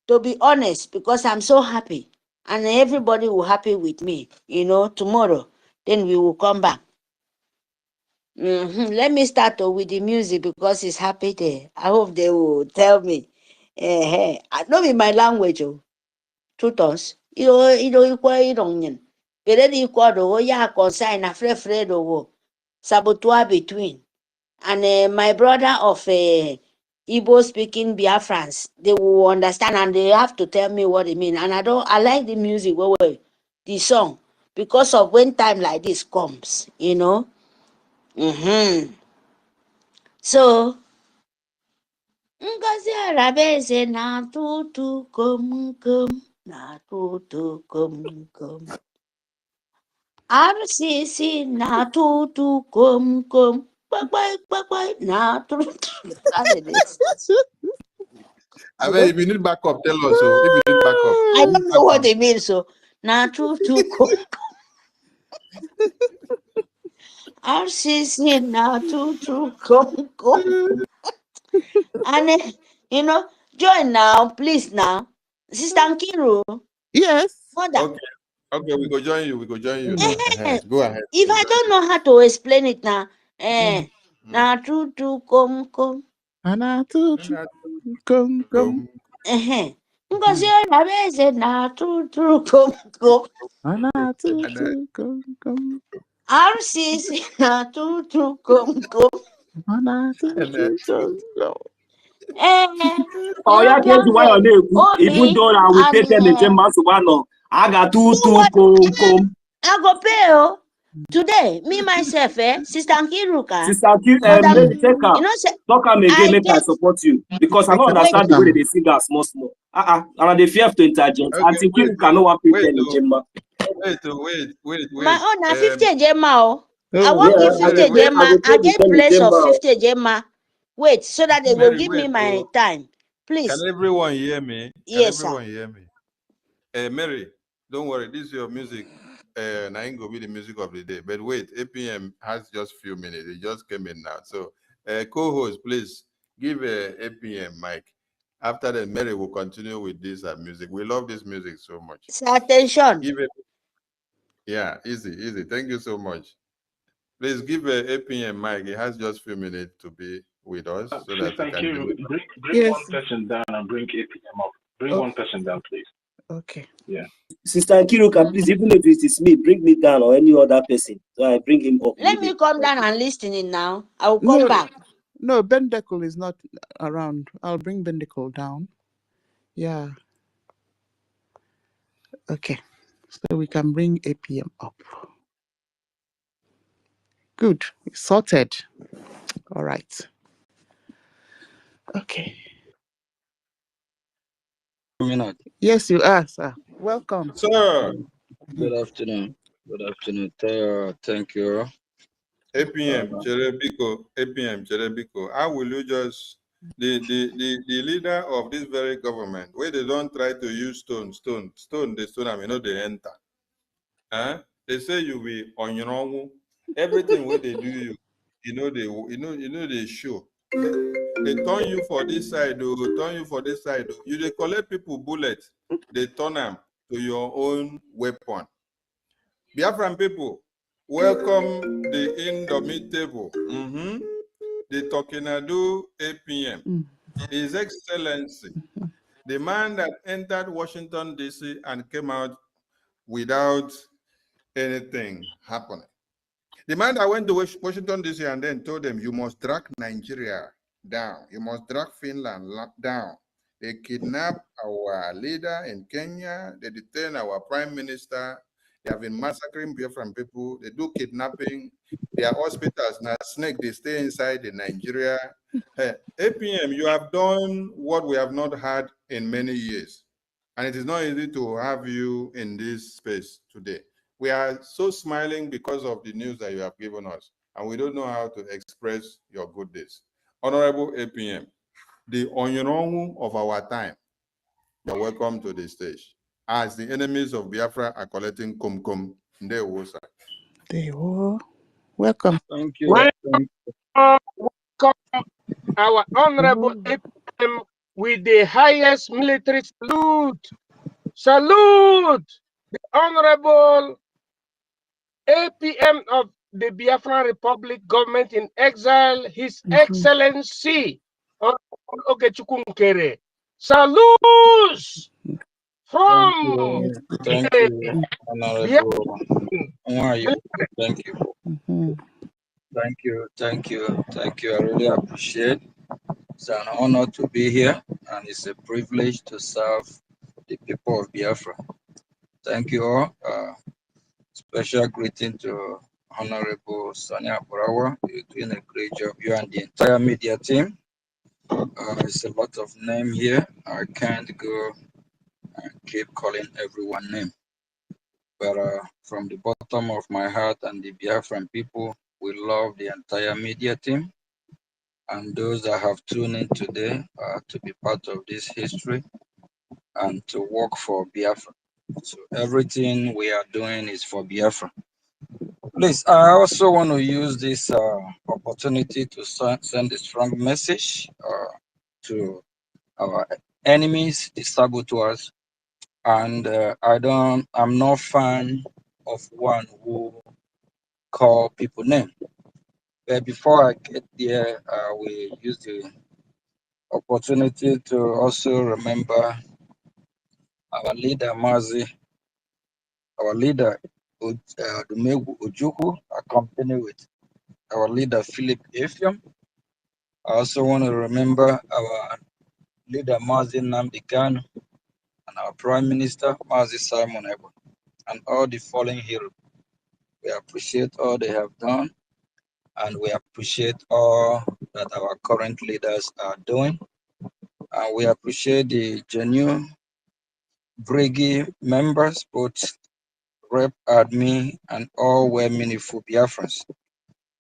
To be honest, because I'm so happy. And everybody will happy with me, tomorrow. Then we will come back. Let me start with the music because it's happy day. I hope they will tell me. I know in my language, tutors. You don't yin. But then you call ya consign a friend saboteur between. And my brother of Igbo speaking Biafrans, they will understand and they have to tell me what it means. And I like the music, the song, because of when time like this comes, So, Ngozi Arabeze na tutu kom kom, na tutu kom kom. RCC na tutu kom kom. Bye, na tutu. That's it. I mean, if you need backup, tell us. So if you need backup, I don't know what it means. So now to come. RCC now to come. And join now, please now. Sister Nkiru. Yes. Mother. Okay, we go join you. We go join you now. Go ahead. If I don't know how to explain it now, now to come. Ana to come. Because you're said now to come. Ana to come. RCC now to come. Ana to come. Oh yeah, here's why on even though I will pay 10 a month I got two come. I go pay today. Me myself, Sister Nkiruka. Sister Nkiruka, talk again, make I support you because I don't understand the way they sing as small. And they fear to interject. And Nkiruka no one pay 10 a month. Wait. My own na 50 Gemma. I want give 50 Gemma. I get place of 50 Gemma. Wait, so that they will give me my time. Please. Can everyone hear me? Yes, everyone hear me? Mary, don't worry. This is your music. I ain't gonna be the music of the day. But wait, APM has just few minutes. It just came in now. So, co-host, please give APM mic. After that, Mary will continue with this music. We love this music so much. So attention. Give it. Yeah, easy. Thank you so much. Please give APM mic. It has just few minutes to be with us so that we can do it. Bring one person down and bring APM up. Bring one person down, please. Okay. Yeah. Sister Nkiruka, please, even if it is me, bring me down or any other person. So I bring him up. Let me come down and listen in now. I will come back. No, Bendekel is not around. I'll bring Bendekel down. Yeah. Okay. So we can bring APM up. Good. Sorted. All right. Okay. Yes, you are, sir. Welcome. Sir. Good afternoon. Good afternoon. Thank you. APM, Cherebiko. How will you just the leader of this very government, where they don't try to use stone, they stone, I mean, no, they enter. They say you be on your own. Everything where they do they show. They turn you for this side, turn you for this side. You they collect people bullets, they turn them to your own weapon. Biafran people, welcome the indomitable. The Tokinadu APM. His Excellency, the man that entered Washington, D.C. and came out without anything happening. The man that went to Washington, D.C. and then told them, you must drag Nigeria down. You must drag Finland down. They kidnapped our leader in Kenya. They detained our prime minister. They have been massacring Biafran people. They do kidnapping. Their hospitals now snake. They stay inside in Nigeria. Hey, APM, you have done what we have not had in many years. And it is not easy to have you in this space today. We are so smiling because of the news that you have given us, and we don't know how to express your good days. Honorable APM, the Onyorongu of our time, you're welcome to the stage. As the enemies of Biafra are collecting kumkum, they will say. They will. Welcome. Thank you. Welcome our honorable APM with the highest military salute. Salute the honorable APM of the Biafran Republic government in exile, His Excellency Okechukwu. Salute from Thank you, Honorable. How are you? Thank you. Thank you. I really appreciate it. It's an honor to be here, and it's a privilege to serve the people of Biafra. Thank you all. Special greeting to Honorable Sonia Burawa. You're doing a great job, you and the entire media team. It's a lot of name here. I can't go and keep calling everyone name. But from the bottom of my heart and the Biafran people, we love the entire media team and those that have tuned in today to be part of this history and to work for Biafra. So everything we are doing is for Biafra. Please, I also want to use this opportunity to send a strong message to our enemies, the saboteurs, and I'm not fan of one who call people name. But before I get there, we use the opportunity to also remember our leader Mazi, our leader Dumegu Ojukwu, accompanied with our leader Philip Efiam. I also want to remember our leader Mazi Nnamdi Kanu and our Prime Minister Mazi Simon Ekpa and all the fallen heroes. We appreciate all they have done, and we appreciate all that our current leaders are doing. And we appreciate the genuine Brgie members, both Rep, Admin, and all were meaningful Biafrans.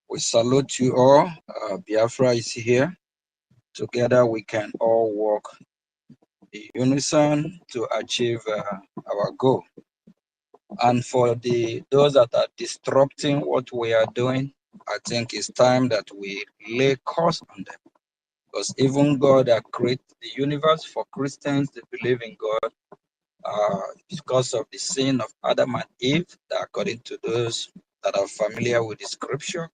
We salute you all. Biafra is here. Together we can all work in unison to achieve our goal. And for those that are disrupting what we are doing, I think it's time that we lay curse on them. Because even God that created the universe, for Christians, they believe in God because of the sin of Adam and Eve, that according to those that are familiar with the scripture,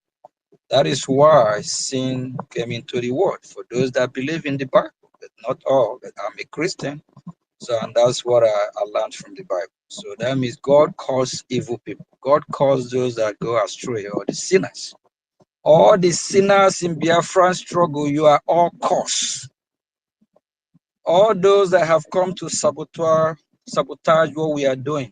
that is why sin came into the world, for those that believe in the Bible, but not all. But I'm a Christian, so and that's what I learned from the Bible. So that means God calls evil people. God calls those that go astray, or the sinners. All the sinners in Biafran struggle, you are all cursed. All those that have come to sabotage what we are doing.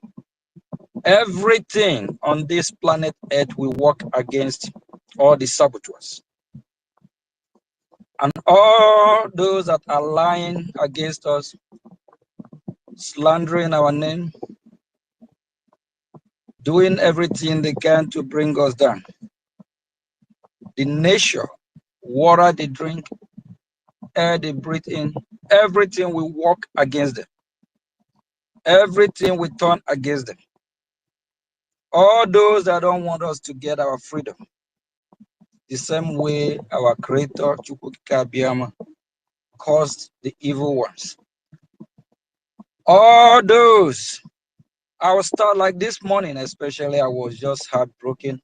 Everything on this planet Earth will work against all the saboteurs, and all those that are lying against us, slandering our name, doing everything they can to bring us down. The nature, water they drink, air they breathe in, everything we work against them. Everything we turn against them. All those that don't want us to get our freedom, the same way our creator Ekpa caused the evil ones. All those, I will start like this morning, especially I was just heartbroken.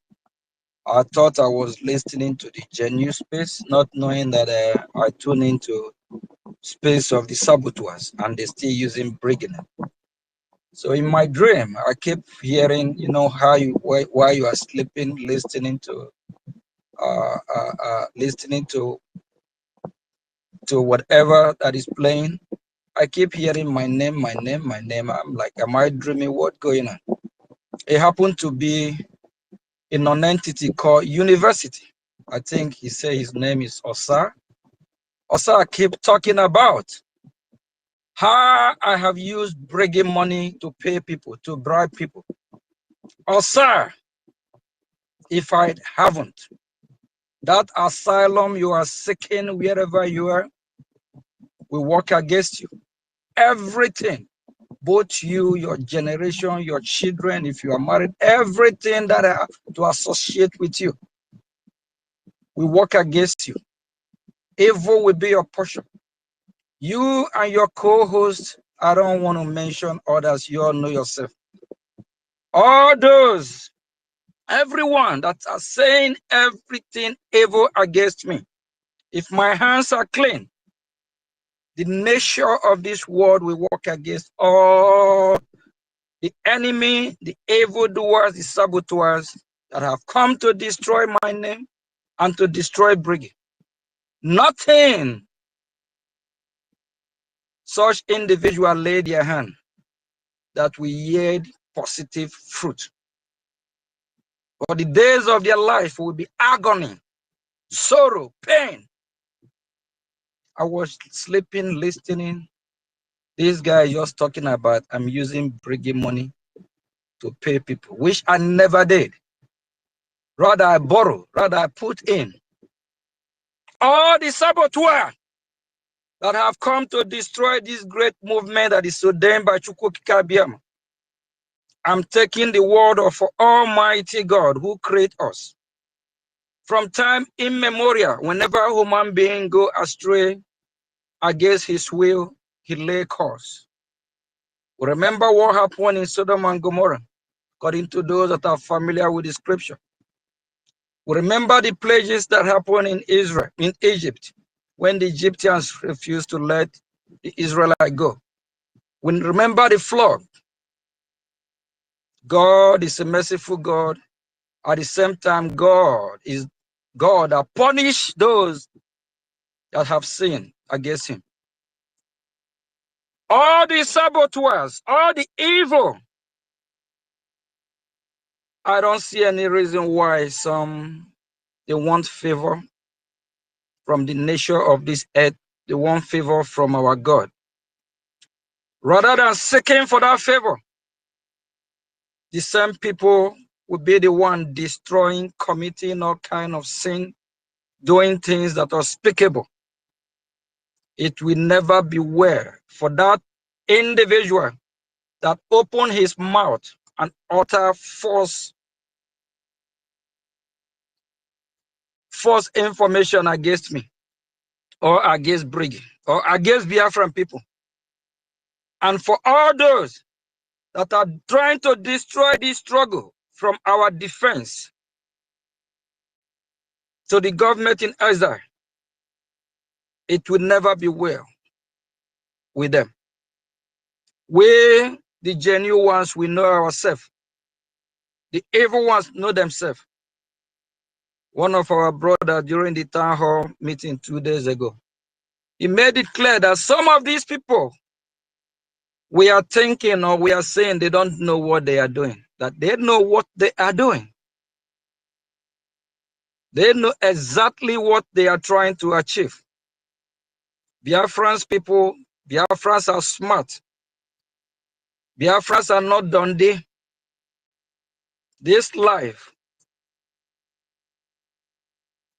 I thought I was listening to the genuine space, not knowing that I tuned into space of the saboteurs and they're still using brigand. So in my dream, I keep hearing, you know, how you while you are sleeping, listening to whatever that is playing. I keep hearing my name, my name, my name. I'm like, am I dreaming? What's going on? It happened to be a non-entity called University. I think he said his name is Osa. Osa keep talking about how I have used bragging money to pay people, to bribe people. Osa, if I haven't, that asylum you are seeking wherever you are will work against you. Everything, both you, your generation, your children, if you are married, everything that I have to associate with you will work against you. Evil will be your portion. You and your co-host, I don't want to mention others, you all know yourself. All those, everyone that are saying everything evil against me, if my hands are clean, the nature of this world will work against all the enemy, the evildoers, the saboteurs that have come to destroy my name and to destroy Brgie. Nothing such individual lay their hand that will yield positive fruit. For the days of their life will be agony, sorrow, pain. I was sleeping, listening. This guy just talking about I'm using Brgie money to pay people, which I never did. Rather I borrow, rather I put in. All the saboteurs that have come to destroy this great movement that is ordained by Ekpa-IBIBIO. I'm taking the word of Almighty God who created us. From time immemorial, whenever human being go astray against his will, he lay course. Remember what happened in Sodom and Gomorrah, according to those that are familiar with the scripture. We remember the plagues that happened in Israel, in Egypt, when the Egyptians refused to let the Israelites go. We remember the flood. God is a merciful God. At the same time, God is God that punish those that have sinned against him. All the saboteurs, all the evil, I don't see any reason why some, they want favor from the nature of this earth. They want favor from our God. Rather than seeking for that favor, the same people will be the one destroying, committing all kind of sin, doing things that are unspeakable. It will never be well for that individual that open his mouth and utter false information against me, or against Brgie, or against Biafran people. And for all those that are trying to destroy this struggle from our defense to the government in exile, it will never be well with them. We, the genuine ones, we know ourselves. The evil ones know themselves. One of our brothers during the town hall meeting 2 days ago, he made it clear that some of these people, we are thinking or we are saying they don't know what they are doing, that they know what they are doing. They know exactly what they are trying to achieve. Biafrans people, Biafrans are smart. Biafrans are not Dundee. This life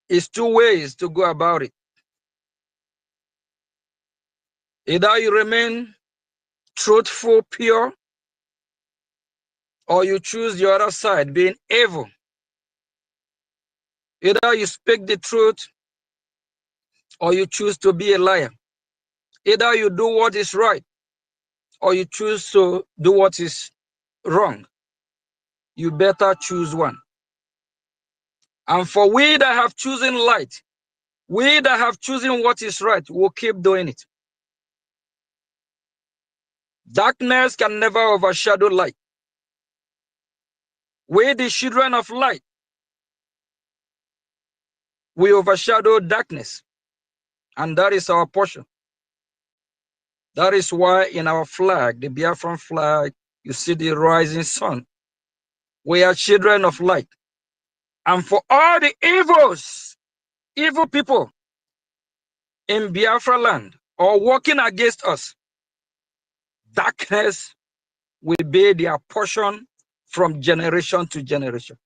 is two ways to go about it. Either you remain truthful, pure, or you choose the other side, being evil. Either you speak the truth, or you choose to be a liar. Either you do what is right, or you choose to do what is wrong. You better choose one. And for we that have chosen light, we that have chosen what is right, will keep doing it. Darkness can never overshadow light. We, the children of light, we overshadow darkness. And that is our portion. That is why in our flag, the Biafran flag, you see the rising sun. We are children of light. And for all the evil people in Biafra land or working against us, darkness will be their portion from generation to generation.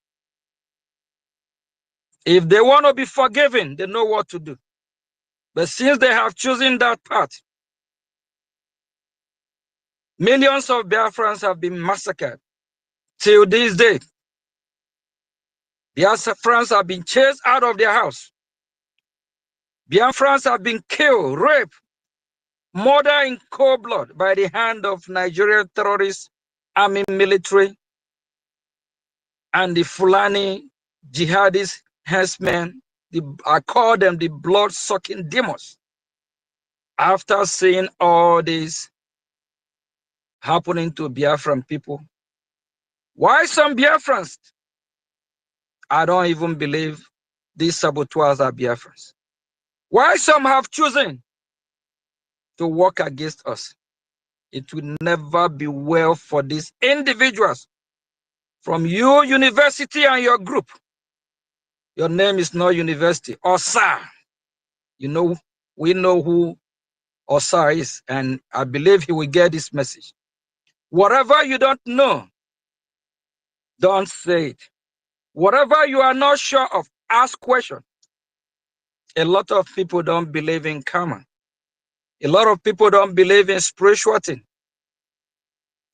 If they want to be forgiven, they know what to do. But since they have chosen that path, millions of Biafrans have been massacred. Till this day, Biafrans have been chased out of their house. Biafrans have been killed, raped, murdered in cold blood by the hand of Nigerian terrorists, army, military, and the Fulani jihadist herdsmen. I call them the blood-sucking demons. After seeing all this happening to Biafran people, why some Biafrans? I don't even believe these saboteurs are Biafrans. Why some have chosen to work against us? It will never be well for these individuals. From you, university, and your group. Your name is not university. Osa. You know, we know who Osa is, and I believe he will get this message. Whatever you don't know, don't say it. Whatever you are not sure of, ask questions. A lot of people don't believe in karma. A lot of people don't believe in spiritual things.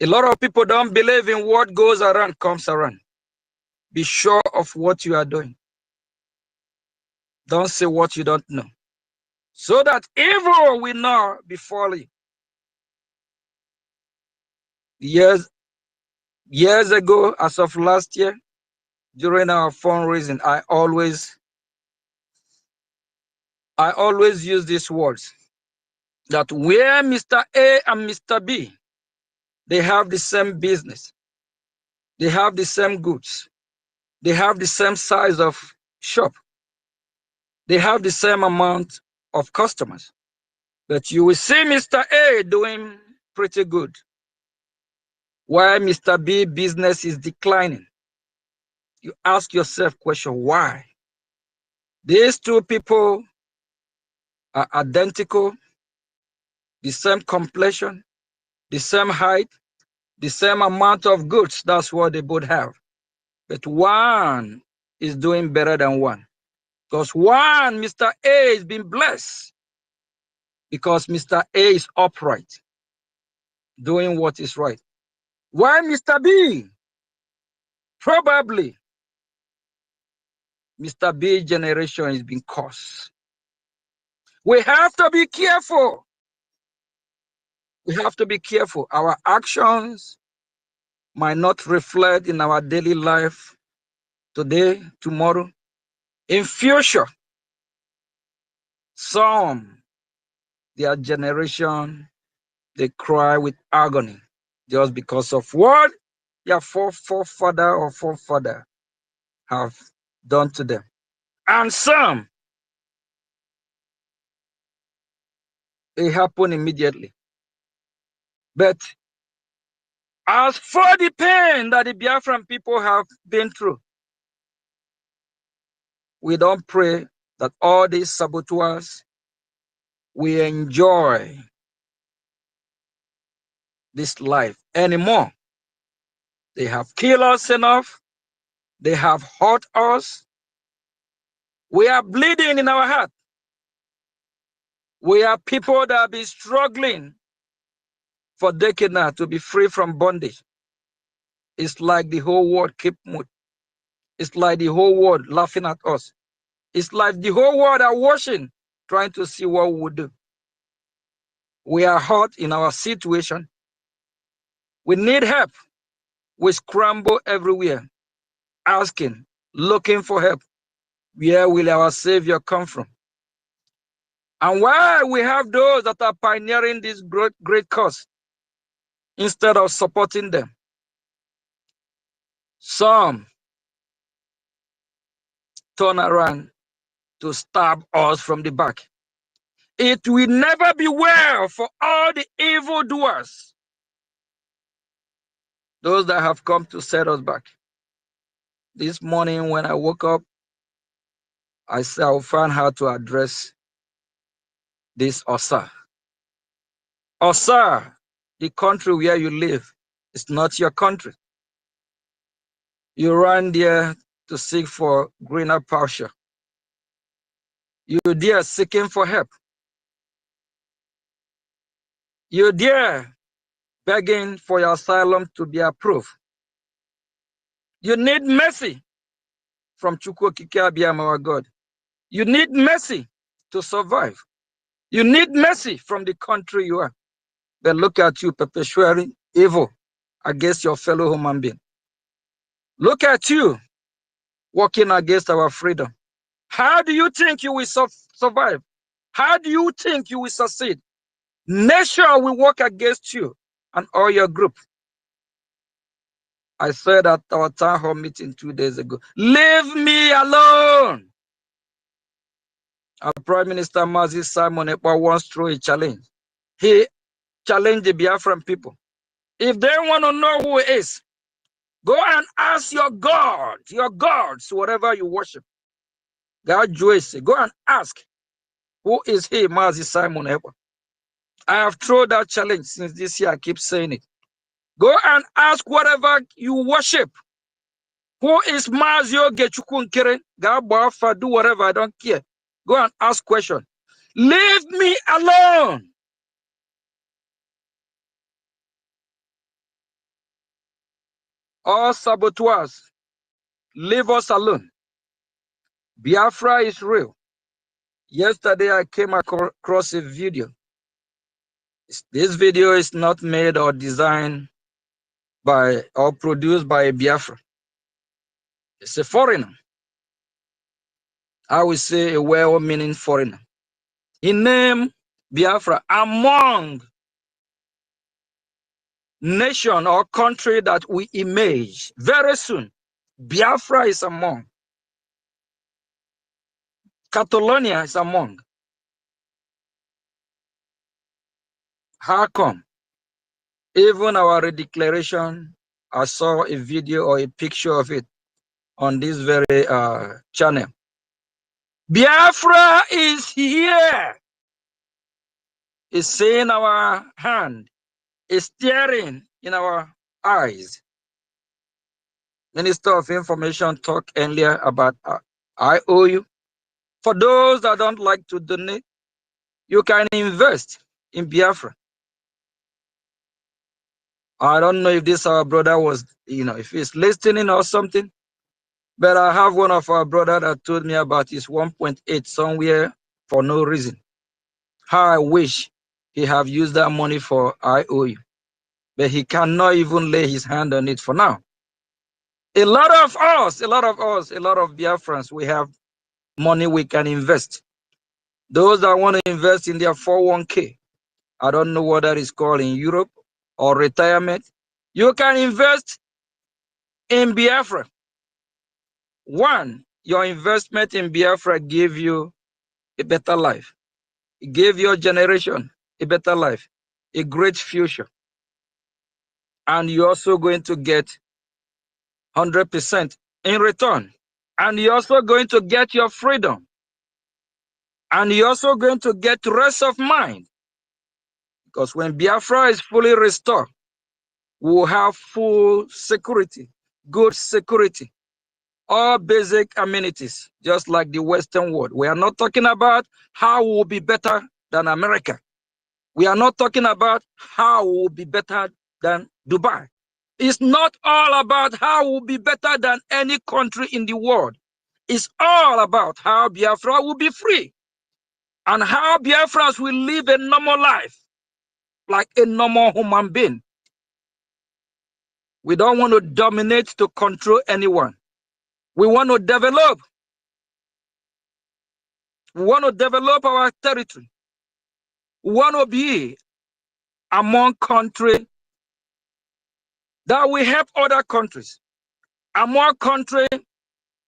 A lot of people don't believe in what goes around comes around. Be sure of what you are doing. Don't say what you don't know. So that evil will not befall you. Years ago, as of last year, during our fundraising, I always use these words. That where Mr. A and Mr. B, they have the same business. They have the same goods. They have the same size of shop. They have the same amount of customers. But you will see Mr. A doing pretty good, while Mr. B business is declining. You ask yourself question, why? These two people are identical, the same complexion, the same height, the same amount of goods. That's what they both have. But one is doing better than one. Because one, Mr. A is being blessed. Because Mr. A is upright, doing what is right. Why Mr. B? Probably Mr. B generation is being cursed. We have to be careful. We have to be careful. Our actions might not reflect in our daily life today, tomorrow. In future, some, their generation, they cry with agony just because of what their forefather or forefather have done to them. And some, it happened immediately. But as for the pain that the Biafran people have been through, we don't pray that all these saboteurs will enjoy this life anymore. They have killed us enough. They have hurt us. We are bleeding in our heart. We are people that have been struggling for decades now to be free from bondage. It's like the whole world keep mood. It's like the whole world laughing at us. It's like the whole world are watching, trying to see what we would do. We are hurt in our situation. We need help. We scramble everywhere, asking, looking for help. Where will our Savior come from? And why we have those that are pioneering this great cause instead of supporting them? Some turn around to stab us from the back. It will never be well for all the evildoers, those that have come to set us back. This morning when I woke up, I said I'll find how to address this Osa. Osa, the country where you live, is not your country. You ran there to seek for greener pasture. You're there seeking for help. You're there begging for your asylum to be approved. You need mercy from Chukwu Okike Abiyama, our God. You need mercy to survive. You need mercy from the country you are. But look at you perpetuating evil against your fellow human being. Look at you working against our freedom. How do you think you will survive? How do you think you will succeed? Nation will work against you and all your group. I said at our town hall meeting 2 days ago, leave me alone. Our Prime Minister Mazi Simon Ekpa once threw a challenge. He challenged the Biafran people. If they want to know who he is, go and ask your God, your gods, whatever you worship. God Joyce, go and ask, who is he, Mazi Simon Ekpa? I have thrown that challenge since this year. I keep saying it. Go and ask whatever you worship. Who is Mazio Gechukunkere? Gabafa, do whatever, I don't care. Go and ask questions. Leave me alone. All saboteurs, leave us alone. Biafra is real. Yesterday I came across a video. This video is not made or designed by or produced by a Biafra. It's a foreigner. I would say a well-meaning foreigner. He named Biafra among nation or country that we image very soon. Biafra is among. Catalonia is among. How come? Even our redeclaration, I saw a video or a picture of it on this very channel. Biafra is here. It's seeing our hand. It's staring in our eyes. Minister of Information talked earlier about IOU. For those that don't like to donate, you can invest in Biafra. I don't know if this our brother was, if he's listening or something, but I have one of our brother that told me about his 1.8 somewhere for no reason. How I wish he have used that money for IOU, but he cannot even lay his hand on it for now. A lot of Biafrans, we have money we can invest. Those that want to invest in their 401k, I don't know what that is called in Europe, or retirement, you can invest in Biafra. One, your investment in Biafra give you a better life. It gave your generation a better life, a great future. And you're also going to get 100% in return. And you're also going to get your freedom. And you're also going to get rest of mind. Because when Biafra is fully restored, we'll have full security, good security, all basic amenities, just like the Western world. We are not talking about how we'll be better than America. We are not talking about how we'll be better than Dubai. It's not all about how we'll be better than any country in the world. It's all about how Biafra will be free and how Biafrans will live a normal life like a normal human being. We don't want to dominate to control anyone. We want to develop. We want to develop our territory. We want to be among countries that will help other countries. Among countries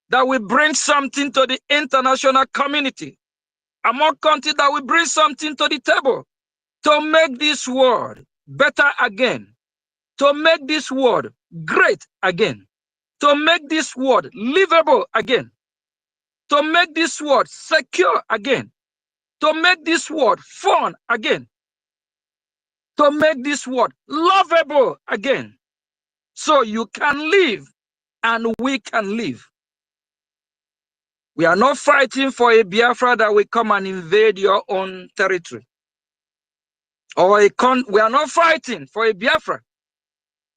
that will bring something to the international community. Among countries that will bring something to the table to make this world better again. To make this world great again. To make this world livable again. To make this world secure again. To make this world fun again. To make this world lovable again. So you can live and we can live. We are not fighting for a Biafra that will come and invade your own territory. Or we are not fighting for a Biafra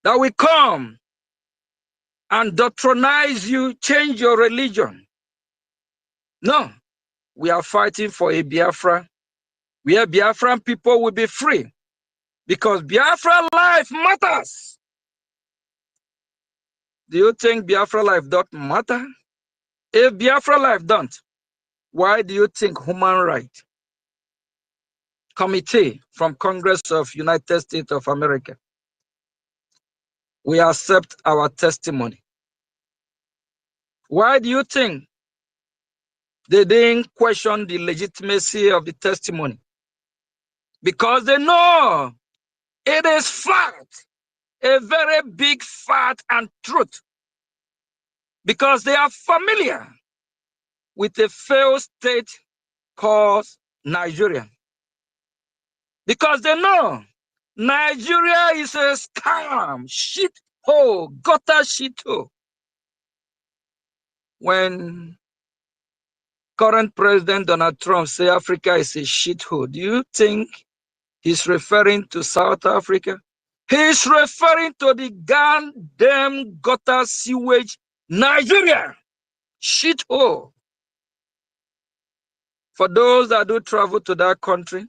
that will come and doctrinize you, change your religion. No, we are fighting for a Biafra where Biafran people will be free. Because Biafra life matters. Do you think Biafra life don't matter? If Biafra life don't, why do you think Human Rights Committee from Congress of United States of America we accept our testimony? Why do you think they didn't question the legitimacy of the testimony? Because they know it is fact, a very big fact and truth. Because they are familiar with a failed state called Nigeria. Because they know Nigeria is a scam, shit hole, gutter shit hole. When current President Donald Trump say Africa is a shit hole, do you think he's referring to South Africa? He's referring to the goddamn gutter sewage Nigeria, shit hole. For those that do travel to that country,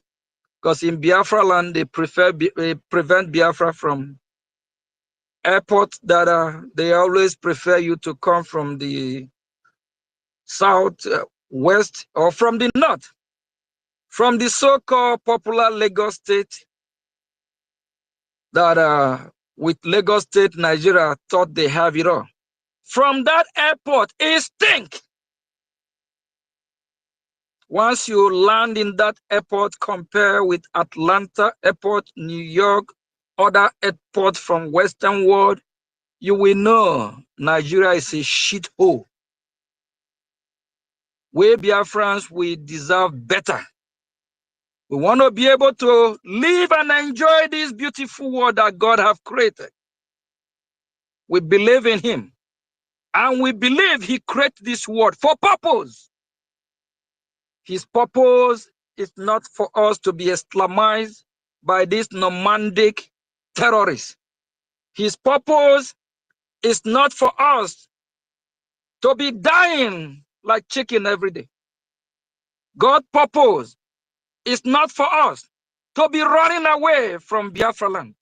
because in Biafra land, they prevent Biafra from airports that they always prefer you to come from the south, west, or from the north. From the so-called popular Lagos State that with Lagos State, Nigeria thought they have it all. From that airport, it stinks. Once you land in that airport, compare with Atlanta Airport, New York, other airports from Western world, you will know Nigeria is a shithole. We Biafrans, we deserve better. We want to be able to live and enjoy this beautiful world that God has created. We believe in Him. And we believe He created this world for purpose. His purpose is not for us to be Islamized by these nomadic terrorists. His purpose is not for us to be dying like chicken every day. God's purpose is not for us to be running away from Biafra land.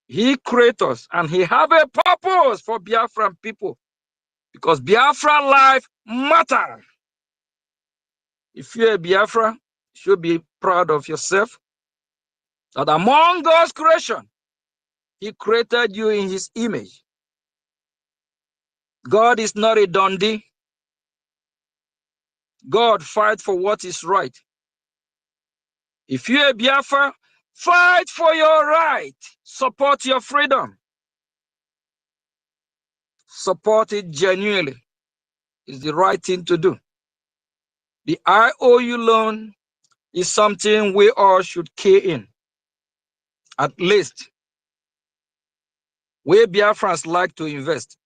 He created us and He have a purpose for Biafran people because Biafra life matters. If you're a Biafra, you should be proud of yourself that among God's creation, He created you in His image. God is not a dundee. God fight for what is right. If you're a Biafra, fight for your right. Support your freedom. Support it genuinely. It's the right thing to do. The IOU loan is something we all should key in. At least, we Biafrans like to invest.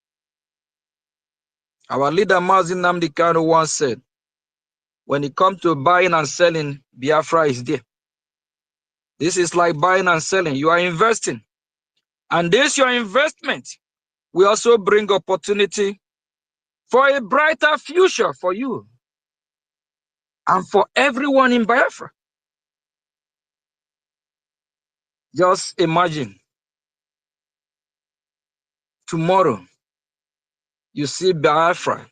Our leader, Mazi Nnamdi Kanu, once said, when it comes to buying and selling, Biafra is there. This is like buying and selling. You are investing. And this, your investment, will also bring opportunity for a brighter future for you and for everyone in Biafra. Just imagine tomorrow you see Biafra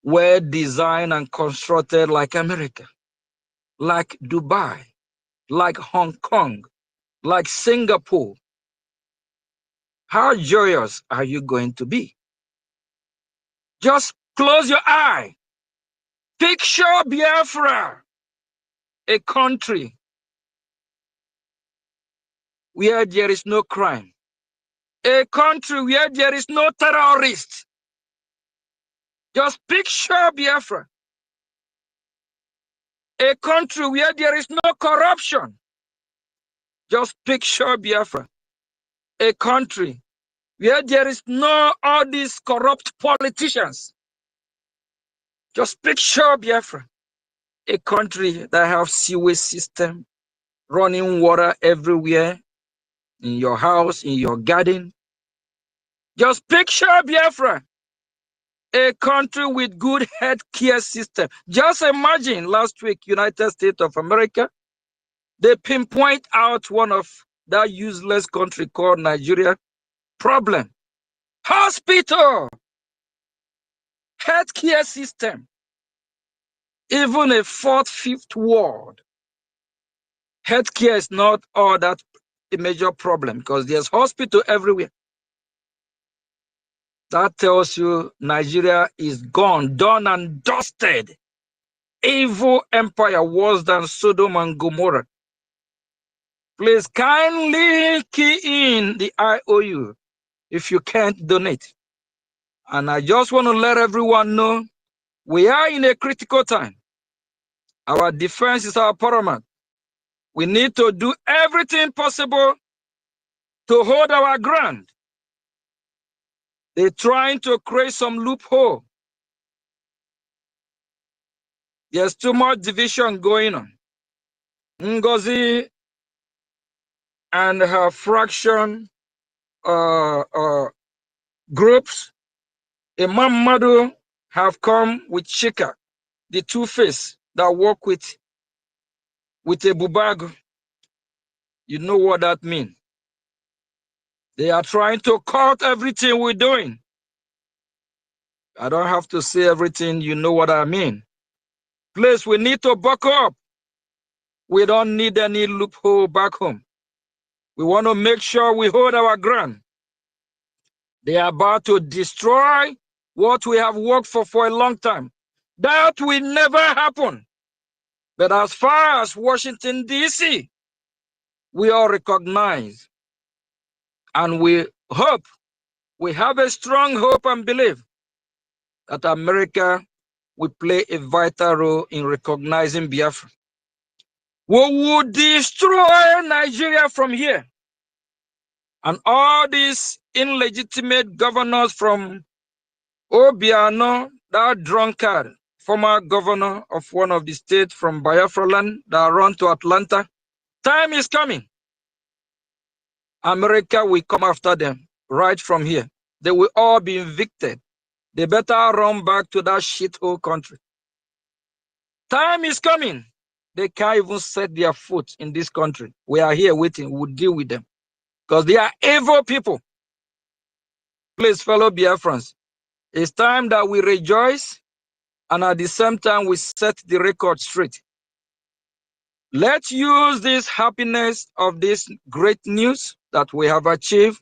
well designed and constructed like America, like Dubai, like Hong Kong, like Singapore. How joyous are you going to be? Just close your eye. Picture Biafra, a country where there is no crime, a country where there is no terrorist. Just picture Biafra, a country where there is no corruption. Just picture Biafra, a country where there is no all these corrupt politicians. Just picture Biafra, a country that have sewage system, running water everywhere, in your house, in your garden. Just picture Biafra, a country with good health care system. Just imagine last week, United States of America, they pinpoint out one of that useless country called Nigeria problem. Hospital, healthcare system, even a fourth, fifth world. Healthcare is not all that a major problem because there's hospital everywhere. That tells you Nigeria is gone, done and dusted. Evil empire worse than Sodom and Gomorrah. Please kindly key in the IOU if you can't donate. And I just want to let everyone know we are in a critical time. Our defense is our paramount. We need to do everything possible to hold our ground. They're trying to create some loophole. There's too much division going on. NGOZI and her fraction groups, Imam Madu have come with Shika, the two-face that work with a Bubagu. You know what that means. They are trying to cut everything we're doing. I don't have to say everything, you know what I mean. Please, we need to buck up. We don't need any loophole back home. We want to make sure we hold our ground. They are about to destroy what we have worked for a long time. That will never happen. But as far as Washington, D.C., we all recognize and we hope, we have a strong hope and belief that America will play a vital role in recognizing Biafra. We will destroy Nigeria from here. And all these illegitimate governors from Obiano, that drunkard, former governor of one of the states from Biafra land that run to Atlanta, time is coming. America will come after them right from here. They will all be evicted. They better run back to that shithole country. Time is coming. They can't even set their foot in this country. We are here waiting. We'll deal with them because they are evil people. Please, fellow Biafrans, it's time that we rejoice and at the same time we set the record straight. Let's use this happiness of this great news that we have achieved.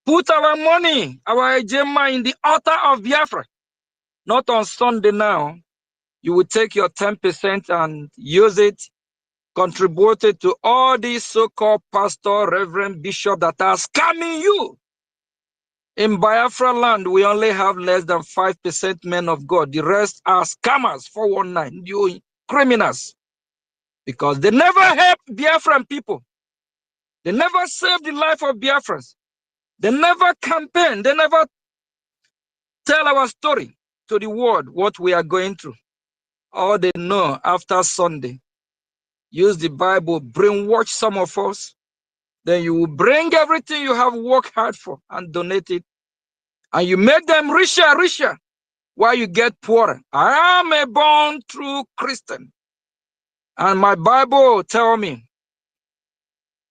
Put our money, our ejema in the altar of Biafra. Not on Sunday now. You will take your 10% and use it, contribute it to all these so-called pastor, reverend, bishop that are scamming you. In Biafra land, we only have less than 5% men of God. The rest are scammers, 419, doing criminals. Because they never help Biafran people. They never save the life of Biafrans. They never campaign. They never tell our story to the world, what we are going through. All they know after Sunday, use the Bible, brainwash some of us. Then you will bring everything you have worked hard for and donate it. And you make them richer, while you get poorer. I am a born true Christian. And my Bible tell me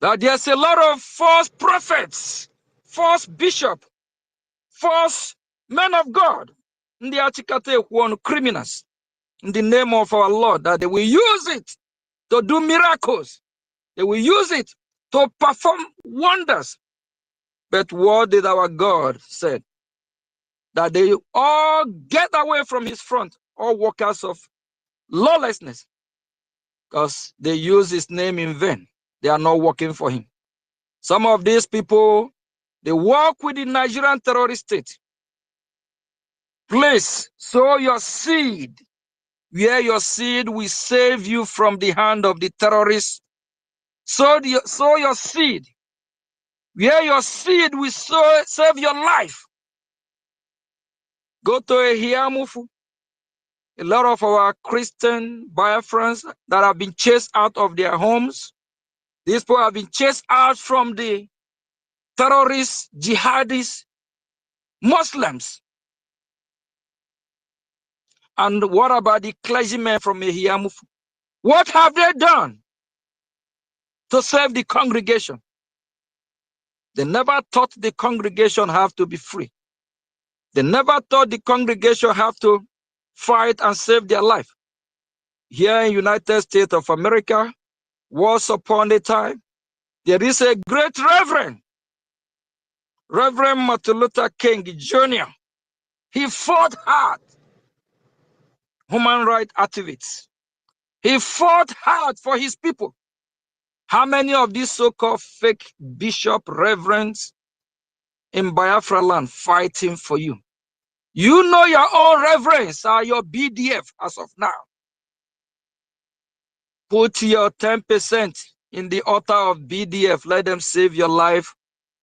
that there's a lot of false prophets, false bishops, false men of God, in the Achikate one criminals, in the name of our Lord, that they will use it to do miracles. They will use it to perform wonders. But what did our God say? That they all get away from his front, all workers of lawlessness, because they use his name in vain. They are not working for him. Some of these people, they work with the Nigerian terrorist state. Please sow your seed where your seed will save you from the hand of the terrorists. Sow your seed where your seed will save your life. Go to Ehiamufu. A lot of our Christian Biafrans that have been chased out of their homes. These people have been chased out from the terrorists, jihadists, Muslims. And what about the clergymen from Ehiamufu? What have they done to save the congregation? They never taught the congregation have to be free. They never taught the congregation have to fight and save their life. Here in United States of America, once upon a time, there is a great reverend, Reverend Martin Luther King Jr. He fought hard, human rights activists. He fought hard for his people. How many of these so-called fake bishop reverends in Biafra land fighting for you? You know your own reverends are your BDF as of now. Put your 10% in the altar of BDF. Let them save your life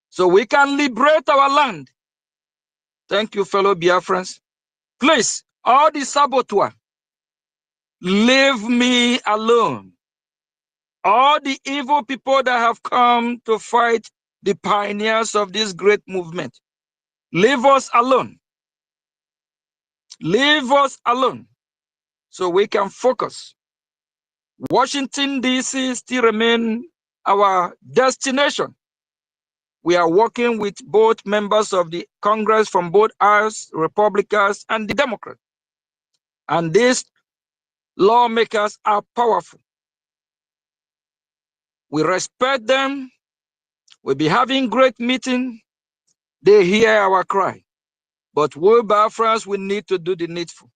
so we can liberate our land. Thank you, fellow Biafrans. Please, all the saboteurs, leave me alone. All the evil people that have come to fight the pioneers of this great movement, leave us alone. Leave us alone so we can focus. Washington, D.C. still remain our destination. We are working with both members of the Congress from both aisles, Republicans and the Democrats. And these lawmakers are powerful. We respect them. We'll be having great meeting. They hear our cry. But we Biafrans, we need to do the needful.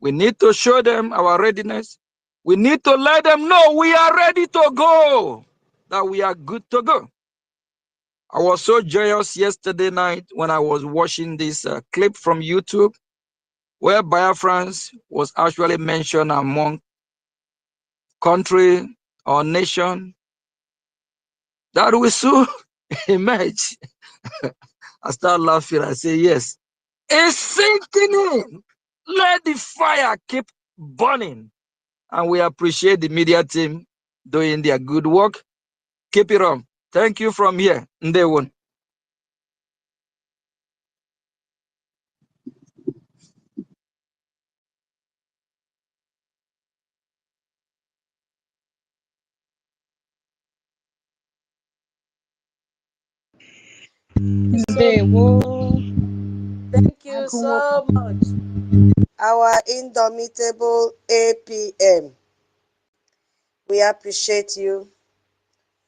We need to show them our readiness. We need to let them know we are ready to go, that we are good to go. I was so joyous yesterday night when I was watching this clip from YouTube where Biafrans was actually mentioned among country or nation that will soon emerge. I start laughing. I say, yes, it's sinking in. Let the fire keep burning. And we appreciate the media team doing their good work. Keep it on. Thank you from here. Ndewo. So, thank you so much, our indomitable APM. We appreciate you.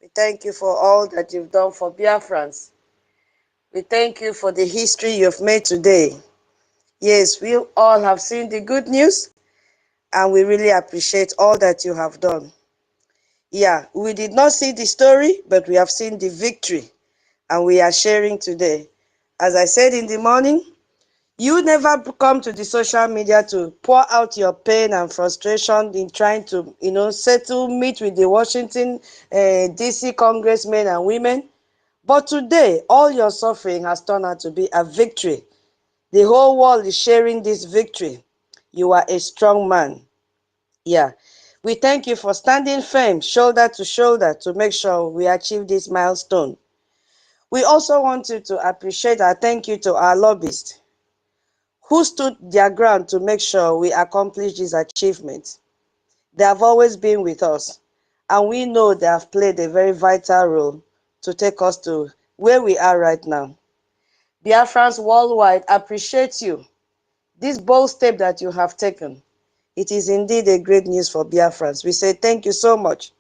We thank you for all that you've done for Biafrans. We thank you for the history you've made today. Yes, we all have seen the good news, and we really appreciate all that you have done. Yeah, we did not see the story, but we have seen the victory, and we are sharing today. As I said in the morning, you never come to the social media to pour out your pain and frustration in trying to, meet with the Washington, DC congressmen and women. But today, all your suffering has turned out to be a victory. The whole world is sharing this victory. You are a strong man. Yeah. We thank you for standing firm, shoulder to shoulder, to make sure we achieve this milestone. We also want you to appreciate our thank you to our lobbyists who stood their ground to make sure we accomplish this achievement. They have always been with us, and we know they have played a very vital role to take us to where we are right now. Biafrans worldwide appreciate you. This bold step that you have taken, it is indeed a great news for Biafrans. We say thank you so much.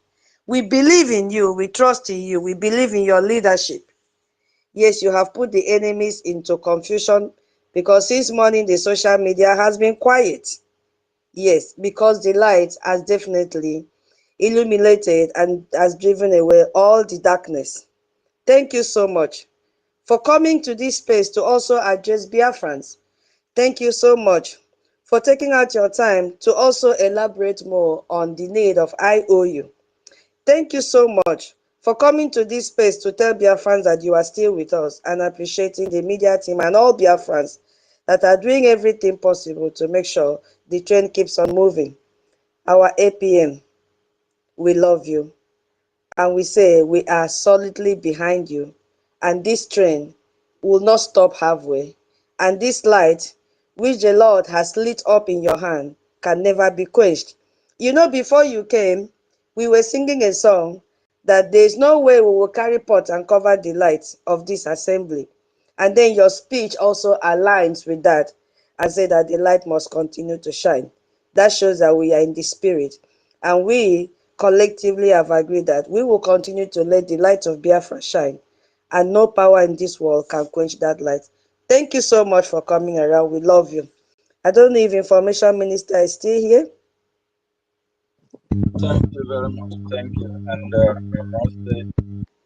We believe in you, we trust in you, we believe in your leadership. Yes, you have put the enemies into confusion because since morning the social media has been quiet. Yes, because the light has definitely illuminated and has driven away all the darkness. Thank you so much for coming to this space to also address Biafrans. Thank you so much for taking out your time to also elaborate more on the need of IOU. Thank you so much for coming to this space to tell Biafrans that you are still with us, and appreciating the media team and all Biafrans that are doing everything possible to make sure the train keeps on moving. Our APM, we love you, and we say we are solidly behind you, and this train will not stop halfway, and this light which the Lord has lit up in your hand can never be quenched. Before you came, we were singing a song that there is no way we will carry pot and cover the light of this assembly. And then your speech also aligns with that and say that the light must continue to shine. That shows that we are in the spirit. And we collectively have agreed that we will continue to let the light of Biafra shine. And no power in this world can quench that light. Thank you so much for coming around. We love you. I don't know if Information Minister is still here. Thank you very much. Thank you. And I must say,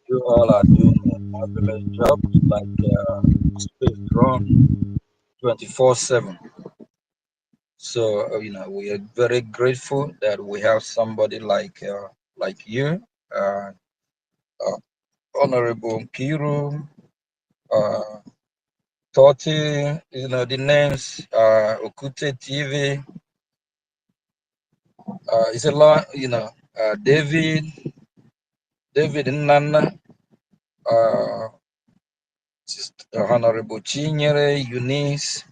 you all are doing a marvelous job, like space run 24/7. So we are very grateful that we have somebody like you, Honorable Kiru, Toti. The names Okute TV. It's a lot. David Nana, Honorable Chinyere, Eunice.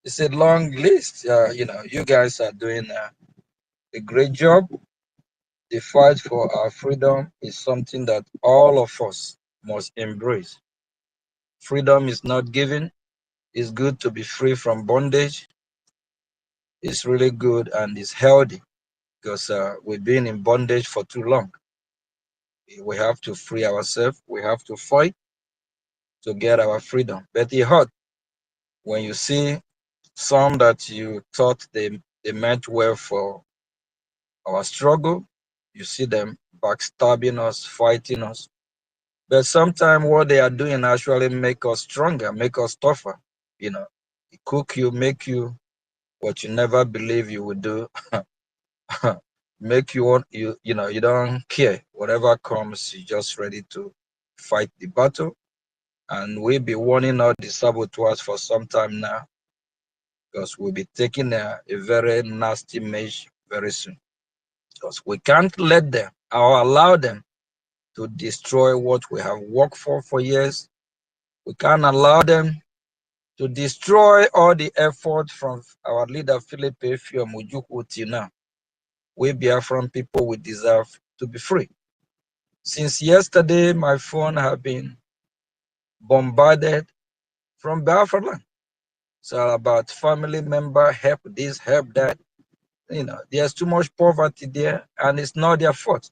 It's a long list. You guys are doing a great job. The fight for our freedom is something that all of us must embrace. Freedom is not given. It's good to be free from bondage. It's really good and it's healthy because we've been in bondage for too long. We have to free ourselves. We have to fight to get our freedom. But it hurt when you see some that you thought they meant well for our struggle, you see them backstabbing us, fighting us. But sometimes what they are doing actually make us stronger, make us tougher. Cook you, make you what you never believe you would do. Make you want you don't care. Whatever comes, you're just ready to fight the battle. And we'll be warning all the saboteurs for some time now, because we'll be taking a very nasty measure very soon. Because we can't let them or allow them to destroy what we have worked for years. We can't allow them to destroy all the effort from our leader, Philip Mujuku, till now. We Biafran people, we deserve to be free. Since yesterday, my phone have been bombarded from Biafra land. So about family member, help this, help that. There's too much poverty there, and it's not their fault.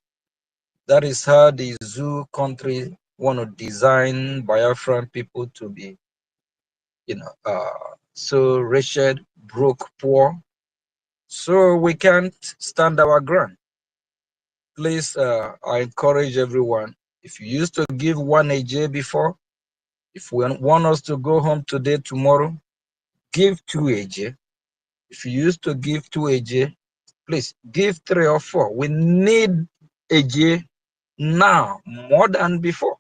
That is how the zoo country want to design Biafran people to be, so wretched, broke, poor. So we can't stand our ground. Please, I encourage everyone. If you used to give 1 AJ before, If we want us to go home today, tomorrow, give 2 AJ. If you used to give 2 AJ, please give 3 or 4. We need AJ now more than before.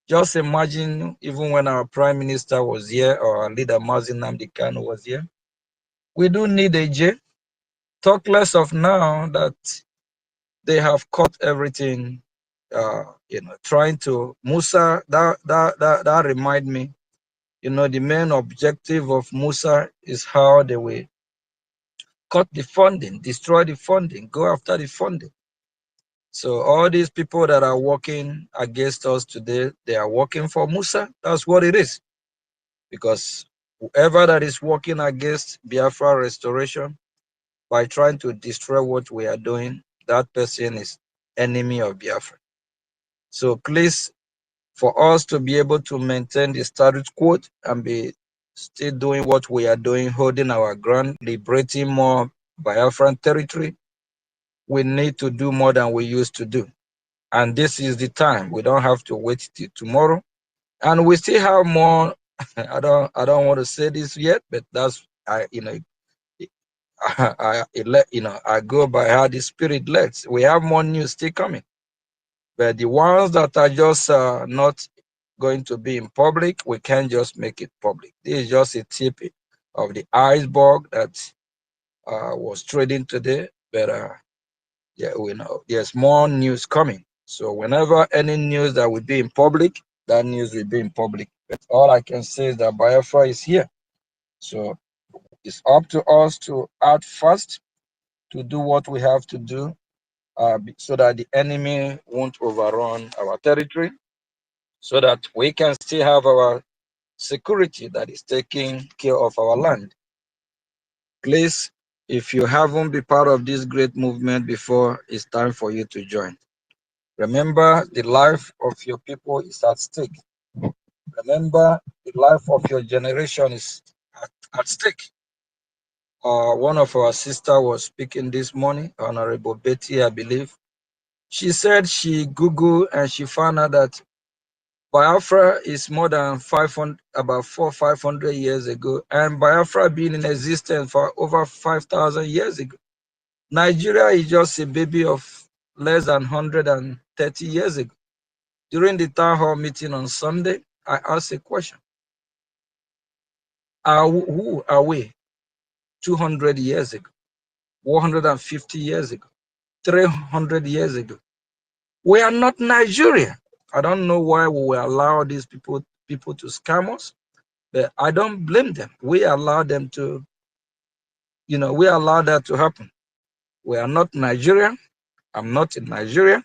Just imagine, even when our Prime Minister was here or our leader Mazin Nnamdi Kanu was here, we do need AJ. Talk less of now that they have cut everything. Trying to Musa. That remind me. The main objective of Musa is how they will cut the funding, destroy the funding, go after the funding. So all these people that are working against us today, they are working for Musa. That's what it is. Because whoever that is working against Biafra restoration by trying to destroy what we are doing, that person is enemy of Biafra. So please, for us to be able to maintain the status quo and be still doing what we are doing, holding our ground, liberating more Biafran territory, we need to do more than we used to do. And this is the time. We don't have to wait till tomorrow. And we still have more. I don't want to say this yet, but that's I go by how the spirit lets. We have more news still coming. But the ones that are just not going to be in public, we can't just make it public. This is just a tip of the iceberg that was trading today. But yeah, we know there's more news coming. So whenever any news that will be in public, that news will be in public. But all I can say is that Biafra is here. So it's up to us to act fast, to do what we have to do, so that the enemy won't overrun our territory, so that we can still have our security that is taking care of our land. Please, if you haven't been part of this great movement before, it's time for you to join. Remember, the life of your people is at stake. Remember, the life of your generation is at stake. One of our sisters was speaking this morning, Honorable Betty, I believe. She said she Googled and she found out that Biafra is more than 500, about 500 years ago, and Biafra been in existence for over 5,000 years ago. Nigeria is just a baby of less than 130 years ago. During the town hall meeting on Sunday, I asked a question. Who are we 200 years ago, 150 years ago, 300 years ago? We are not Nigeria. I don't know why we will allow these people to scam us, but I don't blame them. We allow them to, we allow that to happen. We are not Nigeria. I'm not in Nigeria.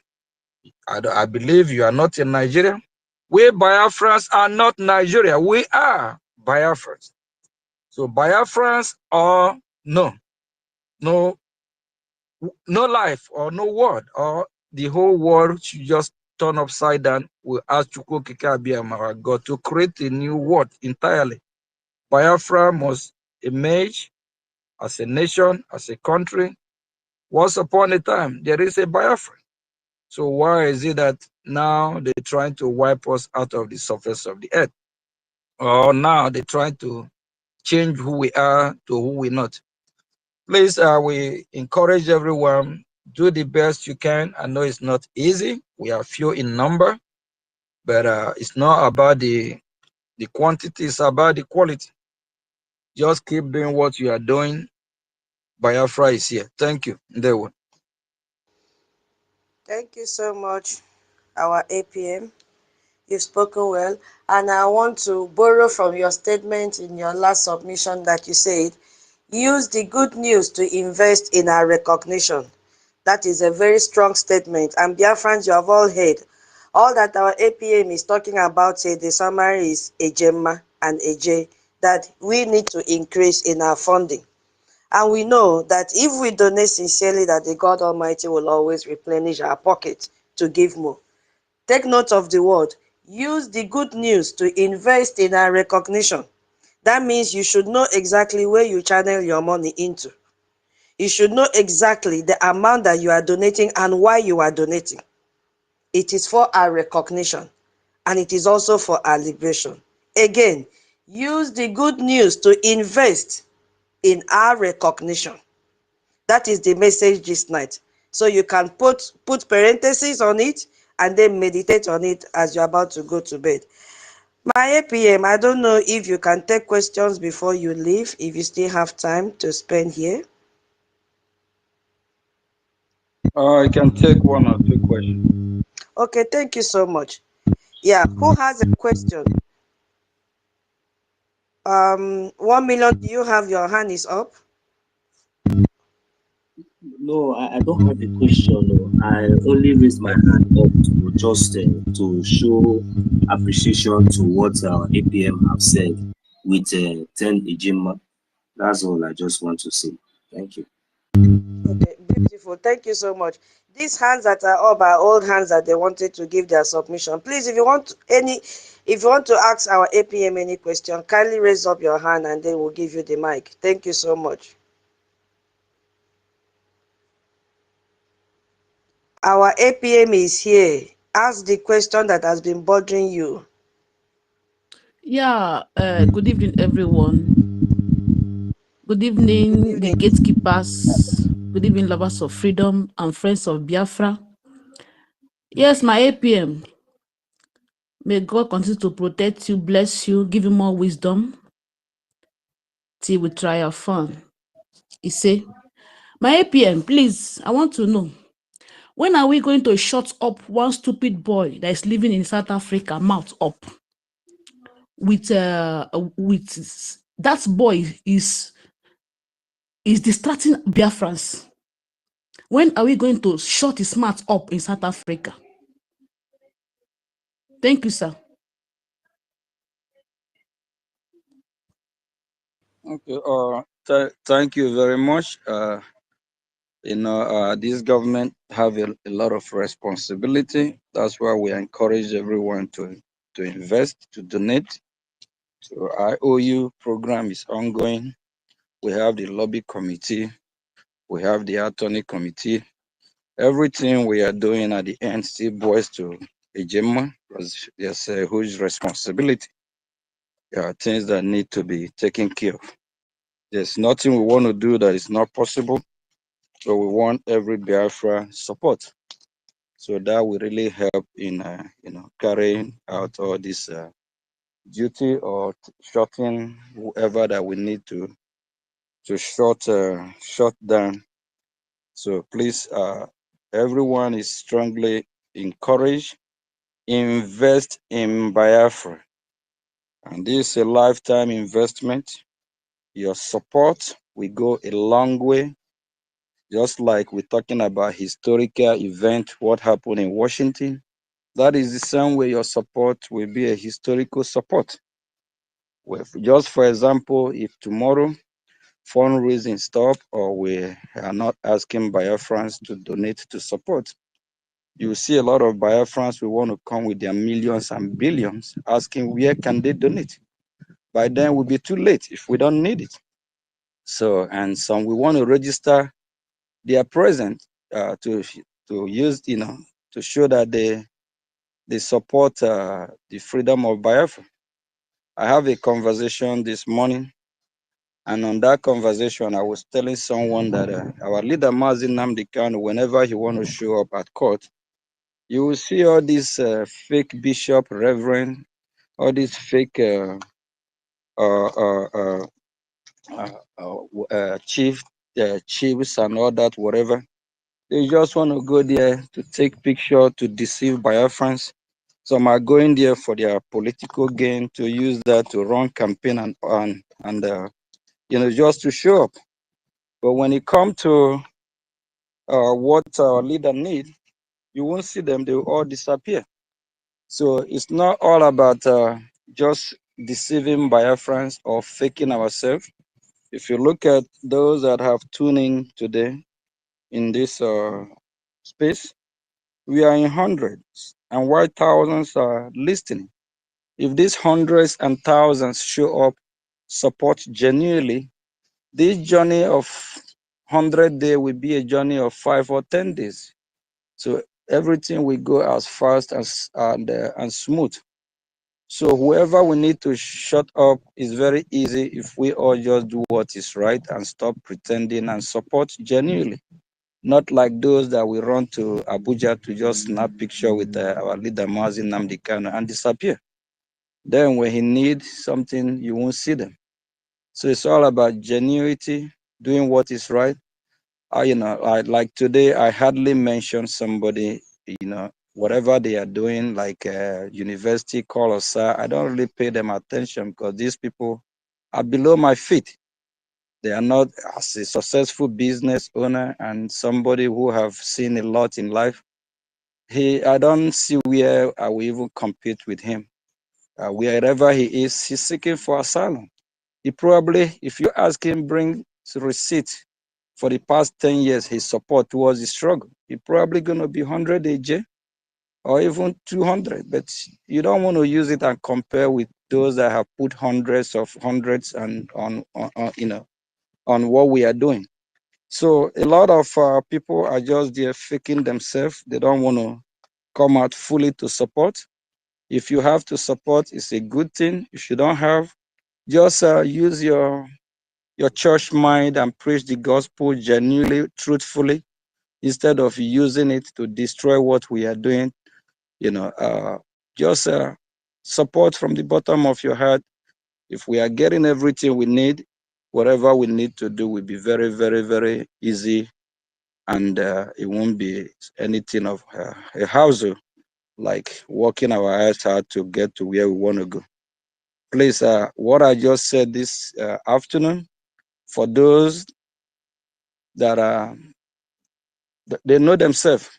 I believe you are not in Nigeria. We Biafrans are not Nigeria. We are Biafrans. So Biafrans are no life or no word, or the whole world should just turn upside down. We ask Chukwu Okike-Abiyama, our God, to create a new world entirely. Biafra must emerge as a nation, as a country. Once upon a time, there is a Biafra. So why is it that now they're trying to wipe us out of the surface of the earth? Or now they're trying to change who we are to who we're not? Please, we encourage everyone, do the best you can. I know it's not easy. We are few in number, but it's not about the quantity, it's about the quality. Just keep doing what you are doing. Biafra is here. Thank you. Ndewo. Thank you so much, our APM. You've spoken well. And I want to borrow from your statement in your last submission that you said, use the good news to invest in our recognition. That is a very strong statement. And Biafrans, you have all heard. All that our APM is talking about, say the summary is a Gemma and a J, that we need to increase in our funding. And we know that if we donate sincerely, that the God Almighty will always replenish our pocket to give more. Take note of the word. Use the good news to invest in our recognition. That means you should know exactly where you channel your money into. You should know exactly the amount that you are donating and why you are donating. It is for our recognition, and it is also for our liberation. Again, use the good news to invest in our recognition. That is the message this night. So you can put parentheses on it and then meditate on it as you're about to go to bed. My APM, I don't know if you can take questions before you leave, if you still have time to spend here. I can take one or two questions. Okay, thank you so much. Yeah, who has a question? 1 million, do you have your hand is up? No, I don't have a question. No. I only raised my hand up to just to show appreciation to what APM have said with 10 Ejima. That's all I just want to say. Thank you. Okay, beautiful. Thank you so much. These hands that are up are all hands that they wanted to give their submission. Please, if you want to ask our APM any question, kindly raise up your hand and then we'll give you the mic. Thank you so much. Our APM is here. Ask the question that has been bothering you. Yeah, good evening, everyone. Good evening, the gatekeepers. Good evening, lovers of freedom and friends of Biafra. Yes, my APM. May God continue to protect you, bless you, give you more wisdom till we try our fun. You say, my APM, please, I want to know, when are we going to shut up one stupid boy that is living in South Africa, mouth up? With that boy is distracting Biafrans. When are we going to shut his mouth up in South Africa? Thank you, sir. Okay. Thank you very much. This government have a lot of responsibility. That's why we encourage everyone to invest, to donate. So IOU program is ongoing. We have the lobby committee. We have the attorney committee. Everything we are doing at the end still boils to Ejima, because there's a huge responsibility. There are things that need to be taken care of. There's nothing we want to do that is not possible. So we want every Biafra support. So that will really help in carrying out all this duty or shutting whoever that we need to shut down. So please, everyone is strongly encouraged, invest in Biafra. And this is a lifetime investment. Your support will go a long way. Just like we're talking about historical event, what happened in Washington, that is the same way your support will be a historical support. Well, just for example, if tomorrow fundraising stop or we are not asking Biafrans to donate to support, you see a lot of Biafrans who want to come with their millions and billions asking where can they donate. By then will be too late if we don't need it. So, and some we want to register their present to use, to show that they support the freedom of Biafra. I have a conversation this morning, and on that conversation, I was telling someone that our leader, Mazi Nnamdi Kanu, whenever he want to show up at court, you will see all these fake bishop, reverend, all these fake chiefs and all that, whatever. They just want to go there to take picture, to deceive Biafrans. Some are going there for their political gain, to use that to run campaign and just to show up. But when it comes to what our leader need, you won't see them. They will all disappear. So it's not all about just deceiving Biafrans or faking ourselves. If you look at those that have tuned in today in this space, we are in hundreds, and while thousands are listening. If these hundreds and thousands show up, support genuinely, this journey of 100 days will be a journey of 5 or 10 days. So everything will go as fast and smooth. So whoever we need to shut up is very easy if we all just do what is right and stop pretending and support genuinely. Not like those that we run to Abuja to just snap picture with our leader Mazi Nnamdi Kanu and disappear. Then when he needs something, you won't see them. So it's all about genuinity, doing what is right. Like today, I hardly mention somebody, whatever they are doing, like university call or sir, I don't really pay them attention because these people are below my feet. They are not as a successful business owner and somebody who have seen a lot in life. I don't see where I will even compete with him. Wherever he is, he's seeking for asylum. He probably, if you ask him, bring receipt for the past 10 years, his support towards the struggle, he probably going to be 100 AJ or even 200. But you don't want to use it and compare with those that have put hundreds and on what we are doing. So a lot of people are just there faking themselves. They don't want to come out fully to support. If you have to support, it's a good thing. If you don't have, just use your church mind and preach the gospel genuinely, truthfully, instead of using it to destroy what we are doing. Just support from the bottom of your heart. If we are getting everything we need, whatever we need to do will be very, very, very easy, and it won't be anything of a hassle like working our ass out to get to where we want to go. Please, what I just said this afternoon, for those that they know themselves,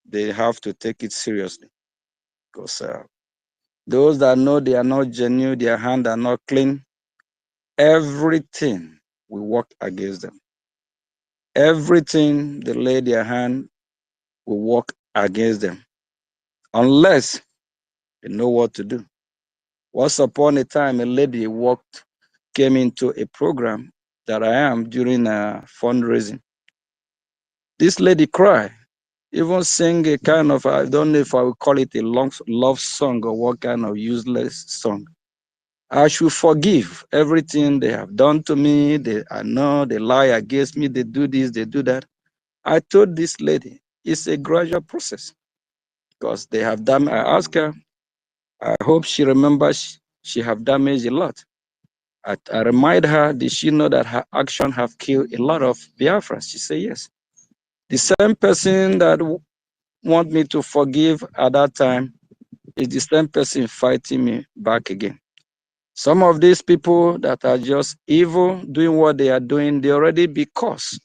they have to take it seriously, because those that know they are not genuine, their hands are not clean, everything will work against them. Everything they lay their hand will work against them, unless they know what to do. Once upon a time, a lady came into a program that I am during a fundraising. This lady cried, even sing a kind of, I don't know if I would call it a long love song or what kind of useless song. I should forgive everything they have done to me. I know they lie against me. They do this, they do that. I told this lady, it's a gradual process because they have done. I asked her, I hope she remembers she have damaged a lot. I remind her, did she know that her action have killed a lot of Biafrans? She said yes. The same person that want me to forgive at that time is the same person fighting me back again. Some of these people that are just evil, doing what they are doing, they already be cursed.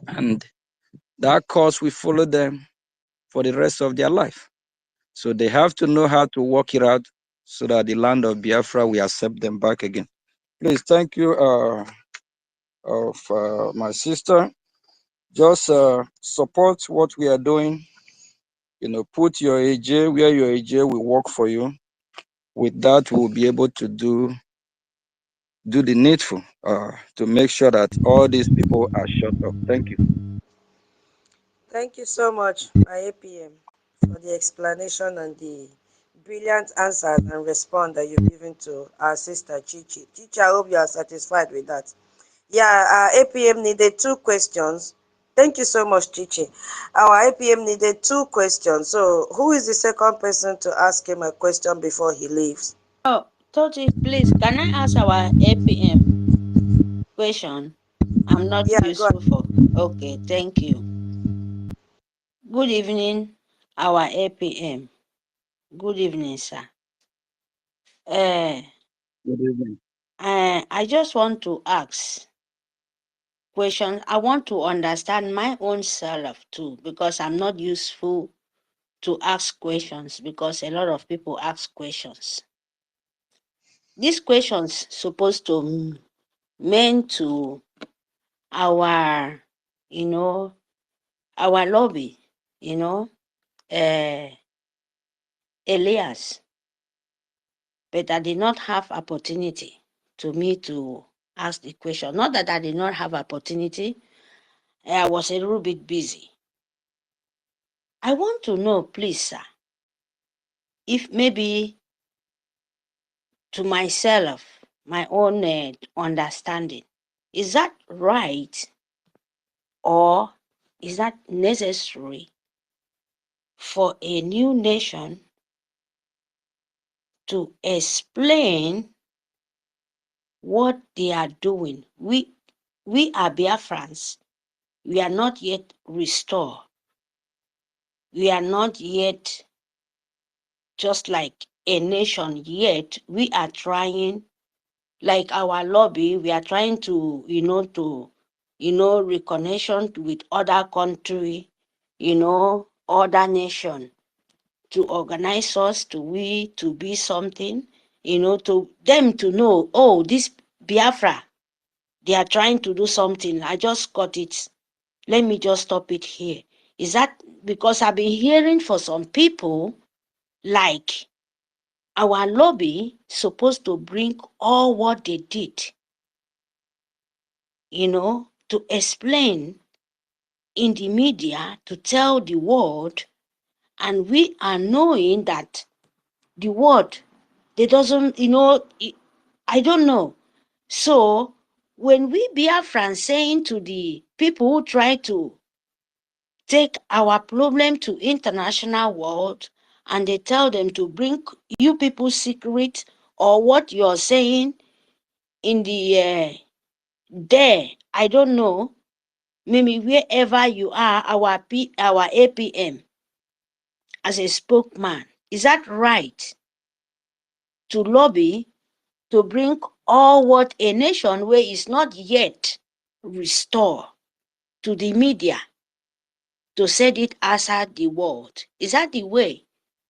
And that curse will follow them for the rest of their life. So they have to know how to work it out so that the land of Biafra will accept them back again. Please, thank you of my sister. Just support what we are doing. Put your AJ where your AJ will work for you. With that, we'll be able to do the needful to make sure that all these people are shut up. Thank you. Thank you so much, my APM, for the explanation and the brilliant answers and response that you've given to our sister Chichi. Chichi, I hope you are satisfied with that. Yeah, our APM needed 2 questions. Thank you so much, Chichi. Our APM needed 2 questions. So, who is the second person to ask him a question before he leaves? Oh, Toti, please, can I ask our APM question? I'm not useful for. Okay, thank you. Good evening, our APM. Good evening, sir. Good evening. I just want to ask questions. I want to understand my own self too, because I'm not useful to ask questions, because a lot of people ask questions. These questions supposed to mean to our, our lobby, Elias, but I did not have opportunity to ask the question. Not that I did not have opportunity, I was a little bit busy. I want to know, please, sir, if maybe to myself, my own understanding. Is that right, or is that necessary for a new nation to explain what they are doing? We are Biafrans. We are not yet restored. We are not yet just like a nation yet. We are trying, like our lobby, we are trying to, reconnection with other country, other nation, to organize us to be something, to them to know, oh, this Biafra, they are trying to do something. I just got it. Let me just stop it here. Is that because I've been hearing for some people, like our lobby supposed to bring all what they did, to explain in the media, to tell the world, and we are knowing that the world, they doesn't, I don't know. So when we Biafran saying to the people who try to take our problem to international world, and they tell them to bring you people secret or what you're saying in the there, I don't know, maybe wherever you are, our APM as a spokesman, is that right to lobby to bring all what a nation where is not yet restored to the media, to set it outside the world? Is that the way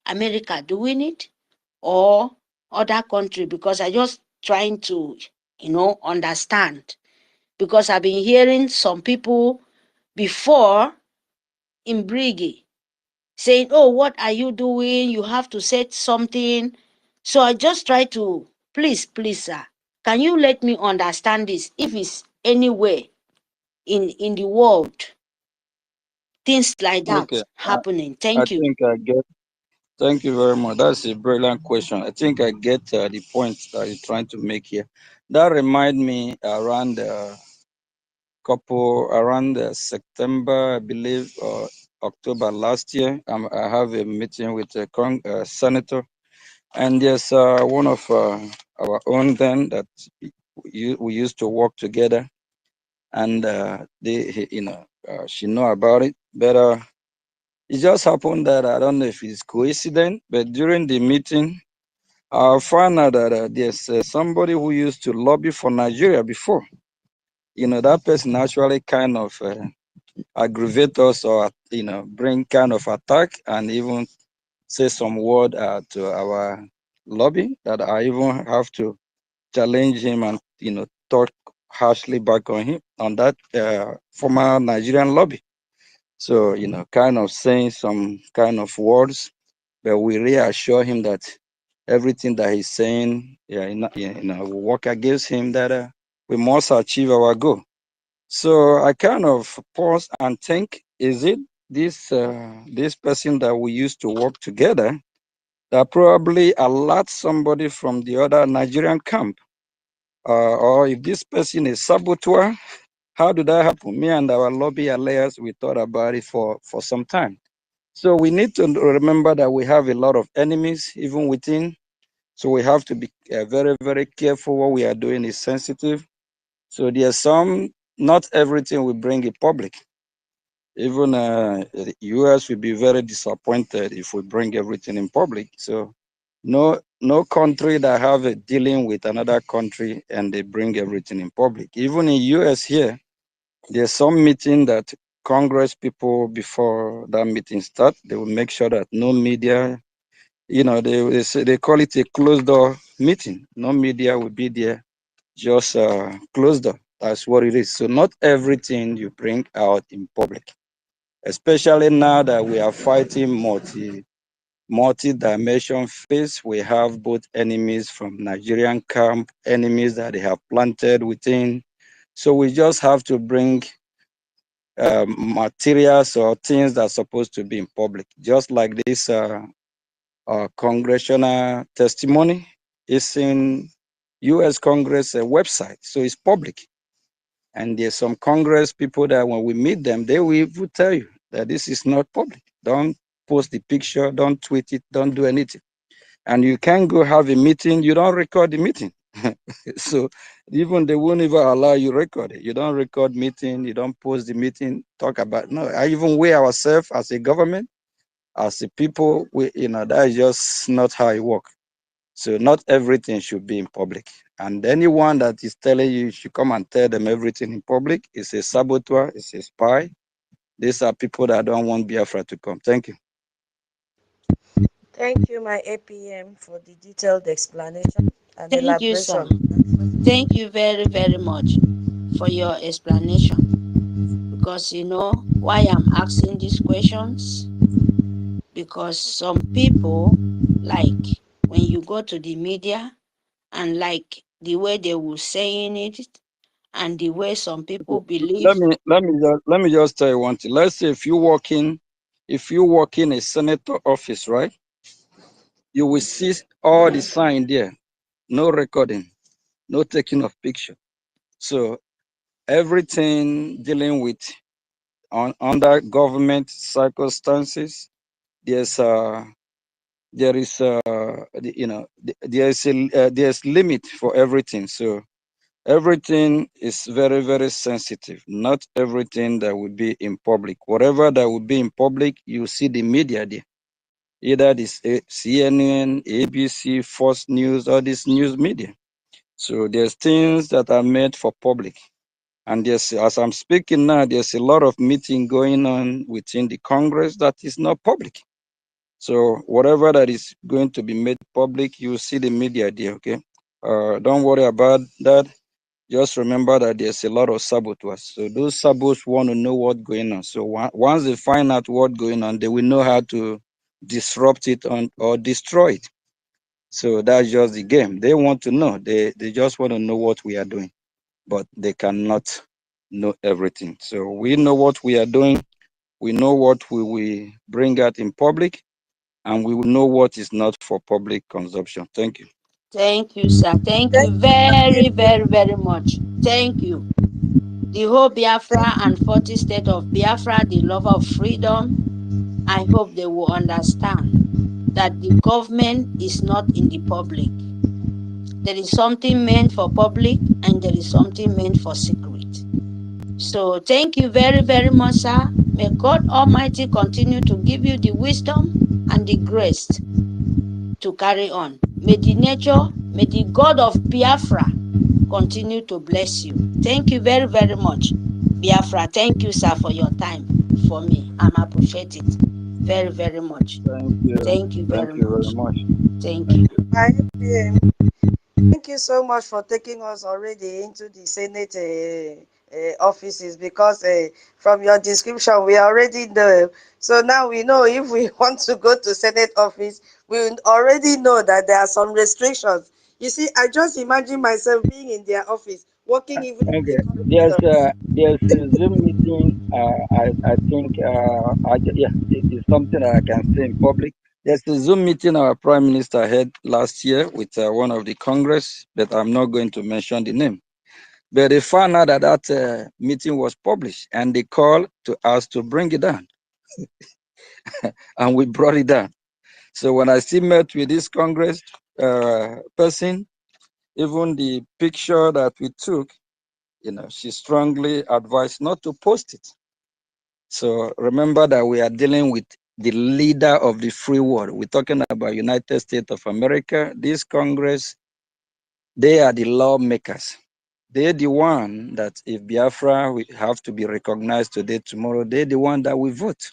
America doing it, or other country? Because I just trying to, understand. Because I've been hearing some people before in Brgie saying, oh, what are you doing? You have to set something. So I just try to, please, sir, can you let me understand this? If it's anywhere in the world, things like Okay, that happening. I Thank you. think I get. Thank you very much. That's a brilliant question. I think I get the point that you're trying to make here. That remind me around September, I believe, or October last year. I have a meeting with a senator, and there's one of our own then that we used to work together, and she know about it, but it just happened that I don't know if it's coincidence, but during the meeting, I found out that there's somebody who used to lobby for Nigeria before. That person actually kind of aggravate us, or bring kind of attack, and even say some word to our lobby that I even have to challenge him and talk harshly back on him, on that former Nigerian lobby. So kind of saying some kind of words, but we reassure him that everything that he's saying, will work against him, that we must achieve our goal. So I kind of pause and think, is it this person that we used to work together that probably alert somebody from the other Nigerian camp? Or if this person is saboteur, how did that happen? Me and our lobby alliance, we thought about it for some time. So we need to remember that we have a lot of enemies, even within. So we have to be very, very careful. What we are doing is sensitive. So there's not everything we bring in public. Even the US will be very disappointed if we bring everything in public. So no country that have a dealing with another country and they bring everything in public. Even in US here, there's some meeting that Congress people, before that meeting start, they will make sure that no media, they call it a closed door meeting. No media will be there, just closed door. That's what it is. So not everything you bring out in public, especially now that we are fighting multi-dimension phase. We have both enemies from Nigerian camp, enemies that they have planted within. So we just have to bring materials or things that are supposed to be in public, just like this congressional testimony. It's in U.S. Congress website, so it's public. And there's some Congress people that when we meet them, they will tell you that this is not public. Don't post the picture, don't tweet it, don't do anything. And you can't go have a meeting, you don't record the meeting. So even they won't even allow you record it. You don't record meeting, you don't post the meeting, talk about, no, I even weigh ourselves as a government, as a people, that is just not how it works. So not everything should be in public. And anyone that is telling you should come and tell them everything in public is a saboteur, is a spy. These are people that don't want Biafra to come. Thank you. Thank you, my APM, for the detailed explanation and Thank you, sir. elaboration. Thank you very, very much for your explanation. Because you know why I'm asking these questions? Because some people, like when you go to the media and like the way they were saying it and the way some people believe. Let me just tell you one thing. Let's say if you walk in a senator office, right? You will see all the sign there. No recording, no taking of picture. So everything dealing with under government circumstances, there is there's limit for everything. So everything is very, very sensitive. Not everything that would be in public. Whatever that would be in public, you see the media there. Either this CNN, ABC, Fox News, or this news media. So there's things that are made for public. And there's, as I'm speaking now, there's a lot of meeting going on within the Congress that is not public. So whatever that is going to be made public, you see the media there, okay? Don't worry about that. Just remember that there's a lot of saboteurs. So those saboteurs want to know what's going on. So once they find out what's going on, they will know how to disrupt it or destroy it. So that's just the game. They want to know. They just want to know what we are doing, but they cannot know everything. So we know what we are doing. We know what we will bring out in public, and we will know what is not for public consumption. Thank you. Thank you, sir. Thank you very, very, very much. Thank you. The whole Biafra and 40 state of Biafra, the lover of freedom, I hope they will understand that the government is not in the public. There is something meant for public and there is something meant for secret. So thank you very, very much, sir. May God Almighty continue to give you the wisdom and the grace to carry on. May the God of Biafra continue to bless you. Thank you very, very much, Biafra. Thank you, sir, for your time for me. I appreciate it very, very much. Thank you. Thank you very much. Thank you. My APM, thank you so much for taking us already into the Senate offices, because from your description we already know. So now we know if we want to go to Senate office, we already know that there are some restrictions. You see, I just imagine myself being in their office, working even in Okay. the corridors. There's a Zoom meeting. I think it's something that I can say in public. There's a Zoom meeting our Prime Minister had last year with one of the Congress, but I'm not going to mention the name. But they found out that that meeting was published, and they called to us to bring it down, and we brought it down. So when I still met with this Congress person, even the picture that we took, she strongly advised not to post it. So remember that we are dealing with the leader of the free world. We're talking about United States of America. This Congress, they are the lawmakers. They're the one that if Biafra we have to be recognized today, tomorrow, they're the one that we vote.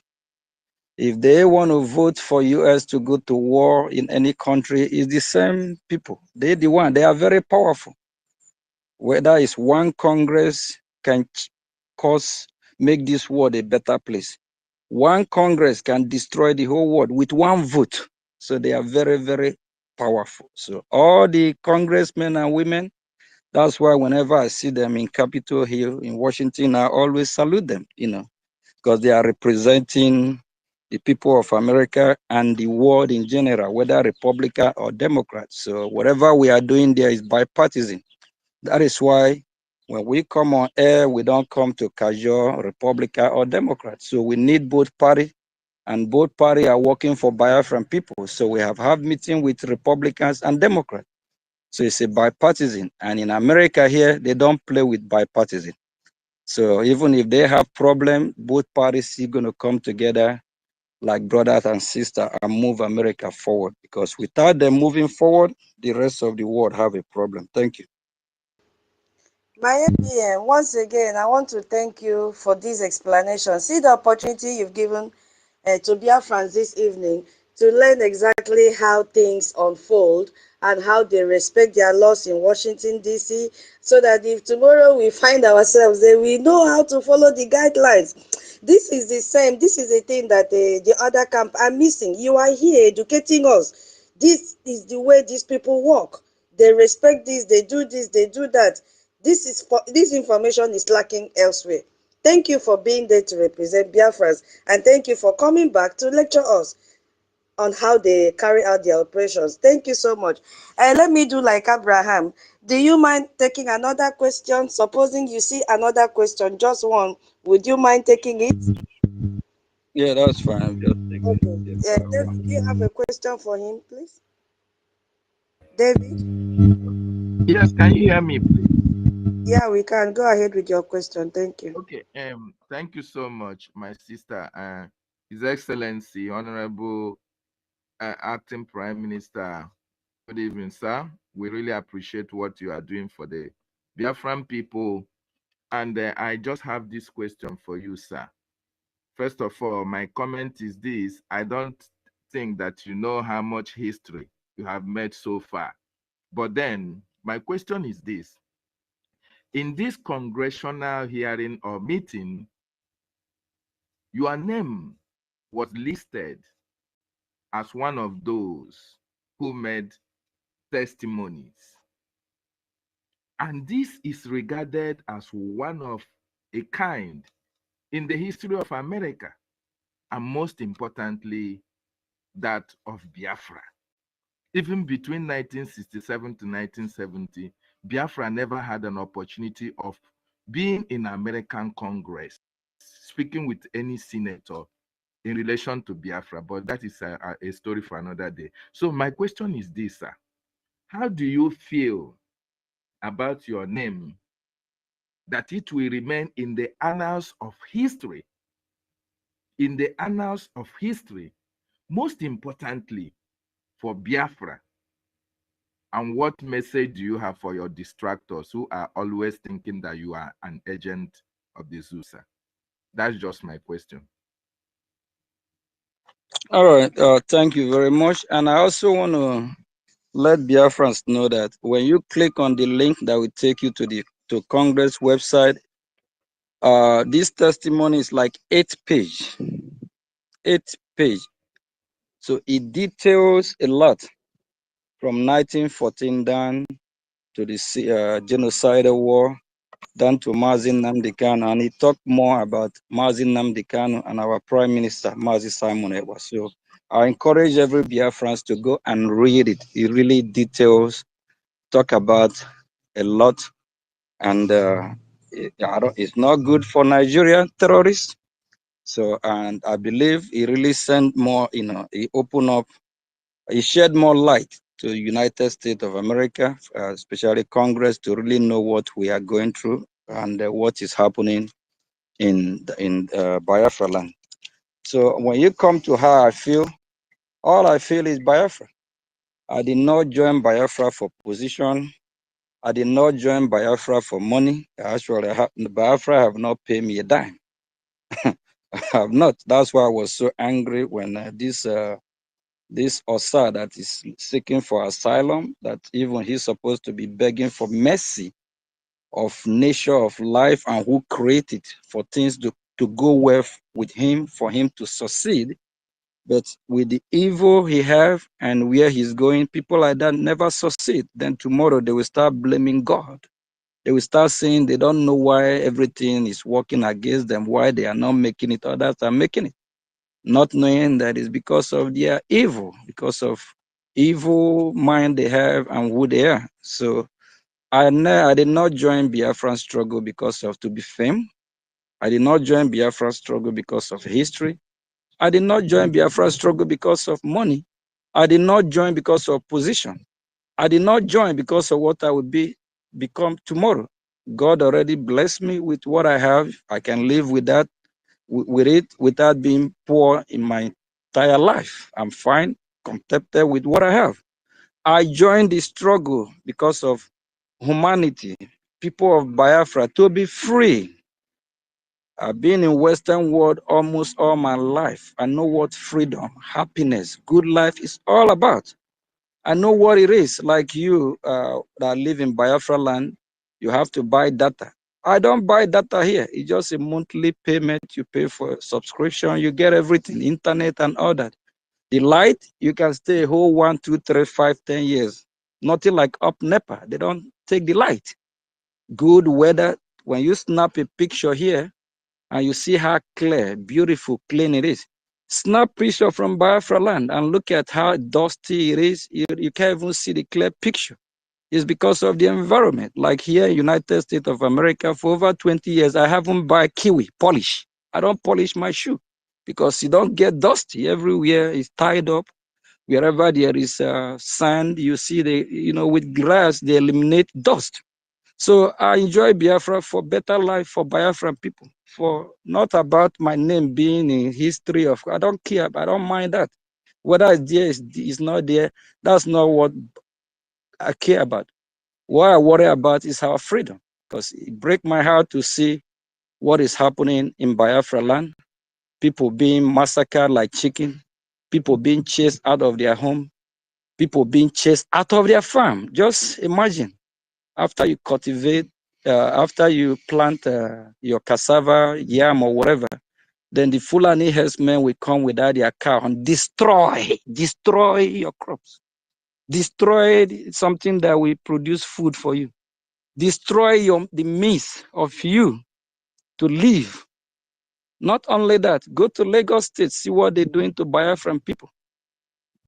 If they want to vote for US to go to war in any country, it's the same people. They're the one. They are very powerful. Whether it's one Congress can make this world a better place. One Congress can destroy the whole world with one vote. So they are very, very powerful. So all the congressmen and women, that's why whenever I see them in Capitol Hill in Washington, I always salute them, because they are representing the people of America and the world in general, whether Republican or Democrat. So whatever we are doing there is bipartisan. That is why when we come on air, we don't come to casual Republican or Democrat. So we need both parties, and both parties are working for Biafran people. So we have had meeting with Republicans and Democrats. So it's a bipartisan. And in America here, they don't play with bipartisan. So even if they have problem, both parties are going to come together like brothers and sisters and move America forward. Because without them moving forward, the rest of the world have a problem. Thank you. My APM, once again, I want to thank you for this explanation. See the opportunity you've given to Biafrans this evening to learn exactly how things unfold and how they respect their laws in Washington, D.C., so that if tomorrow we find ourselves there, we know how to follow the guidelines. This is the same. This is the thing that the other camp are missing. You are here educating us. This is the way these people work. They respect this, they do this, they do that. This information is lacking elsewhere. Thank you for being there to represent Biafrans, and thank you for coming back to lecture us on how they carry out their operations. Thank you so much. And let me do like Abraham. Do you mind taking another question? Supposing you see another question, just one, would you mind taking it? Yeah, that's fine. Just take it. Okay. Yes, David, do you have a question for him, please? David? Yes, can you hear me, please? Yeah, we can. Go ahead with your question. Thank you. Okay. Thank you so much, my sister. His Excellency, Honorable Acting Prime Minister. Good evening, sir. We really appreciate what you are doing for the Biafran people. And I just have this question for you, sir. First of all, my comment is this. I don't think that you know how much history you have made so far. But then my question is this. In this congressional hearing or meeting, your name was listed as one of those who made testimonies. And this is regarded as one of a kind in the history of America, and most importantly, that of Biafra. Even between 1967 to 1970, Biafra never had an opportunity of being in American Congress, speaking with any senator in relation to Biafra, but that is a story for another day. So my question is this, sir. How do you feel about your name, that it will remain in the annals of history, most importantly for Biafra? And what message do you have for your distractors who are always thinking that you are an agent of the ZUSA? That's just my question. all right. Thank you very much. And I also want to let Biafrans know that when you click on the link that will take you to Congress website, this testimony is like 8 page. So it details a lot from 1914 down to the genocidal war, down to Mazi Nnamdi Kanu, and he talked more about Mazi Nnamdi Kanu and our Prime Minister, Mazi Simon Ekpa. So I encourage every Biafrans to go and read it. It really details, talk about a lot, and it's not good for Nigerian terrorists. So, and I believe he really sent more, he opened up, he shed more light to the United States of America, especially Congress, to really know what we are going through and what is happening in Biafra land. So when you come to how I feel, all I feel is Biafra. I did not join Biafra for position. I did not join Biafra for money. Actually, Biafra have not paid me a dime. I have not. That's why I was so angry when this Osa that is seeking for asylum, that even he's supposed to be begging for mercy of nature of life and who created for things to go well with him, for him to succeed. But with the evil he have and where he's going, people like that never succeed. Then tomorrow they will start blaming God. They will start saying they don't know why everything is working against them, why they are not making it, others are making it. not knowing that it's because of their evil, because of evil mind they have and who they are. So I did not join Biafran struggle because of to be fame. I did not join Biafran struggle because of history. I did not join Biafran struggle because of money. I did not join because of position. I did not join because of what I would become tomorrow. God already blessed me with what I have. I can live with that, with it, without being poor in my entire life. I'm fine, contented with what I have. I joined the struggle because of humanity, people of Biafra, to be free. I've been in Western world almost all my life. I know what freedom, happiness, good life is all about. I know what it is. Like you that live in Biafra land, you have to buy data. I don't buy data here. It's just a monthly payment. You pay for subscription. You get everything, internet and all that. The light, you can stay a whole 1, 2, 3, 5, 10 years. Nothing like up NEPA. They don't take the light. Good weather. When you snap a picture here and you see how clear, beautiful, clean it is, snap picture from Biafra land and look at how dusty it is. You can't even see the clear picture. It's because of the environment. Like here in United States of America, for over 20 years, I haven't bought kiwi polish. I don't polish my shoe because you don't get dusty. Everywhere is tied up. Wherever there is sand, you see with grass, they eliminate dust. So I enjoy Biafra for better life for Biafran people, for not about my name being in history of, I don't care, I don't mind that. Whether it's there, is not there, that's not what I care about. What I worry about is our freedom, because it breaks my heart to see what is happening in Biafra land, people being massacred like chicken, people being chased out of their home, people being chased out of their farm. Just imagine, after you cultivate, after you plant your cassava, yam, or whatever, then the Fulani herdsmen will come without their cow and destroy your crops, destroy something that will produce food for you, destroy the means of you to live. Not only that, go to Lagos State, see what they're doing to Biafran people.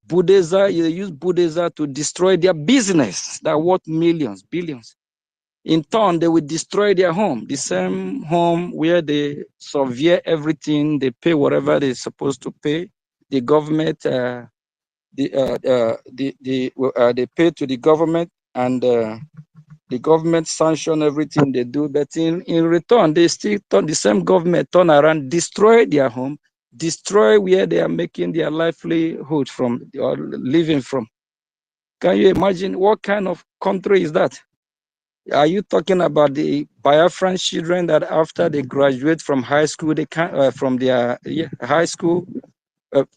Bulldozer, they use bulldozer to destroy their business that worth millions, billions. In turn, they will destroy their home, the same home where they survey everything, they pay whatever they're supposed to pay. The government, they pay to the government, and the government sanction everything they do. But in return, they still the same government turn around, destroy their home, destroy where they are making their livelihood from or living from. Can you imagine what kind of country is that? Are you talking about the Biafran children that after they graduate from high school, they can't from their high school,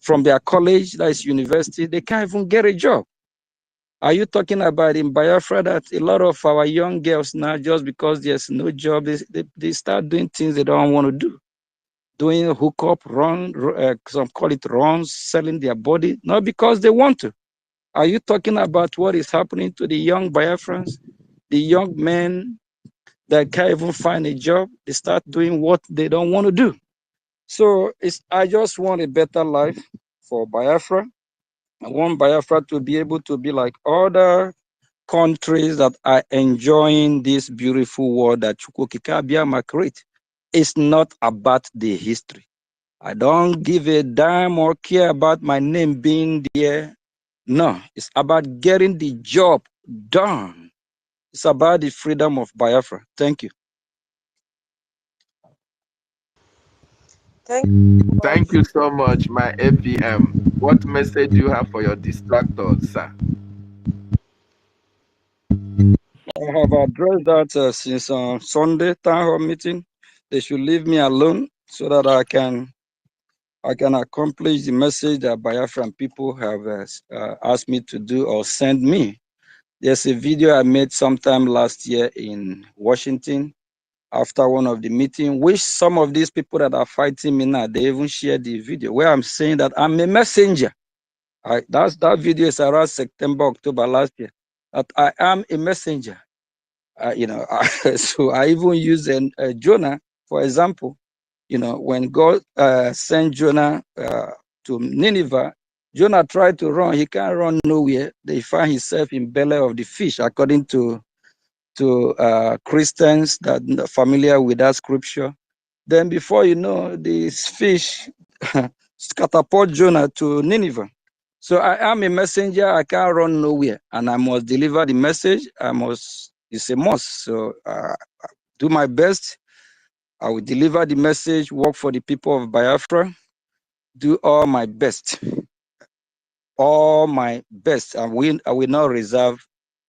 from their college, that is university, they can't even get a job? Are you talking about in Biafra that a lot of our young girls now, just because there's no job, they start doing things they don't want to do, doing hookup, run, some call it runs, selling their body, not because they want to. Are you talking about what is happening to the young Biafrans, the young men that can't even find a job? They start doing what they don't want to do. So I just want a better life for Biafra. I want Biafra to be able to be like other countries that are enjoying this beautiful world that Chukwukika create. It's not about the history. I don't give a damn or care about my name being there. No, it's about getting the job done. It's about the freedom of Biafra. Thank you. Thank you so much, my APM. What message do you have for your distractors, sir? I have addressed that since Sunday town hall meeting. They should leave me alone so that I can accomplish the message that Biafran people have asked me to do or send me. There's a video I made sometime last year in Washington after one of the meetings, which some of these people that are fighting me now, they even shared the video where I'm saying that I'm a messenger. That video is around September, October last year, that I am a messenger. So I even use Jonah, for example. You know, when God sent Jonah to Nineveh, Jonah tried to run. He can't run nowhere. They find himself in belly of the fish, according to Christians that are familiar with that scripture. Then before you know, this fish catapult Jonah to Nineveh. So I am a messenger. I can't run nowhere, and I must deliver the message. It's a must. So do my best. I will deliver the message, work for the people of Biafra, do all my best. All my best. I will not reserve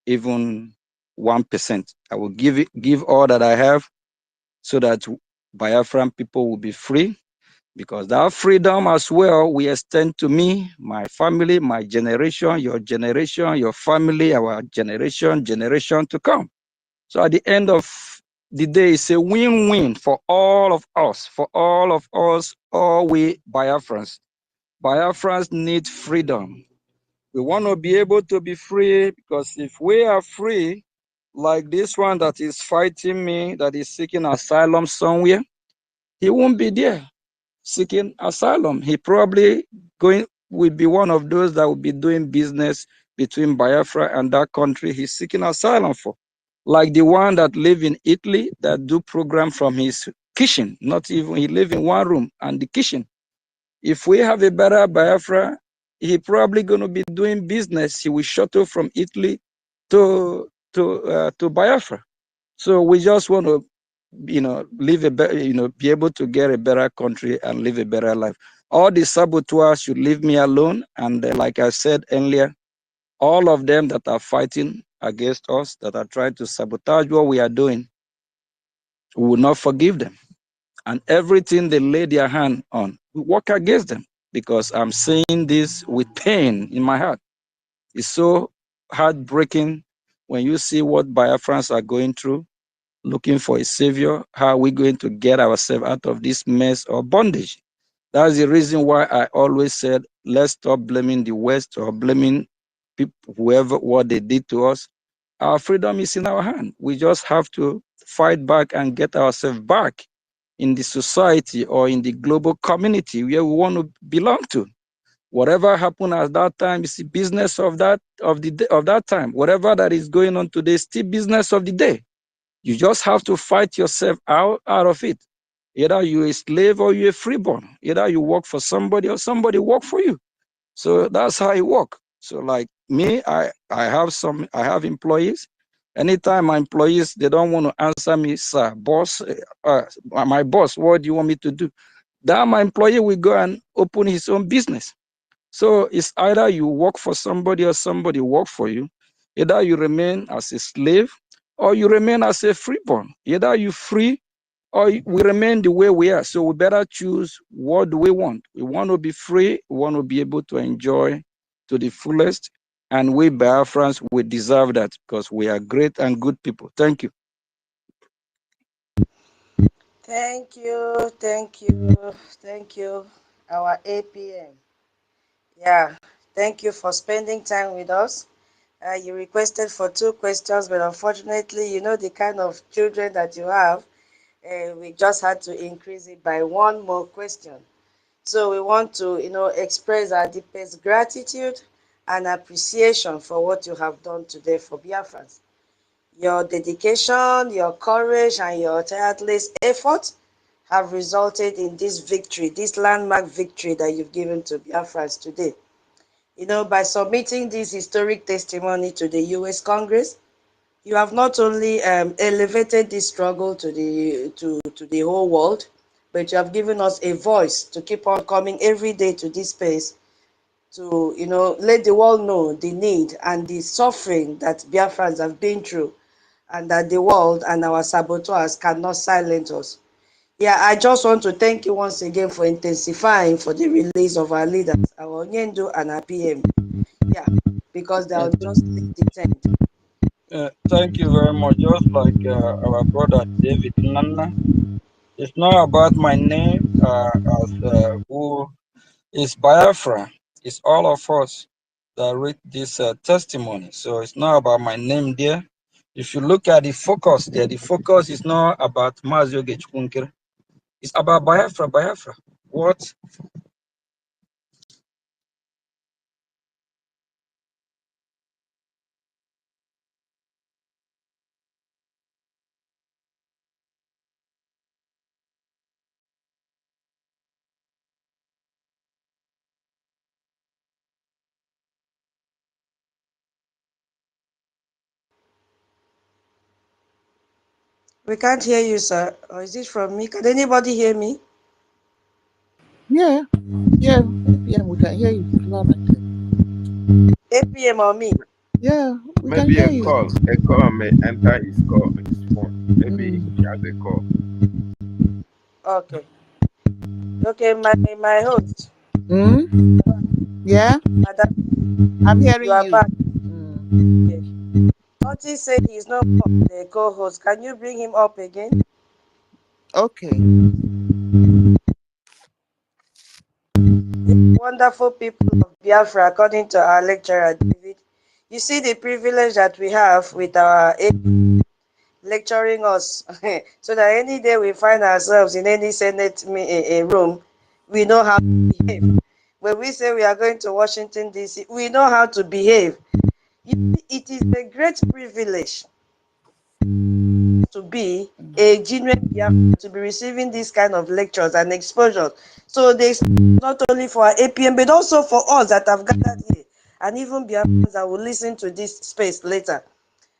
even 1%. I will give all that I have so that Biafran people will be free, because that freedom as well will extend to me, my family, my generation, your family, our generation to come. So at the end of the day, it's a win-win for all of us, all we Biafrans. Biafrans need freedom. We want to be able to be free, because if we are free, like this one that is fighting me, that is seeking asylum somewhere, he won't be there seeking asylum. He probably will be one of those that will be doing business between Biafra and that country he's seeking asylum for. Like the one that live in Italy that do program from his kitchen, not even, he live in one room and the kitchen. If we have a better Biafra, he probably going to be doing business. He will shuttle from Italy to Biafra. So we just want to, live a better, be able to get a better country and live a better life. All the saboteurs should leave me alone. And like I said earlier, all of them that are fighting against us, that are trying to sabotage what we are doing, we will not forgive them. And everything they lay their hand on, we work against them, because I'm saying this with pain in my heart. It's so heartbreaking when you see what Biafrans are going through, looking for a savior. How are we going to get ourselves out of this mess or bondage? That's the reason why I always said, let's stop blaming the West or blaming people, whoever, what they did to us. Our freedom is in our hand. We just have to fight back and get ourselves back in the society or in the global community where we want to belong to. Whatever happened at that time is the business of that time. Whatever that is going on today is still business of the day. You just have to fight yourself out of it. Either you're a slave or you're a freeborn. Either you work for somebody or somebody work for you. So that's how it works. So like me, I have employees. Anytime my employees, they don't want to answer me, sir, boss, my boss, what do you want me to do? That my employee will go and open his own business. So it's either you work for somebody or somebody work for you. Either you remain as a slave or you remain as a freeborn. Either you free or we remain the way we are. So we better choose, what do we want? We want to be free. We want to be able to enjoy to the fullest. And we Biafrans, we deserve that, because we are great and good people. Thank you. Thank you, thank you, thank you, our APM. Yeah, thank you for spending time with us. You requested for 2 questions, but unfortunately, you know the kind of children that you have, we just had to increase it by 1 more question. So we want to, express our deepest gratitude and appreciation for what you have done today for Biafrans. Your dedication, your courage, and your tireless effort have resulted in this victory, this landmark victory that you've given to Biafrans today. By submitting this historic testimony to the U.S. Congress, you have not only elevated this struggle to the whole world, but you have given us a voice to keep on coming every day to this space to, let the world know the need and the suffering that Biafrans have been through, and that the world and our saboteurs cannot silence us. Yeah, I just want to thank you once again for intensifying for the release of our leaders, our Onyendo and our PM. Yeah, because they are justly detained. Thank you very much. Just like our brother David Nana, it's not about my name who is Biafra. It's all of us that read this testimony. So it's not about my name there. If you look at the focus there, the focus is not about Mazio Gechunker. It's about Biafra, Biafra. What? We can't hear you, sir. Or is it from me? Can anybody hear me? Yeah, APM, we can hear you loud and clear. APM or me? Yeah, we can Maybe hear a you. call may enter his phone. Maybe he has a call. Okay. Okay, my host. Yeah, Madam, I'm you hearing are you. back. Okay. Otis said he's not the co-host. Can you bring him up again? Okay. Wonderful people of Biafra, according to our lecturer David. You see the privilege that we have with our lecturing us, so that any day we find ourselves in any Senate room, we know how to behave. When we say we are going to Washington, D.C., we know how to behave. It is a great privilege to be a genuine Biafran, to be receiving these kind of lectures and exposure. So they not only for our APM, but also for us that have gathered here, and even Biafrans that will listen to this space later.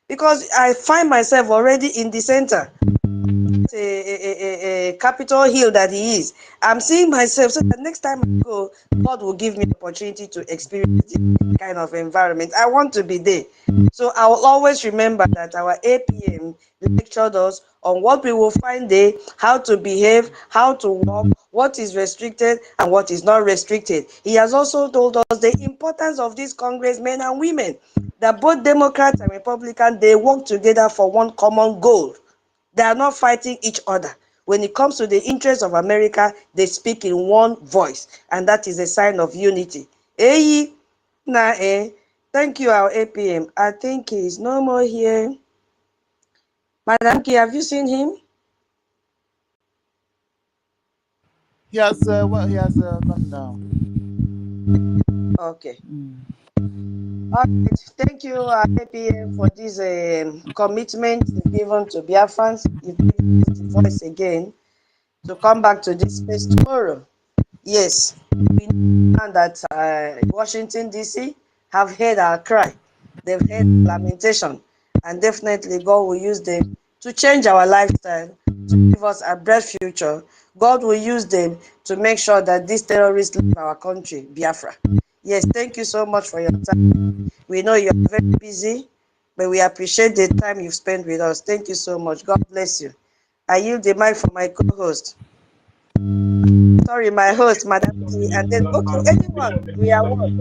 Because I find myself already in the center, a Capitol Hill that he is. I'm seeing myself, so that next time I go, God will give me opportunity to experience this kind of environment. I want to be there. So I will always remember that our APM lectured us on what we will find there, how to behave, how to walk, what is restricted and what is not restricted. He has also told us the importance of these congressmen and women, that both Democrats and Republicans, they work together for one common goal. They are not fighting each other. When it comes to the interests of America, they speak in one voice, and that is a sign of unity. Thank you, our APM. I think he's no more here. Madam K, have you seen him? He has gone down. Okay. All right. Thank you, APM, for this commitment given to Biafrans. You give us the voice again to come back to this space tomorrow. Yes, we know that Washington, D.C. have heard our cry. They've heard lamentation. And definitely God will use them to change our lifestyle, to give us a bright future. God will use them to make sure that these terrorists leave our country, Biafra. Yes, thank you so much for your time. We know you're very busy, but we appreciate the time you've spent with us. Thank you so much. God bless you. I yield the mic for my co-host. Sorry, my host, Madam T. And then, okay, anyone, we are one.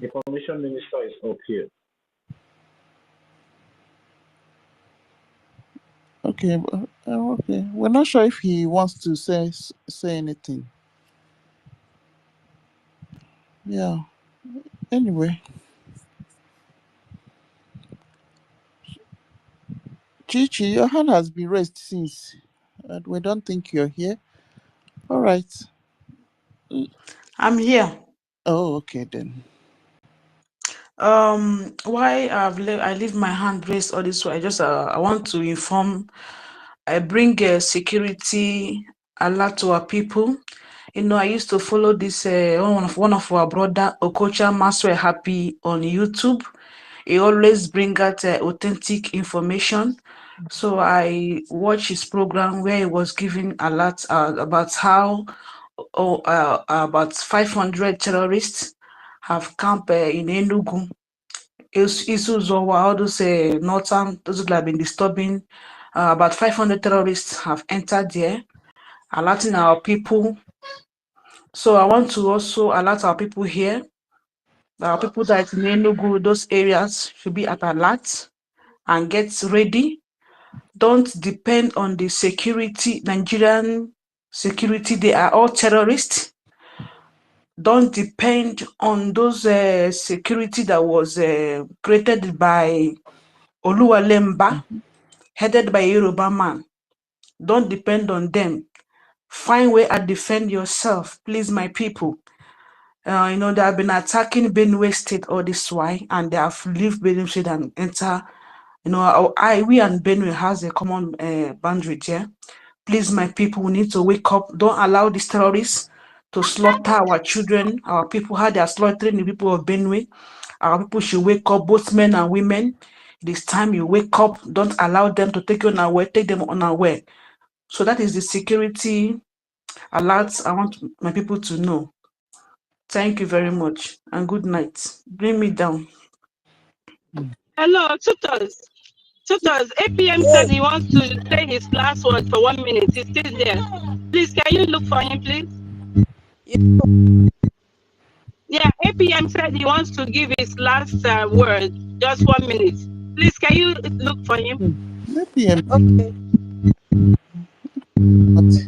Information Minister is up here. Okay, okay. We're not sure if he wants to say anything. Yeah. Anyway, Chichi, your hand has been raised since, and we don't think you're here. All right. I'm here. Oh, okay then. Why I leave my hand raised all this way? I want to inform. I bring security alert to our people. You know, I used to follow this one of our brother OGOJA Maswe Happy on YouTube. He always bring out authentic information. So I watched his program where he was giving alert about how about 500 terrorists have camped in Enugu. All those northern, those that have been disturbing. About 500 terrorists have entered there, alerting our people. So I want to also alert our people here. Our people that in Enugu, those areas should be at alert and get ready. Don't depend on the security, Nigerian security. They are all terrorists. Don't depend on those security that was created by Oluwalemba, headed by a Yoruba man. Don't depend on them. Find way and defend yourself, please, my people. You know, they have been attacking Benue State all this while, and they have left Benue State and enter. You know, we and Benue has a common boundary here. Please, my people, we need to wake up. Don't allow these terrorists to slaughter our children, our people. How they are slaughtering the people of Benue. Our people should wake up, both men and women. It is time you wake up. Don't allow them to take you unaware. Take them unaware. So that is the security alert I want my people to know. Thank you very much and good night. Bring me down. Hello, tutors. Tutors, APM said he wants to say his last word for 1 minute. He's still there. Please, can you look for him, please? Yeah, APM said he wants to give his last word, just 1 minute. Please, can you look for him? APM. Okay.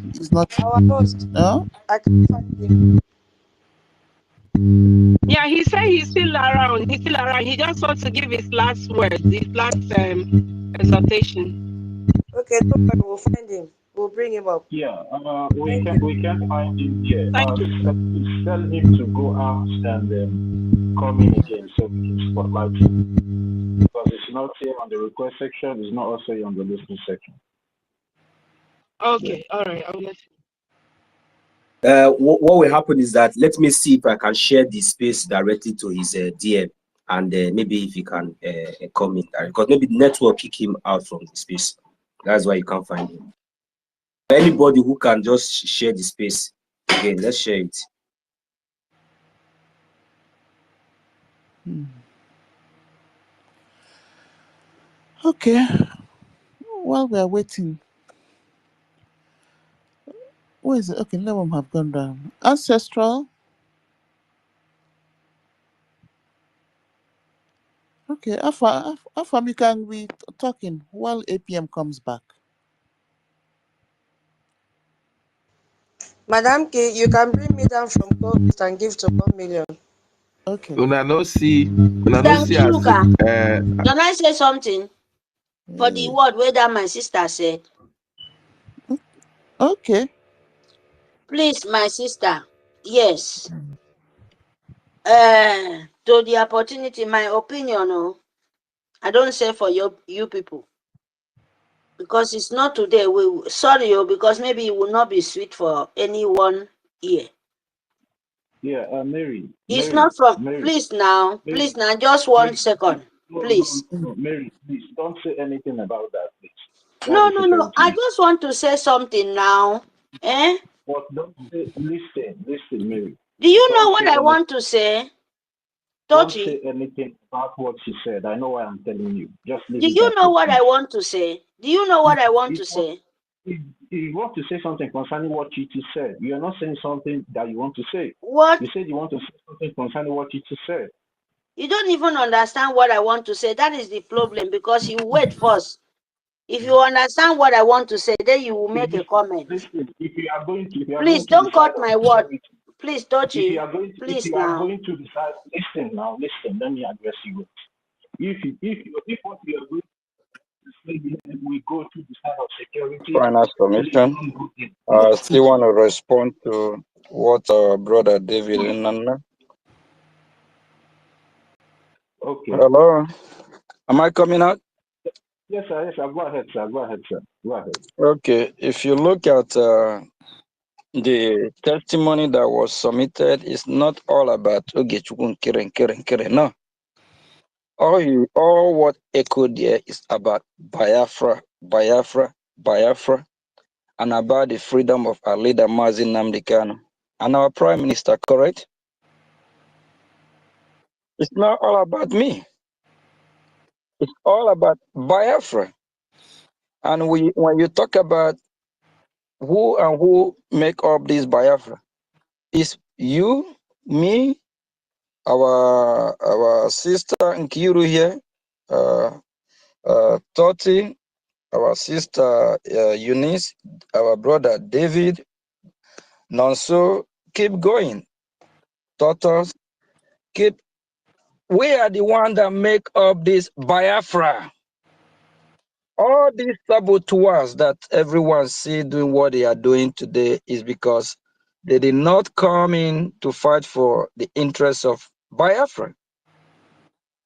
It's not. Our host. No? I can find him. Yeah, he said he's still around. He's still around. He just wants to give his last word, his last exhortation. Okay, don't worry, we'll find him. We'll bring him up. Yeah, we can't find him here. Thank you. Tell him to go out and come in again so we can spotlight him. Because it's not here on the request section, it's not also here on the listening section. Okay, all right, I'll let you. What will happen is that let me see if I can share the space directly to his DM, and maybe if he can come in, because maybe the network kick him out from the space. That's why you can't find him. Anybody who can just share the space again, let's share it. Okay. While we are waiting. Where is it? Okay, none of them have gone down. Ancestral. Okay, Afam, you can be talking while APM comes back. Madam K, you can bring me down from COVID and give to 1 million. Okay. Una no see Thank as you, Can I say something? For the word where that my sister said. Okay. Please, my sister. Yes. To the opportunity, my opinion, I don't say for you people. Because it's not today. Sorry, because maybe it will not be sweet for anyone here. Yeah, Mary. It's Mary, not from. Mary, Please now, Mary, please now, just 1 Mary, second, please. No, Mary, please don't say anything about that, please. No. I just want to say something now. But don't say, listen, Mary. Do you know what I want to say? Don't say anything about what she said. I know why I'm telling you. Just leave Do it you that know way. what I want to say? Do you know what I want to say? If you want to say something concerning what Chichi said, you are not saying something that you want to say. What? You said you want to say something concerning what Chichi said. You don't even understand what I want to say. That is the problem, because you wait first. If you understand what I want to say, then you will make a comment. Listen, if you are going to, Please don't cut my word. Please, Tochi. Please now. Going to decide, listen, let me address you. If what we are going to say, we go to the side of security. Final submission. I still want to respond to what our brother David Nana. Okay. Hello. Am I coming out? Yes, sir. Go ahead, sir. Go ahead. Okay. If you look at the testimony that was submitted, it's not all about Keren. No. All what echoed there is about Biafra, and about the freedom of our leader Mazi Nnamdi Kanu and our prime minister, correct? It's not all about me. It's all about Biafra. And when you talk about who make up this Biafra, it's you, me, our sister Nkiru here, Toti, our sister Eunice, our brother David, Nonso, keep going. Totos, we are the one that make up this Biafra. All these saboteurs that everyone see doing what they are doing today is because they did not come in to fight for the interests of Biafra.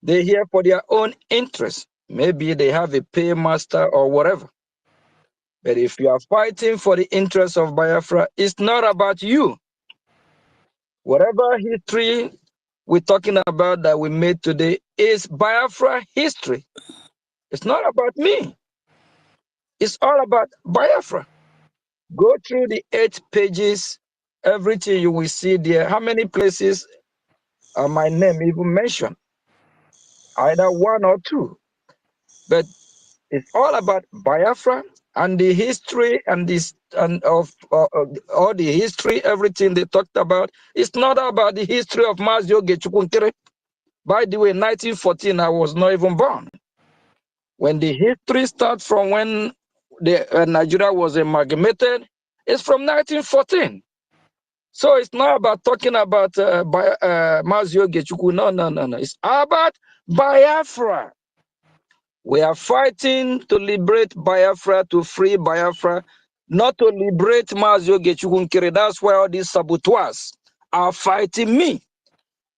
They're here for their own interests. Maybe they have a paymaster or whatever. But if you are fighting for the interests of Biafra, it's not about you. Whatever history we're talking about that we made today is Biafra history. It's not about me. It's all about Biafra. Go through the 8 pages, everything you will see there. How many places are my name even mentioned? Either 1 or 2. But it's all about Biafra and the history and this and of all the history, everything they talked about. It's not about the history of Mazio Gechukunkere. By the way, 1914, I was not even born. When the history starts from when the Nigeria was amalgamated, it's from 1914. So it's not about talking about Mazio Gechuku. No. It's about Biafra. We are fighting to liberate Biafra, to free Biafra, not to liberate Mazio Gechukunkere. That's why all these saboteurs are fighting me.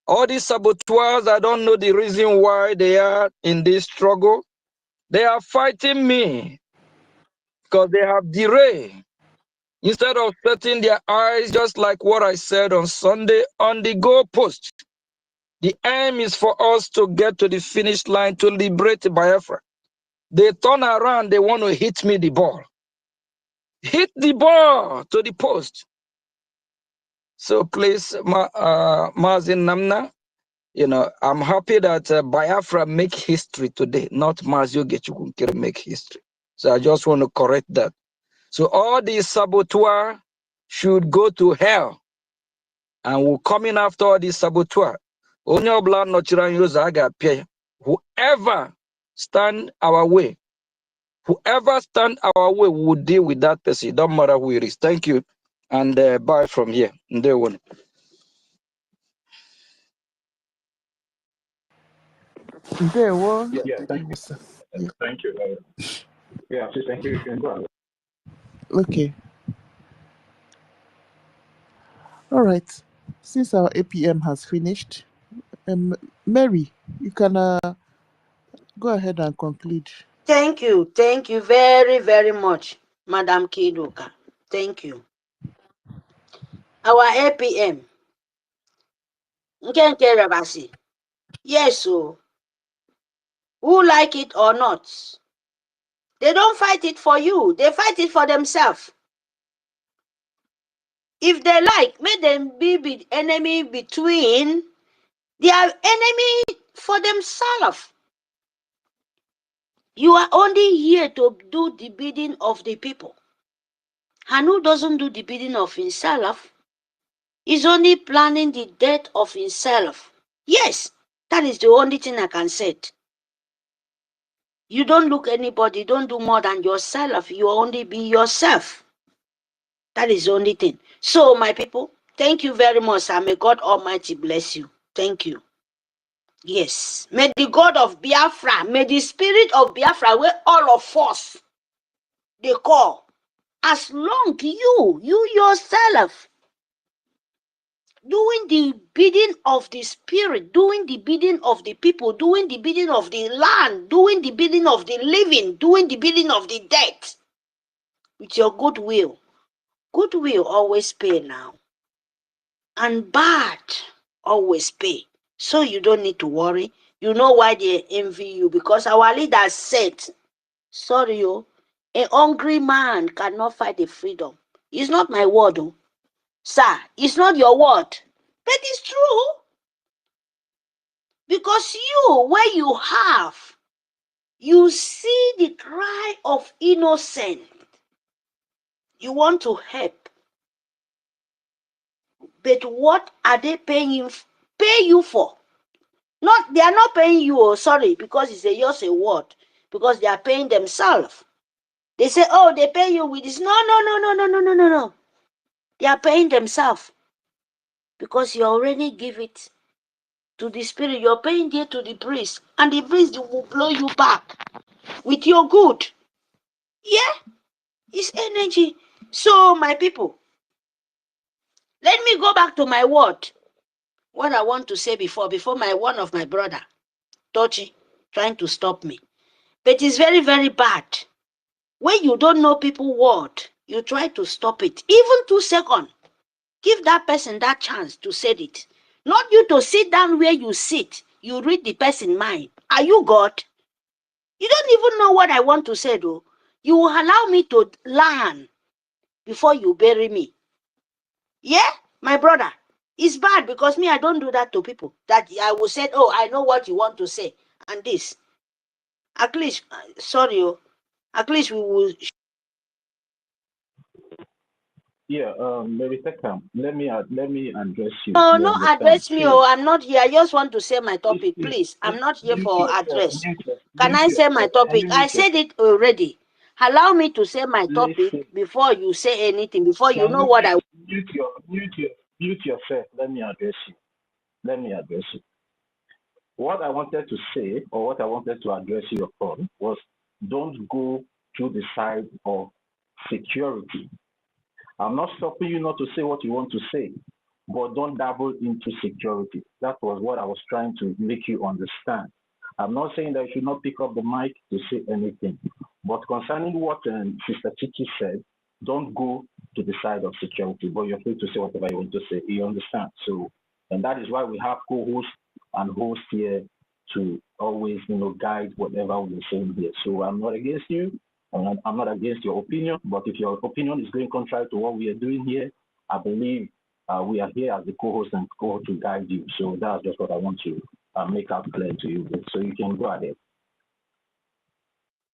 All these saboteurs, I don't know the reason why they are in this struggle. They are fighting me because they have derailed. Instead of setting their eyes, just like what I said on Sunday, on the goalpost. The aim is for us to get to the finish line to liberate Biafra. They turn around, they want to hit me the ball. Hit the ball to the post. So please, Mazin Namna, you know, I'm happy that Biafra make history today, not Mazio Gechukunkere make history. So I just want to correct that. So all these saboteurs should go to hell. And we're coming after all these saboteurs. Whoever stand our way, whoever stand our way will deal with that person. It don't matter who it is. Thank you. And bye from here. Day one. There was. Yeah, thank you. Yeah. Thank you. Yeah, thank you. You can go ahead. Okay. All right. Since our APM has finished, Mary, you can go ahead and conclude. Thank you very, very much, Madam Kiduka. Thank you. Our APM. Nkenke Rabasi. Yes, so who like it or not, they don't fight it for you. They fight it for themselves. If they like, make them be enemy between. They are enemy for themselves. You are only here to do the bidding of the people. And who doesn't do the bidding of himself is only planning the death of himself. Yes, that is the only thing I can say. You don't look anybody, don't do more than yourself. You only be yourself. That is the only thing. So, my people, thank you very much, and may God Almighty bless you. Thank you. Yes. May the God of Biafra, may the spirit of Biafra, where all of us, they call, as long you yourself, doing the bidding of the spirit, doing the bidding of the people, doing the bidding of the land, doing the bidding of the living, doing the bidding of the dead, with your goodwill. Goodwill always pay now. And bad always pay. So you don't need to worry. You know why they envy you. Because our leader said, sorry, a hungry man cannot fight the freedom. It's not my word, sir. It's not your word. But it's true. Because you, where you have, you see the cry of innocent. You want to help. But what are they paying you for? Not, they are not paying you, sorry, because it's just a word. Because they are paying themselves. They say, oh, they pay you with this. No. They are paying themselves. Because you already give it to the spirit. You're paying it to the priest. And the priest will blow you back with your good. Yeah, it's energy. So, my people, let me go back to my word. What I want to say before one of my brother, Tochi, trying to stop me. But it's very, very bad. When you don't know people's word, you try to stop it. Even 2 seconds. Give that person that chance to say it. Not you to sit down where you sit. You read the person's mind. Are you God? You don't even know what I want to say, though. You will allow me to learn before you bury me. Yeah, my brother. It's bad because me, I don't do that to people. That I will say, oh, I know what you want to say. And this. At least, sorry, at least we will. Yeah, Mary Tekam, let me address you. No, You no, understand? address me. See, Oh, I'm not here. I just want to say my topic, please. I'm not here for address. Can I say my topic? I said it already. Allow me to say my topic before you say anything, before you know what I. Mute yourself. Let me address you. What I wanted to say, or what I wanted to address you upon, was don't go to the side of security. I'm not stopping you not to say what you want to say, but don't dabble into security. That was what I was trying to make you understand. I'm not saying that you should not pick up the mic to say anything, but concerning what Sister Chichi said, don't go to the side of security, but you're free to say whatever you want to say. You understand? So, and that is why we have co-hosts and hosts here to always, guide whatever we're saying here. So I'm not against you. I'm not against your opinion, but if your opinion is going contrary to what we are doing here, I believe we are here as the co-host and co-host to guide you. So that's just what I want to make out clear to you. So you can go ahead.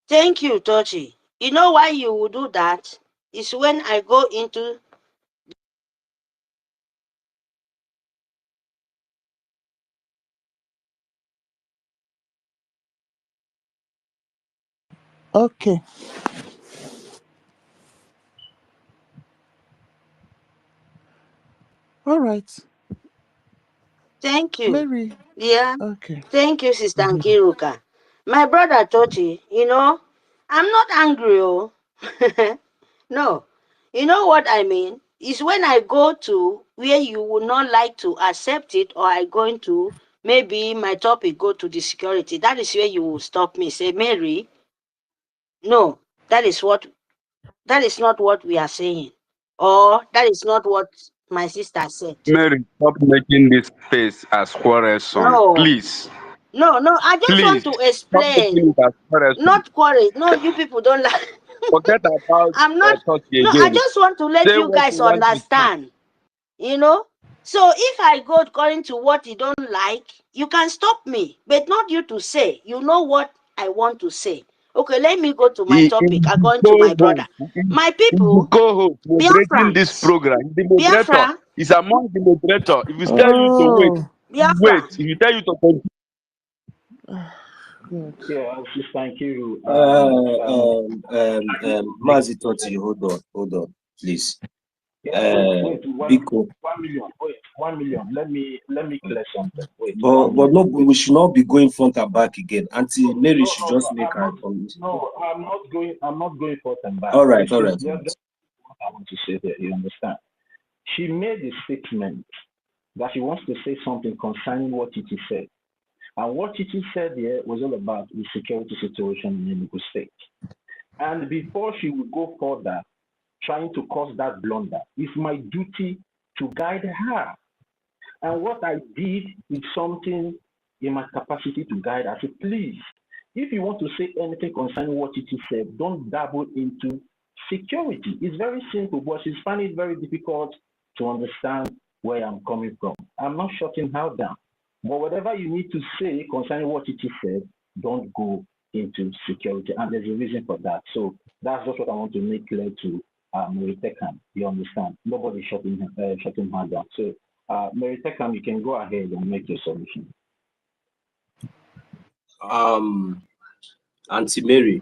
Thank you, Tochi. You know why you will do that? It's when I go into. Okay. All right. Thank you. Mary. Yeah. Okay. Thank you, Sister Nkiruka. My brother Tochi, I'm not angry, oh. No. You know what I mean? It's when I go to where you would not like to accept it, or I going to, maybe my topic go to the security. That is where you will stop me. Say, Mary, no, that is not what we are saying. Or that is not what my sister said. Mary, stop making this face as quarrelsome, No. please. No, I just want Please, to stop making explain. it as quarrelsome. Not quarrel. No, you people don't like. Forget about I'm not. talking No, I again. just want to let Say you what guys you want to say. understand. So if I go according to what you don't like, you can stop me, but not you to say. You know what I want to say. Okay, let me go to my topic according to my brother. My people, Co-host moderating this Biafrans, program. The moderator Biafra, is among the moderator. If he tell you to wait, Oh. wait. Biafra. If he tell you to continue. Good. Yeah, thank you. Mazi Toti, hold on, please. Wait, Biko. 1 million. Wait, 1 million. Let me clear something. Wait, but no, we should not be going front and back again. Auntie Mary should just make her comment. No, I'm not going front and back. All right. That's what I want to say here. You understand? She made a statement that she wants to say something concerning what Titi said. And what Titi said here was all about the security situation in Enugu State. And before she would go further, trying to cause that blunder, it's my duty to guide her. And what I did is something in my capacity to guide her. I said, please, if you want to say anything concerning what Titi said, don't dabble into security. It's very simple, but she's finding it very difficult to understand where I'm coming from. I'm not shutting her down. But whatever you need to say concerning what Titi said, don't go into security. And there's a reason for that. So that's just what I want to make clear to Mary Tekam. You understand? Nobody's shutting her down. So Mary Tekam, you can go ahead and make your submission. Auntie Mary,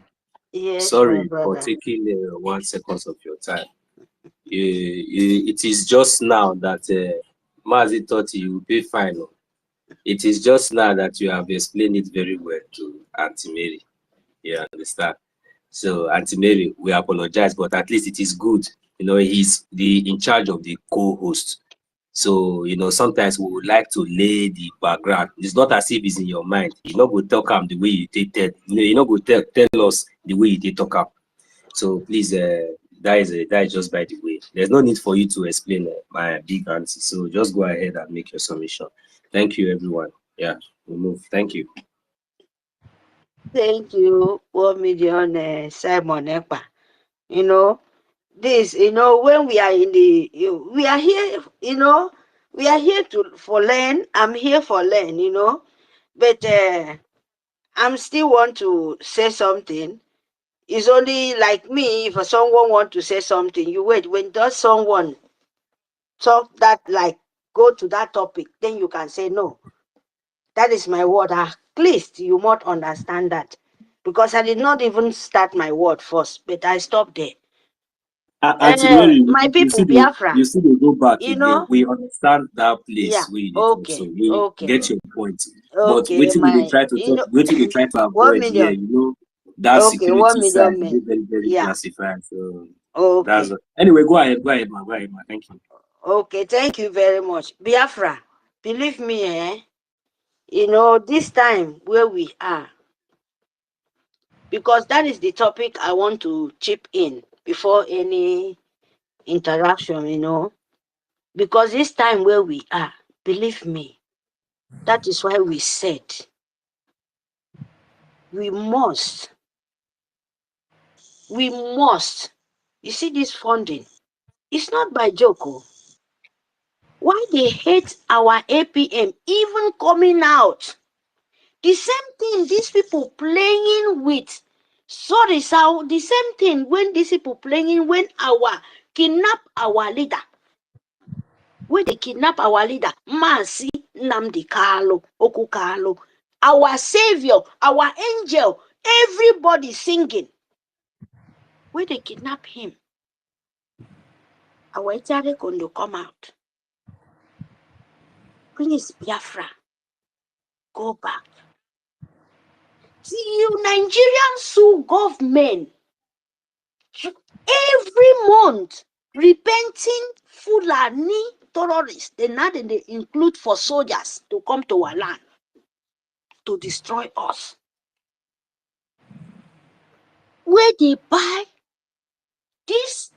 yes, sorry for taking 1 second of your time. It is just now that Mazi thought you would be fine. It is just now that you have explained it very well to Auntie Mary. You understand? So Auntie Mary, we apologize, but at least it is good. You know, he's in charge of the co-host. So, you know, sometimes we would like to lay the background. It's not as if it's in your mind. You know, go talk the way you did tell. You know, go tell us the way you did talk up. So please, that is just by the way. There's no need for you to explain my big auntie. So just go ahead and make your submission. Thank you, everyone. Yeah, we move. Thank you. Thank you, 1 million, Simon Ekpa. You know, this, you know, when we are in the, we are here, you know, we are here for learn. I'm here for learn, you know, but I'm still want to say something. It's only like me, if someone want to say something, you wait. When does someone talk that, like, go to that topic, then you can say no. That is my word. At least you might understand that. Because I did not even start my word first, but I stopped there. Auntie Mary, My people, Biafra. you see they go back You again. know? We understand that place Yeah. where you Okay. so we get your point. But Okay. waiting they try to You talk, know, waiting they try to 1 avoid here, million. you know, that Okay, 1 security side, million men. very, very Yeah. classified. So Okay. anyway, go ahead, ma. Thank you. Okay, thank you very much. Biafra, believe me, you know, this time where we are, because that is the topic I want to chip in before any interaction, you know, because this time where we are, believe me, that is why we said we must, you see this funding, it's not by joke. Why they hate our APM even coming out? The same thing these people playing with. Sorry, so the same thing when these people playing when kidnap our leader. When they kidnap our leader, Masi Nnamdi Kanu, Oku Kanu, our savior, our angel, everybody singing. When they kidnap him, our Itare Kondo come out. Please, Biafra, go back. See, you Nigerian sue government every month, repenting Fulani terrorists. They include for soldiers to come to our land to destroy us. Where they buy this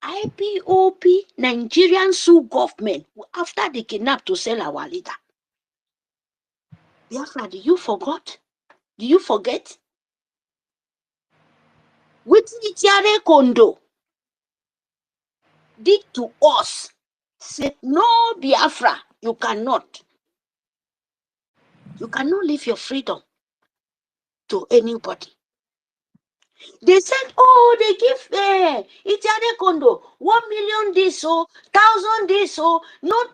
IPOP Nigerian sue government after they kidnap to sell our leader. Biafra, do you forget? Do you forget? What Itiare Kondo did to us? Said, no, Biafra, you cannot. You cannot leave your freedom to anybody. They said, oh, they give Itiare Kondo 1 million this, 1,000 this, not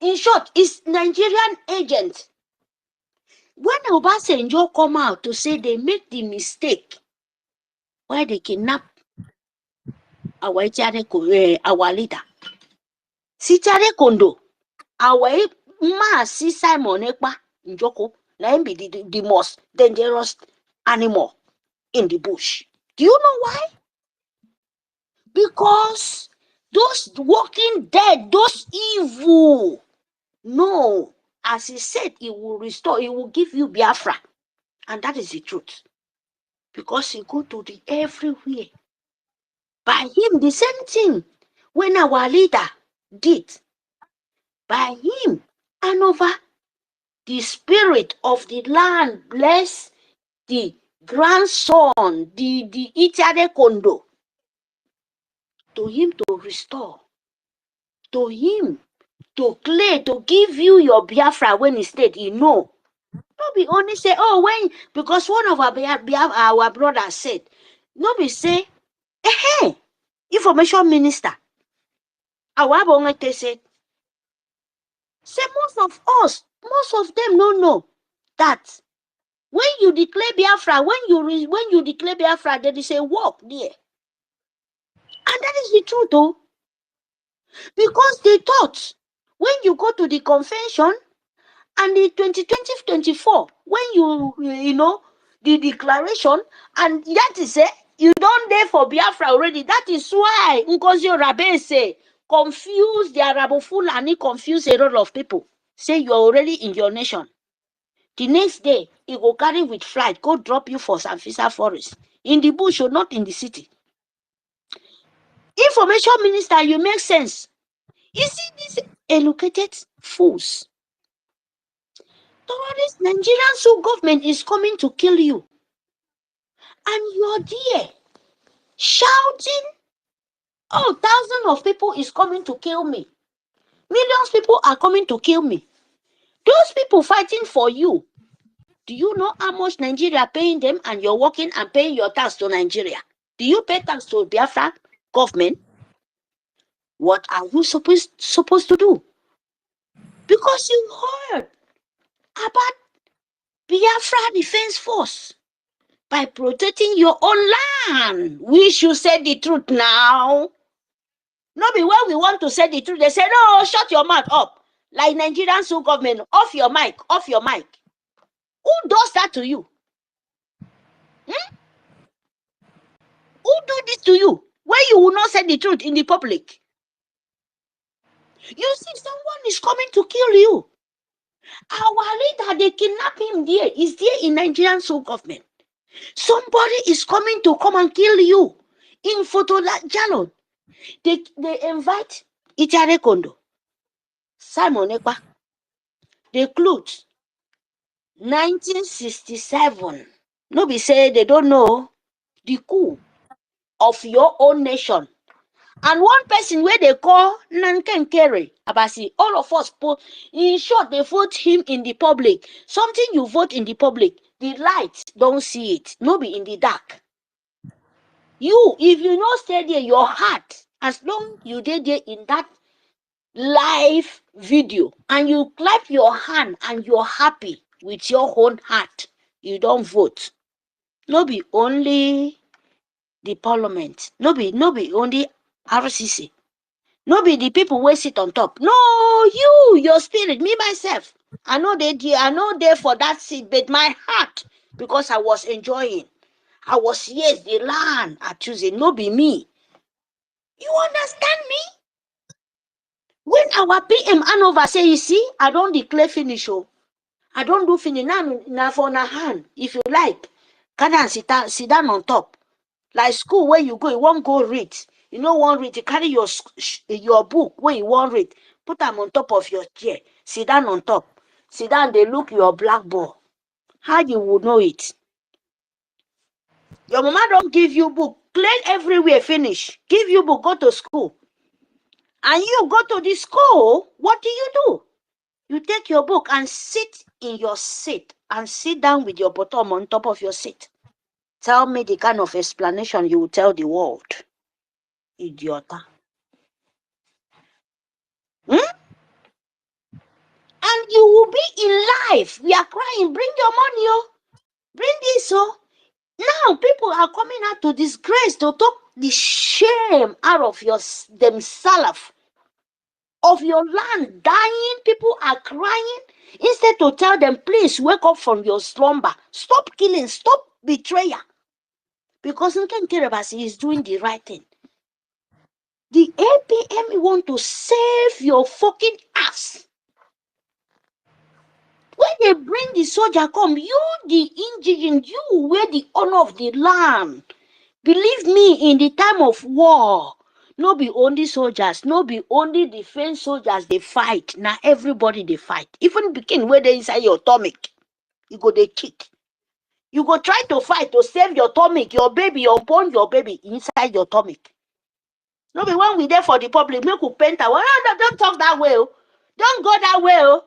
in short, it's Nigerian agent. When Obasanjo come out to say they make the mistake why they kidnap our our leader, Itiare Kondo, our Maasi Simon Ekpa Njoko, let be the most dangerous animal in the bush. Do you know why? Because those walking dead, those evil, no, as he said, he will restore, he will give you Biafra. And that is the truth. Because he go to the everywhere. By him, the same thing when our leader did. By him, and over the spirit of the land, bless the grandson, the Itiare Kondo, to him to restore, to him to clay, to give you your Biafra when he stayed, you know. Not be only say, oh, when, because one of our brothers said, not be say, hey, information minister, our Abongete said, say most of them don't know that when you declare Biafra, when you declare Biafra, there is a walk there. And that is the truth, though. Because they thought, when you go to the convention, and in 2024, when you know, the declaration, and that is it. You don't there for Biafra already. That is why NGOZI Rabe say confuse the Arabo Fulani, confuse a lot of people. Say you are already in your nation. The next day, he go carry with flight, go drop you for Sanfisa Forest. In the bush or not in the city. Information minister, you make sense. You see these educated fools. Towards Nigerian so government is coming to kill you. And you're there shouting, oh, thousands of people is coming to kill me. Millions of people are coming to kill me. Those people fighting for you. Do you know how much Nigeria paying them and you're working and paying your tax to Nigeria? Do you pay tax to Biafra government? What are you supposed to do? Because you heard about Biafra Defense Force by protecting your own land. We should say the truth now. Not be when we want to say the truth. They say, no, shut your mouth up. Like Nigerian Sioux government, off your mic, off your mic. Who does that to you? Who do this to you? When you will not say the truth in the public? You see, someone is coming to kill you. Our leader, they kidnap him there. Is there in Nigerian Sioux government? Somebody is coming to come and kill you. In Photo Jalon. They invite Itiare Kondo, Simon Ekpa. They clothes 1967. Nobody say they don't know the coup of your own nation. And one person where they call Nanken Kerry Abasi, all of us put, in short, they vote him in the public. Something you vote in the public, the light don't see it. Nobody in the dark. You, if you not stay there, your heart, as long you did there in that live video, and you clap your hand and you're happy with your own heart, you don't vote. No be only the parliament, no be only RCC, no be the people who sit on top. No, your spirit, me myself. I know there for that seat, but my heart, because I was enjoying. I was, yes, the land I choosing, no be me. You understand me? When our PM Hanover say, you see, I don't declare finish. Oh, I don't do finish. Now for na hand, if you like, can I sit down on top? Like school where you go, you won't go read. You know, won't read. You carry your book where you won't read. Put them on top of your chair. Sit down on top. Sit down, they look your blackboard. How you would know it? Your mama don't give you book. Clear everywhere, finish. Give you book, go to school. And you go to the school, what do? You take your book and sit in your seat and sit down with your bottom on top of your seat. Tell me the kind of explanation you will tell the world. Idiota. And you will be in life. We are crying. Bring your money, oh. Bring this, oh. Now people are coming out to disgrace, to talk the shame out of themselves. Of your land dying, people are crying. Instead to tell them, please wake up from your slumber. Stop killing, stop betrayal. Because Nkenkere is doing the right thing. The APM want to save your fucking ass. When they bring the soldier come, you the indigenous, you wear the honor of the land. Believe me, in the time of war, no be only soldiers, no be only defense soldiers they fight. Now everybody they fight. Even begin where they inside your stomach, you go they kick. You go try to fight to save your stomach, your baby, your born your baby inside your stomach. No be when we there for the public, make we paint our. No, don't talk that way. Don't go that way.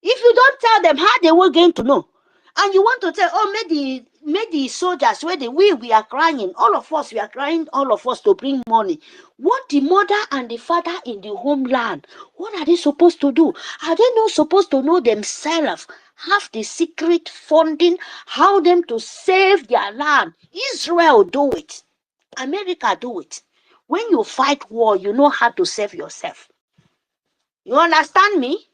If you don't tell them, how they will going to know? And you want to tell, oh, make the soldiers, where we are crying, all of us, we are crying, all of us to bring money. What the mother and the father in the homeland, what are they supposed to do? Are they not supposed to know themselves, have the secret funding, how them to save their land? Israel do it. America do it. When you fight war, you know how to save yourself. You understand me?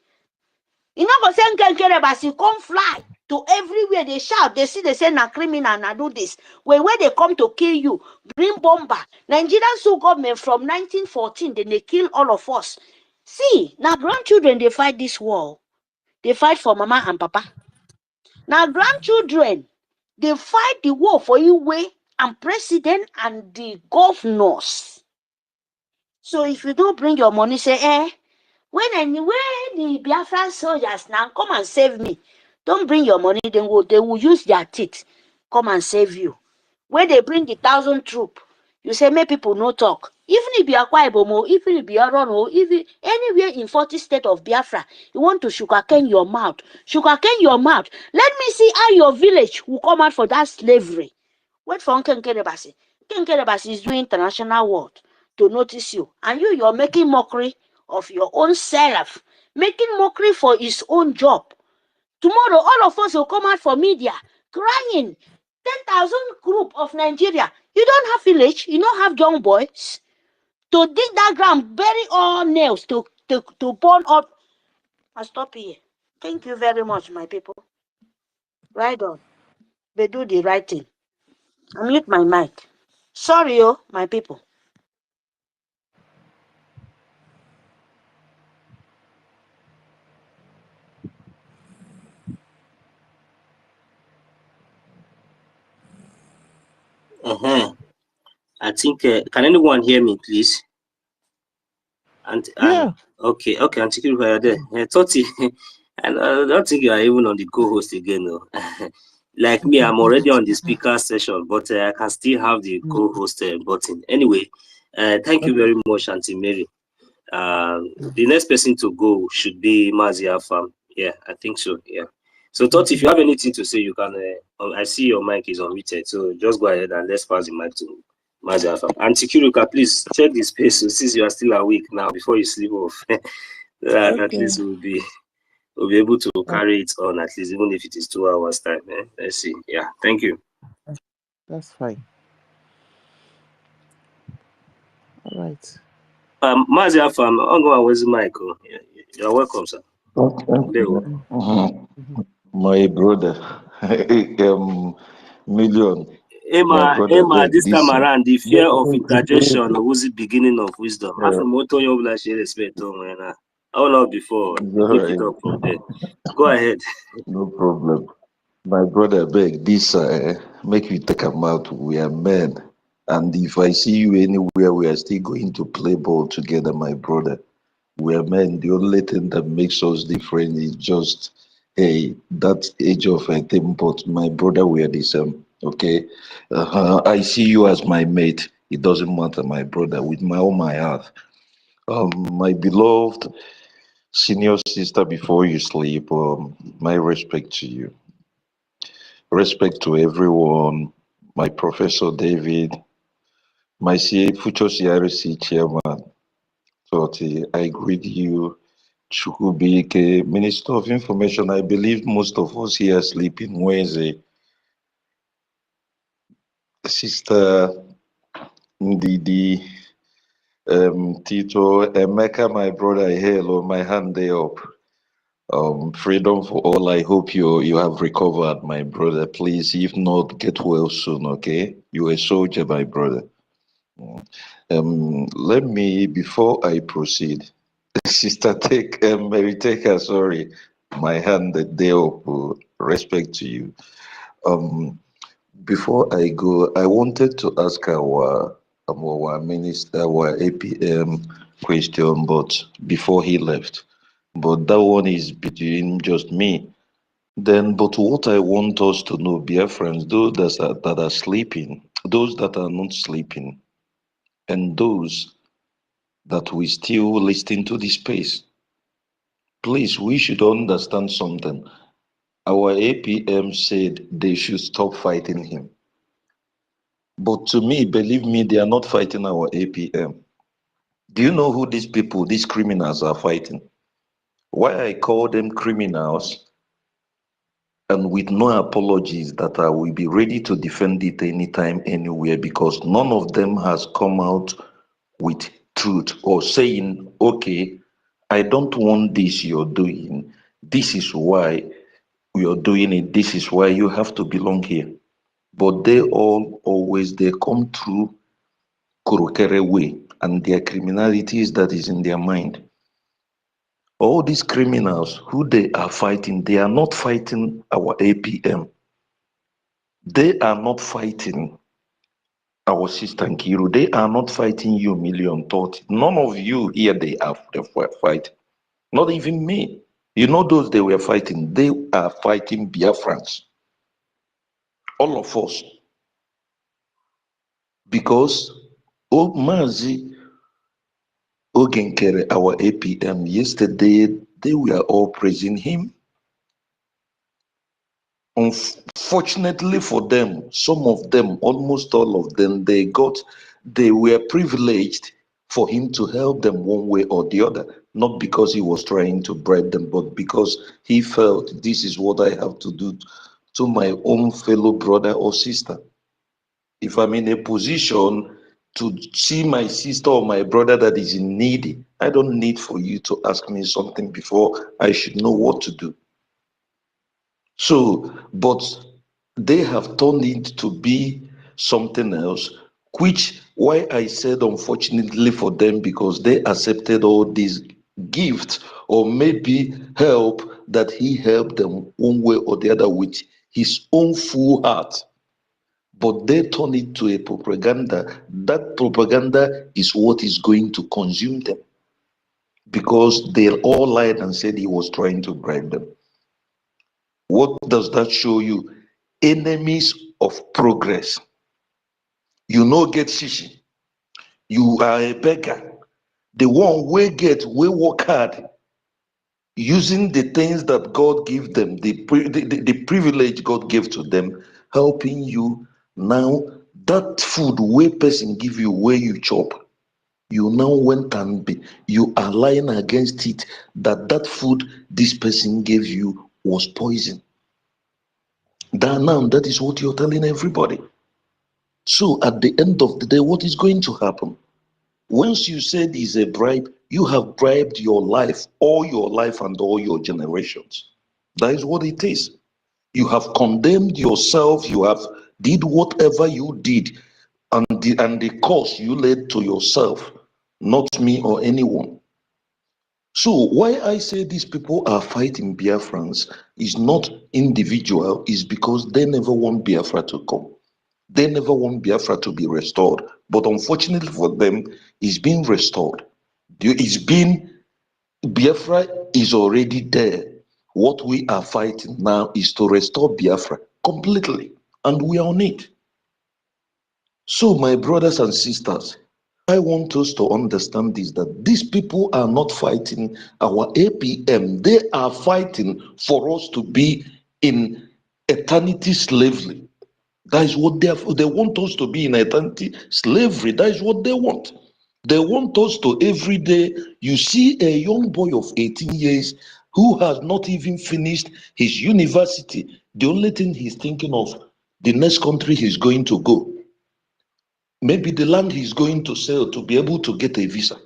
You know, go send Nkenkere come fly. to everywhere. They shout, they see, they say, na criminal, na do this. When they come to kill you, bring bomber. Nigerian so government from 1914, then they kill all of us. See, now grandchildren, they fight this war. They fight for mama and papa. Now grandchildren, they fight the war for you way and president and the governors. So if you don't bring your money, say, when the Biafran soldiers now come and save me, don't bring your money, they will use their teeth, come and save you. When they bring the 1,000 troop, you say, make people no talk. Even if you are Akwa, even if you are Rono, even anywhere in 40 states of Biafra, you want to sugarcane your mouth. Sugarcane your mouth. Let me see how your village will come out for that slavery. Wait for Nkenkerebasi. Nkenkerebasi is doing international world to notice you. And you're making mockery of your own self. Making mockery for his own job. Tomorrow, all of us will come out for media crying. 10,000 group of Nigeria. You don't have village. You don't have young boys to dig that ground, bury all nails to burn up. I'll stop here. Thank you very much, my people. Right on. They do the right thing. I mute my mic. Sorry, my people. I think, can anyone hear me, please? Yeah. Okay, Auntie Kiruka, you're there. Toti, I don't think you are even on the co-host again, though. Like me, I'm already on the speaker session, but I can still have the co-host button. Anyway, thank you very much, Auntie Mary. The next person to go should be Mazia Farm. Yeah, I think so. Yeah. So, Toti, if you have anything to say, you can. I see your mic is unmuted, so just go ahead and let's pass the mic to Mazia Farm. Auntie Kiruka, please check the space since you are still awake now before you sleep off. At least we'll be able to carry it on at least, even if it is 2 hours time. Let's see. Yeah, thank you. That's fine. All right. Mazia Farm, I'm going to where's the mic? You're welcome, sir. My brother, Million. Emma, this time around, the fear of interjection was the beginning of wisdom. After Moto, you will share respect. I will not before. Pick it up from there. Go ahead. No problem. My brother, beg this, make you take a out. We are men. And if I see you anywhere, we are still going to play ball together, my brother. We are men. The only thing that makes us different is just, hey, that age of a thing, but my brother, we are the same. Okay, I see you as my mate. It doesn't matter, my brother. With all my heart, my beloved senior sister. Before you sleep, my respect to you. Respect to everyone. My Professor David, my future CRC chairman. I greet you. Chukubike, Minister of Information. I believe most of us here sleep in Wednesday. Sister Ndidi, Tito, Emeka, my brother, hello, my hand there up. Freedom for all. I hope you have recovered, my brother. Please, if not, get well soon, okay? You're a soldier, my brother. Let me, before I proceed, Sister Mary Taker, sorry, my hand there up. Respect to you. Before I go, I wanted to ask our minister, our APM question, but before he left. But that one is between just me. But what I want us to know, Biafrans, those that are sleeping, those that are not sleeping, and those that we still listen to this space, please, we should understand something. Our APM said they should stop fighting him. But to me, believe me, they are not fighting our APM. Do you know who these people, these criminals are fighting? Why I call them criminals, and with no apologies, that I will be ready to defend it anytime, anywhere, because none of them has come out with truth or saying, okay, I don't want this you're doing. This is why we are doing it. This is why you have to belong here. But they they come through Kurukere way, and their criminalities that is in their mind. All these criminals who they are fighting, they are not fighting our APM. They are not fighting our sister Nkiru. They are not fighting you, Million Thought. None of you here they are fighting. Not even me. You know those they were fighting. They are fighting Biafrans. All of us. Because Mazi Ogenkere, our APM, yesterday they were all praising him. Unfortunately for them, some of them, almost all of them, they were privileged for him to help them one way or the other, not because he was trying to bribe them, but because he felt this is what I have to do to my own fellow brother or sister. If I'm in a position to see my sister or my brother that is in need, I don't need for you to ask me something before I should know what to do. So, but they have turned it to be something else, which why I said unfortunately for them, because they accepted all these gifts or maybe help that he helped them one way or the other with his own full heart. But they turn it to a propaganda. That propaganda is what is going to consume them, because they all lied and said he was trying to bribe them. What does that show you? Enemies of progress. You no get shishi. You are a beggar. The one we get, we work hard, using the things that God gave them, the privilege God gave to them, helping you. Now, that food where person give you, where you chop, you now went and you are lying against it, that food this person gave you was poison. That is what you're telling everybody. So at the end of the day, what is going to happen? Once you said it's a bribe, you have bribed your life, all your life and all your generations. That is what it is. You have condemned yourself, you have did whatever you did, and the cost you led to yourself, not me or anyone. So why I say these people are fighting Biafrans is not individual, is because they never want Biafra to come. They never want Biafra to be restored. But unfortunately for them, it's being restored. Biafra is already there. What we are fighting now is to restore Biafra completely. And we are on it. So my brothers and sisters, I want us to understand this, that these people are not fighting our APM. They are fighting for us to be in eternity slavery. That is what they want us to be in eternity slavery. That is what they want. They want us to every day. You see a young boy of 18 years who has not even finished his university. The only thing he's thinking of, the next country he's going to go. Maybe the land he's going to sell to be able to get a visa.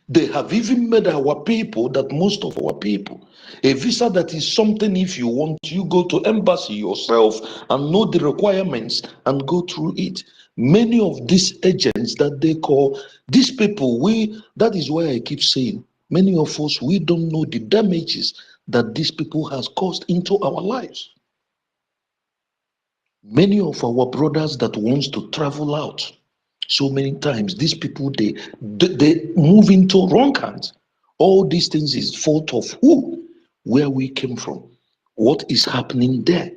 They have even made our people, that most of our people, a visa that is something, if you want, you go to embassy yourself and know the requirements and go through it. Many of these agents that they call, these people, that is why I keep saying, many of us, we don't know the damages that these people has caused into our lives. Many of our brothers that wants to travel out, so many times these people they move into wrong hands. All these things is fault of who, where we came from, what is happening there,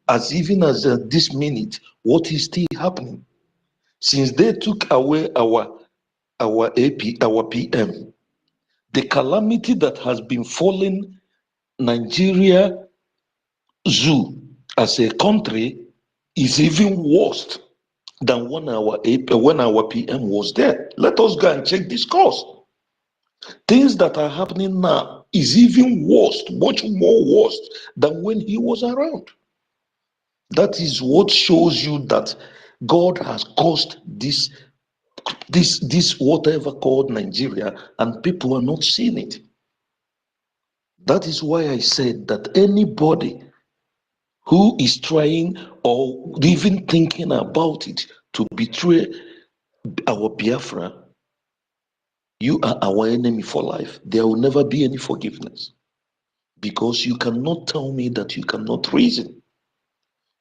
as even as this minute, what is still happening since they took away our PM. The calamity that has been falling Nigeria zoo as a country is even worse than when our PM was there. Let us go and check this course. Things that are happening now is even worse, much more worse than when he was around. That is what shows you that God has caused this whatever called Nigeria, and people are not seeing it. That is why I said that anybody who is trying or even thinking about it to betray our Biafra, you are our enemy for life. There will never be any forgiveness. Because you cannot tell me that you cannot reason.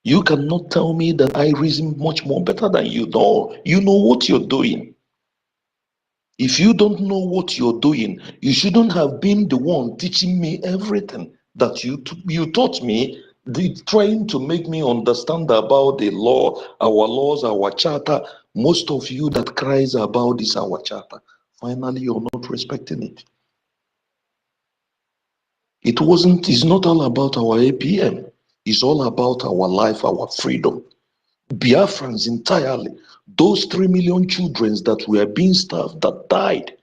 You cannot tell me that I reason much more better than you. No, you know what you're doing. If you don't know what you're doing, you shouldn't have been the one teaching me everything that you taught me, trying to make me understand about the law, our laws, our charter. Most of you that cries about this, our charter, finally you're not respecting it. It's not all about our APM. It's all about our life, our freedom. Biafrans entirely. Those 3 million children that were being starved, that died,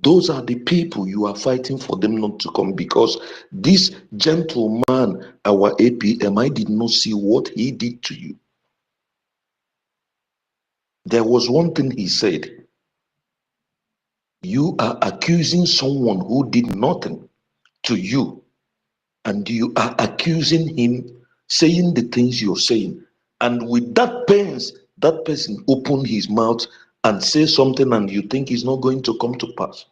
those are the people you are fighting for them not to come, because this gentleman, our APM, I did not see what he did to you. There was one thing he said. You are accusing someone who did nothing to you, and you are accusing him, saying the things you're saying. And with that pains, that person opened his mouth and say something, and you think it's not going to come to pass.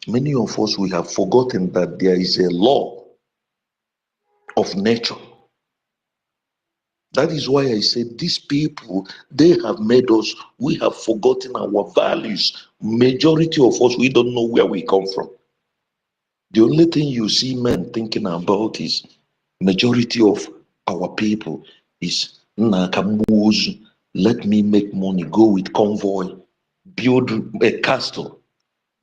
Many of us, we have forgotten that there is a law of nature. That is why I said these people, they have made us, we have forgotten our values. Majority of us, we don't know where we come from. The only thing you see men thinking about is, majority of our people is, let me make money, go with convoy, build a castle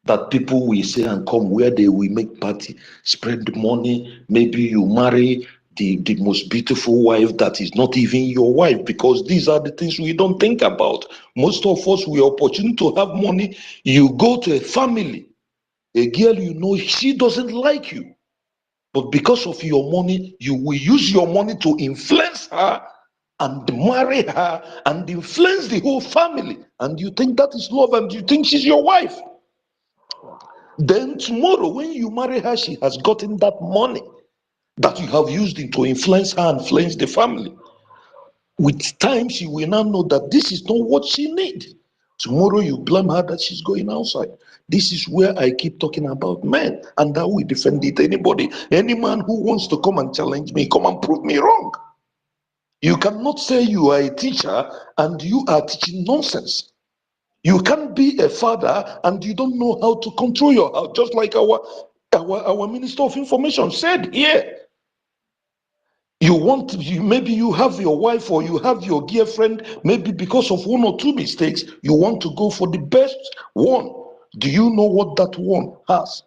that people will say and come where they will make party, spread the money. Maybe you marry the most beautiful wife that is not even your wife, because these are the things we don't think about. Most of us, we are opportune to have money. You go to a family, a girl you know, she doesn't like you. But because of your money, you will use your money to influence her and marry her and influence the whole family. And you think that is love, and you think she's your wife. Then tomorrow, when you marry her, she has gotten that money that you have used it to influence her and influence the family. With time, she will now know that this is not what she needs. Tomorrow, you blame her that she's going outside. This is where I keep talking about men, and that we defend it. Anybody, any man who wants to come and challenge me, come and prove me wrong. You cannot say you are a teacher and you are teaching nonsense. You can't be a father and you don't know how to control your house, just like our Minister of Information said here. Maybe you have your wife or you have your girlfriend, maybe because of one or two mistakes, you want to go for the best one. Do you know what that one has?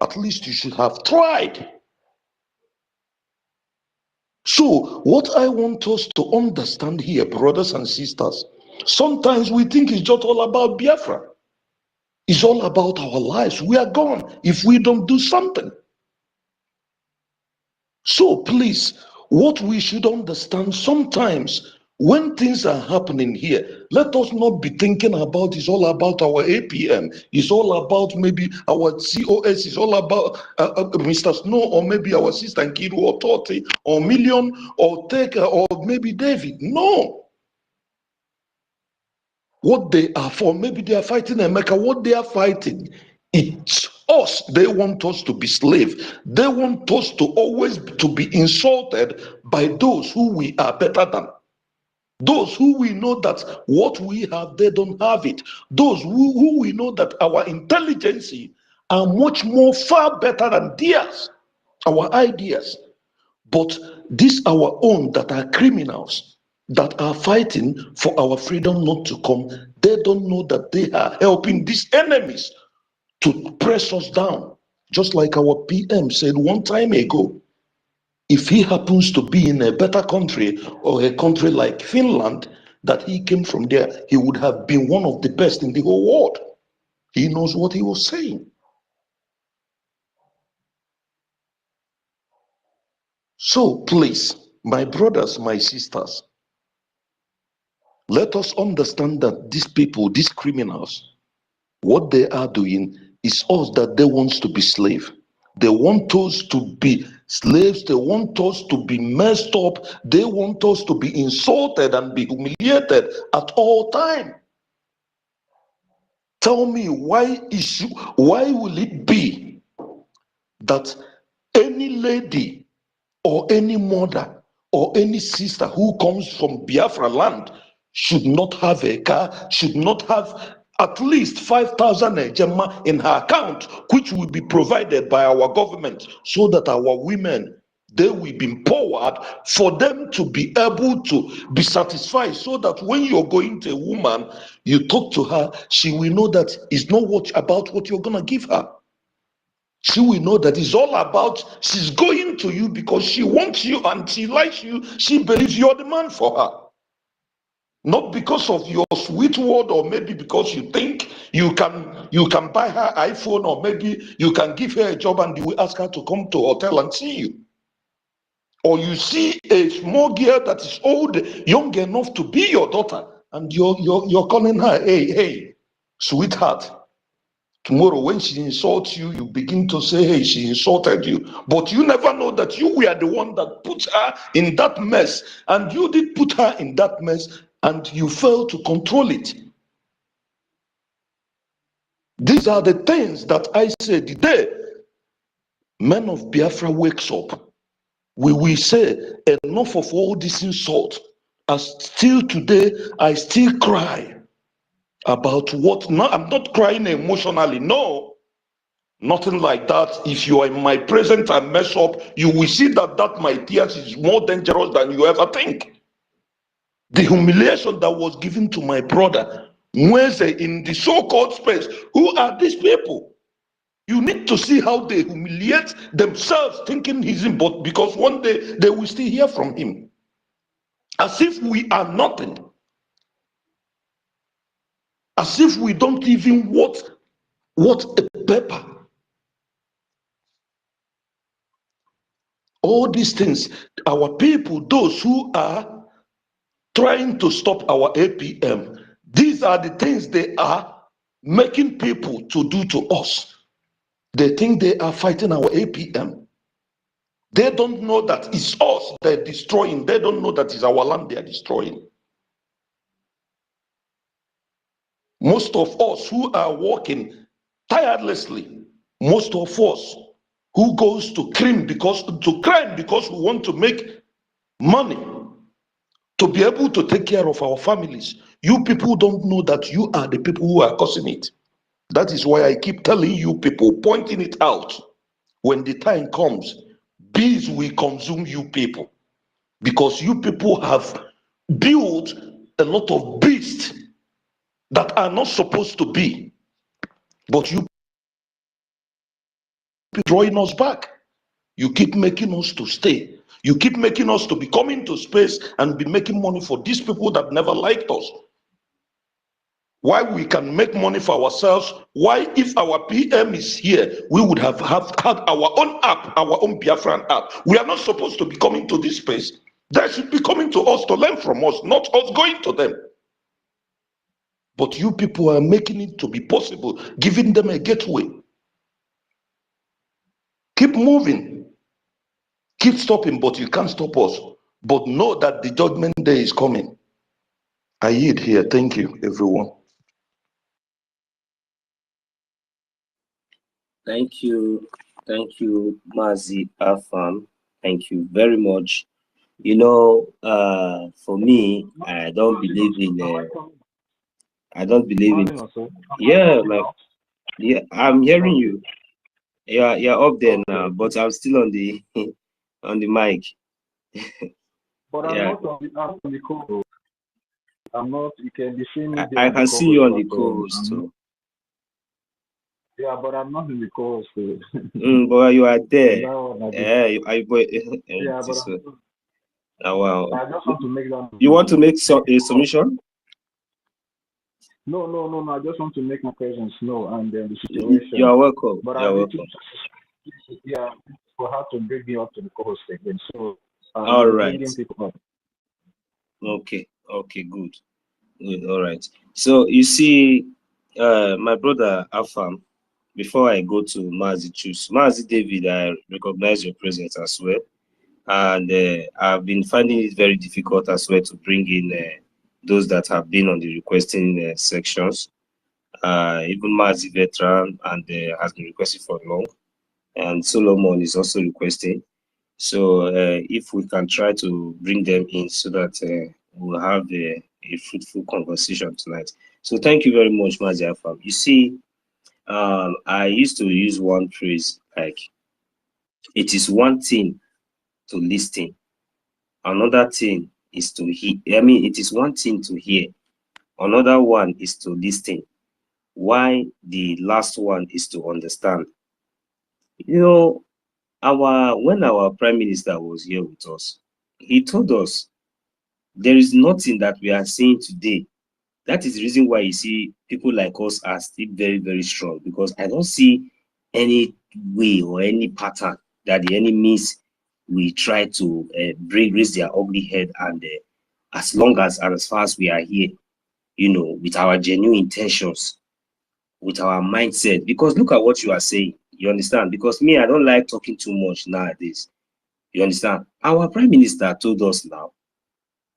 At least you should have tried. So what I want us to understand here, brothers and sisters, sometimes we think it's just all about Biafra. It's all about our lives. We are gone if we don't do something. So please, what we should understand, sometimes when things are happening here, let us not be thinking about it's all about our APM, it's all about maybe our COS, it's all about Mr. Snow, or maybe our sister Nkiru, or Toti, or Million, or Taker, or maybe David. No. What they are for, maybe they are fighting America. What they are fighting, it's us. They want us to be slaves. They want us to always to be insulted by those who we are better than. Those who we know that what we have, they don't have it. Those who we know that our intelligence are much more far better than theirs, our ideas. But these our own that are criminals, that are fighting for our freedom not to come, they don't know that they are helping these enemies to press us down. Just like our PM said one time ago, if he happens to be in a better country or a country like Finland, that he came from there, he would have been one of the best in the whole world. He knows what he was saying. So please, my brothers, my sisters, let us understand that these people, these criminals, what they are doing is us that they want to be slave. They want us to be slaves. They want us to be messed up. They want us to be insulted and be humiliated at all time. Tell me, why will it be that any lady or any mother or any sister who comes from Biafra land should not have a car, should not have at least 5,000 ejema in her account, which will be provided by our government, so that our women, they will be empowered for them to be able to be satisfied, so that when you're going to a woman, you talk to her, she will know that it's not about what you're going to give her. She will know that it's all about, she's going to you because she wants you and she likes you. She believes you're the man for her. Not because of your sweet word, or maybe because you think you can buy her iPhone, or maybe you can give her a job and you will ask her to come to a hotel and see you. Or you see a small girl that is old, young enough to be your daughter, and you're calling her, hey, sweetheart. Tomorrow, when she insults you, you begin to say, hey, she insulted you. But you never know that you were the one that put her in that mess. And you did put her in that mess, and you failed to control it. These are the things that I say the day men of Biafra wakes up. We will say, enough of all this insult. As still today, I still cry about what, no, I'm not crying emotionally, no. Nothing like that. If you are in my presence and mess up, you will see that my tears is more dangerous than you ever think. The humiliation that was given to my brother, Mweze, in the so-called space, who are these people? You need to see how they humiliate themselves, thinking he's in, but because one day they will still hear from him. As if we are nothing. As if we don't even what a paper. All these things, our people, those who are trying to stop our APM, these are the things they are making people to do to us. They think they are fighting our APM. They don't know that it's us they're destroying. They don't know that it's our land they are destroying. Most of us who are working tirelessly, most of us who goes to crime because we want to make money, to be able to take care of our families. You people don't know that you are the people who are causing it. That is why I keep telling you people, pointing it out. When the time comes, bees will consume you people, because you people have built a lot of beasts that are not supposed to be, but you keep drawing us back. You keep making us to stay. You keep making us to be coming to space and be making money for these people that never liked us. Why we can make money for ourselves? Why, if our PM is here, we would have had our own app, our own Biafran app. We are not supposed to be coming to this space. They should be coming to us to learn from us, not us going to them. But you people are making it to be possible, giving them a gateway. Keep moving. Keep stopping, but you can't stop us. But know that the judgment day is coming. I yield here. Thank you, everyone. Thank you, Mazi Afam. Thank you very much. You know, for me, I don't believe in. Yeah, yeah, I'm hearing you. You're up there now, but I'm still on the on the mic. But I'm not on the co-host. I'm not. You can be seeing me. I can see you on the co-host too. Yeah, but I'm not in the co-host. But you are there. Yeah, but oh, wow. I just want to make that. You want to make a submission? No. I just want to make my presence known and then the situation. You are welcome. But you are welcome. Yeah, for her to bring me up to the co-host again. So all right. bringing people up. Okay, good. All right. So you see, my brother Afam, before I go to Mazi Choose, Mazi David, I recognize your presence as well. And I've been finding it very difficult as well to bring in those that have been on the requesting sections. Even Mazi Veteran and has been requesting for long. And Solomon is also requesting. So if we can try to bring them in so that we'll have a fruitful conversation tonight. So thank you very much, Mazi Afam. You see, I used to use one phrase like, it is one thing to listen, another thing is to hear. I mean, it is one thing to hear, another one is to listen. Why the last one is to understand. You know, when our Prime Minister was here with us, he told us there is nothing that we are seeing today. That is the reason why you see people like us are still very, very strong, because I don't see any way or any pattern that the enemies will try to raise their ugly head. And as far as we are here, you know, with our genuine intentions, with our mindset, because look at what you are saying, you understand? Because me, I don't like talking too much nowadays. You understand? Our Prime Minister told us now.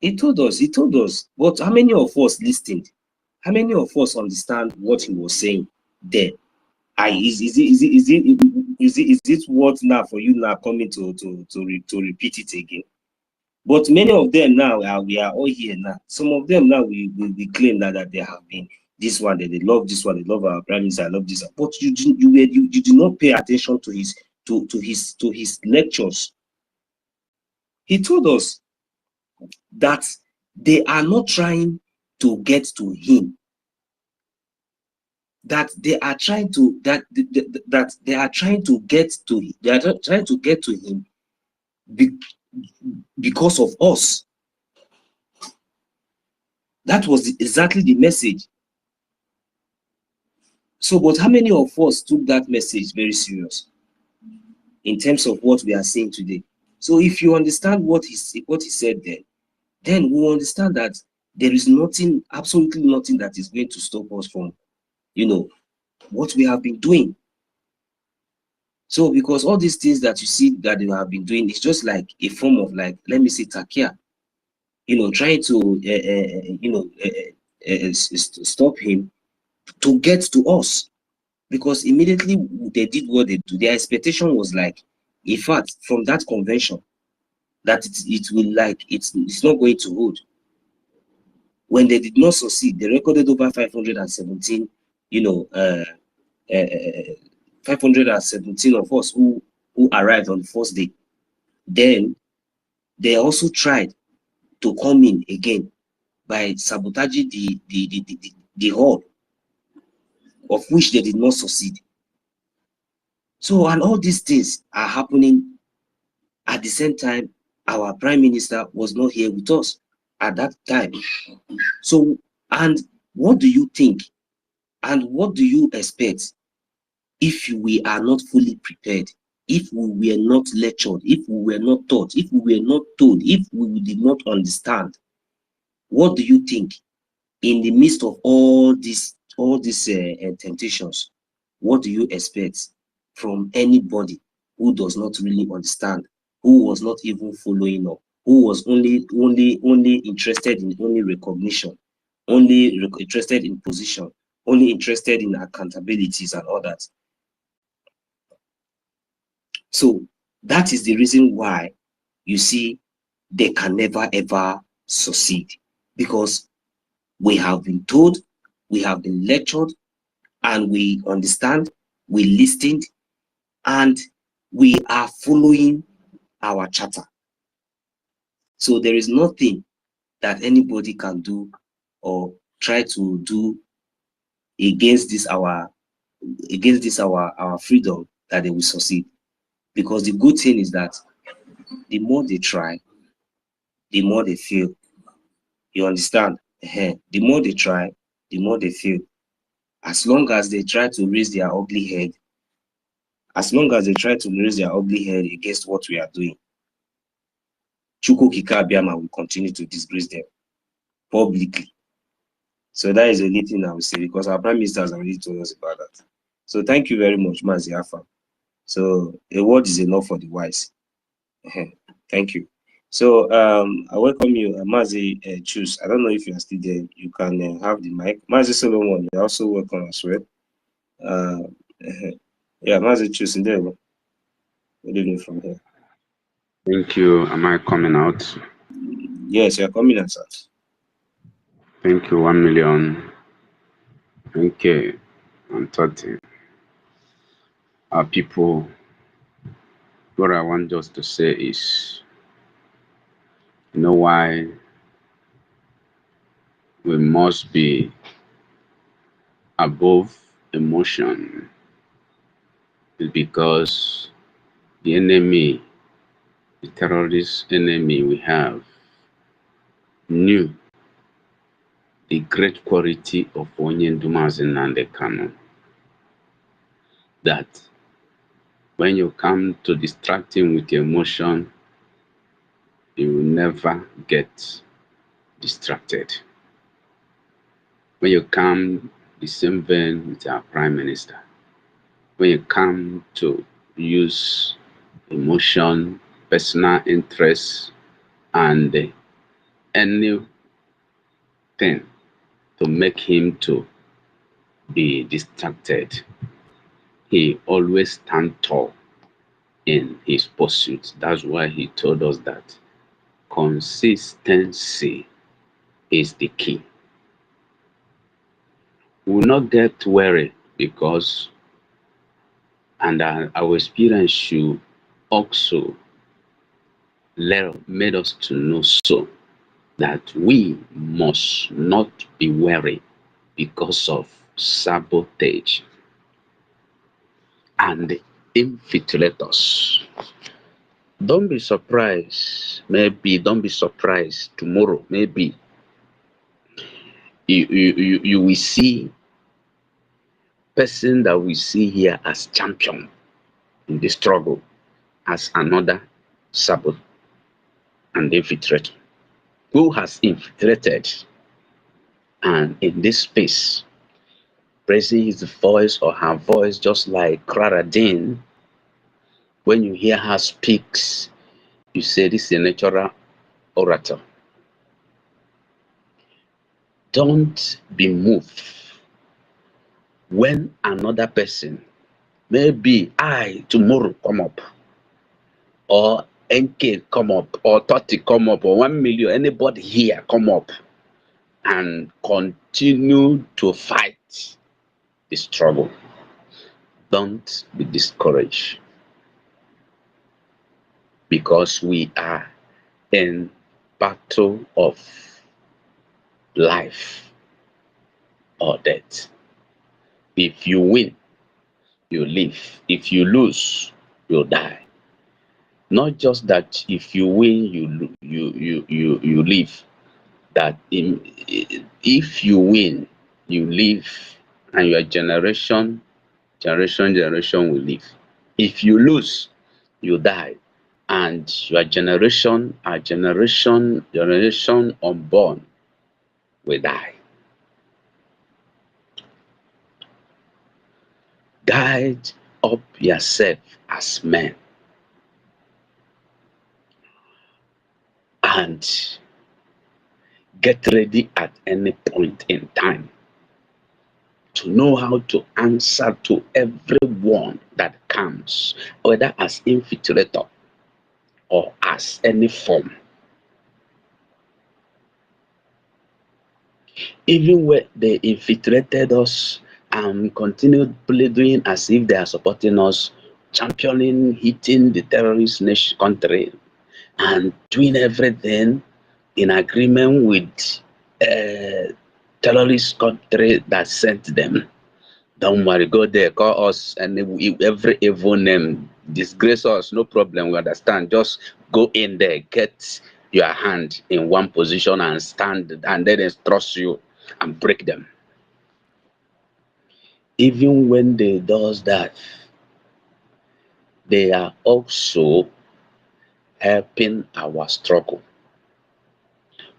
He told us, but how many of us listened? How many of us understand what he was saying there? Is it what now for you now coming to repeat it again? But many of them now, we are all here now. Some of them now we claim that they have been this one, that they love this one, they love our Prime Minister, I love this. But you did not pay attention to his lectures. He told us that they are not trying to get to him, that they are trying to get to him because of us. That was exactly the message. So, but how many of us took that message very serious in terms of what we are seeing today? So if you understand what he said then we will understand that there is nothing, absolutely nothing, that is going to stop us from, you know, what we have been doing. So because all these things that you see that we have been doing, it's just like a form of, like, let me say, takia, you know, trying to stop him to get to us. Because immediately they did what they do, their expectation was like, in fact, from that convention, that it will, like, it's not going to hold. When they did not succeed, they recorded over 517, 517 of us who arrived on the first day. Then they also tried to come in again by sabotaging the hall, of which they did not succeed. So, and all these things are happening at the same time. Our Prime Minister was not here with us at that time. So, and what do you think? And what do you expect if we are not fully prepared? If we were not lectured, if we were not taught, if we were not told, if we did not understand, what do you think in the midst of all these temptations? What do you expect from anybody who does not really understand, who was not even following up, who was only interested in only recognition, only interested in position, only interested in accountabilities and all that? So that is the reason why you see they can never ever succeed, because we have been told, we have been lectured, and we understand, we listened, and we are following our charter. So there is nothing that anybody can do or try to do against this our freedom, that they will succeed. Because the good thing is that the more they try, the more they fail. You understand? The more they try, the more they fail. As long as they try to raise their ugly head, against what we are doing, EFIK-IBIBIO will continue to disgrace them publicly. So that is the only thing I will say, because our Prime Minister has already told us about that. So thank you very much, Mazi Afam. So a word is enough for the wise. Thank you. So I welcome you, Mazi Choose. I don't know if you are still there. You can have the mic. Mazi Solomon, you're also welcome as well. Yeah, Mazi Choose in there. Good evening from here. Thank you. Am I coming out? Yes, you are coming out. Thank you. 1 million. Okay. I'm 30. Our people, what I want just to say is, you know why we must be above emotion? Is because the enemy, the terrorist enemy we have, knew the great quality of Onyendumazi Nnamdi Kanu, that when you come to distract him with your emotion, you will never get distracted. When you come the same vein with our Prime Minister, when you come to use emotion, personal interest, and anything to make him to be distracted, he always stand tall in his pursuit. That's why he told us that consistency is the key. We will not get worried because, and our experience should also made us to know so, that we must not be worried because of sabotage and infiltrators. Don't be surprised. Maybe don't be surprised tomorrow. Maybe you will see person that we see here as champion in the struggle as another sabot and infiltrator who has infiltrated and in this space raising his voice or her voice, just like Clara Dean. When you hear her speaks, you say this is a natural orator. Don't be moved when another person, maybe I tomorrow come up, or NK come up, or 30 come up, or 1 million, anybody here come up and continue to fight the struggle. Don't be discouraged, because we are in battle of life or death. If you win, you live. If you lose, you die. Not just that if you win, you live. That if you win, you live, and your generation will live. If you lose, you die, and your generation unborn will die. Guide up yourself as men and get ready at any point in time to know how to answer to everyone that comes, whether as infiltrator or as any form. Even when they infiltrated us and continued doing as if they are supporting us, championing, hitting the terrorist nation country, and doing everything in agreement with terrorist country that sent them. Don't worry, go there, call us, and every evil name, disgrace us, no problem, we understand. Just go in there, get your hand in one position and stand, and then trust you and break them. Even when they does that, they are also helping our struggle.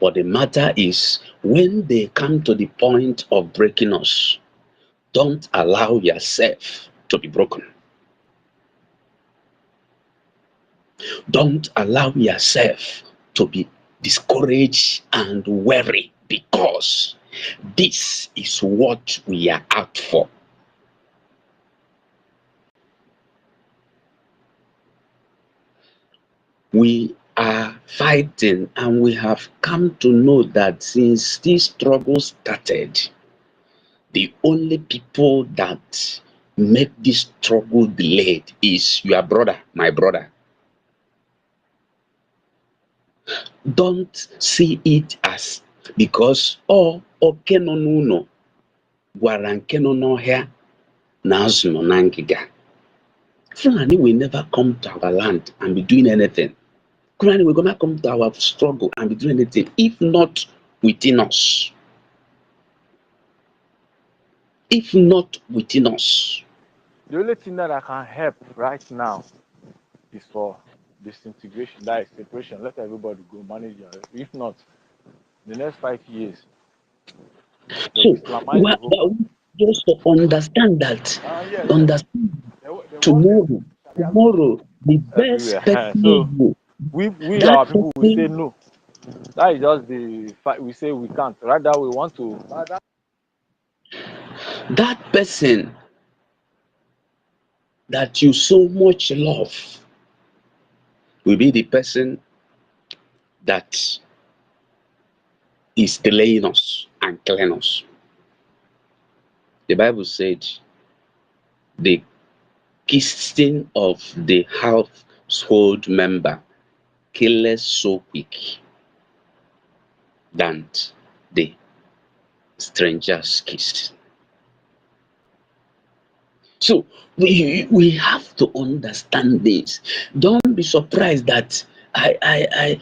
But the matter is, when they come to the point of breaking us, Don't allow yourself to be broken. Don't allow yourself to be discouraged and weary, because this is what we are out for. We are fighting, and we have come to know that since this struggle started, the only people that make this struggle delayed is your brother, my brother. Don't see it as because oke no n'ụlọ gwara nke no n'ọhịa na azụ nọ na ngịga. Fulani will never come to our land and be doing anything. Fulani will never come to our struggle and be doing anything if not within us. If not within us. The only thing that I can help right now is for disintegration, that is separation. Let everybody go manage it. If not, the next 5 years, So, just to understand that, understand tomorrow, the best person so we our people will say no. That is just the fact. We say we can't. Rather, we want to. That person that you so much love will be the person that is delaying us and killing us. The Bible said the kissing of the household member kills so quick than the stranger's kiss. So we have to understand this. Don't be surprised that I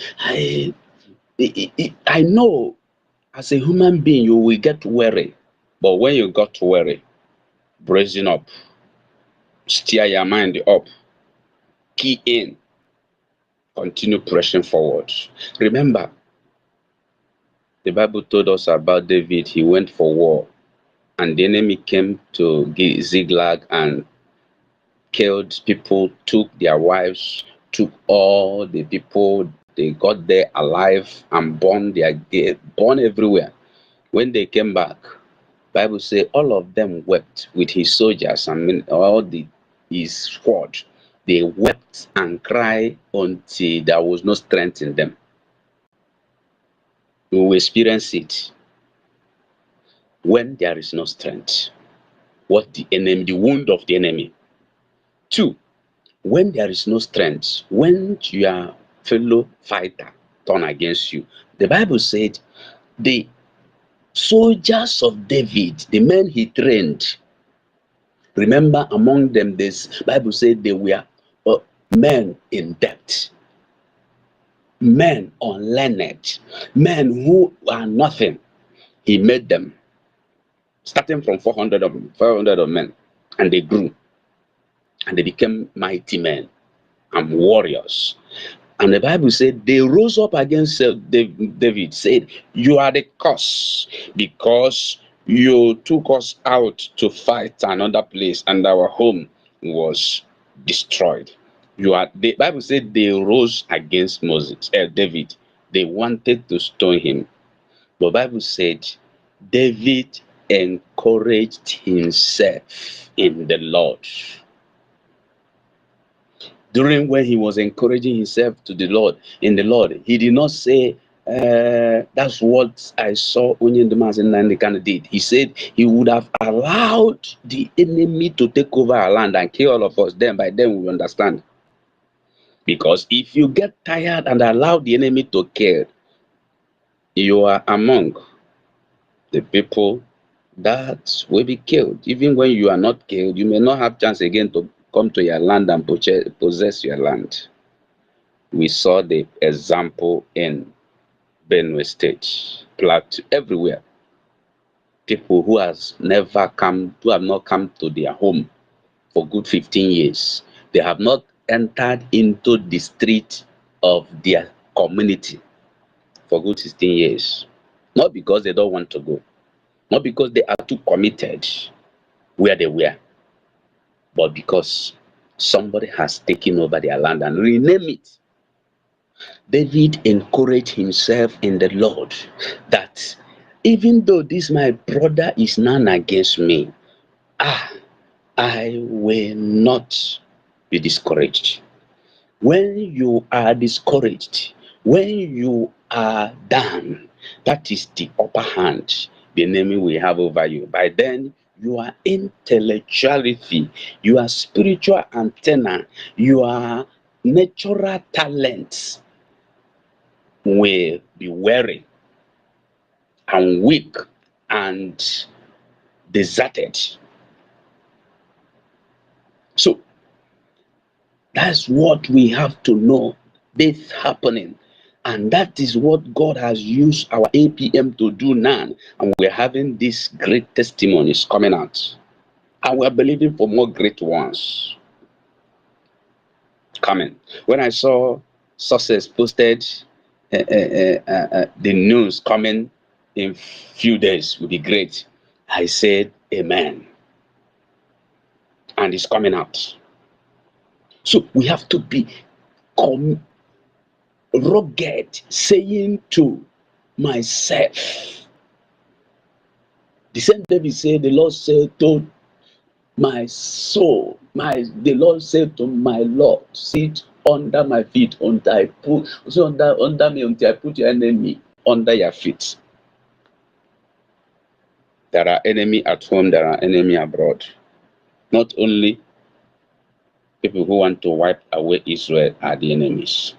know as a human being you will get worried, but when you got worried, brazen up, steer your mind up, key in, continue pressing forward. Remember, the Bible told us about David. He went for war, and the enemy came to Ziklag and killed people, took their wives, took all the people. They got there alive and born everywhere. When they came back, Bible says all of them wept with his soldiers and his squad. They wept and cried until there was no strength in them. We will experience it when there is no strength. What the wound of the enemy. 2, when there is no strength, when your fellow fighter turn against you. The Bible said the soldiers of David, the men he trained, remember among them this Bible said they were men in debt, men unlearned, men who are nothing. He made them, starting from 400 of men, and they grew, and they became mighty men and warriors. And the Bible said they rose up against David, said, "You are the cause, because you took us out to fight another place, and our home was destroyed." The Bible said they rose against David. They wanted to stone him. The Bible said David encouraged himself in the Lord. During when he was encouraging himself to the Lord, in the Lord, he did not say, that's what I saw Onyendemas did. He said he would have allowed the enemy to take over our land and kill all of us. Then by then we understand. Because if you get tired and allow the enemy to kill, you are among the people that will be killed. Even when you are not killed, you may not have chance again to come to your land and possess your land. We saw the example in Benue State, Plateau, everywhere. People who have not come to their home for good 15 years. They have not entered into the street of their community for good 15 years. Not because they don't want to go, not because they are too committed, where they were. But because somebody has taken over their land and renamed it, David encouraged himself in the Lord that even though this my brother is none against me, I will not be discouraged. When you are discouraged, when you are down, that is the upper hand the enemy will have over you. By then, your intellectuality, your spiritual antenna, your natural talents will be weary and weak and deserted. So that's what we have to know. This happening. And that is what God has used our APM to do now. And we're having these great testimonies coming out. And we're believing for more great ones coming. When I saw Success posted the news coming in few days will be great, I said, Amen. And it's coming out. So we have to be rugged, saying to myself, the same David said, the Lord said to my soul, the Lord said to my Lord, sit under my feet until I put under me until I put your enemy under your feet. There are enemy at home, there are enemy abroad. Not only people who want to wipe away Israel are the enemies.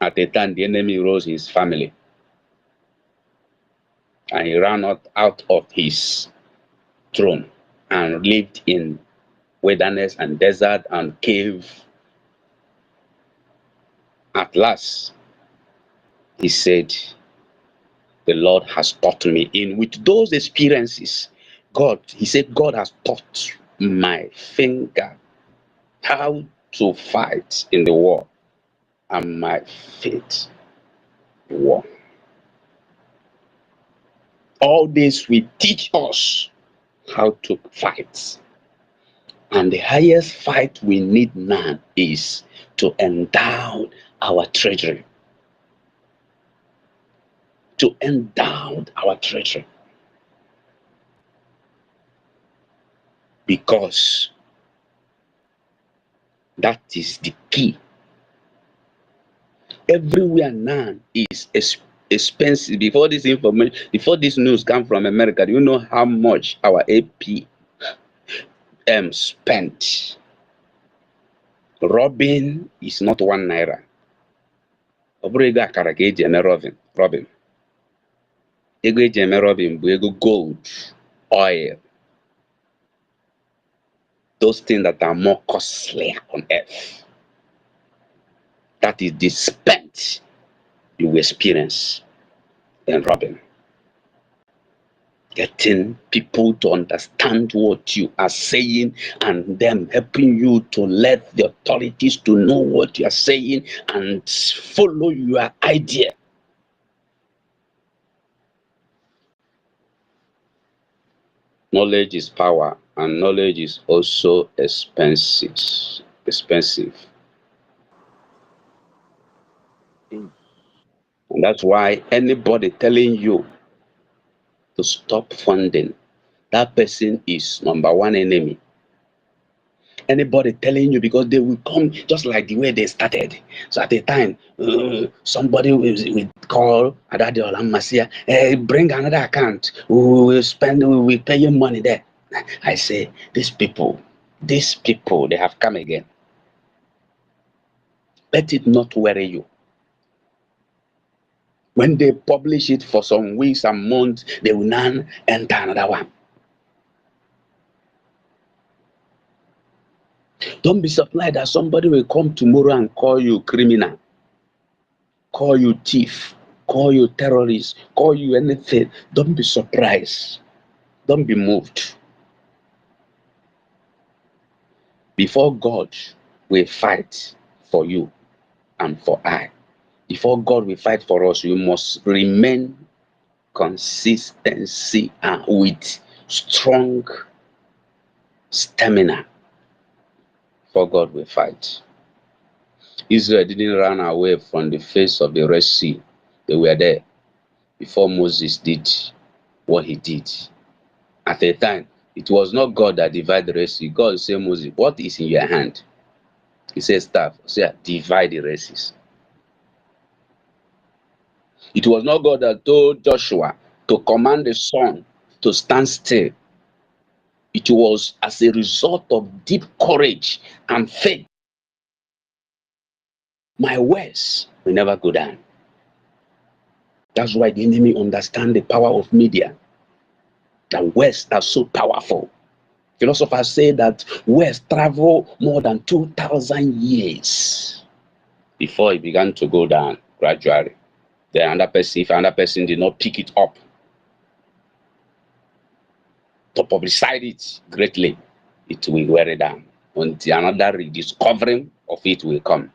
At the time, the enemy rose his family. And he ran out of his throne and lived in wilderness and desert and cave. At last, he said, the Lord has taught me. With those experiences, he said, God has taught my finger how to fight in the war and my feet war. All this will teach us how to fight. And the highest fight we need now is to endow our treasury. To endow our treasury. Because that is the key. Everywhere now is expensive. Before this news come from America, do you know how much our APM spent? Robin is not 1 naira. Robin. Ego gold, oil. Those things that are more costly on earth. That is the spent you will experience in robbing. Getting people to understand what you are saying and them helping you to let the authorities to know what you are saying and follow your idea. Knowledge is power, and knowledge is also expensive. And that's why anybody telling you to stop funding, that person is number one enemy. Anybody telling you, because they will come just like the way they started. So at the time, somebody will call Adadi Olamasia, hey, bring another account. We will pay you money there. I say, these people, they have come again. Let it not worry you. When they publish it for some weeks and months, they will now enter another one. Don't be surprised that somebody will come tomorrow and call you criminal, call you thief, call you terrorist, call you anything. Don't be surprised. Don't be moved. Before God will fight for you and for I. Before God will fight for us, we must remain consistency with strong stamina, for God will fight. Israel didn't run away from the face of the Red Sea. They were there before Moses did what he did. At the time, it was not God that divided the Red Sea. God said, Moses, what is in your hand? He said, staff. He said, divide the Red Sea. It was not God that told Joshua to command the sun to stand still. It was as a result of deep courage and faith. My words will never go down. That's why the enemy understands the power of media. The words are so powerful. Philosophers say that words travel more than 2,000 years before it began to go down gradually. Then another person, if another person did not pick it up to publicize it greatly, it will wear it down until another rediscovering of it will come,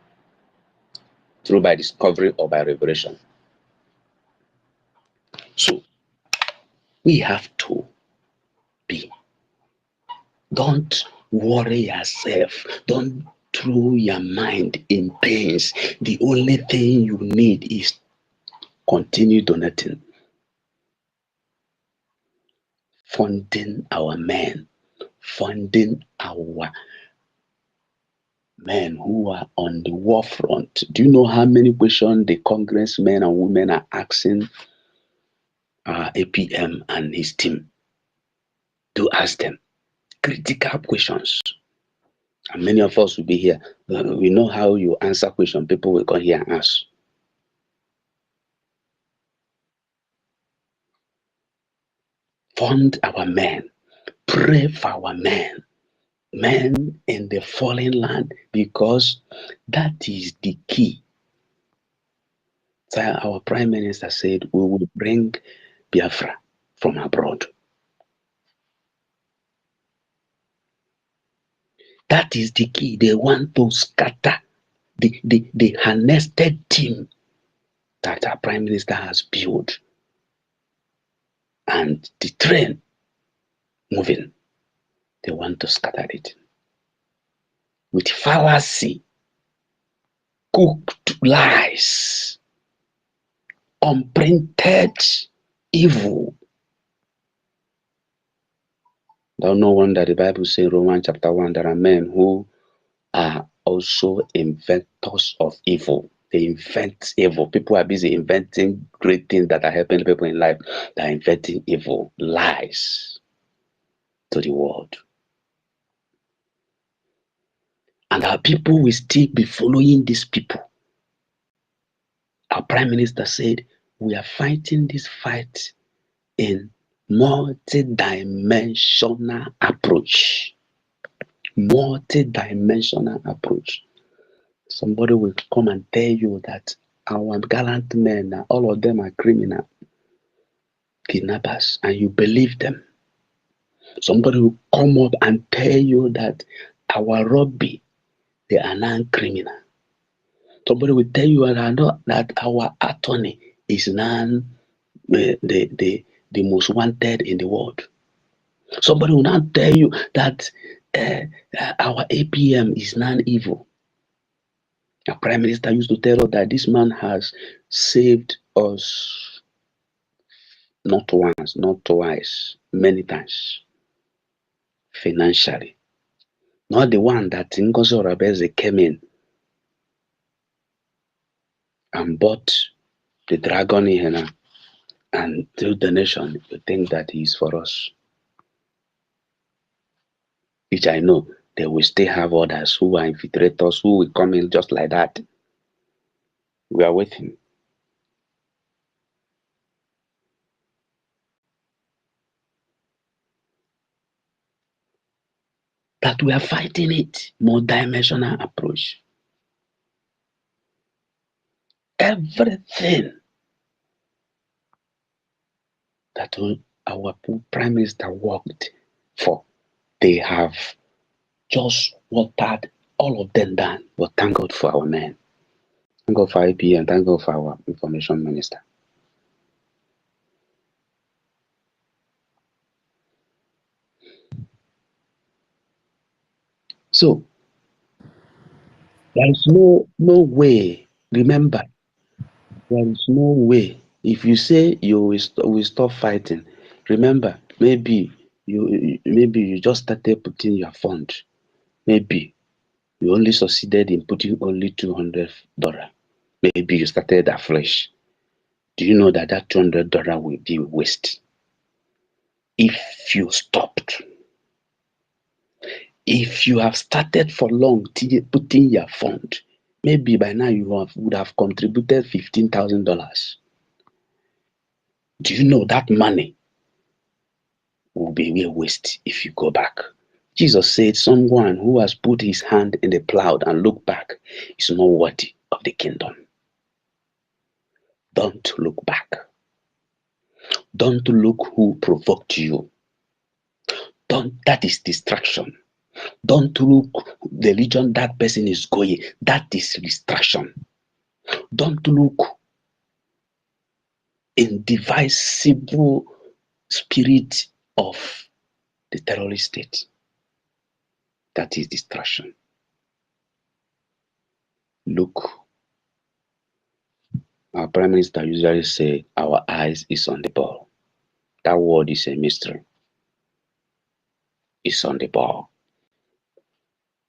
through by discovery or by revelation. So we have to be. Don't worry yourself. Don't throw your mind in pains. The only thing you need is continue donating, funding our men, funding our men who are on the war front. Do you know how many questions the congressmen and women are asking APM and his team to ask them? Critical questions. And many of us will be here. We know how you answer questions. People will come here and ask. Fund our men. Pray for our men. Men in the fallen land, because that is the key. So our Prime Minister said we will bring Biafra from abroad. That is the key. They want to scatter the harnessed team that our Prime Minister has built, and the train moving. They want to scatter it with fallacy, cooked lies, unprinted evil. No wonder the Bible says in Romans chapter 1, there are men who are also inventors of evil. They invent evil. People are busy inventing great things that are helping people in life. They are inventing evil, lies to the world. And our people will still be following these people. Our Prime Minister said, we are fighting this fight in multi-dimensional approach. Multi-dimensional approach. Somebody will come and tell you that our gallant men, all of them are criminal kidnappers, and you believe them. Somebody will come up and tell you that our Robbie, they are non-criminal. Somebody will tell you that our attorney is the most wanted in the world. Somebody will not tell you that our APM is non-evil. The Prime Minister used to tell us that this man has saved us not once, not twice, many times, financially. Not the one that NGOZI Orabeze came in and bought the dragon in and through donation, you think that he is for us. Which I know they will still have others who are infiltrators who will come in just like that. We are waiting. That we are fighting it, more dimensional approach. Everything that our Prime Minister worked for, they have just watered all of them down. But thank God for our men. Thank God for IP and thank God for our Information Minister. So there is no way. Remember, there is no way. If you say you will stop fighting, remember, maybe you just started putting your fund. Maybe you only succeeded in putting only $200. Maybe you started afresh. Do you know that $200 will be waste? If you stopped, if you have started for long putting your fund, maybe by now you would have contributed $15,000. Do you know that money will be a waste if you go back? Jesus said, someone who has put his hand in the plow and looked back is not worthy of the kingdom. Don't look back. Don't look who provoked you. That is distraction. Don't look the region that person is going. That is distraction. Don't look in divisible spirit of the terrorist state. That is distraction. Look, our Prime Minister usually say, our eyes is on the ball. That word is a mystery. It's on the ball.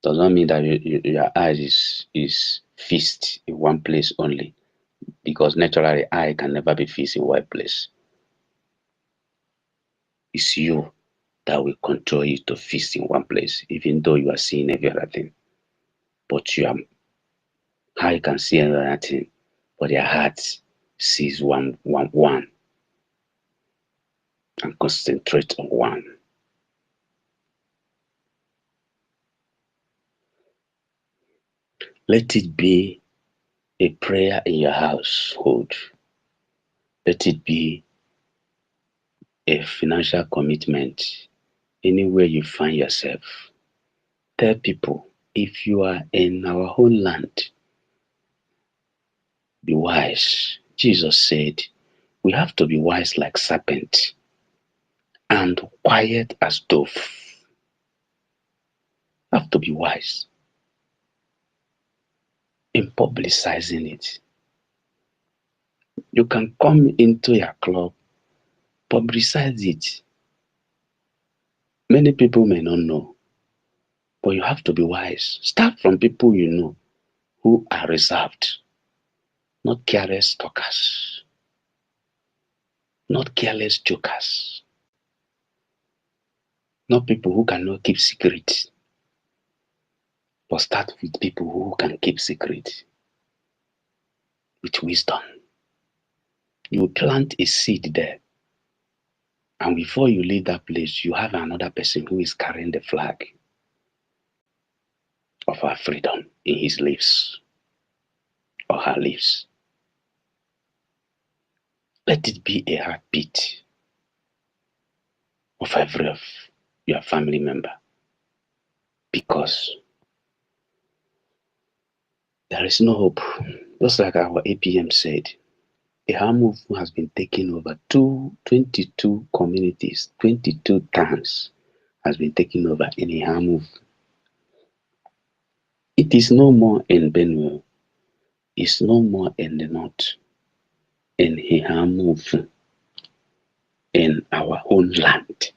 Does not mean that your eyes is fixed in one place only, because naturally eye can never be fixed in one place. It's you that will control you to fix in one place, even though you are seeing every other thing. But your eye can see another thing, but your heart sees one, and concentrate on one. Let it be a prayer in your household. Let it be a financial commitment anywhere you find yourself. Tell people, if you are in our own land, be wise. Jesus said, we have to be wise like serpent and quiet as dove. You have to be wise in publicizing it. You can come into your club, publicize it. Many people may not know, but you have to be wise. Start from people you know who are reserved, not careless talkers, not careless jokers, not people who cannot keep secret, but start with people who can keep secret with wisdom. You plant a seed there, and before you leave that place, you have another person who is carrying the flag of our freedom in his lips or her lips. Let it be a heartbeat of every of your family member, because there is no hope. Just like our APM said, a harm move has been taking over 22 communities, 22 towns has been taken over in a harm move. It is no more in Benue. It's no more in the north. In a harm move in our own land.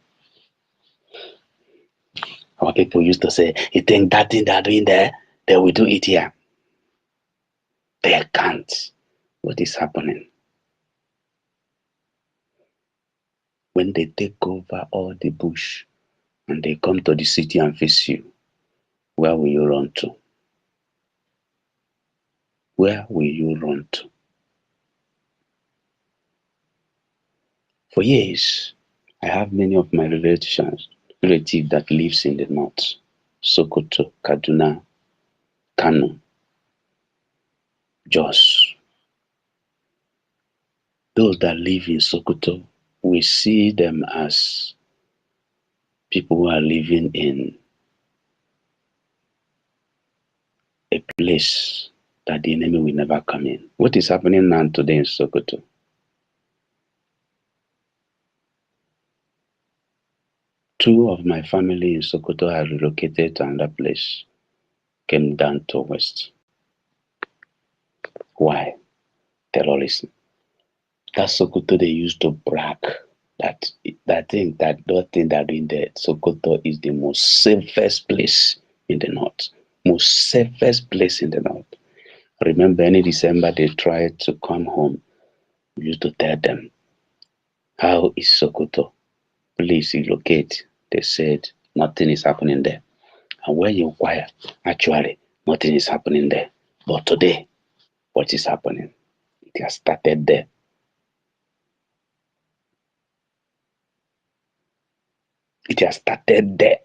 Our people used to say, you think that thing they're doing there, they will do it here. They can't. What is happening? When they take over all the bush and they come to the city and face you, where will you run to? Where will you run to? For years, I have many of my relatives that lives in the north, Sokoto, Kaduna, Kano, Jos. Those that live in Sokoto, we see them as people who are living in a place that the enemy will never come in. What is happening now today in Sokoto? Two of my family in Sokoto had relocated to another place, came down to West. Why? Terrorism. That Sokoto they used to brag that thing that in the Sokoto is the most safest place in the north. Most safest place in the north. Remember, any December they tried to come home. We used to tell them, how is Sokoto? Please relocate. They said nothing is happening there. And when you inquire, actually nothing is happening there. But today, what is happening? It has started there. It has started there.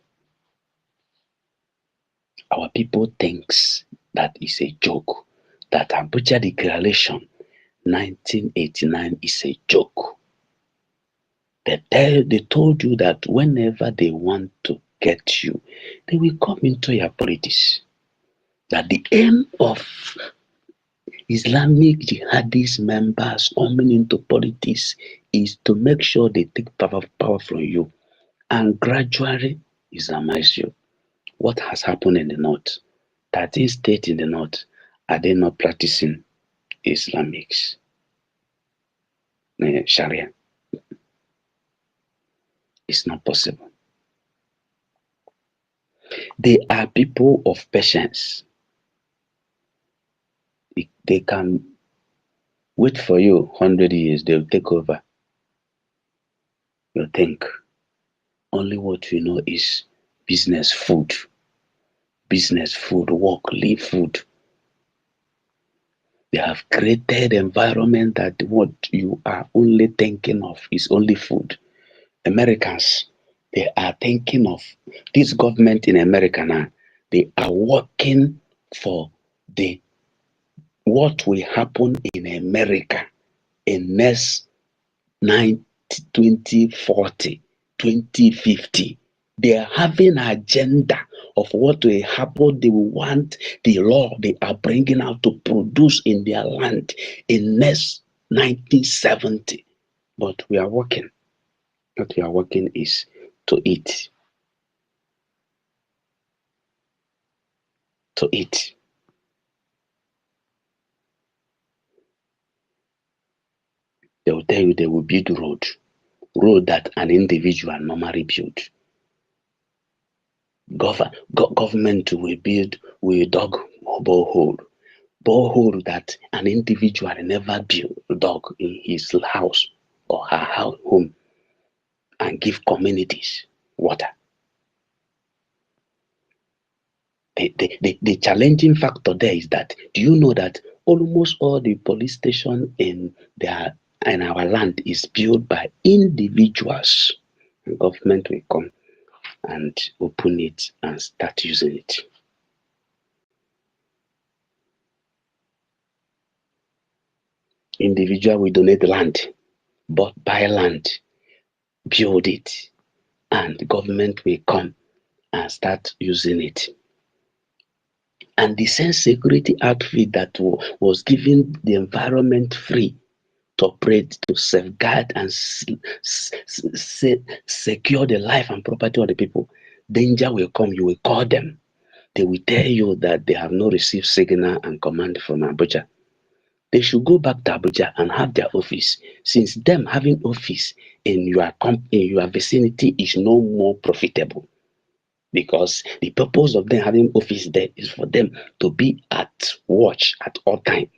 Our people thinks that is a joke. That Abuja Declaration 1989 is a joke. They told you that whenever they want to get you, they will come into your politics. That the aim of Islamic jihadist members coming into politics is to make sure they take power from you and gradually Islamize you. What has happened in the north? 13 states in the north, are they not practicing Islamics? Sharia? It's not possible. They are people of patience. They can wait for you 100 years, they'll take over. You think only what you know is business, food, work, live, food. They have created environment that what you are only thinking of is only food. Americans, they are thinking of this government in America now. They are working for what will happen in America in next 2040, 2050. They are having an agenda of what will happen. They want the law they are bringing out to produce in their land in next 1970. But we are working. What we are working is to eat. To eat. They will tell you they will build road that an individual normally build. Government will dug borehole that an individual never dug in his house or her home, and give communities water. The challenging factor there is that, do you know that almost all the police stations in our land is built by individuals? The government will come and open it and start using it. Individual will donate land, but buy land, build it, and the government will come and start using it. And the same security outfit that was giving the environment free to operate, to safeguard and secure the life and property of the people, danger will come, you will call them. They will tell you that they have not received signal and command from Abuja. They should go back to Abuja and have their office, since them having office in your vicinity is no more profitable. Because the purpose of them having office there is for them to be at watch at all time,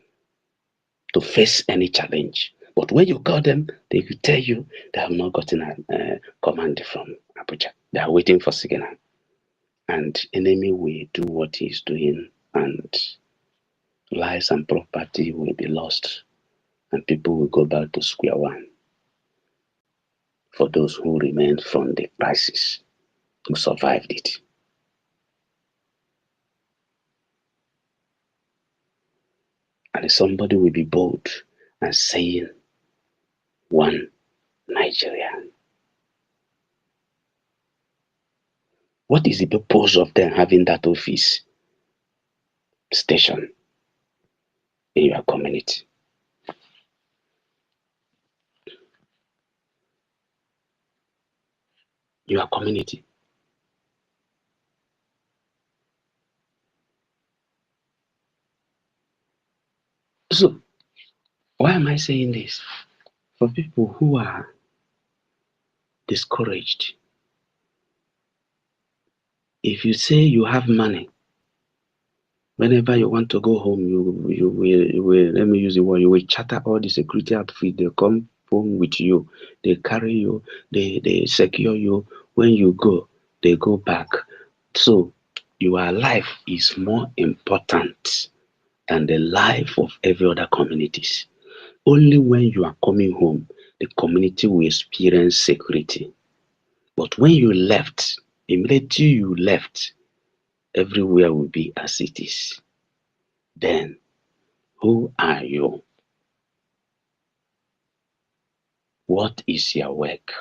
to face any challenge. But when you call them, they will tell you they have not gotten a command from Abuja. They are waiting for signal. And enemy will do what he is doing, and lives and property will be lost, and people will go back to square one. For those who remained from the crisis, who survived it. And somebody will be bold and saying, one Nigeria. What is the purpose of them having that office station in your community? your community. So, why am I saying this? For people who are discouraged, if you say you have money, whenever you want to go home, you will, let me use the word, you will chatter all the security outfit. They come home with you, they carry you, they secure you. When you go, they go back. So your life is more important than the life of every other communities. Only when you are coming home, the community will experience security. But when you left, immediately you left, everywhere will be as it is. Then, who are you? What is your work?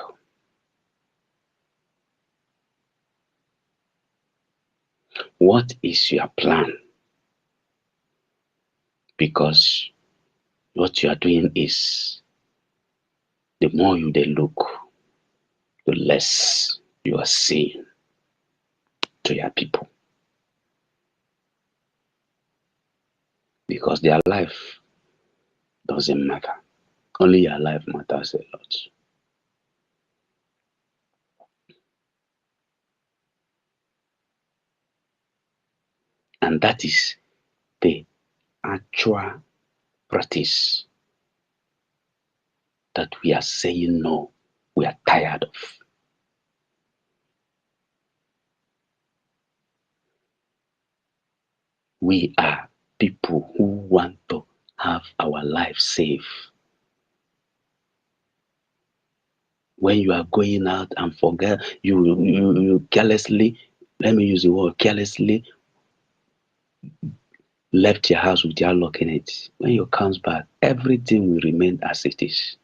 What is your plan? Because what you are doing is, the more you they look, the less you are seeing to your people. Because their life doesn't matter. Only your life matters a lot. And that is the actual practice that we are saying no, we are tired of. We are people who want to have our life safe. When you are going out and forget, you carelessly, let me use the word carelessly, left your house without locking it. When you comes back, everything will remain as it is.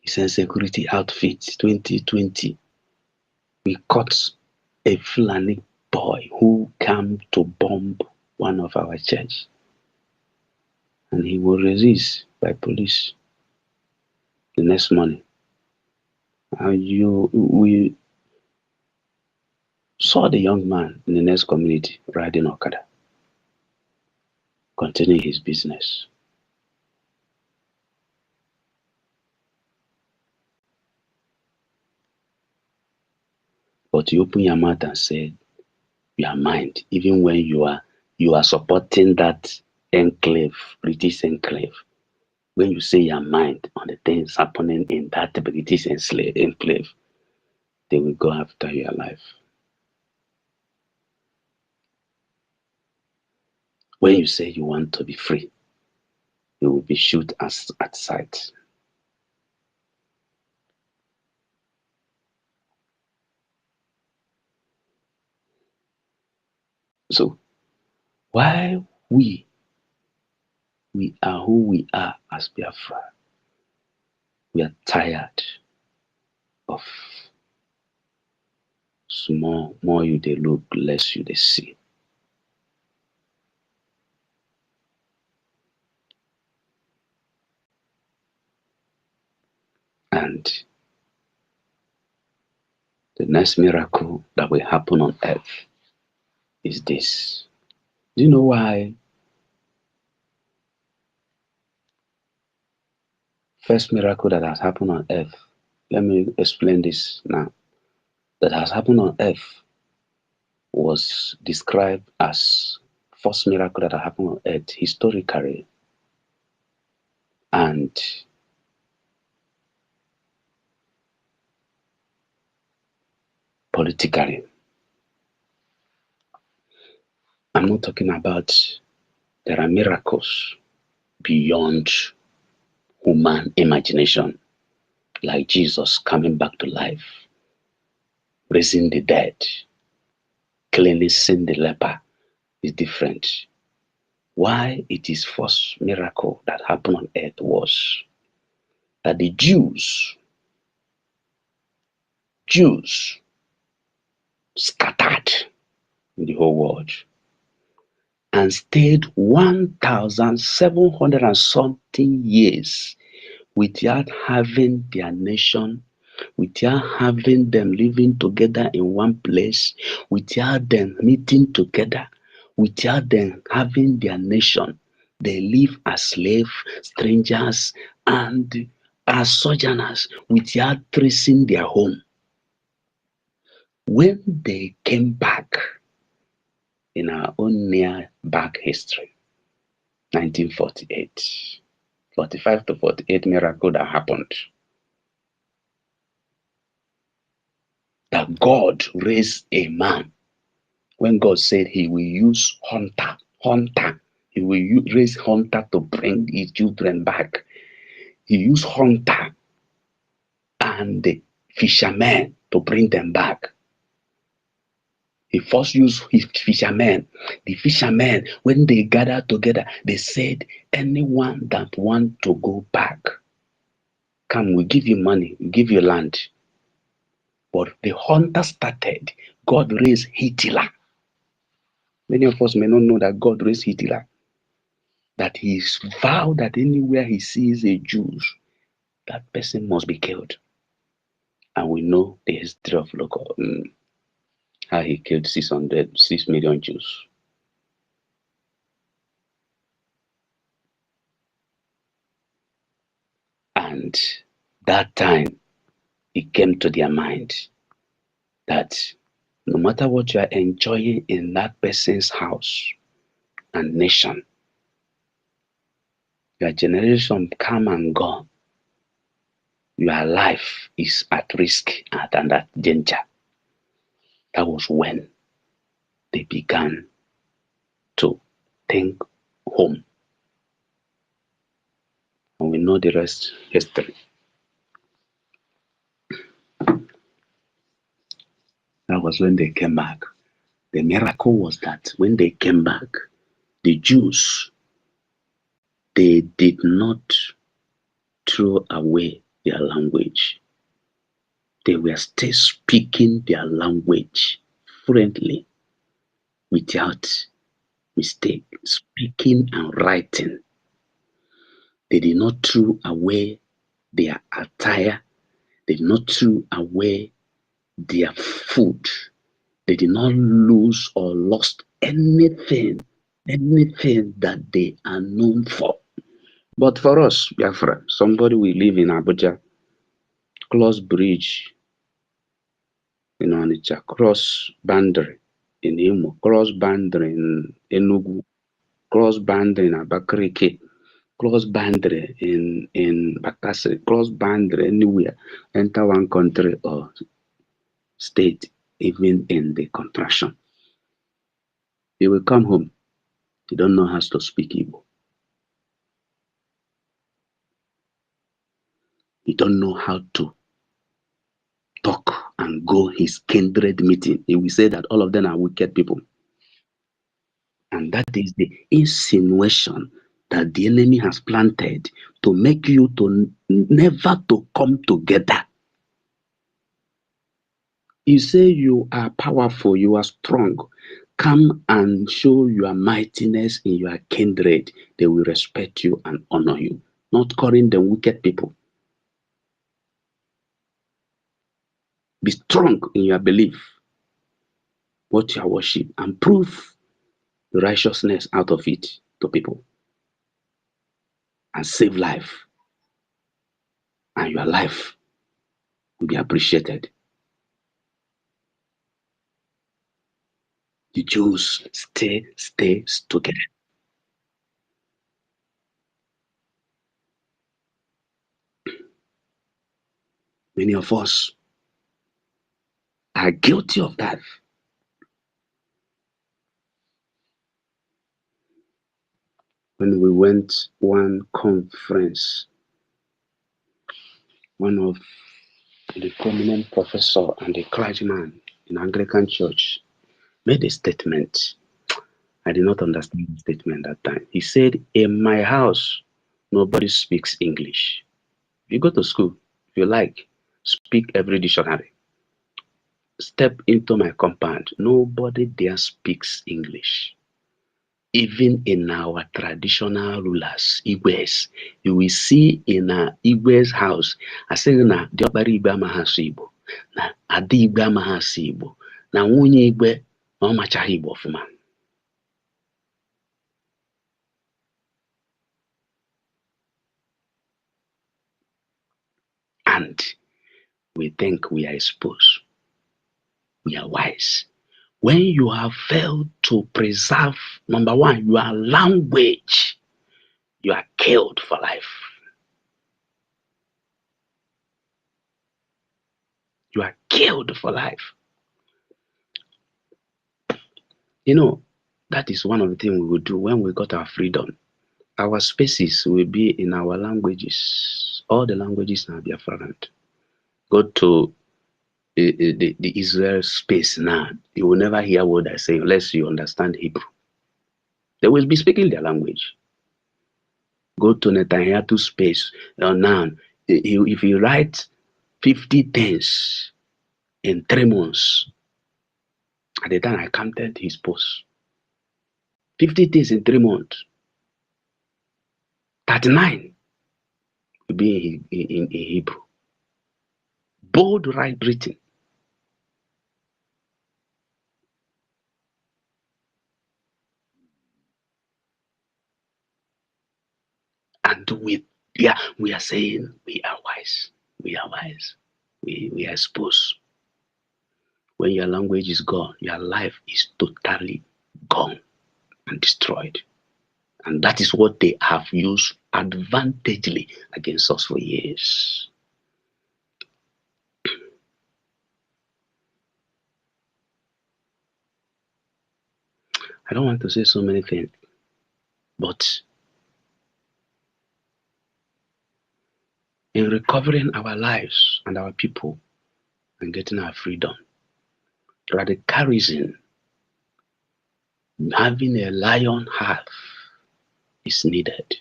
It's a security outfit 2020. We caught a Fulani boy who came to bomb one of our church. And he was released by police the next morning. We saw the young man in the next community riding Okada, continuing his business. But you open your mouth and say, your mind, even when you are supporting that enclave, British enclave, when you say your mind on the things happening in that British enclave, they will go after your life. When you say you want to be free, you will be shot at sight. So, why we are who we are as Biafra, we are tired of small, more you they look, less you they see. And the next miracle that will happen on earth is this. Do you know why? First miracle that has happened on earth, let me explain this now, that has happened on earth was described as first miracle that happened on earth historically and politically. I'm not talking about, there are miracles beyond human imagination, like Jesus coming back to life, raising the dead, cleansing the leper is different. Why it is first miracle that happened on earth was that the Jews scattered in the whole world. and stayed 1,700 and something years without having their nation, without having them living together in one place, without them meeting together, without them having their nation. They live as slaves, strangers, and as sojourners without tracing their home. When they came back in our own near back history, 1948, 45 to 48 miracle that happened. That God raised a man. When God said he will use hunter, he will raise hunter to bring his children back. He used hunter and the fishermen to bring them back. He first used his fishermen. The fishermen, when they gathered together, they said, anyone that wants to go back, come, we'll give you money, we'll give you land. But the hunter started. God raised Hitler. Many of us may not know that God raised Hitler. That he vowed that anywhere he sees a Jew, that person must be killed. And we know the history of local, how he killed 6 million Jews. And that time, it came to their mind that no matter what you are enjoying in that person's house and nation, your generation come and go, your life is at risk and at danger. That was when they began to think home. And we know the rest history. That was when they came back. The miracle was that when they came back, the Jews, they did not throw away their language. They were still speaking their language fluently, without mistake, speaking and writing. They did not throw away their attire. They did not throw away their food. They did not lose or lost anything that they are known for. But for us, Biafra, somebody will live in Abuja, cross bridge in Onitsha, cross boundary in Imo, cross boundary in Enugu, cross boundary in Abakaliki, cross boundary in Bakassi, cross boundary anywhere, enter one country or state, even in the contraction. You will come home. You don't know how to speak Igbo. You don't know how to talk and go his kindred meeting. He will say that all of them are wicked people. And that is the insinuation that the enemy has planted to make you to never to come together. You say you are powerful, you are strong. Come and show your mightiness in your kindred. They will respect you and honor you, not calling them wicked people. Be strong in your belief, what you are worship, and prove the righteousness out of it to people. And save life. And your life will be appreciated. The Jews stay together. Many of us are guilty of that. When we went one conference, one of the prominent professor and the clergyman in Anglican church made a statement. I did not understand the statement at that time. He said, in my house, nobody speaks English. If you go to school, if you like, speak every dictionary. Step into my compound, nobody there speaks English. Even in our traditional rulers, Igwes, you will see in a Igwes house, I say na Diobari Igwe amaghị Igbo, na Ada Igwe amaghị Igbo, na nwunye Igwe na ọ machaghị Igbo ọfụma. And we think we are exposed. We are wise. When you have failed to preserve, number one, your language, you are killed for life. You are killed for life. You know, that is one of the things we will do when we got our freedom. Our spaces will be in our languages. All the languages now be Biafran. Go to the Israel space now. You will never hear what I say unless you understand Hebrew. They will be speaking their language. Go to Netanyahu space now. If you write 50 things in 3 months, at the time I counted his posts. 50 things in 3 months. 39 will be in Hebrew. Bold written. And we are saying we are wise. We are wise. We are exposed. When your language is gone, your life is totally gone and destroyed. And that is what they have used advantageously against us for years. I don't want to say so many things, but in recovering our lives and our people and getting our freedom, radicalism, having a lion heart is needed.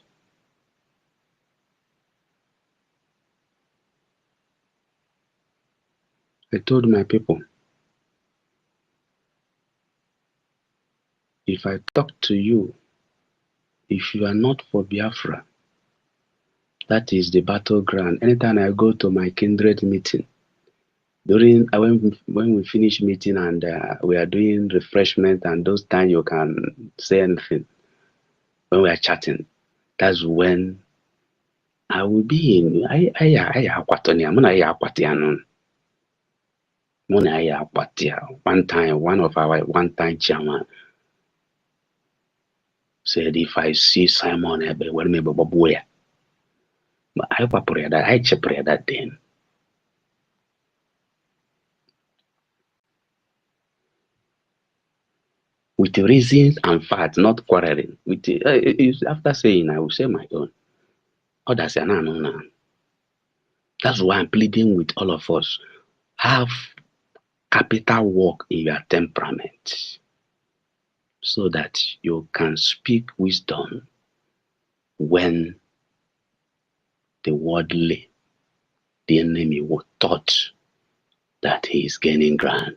I told my people, if I talk to you, if you are not for Biafra, that is the battleground. Anytime I go to my kindred meeting, when we finish meeting and we are doing refreshment and those times you can say anything, when we are chatting, that's when I will be in one time, one of our one-time chairman said, if I see Simon everywhere, maybe Babuya. But I pray that then. With the reasons and facts, not quarreling. With after saying, I will say my own. Others are not. That's why I'm pleading with all of us. Have capital work in your temperament so that you can speak wisdom when the worldly, the enemy will thought that he is gaining ground.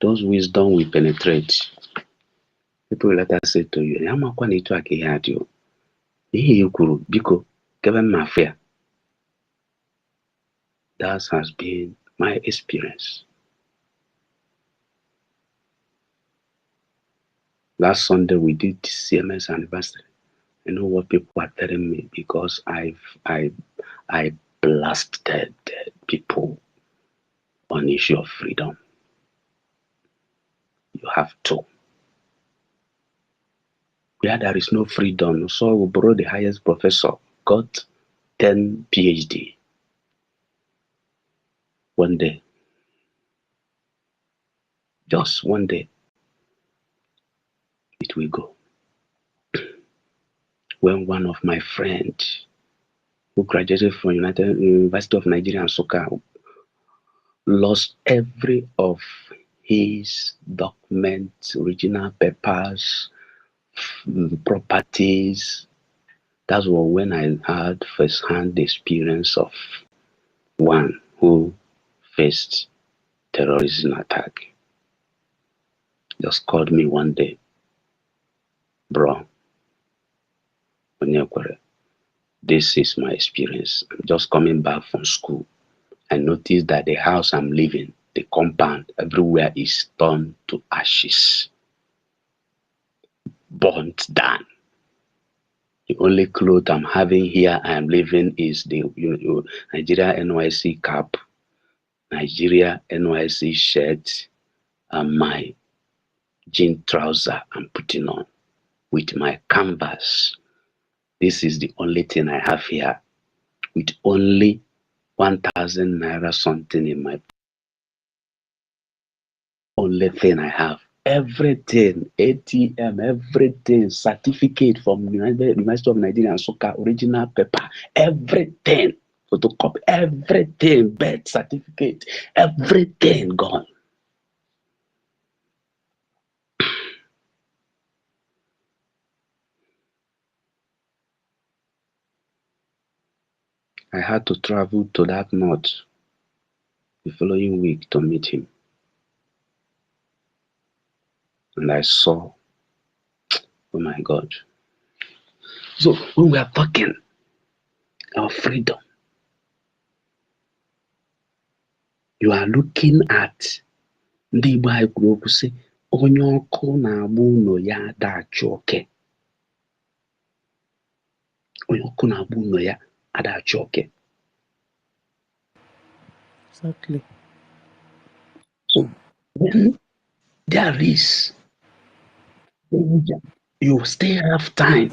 Those wisdom will penetrate. People will let us say to you, that has been my experience. Last Sunday we did the CMS anniversary. I know what people are telling me because I blasted people on the issue of freedom. You have to. Where there is no freedom, so we borrow the highest professor, got 10 PhD. One day. Just one day. It will go. When one of my friends who graduated from University of Nigeria and Nsukka lost every of his documents, original papers, properties. That was when I had first-hand experience of one who faced terrorism attack. Just called me one day. Bro, this is my experience. I'm just coming back from school. I noticed that the house I'm living, the compound, everywhere is turned to ashes, burnt down. The only clothes I'm having here I am living is the Nigeria NYC cap, Nigeria NYC shirt, and my jean trouser I'm putting on with my canvas. This is the only thing I have here, with only 1,000 naira something in my only thing I have. Everything, ATM, everything, certificate from University of Nigeria and Soka, original paper, everything, photocopy, everything, birth certificate, everything gone. I had to travel to that north the following week to meet him. And I saw, oh my God. So when we are talking about freedom, you are looking at ndị Igbo anyị kwuru okwu sị onye ọkụ na-agba ụlọ ya adachụ oke. Onye ọkụ na-agba ụlọ ya adachụ oke. Exactly. So when there is danger, you still have time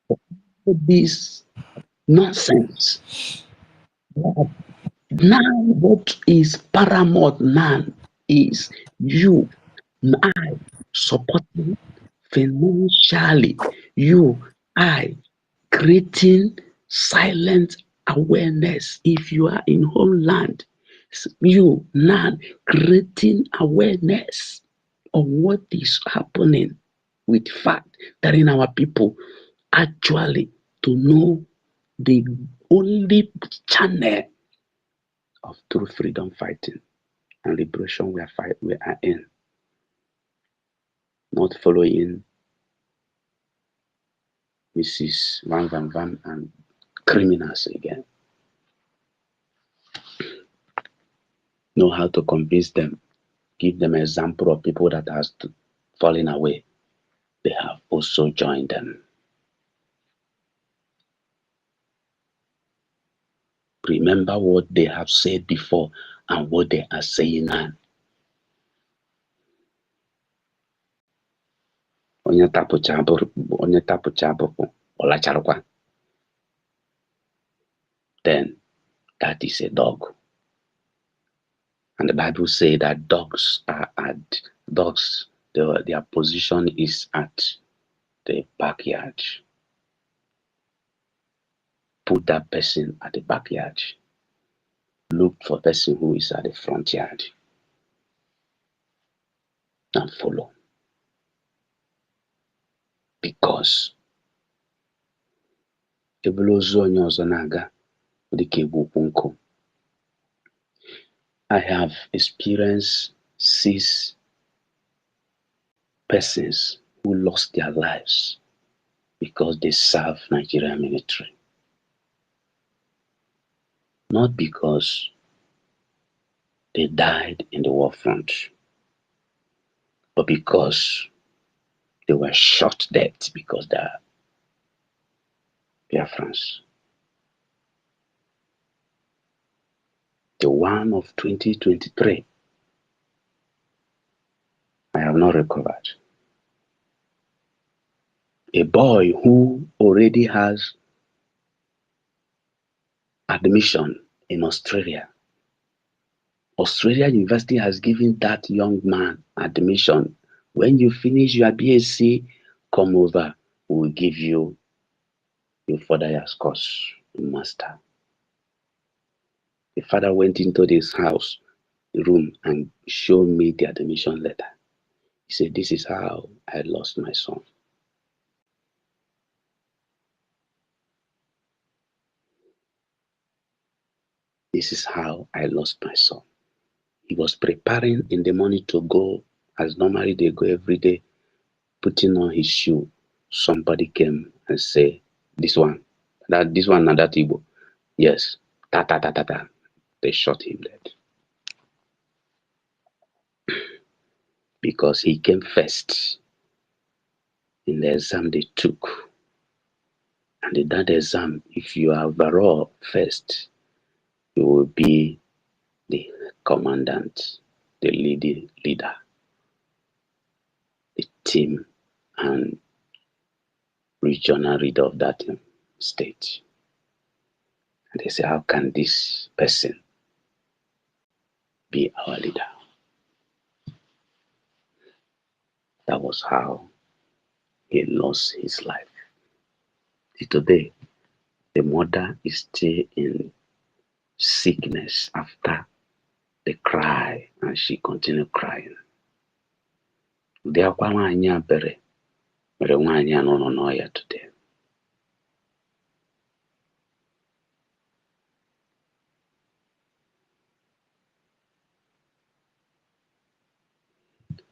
for this nonsense. Now what is paramount now is you and I supporting financially, you, I, creating silent awareness. If you are in homeland, you now creating awareness of what is happening, with fact that in our people actually to know the only channel of true freedom fighting and liberation we are in, not following Mrs. Van Van Van and criminals again. Know how to convince them, give them an example of people that has fallen away. They have also joined them. Remember what they have said before and what they are saying now. Onye tapucha abụrụ ọlacharụkwa. Then that is a dog. And the Bible says that dogs, their position is at the backyard. Put that person at the backyard. Look for a person who is at the front yard and follow. Because I have experienced 6 persons who lost their lives because they serve Nigerian military. Not because they died in the war front, but because they were shot dead because they are Biafrans. The one of 2023, I have not recovered. A boy who already has admission in Australia. Australia University has given that young man admission. When you finish your BSc, come over. We will give you your further years course, master. The father went into this house, room, and showed me the admission letter. He said, "This is how I lost my son." This is how I lost my son. He was preparing in the morning to go, as normally they go every day, putting on his shoe, somebody came and say, this one and that Igbo. Yes, ta ta ta ta ta. They shot him dead. Because he came first in the exam they took. And in that exam, if you are overall first, you will be the commandant, the leader, the team, and regional leader of that state. And they say, how can this person be our leader? That was how he lost his life. Today, the mother is still in sickness after the cry, and she continued crying. Today.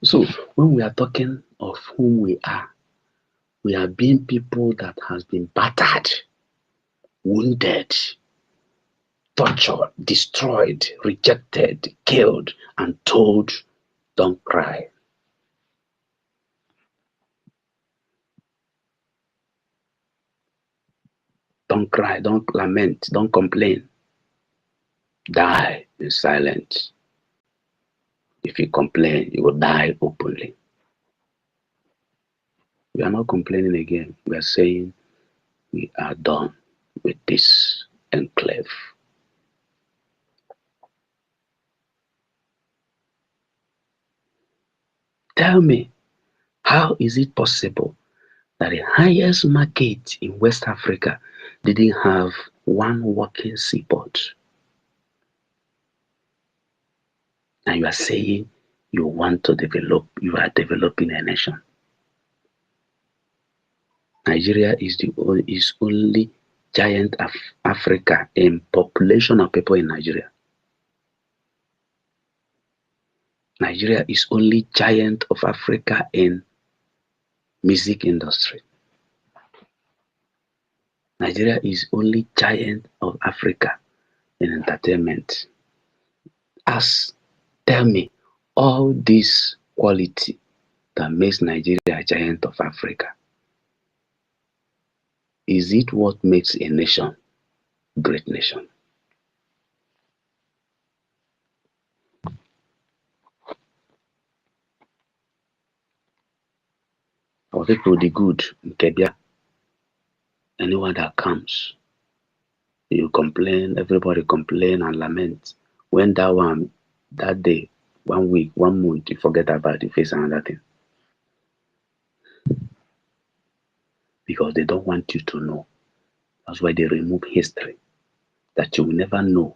So when we are talking of whom we are being people that has been battered, wounded, tortured, destroyed, rejected, killed, and told, don't cry. Don't cry, don't lament, don't complain. Die in silence. If you complain, you will die openly. We are not complaining again. We are saying we are done with this enclave. Tell me, how is it possible that the highest market in West Africa didn't have one working seaport? And you are saying you want to develop, you are developing a nation. Nigeria is only giant of Africa in population of people in Nigeria. Nigeria is only giant of Africa in music industry. Nigeria is only giant of Africa in entertainment. Tell me, all this quality that makes Nigeria a giant of Africa, is it what makes a nation great nation? Our people, the good, Nkebia, anyone that comes, you complain, everybody complain and lament. When that day, 1 week, 1 month, you forget about it, face another thing. Because they don't want you to know. That's why they remove history, that you will never know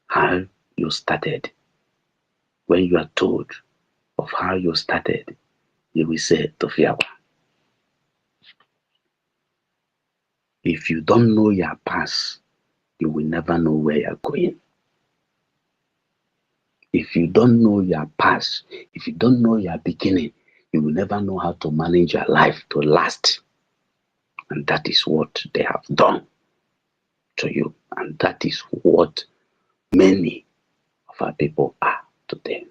how you started. When you are told of how you started, you will say, Tofiawa. If you don't know your past, you will never know where you're going. If you don't know your past, if you don't know your beginning, you will never know how to manage your life to last. And that is what they have done to you. And that is what many of our people are today.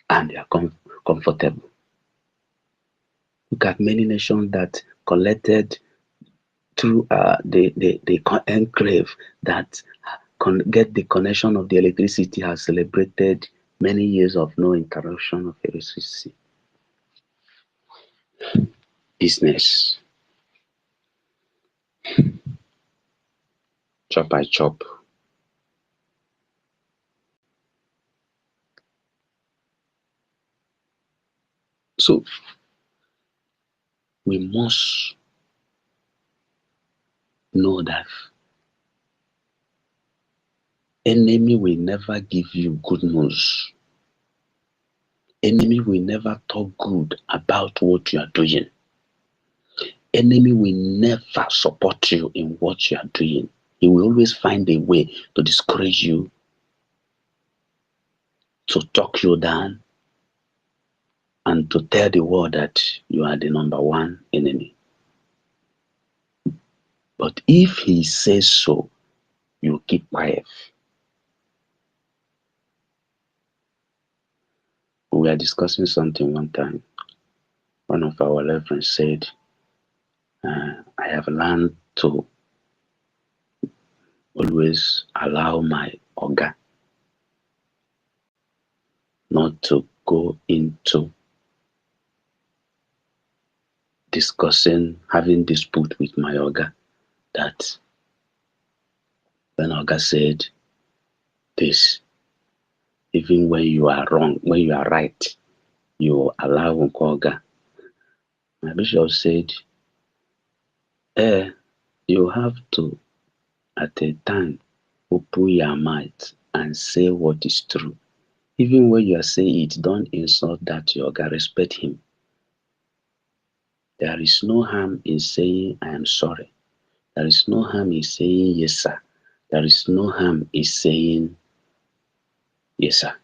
And they are comfortable. Look at many nations that collected through the enclave that get the connection of the electricity has celebrated many years of no interruption of electricity. Business. Chop by chop. So we must know that enemy will never give you good news. Enemy will never talk good about what you are doing. enemy will never support you in what you are doing. He will always find a way to discourage you, to talk you down, and to tell the world that you are the number one enemy. But if he says so, you keep quiet. We were discussing something one time. One of our reverends said, I have learned to always allow my Oga not to go into discussing, having dispute with my Oga. That when Oga said this, even when you are wrong, when you are right, you allow Oga. My bishop said, you have to, at a time, open your mouth and say what is true. Even when you are saying it, don't insult that your Oga, respect him. There is no harm in saying, I am sorry. There is no harm in saying, yes, sir. There is no harm in saying, yes, sir.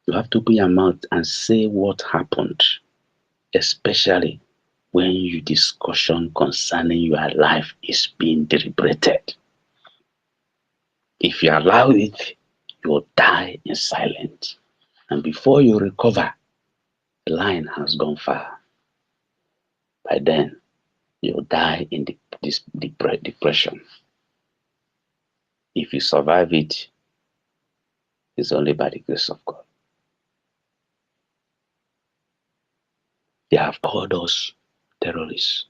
You have to open your mouth and say what happened, especially when your discussion concerning your life is being deliberated. If you allow it, you will die in silence. And before you recover, the line has gone far. By then, you'll die in this depression. If you survive it, it's only by the grace of God. They have called us terrorists.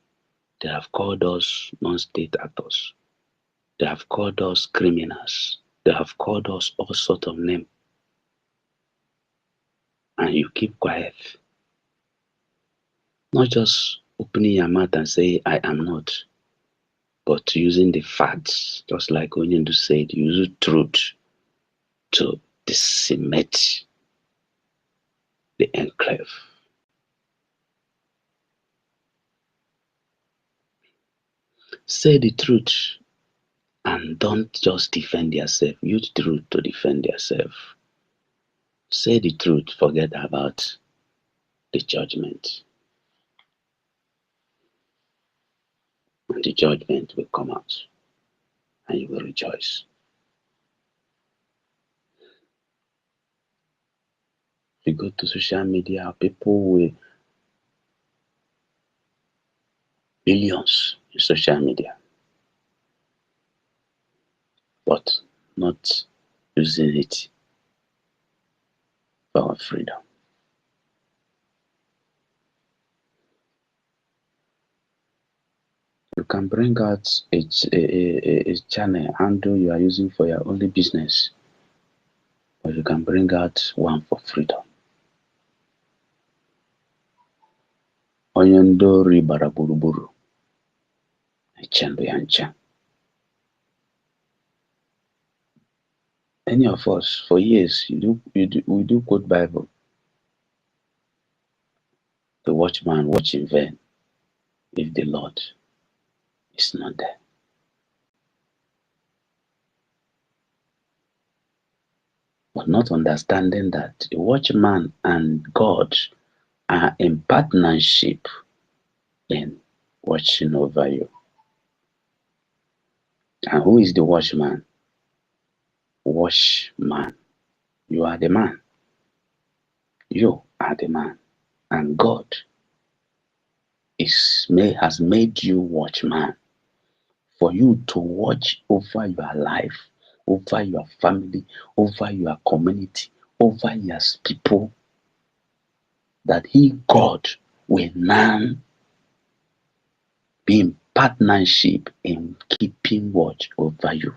They have called us non-state actors. They have called us criminals. They have called us all sorts of names. And you keep quiet. Not just opening your mouth and say, I am not, but using the facts, just like Onyendu said, use truth to decimate the enclave. Say the truth and don't just defend yourself. Use truth to defend yourself. Say the truth, forget about the judgment. And the judgment will come out and you will rejoice. If you go to social media, people with billions in social media, but not using it for our freedom. You can bring out a channel handle you are using for your only business, or you can bring out one for freedom. Oyendo ribara buruburu, echendo yancha. Any of us, for years, we do quote Bible. The watchman watch in vain if the Lord is not there. But not understanding that the watchman and God are in partnership in watching over you. And who is the watchman? Watchman. You are the man. You are the man. And God has made you watchman for you to watch over your life, over your family, over your community, over your people, that He, God, will now be in partnership in keeping watch over you.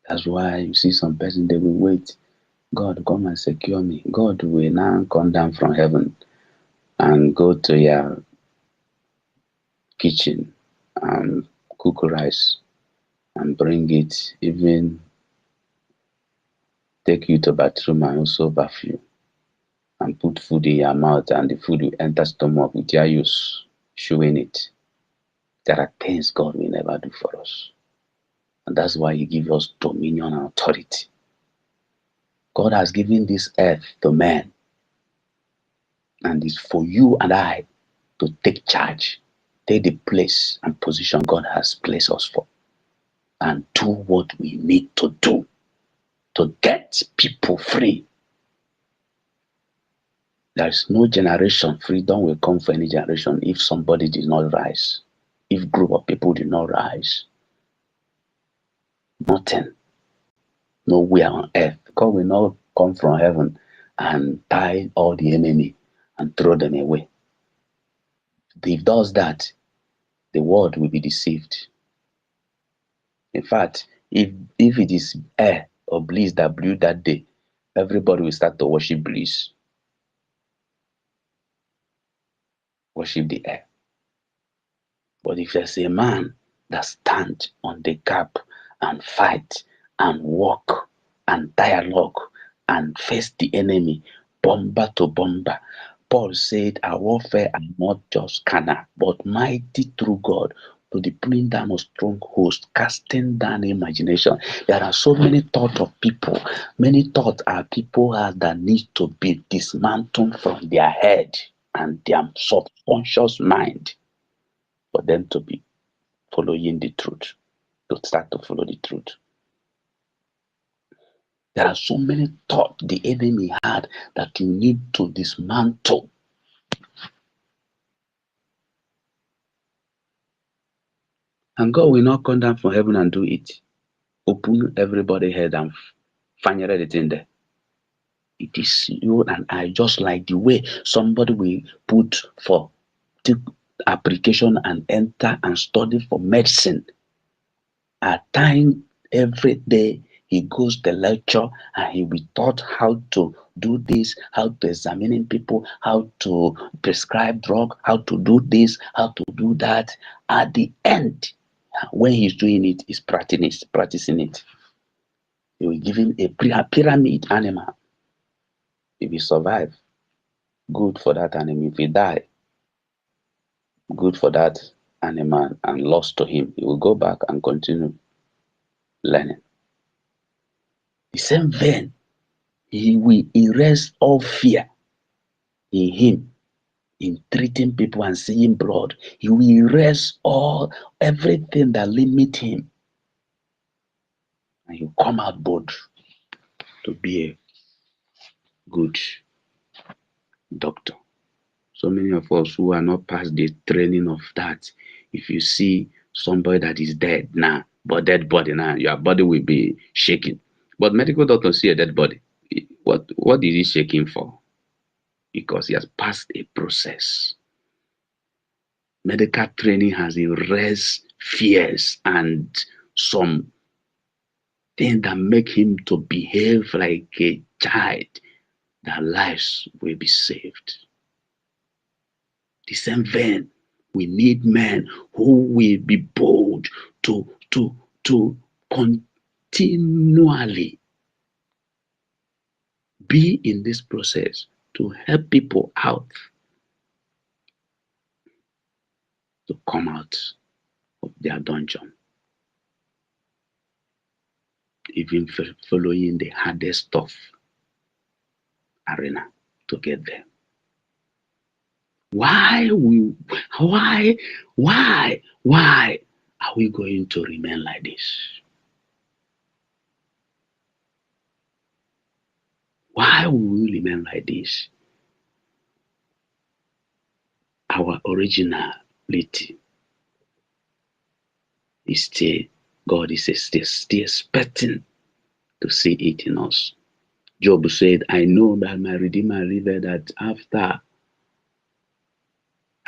That's why you see some person, they will wait. God, come and secure me. God will now come down from heaven and go to your kitchen and cook rice and bring it even take you to bathroom and also bath you, and put food in your mouth, and the food will enter stomach without you showing it. There are things God will never do for us. And that's why He gives us dominion and authority. God has given this earth to man. And it's for you and I to take charge, take the place and position God has placed us for, and do what we need to do to get people free. There is no generation. Freedom will come for any generation if somebody did not rise. If group of people did not rise. Nothing. Nowhere on earth. God will not come from heaven and tie all the enemy and throw them away. If He does that, the world will be deceived. In fact, if it is air or bliss that blew that day, everybody will start to worship bliss. Worship the air. But if there's a man that stands on the gap and fight and walk and dialogue and face the enemy, bomber to bomber, Paul said, our warfare are not just carnal, but mighty through God to the pulling down of strongholds, casting down imagination. There are so many thoughts of people. Many thoughts are people have that need to be dismantled from their head and their subconscious mind for them to be following the truth, to start to follow the truth. There are so many thoughts the enemy had that you need to dismantle. And God will not come down from heaven and do it. Open everybody's head and find everything there. It is you and I, just like the way somebody will put for take application and enter and study for medicine. At time every day he goes to lecture and he will be taught how to do this, how to examine people, how to prescribe drug, how to do this, how to do that. At the end, when he's doing it, he's practicing it. He will give him a pyramid animal. If he survive, good for that animal. If he die, good for that animal and lost to him. He will go back and continue learning. The same vein, he will erase all fear in him in treating people and seeing blood. He will erase everything that limit him. And he'll come out bold to be a good doctor. So many of us who are not past the training of that, if you see somebody that is dead now, but dead body now, your body will be shaking. But medical doctors see a dead body. What is he shaking for? Because he has passed a process. Medical training has erased fears and some things that make him to behave like a child, that lives will be saved. The same vein, we need men who will be bold to continually be in this process to help people out, to come out of their dungeon, even following the hardest stuff arena to get there. Why are we going to remain like this? Why will we remain like this? Our originality is still, God is still expecting to see it in us. Job said, I know that my Redeemer liveth, that after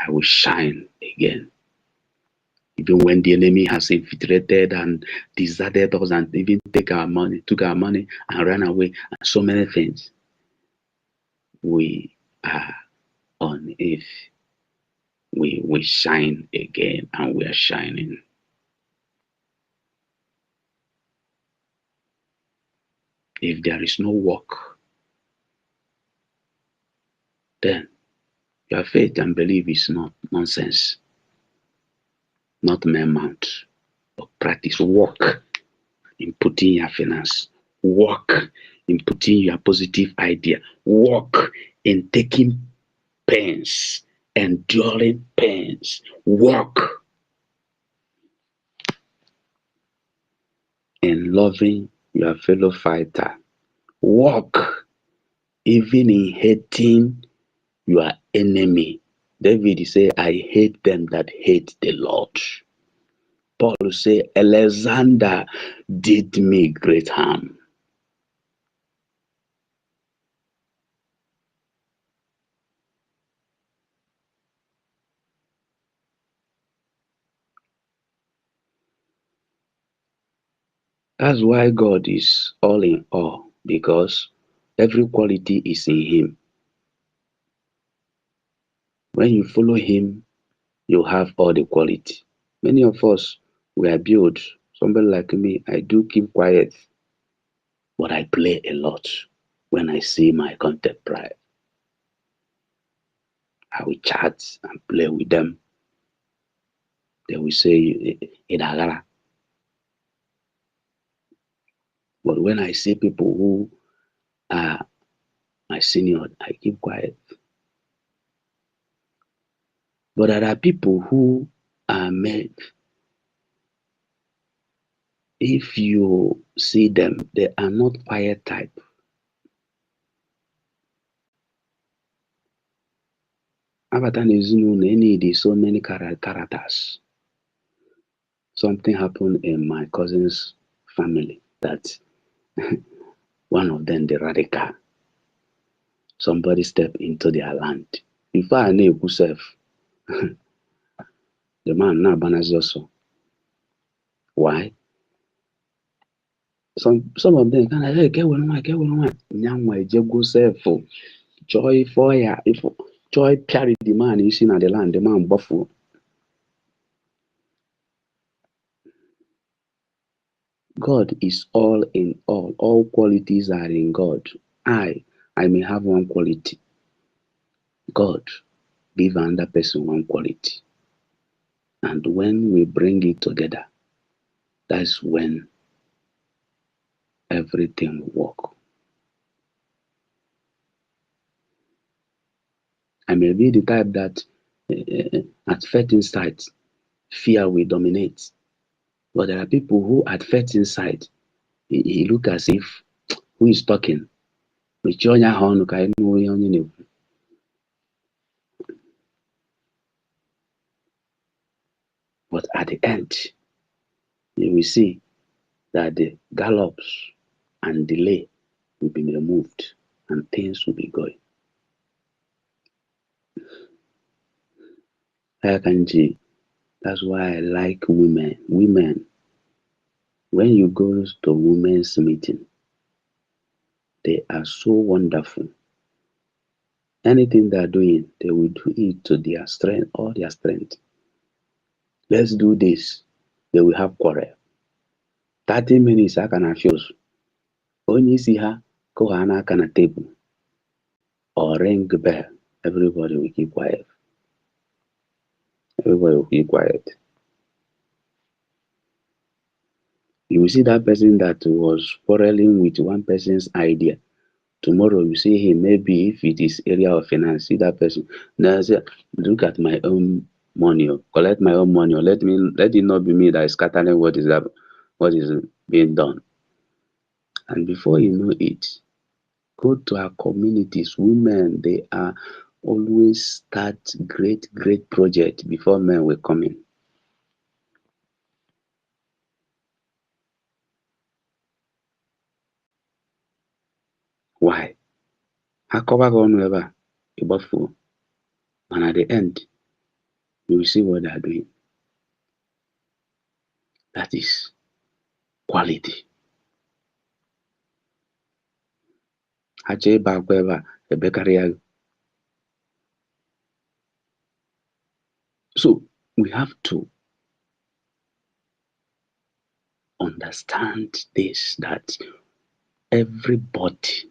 I will shine again. Even when the enemy has infiltrated and deserted us and even took our money and ran away, and so many things, we are on it. We shine again, and we are shining. If there is no work, then your faith and belief is not nonsense, not mere mouth, but practice. Work in putting your finance, work in putting your positive idea, work in taking pains, enduring pains, work in loving your fellow fighter, work even in hating your enemy. David say, I hate them that hate the Lord. Paul say, Alexander did me great harm. That's why God is all in all, because every quality is in him. When you follow him, you have all the quality. Many of us, we are built. Somebody like me, I do keep quiet, but I play a lot. When I see my content pride, I will chat and play with them. They will say, Idagara. But when I see people who are my senior, I keep quiet. But there are people who are made. If you see them, they are not fire type. Abatan is known, they need so many characters. Something happened in my cousin's family that one of them, the radical, somebody stepped into their land. Before I knew himself, the man now banners also. Why? Some of them kind of say, get one, Nyangwa Jego self, joy for ya, if joy carry the man is in the land, the man buffalo. God is all in all. All qualities are in God. I may have one quality. God give another person one quality. And when we bring it together, that's when everything will work. I may be the type that at first insight, fear will dominate. But there are people who at first insight, he look as if, who is talking? But at the end, you will see that the gallops and delay will be removed and things will be going. That's why I like women. Women, when you go to women's meeting, they are so wonderful. Anything they are doing, they will do it to their strength, all their strength. Let's do this. They will have quarrel. 30 minutes, I can refuse. Only see her, go on a table or ring the bell. Everybody will keep quiet. Everybody will keep quiet. You will see that person that was quarreling with one person's idea. Tomorrow you see him, maybe if it is area of finance, see that person. Now say, look at my own money, collect my own money, let it not be me that is scattering what is being done. And before you know it, go to our communities. Women, they are always start great project before men will come in. Why? And at the end, you will see what they are doing. That is quality. So we have to understand this, that everybody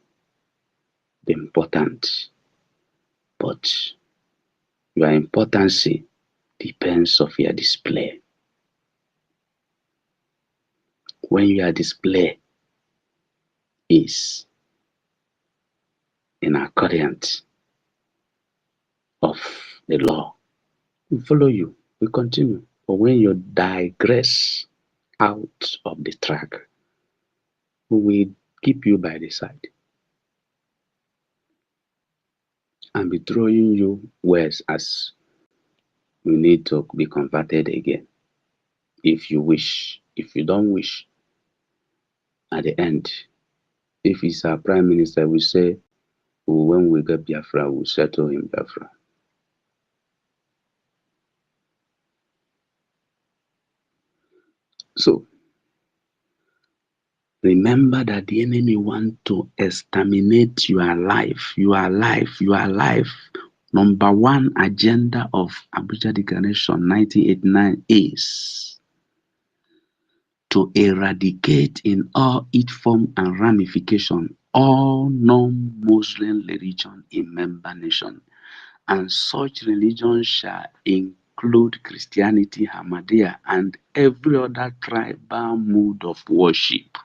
be important, but your importance depends of your display. When your display is in accordance of the law, we follow you, we continue. But when you digress out of the track, we will keep you by the side and be throwing you words as you need to be converted again. If you wish, if you don't wish, at the end, if it's our prime minister, we say, oh, when we get Biafra, we'll settle in Biafra. So, remember that the enemy want to exterminate your life, your life, your life. Number one agenda of Abuja Declaration 1989 is to eradicate in all its form and ramification all non-Muslim religion in member nation, and such religion shall include Christianity, Ahmadiyya, and every other tribal mode of worship.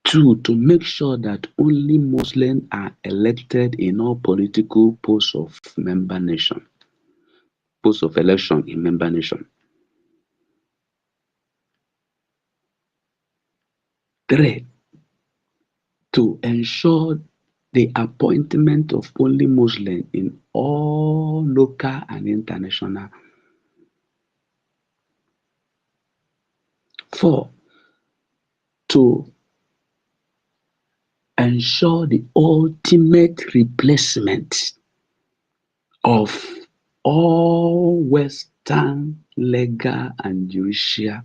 Two, to make sure that only Muslims are elected in all political posts of member nation, posts of election in member nation. 3, to ensure the appointment of only Muslims in all local and international. 4, to ensure the ultimate replacement of all Western legal and judicial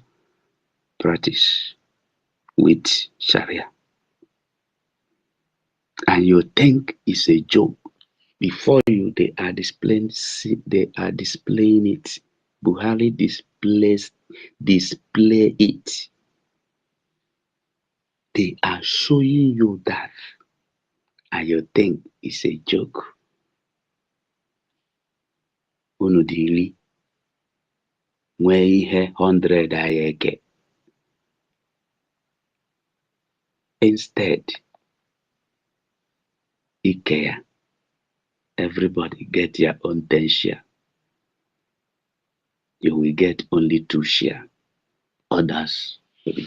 practice with Sharia. And you think it's a joke. Before you, they are displaying it. Buhari display it. They are showing you that, and you think it's a joke. Unu dili nwee ihe 100 ayeke. Instead, IKEA, everybody get your own 10 share. You will get only 2 share. Others will be